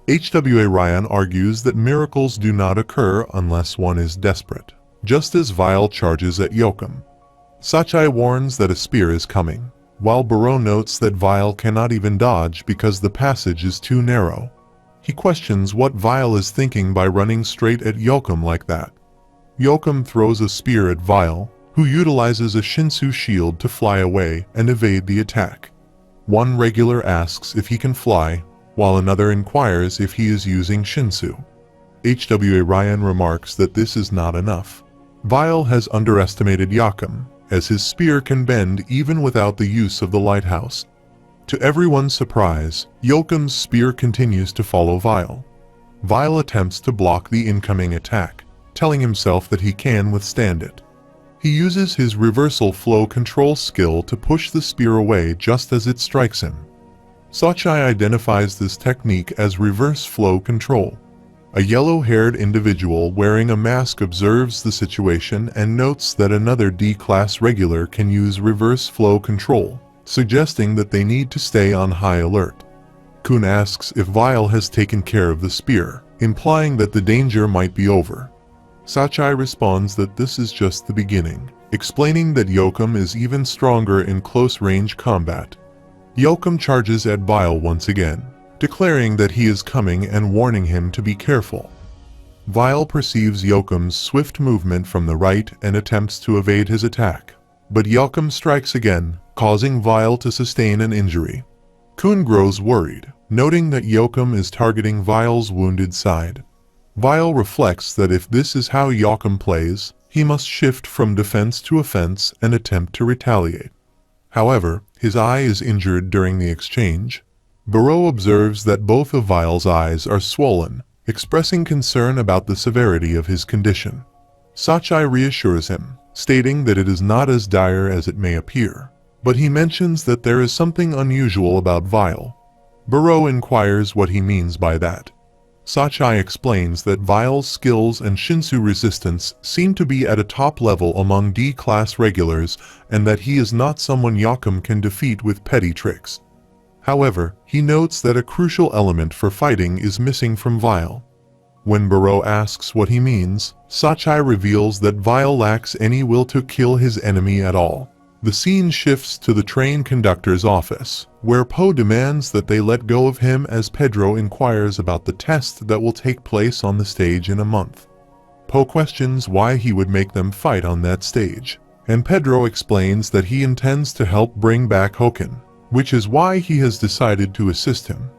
HWA Ryan argues that miracles do not occur unless one is desperate, just as Vile charges at Yakum. Sachai warns that a spear is coming, while Barreau notes that Vile cannot even dodge because the passage is too narrow. He questions what Vile is thinking by running straight at Yakum like that. Yakum throws a spear at Vile, who utilizes a Shinsu shield to fly away and evade the attack. One regular asks if he can fly, while another inquires if he is using Shinsu. HWA Ryan remarks that this is not enough. Vile has underestimated Yakum, as his spear can bend even without the use of the lighthouse. To everyone's surprise, Yakum's spear continues to follow Vile. Vile attempts to block the incoming attack, telling himself that he can withstand it. He uses his reversal flow control skill to push the spear away just as it strikes him. Sachai identifies this technique as reverse flow control. A yellow-haired individual wearing a mask observes the situation and notes that another D-class regular can use reverse flow control, suggesting that they need to stay on high alert. Kun asks if Vile has taken care of the spear, implying that the danger might be over. Sachai responds that this is just the beginning, explaining that Yakum is even stronger in close-range combat. Yakum charges at Vile once again, declaring that he is coming and warning him to be careful. Vile perceives Yakum's swift movement from the right and attempts to evade his attack, but Yakum strikes again, causing Vile to sustain an injury. Kun grows worried, noting that Yakum is targeting Vile's wounded side. Vile reflects that if this is how Yakum plays, he must shift from defense to offense and attempt to retaliate. However, his eye is injured during the exchange. Barreau observes that both of Vile's eyes are swollen, expressing concern about the severity of his condition. Sachai reassures him, stating that it is not as dire as it may appear, but he mentions that there is something unusual about Vile. Barreau inquires what he means by that. Sachai explains that Vile's skills and Shinsu resistance seem to be at a top level among D-class regulars and that he is not someone Yakum can defeat with petty tricks. However, he notes that a crucial element for fighting is missing from Vile. When Barreau asks what he means, Sachai reveals that Vile lacks any will to kill his enemy at all. The scene shifts to the train conductor's office, where Poe demands that they let go of him as Pedro inquires about the test that will take place on the stage in a month. Poe questions why he would make them fight on that stage, and Pedro explains that he intends to help bring back Hoken, which is why he has decided to assist him.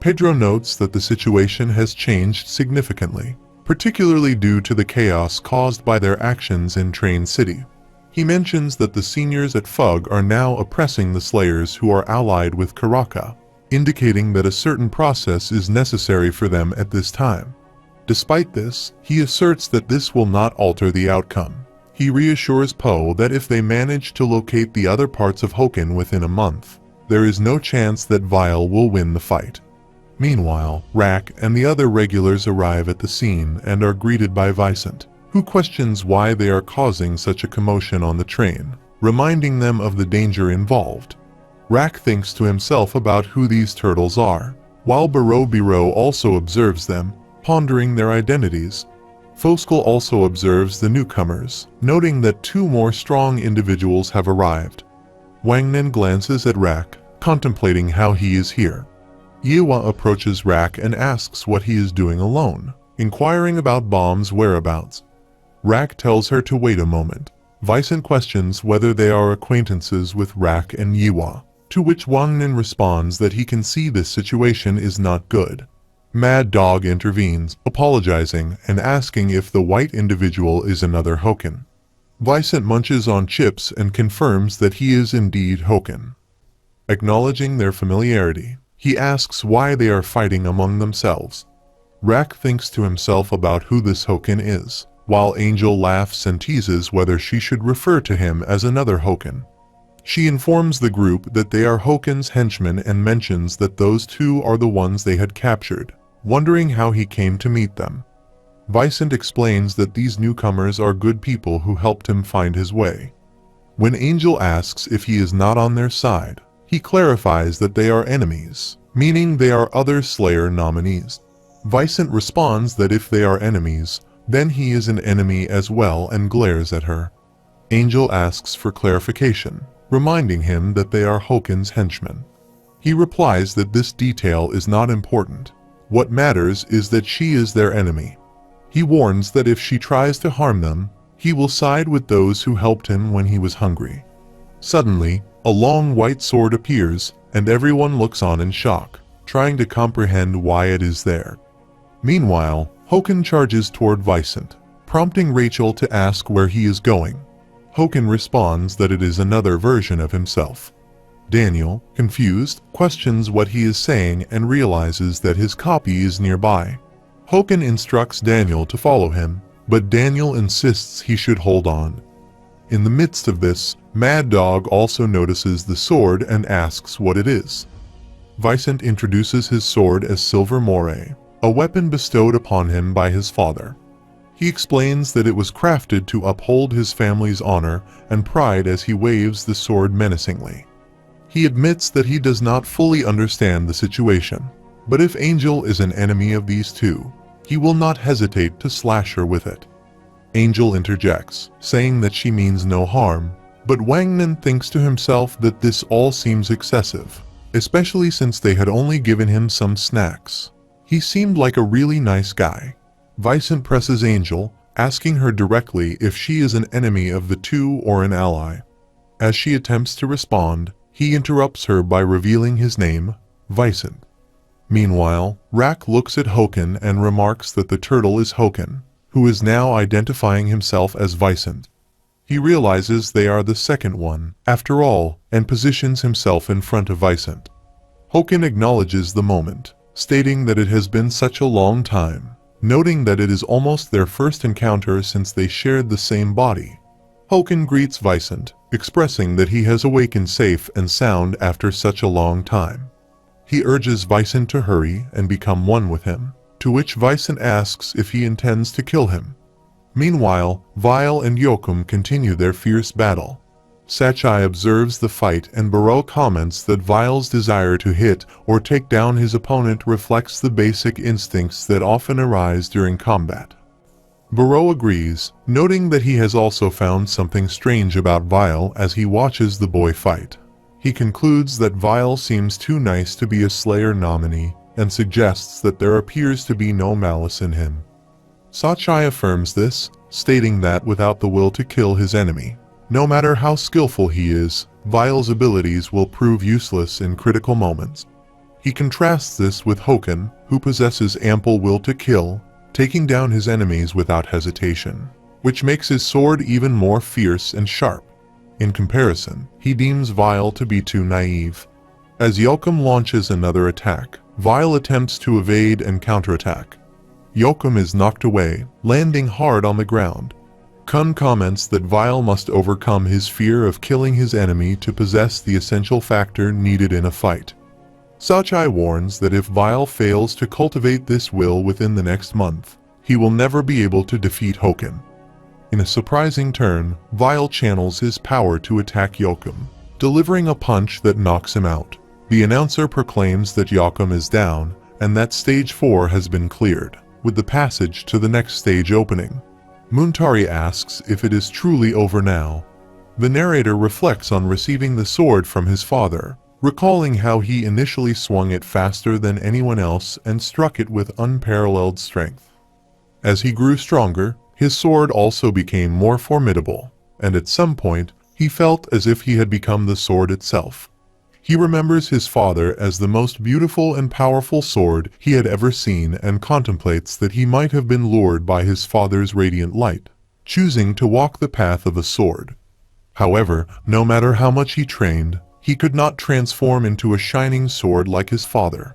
Pedro notes that the situation has changed significantly, particularly due to the chaos caused by their actions in Train City. He mentions that the seniors at FUG are now oppressing the Slayers who are allied with Karaka, indicating that a certain process is necessary for them at this time. Despite this, he asserts that this will not alter the outcome. He reassures Poe that if they manage to locate the other parts of Hoken within a month, there is no chance that Vile will win the fight. Meanwhile, Rack and the other regulars arrive at the scene and are greeted by Vicent, who questions why they are causing such a commotion on the train, reminding them of the danger involved. Rack thinks to himself about who these turtles are, while Biro also observes them, pondering their identities. Foskel also observes the newcomers, noting that 2 more strong individuals have arrived. Wangnan glances at Rack, contemplating how he is here. Yiwa approaches Rack and asks what he is doing alone, inquiring about Bomb's whereabouts. Rack tells her to wait a moment. Vicent questions whether they are acquaintances with Rack and Yiwa, to which Wangnan responds that he can see this situation is not good. Mad Dog intervenes, apologizing and asking if the white individual is another Hoken. Vicent munches on chips and confirms that he is indeed Hoken. Acknowledging their familiarity, he asks why they are fighting among themselves. Rack thinks to himself about who this Hoken is, while Angel laughs and teases whether she should refer to him as another Hoken. She informs the group that they are Hoken's henchmen and mentions that those 2 are the ones they had captured, wondering how he came to meet them. Vicent explains that these newcomers are good people who helped him find his way. When Angel asks if he is not on their side, he clarifies that they are enemies, meaning they are other Slayer nominees. Vicent responds that if they are enemies, then he is an enemy as well and glares at her. Angel asks for clarification, reminding him that they are Hoken's henchmen. He replies that this detail is not important. What matters is that she is their enemy. He warns that if she tries to harm them, he will side with those who helped him when he was hungry. Suddenly, a long white sword appears, and everyone looks on in shock, trying to comprehend why it is there. Meanwhile, Hoken charges toward Vicent, prompting Rachel to ask where he is going. Hoken responds that it is another version of himself. Daniel, confused, questions what he is saying and realizes that his copy is nearby. Hoken instructs Daniel to follow him, but Daniel insists he should hold on. In the midst of this, Mad Dog also notices the sword and asks what it is. Vicent introduces his sword as Silver Moray, a weapon bestowed upon him by his father. He explains that it was crafted to uphold his family's honor and pride as he waves the sword menacingly. He admits that he does not fully understand the situation, but if Angel is an enemy of these 2, he will not hesitate to slash her with it. Angel interjects, saying that she means no harm, but Wangnan thinks to himself that this all seems excessive, especially since they had only given him some snacks. He seemed like a really nice guy. Vicent presses Angel, asking her directly if she is an enemy of the 2 or an ally. As she attempts to respond, he interrupts her by revealing his name, Vicent. Meanwhile, Rack looks at Hoken and remarks that the turtle is Hoken, who is now identifying himself as Vicent. He realizes they are the second one, after all, and positions himself in front of Vicent. Hoken acknowledges the moment, stating that it has been such a long time, noting that it is almost their first encounter since they shared the same body. Hoken greets Vicent, expressing that he has awakened safe and sound after such a long time. He urges Vicent to hurry and become one with him, to which Vicent asks if he intends to kill him. Meanwhile, Vile and Yokum continue their fierce battle. Sachai observes the fight and Barreau comments that Vile's desire to hit or take down his opponent reflects the basic instincts that often arise during combat. Barreau agrees, noting that he has also found something strange about Vile as he watches the boy fight. He concludes that Vile seems too nice to be a Slayer nominee and suggests that there appears to be no malice in him. Sachai affirms this, stating that without the will to kill his enemy, no matter how skillful he is, Vile's abilities will prove useless in critical moments. He contrasts this with Hoken, who possesses ample will to kill, taking down his enemies without hesitation, which makes his sword even more fierce and sharp. In comparison, he deems Vile to be too naive. As Yoakum launches another attack, Vile attempts to evade and counterattack. Yoakum is knocked away, landing hard on the ground. Kun comments that Vile must overcome his fear of killing his enemy to possess the essential factor needed in a fight. Sachai warns that if Vile fails to cultivate this will within the next month, he will never be able to defeat Hoken. In a surprising turn, Vile channels his power to attack Yoakum, delivering a punch that knocks him out. The announcer proclaims that Yoakum is down and that Stage 4 has been cleared, with the passage to the next stage opening. Muntari asks if it is truly over now. The narrator reflects on receiving the sword from his father, recalling how he initially swung it faster than anyone else and struck it with unparalleled strength. As he grew stronger, his sword also became more formidable, and at some point, he felt as if he had become the sword itself. He remembers his father as the most beautiful and powerful sword he had ever seen and contemplates that he might have been lured by his father's radiant light, choosing to walk the path of a sword. However, no matter how much he trained, he could not transform into a shining sword like his father.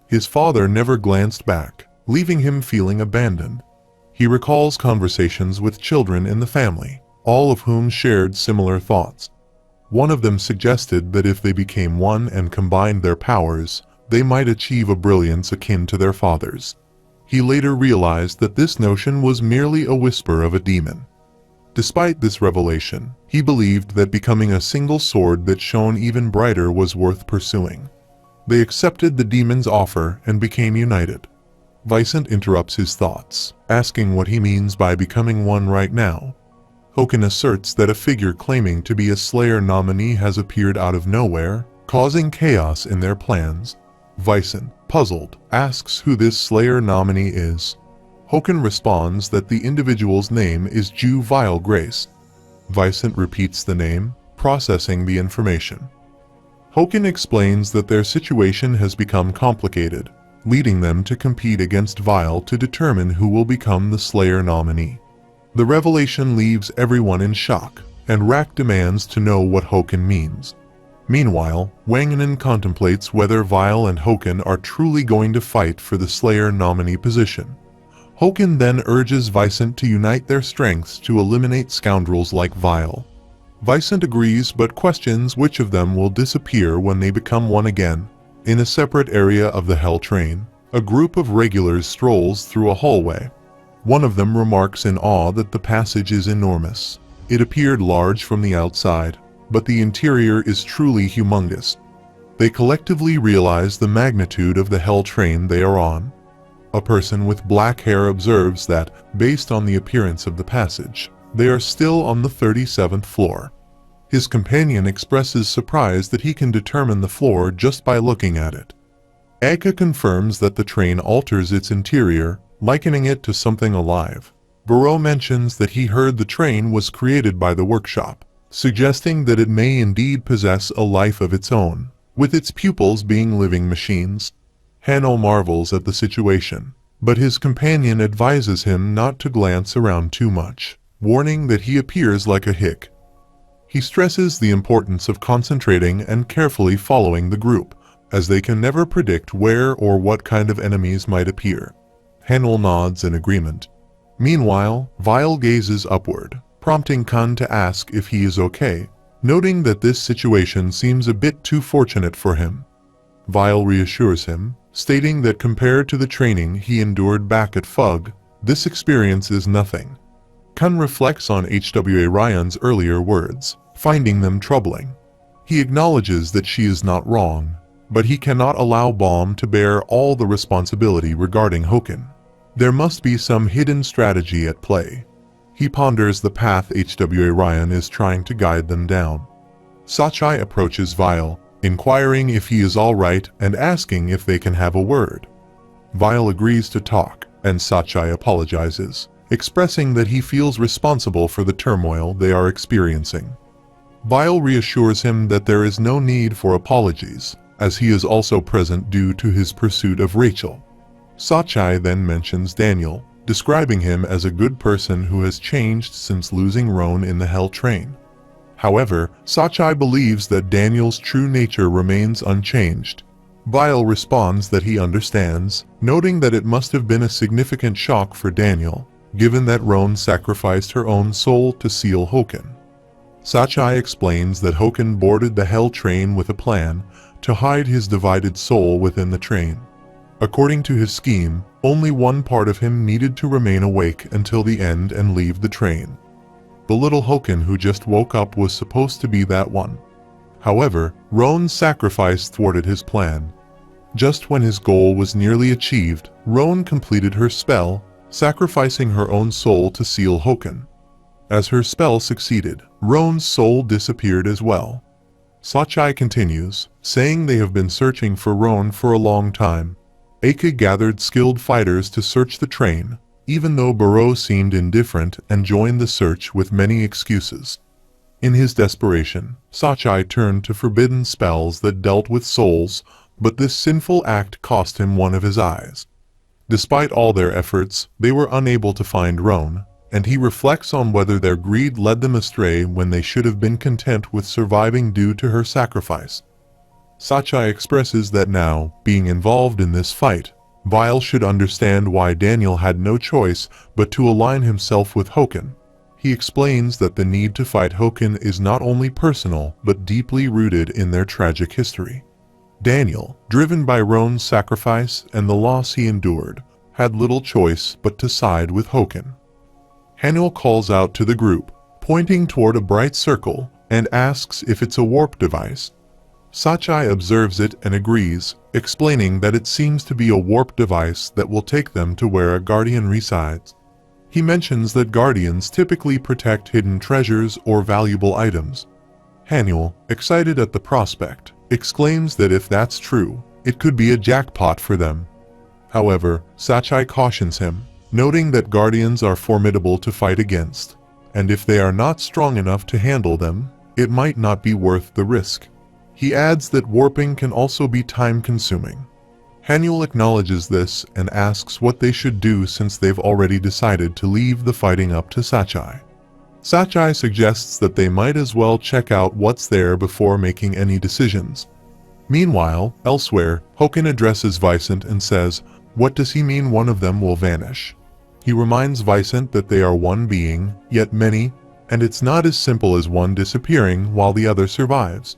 His father never glanced back, leaving him feeling abandoned. He recalls conversations with children in the family, all of whom shared similar thoughts. One of them suggested that if they became one and combined their powers, they might achieve a brilliance akin to their father's. He later realized that this notion was merely a whisper of a demon. Despite this revelation, he believed that becoming a single sword that shone even brighter was worth pursuing. They accepted the demon's offer and became united. Vicent interrupts his thoughts, asking what he means by becoming one right now. Hoken asserts that a figure claiming to be a Slayer nominee has appeared out of nowhere, causing chaos in their plans. Vicent, puzzled, asks who this Slayer nominee is. Hoken responds that the individual's name is Ju Vile Grace. Vicent repeats the name, processing the information. Hoken explains that their situation has become complicated, leading them to compete against Vile to determine who will become the Slayer nominee. The revelation leaves everyone in shock, and Rack demands to know what Hoken means. Meanwhile, Wanganen contemplates whether Vile and Hoken are truly going to fight for the Slayer nominee position. Hoken then urges Vicent to unite their strengths to eliminate scoundrels like Vile. Vicent agrees but questions which of them will disappear when they become one again. In a separate area of the Hell Train, a group of regulars strolls through a hallway. One of them remarks in awe that the passage is enormous. It appeared large from the outside, but the interior is truly humongous. They collectively realize the magnitude of the Hell Train they are on. A person with black hair observes that, based on the appearance of the passage, they are still on the 37th floor. His companion expresses surprise that he can determine the floor just by looking at it. Eka confirms that the train alters its interior, likening it to something alive. Barreau mentions that he heard the train was created by the workshop, suggesting that it may indeed possess a life of its own, with its pupils being living machines. Hanno marvels at the situation, but his companion advises him not to glance around too much, warning that he appears like a hick. He stresses the importance of concentrating and carefully following the group, as they can never predict where or what kind of enemies might appear. Hanno nods in agreement. Meanwhile, Vile gazes upward, prompting Kun to ask if he is okay, noting that this situation seems a bit too fortunate for him. Vile reassures him, stating that compared to the training he endured back at Fug, this experience is nothing. Kun reflects on HWA Ryan's earlier words, finding them troubling. He acknowledges that she is not wrong, but he cannot allow Baum to bear all the responsibility regarding Hoken. There must be some hidden strategy at play. He ponders the path HWA Ryan is trying to guide them down. Sachai approaches Vile, inquiring if he is all right and asking if they can have a word. Vile agrees to talk, and Sachai apologizes, expressing that he feels responsible for the turmoil they are experiencing. Vile reassures him that there is no need for apologies, as he is also present due to his pursuit of Rachel. Sachai then mentions Daniel, describing him as a good person who has changed since losing Roan in the Hell Train. However, Sachai believes that Daniel's true nature remains unchanged. Vile responds that he understands, noting that it must have been a significant shock for Daniel, given that Roan sacrificed her own soul to seal Hoken. Sachai explains that Hoken boarded the Hell Train with a plan to hide his divided soul within the train. According to his scheme, only one part of him needed to remain awake until the end and leave the train. The little Hoken who just woke up was supposed to be that one. However, Roan's sacrifice thwarted his plan. Just when his goal was nearly achieved, Roan completed her spell, sacrificing her own soul to seal Hoken. As her spell succeeded, Roan's soul disappeared as well. Sachai continues, saying they have been searching for Roan for a long time. Aka gathered skilled fighters to search the train, even though Barreau seemed indifferent and joined the search with many excuses. In his desperation, Sachai turned to forbidden spells that dealt with souls, but this sinful act cost him one of his eyes. Despite all their efforts, they were unable to find Roan, and he reflects on whether their greed led them astray when they should have been content with surviving due to her sacrifice. Sachai expresses that now, being involved in this fight, Vile should understand why Daniel had no choice but to align himself with Hoken. He explains that the need to fight Hoken is not only personal but deeply rooted in their tragic history. Daniel, driven by Roan's sacrifice and the loss he endured, had little choice but to side with Hoken. Hanuel calls out to the group, pointing toward a bright circle, and asks if it's a warp device. Sachai observes it and agrees, explaining that it seems to be a warp device that will take them to where a guardian resides. He mentions that guardians typically protect hidden treasures or valuable items. Hanuel, excited at the prospect, exclaims that if that's true, it could be a jackpot for them. However, Sachai cautions him, noting that guardians are formidable to fight against, and if they are not strong enough to handle them, it might not be worth the risk. He adds that warping can also be time-consuming. Hanuel acknowledges this and asks what they should do since they've already decided to leave the fighting up to Sachai. Sachai suggests that they might as well check out what's there before making any decisions. Meanwhile, elsewhere, Hoken addresses Vicent and says, "What does he mean one of them will vanish?" He reminds Vicent that they are one being, yet many, and it's not as simple as one disappearing while the other survives.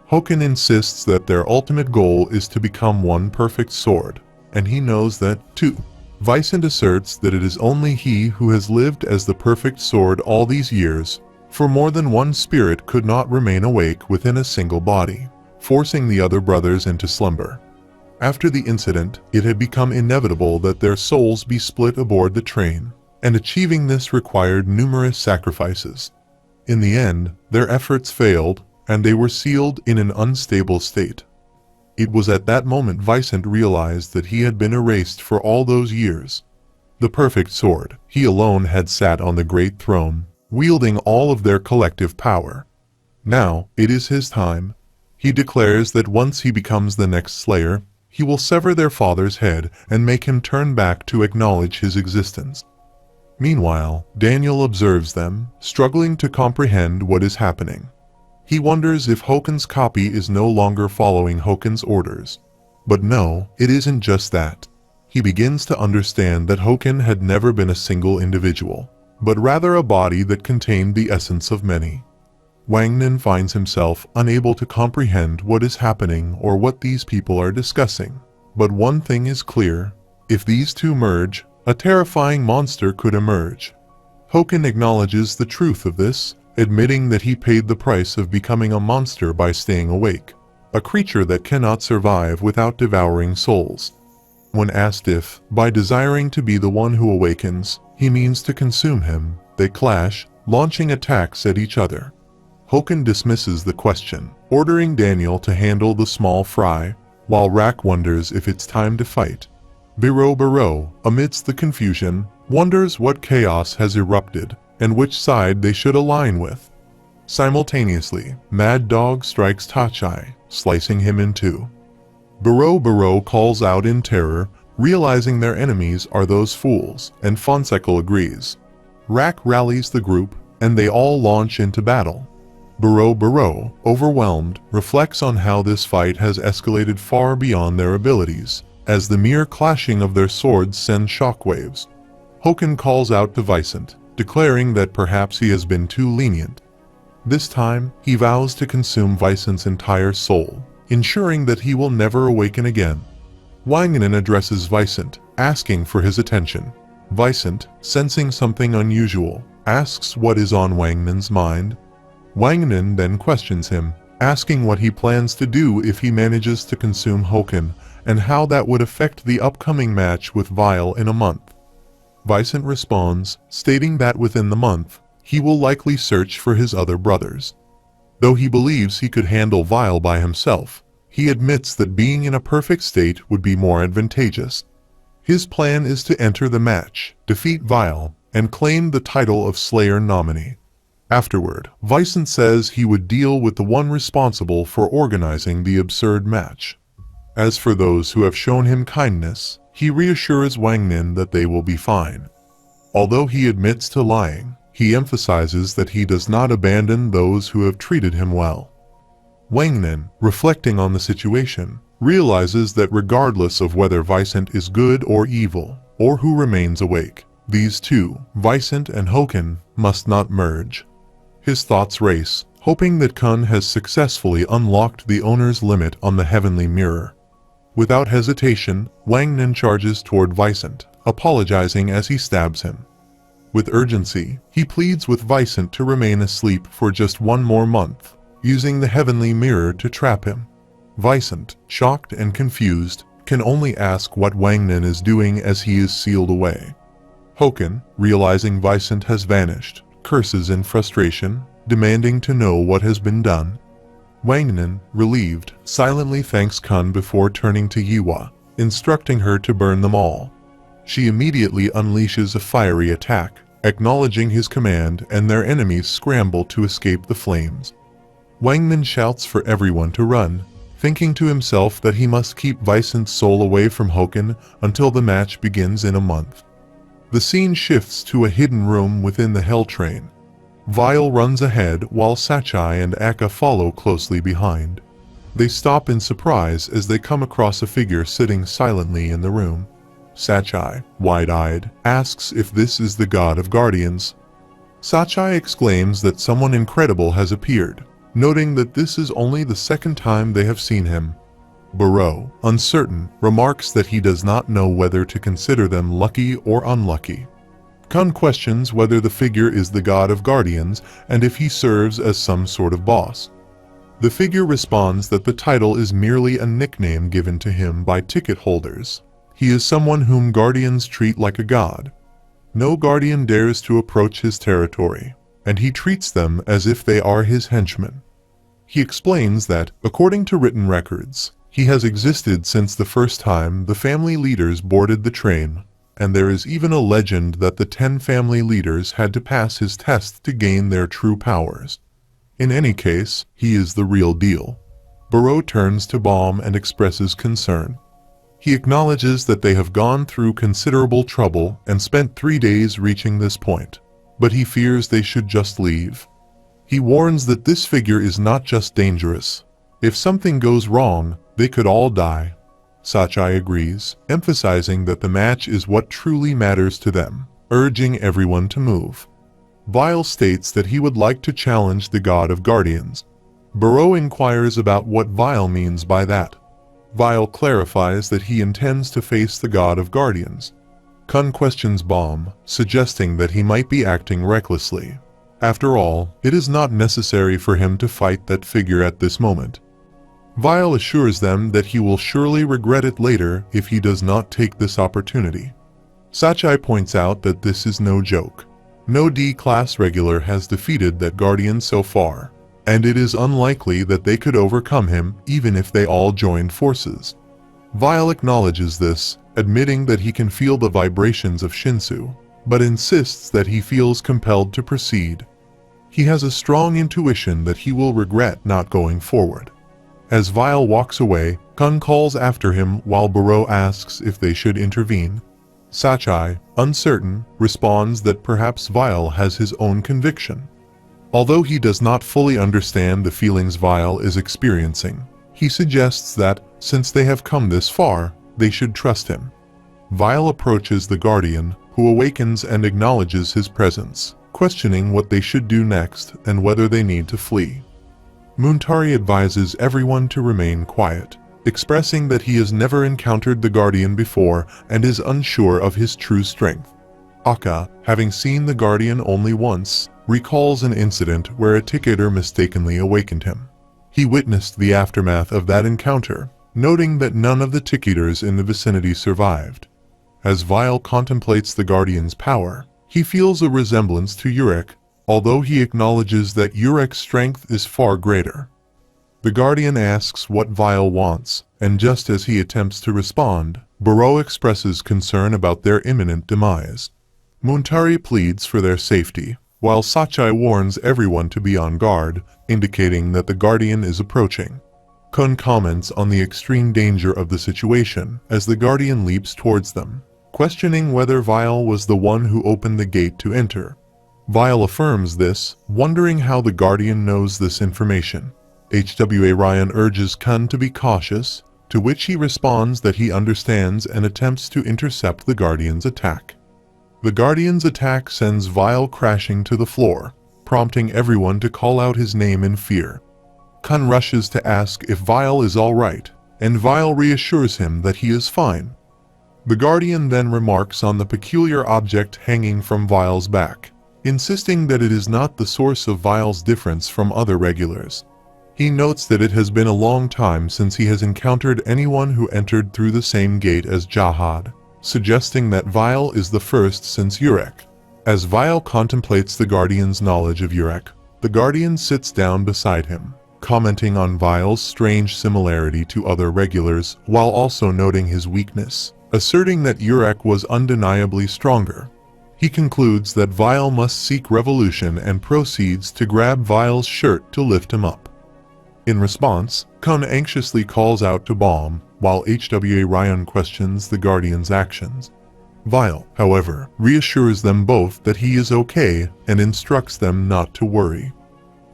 Hoken insists that their ultimate goal is to become one perfect sword, and he knows that, too. Vicent asserts that it is only he who has lived as the perfect sword all these years, for more than one spirit could not remain awake within a single body, forcing the other brothers into slumber. After the incident, it had become inevitable that their souls be split aboard the train, and achieving this required numerous sacrifices. In the end, their efforts failed, and they were sealed in an unstable state. It was at that moment Vicent realized that he had been erased for all those years. The perfect sword, he alone had sat on the great throne, wielding all of their collective power. Now, it is his time. He declares that once he becomes the next Slayer, he will sever their father's head and make him turn back to acknowledge his existence. Meanwhile, Daniel observes them, struggling to comprehend what is happening. He wonders if Hoken's copy is no longer following Hoken's orders. But no, it isn't just that. He begins to understand that Hoken had never been a single individual, but rather a body that contained the essence of many. Wangnan finds himself unable to comprehend what is happening or what these people are discussing. But one thing is clear: if these two merge, a terrifying monster could emerge. Hoken acknowledges the truth of this, admitting that he paid the price of becoming a monster by staying awake, a creature that cannot survive without devouring souls. When asked if, by desiring to be the one who awakens, he means to consume him, they clash, launching attacks at each other. Hoken dismisses the question, ordering Daniel to handle the small fry, while Rak wonders if it's time to fight. Barreau, amidst the confusion, wonders what chaos has erupted, and which side they should align with. Simultaneously, Mad Dog strikes Tachai, slicing him in two. Buro calls out in terror, realizing their enemies are those fools, and Fonseca agrees. Rack rallies the group, and they all launch into battle. Buro, overwhelmed, reflects on how this fight has escalated far beyond their abilities, as the mere clashing of their swords sends shockwaves. Hoken calls out to Vicent, declaring that perhaps he has been too lenient. This time, he vows to consume Vicent's entire soul, ensuring that he will never awaken again. Wangnan addresses Vicent, asking for his attention. Vicent, sensing something unusual, asks what is on Wangnan's mind. Wangnan then questions him, asking what he plans to do if he manages to consume Hoken, and how that would affect the upcoming match with Vile in a month. Vicent responds, stating that within the month, he will likely search for his other brothers. Though he believes he could handle Vile by himself, he admits that being in a perfect state would be more advantageous. His plan is to enter the match, defeat Vile, and claim the title of Slayer nominee. Afterward, Vicent says he would deal with the one responsible for organizing the absurd match. As for those who have shown him kindness, he reassures Wangnan that they will be fine. Although he admits to lying, he emphasizes that he does not abandon those who have treated him well. Wangnan, reflecting on the situation, realizes that regardless of whether Vicent is good or evil, or who remains awake, these two, Vicent and Hoken, must not merge. His thoughts race, hoping that Kun has successfully unlocked the owner's limit on the heavenly mirror. Without hesitation, Wangnan charges toward Vicent, apologizing as he stabs him. With urgency, he pleads with Vicent to remain asleep for just one more month, using the heavenly mirror to trap him. Vicent, shocked and confused, can only ask what Wangnan is doing as he is sealed away. Hoken, realizing Vicent has vanished, curses in frustration, demanding to know what has been done. Wangnan, relieved, silently thanks Kun before turning to Yiwa, instructing her to burn them all. She immediately unleashes a fiery attack, acknowledging his command, and their enemies scramble to escape the flames. Wangnan shouts for everyone to run, thinking to himself that he must keep Vicent's soul away from Hoken until the match begins in a month. The scene shifts to a hidden room within the Hell Train. Vile runs ahead while Sachai and Akka follow closely behind. They stop in surprise as they come across a figure sitting silently in the room. Sachai, wide-eyed, asks if this is the god of guardians. Sachai exclaims that someone incredible has appeared, noting that this is only the second time they have seen him. Buro, uncertain, remarks that he does not know whether to consider them lucky or unlucky. Kun questions whether the figure is the god of guardians and if he serves as some sort of boss. The figure responds that the title is merely a nickname given to him by ticket holders. He is someone whom guardians treat like a god. No guardian dares to approach his territory, and he treats them as if they are his henchmen. He explains that, according to written records, he has existed since the first time the family leaders boarded the train, and there is even a legend that the 10 family leaders had to pass his test to gain their true powers. In any case, he is the real deal. Buro turns to Baum and expresses concern. He acknowledges that they have gone through considerable trouble and spent 3 days reaching this point, but he fears they should just leave. He warns that this figure is not just dangerous. If something goes wrong, they could all die. Sachai agrees, emphasizing that the match is what truly matters to them, urging everyone to move. Vile states that he would like to challenge the god of guardians. Buro inquires about what Vile means by that. Vile clarifies that he intends to face the god of guardians. Kun questions Baum, suggesting that he might be acting recklessly. After all, it is not necessary for him to fight that figure at this moment. Vile assures them that he will surely regret it later if he does not take this opportunity. Sachai points out that this is no joke. No D-class regular has defeated that guardian so far, and it is unlikely that they could overcome him even if they all joined forces. Vile acknowledges this, admitting that he can feel the vibrations of Shinsu, but insists that he feels compelled to proceed. He has a strong intuition that he will regret not going forward. As Vile walks away, Kun calls after him while Baro asks if they should intervene. Sachai, uncertain, responds that perhaps Vile has his own conviction. Although he does not fully understand the feelings Vile is experiencing, he suggests that, since they have come this far, they should trust him. Vile approaches the Guardian, who awakens and acknowledges his presence, questioning what they should do next and whether they need to flee. Muntari advises everyone to remain quiet, expressing that he has never encountered the Guardian before and is unsure of his true strength. Akka, having seen the Guardian only once, recalls an incident where a ticketer mistakenly awakened him. He witnessed the aftermath of that encounter, noting that none of the ticketers in the vicinity survived. As Vile contemplates the Guardian's power, he feels a resemblance to Urek, although he acknowledges that Urek's strength is far greater. The Guardian asks what Vile wants, and just as he attempts to respond, Baro expresses concern about their imminent demise. Muntari pleads for their safety, while Sachai warns everyone to be on guard, indicating that the Guardian is approaching. Kun comments on the extreme danger of the situation as the Guardian leaps towards them, questioning whether Vile was the one who opened the gate to enter. Vile affirms this, wondering how the Guardian knows this information. HWA Ryan urges Kun to be cautious, to which he responds that he understands and attempts to intercept the Guardian's attack. The Guardian's attack sends Vile crashing to the floor, prompting everyone to call out his name in fear. Kun rushes to ask if Vile is alright, and Vile reassures him that he is fine. The Guardian then remarks on the peculiar object hanging from Vile's back, insisting that it is not the source of Vile's difference from other regulars. He notes that it has been a long time since he has encountered anyone who entered through the same gate as Jahad, suggesting that Vile is the first since Urek. As Vile contemplates the Guardian's knowledge of Urek, the Guardian sits down beside him, commenting on Vile's strange similarity to other regulars while also noting his weakness, asserting that Urek was undeniably stronger. He concludes that Vile must seek revolution and proceeds to grab Vile's shirt to lift him up. In response, Kun anxiously calls out to Bomb, while HWA Ryan questions the Guardian's actions. Vile, however, reassures them both that he is okay and instructs them not to worry.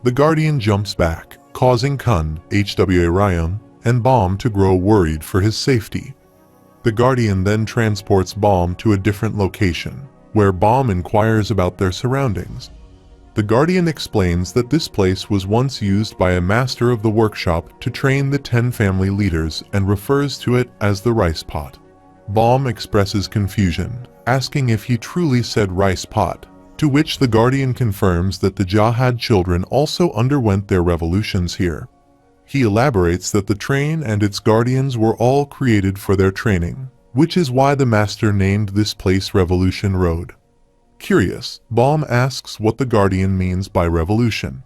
The Guardian jumps back, causing Kun, HWA Ryan, and Bomb to grow worried for his safety. The Guardian then transports Bomb to a different location, where Bomb inquires about their surroundings. The Guardian explains that this place was once used by a master of the workshop to train the 10 family leaders and refers to it as the rice pot. Bomb expresses confusion, asking if he truly said rice pot, to which the Guardian confirms that the Jahad children also underwent their revolutions here. He elaborates that the train and its guardians were all created for their training, which is why the master named this place Revolution Road. Curious, Bomb asks what the Guardian means by revolution.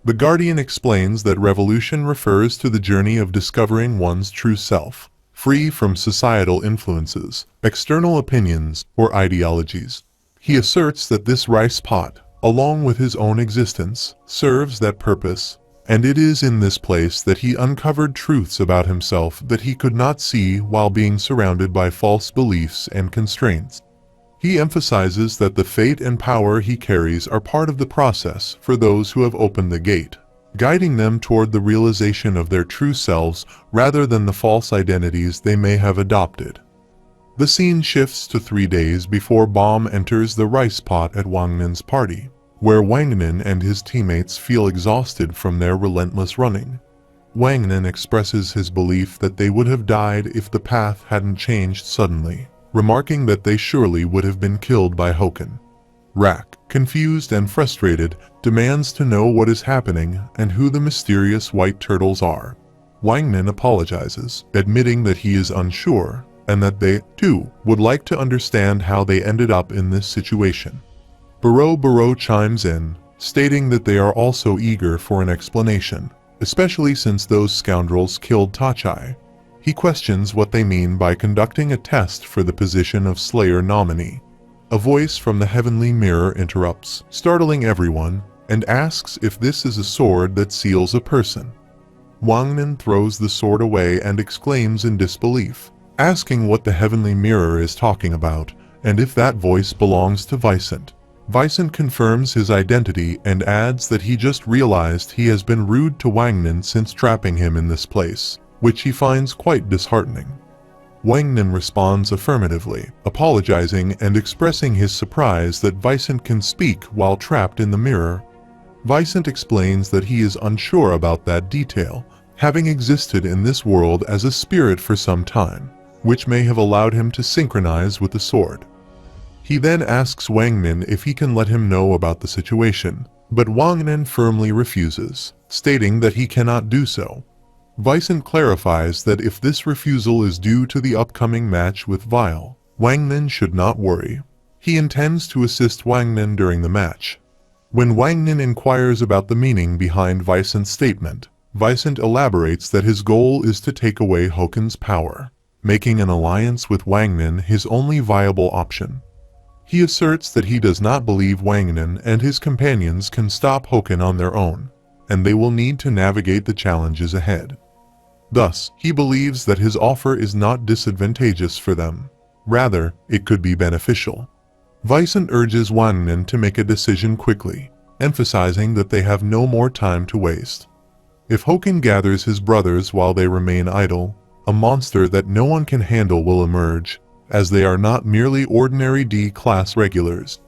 The Guardian explains that revolution refers to the journey of discovering one's true self, free from societal influences, external opinions, or ideologies. He asserts that this rice pot, along with his own existence, serves that purpose, and it is in this place that he uncovered truths about himself that he could not see while being surrounded by false beliefs and constraints. He emphasizes that the fate and power he carries are part of the process for those who have opened the gate, guiding them toward the realization of their true selves rather than the false identities they may have adopted. The scene shifts to 3 days before Bomb enters the rice pot at Wangnin's party, where Wangnin and his teammates feel exhausted from their relentless running. Wangnin expresses his belief that they would have died if the path hadn't changed suddenly, remarking that they surely would have been killed by Hoken. Rak, confused and frustrated, demands to know what is happening and who the mysterious white turtles are. Wangnin apologizes, admitting that he is unsure and that they, too, would like to understand how they ended up in this situation. Baro chimes in, stating that they are also eager for an explanation, especially since those scoundrels killed Tachai. He questions what they mean by conducting a test for the position of Slayer nominee. A voice from the heavenly mirror interrupts, startling everyone, and asks if this is a sword that seals a person. Wangnan throws the sword away and exclaims in disbelief, asking what the heavenly mirror is talking about, and if that voice belongs to Vicent. Vicent confirms his identity and adds that he just realized he has been rude to Wangnan since trapping him in this place, which he finds quite disheartening. Wangnan responds affirmatively, apologizing and expressing his surprise that Vicent can speak while trapped in the mirror. Vicent explains that he is unsure about that detail, having existed in this world as a spirit for some time, which may have allowed him to synchronize with the sword. He then asks Wangnan if he can let him know about the situation, but Wangnan firmly refuses, stating that he cannot do so. Vicent clarifies that if this refusal is due to the upcoming match with Vile, Wangnan should not worry. He intends to assist Wangnan during the match. When Wangnan inquires about the meaning behind Vicent's statement, Vicent elaborates that his goal is to take away Hoken's power, making an alliance with Wangnan his only viable option. He asserts that he does not believe Wangnan and his companions can stop Hoken on their own, and they will need to navigate the challenges ahead. Thus, he believes that his offer is not disadvantageous for them. Rather, it could be beneficial. Vicent urges Wangnan to make a decision quickly, emphasizing that they have no more time to waste. If Hoken gathers his brothers while they remain idle, a monster that no one can handle will emerge, as they are not merely ordinary D-class regulars.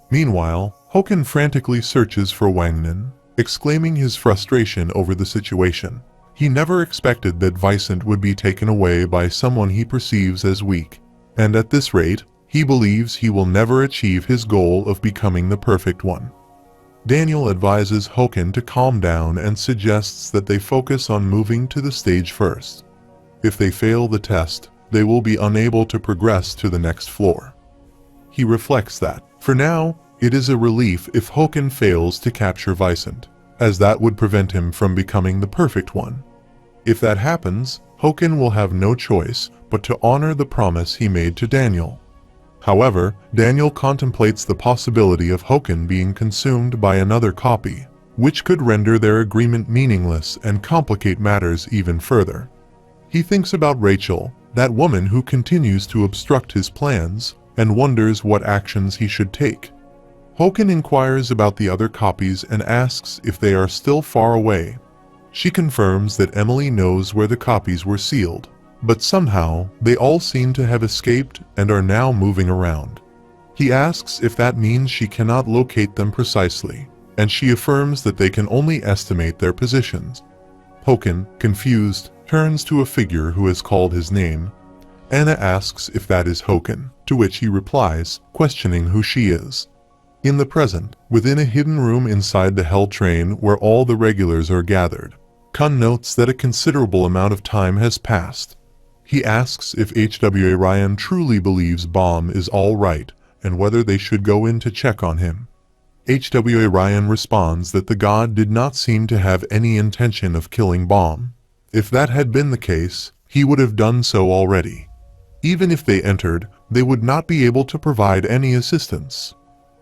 Meanwhile, Hoken frantically searches for Wangnan, exclaiming his frustration over the situation. He never expected that Vicent would be taken away by someone he perceives as weak, and at this rate, he believes he will never achieve his goal of becoming the perfect one. Daniel advises Hoken to calm down and suggests that they focus on moving to the stage first. If they fail the test, they will be unable to progress to the next floor. He reflects that, for now, it is a relief if Hoken fails to capture Vicent, as that would prevent him from becoming the perfect one. If that happens, Hoken will have no choice but to honor the promise he made to Daniel. However, Daniel contemplates the possibility of Hoken being consumed by another copy, which could render their agreement meaningless and complicate matters even further. He thinks about Rachel, that woman who continues to obstruct his plans, and wonders what actions he should take. Hoken inquires about the other copies and asks if they are still far away. She confirms that Emily knows where the copies were sealed, but somehow they all seem to have escaped and are now moving around. He asks if that means she cannot locate them precisely, and she affirms that they can only estimate their positions. Hoken, confused, turns to a figure who has called his name. Anna asks if that is Hoken, to which he replies, questioning who she is. In the present, within a hidden room inside the Hell train where all the regulars are gathered, Kun notes that a considerable amount of time has passed. He asks if HWA Ryan truly believes Baum is all right and whether they should go in to check on him. HWA Ryan responds that the god did not seem to have any intention of killing Baum. If that had been the case, he would have done so already. Even if they entered, they would not be able to provide any assistance.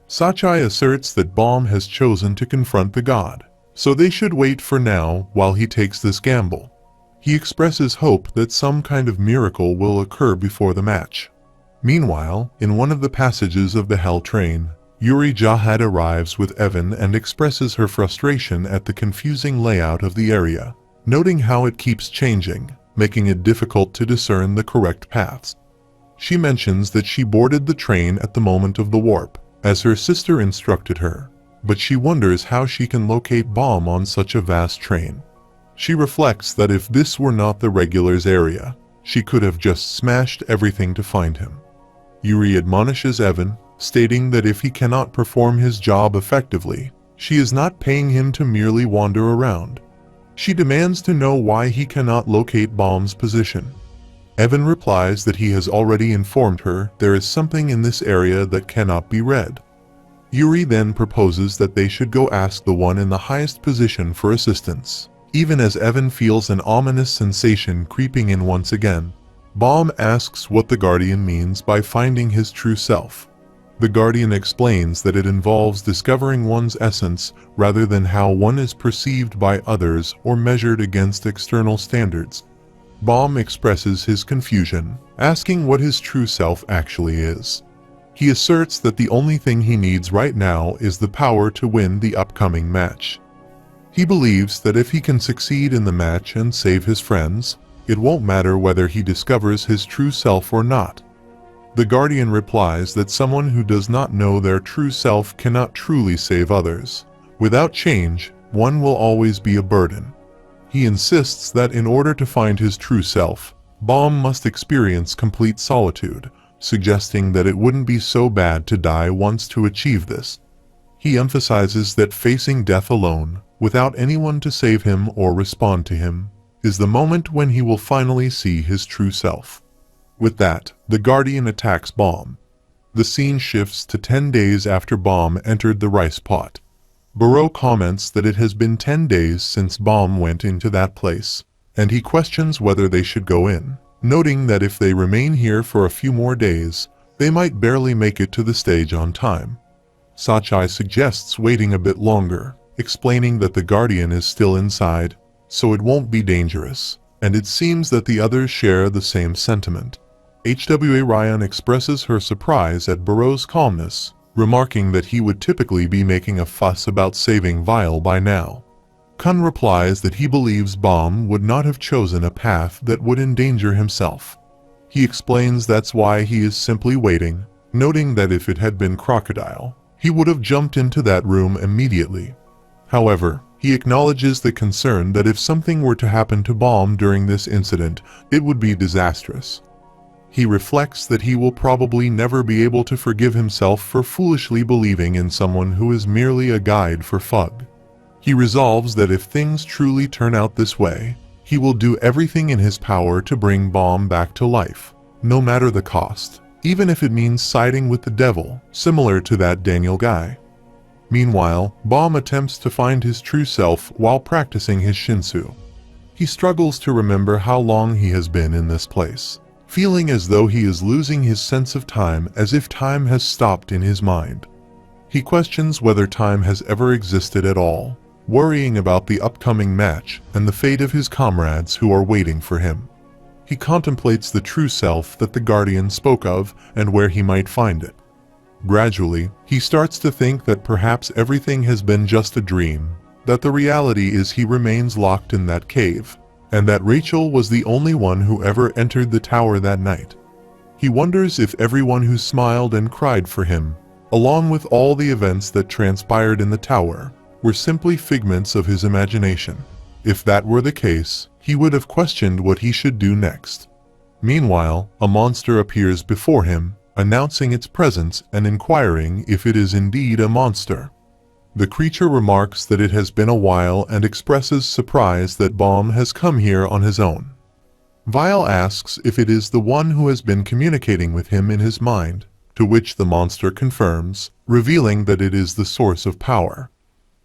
Sachai asserts that Baum has chosen to confront the god, so they should wait for now while he takes this gamble. He expresses hope that some kind of miracle will occur before the match. Meanwhile, in one of the passages of the Hell train, Yuri Jahad arrives with Evan and expresses her frustration at the confusing layout of the area, noting how it keeps changing, making it difficult to discern the correct paths. She mentions that she boarded the train at the moment of the warp, as her sister instructed her, but she wonders how she can locate Baum on such a vast train. She reflects that if this were not the regulars' area, she could have just smashed everything to find him. Yuri admonishes Evan, stating that if he cannot perform his job effectively, she is not paying him to merely wander around. She demands to know why he cannot locate Baum's position. Evan replies that he has already informed her there is something in this area that cannot be read. Yuri then proposes that they should go ask the one in the highest position for assistance. Even as Evan feels an ominous sensation creeping in once again, Baum asks what the Guardian means by finding his true self. The Guardian explains that it involves discovering one's essence rather than how one is perceived by others or measured against external standards. Bomb expresses his confusion, asking what his true self actually is. He asserts that the only thing he needs right now is the power to win the upcoming match. He believes that if he can succeed in the match and save his friends, it won't matter whether he discovers his true self or not. The Guardian replies that someone who does not know their true self cannot truly save others. Without change, one will always be a burden. He insists that in order to find his true self, Bomb must experience complete solitude, suggesting that it wouldn't be so bad to die once to achieve this. He emphasizes that facing death alone, without anyone to save him or respond to him, is the moment when he will finally see his true self. With that, the Guardian attacks Bomb. The scene shifts to 10 days after Bomb entered the rice pot. Burrow comments that it has been 10 days since Bomb went into that place, and he questions whether they should go in, noting that if they remain here for a few more days, they might barely make it to the stage on time. Sachai suggests waiting a bit longer, explaining that the Guardian is still inside, so it won't be dangerous, and it seems that the others share the same sentiment. HWA Ryan expresses her surprise at Burrow's calmness, remarking that he would typically be making a fuss about saving Vile by now. Kun replies that he believes Bomb would not have chosen a path that would endanger himself. He explains that's why he is simply waiting, noting that if it had been Crocodile, he would have jumped into that room immediately. However, he acknowledges the concern that if something were to happen to Bomb during this incident, it would be disastrous. He reflects that he will probably never be able to forgive himself for foolishly believing in someone who is merely a guide for Fug. He resolves that if things truly turn out this way, he will do everything in his power to bring Bomb back to life, no matter the cost, even if it means siding with the devil, similar to that Daniel guy. Meanwhile, Bomb attempts to find his true self while practicing his Shinsu. He struggles to remember how long he has been in this place, feeling as though he is losing his sense of time, as if time has stopped in his mind. He questions whether time has ever existed at all, worrying about the upcoming match and the fate of his comrades who are waiting for him. He contemplates the true self that the Guardian spoke of and where he might find it. Gradually, he starts to think that perhaps everything has been just a dream, that the reality is he remains locked in that cave, and that Rachel was the only one who ever entered the tower that night. He wonders if everyone who smiled and cried for him, along with all the events that transpired in the tower, were simply figments of his imagination. If that were the case, he would have questioned what he should do next. Meanwhile, a monster appears before him, announcing its presence and inquiring if it is indeed a monster. The creature remarks that it has been a while and expresses surprise that Bomb has come here on his own. Vile asks if it is the one who has been communicating with him in his mind, to which the monster confirms, revealing that it is the source of power.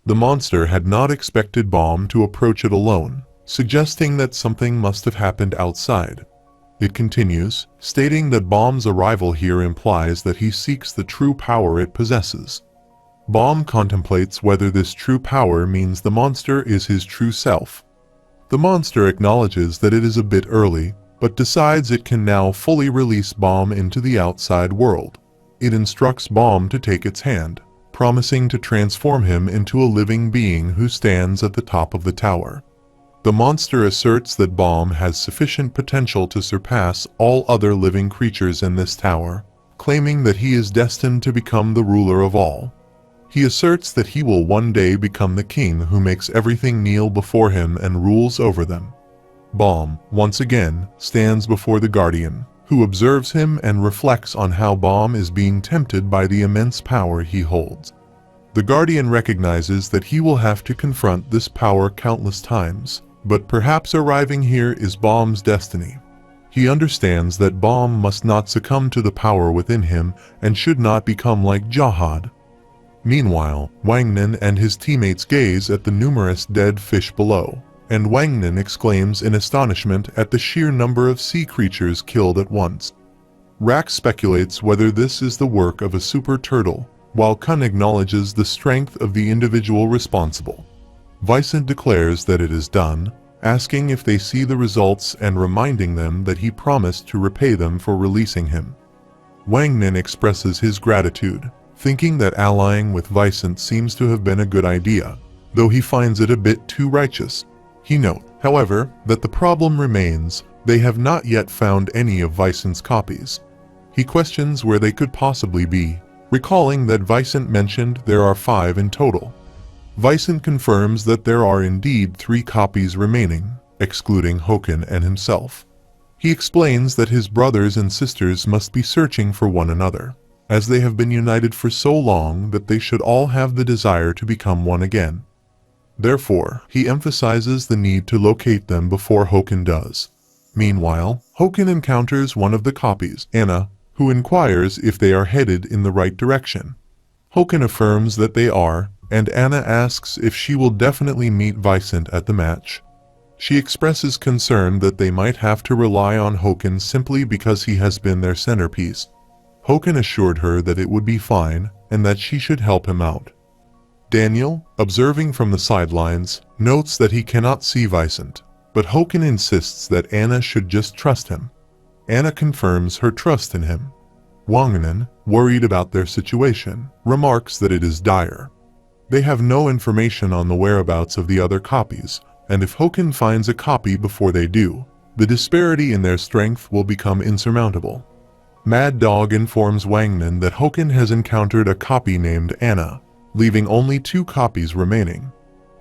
The monster had not expected Bomb to approach it alone, suggesting that something must have happened outside. It continues, stating that Bomb's arrival here implies that he seeks the true power it possesses. Bomb contemplates whether this true power means the monster is his true self. The monster acknowledges that it is a bit early, but decides it can now fully release Bomb into the outside world. It instructs Bomb to take its hand, promising to transform him into a living being who stands at the top of the tower. The monster asserts that Bomb has sufficient potential to surpass all other living creatures in this tower, claiming that he is destined to become the ruler of all. He asserts that he will one day become the king who makes everything kneel before him and rules over them. Bomb, once again, stands before the Guardian, who observes him and reflects on how Bomb is being tempted by the immense power he holds. The Guardian recognizes that he will have to confront this power countless times, but perhaps arriving here is Bomb's destiny. He understands that Bomb must not succumb to the power within him and should not become like Jahad. Meanwhile, Wangnan and his teammates gaze at the numerous dead fish below, and Wangnan exclaims in astonishment at the sheer number of sea creatures killed at once. Rack speculates whether this is the work of a super turtle, while Kun acknowledges the strength of the individual responsible. Vicent declares that it is done, asking if they see the results and reminding them that he promised to repay them for releasing him. Wang Nin expresses his gratitude, thinking that allying with Vicent seems to have been a good idea, though he finds it a bit too righteous. He notes, however, that the problem remains: they have not yet found any of Vicent's copies. He questions where they could possibly be, recalling that Vicent mentioned there are 5 in total. Vicent confirms that there are indeed 3 copies remaining, excluding Hoken and himself. He explains that his brothers and sisters must be searching for one another, as they have been united for so long that they should all have the desire to become one again. Therefore, he emphasizes the need to locate them before Hoken does. Meanwhile, Hoken encounters one of the copies, Anna, who inquires if they are headed in the right direction. Hoken affirms that they are, and Anna asks if she will definitely meet Vicent at the match. She expresses concern that they might have to rely on Hoken simply because he has been their centerpiece. Hoken assured her that it would be fine, and that she should help him out. Daniel, observing from the sidelines, notes that he cannot see Vicent, but Hoken insists that Anna should just trust him. Anna confirms her trust in him. Wang Nin, worried about their situation, remarks that it is dire. They have no information on the whereabouts of the other copies, and if Hoken finds a copy before they do, the disparity in their strength will become insurmountable. Mad Dog informs Wang Nin that Hoken has encountered a copy named Anna, leaving only 2 copies remaining.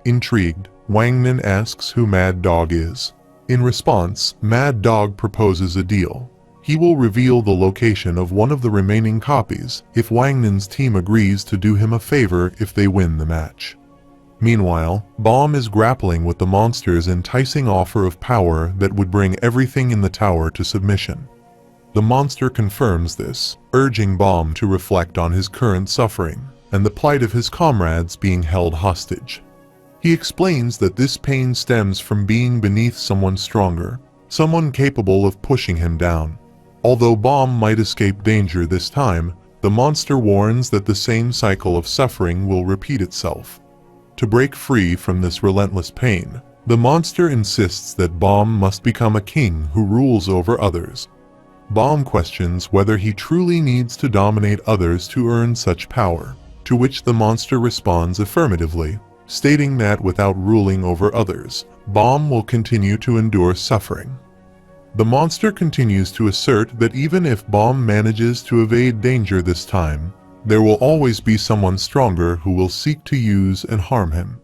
Intrigued, Wang Nin asks who Mad Dog is. In response, Mad Dog proposes a deal. He will reveal the location of one of the remaining copies if Wang Nin's team agrees to do him a favor if they win the match. Meanwhile, Bomb is grappling with the monster's enticing offer of power that would bring everything in the tower to submission. The monster confirms this, urging Bomb to reflect on his current suffering and the plight of his comrades being held hostage. He explains that this pain stems from being beneath someone stronger, someone capable of pushing him down. Although Bomb might escape danger this time, the monster warns that the same cycle of suffering will repeat itself. To break free from this relentless pain, the monster insists that Bomb must become a king who rules over others. Bomb questions whether he truly needs to dominate others to earn such power, to which the monster responds affirmatively, stating that without ruling over others, Bomb will continue to endure suffering. The monster continues to assert that even if Bomb manages to evade danger this time, there will always be someone stronger who will seek to use and harm him.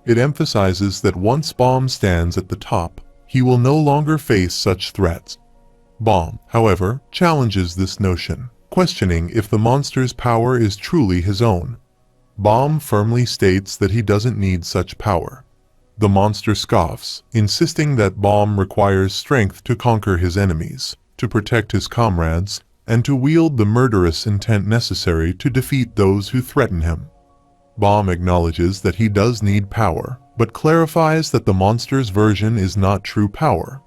It emphasizes that once Bomb stands at the top, he will no longer face such threats. Bomb, however, challenges this notion, questioning if the monster's power is truly his own. Bomb firmly states that he doesn't need such power. The monster scoffs, insisting that Bomb requires strength to conquer his enemies, to protect his comrades, and to wield the murderous intent necessary to defeat those who threaten him. Bomb acknowledges that he does need power, but clarifies that the monster's version is not true power.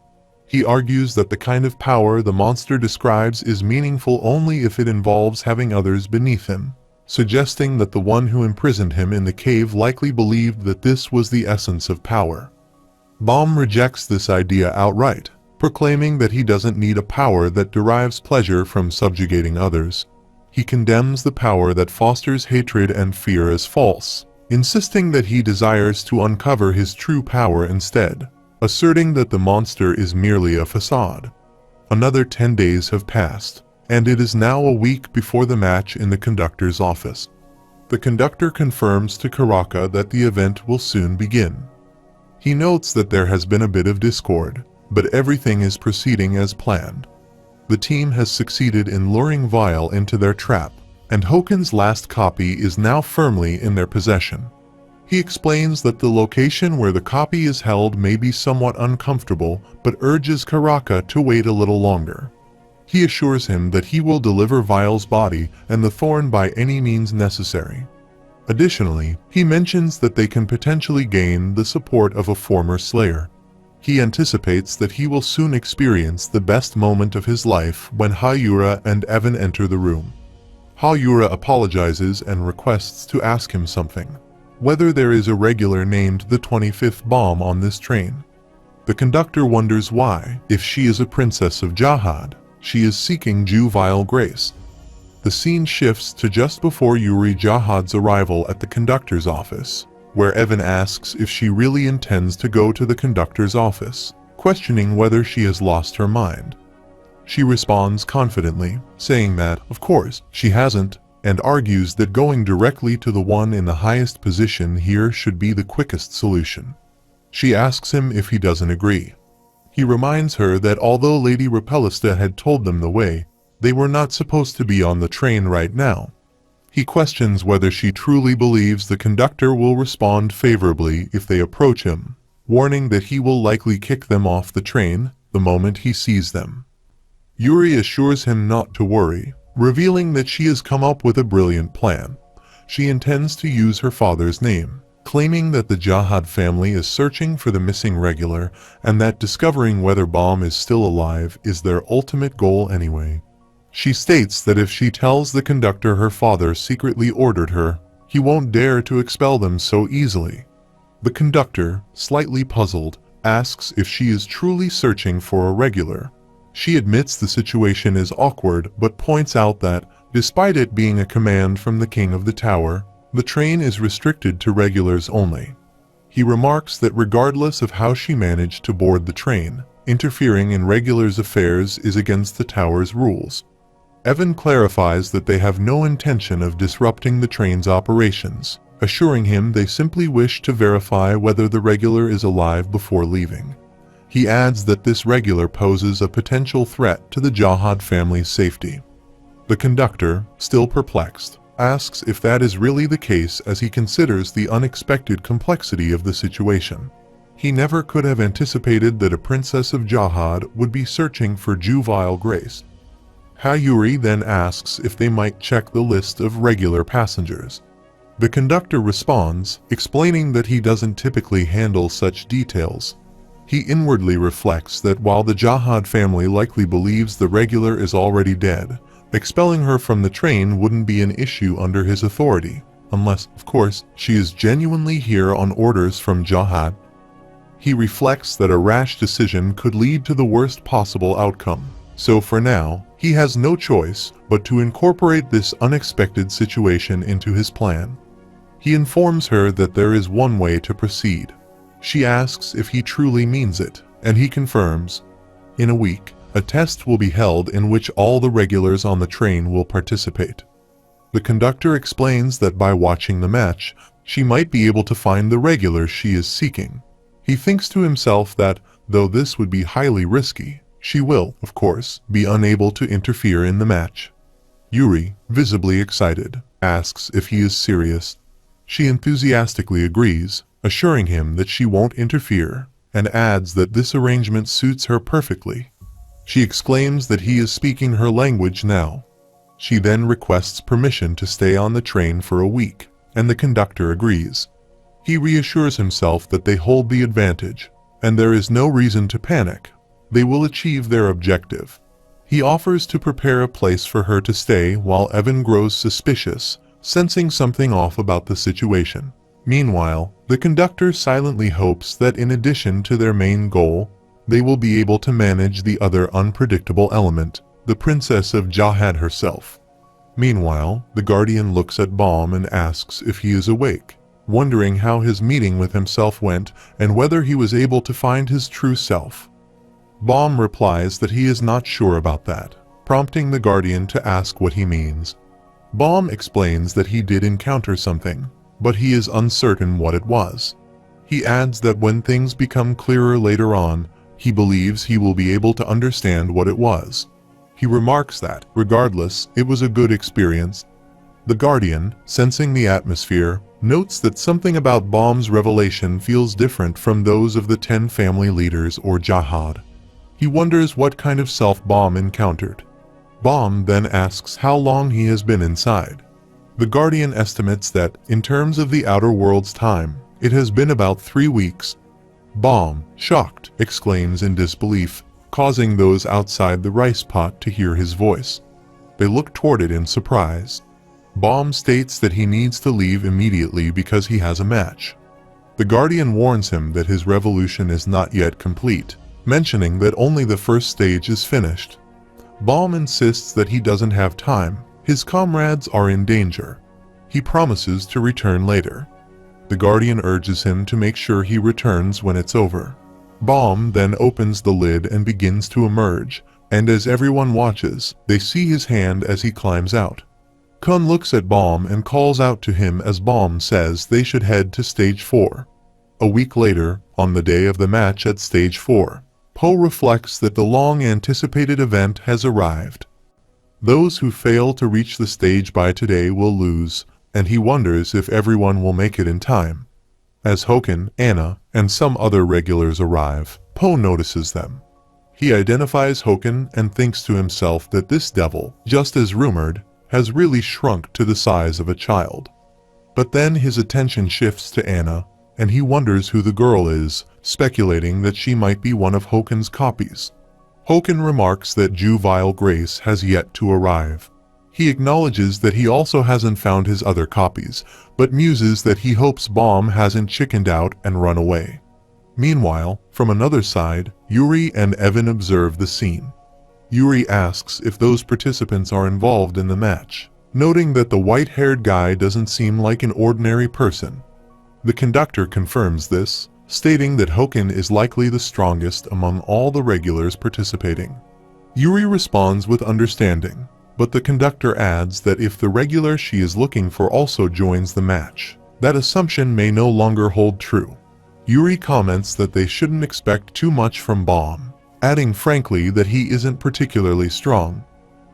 He argues that the kind of power the monster describes is meaningful only if it involves having others beneath him, suggesting that the one who imprisoned him in the cave likely believed that this was the essence of power. Bomb rejects this idea outright, proclaiming that he doesn't need a power that derives pleasure from subjugating others. He condemns the power that fosters hatred and fear as false, insisting that he desires to uncover his true power instead, asserting that the monster is merely a facade. Another 10 days have passed, and it is now a week before the match in the conductor's office. The conductor confirms to Karaka that the event will soon begin. He notes that there has been a bit of discord, but everything is proceeding as planned. The team has succeeded in luring Vile into their trap, and Hoken's last copy is now firmly in their possession. He explains that the location where the copy is held may be somewhat uncomfortable, but urges Karaka to wait a little longer. He assures him that he will deliver Vile's body and the thorn by any means necessary. Additionally, he mentions that they can potentially gain the support of a former slayer. He anticipates that he will soon experience the best moment of his life when Hayura and Evan enter the room. Hayura apologizes and requests to ask him something: whether there is a regular named the 25th bomb on this train. The conductor wonders why, if she is a princess of Jahad, she is seeking juvenile grace. The scene shifts to just before Yuri Jahad's arrival at the conductor's office, where Evan asks if she really intends to go to the conductor's office, questioning whether she has lost her mind. She responds confidently, saying that, of course, she hasn't, and argues that going directly to the one in the highest position here should be the quickest solution. She asks him if he doesn't agree. He reminds her that although Lady Repellista had told them the way, they were not supposed to be on the train right now. He questions whether she truly believes the conductor will respond favorably if they approach him, warning that he will likely kick them off the train the moment he sees them. Yuri assures him not to worry, revealing that she has come up with a brilliant plan. She intends to use her father's name, claiming that the Jahad family is searching for the missing regular and that discovering whether Bomb is still alive is their ultimate goal anyway. She states that if she tells the conductor her father secretly ordered her, he won't dare to expel them so easily. The conductor, slightly puzzled, asks if she is truly searching for a regular. She admits the situation is awkward but points out that, despite it being a command from the king of the tower, the train is restricted to regulars only. He remarks that regardless of how she managed to board the train, interfering in regulars' affairs is against the tower's rules. Evan clarifies that they have no intention of disrupting the train's operations, assuring him they simply wish to verify whether the regular is alive before leaving. He adds that this regular poses a potential threat to the Jahad family's safety. The conductor, still perplexed, asks if that is really the case as he considers the unexpected complexity of the situation. He never could have anticipated that a princess of Jahad would be searching for juvenile grace. Hayuri then asks if they might check the list of regular passengers. The conductor responds, explaining that he doesn't typically handle such details. He inwardly reflects that while the Jahad family likely believes the regular is already dead, expelling her from the train wouldn't be an issue under his authority, unless, of course, she is genuinely here on orders from Jahad. He reflects that a rash decision could lead to the worst possible outcome, so for now, he has no choice but to incorporate this unexpected situation into his plan. He informs her that there is one way to proceed. She asks if he truly means it, and he confirms. In a week, a test will be held in which all the regulars on the train will participate. The conductor explains that by watching the match, she might be able to find the regular she is seeking. He thinks to himself that, though this would be highly risky, she will, of course, be unable to interfere in the match. Yuri, visibly excited, asks if he is serious. She enthusiastically agrees, assuring him that she won't interfere, and adds that this arrangement suits her perfectly. She exclaims that he is speaking her language now. She then requests permission to stay on the train for a week, and the conductor agrees. He reassures himself that they hold the advantage, and there is no reason to panic. They will achieve their objective. He offers to prepare a place for her to stay while Evan grows suspicious, sensing something off about the situation. Meanwhile, the conductor silently hopes that in addition to their main goal, they will be able to manage the other unpredictable element, the princess of Jahad herself. Meanwhile, the guardian looks at Baum and asks if he is awake, wondering how his meeting with himself went and whether he was able to find his true self. Baum replies that he is not sure about that, prompting the guardian to ask what he means. Baum explains that he did encounter something, but he is uncertain what it was. He adds that when things become clearer later on, he believes he will be able to understand what it was. He remarks that, regardless, it was a good experience. The guardian, sensing the atmosphere, notes that something about Baum's revelation feels different from those of the 10 family leaders or Jahad. He wonders what kind of self Baum encountered. Baum then asks how long he has been inside. The guardian estimates that, in terms of the outer world's time, it has been about 3 weeks. Bomb, shocked, exclaims in disbelief, causing those outside the rice pot to hear his voice. They look toward it in surprise. Bomb states that he needs to leave immediately because he has a match. The Guardian warns him that his revolution is not yet complete, mentioning that only the first stage is finished. Bomb insists that he doesn't have time. His comrades are in danger. He promises to return later. The Guardian urges him to make sure he returns when it's over. Bomb then opens the lid and begins to emerge, and as everyone watches, they see his hand as he climbs out. Kun looks at Bomb and calls out to him as Bomb says they should head to Stage 4. A week later, on the day of the match at Stage 4, Po reflects that the long-anticipated event has arrived. Those who fail to reach the stage by today will lose, and he wonders if everyone will make it in time. As Hoken, Anna, and some other regulars arrive, Po notices them. He identifies Hoken and thinks to himself that this devil, just as rumored, has really shrunk to the size of a child. But then his attention shifts to Anna, and he wonders who the girl is, speculating that she might be one of Hoken's copies. Hoken remarks that Juvenile Grace has yet to arrive. He acknowledges that he also hasn't found his other copies, but muses that he hopes Bomb hasn't chickened out and run away. Meanwhile, from another side, Yuri and Evan observe the scene. Yuri asks if those participants are involved in the match, noting that the white-haired guy doesn't seem like an ordinary person. The conductor confirms this, stating that Hoken is likely the strongest among all the regulars participating. Yuri responds with understanding, but the conductor adds that if the regular she is looking for also joins the match, that assumption may no longer hold true. Yuri comments that they shouldn't expect too much from Bomb, adding frankly that he isn't particularly strong.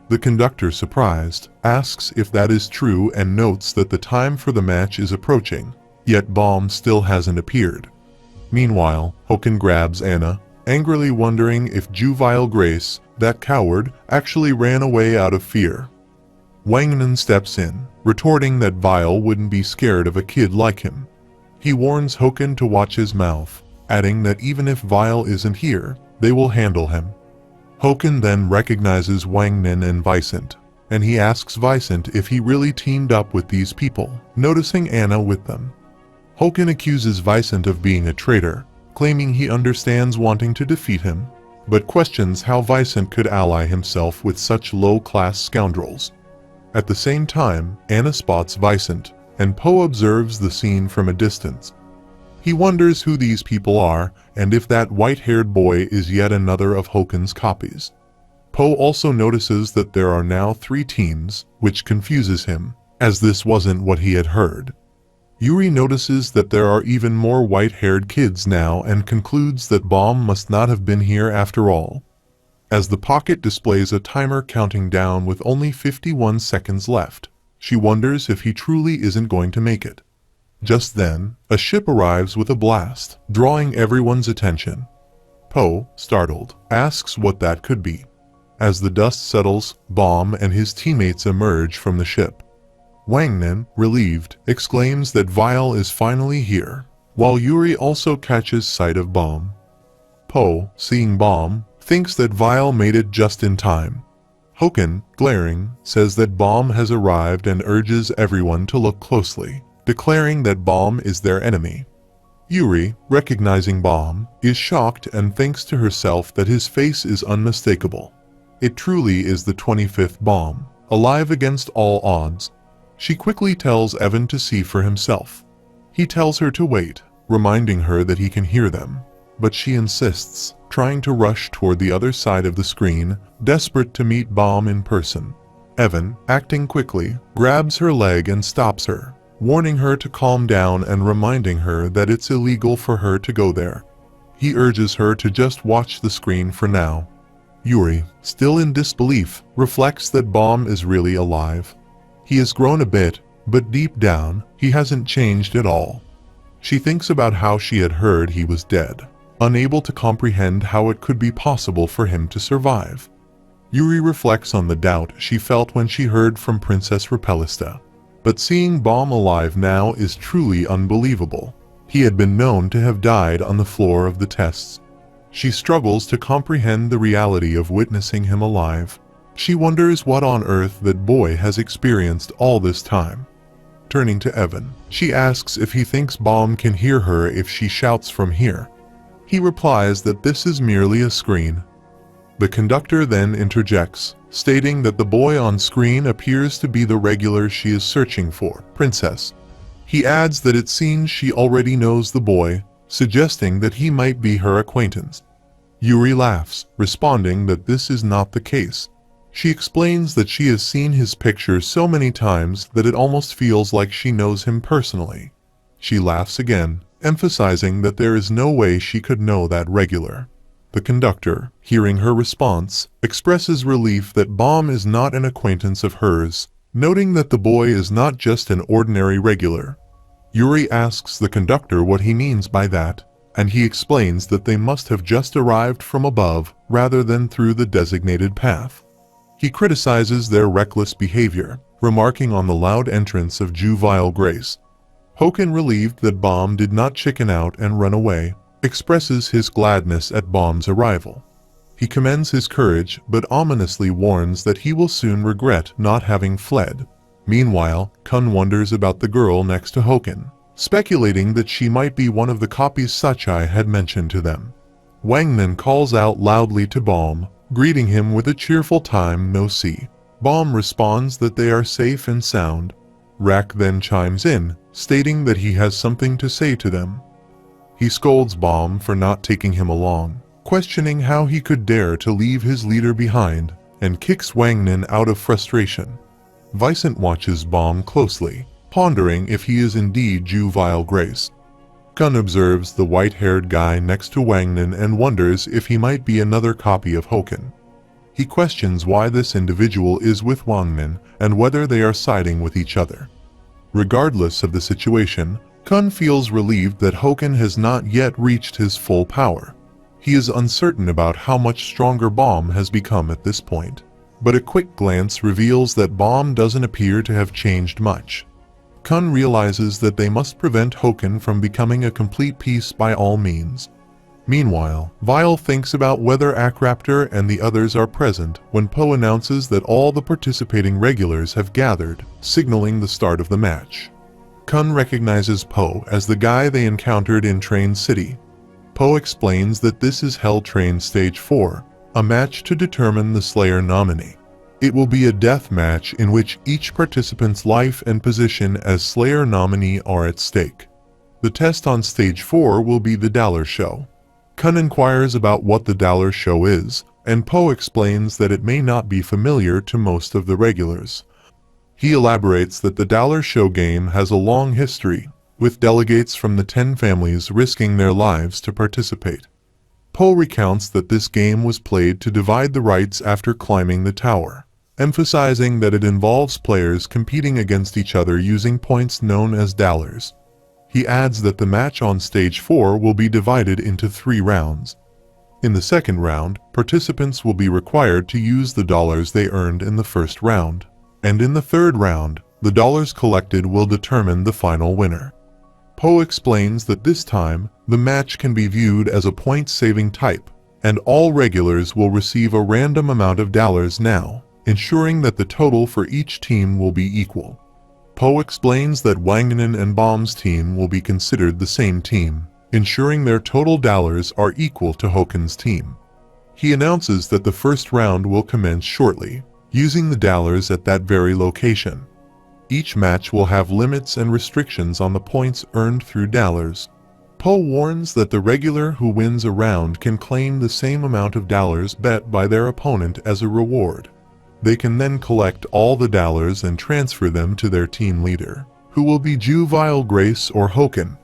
The conductor, surprised, asks if that is true and notes that the time for the match is approaching, yet Bomb still hasn't appeared. Meanwhile, Hoken grabs Anna, angrily wondering if Juvenile Grace, that coward, actually ran away out of fear. Wangnan steps in, retorting that Vile wouldn't be scared of a kid like him. He warns Hoken to watch his mouth, adding that even if Vile isn't here, they will handle him. Hoken then recognizes Wangnan and Vicent, and he asks Vicent if he really teamed up with these people, noticing Anna with them. Hoken accuses Vicent of being a traitor, claiming he understands wanting to defeat him, but questions how Vicent could ally himself with such low-class scoundrels. At the same time, Anna spots Vicent, and Po observes the scene from a distance. He wonders who these people are, and if that white-haired boy is yet another of Hoken's copies. Po also notices that there are now 3 teams, which confuses him, as this wasn't what he had heard. Yuri notices that there are even more white-haired kids now and concludes that Bomb must not have been here after all. As the pocket displays a timer counting down with only 51 seconds left, she wonders if he truly isn't going to make it. Just then, a ship arrives with a blast, drawing everyone's attention. Po, startled, asks what that could be. As the dust settles, Bomb and his teammates emerge from the ship. Wangnan, relieved, exclaims that Vile is finally here, while Yuri also catches sight of Bomb. Po, seeing Bomb, thinks that Vile made it just in time. Hoken, glaring, says that Bomb has arrived and urges everyone to look closely, declaring that Bomb is their enemy. Yuri, recognizing Bomb, is shocked and thinks to herself that his face is unmistakable. It truly is the 25th Bomb, alive against all odds. She quickly tells Evan to see for himself. He tells her to wait, reminding her that he can hear them, but she insists, trying to rush toward the other side of the screen, desperate to meet Bomb in person. Evan, acting quickly, grabs her leg and stops her, warning her to calm down and reminding her that it's illegal for her to go there. He urges her to just watch the screen for now. Yuri, still in disbelief, reflects that Bomb is really alive. He has grown a bit, but deep down, he hasn't changed at all. She thinks about how she had heard he was dead, unable to comprehend how it could be possible for him to survive. Yuri reflects on the doubt she felt when she heard from Princess Repelista. But seeing Bomb alive now is truly unbelievable. He had been known to have died on the floor of the tests. She struggles to comprehend the reality of witnessing him alive. She wonders what on earth that boy has experienced all this time. Turning to Evan, she asks if he thinks Bomb can hear her if she shouts from here. He replies that this is merely a screen. The conductor then interjects, stating that the boy on screen appears to be the regular she is searching for, Princess. He adds that it seems she already knows the boy, suggesting that he might be her acquaintance. Yuri laughs, responding that this is not the case. She explains that she has seen his picture so many times that it almost feels like she knows him personally. She laughs again, emphasizing that there is no way she could know that regular. The conductor, hearing her response, expresses relief that Bomb is not an acquaintance of hers, noting that the boy is not just an ordinary regular. Yuri asks the conductor what he means by that, and he explains that they must have just arrived from above rather than through the designated path. He criticizes their reckless behavior, remarking on the loud entrance of Juvenile Grace. Hoken, relieved that Bomb did not chicken out and run away, expresses his gladness at Bomb's arrival. He commends his courage but ominously warns that he will soon regret not having fled. Meanwhile, Kun wonders about the girl next to Hoken, speculating that she might be one of the copies Sachai had mentioned to them. Wangnan calls out loudly to Bomb, greeting him with a cheerful time no see. Bomb responds that they are safe and sound. Rak then chimes in, stating that he has something to say to them. He scolds Bomb for not taking him along, questioning how he could dare to leave his leader behind, and kicks Wangnan out of frustration. Vicent watches Bomb closely, pondering if he is indeed Juvenile Grace. Kun observes the white-haired guy next to Wangnan and wonders if he might be another copy of Hoken. He questions why this individual is with Wangnan and whether they are siding with each other. Regardless of the situation, Kun feels relieved that Hoken has not yet reached his full power. He is uncertain about how much stronger Bomb has become at this point, but a quick glance reveals that Bomb doesn't appear to have changed much. Kun realizes that they must prevent Hoken from becoming a complete piece by all means. Meanwhile, Vile thinks about whether Akraptor and the others are present when Poe announces that all the participating regulars have gathered, signaling the start of the match. Kun recognizes Poe as the guy they encountered in Train City. Poe explains that this is Hell Train Stage 4, a match to determine the Slayer nominee. It will be a death match in which each participant's life and position as Slayer nominee are at stake. The test on Stage 4 will be the Dollar Show. Kun inquires about what the Dollar Show is, and Poe explains that it may not be familiar to most of the regulars. He elaborates that the Dollar Show game has a long history, with delegates from the 10 families risking their lives to participate. Poe recounts that this game was played to divide the rights after climbing the tower, emphasizing that it involves players competing against each other using points known as dollars. He adds that the match on Stage 4 will be divided into 3 rounds. In the second round, participants will be required to use the dollars they earned in the first round, and in the third round, the dollars collected will determine the final winner. Poe explains that this time, the match can be viewed as a point-saving type, and all regulars will receive a random amount of dollars now, ensuring that the total for each team will be equal. Poe explains that Wangnan and Bomb's team will be considered the same team, ensuring their total dollars are equal to Hoken's team. He announces that the first round will commence shortly, using the dollars at that very location. Each match will have limits and restrictions on the points earned through dollars. Poe warns that the regular who wins a round can claim the same amount of dollars bet by their opponent as a reward. They can then collect all the dollars and transfer them to their team leader, who will be Juvenile Grace or Hoken.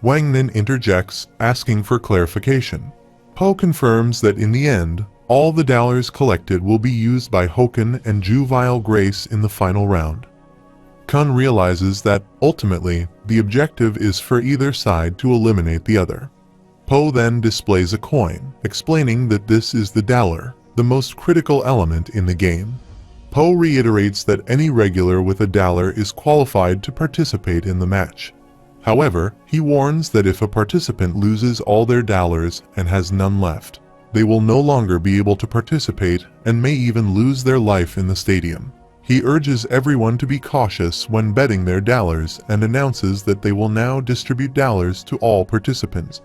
Wangnan interjects, asking for clarification. Poe confirms that in the end, all the dollars collected will be used by Hoken and Juvenile Grace in the final round. Kun realizes that, ultimately, the objective is for either side to eliminate the other. Poe then displays a coin, explaining that this is the dollar, the most critical element in the game. Poe reiterates that any regular with a dollar is qualified to participate in the match. However, he warns that if a participant loses all their dollars and has none left, they will no longer be able to participate and may even lose their life in the stadium. He urges everyone to be cautious when betting their dollars and announces that they will now distribute dollars to all participants.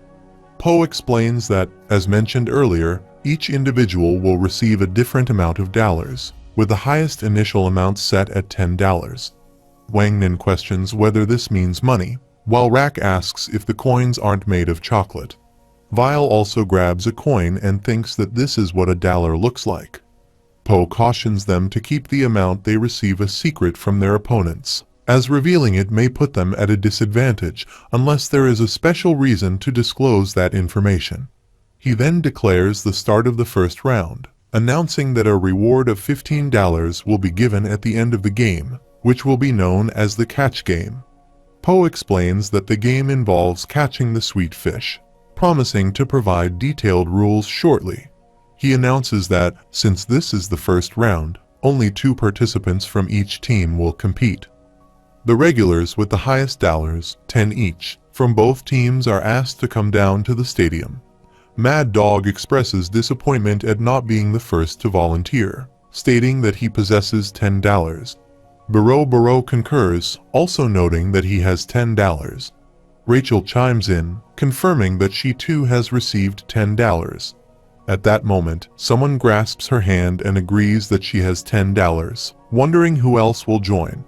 Poe explains that, as mentioned earlier, each individual will receive a different amount of dollars, with the highest initial amount set at $10. Wang Nin questions whether this means money, while Rak asks if the coins aren't made of chocolate. Vile also grabs a coin and thinks that this is what a dollar looks like. Poe cautions them to keep the amount they receive a secret from their opponents, as revealing it may put them at a disadvantage unless there is a special reason to disclose that information. He then declares the start of the first round, announcing that a reward of $15 will be given at the end of the game, which will be known as the catch game. Poe explains that the game involves catching the sweet fish, promising to provide detailed rules shortly. He announces that, since this is the first round, only 2 participants from each team will compete. The regulars with the highest dollars, 10 each, from both teams are asked to come down to the stadium. Mad Dog expresses disappointment at not being the first to volunteer, stating that he possesses $10. Baro concurs, also noting that he has $10. Rachel chimes in, confirming that she too has received $10. At that moment, someone grasps her hand and agrees that she has $10, wondering who else will join.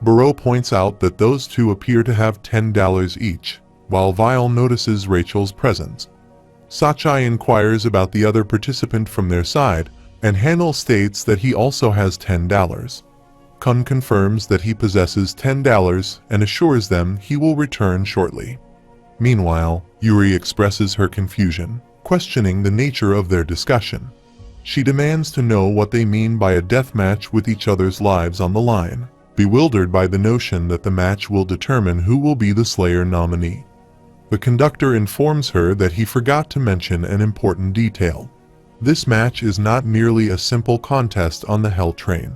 Baro points out that those 2 appear to have $10 each, while Vile notices Rachel's presence. Sachai inquires about the other participant from their side, and Hanel states that he also has $10. Kun confirms that he possesses $10 and assures them he will return shortly. Meanwhile, Yuri expresses her confusion, questioning the nature of their discussion. She demands to know what they mean by a death match with each other's lives on the line, bewildered by the notion that the match will determine who will be the Slayer nominee. The conductor informs her that he forgot to mention an important detail. This match is not merely a simple contest on the Hell Train.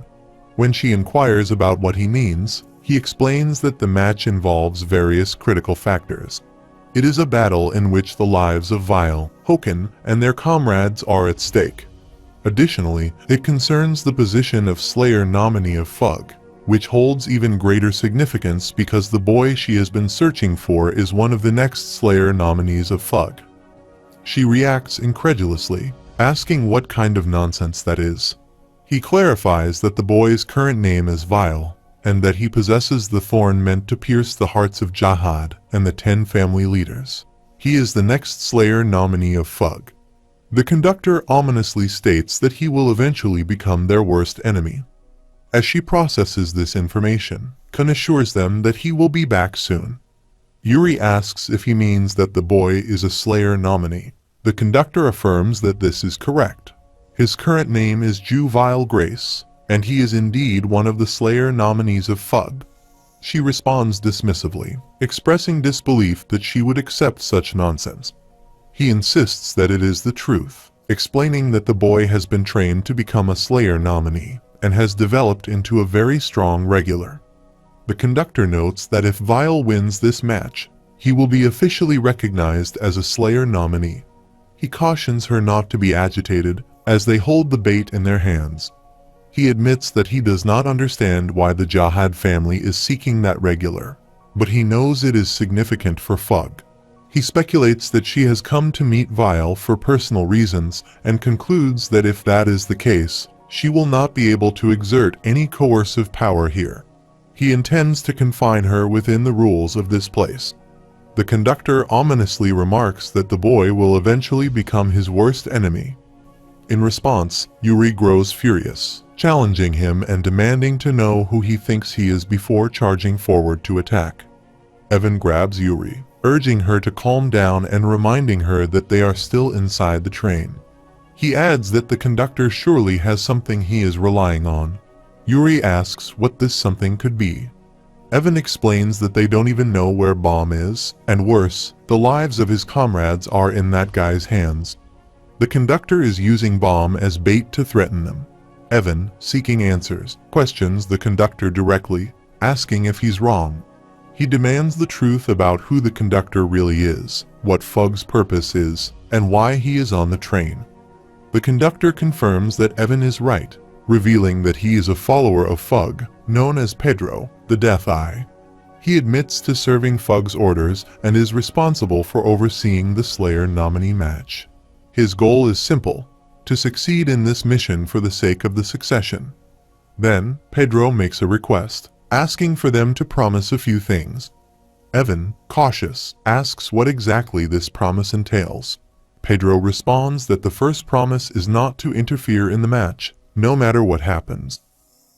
When she inquires about what he means, he explains that the match involves various critical factors. It is a battle in which the lives of Vile, Hoken, and their comrades are at stake. Additionally, it concerns the position of Slayer nominee of Fug, which holds even greater significance because the boy she has been searching for is one of the next Slayer nominees of Fug. She reacts incredulously, asking what kind of nonsense that is. He clarifies that the boy's current name is Vile, and that he possesses the thorn meant to pierce the hearts of Jahad and the 10 family leaders. He is the next Slayer nominee of Fug. The conductor ominously states that he will eventually become their worst enemy. As she processes this information, Kun assures them that he will be back soon. Yuri asks if he means that the boy is a Slayer nominee. The conductor affirms that this is correct. His current name is Ju Vile Grace, and he is indeed one of the Slayer nominees of Fug. She responds dismissively, expressing disbelief that she would accept such nonsense. He insists that it is the truth, explaining that the boy has been trained to become a Slayer nominee, and has developed into a very strong regular. The conductor notes that if Vile wins this match, he will be officially recognized as a Slayer nominee. He cautions her not to be agitated, as they hold the bait in their hands. He admits that he does not understand why the Jahad family is seeking that regular, but he knows it is significant for Fug. He speculates that she has come to meet Vile for personal reasons and concludes that if that is the case, she will not be able to exert any coercive power here. He intends to confine her within the rules of this place. The conductor ominously remarks that the boy will eventually become his worst enemy. In response, Yuri grows furious, challenging him and demanding to know who he thinks he is before charging forward to attack. Evan grabs Yuri, urging her to calm down and reminding her that they are still inside the train. He adds that the conductor surely has something he is relying on. Yuri asks what this something could be. Evan explains that they don't even know where Bomb is, and worse, the lives of his comrades are in that guy's hands. The conductor is using Bomb as bait to threaten them. Evan, seeking answers, questions the conductor directly, asking if he's wrong. He demands the truth about who the conductor really is, what Fug's purpose is, and why he is on the train. The conductor confirms that Evan is right, revealing that he is a follower of Fug, known as Pedro, the Death Eye. He admits to serving Fug's orders and is responsible for overseeing the Slayer nominee match. His goal is simple: to succeed in this mission for the sake of the succession. Then, Pedro makes a request, asking for them to promise a few things. Evan, cautious, asks what exactly this promise entails. Pedro responds that the first promise is not to interfere in the match, no matter what happens.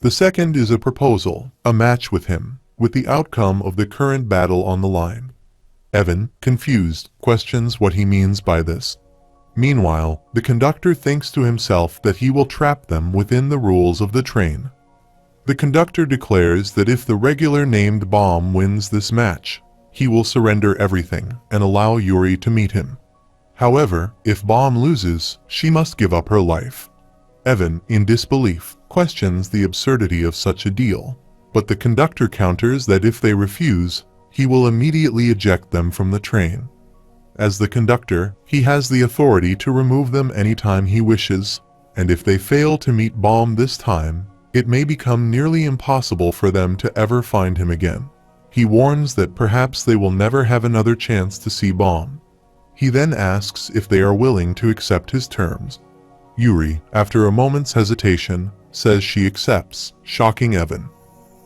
The second is a proposal, a match with him, with the outcome of the current battle on the line. Evan, confused, questions what he means by this. Meanwhile, the conductor thinks to himself that he will trap them within the rules of the train. The conductor declares that if the regular named Bomb wins this match, he will surrender everything and allow Yuri to meet him. However, if Bomb loses, she must give up her life. Evan, in disbelief, questions the absurdity of such a deal, but the conductor counters that if they refuse, he will immediately eject them from the train. As the conductor, he has the authority to remove them anytime he wishes, and if they fail to meet Bomb this time, it may become nearly impossible for them to ever find him again. He warns that perhaps they will never have another chance to see Bomb. He then asks if they are willing to accept his terms. Yuri, after a moment's hesitation, says she accepts, shocking Evan.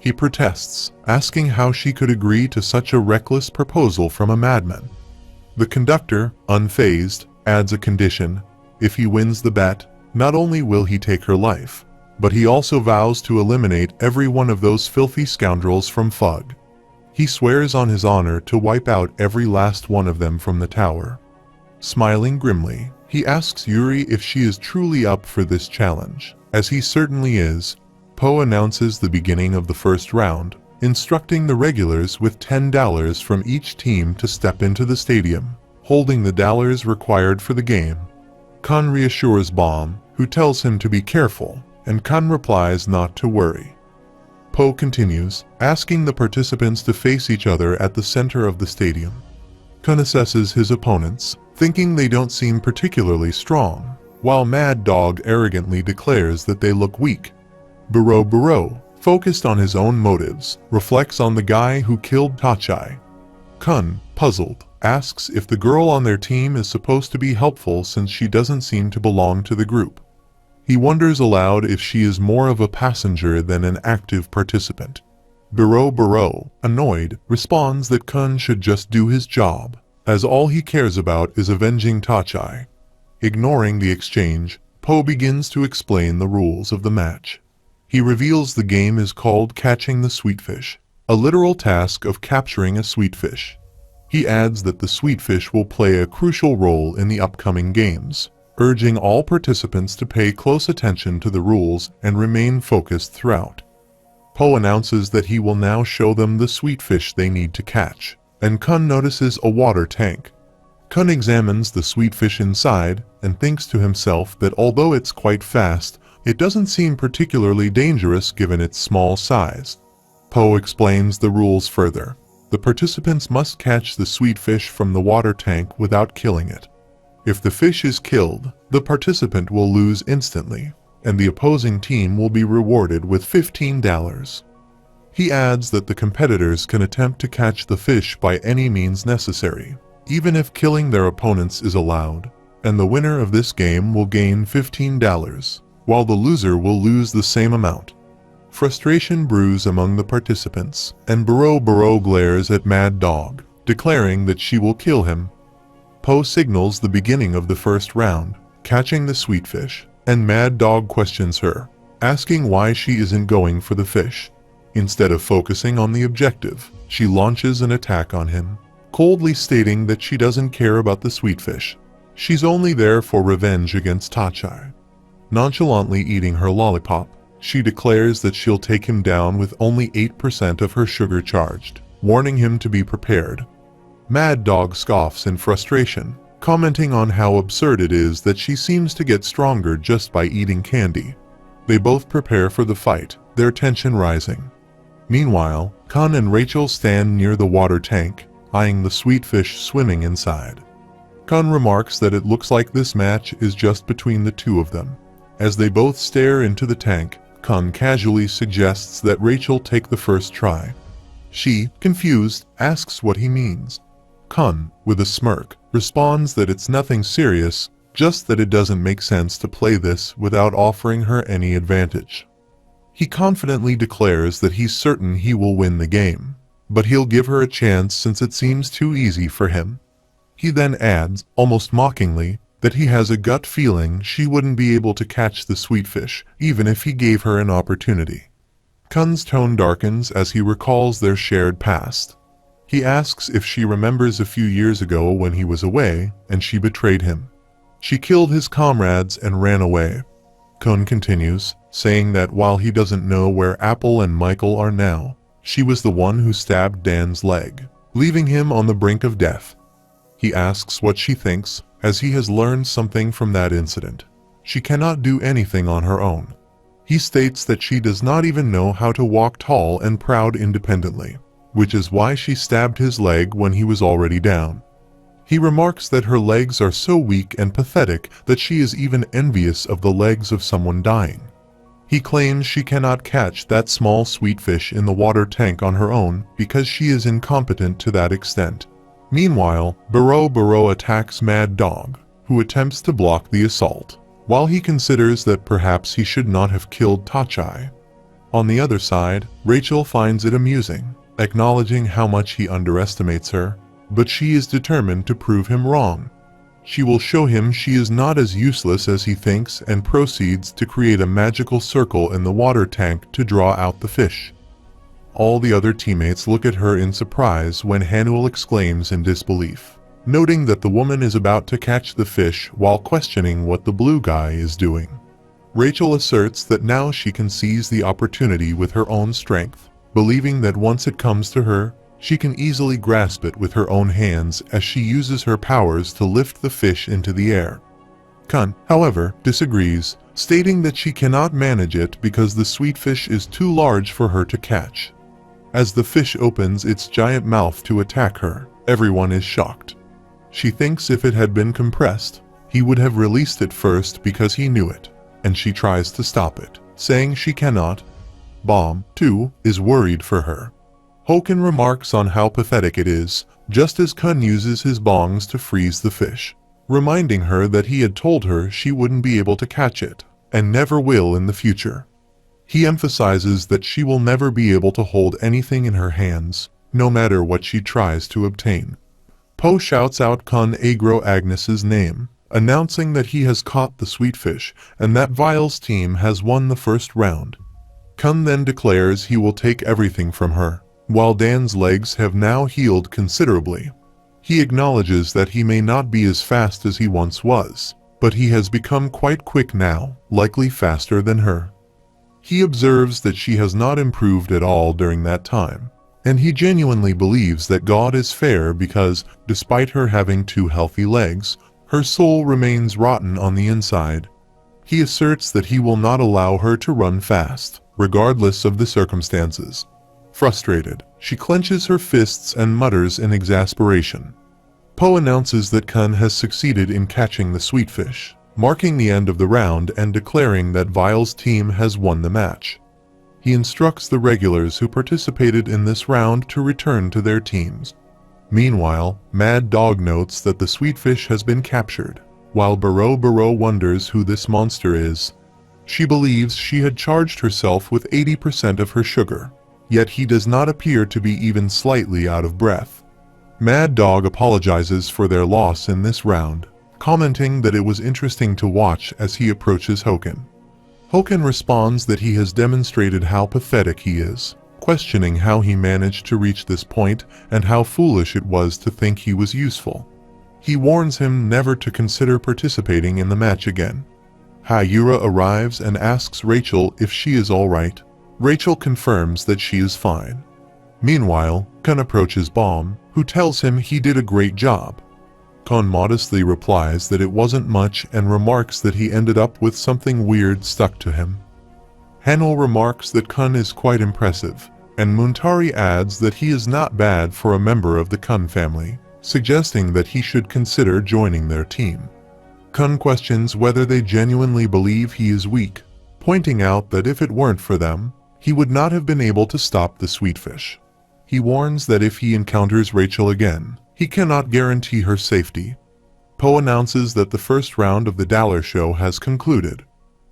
He protests, asking how she could agree to such a reckless proposal from a madman. The conductor, unfazed, adds a condition: if he wins the bet, not only will he take her life, but he also vows to eliminate every one of those filthy scoundrels from Fug. He swears on his honor to wipe out every last one of them from the tower. Smiling grimly, he asks Yuri if she is truly up for this challenge. As he certainly is, Poe announces the beginning of the first round, instructing the regulars with $10 from each team to step into the stadium, holding the dollars required for the game. Kun reassures Bomb, who tells him to be careful, and Kun replies not to worry. Poe continues, asking the participants to face each other at the center of the stadium. Kun assesses his opponents, thinking they don't seem particularly strong, while Mad Dog arrogantly declares that they look weak. Buro, focused on his own motives, reflects on the guy who killed Tachai. Kun, puzzled, asks if the girl on their team is supposed to be helpful since she doesn't seem to belong to the group. He wonders aloud if she is more of a passenger than an active participant. Buro, annoyed, responds that Kun should just do his job, as all he cares about is avenging Tachai. Ignoring the exchange, Poe begins to explain the rules of the match. He reveals the game is called Catching the Sweetfish, a literal task of capturing a sweetfish. He adds that the sweetfish will play a crucial role in the upcoming games, urging all participants to pay close attention to the rules and remain focused throughout. Poe announces that he will now show them the sweetfish they need to catch, and Kun notices a water tank. Kun examines the sweetfish inside and thinks to himself that although it's quite fast, it doesn't seem particularly dangerous given its small size. Poe explains the rules further. The participants must catch the sweetfish from the water tank without killing it. If the fish is killed, the participant will lose instantly, and the opposing team will be rewarded with $15. He adds that the competitors can attempt to catch the fish by any means necessary, even if killing their opponents is allowed, and the winner of this game will gain $15, while the loser will lose the same amount. Frustration brews among the participants, and Buro glares at Mad Dog, declaring that she will kill him. Poe signals the beginning of the first round, catching the sweetfish, and Mad Dog questions her, asking why she isn't going for the fish. Instead of focusing on the objective, she launches an attack on him, coldly stating that she doesn't care about the sweetfish. She's only there for revenge against Tachai. Nonchalantly eating her lollipop, she declares that she'll take him down with only 8% of her sugar charged, warning him to be prepared. Mad Dog scoffs in frustration, commenting on how absurd it is that she seems to get stronger just by eating candy. They both prepare for the fight, their tension rising. Meanwhile, Kun and Rachel stand near the water tank, eyeing the sweet fish swimming inside. Kun remarks that it looks like this match is just between the two of them. As they both stare into the tank, Kun casually suggests that Rachel take the first try. She, confused, asks what he means. Kun, with a smirk, responds that it's nothing serious, just that it doesn't make sense to play this without offering her any advantage. He confidently declares that he's certain he will win the game, but he'll give her a chance since it seems too easy for him. He then adds, almost mockingly, that he has a gut feeling she wouldn't be able to catch the sweet fish, even if he gave her an opportunity. Kun's tone darkens as he recalls their shared past. He asks if she remembers a few years ago when he was away, and she betrayed him. She killed his comrades and ran away. Kun continues, saying that while he doesn't know where Apple and Michael are now, she was the one who stabbed Dan's leg, leaving him on the brink of death. He asks what she thinks, as he has learned something from that incident. She cannot do anything on her own. He states that she does not even know how to walk tall and proud independently, which is why she stabbed his leg when he was already down. He remarks that her legs are so weak and pathetic that she is even envious of the legs of someone dying. He claims she cannot catch that small sweet fish in the water tank on her own because she is incompetent to that extent. Meanwhile, Baro attacks Mad Dog, who attempts to block the assault, while he considers that perhaps he should not have killed Tachai. On the other side, Rachel finds it amusing, acknowledging how much he underestimates her, but she is determined to prove him wrong. She will show him she is not as useless as he thinks and proceeds to create a magical circle in the water tank to draw out the fish. All the other teammates look at her in surprise when Hanuel exclaims in disbelief, noting that the woman is about to catch the fish while questioning what the blue guy is doing. Rachel asserts that now she can seize the opportunity with her own strength, believing that once it comes to her, she can easily grasp it with her own hands as she uses her powers to lift the fish into the air. Kun, however, disagrees, stating that she cannot manage it because the sweet fish is too large for her to catch. As the fish opens its giant mouth to attack her, everyone is shocked. She thinks if it had been compressed, he would have released it first because he knew it, and she tries to stop it, saying she cannot. Bomb, too, is worried for her. Hoken remarks on how pathetic it is, just as Kun uses his bongs to freeze the fish, reminding her that he had told her she wouldn't be able to catch it, and never will in the future. He emphasizes that she will never be able to hold anything in her hands, no matter what she tries to obtain. Po shouts out Kun Agro Agnes's name, announcing that he has caught the sweet fish and that Vile's team has won the first round. Kun then declares he will take everything from her, while Dan's legs have now healed considerably. He acknowledges that he may not be as fast as he once was, but he has become quite quick now, likely faster than her. He observes that she has not improved at all during that time, and he genuinely believes that God is fair because, despite her having 2 healthy legs, her soul remains rotten on the inside. He asserts that he will not allow her to run fast, regardless of the circumstances. Frustrated, she clenches her fists and mutters in exasperation. Po announces that Kun has succeeded in catching the sweet fish, marking the end of the round and declaring that Vile's team has won the match. He instructs the regulars who participated in this round to return to their teams. Meanwhile, Mad Dog notes that the sweet fish has been captured, while Baro wonders who this monster is. She believes she had charged herself with 80% of her sugar, yet he does not appear to be even slightly out of breath. Mad Dog apologizes for their loss in this round, commenting that it was interesting to watch as he approaches Hoken. Hoken responds that he has demonstrated how pathetic he is, questioning how he managed to reach this point and how foolish it was to think he was useful. He warns him never to consider participating in the match again. Hayura arrives and asks Rachel if she is alright. Rachel confirms that she is fine. Meanwhile, Kun approaches Bomb, who tells him he did a great job. Kun modestly replies that it wasn't much and remarks that he ended up with something weird stuck to him. Hanuel remarks that Kun is quite impressive, and Muntari adds that he is not bad for a member of the Kun family, suggesting that he should consider joining their team. Kun questions whether they genuinely believe he is weak, pointing out that if it weren't for them, he would not have been able to stop the sweetfish. He warns that if he encounters Rachel again, he cannot guarantee her safety. Poe announces that the first round of the dollar show has concluded.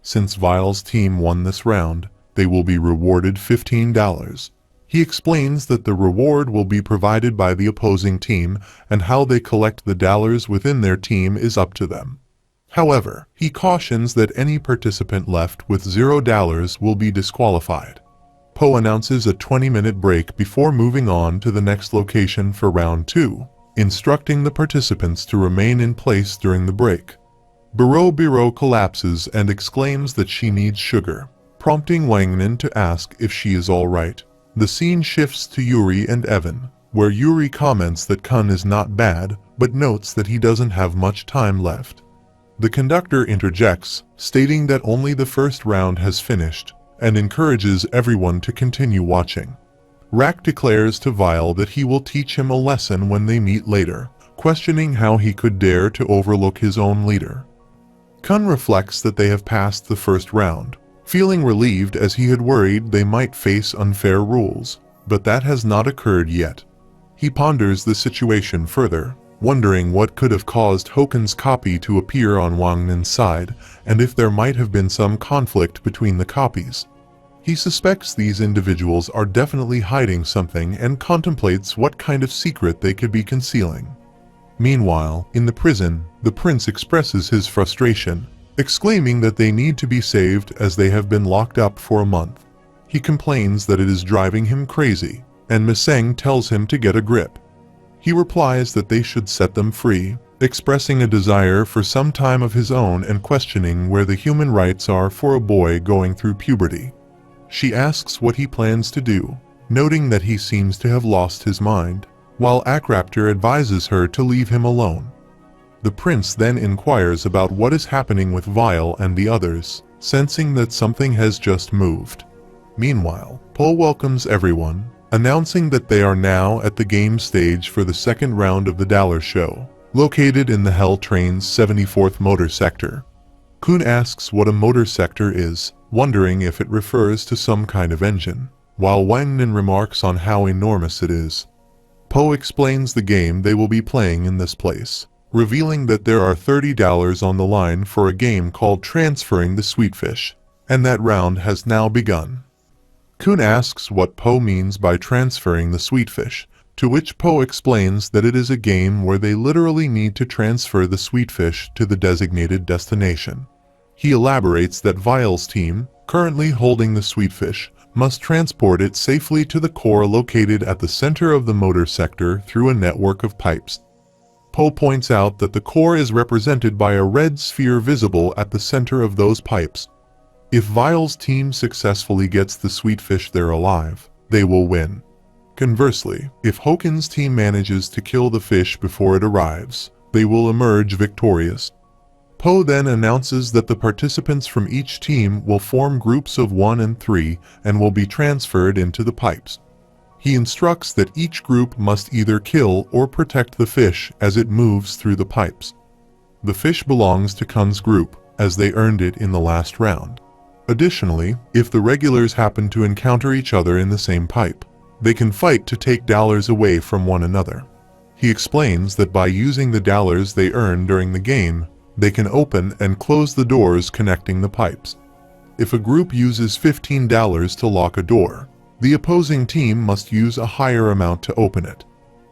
Since Vile's team won this round, they will be rewarded $15. He explains that the reward will be provided by the opposing team, and how they collect the dollars within their team is up to them. However, he cautions that any participant left with $0 will be disqualified. Poe announces a 20-minute break before moving on to the next location for round 2, instructing the participants to remain in place during the break. Biro collapses and exclaims that she needs sugar, prompting Wangnin to ask if she is all right. The scene shifts to Yuri and Evan, where Yuri comments that Kun is not bad, but notes that he doesn't have much time left. The conductor interjects, stating that only the first round has finished, and encourages everyone to continue watching. Rak declares to Vile that he will teach him a lesson when they meet later, questioning how he could dare to overlook his own leader. Kun reflects that they have passed the first round, feeling relieved as he had worried they might face unfair rules, but that has not occurred yet. He ponders the situation further, wondering what could have caused Hokun's copy to appear on Wangnin's side, and if there might have been some conflict between the copies. He suspects these individuals are definitely hiding something and contemplates what kind of secret they could be concealing. Meanwhile, in the prison, the prince expresses his frustration, exclaiming that they need to be saved as they have been locked up for a month. He complains that it is driving him crazy, and Miseng tells him to get a grip. He replies that they should set them free, expressing a desire for some time of his own and questioning where the human rights are for a boy going through puberty. She asks what he plans to do, noting that he seems to have lost his mind, while Akraptor advises her to leave him alone. The prince then inquires about what is happening with Vile and the others, sensing that something has just moved. Meanwhile, Poe welcomes everyone, announcing that they are now at the game stage for the second round of the dollar show, located in the Hell Train's 74th motor sector. Kun asks what a motor sector is, wondering if it refers to some kind of engine, while Wangnin remarks on how enormous it is. Poe explains the game they will be playing in this place, revealing that there are $30 on the line for a game called Transferring the Sweetfish, and that round has now begun. Kun asks what Poe means by transferring the sweetfish, to which Poe explains that it is a game where they literally need to transfer the sweetfish to the designated destination. He elaborates that Vile's team, currently holding the sweetfish, must transport it safely to the core located at the center of the motor sector through a network of pipes. Poe points out that the core is represented by a red sphere visible at the center of those pipes. If Vile's team successfully gets the sweetfish there alive, they will win. Conversely, if Hokun's team manages to kill the fish before it arrives, they will emerge victorious. Poe then announces that the participants from each team will form groups of 1 and 3 and will be transferred into the pipes. He instructs that each group must either kill or protect the fish as it moves through the pipes. The fish belongs to Kun's group, as they earned it in the last round. Additionally, if the regulars happen to encounter each other in the same pipe, they can fight to take dollars away from one another. He explains that by using the dollars they earn during the game, they can open and close the doors connecting the pipes. If a group uses $15 to lock a door, the opposing team must use a higher amount to open it.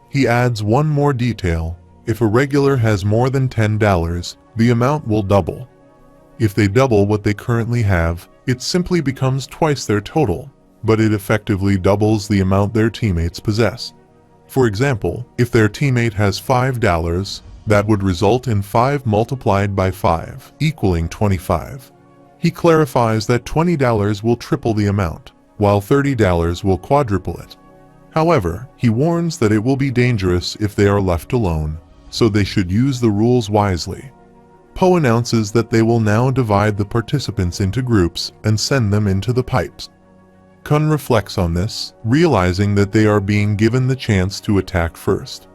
He adds one more detail: if a regular has more than $10, the amount will double. If they double what they currently have, it simply becomes twice their total, but it effectively doubles the amount their teammates possess. For example, if their teammate has $5, that would result in 5 multiplied by 5, equaling 25. He clarifies that $20 will triple the amount, while $30 will quadruple it. However, he warns that it will be dangerous if they are left alone, so they should use the rules wisely. Poe announces that they will now divide the participants into groups and send them into the pipes. Kun reflects on this, realizing that they are being given the chance to attack first.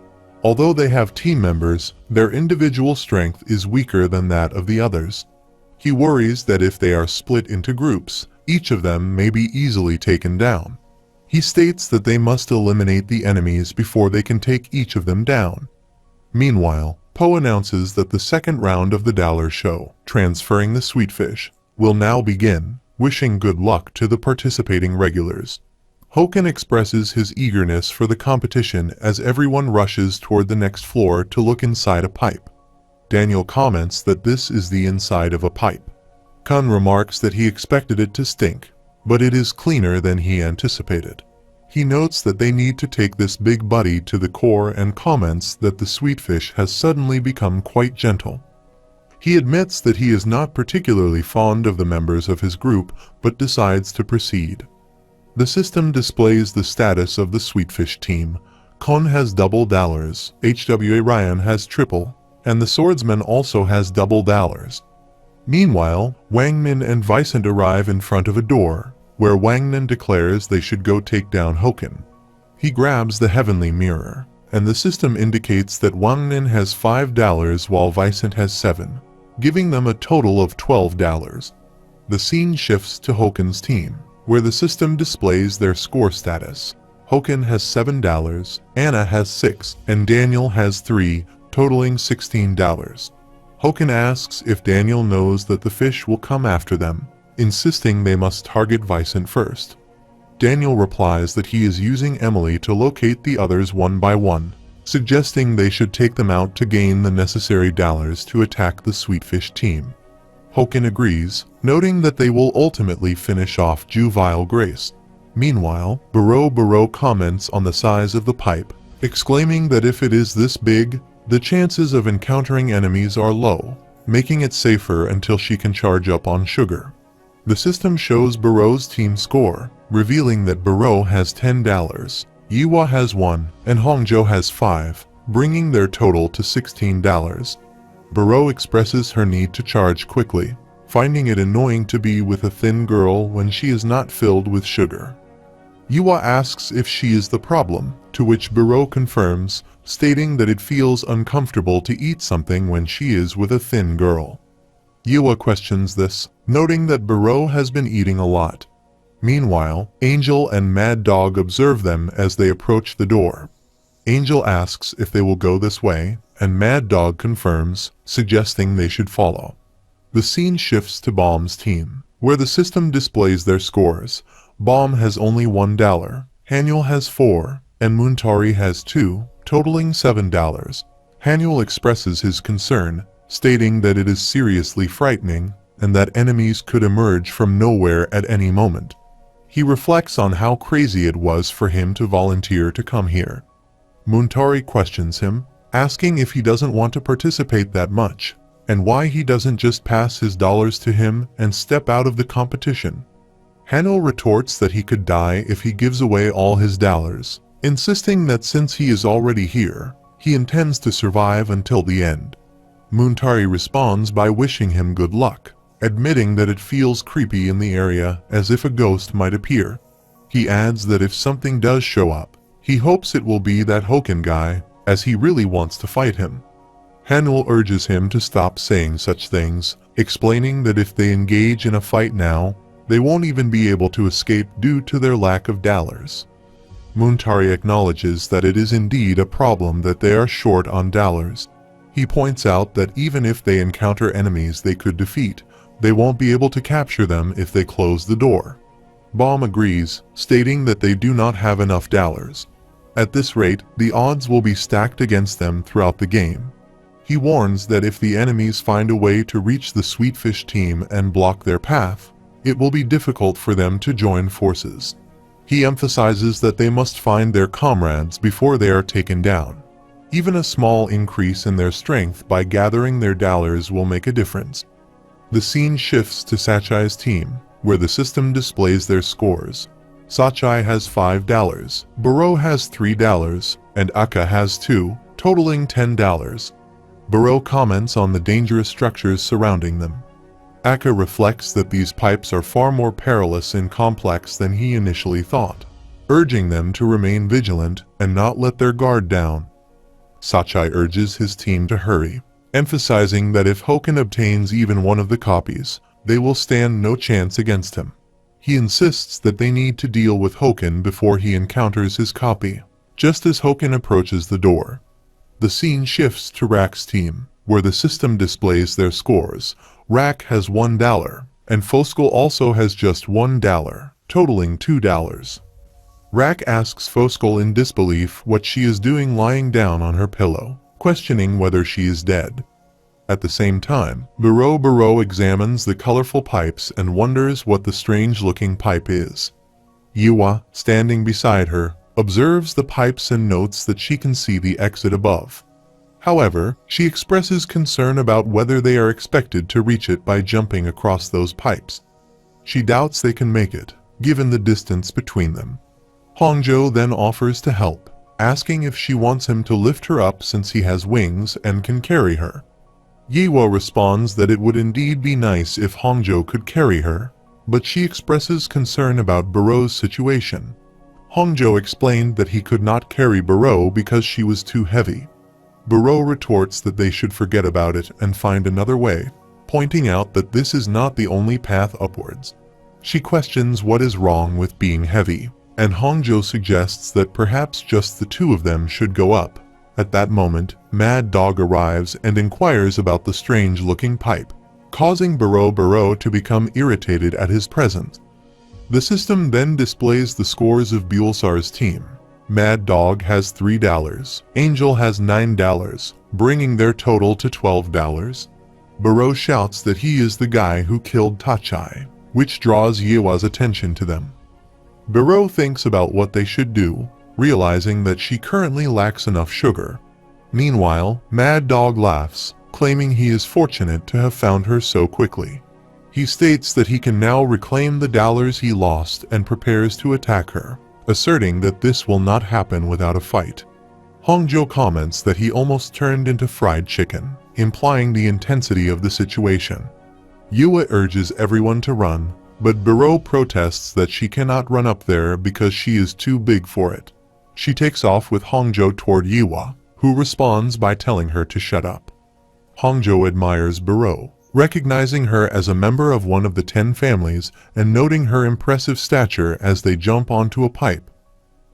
Although they have team members, their individual strength is weaker than that of the others. He worries that if they are split into groups, each of them may be easily taken down. He states that they must eliminate the enemies before they can take each of them down. Meanwhile, Poe announces that the second round of the dollar show, transferring the sweetfish, will now begin, wishing good luck to the participating regulars. Hoken expresses his eagerness for the competition as everyone rushes toward the next floor to look inside a pipe. Daniel comments that this is the inside of a pipe. Kun remarks that he expected it to stink, but it is cleaner than he anticipated. He notes that they need to take this big buddy to the core and comments that the sweetfish has suddenly become quite gentle. He admits that he is not particularly fond of the members of his group, but decides to proceed. The system displays the status of the sweetfish team. Kon has double dollars, HWA Ryan has triple, and the swordsman also has double dollars. Meanwhile, Wang Min and Vicent arrive in front of a door, where Wang Nin declares they should go take down Hoken. He grabs the heavenly mirror, and the system indicates that Wang Nin has $5 while Vicent has 7, giving them a total of $12. The scene shifts to Hoken's team, where the system displays their score status. Hoken has $7, Anna has 6, and Daniel has 3, totaling $16. Hoken asks if Daniel knows that the fish will come after them, insisting they must target Vicent first. Daniel replies that he is using Emily to locate the others one by one, suggesting they should take them out to gain the necessary dollars to attack the sweetfish team. Hoken agrees, noting that they will ultimately finish off Juvenile Grace. Meanwhile, Baro comments on the size of the pipe, exclaiming that if it is this big, the chances of encountering enemies are low, making it safer until she can charge up on sugar. The system shows Baro's team score, revealing that Baro has $10, Yiwa has 1, and Hongzhou has 5, bringing their total to $16. Baro expresses her need to charge quickly, finding it annoying to be with a thin girl when she is not filled with sugar. Yiwa asks if she is the problem, to which Baro confirms, stating that it feels uncomfortable to eat something when she is with a thin girl. Yiwa questions this, noting that Baro has been eating a lot. Meanwhile, Angel and Mad Dog observe them as they approach the door. Angel asks if they will go this way, and Mad Dog confirms, suggesting they should follow. The scene shifts to Bomb's team, where the system displays their scores. Bomb has only $1, Haniel has 4, and Muntari has 2, totaling $7. Haniel expresses his concern, stating that it is seriously frightening and that enemies could emerge from nowhere at any moment. He reflects on how crazy it was for him to volunteer to come here. Muntari questions him, asking if he doesn't want to participate that much, and why he doesn't just pass his dollars to him and step out of the competition. Haniel retorts that he could die if he gives away all his dollars, insisting that since he is already here, he intends to survive until the end. Muntari responds by wishing him good luck, admitting that it feels creepy in the area as if a ghost might appear. He adds that if something does show up, he hopes it will be that Hoken guy, as he really wants to fight him. Haniel urges him to stop saying such things, explaining that if they engage in a fight now, they won't even be able to escape due to their lack of dollars. Muntari acknowledges that it is indeed a problem that they are short on dollars. He points out that even if they encounter enemies they could defeat, they won't be able to capture them if they close the door. Bomb agrees, stating that they do not have enough dollars. At this rate, the odds will be stacked against them throughout the game. He warns that if the enemies find a way to reach the Sweetfish team and block their path, it will be difficult for them to join forces. He emphasizes that they must find their comrades before they are taken down. Even a small increase in their strength by gathering their dollars will make a difference. The scene shifts to Sachai's team, where the system displays their scores. Sachai has $5, Baro has $3, and Aka has 2, totaling $10. Baro comments on the dangerous structures surrounding them. Aka reflects that these pipes are far more perilous and complex than he initially thought, urging them to remain vigilant and not let their guard down. Sachai urges his team to hurry, emphasizing that if Hoken obtains even one of the copies, they will stand no chance against him. He insists that they need to deal with Hoken before he encounters his copy. Just as Hoken approaches the door, the scene shifts to Rack's team, where the system displays their scores. Rack has $1, and Foskel also has just $1, totaling $2. Rack asks Foskel in disbelief what she is doing lying down on her pillow, questioning whether she is dead. At the same time, Buro examines the colorful pipes and wonders what the strange-looking pipe is. Yuwa, standing beside her, observes the pipes and notes that she can see the exit above. However, she expresses concern about whether they are expected to reach it by jumping across those pipes. She doubts they can make it, given the distance between them. Hongjo then offers to help, asking if she wants him to lift her up since he has wings and can carry her. Yiwo responds that it would indeed be nice if Hongjo could carry her, but she expresses concern about Buro's situation. Hongjo explained that he could not carry Buro because she was too heavy. Buro retorts that they should forget about it and find another way, pointing out that this is not the only path upwards. She questions what is wrong with being heavy, and Hongjo suggests that perhaps just the two of them should go up. At that moment, Mad Dog arrives and inquires about the strange-looking pipe, causing Buro to become irritated at his presence. The system then displays the scores of Bulsar's team. Mad Dog has $3, Angel has $9, bringing their total to $12. Buro shouts that he is the guy who killed Tachai, which draws Yiwa's attention to them. Buro thinks about what they should do, realizing that she currently lacks enough sugar. Meanwhile, Mad Dog laughs, claiming he is fortunate to have found her so quickly. He states that he can now reclaim the dollars he lost and prepares to attack her, asserting that this will not happen without a fight. Hongjo comments that he almost turned into fried chicken, implying the intensity of the situation. Yuwa urges everyone to run, but Buro protests that she cannot run up there because she is too big for it. She takes off with Hongjo toward Yuwa, who responds by telling her to shut up. Hongjo admires Buro, recognizing her as a member of one of the 10 families and noting her impressive stature as they jump onto a pipe.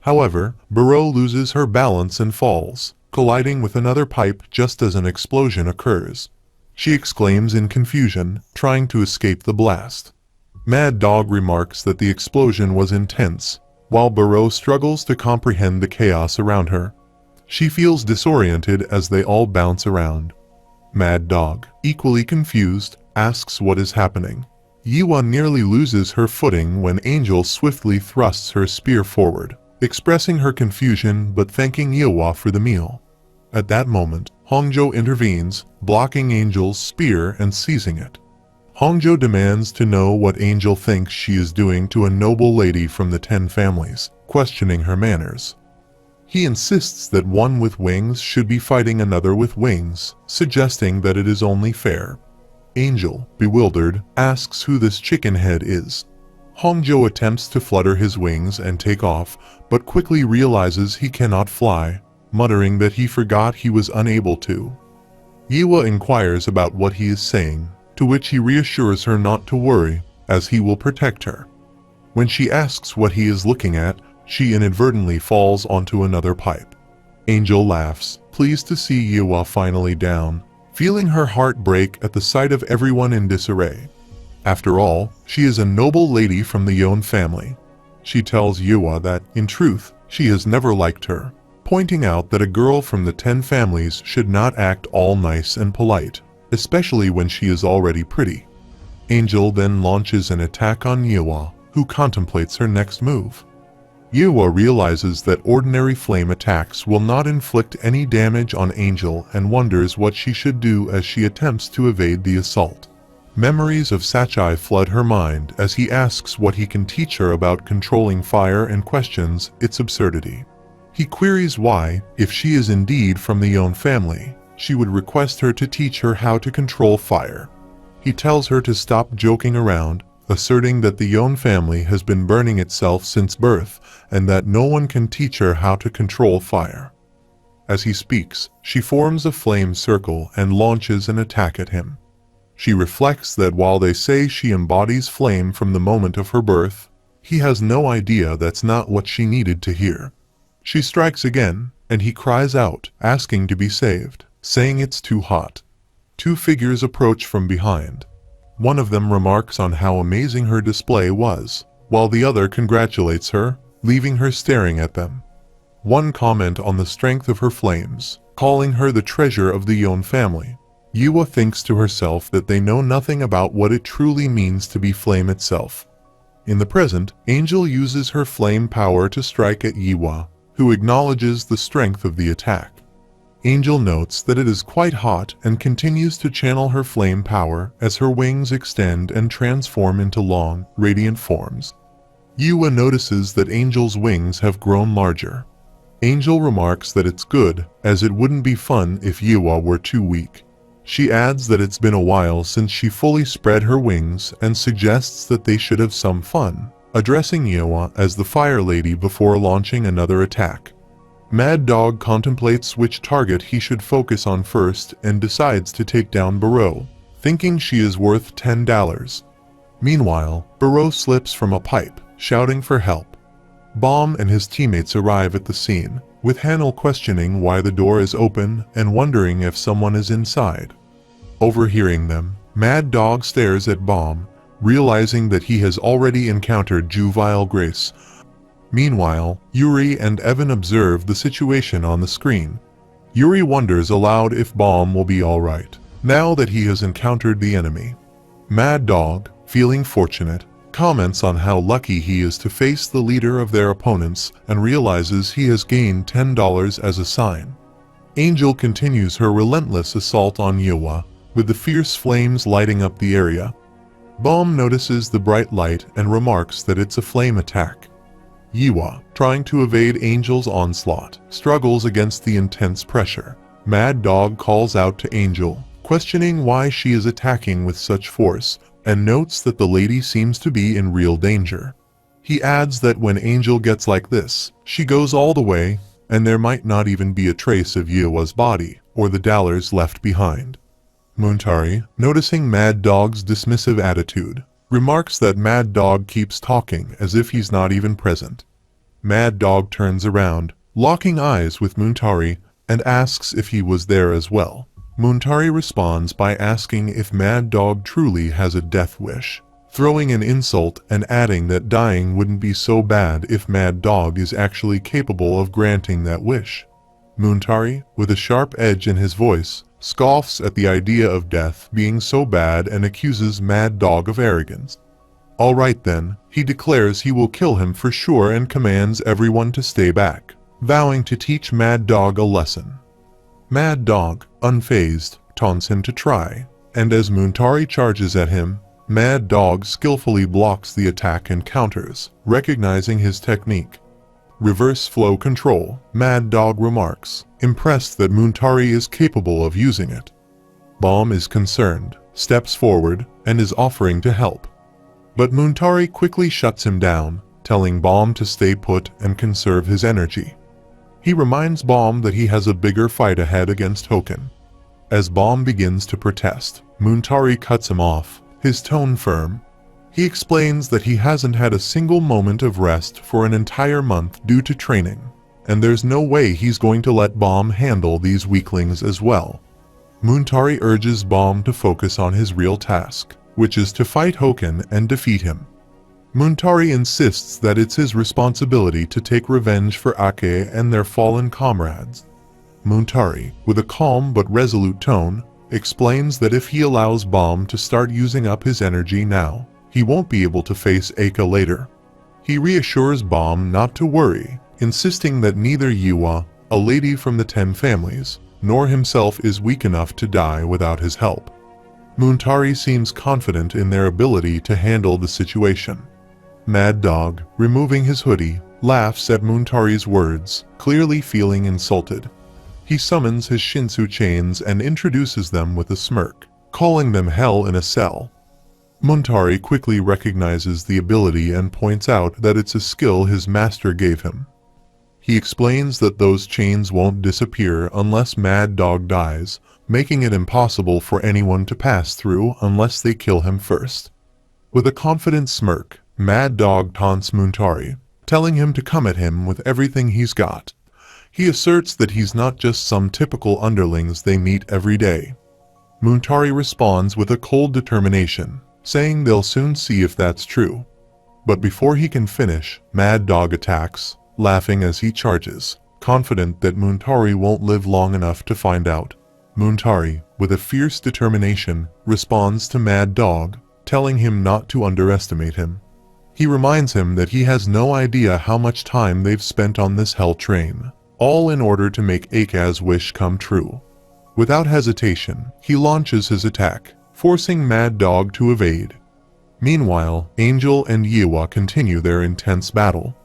However, Buro loses her balance and falls, colliding with another pipe just as an explosion occurs. She exclaims in confusion, trying to escape the blast. Mad Dog remarks that the explosion was intense, while Buro struggles to comprehend the chaos around her. She feels disoriented as they all bounce around. Mad Dog, equally confused, asks what is happening. Yiwa nearly loses her footing when Angel swiftly thrusts her spear forward, expressing her confusion but thanking Yiwa for the meal. At that moment, Hongjo intervenes, blocking Angel's spear and seizing it. Hongjo demands to know what Angel thinks she is doing to a noble lady from the 10 families, questioning her manners. He insists that one with wings should be fighting another with wings, suggesting that it is only fair. Angel, bewildered, asks who this chicken head is. Hongjo attempts to flutter his wings and take off, but quickly realizes he cannot fly, muttering that he forgot he was unable to. Yiwa inquires about what he is saying, to which he reassures her not to worry, as he will protect her. When she asks what he is looking at, she inadvertently falls onto another pipe. Angel laughs, pleased to see Yiwa finally down, feeling her heart break at the sight of everyone in disarray. After all, she is a noble lady from the Yon family. She tells Yiwa that, in truth, she has never liked her, pointing out that a girl from the 10 families should not act all nice and polite, especially when she is already pretty. Angel then launches an attack on Yiwa, who contemplates her next move. Yiwa realizes that ordinary flame attacks will not inflict any damage on Angel and wonders what she should do as she attempts to evade the assault. Memories of Sachai flood her mind as he asks what he can teach her about controlling fire and questions its absurdity. He queries why, if she is indeed from the Yon family, she would request her to teach her how to control fire. He tells her to stop joking around, asserting that the Yon family has been burning itself since birth and that no one can teach her how to control fire. As he speaks, she forms a flame circle and launches an attack at him. She reflects that while they say she embodies flame from the moment of her birth, he has no idea that's not what she needed to hear. She strikes again, and he cries out, asking to be saved, saying it's too hot. Two figures approach from behind. One of them remarks on how amazing her display was, while the other congratulates her, leaving her staring at them. One comment on the strength of her flames, calling her the treasure of the Yon family. Yua thinks to herself that they know nothing about what it truly means to be flame itself. In the present, Angel uses her flame power to strike at Yua, who acknowledges the strength of the attack. Angel notes that it is quite hot and continues to channel her flame power as her wings extend and transform into long, radiant forms. Yua notices that Angel's wings have grown larger. Angel remarks that it's good, as it wouldn't be fun if Yua were too weak. She adds that it's been a while since she fully spread her wings and suggests that they should have some fun, addressing Yua as the Fire Lady before launching another attack. Mad Dog contemplates which target he should focus on first and decides to take down Barreau, thinking she is worth $10. Meanwhile, Barreau slips from a pipe, shouting for help. Bomb and his teammates arrive at the scene, with Hanel questioning why the door is open and wondering if someone is inside. Overhearing them, Mad Dog stares at Bomb, realizing that he has already encountered Juvenile Grace. Meanwhile, Yuri and Evan observe the situation on the screen. Yuri wonders aloud if Bomb will be alright, now that he has encountered the enemy. Mad Dog, feeling fortunate, comments on how lucky he is to face the leader of their opponents and realizes he has gained $10 as a sign. Angel continues her relentless assault on Yua, with the fierce flames lighting up the area. Bomb notices the bright light and remarks that it's a flame attack. Yua, trying to evade Angel's onslaught, struggles against the intense pressure. Mad Dog calls out to Angel, questioning why she is attacking with such force, and notes that the lady seems to be in real danger. He adds that when Angel gets like this, she goes all the way, and there might not even be a trace of Yua's body, or the dollars left behind. Muntari, noticing Mad Dog's dismissive attitude, remarks that Mad Dog keeps talking as if he's not even present. Mad Dog turns around, locking eyes with Muntari, and asks if he was there as well. Muntari responds by asking if Mad Dog truly has a death wish, throwing an insult and adding that dying wouldn't be so bad if Mad Dog is actually capable of granting that wish. Muntari, with a sharp edge in his voice, scoffs at the idea of death being so bad and accuses Mad Dog of arrogance. Alright then, he declares he will kill him for sure and commands everyone to stay back, vowing to teach Mad Dog a lesson. Mad Dog, unfazed, taunts him to try, and as Muntari charges at him, Mad Dog skillfully blocks the attack and counters, recognizing his technique. Reverse flow control, Mad Dog remarks, impressed that Muntari is capable of using it. Bomb is concerned, steps forward, and is offering to help. But Muntari quickly shuts him down, telling Bomb to stay put and conserve his energy. He reminds Bomb that he has a bigger fight ahead against Hoken. As Bomb begins to protest, Muntari cuts him off, his tone firm. He explains that he hasn't had a single moment of rest for an entire month due to training, and there's no way he's going to let Bomb handle these weaklings as well. Muntari urges Bomb to focus on his real task, which is to fight Hoken and defeat him. Muntari insists that it's his responsibility to take revenge for Ake and their fallen comrades. Muntari, with a calm but resolute tone, explains that if he allows Bomb to start using up his energy now, he won't be able to face Ake later. He reassures Bomb not to worry, insisting that neither Yua, a lady from the 10 families, nor himself is weak enough to die without his help. Muntari seems confident in their ability to handle the situation. Mad Dog, removing his hoodie, laughs at Muntari's words, clearly feeling insulted. He summons his Shinsu chains and introduces them with a smirk. calling them hell in a cell. Muntari quickly recognizes the ability and points out that it's a skill his master gave him. He explains that those chains won't disappear unless Mad Dog dies, making it impossible for anyone to pass through unless they kill him first. With a confident smirk, Mad Dog taunts Muntari, telling him to come at him with everything he's got. He asserts that he's not just some typical underlings they meet every day. Muntari responds with a cold determination, saying they'll soon see if that's true. But before he can finish, Mad Dog attacks, laughing as he charges, confident that Muntari won't live long enough to find out. Muntari, with a fierce determination, responds to Mad Dog, telling him not to underestimate him. He reminds him that he has no idea how much time they've spent on this hell train, all in order to make Aka's wish come true. Without hesitation, he launches his attack, forcing Mad Dog to evade. Meanwhile, Angel and Yiwa continue their intense battle.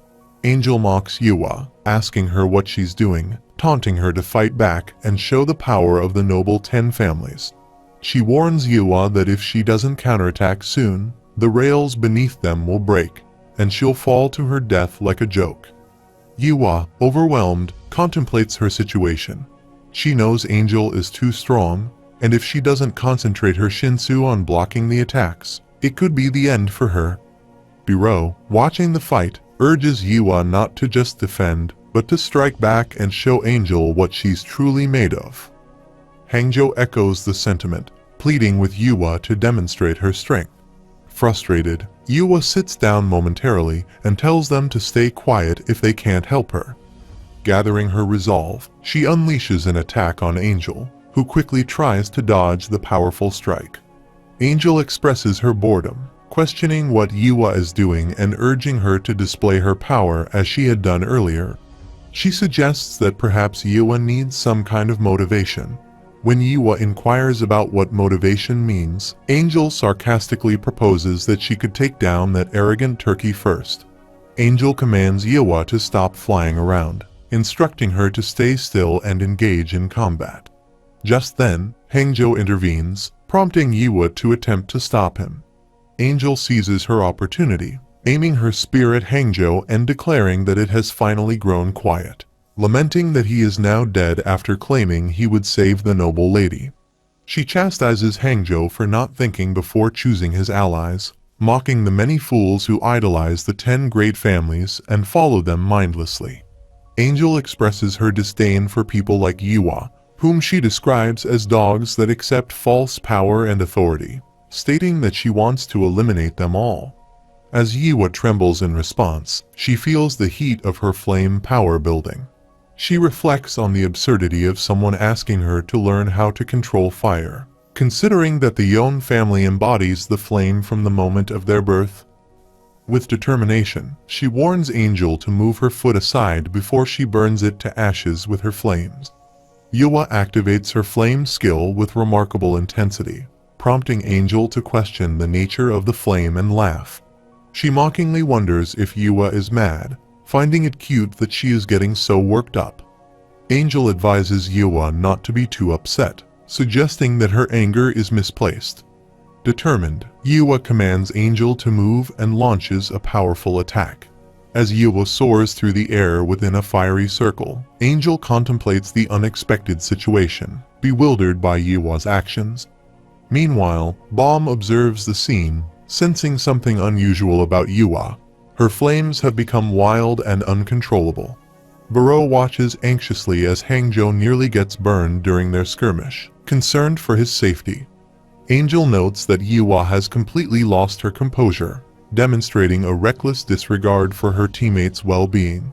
Angel mocks Yiwa, asking her what she's doing, taunting her to fight back and show the power of the noble 10 families. She warns Yiwa that if she doesn't counterattack soon, the rails beneath them will break, and she'll fall to her death like a joke. Yiwa, overwhelmed, contemplates her situation. She knows Angel is too strong, and if she doesn't concentrate her Shinsu on blocking the attacks, it could be the end for her. Biro, watching the fight, urges Yiwa not to just defend, but to strike back and show Angel what she's truly made of. Hangzhou echoes the sentiment, pleading with Yiwa to demonstrate her strength. Frustrated, Yiwa sits down momentarily and tells them to stay quiet if they can't help her. Gathering her resolve, she unleashes an attack on Angel, who quickly tries to dodge the powerful strike. Angel expresses her boredom, questioning what Yiwa is doing and urging her to display her power as she had done earlier. She suggests that perhaps Yiwa needs some kind of motivation. When Yiwa inquires about what motivation means, Angel sarcastically proposes that she could take down that arrogant turkey first. Angel commands Yiwa to stop flying around, instructing her to stay still and engage in combat. Just then, Hangzhou intervenes, prompting Yiwa to attempt to stop him. Angel seizes her opportunity, aiming her spear at Hangzhou and declaring that it has finally grown quiet, lamenting that he is now dead after claiming he would save the noble lady. She chastises Hangzhou for not thinking before choosing his allies, mocking the many fools who idolize the 10 great families and follow them mindlessly. Angel expresses her disdain for people like Yiwa, whom she describes as dogs that accept false power and authority, stating that she wants to eliminate them all. As Yiwa trembles in response, she feels the heat of her flame power building. She reflects on the absurdity of someone asking her to learn how to control fire, considering that the Yon family embodies the flame from the moment of their birth. With determination, she warns Angel to move her foot aside before she burns it to ashes with her flames. Yiwa activates her flame skill with remarkable intensity, prompting Angel to question the nature of the flame and laugh. She mockingly wonders if Yiwa is mad, finding it cute that she is getting so worked up. Angel advises Yiwa not to be too upset, suggesting that her anger is misplaced. Determined, Yiwa commands Angel to move and launches a powerful attack. As Yiwa soars through the air within a fiery circle, Angel contemplates the unexpected situation, bewildered by Yiwa's actions. Meanwhile, Bomb observes the scene, sensing something unusual about Yiwa. Her flames have become wild and uncontrollable. Biro watches anxiously as Hangzhou nearly gets burned during their skirmish, concerned for his safety. Angel notes that Yiwa has completely lost her composure, demonstrating a reckless disregard for her teammates' well-being.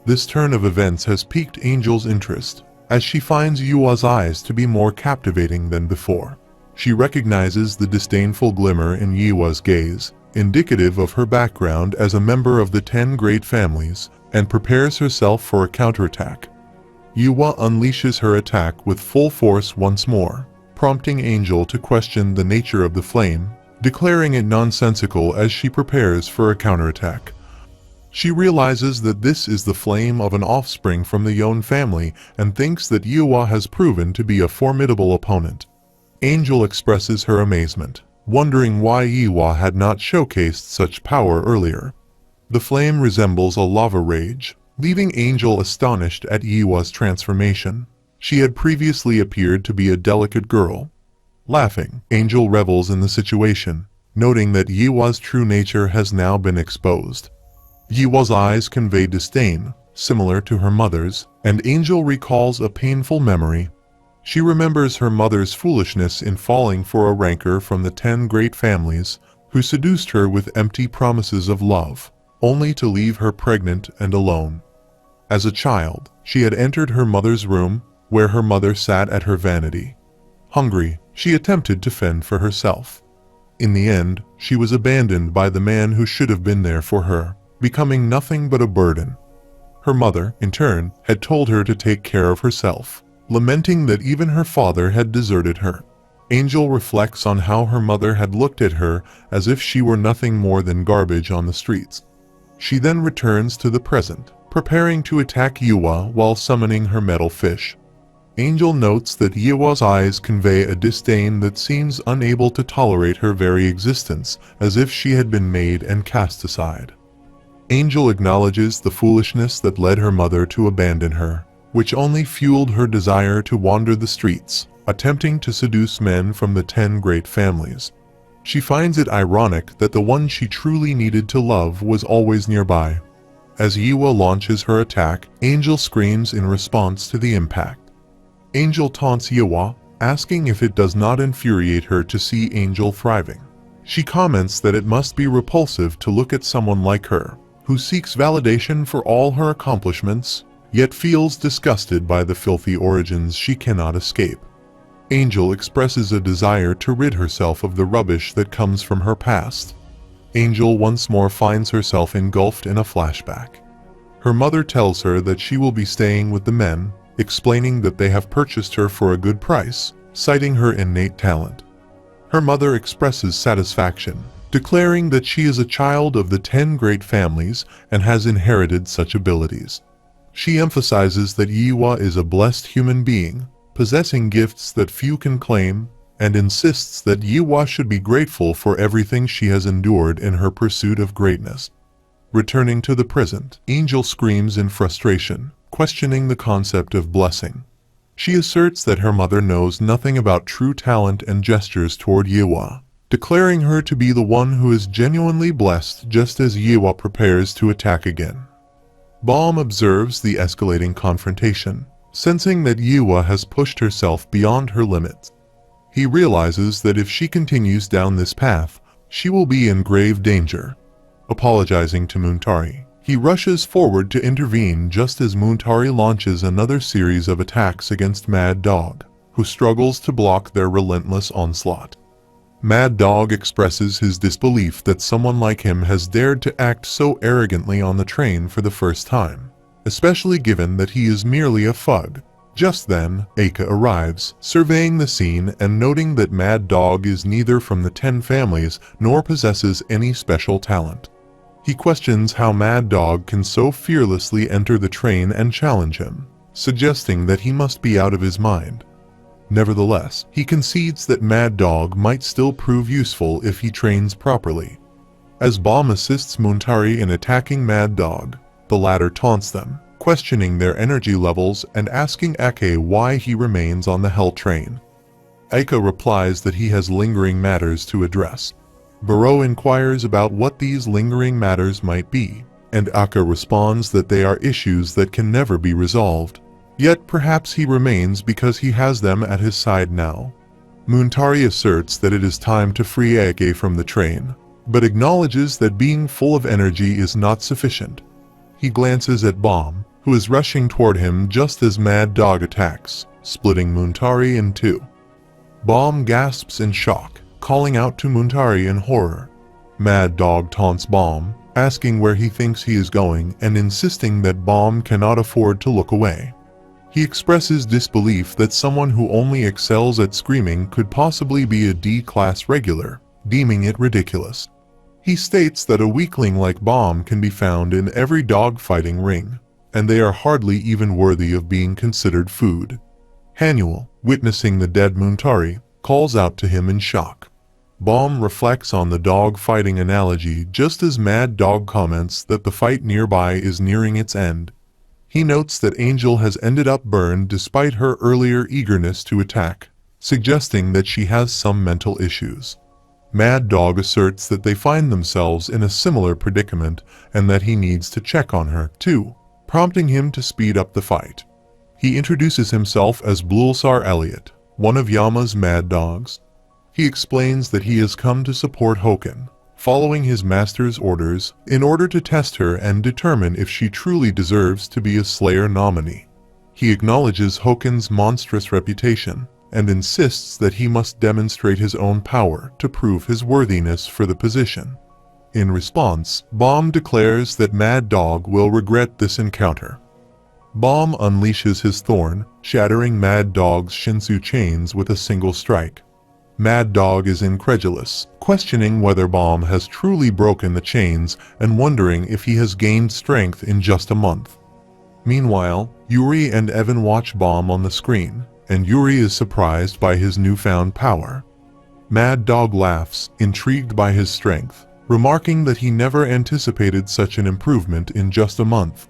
This turn of events has piqued Angel's interest, as she finds Yiwa's eyes to be more captivating than before. She recognizes the disdainful glimmer in Yiwa's gaze, indicative of her background as a member of the 10 great families, and prepares herself for a counterattack. Yiwa unleashes her attack with full force once more, prompting Angel to question the nature of the flame, declaring it nonsensical as she prepares for a counterattack. She realizes that this is the flame of an offspring from the Yon family and thinks that Yiwa has proven to be a formidable opponent. Angel expresses her amazement, wondering why Iwa had not showcased such power earlier. The flame resembles a lava rage, leaving Angel astonished at Iwa's transformation. She had previously appeared to be a delicate girl. Laughing, Angel revels in the situation, noting that Iwa's true nature has now been exposed. Iwa's eyes convey disdain, similar to her mother's, and Angel recalls a painful memory. She remembers her mother's foolishness in falling for a ranker from the 10 great families, who seduced her with empty promises of love, only to leave her pregnant and alone. As a child, she had entered her mother's room, where her mother sat at her vanity. Hungry, she attempted to fend for herself. In the end, she was abandoned by the man who should have been there for her, becoming nothing but a burden. Her mother, in turn, had told her to take care of herself, lamenting that even her father had deserted her. Angel reflects on how her mother had looked at her as if she were nothing more than garbage on the streets. She then returns to the present, preparing to attack Iwa while summoning her metal fish. Angel notes that Iwa's eyes convey a disdain that seems unable to tolerate her very existence, as if she had been made and cast aside. Angel acknowledges the foolishness that led her mother to abandon her, which only fueled her desire to wander the streets, attempting to seduce men from the 10 great families. She finds it ironic that the one she truly needed to love was always nearby. As Iwa launches her attack, Angel screams in response to the impact. Angel taunts Iwa, asking if it does not infuriate her to see Angel thriving. She comments that it must be repulsive to look at someone like her, who seeks validation for all her accomplishments, yet feels disgusted by the filthy origins she cannot escape. Angel expresses a desire to rid herself of the rubbish that comes from her past. Angel once more finds herself engulfed in a flashback. Her mother tells her that she will be staying with the men, explaining that they have purchased her for a good price, citing her innate talent. Her mother expresses satisfaction, declaring that she is a child of the 10 great families and has inherited such abilities. She emphasizes that Iwa is a blessed human being, possessing gifts that few can claim, and insists that Iwa should be grateful for everything she has endured in her pursuit of greatness. Returning to the present, Angel screams in frustration, questioning the concept of blessing. She asserts that her mother knows nothing about true talent and gestures toward Iwa, declaring her to be the one who is genuinely blessed just as Iwa prepares to attack again. Baum observes the escalating confrontation, sensing that Iwa has pushed herself beyond her limits. He realizes that if she continues down this path, she will be in grave danger. Apologizing to Muntari, he rushes forward to intervene just as Muntari launches another series of attacks against Mad Dog, who struggles to block their relentless onslaught. Mad Dog expresses his disbelief that someone like him has dared to act so arrogantly on the train for the first time, especially given that he is merely a thug. Just then, Eika arrives, surveying the scene and noting that Mad Dog is neither from the 10 families nor possesses any special talent. He questions how Mad Dog can so fearlessly enter the train and challenge him, suggesting that he must be out of his mind. Nevertheless, he concedes that Mad Dog might still prove useful if he trains properly. As Baum assists Muntari in attacking Mad Dog, the latter taunts them, questioning their energy levels and asking Ake why he remains on the Hell train. Eika replies that he has lingering matters to address. Barreau inquires about what these lingering matters might be, and Ake responds that they are issues that can never be resolved. Yet perhaps he remains because he has them at his side now. Muntari asserts that it is time to free Ake from the train, but acknowledges that being full of energy is not sufficient. He glances at Baum, who is rushing toward him just as Mad Dog attacks, splitting Muntari in two. Baum gasps in shock, calling out to Muntari in horror. Mad Dog taunts Baum, asking where he thinks he is going and insisting that Baum cannot afford to look away. He expresses disbelief that someone who only excels at screaming could possibly be a D-class regular, deeming it ridiculous. He states that a weakling like Baum can be found in every dogfighting ring, and they are hardly even worthy of being considered food. Hanuel, witnessing the dead Muntari, calls out to him in shock. Bomb reflects on the dog-fighting analogy just as Mad Dog comments that the fight nearby is nearing its end. He notes that Angel has ended up burned despite her earlier eagerness to attack, suggesting that she has some mental issues. Mad Dog asserts that they find themselves in a similar predicament and that he needs to check on her, too, prompting him to speed up the fight. He introduces himself as Blulsar Elliot, one of Yama's mad dogs. He explains that he has come to support Hoken, following his master's orders, in order to test her and determine if she truly deserves to be a Slayer nominee. He acknowledges Hoken's monstrous reputation, and insists that he must demonstrate his own power to prove his worthiness for the position. In response, Bomb declares that Mad Dog will regret this encounter. Bomb unleashes his thorn, shattering Mad Dog's Shinsu chains with a single strike. Mad Dog is incredulous, questioning whether Bomb has truly broken the chains and wondering if he has gained strength in just a month. Meanwhile, Yuri and Evan watch Bomb on the screen, and Yuri is surprised by his newfound power. Mad Dog laughs, intrigued by his strength, remarking that he never anticipated such an improvement in just a month.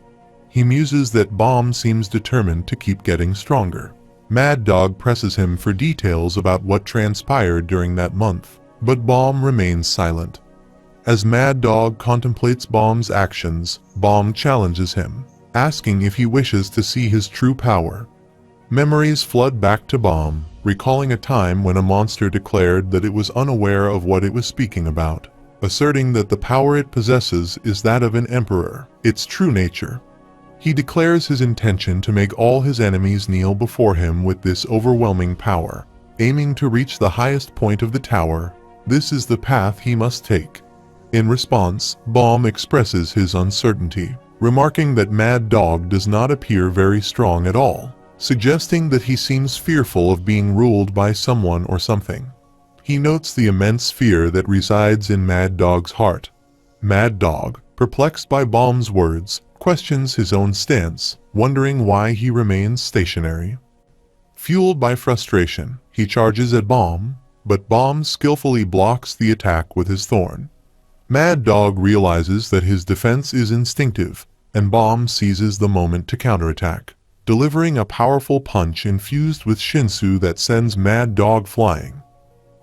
He muses that Bomb seems determined to keep getting stronger. Mad Dog presses him for details about what transpired during that month, but Bomb remains silent. As Mad Dog contemplates Bomb's actions, Bomb challenges him, asking if he wishes to see his true power. Memories flood back to Bomb, recalling a time when a monster declared that it was unaware of what it was speaking about, asserting that the power it possesses is that of an emperor, its true nature. He declares his intention to make all his enemies kneel before him with this overwhelming power, aiming to reach the highest point of the tower. This is the path he must take. In response, Bomb expresses his uncertainty, remarking that Mad Dog does not appear very strong at all, suggesting that he seems fearful of being ruled by someone or something. He notes the immense fear that resides in Mad Dog's heart. Mad Dog, perplexed by Bomb's words, questions his own stance, wondering why he remains stationary. Fueled by frustration, he charges at Bomb, but Bomb skillfully blocks the attack with his thorn. Mad Dog realizes that his defense is instinctive, and Bomb seizes the moment to counterattack, delivering a powerful punch infused with Shinsu that sends Mad Dog flying.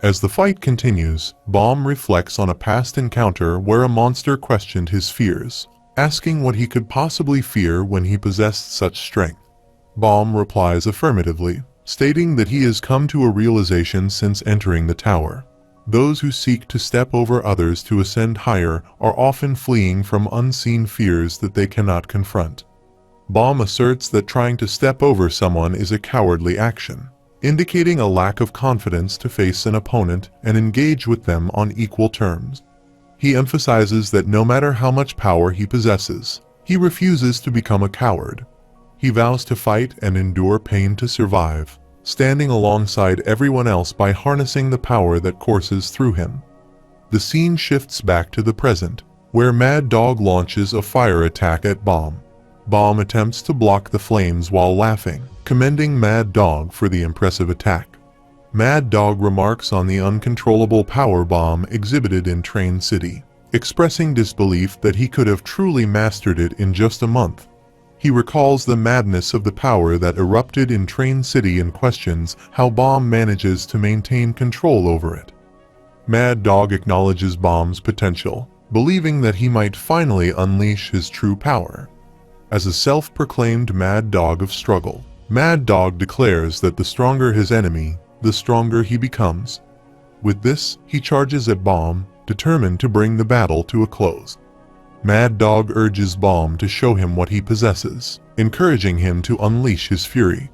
As the fight continues, Bomb reflects on a past encounter where a monster questioned his fears, asking what he could possibly fear when he possessed such strength. Bomb replies affirmatively, stating that he has come to a realization since entering the tower. Those who seek to step over others to ascend higher are often fleeing from unseen fears that they cannot confront. Bomb asserts that trying to step over someone is a cowardly action, indicating a lack of confidence to face an opponent and engage with them on equal terms. He emphasizes that no matter how much power he possesses, he refuses to become a coward. He vows to fight and endure pain to survive, standing alongside everyone else by harnessing the power that courses through him. The scene shifts back to the present, where Mad Dog launches a fire attack at Bomb. Bomb attempts to block the flames while laughing, commending Mad Dog for the impressive attack. Mad Dog remarks on the uncontrollable power Bomb exhibited in Train City, expressing disbelief that he could have truly mastered it in just a month. He recalls the madness of the power that erupted in Train City and questions how Bomb manages to maintain control over it. Mad Dog acknowledges Bomb's potential, believing that he might finally unleash his true power. As a self-proclaimed Mad Dog of struggle, Mad Dog declares that the stronger his enemy, the stronger he becomes. With this, he charges at Bomb, determined to bring the battle to a close. Mad Dog urges Bomb to show him what he possesses, encouraging him to unleash his fury.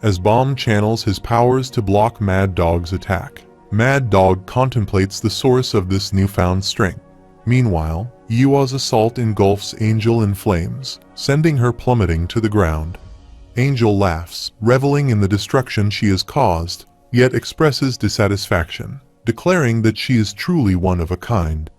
As Bomb channels his powers to block Mad Dog's attack, Mad Dog contemplates the source of this newfound strength. Meanwhile, Yua's assault engulfs Angel in flames, sending her plummeting to the ground. Angel laughs, reveling in the destruction she has caused, yet expresses dissatisfaction, declaring that she is truly one of a kind.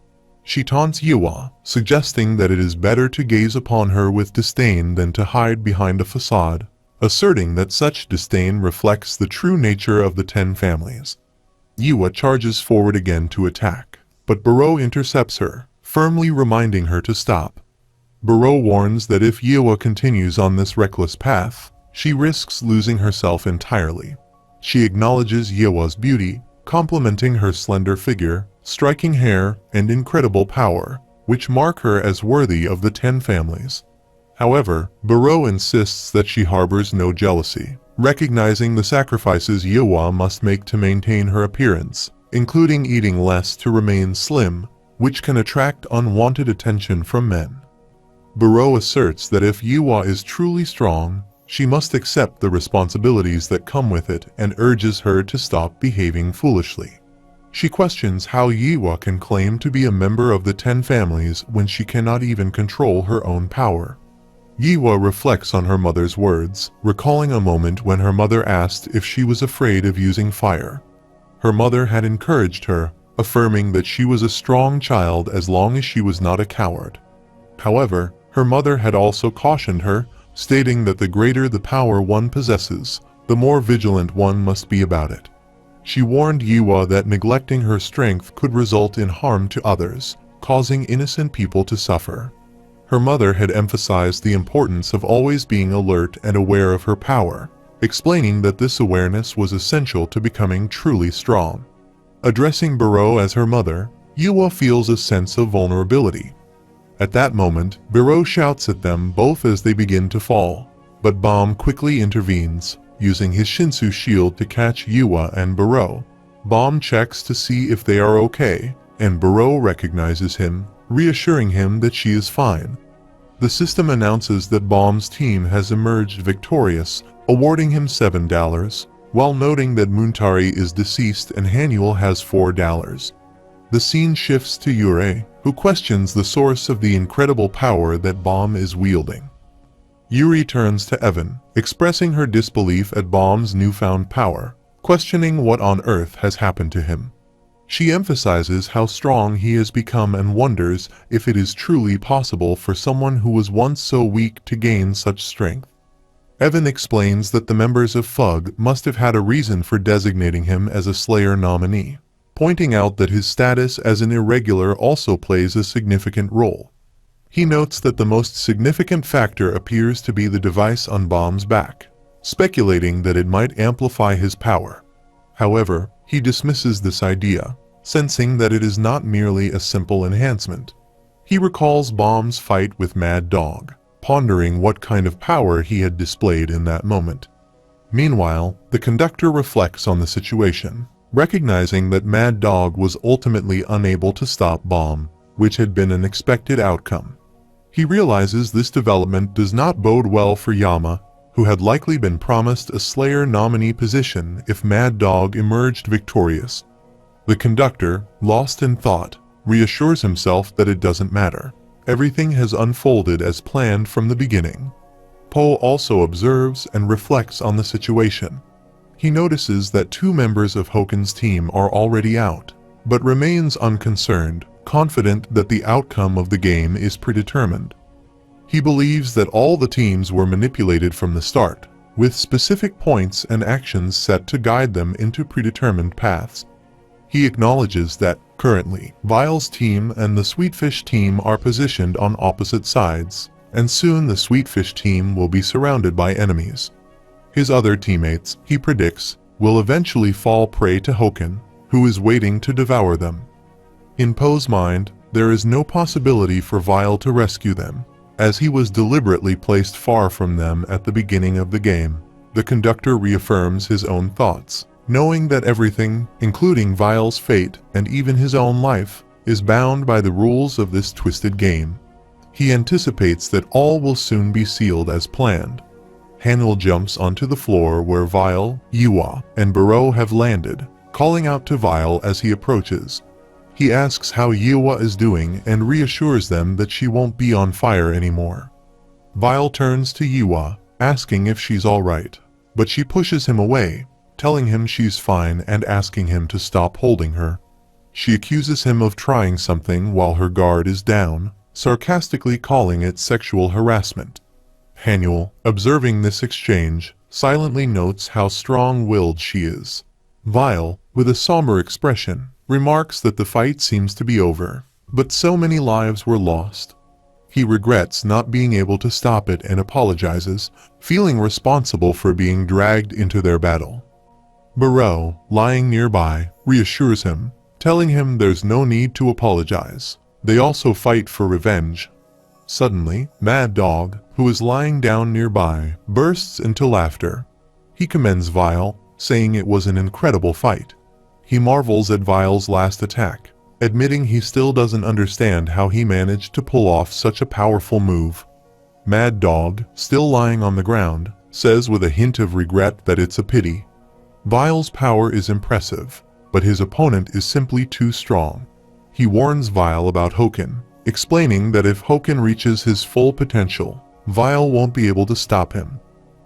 She taunts Yua, suggesting that it is better to gaze upon her with disdain than to hide behind a facade, asserting that such disdain reflects the true nature of the 10 families. Yiwa charges forward again to attack, but Buro intercepts her, firmly reminding her to stop. Buro warns that if Yiwa continues on this reckless path, she risks losing herself entirely. She acknowledges Yiwa's beauty, complimenting her slender figure, striking hair, and incredible power, which mark her as worthy of the 10 families. However, Buro insists that she harbors no jealousy, recognizing the sacrifices Yiwa must make to maintain her appearance, including eating less to remain slim, which can attract unwanted attention from men. Buro asserts that if Yiwa is truly strong, she must accept the responsibilities that come with it and urges her to stop behaving foolishly. She questions how Yiwa can claim to be a member of the 10 families when she cannot even control her own power. Yiwa reflects on her mother's words, recalling a moment when her mother asked if she was afraid of using fire. Her mother had encouraged her, affirming that she was a strong child as long as she was not a coward. However, her mother had also cautioned her, stating that the greater the power one possesses, the more vigilant one must be about it. She warned Yiwa that neglecting her strength could result in harm to others, causing innocent people to suffer. Her mother had emphasized the importance of always being alert and aware of her power, explaining that this awareness was essential to becoming truly strong. Addressing Buro as her mother, Yiwa feels a sense of vulnerability. At that moment, Buro shouts at them both as they begin to fall, but Bomb quickly intervenes, using his Shinsu shield to catch Yiwa and Buro. Bomb checks to see if they are okay, and Buro recognizes him, reassuring him that she is fine. The system announces that Bomb's team has emerged victorious, awarding him $7, while noting that Muntari is deceased and Hanuel has $4. The scene shifts to Yurei, who questions the source of the incredible power that Bomb is wielding. Yuri turns to Evan, expressing her disbelief at Bomb's newfound power, questioning what on earth has happened to him. She emphasizes how strong he has become and wonders if it is truly possible for someone who was once so weak to gain such strength. Evan explains that the members of FUG must have had a reason for designating him as a Slayer nominee, pointing out that his status as an irregular also plays a significant role. He notes that the most significant factor appears to be the device on Bomb's back, speculating that it might amplify his power. However, he dismisses this idea, sensing that it is not merely a simple enhancement. He recalls Bomb's fight with Mad Dog, pondering what kind of power he had displayed in that moment. Meanwhile, the conductor reflects on the situation, recognizing that Mad Dog was ultimately unable to stop Bomb, which had been an expected outcome. He realizes this development does not bode well for Yama, who had likely been promised a Slayer nominee position if Mad Dog emerged victorious. The conductor, lost in thought, reassures himself that it doesn't matter. Everything has unfolded as planned from the beginning. Poe also observes and reflects on the situation. He notices that 2 members of Hoken's team are already out, but remains unconcerned, confident that the outcome of the game is predetermined. He believes that all the teams were manipulated from the start, with specific points and actions set to guide them into predetermined paths. He acknowledges that, currently, Vile's team and the Sweetfish team are positioned on opposite sides, and soon the Sweetfish team will be surrounded by enemies. His other teammates, he predicts, will eventually fall prey to Hoken, who is waiting to devour them. In Poe's mind, there is no possibility for Vile to rescue them, as he was deliberately placed far from them at the beginning of the game. The conductor reaffirms his own thoughts, knowing that everything, including Vile's fate and even his own life, is bound by the rules of this twisted game. He anticipates that all will soon be sealed as planned. Hanuel jumps onto the floor where Vile, Yiwa, and Buro have landed, calling out to Vile as he approaches. He asks how Yiwa is doing and reassures them that she won't be on fire anymore. Vile turns to Yiwa, asking if she's alright, but she pushes him away, telling him she's fine and asking him to stop holding her. She accuses him of trying something while her guard is down, sarcastically calling it sexual harassment. Hanuel, observing this exchange, silently notes how strong-willed she is. Vile, with a somber expression, remarks that the fight seems to be over, but so many lives were lost. He regrets not being able to stop it and apologizes, feeling responsible for being dragged into their battle. Barreau, lying nearby, reassures him, telling him there's no need to apologize. They also fight for revenge. Suddenly, Mad Dog, who is lying down nearby, bursts into laughter. He commends Vile, saying it was an incredible fight. He marvels at Vile's last attack, admitting he still doesn't understand how he managed to pull off such a powerful move. Mad Dog, still lying on the ground, says with a hint of regret that it's a pity. Vile's power is impressive, but his opponent is simply too strong. He warns Vile about Hoken, explaining that if Hoken reaches his full potential, Vile won't be able to stop him.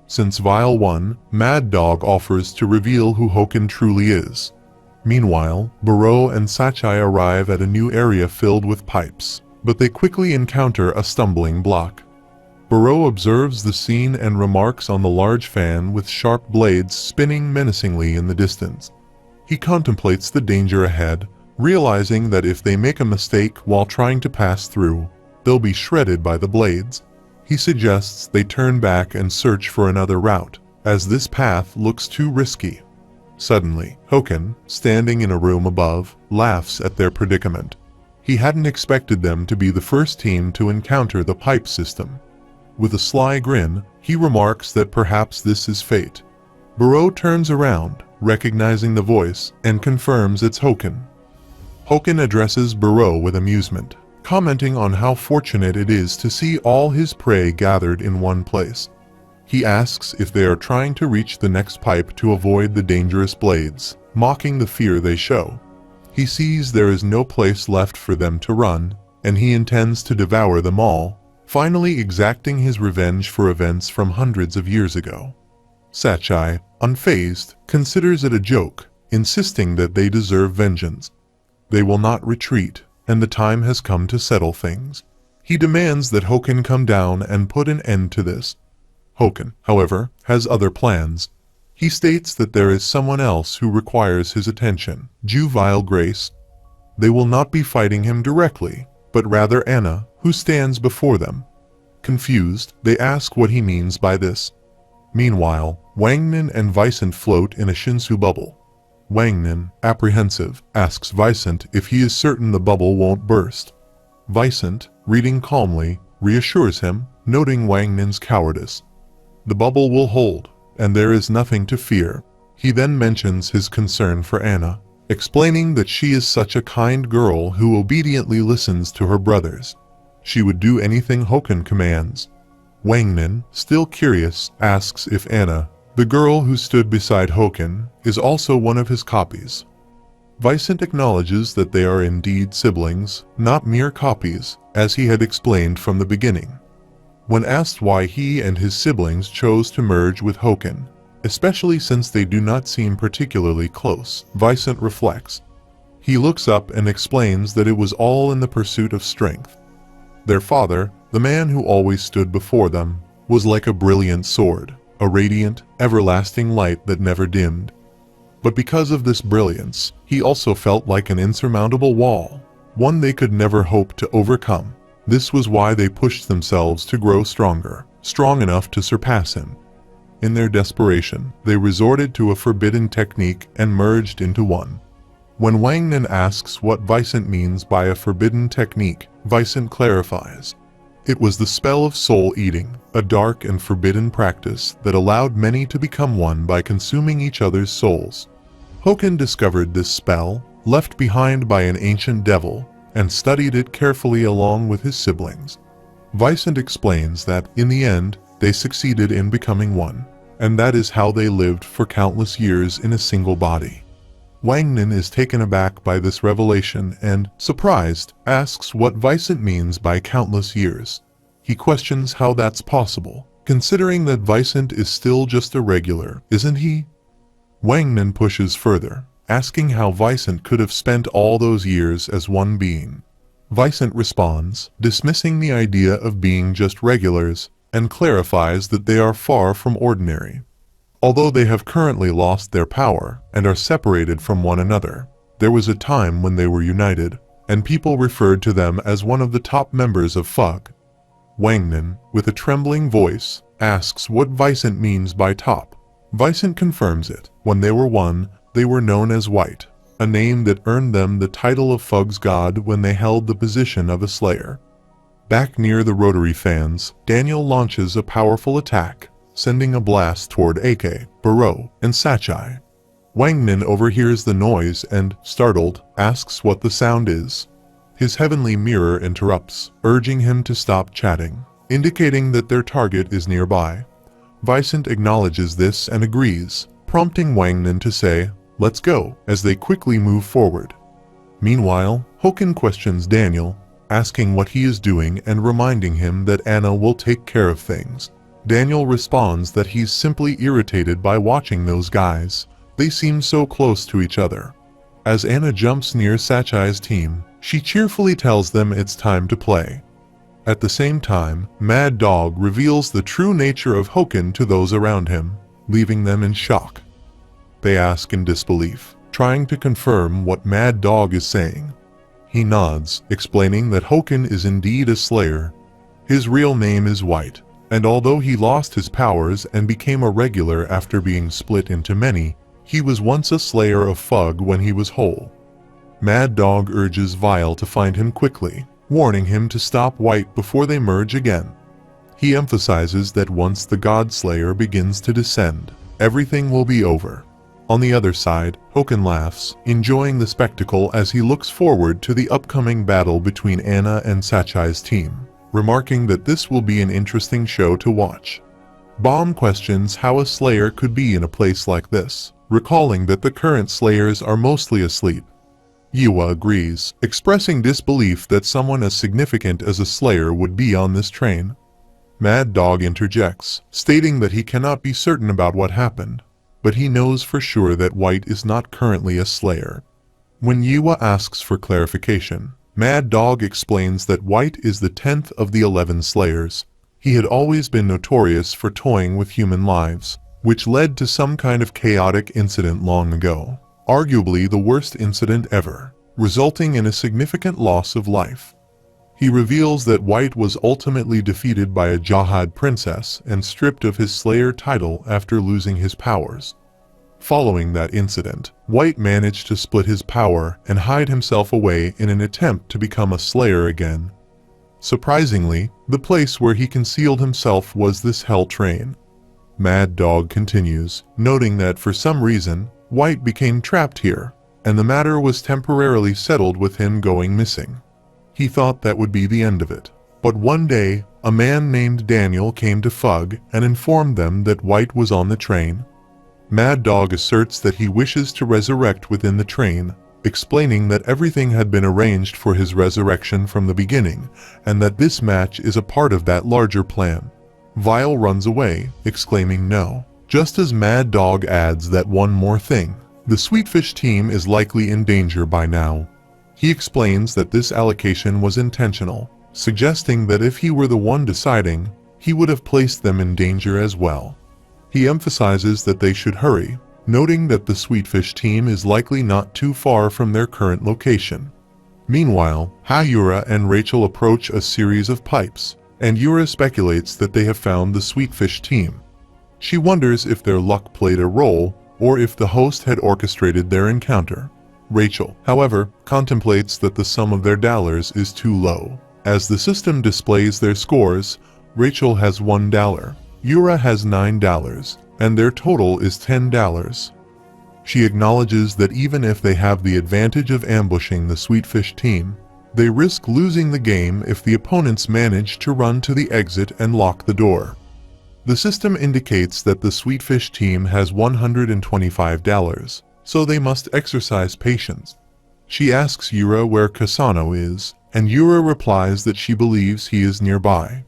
Since Vile won, Mad Dog offers to reveal who Hoken truly is. Meanwhile, Barreau and Sachai arrive at a new area filled with pipes, but they quickly encounter a stumbling block. Barreau observes the scene and remarks on the large fan with sharp blades spinning menacingly in the distance. He contemplates the danger ahead, realizing that if they make a mistake while trying to pass through, they'll be shredded by the blades. He suggests they turn back and search for another route, as this path looks too risky. Suddenly, Hoken, standing in a room above, laughs at their predicament. He hadn't expected them to be the first team to encounter the pipe system. With a sly grin, he remarks that perhaps this is fate. Barreau turns around, recognizing the voice, and confirms it's Hoken. Hoken addresses Barreau with amusement, commenting on how fortunate it is to see all his prey gathered in one place. He asks if they are trying to reach the next pipe to avoid the dangerous blades, mocking the fear they show. He sees there is no place left for them to run, and he intends to devour them all, finally exacting his revenge for events from hundreds of years ago. Sachai, unfazed, considers it a joke, insisting that they deserve vengeance. They will not retreat, and the time has come to settle things. He demands that Hoken come down and put an end to this. Hoken, however, has other plans. He states that there is someone else who requires his attention, Vile Grace. They will not be fighting him directly, but rather Anna, who stands before them. Confused, they ask what he means by this. Meanwhile, Wangnan and Vicent float in a Shinsu bubble. Wangnan, apprehensive, asks Vicent if he is certain the bubble won't burst. Vicent, reading calmly, reassures him, noting Wangnan's cowardice. The bubble will hold, and there is nothing to fear. He then mentions his concern for Anna, explaining that she is such a kind girl who obediently listens to her brothers. She would do anything Hoken commands. Wangnan, still curious, asks if Anna, the girl who stood beside Hoken, is also one of his copies. Vicent acknowledges that they are indeed siblings, not mere copies, as he had explained from the beginning. When asked why he and his siblings chose to merge with Hoken, especially since they do not seem particularly close, Vicent reflects. He looks up and explains that it was all in the pursuit of strength. Their father, the man who always stood before them, was like a brilliant sword, a radiant, everlasting light that never dimmed. But because of this brilliance, he also felt like an insurmountable wall, one they could never hope to overcome. This was why they pushed themselves to grow stronger, strong enough to surpass him. In their desperation, they resorted to a forbidden technique and merged into one. When Wangnan asks what Vicent means by a forbidden technique, Vicent clarifies. It was the spell of soul eating, a dark and forbidden practice that allowed many to become one by consuming each other's souls. Hoken discovered this spell, left behind by an ancient devil, and studied it carefully along with his siblings. Vicent explains that, in the end, they succeeded in becoming one, and that is how they lived for countless years in a single body. Wangnan is taken aback by this revelation and, surprised, asks what Vicent means by countless years. He questions how that's possible, considering that Vicent is still just a regular, isn't he? Wangnan pushes further, asking how Vicent could have spent all those years as one being. Vicent responds, dismissing the idea of being just regulars, and clarifies that they are far from ordinary. Although they have currently lost their power and are separated from one another, there was a time when they were united, and people referred to them as one of the top members of FUG. Wangnan, with a trembling voice, asks what Vicent means by top. Vicent confirms it. When they were one, they were known as White, a name that earned them the title of FUG's god when they held the position of a slayer. Back near the rotary fans, Daniel launches a powerful attack, sending a blast toward AK, Barreau, and Sachai. Wangnan overhears the noise and, startled, asks what the sound is. His heavenly mirror interrupts, urging him to stop chatting, indicating that their target is nearby. Vicent acknowledges this and agrees, prompting Wangnan to say, "Let's go," as they quickly move forward. Meanwhile, Hoken questions Daniel, asking what he is doing and reminding him that Anna will take care of things. Daniel responds that he's simply irritated by watching those guys. They seem so close to each other. As Anna jumps near Sachai's team, she cheerfully tells them it's time to play. At the same time, Mad Dog reveals the true nature of Hoken to those around him, leaving them in shock. They ask in disbelief, trying to confirm what Mad Dog is saying. He nods, explaining that Hoken is indeed a slayer. His real name is White, and although he lost his powers and became a regular after being split into many, he was once a slayer of FUG when he was whole. Mad Dog urges Vile to find him quickly, warning him to stop White before they merge again. He emphasizes that once the God Slayer begins to descend, everything will be over. On the other side, Hoken laughs, enjoying the spectacle as he looks forward to the upcoming battle between Anna and Sachai's team, remarking that this will be an interesting show to watch. Bomb questions how a slayer could be in a place like this, recalling that the current slayers are mostly asleep. Yua agrees, expressing disbelief that someone as significant as a slayer would be on this train. Mad Dog interjects, stating that he cannot be certain about what happened, but he knows for sure that White is not currently a slayer. When Yua asks for clarification, Mad Dog explains that White is the 10th of the 11 slayers. He had always been notorious for toying with human lives, which led to some kind of chaotic incident long ago, arguably the worst incident ever, resulting in a significant loss of life. He reveals that White was ultimately defeated by a Jahad princess and stripped of his Slayer title after losing his powers. Following that incident, White managed to split his power and hide himself away in an attempt to become a Slayer again. Surprisingly, the place where he concealed himself was this hell train. Mad Dog continues, noting that for some reason, White became trapped here, and the matter was temporarily settled with him going missing. He thought that would be the end of it. But one day, a man named Daniel came to FUG and informed them that White was on the train. Mad Dog asserts that he wishes to resurrect within the train, explaining that everything had been arranged for his resurrection from the beginning, and that this match is a part of that larger plan. Vile runs away, exclaiming no, just as Mad Dog adds that one more thing. The Sweetfish team is likely in danger by now. He explains that this allocation was intentional, suggesting that if he were the one deciding, he would have placed them in danger as well. He emphasizes that they should hurry, noting that the Sweetfish team is likely not too far from their current location. Meanwhile, Hayura and Rachel approach a series of pipes, and Yura speculates that they have found the Sweetfish team. She wonders if their luck played a role, or if the host had orchestrated their encounter. Rachel, however, contemplates that the sum of their dollars is too low. As the system displays their scores, Rachel has $1, Yura has $9, and their total is $10. She acknowledges that even if they have the advantage of ambushing the Sweetfish team, they risk losing the game if the opponents manage to run to the exit and lock the door. The system indicates that the Sweetfish team has $125, so they must exercise patience. She asks Yura where Kasano is, and Yura replies that she believes he is nearby.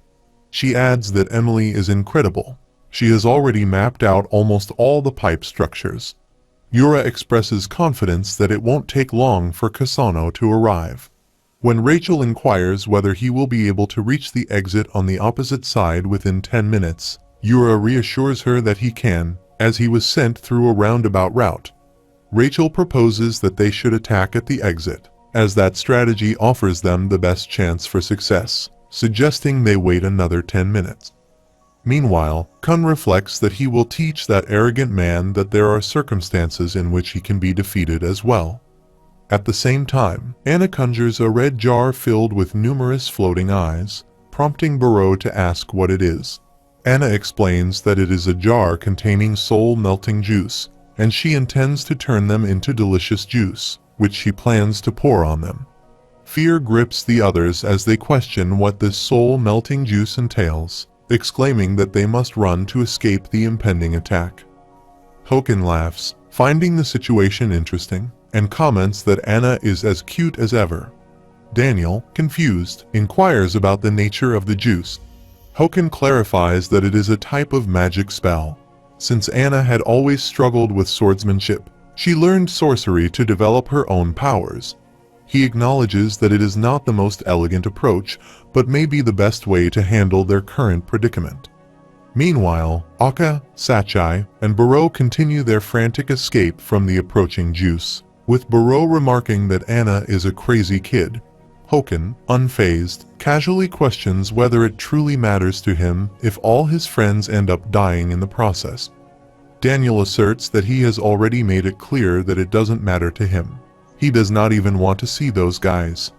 She adds that Emily is incredible. She has already mapped out almost all the pipe structures. Yura expresses confidence that it won't take long for Kasano to arrive. When Rachel inquires whether he will be able to reach the exit on the opposite side within 10 minutes, Yura reassures her that he can, As he was sent through a roundabout route, Rachel proposes that they should attack at the exit, as that strategy offers them the best chance for success, suggesting they wait another 10 minutes. Meanwhile, Kun reflects that he will teach that arrogant man that there are circumstances in which he can be defeated as well. At the same time, Anna conjures a red jar filled with numerous floating eyes, prompting Barreau to ask what it is. Anna explains that it is a jar containing soul-melting juice, and she intends to turn them into delicious juice, which she plans to pour on them. Fear grips the others as they question what this soul-melting juice entails, exclaiming that they must run to escape the impending attack. Hoken laughs, finding the situation interesting, and comments that Anna is as cute as ever. Daniel, confused, inquires about the nature of the juice. Hoken clarifies that it is a type of magic spell. Since Anna had always struggled with swordsmanship, she learned sorcery to develop her own powers. He acknowledges that it is not the most elegant approach, but may be the best way to handle their current predicament. Meanwhile, Akka, Sachai, and Barreau continue their frantic escape from the approaching juice, with Barreau remarking that Anna is a crazy kid. Hoken, unfazed, casually questions whether it truly matters to him if all his friends end up dying in the process. Daniel asserts that he has already made it clear that it doesn't matter to him. He does not even want to see those guys.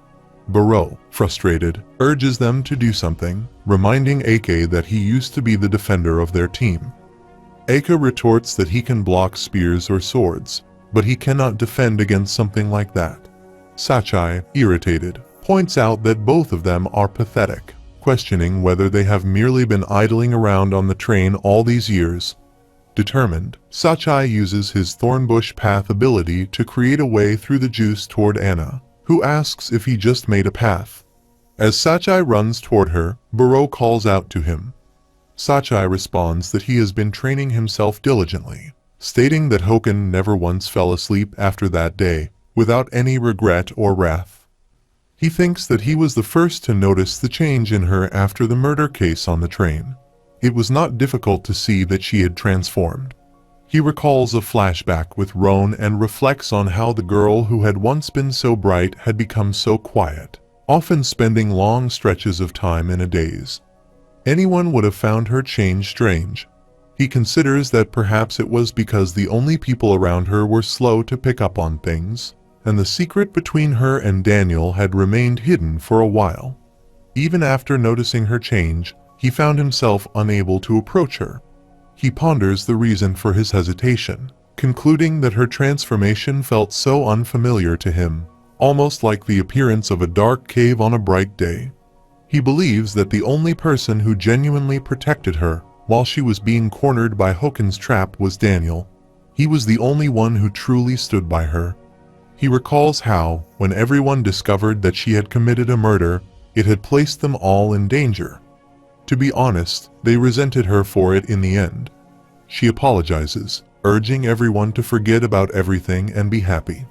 Barreau, frustrated, urges them to do something, reminding Ake that he used to be the defender of their team. Ake retorts that he can block spears or swords, but he cannot defend against something like that. Sachai, irritated, points out that both of them are pathetic, questioning whether they have merely been idling around on the train all these years. Determined, Sachai uses his Thornbush Path ability to create a way through the juice toward Anna, who asks if he just made a path. As Sachai runs toward her, Barreau calls out to him. Sachai responds that he has been training himself diligently, stating that Hoken never once fell asleep after that day, without any regret or wrath. He thinks that he was the first to notice the change in her after the murder case on the train. It was not difficult to see that she had transformed. He recalls a flashback with Roan and reflects on how the girl who had once been so bright had become so quiet, often spending long stretches of time in a daze. Anyone would have found her change strange. He considers that perhaps it was because the only people around her were slow to pick up on things, and the secret between her and Daniel had remained hidden for a while. Even after noticing her change, he found himself unable to approach her. He ponders the reason for his hesitation, concluding that her transformation felt so unfamiliar to him, almost like the appearance of a dark cave on a bright day. He believes that the only person who genuinely protected her while she was being cornered by Hoken's trap was Daniel. He was the only one who truly stood by her. He recalls how, when everyone discovered that she had committed a murder, it had placed them all in danger. To be honest, they resented her for it in the end. She apologizes, urging everyone to forget about everything and be happy.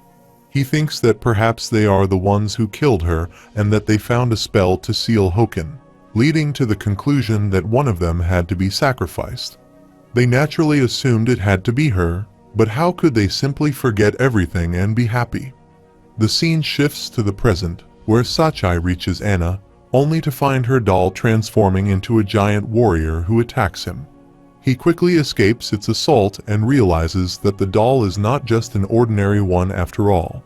He thinks that perhaps they are the ones who killed her and that they found a spell to seal Hoken, leading to the conclusion that one of them had to be sacrificed. They naturally assumed it had to be her, but how could they simply forget everything and be happy? The scene shifts to the present, where Sachai reaches Anna, only to find her doll transforming into a giant warrior who attacks him. He quickly escapes its assault and realizes that the doll is not just an ordinary one after all.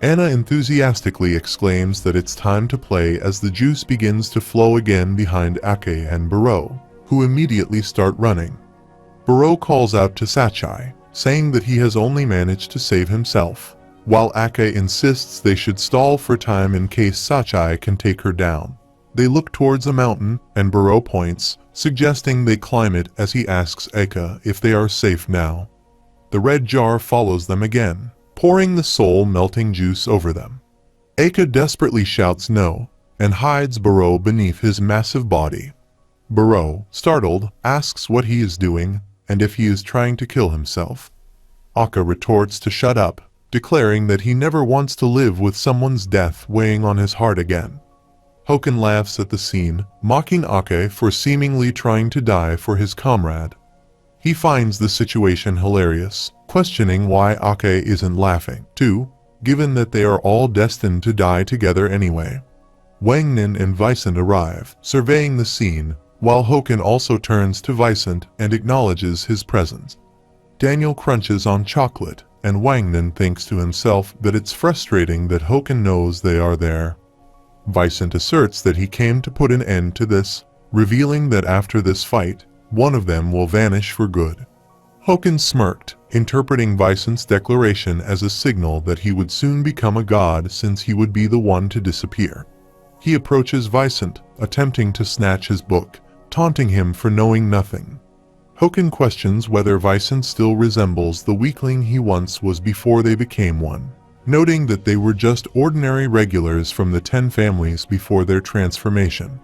Anna enthusiastically exclaims that it's time to play as the juice begins to flow again behind Ake and Barreau, who immediately start running. Barreau calls out to Sachai, saying that he has only managed to save himself, while Ake insists they should stall for time in case Sachai can take her down. They look towards a mountain, and Barreau points, suggesting they climb it as he asks Ake if they are safe now. The red jar follows them again, pouring the soul-melting juice over them. Ake desperately shouts no, and hides Barreau beneath his massive body. Barreau, startled, asks what he is doing, and if he is trying to kill himself. Ake retorts to shut up, declaring that he never wants to live with someone's death weighing on his heart again. Hoken laughs at the scene, mocking Ake for seemingly trying to die for his comrade. He finds the situation hilarious, questioning why Ake isn't laughing, too, given that they are all destined to die together anyway. Wang Nin and Vicent arrive, surveying the scene, while Hoken also turns to Vicent and acknowledges his presence. Daniel crunches on chocolate, and Wang Nin thinks to himself that it's frustrating that Hoken knows they are there. Vicent asserts that he came to put an end to this, revealing that after this fight, one of them will vanish for good. Hoken smirked, interpreting Vicent's declaration as a signal that he would soon become a god since he would be the one to disappear. He approaches Vicent, attempting to snatch his book, taunting him for knowing nothing. Hoken questions whether Vicent still resembles the weakling he once was before they became one, noting that they were just ordinary regulars from the 10 families before their transformation.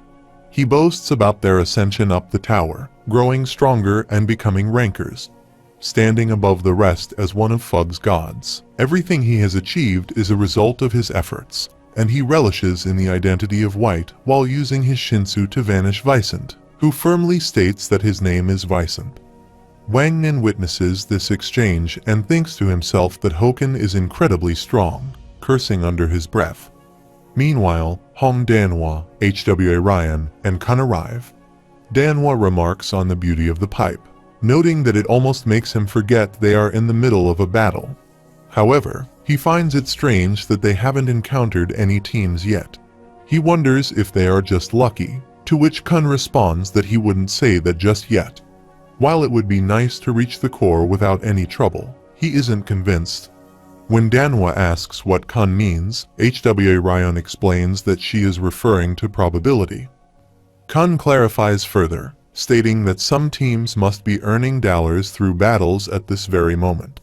He boasts about their ascension up the tower, growing stronger and becoming rankers, standing above the rest as one of Fug's gods. Everything he has achieved is a result of his efforts, and he relishes in the identity of White while using his Shinsu to vanish Vicent, who firmly states that his name is Vicent. Wang Nin witnesses this exchange and thinks to himself that Hoken is incredibly strong, cursing under his breath. Meanwhile, Hong Danhwa, Hwa Ryan, and Kun arrive. Danhwa remarks on the beauty of the pipe, noting that it almost makes him forget they are in the middle of a battle. However, he finds it strange that they haven't encountered any teams yet. He wonders if they are just lucky, to which Kun responds that he wouldn't say that just yet. While it would be nice to reach the core without any trouble, he isn't convinced. When Danhwa asks what Kun means, Hwa Ryan explains that she is referring to probability. Kun clarifies further, stating that some teams must be earning dollars through battles at this very moment.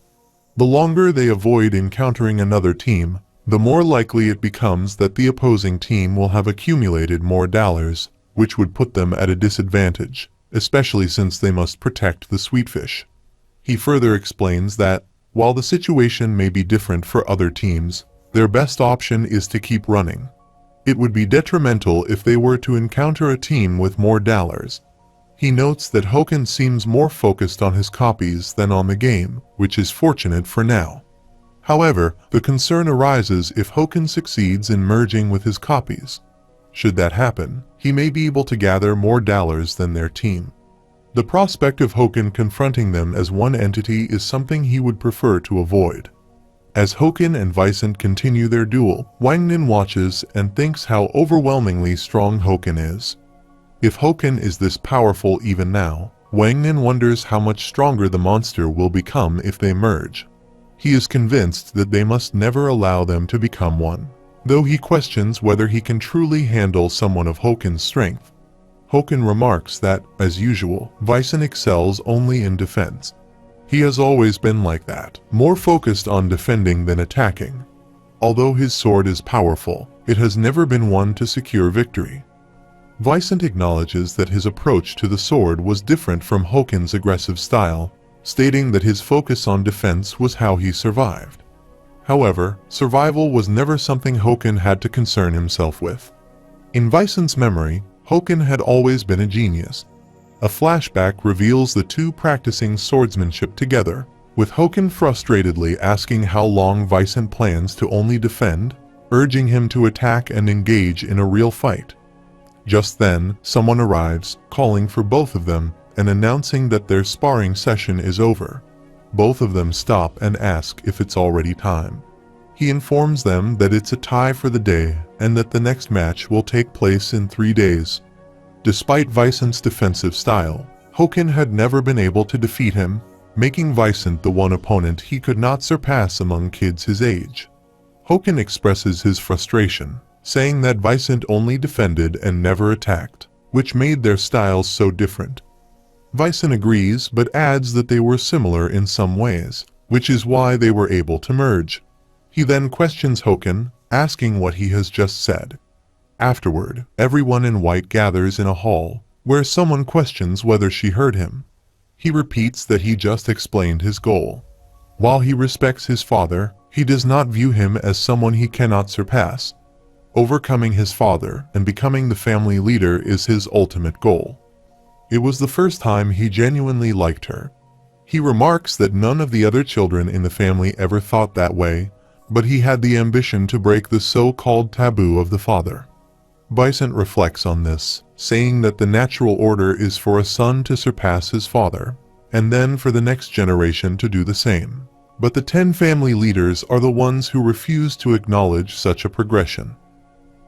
The longer they avoid encountering another team, the more likely it becomes that the opposing team will have accumulated more dollars, which would put them at a disadvantage, especially since they must protect the sweetfish. He further explains that, while the situation may be different for other teams, their best option is to keep running. It would be detrimental if they were to encounter a team with more dollars. He notes that Hoken seems more focused on his copies than on the game, which is fortunate for now. However, the concern arises if Hoken succeeds in merging with his copies. Should that happen, he may be able to gather more dollars than their team. The prospect of Hoken confronting them as one entity is something he would prefer to avoid. As Hoken and Vicent continue their duel, Wang Nin watches and thinks how overwhelmingly strong Hoken is. If Hoken is this powerful even now, Wang Nin wonders how much stronger the monster will become if they merge. He is convinced that they must never allow them to become one, though he questions whether he can truly handle someone of Hoken's strength. Hoken remarks that, as usual, Vicent excels only in defense. He has always been like that, more focused on defending than attacking. Although his sword is powerful, it has never been one to secure victory. Vicent acknowledges that his approach to the sword was different from Hoken's aggressive style, stating that his focus on defense was how he survived. However, survival was never something Hoken had to concern himself with. In Vicent's memory, Hoken had always been a genius. A flashback reveals the two practicing swordsmanship together, with Hoken frustratedly asking how long Vicent plans to only defend, urging him to attack and engage in a real fight. Just then, someone arrives, calling for both of them and announcing that their sparring session is over. Both of them stop and ask if it's already time. He informs them that it's a tie for the day and that the next match will take place in 3 days. Despite Vicent's defensive style, Hoken had never been able to defeat him, making Vicent the one opponent he could not surpass among kids his age. Hoken expresses his frustration, saying that Vicent only defended and never attacked, which made their styles so different. Vicent agrees but adds that they were similar in some ways, which is why they were able to merge. He then questions Hoken, asking what he has just said. Afterward, everyone in white gathers in a hall, where someone questions whether she heard him. He repeats that he just explained his goal. While he respects his father, he does not view him as someone he cannot surpass. Overcoming his father and becoming the family leader is his ultimate goal. It was the first time he genuinely liked her, He remarks that none of the other children in the family ever thought that way, but he had the ambition to break the so-called taboo of the father. Vicent reflects on this, saying that the natural order is for a son to surpass his father, and then for the next generation to do the same. But the 10 family leaders are the ones who refuse to acknowledge such a progression.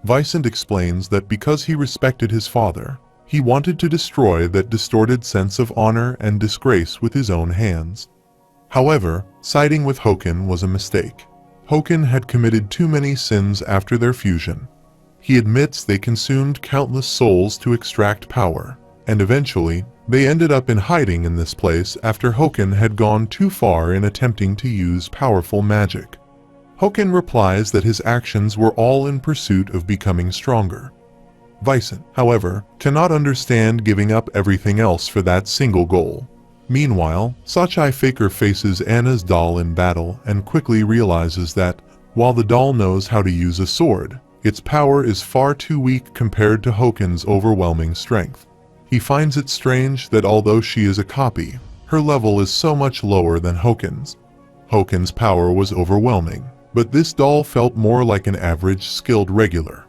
Vicent explains that because he respected his father, he wanted to destroy that distorted sense of honor and disgrace with his own hands. However, siding with Hoken was a mistake. Hoken had committed too many sins after their fusion. He admits they consumed countless souls to extract power, and eventually, they ended up in hiding in this place after Hoken had gone too far in attempting to use powerful magic. Hoken replies that his actions were all in pursuit of becoming stronger. Vicent, however, cannot understand giving up everything else for that single goal. Meanwhile, Sachai Faker faces Anna's doll in battle and quickly realizes that, while the doll knows how to use a sword, its power is far too weak compared to Hoken's overwhelming strength. He finds it strange that although she is a copy, her level is so much lower than Hoken's. Hoken's power was overwhelming, but this doll felt more like an average skilled regular.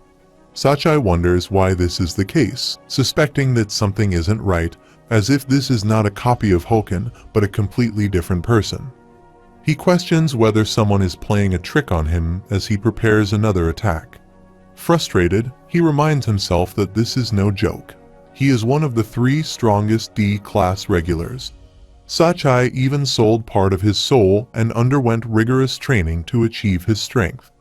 Sachai wonders why this is the case, suspecting that something isn't right, as if this is not a copy of Hoken, but a completely different person. He questions whether someone is playing a trick on him as he prepares another attack. Frustrated, he reminds himself that this is no joke. He is one of the 3 strongest D-class regulars. Sachai even sold part of his soul and underwent rigorous training to achieve his strength.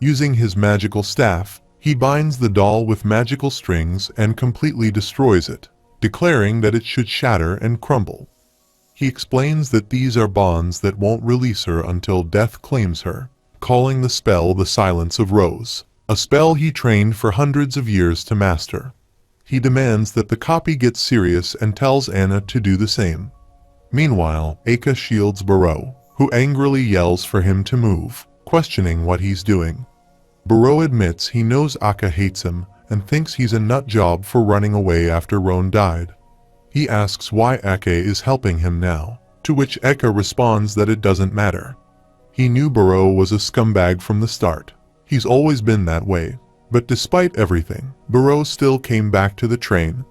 Using his magical staff, he binds the doll with magical strings and completely destroys it, declaring that it should shatter and crumble. He explains that these are bonds that won't release her until death claims her, calling the spell the Silence of Rose, a spell he trained for hundreds of years to master. He demands that the copy gets serious and tells Anna to do the same. Meanwhile, Aka shields Barreau, who angrily yells for him to move, questioning what he's doing. Barreau admits he knows Aka hates him and thinks he's a nut job for running away after Roan died. He asks why Aka is helping him now, to which Eka responds that it doesn't matter. He knew Barreau was a scumbag from the start. He's always been that way. But despite everything, Barreau still came back to the train.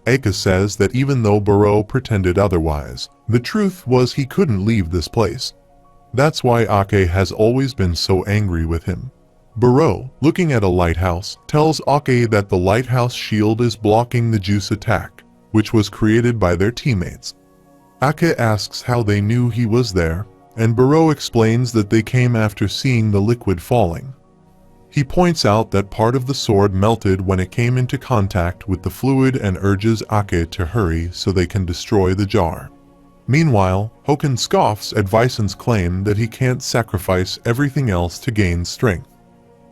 Eka says that even though Barreau pretended otherwise, the truth was he couldn't leave this place. That's why Ake has always been so angry with him. Barreau, looking at a lighthouse, tells Ake that the lighthouse shield is blocking the juice attack, which was created by their teammates. Ake asks how they knew he was there, and Barreau explains that they came after seeing the liquid falling. He points out that part of the sword melted when it came into contact with the fluid and urges Ake to hurry so they can destroy the jar. Meanwhile, Hoken scoffs at Vicent's claim that he can't sacrifice everything else to gain strength.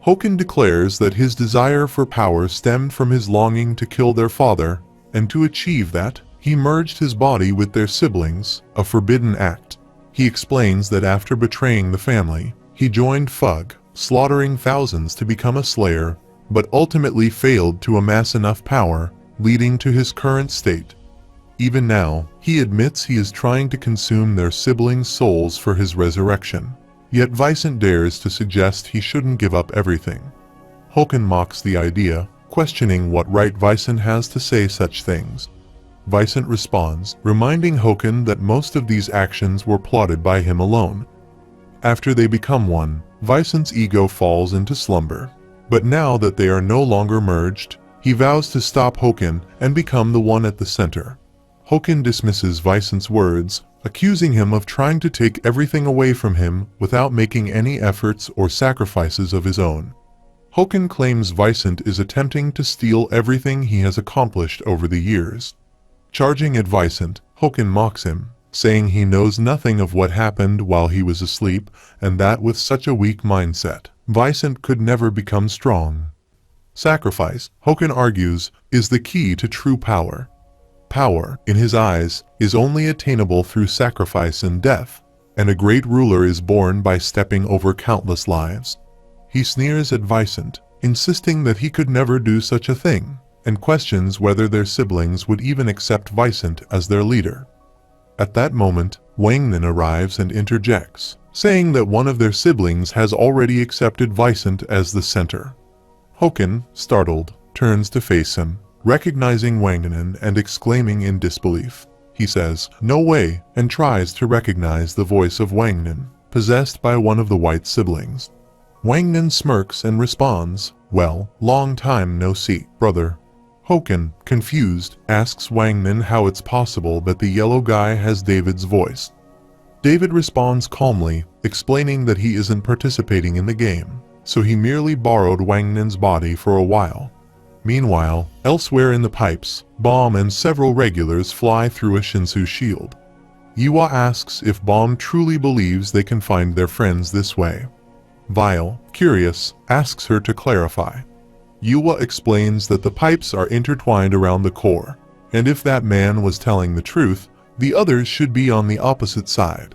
Hoken declares that his desire for power stemmed from his longing to kill their father, and to achieve that, he merged his body with their siblings, a forbidden act. He explains that after betraying the family, he joined Fug, slaughtering thousands to become a slayer, but ultimately failed to amass enough power, leading to his current state. Even now, he admits he is trying to consume their siblings' souls for his resurrection. Yet Vicent dares to suggest he shouldn't give up everything. Hoken mocks the idea, questioning what right Vicent has to say such things. Vicent responds, reminding Hoken that most of these actions were plotted by him alone. After they become one, Vicent's ego falls into slumber. But now that they are no longer merged, he vows to stop Hoken and become the one at the center. Hoken dismisses Vicent's words, accusing him of trying to take everything away from him without making any efforts or sacrifices of his own. Hoken claims Vicent is attempting to steal everything he has accomplished over the years. Charging at Vicent, Hoken mocks him, saying he knows nothing of what happened while he was asleep and that with such a weak mindset, Vicent could never become strong. Sacrifice, Hoken argues, is the key to true power. Power, in his eyes, is only attainable through sacrifice and death, and a great ruler is born by stepping over countless lives. He sneers at Vicent, insisting that he could never do such a thing, and questions whether their siblings would even accept Vicent as their leader. At that moment, Wang Nin arrives and interjects, saying that one of their siblings has already accepted Vicent as the center. Hoken, startled, turns to face him, recognizing Wang Nin and exclaiming in disbelief. He says, "No way," and tries to recognize the voice of Wang Nin, possessed by one of the white siblings. Wang Nin smirks and responds, "Well, long time no see, brother." Hoken, confused, asks Wang Nin how it's possible that the yellow guy has David's voice. David responds calmly, explaining that he isn't participating in the game, so he merely borrowed Wang Nin's body for a while. Meanwhile, elsewhere in the pipes, Bomb and several regulars fly through a Shinsu shield. Yiwa asks if Bomb truly believes they can find their friends this way. Vile, curious, asks her to clarify. Yiwa explains that the pipes are intertwined around the core, and if that man was telling the truth, the others should be on the opposite side.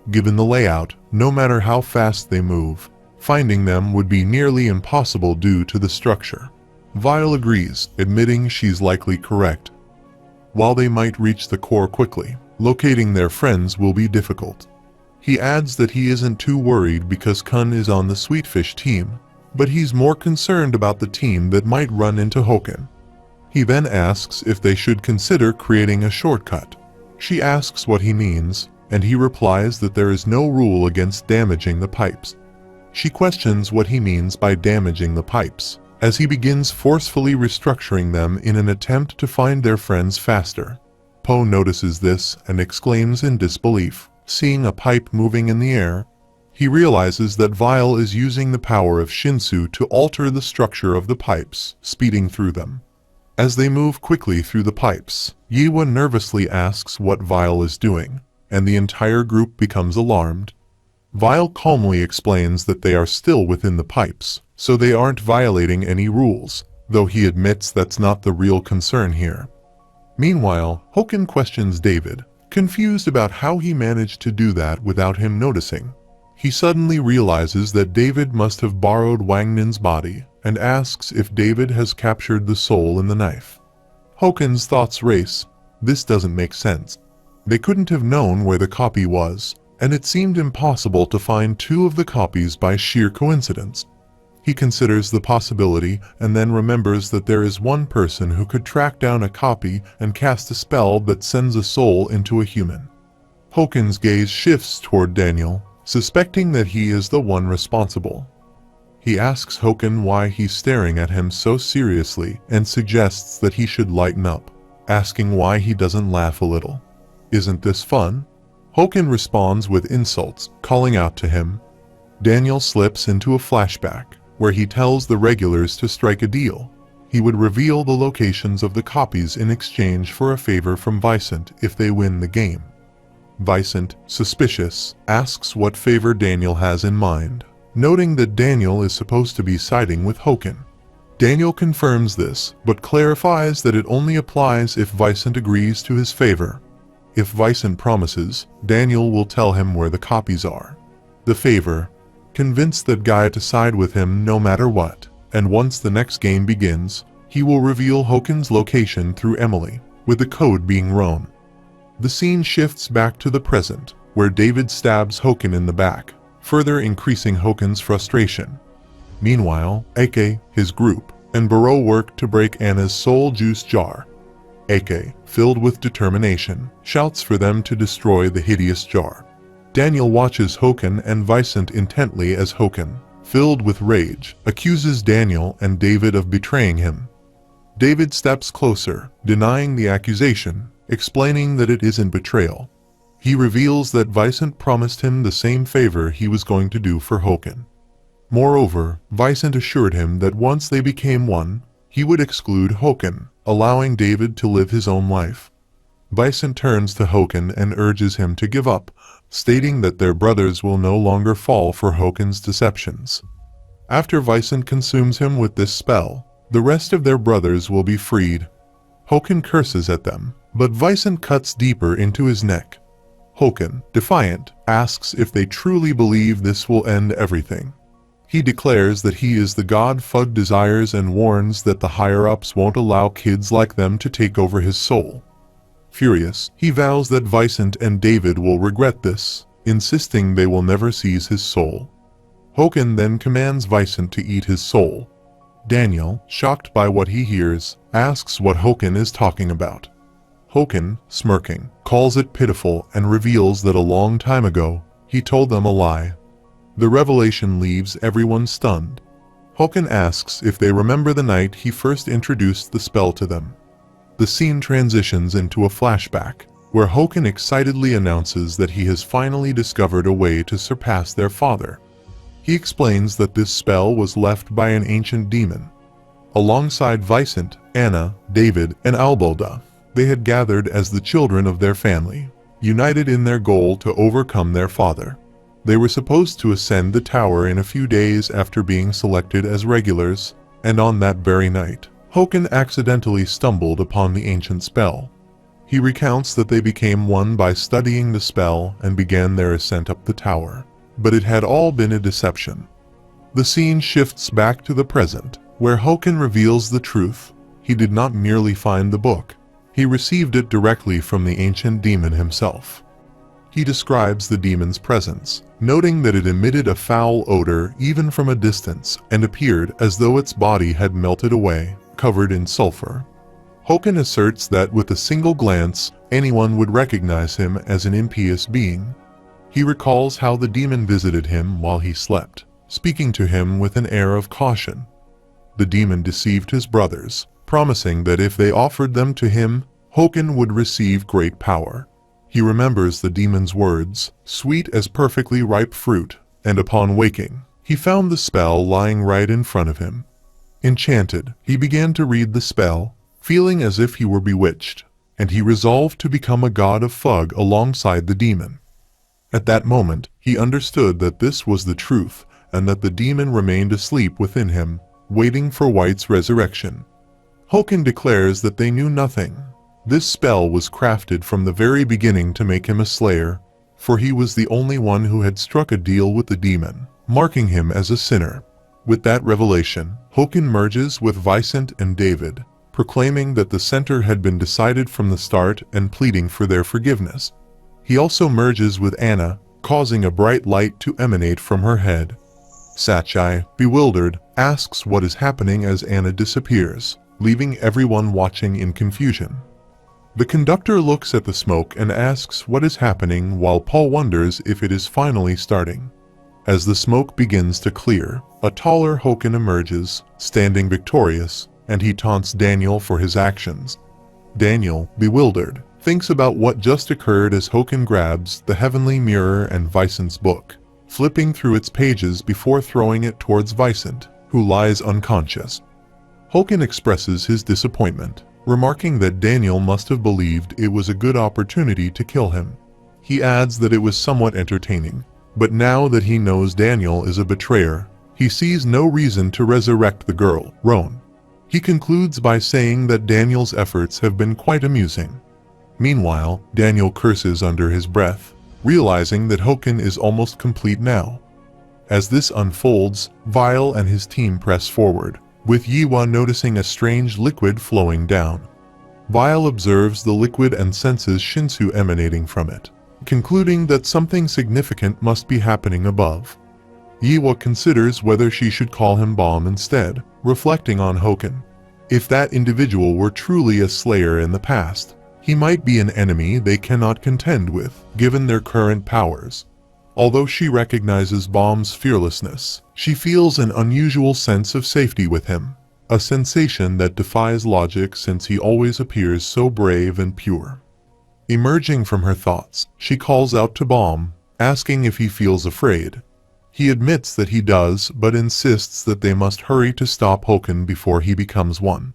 Given the layout, no matter how fast they move, finding them would be nearly impossible due to the structure. Vile agrees, admitting she's likely correct. While they might reach the core quickly, locating their friends will be difficult. He adds that he isn't too worried because Kun is on the Sweetfish team, but he's more concerned about the team that might run into Hoken. He then asks if they should consider creating a shortcut. She asks what he means, and he replies that there is no rule against damaging the pipes. She questions what he means by damaging the pipes, as he begins forcefully restructuring them in an attempt to find their friends faster. Poe notices this and exclaims in disbelief, seeing a pipe moving in the air. He realizes that Vile is using the power of Shinsu to alter the structure of the pipes, speeding through them. As they move quickly through the pipes, Yiwa nervously asks what Vile is doing, and the entire group becomes alarmed. Vile calmly explains that they are still within the pipes, so they aren't violating any rules, though he admits that's not the real concern here. Meanwhile, Hoken questions David, confused about how he managed to do that without him noticing. He suddenly realizes that David must have borrowed Wang Nin's body and asks if David has captured the soul in the knife. Hoken's thoughts race. This doesn't make sense. They couldn't have known where the copy was, and it seemed impossible to find two of the copies by sheer coincidence. He considers the possibility and then remembers that there is one person who could track down a copy and cast a spell that sends a soul into a human. Hoken's gaze shifts toward Daniel, suspecting that he is the one responsible. He asks Hoken why he's staring at him so seriously and suggests that he should lighten up, asking why he doesn't laugh a little. "Isn't this fun?" Hoken responds with insults, calling out to him. Daniel slips into a flashback, where he tells the regulars to strike a deal. He would reveal the locations of the copies in exchange for a favor from Vicent if they win the game. Vicent, suspicious, asks what favor Daniel has in mind, noting that Daniel is supposed to be siding with Hoken. Daniel confirms this, but clarifies that it only applies if Vicent agrees to his favor. If Vicent promises, Daniel will tell him where the copies are. The favor, convinced that Guy to side with him no matter what, and once the next game begins, he will reveal Hoken's location through Emily, with the code being Roan. The scene shifts back to the present, where David stabs Hoken in the back, further increasing Hoken's frustration. Meanwhile, Ake, his group, and Barreau work to break Anna's soul juice jar. Ake, filled with determination, shouts for them to destroy the hideous jar. Daniel watches Hoken and Vicent intently as Hoken, filled with rage, accuses Daniel and David of betraying him. David steps closer, denying the accusation, explaining that it isn't betrayal. He reveals that Vicent promised him the same favor he was going to do for Hoken. Moreover, Vicent assured him that once they became one, he would exclude Hoken, allowing David to live his own life. Vicent turns to Hoken and urges him to give up, stating that their brothers will no longer fall for Hoken's deceptions. After Vicent consumes him with this spell, the rest of their brothers will be freed. Hoken curses at them, but Vicent cuts deeper into his neck. Hoken, defiant, asks if they truly believe this will end everything. He declares that he is the god Fug desires and warns that the higher-ups won't allow kids like them to take over his soul. Furious, he vows that Vicent and David will regret this, insisting they will never seize his soul. Hoken then commands Vicent to eat his soul. Daniel, shocked by what he hears, asks what Hoken is talking about. Hoken, smirking, calls it pitiful and reveals that a long time ago, he told them a lie. The revelation leaves everyone stunned. Hoken asks if they remember the night he first introduced the spell to them. The scene transitions into a flashback, where Hoken excitedly announces that he has finally discovered a way to surpass their father. He explains that this spell was left by an ancient demon. Alongside Vicent, Anna, David, and Albolda, they had gathered as the children of their family, united in their goal to overcome their father. They were supposed to ascend the tower in a few days after being selected as regulars, and on that very night, Hoken accidentally stumbled upon the ancient spell. He recounts that they became one by studying the spell and began their ascent up the tower. But it had all been a deception. The scene shifts back to the present, where Hoken reveals the truth. He did not merely find the book. He received it directly from the ancient demon himself. He describes the demon's presence, noting that it emitted a foul odor even from a distance and appeared as though its body had melted away, covered in sulfur. Hoken asserts that with a single glance, anyone would recognize him as an impious being. He recalls how the demon visited him while he slept, speaking to him with an air of caution. The demon deceived his brothers, promising that if they offered them to him, Hoken would receive great power. He remembers the demon's words, sweet as perfectly ripe fruit, and upon waking, he found the spell lying right in front of him. Enchanted, he began to read the spell, feeling as if he were bewitched, and he resolved to become a god of Fug alongside the demon. At that moment, he understood that this was the truth and that the demon remained asleep within him, waiting for White's resurrection. Hoken declares that they knew nothing. This spell was crafted from the very beginning to make him a slayer, for he was the only one who had struck a deal with the demon, marking him as a sinner. With that revelation, Hoken merges with Vicent and David, proclaiming that the center had been decided from the start and pleading for their forgiveness. He also merges with Anna, causing a bright light to emanate from her head. Sachai, bewildered, asks what is happening as Anna disappears, leaving everyone watching in confusion. The conductor looks at the smoke and asks what is happening, while Paul wonders if it is finally starting. As the smoke begins to clear, a taller Hoken emerges, standing victorious, and he taunts Daniel for his actions. Daniel, bewildered, thinks about what just occurred as Hoken grabs the heavenly mirror and Vicent's book, flipping through its pages before throwing it towards Vicent, who lies unconscious. Hoken expresses his disappointment, remarking that Daniel must have believed it was a good opportunity to kill him. He adds that it was somewhat entertaining, but now that he knows Daniel is a betrayer, he sees no reason to resurrect the girl, Roan. He concludes by saying that Daniel's efforts have been quite amusing. Meanwhile, Daniel curses under his breath, realizing that Hoken is almost complete now. As this unfolds, Vile and his team press forward, with Yiwa noticing a strange liquid flowing down. Vile observes the liquid and senses Shinsu emanating from it, concluding that something significant must be happening above. Yiwa considers whether she should call him Bomb instead, reflecting on Hoken. If that individual were truly a slayer in the past, he might be an enemy they cannot contend with, given their current powers. Although she recognizes Bomb's fearlessness, she feels an unusual sense of safety with him, a sensation that defies logic since he always appears so brave and pure. Emerging from her thoughts, she calls out to Bomb, asking if he feels afraid. He admits that he does, but insists that they must hurry to stop Hoken before he becomes one.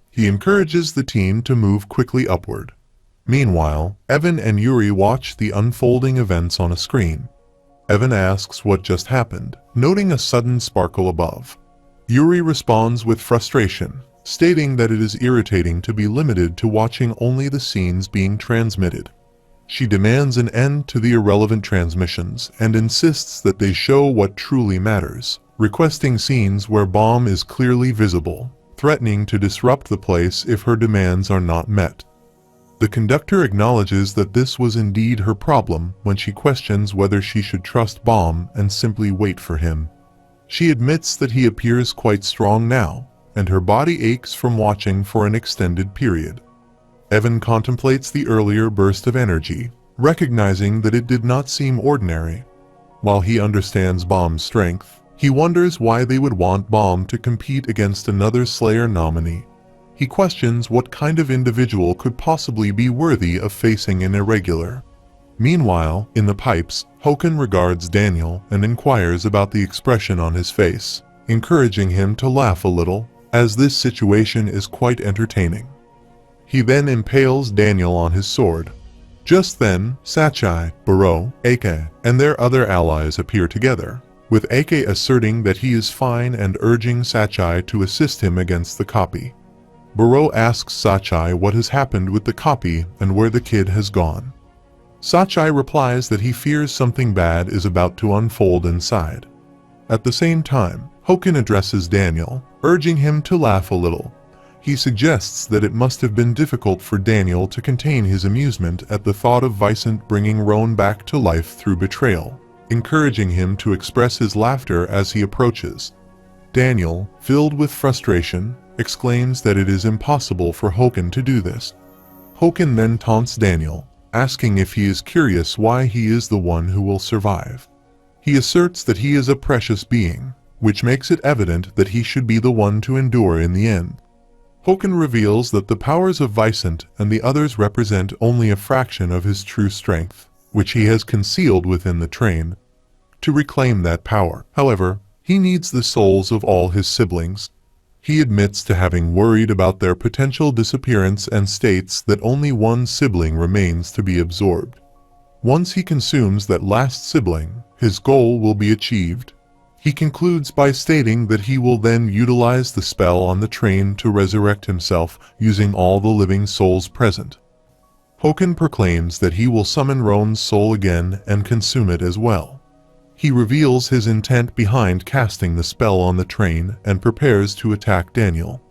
He encourages the team to move quickly upward. Meanwhile, Evan and Yuri watch the unfolding events on a screen. Evan asks what just happened, noting a sudden sparkle above. Yuri responds with frustration, stating that it is irritating to be limited to watching only the scenes being transmitted. She demands an end to the irrelevant transmissions and insists that they show what truly matters, requesting scenes where Bomb is clearly visible, threatening to disrupt the place if her demands are not met. The conductor acknowledges that this was indeed her problem when she questions whether she should trust Bomb and simply wait for him. She admits that he appears quite strong now, and her body aches from watching for an extended period. Evan contemplates the earlier burst of energy, recognizing that it did not seem ordinary. While he understands Bomb's strength, he wonders why they would want Bomb to compete against another Slayer nominee. He questions what kind of individual could possibly be worthy of facing an irregular. Meanwhile, in the pipes, Hoken regards Daniel and inquires about the expression on his face, encouraging him to laugh a little, as this situation is quite entertaining. He then impales Daniel on his sword. Just then, Sachai, Baro, Ake, and their other allies appear together, with Ake asserting that he is fine and urging Sachai to assist him against the copy. Baro asks Sachai what has happened with the copy and where the kid has gone. Sachai replies that he fears something bad is about to unfold inside. At the same time, Hoken addresses Daniel, urging him to laugh a little. He suggests that it must have been difficult for Daniel to contain his amusement at the thought of Vicent bringing Roan back to life through betrayal, encouraging him to express his laughter as he approaches. Daniel, filled with frustration, exclaims that it is impossible for Hoken to do this. Hoken then taunts Daniel, asking if he is curious why he is the one who will survive. He asserts that he is a precious being, which makes it evident that he should be the one to endure in the end. Hoken reveals that the powers of Vicent and the others represent only a fraction of his true strength, which he has concealed within the train. To reclaim that power, however, he needs the souls of all his siblings. He admits to having worried about their potential disappearance and states that only one sibling remains to be absorbed. Once he consumes that last sibling, his goal will be achieved. He concludes by stating that he will then utilize the spell on the train to resurrect himself using all the living souls present. Hoken proclaims that he will summon Roan's soul again and consume it as well. He reveals his intent behind casting the spell on the train and prepares to attack Daniel.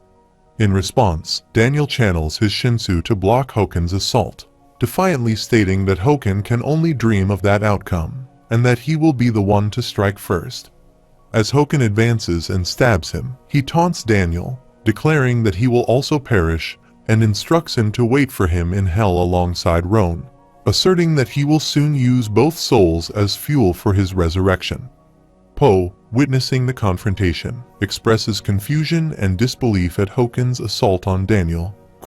In response, Daniel channels his Shinsu to block Hoken's assault, defiantly stating that Hoken can only dream of that outcome, and that he will be the one to strike first. As Hoken advances and stabs him, he taunts Daniel, declaring that he will also perish, and instructs him to wait for him in hell alongside Roan, asserting that he will soon use both souls as fuel for his resurrection. Poe, witnessing the confrontation, expresses confusion and disbelief at Hoken's assault on Daniel,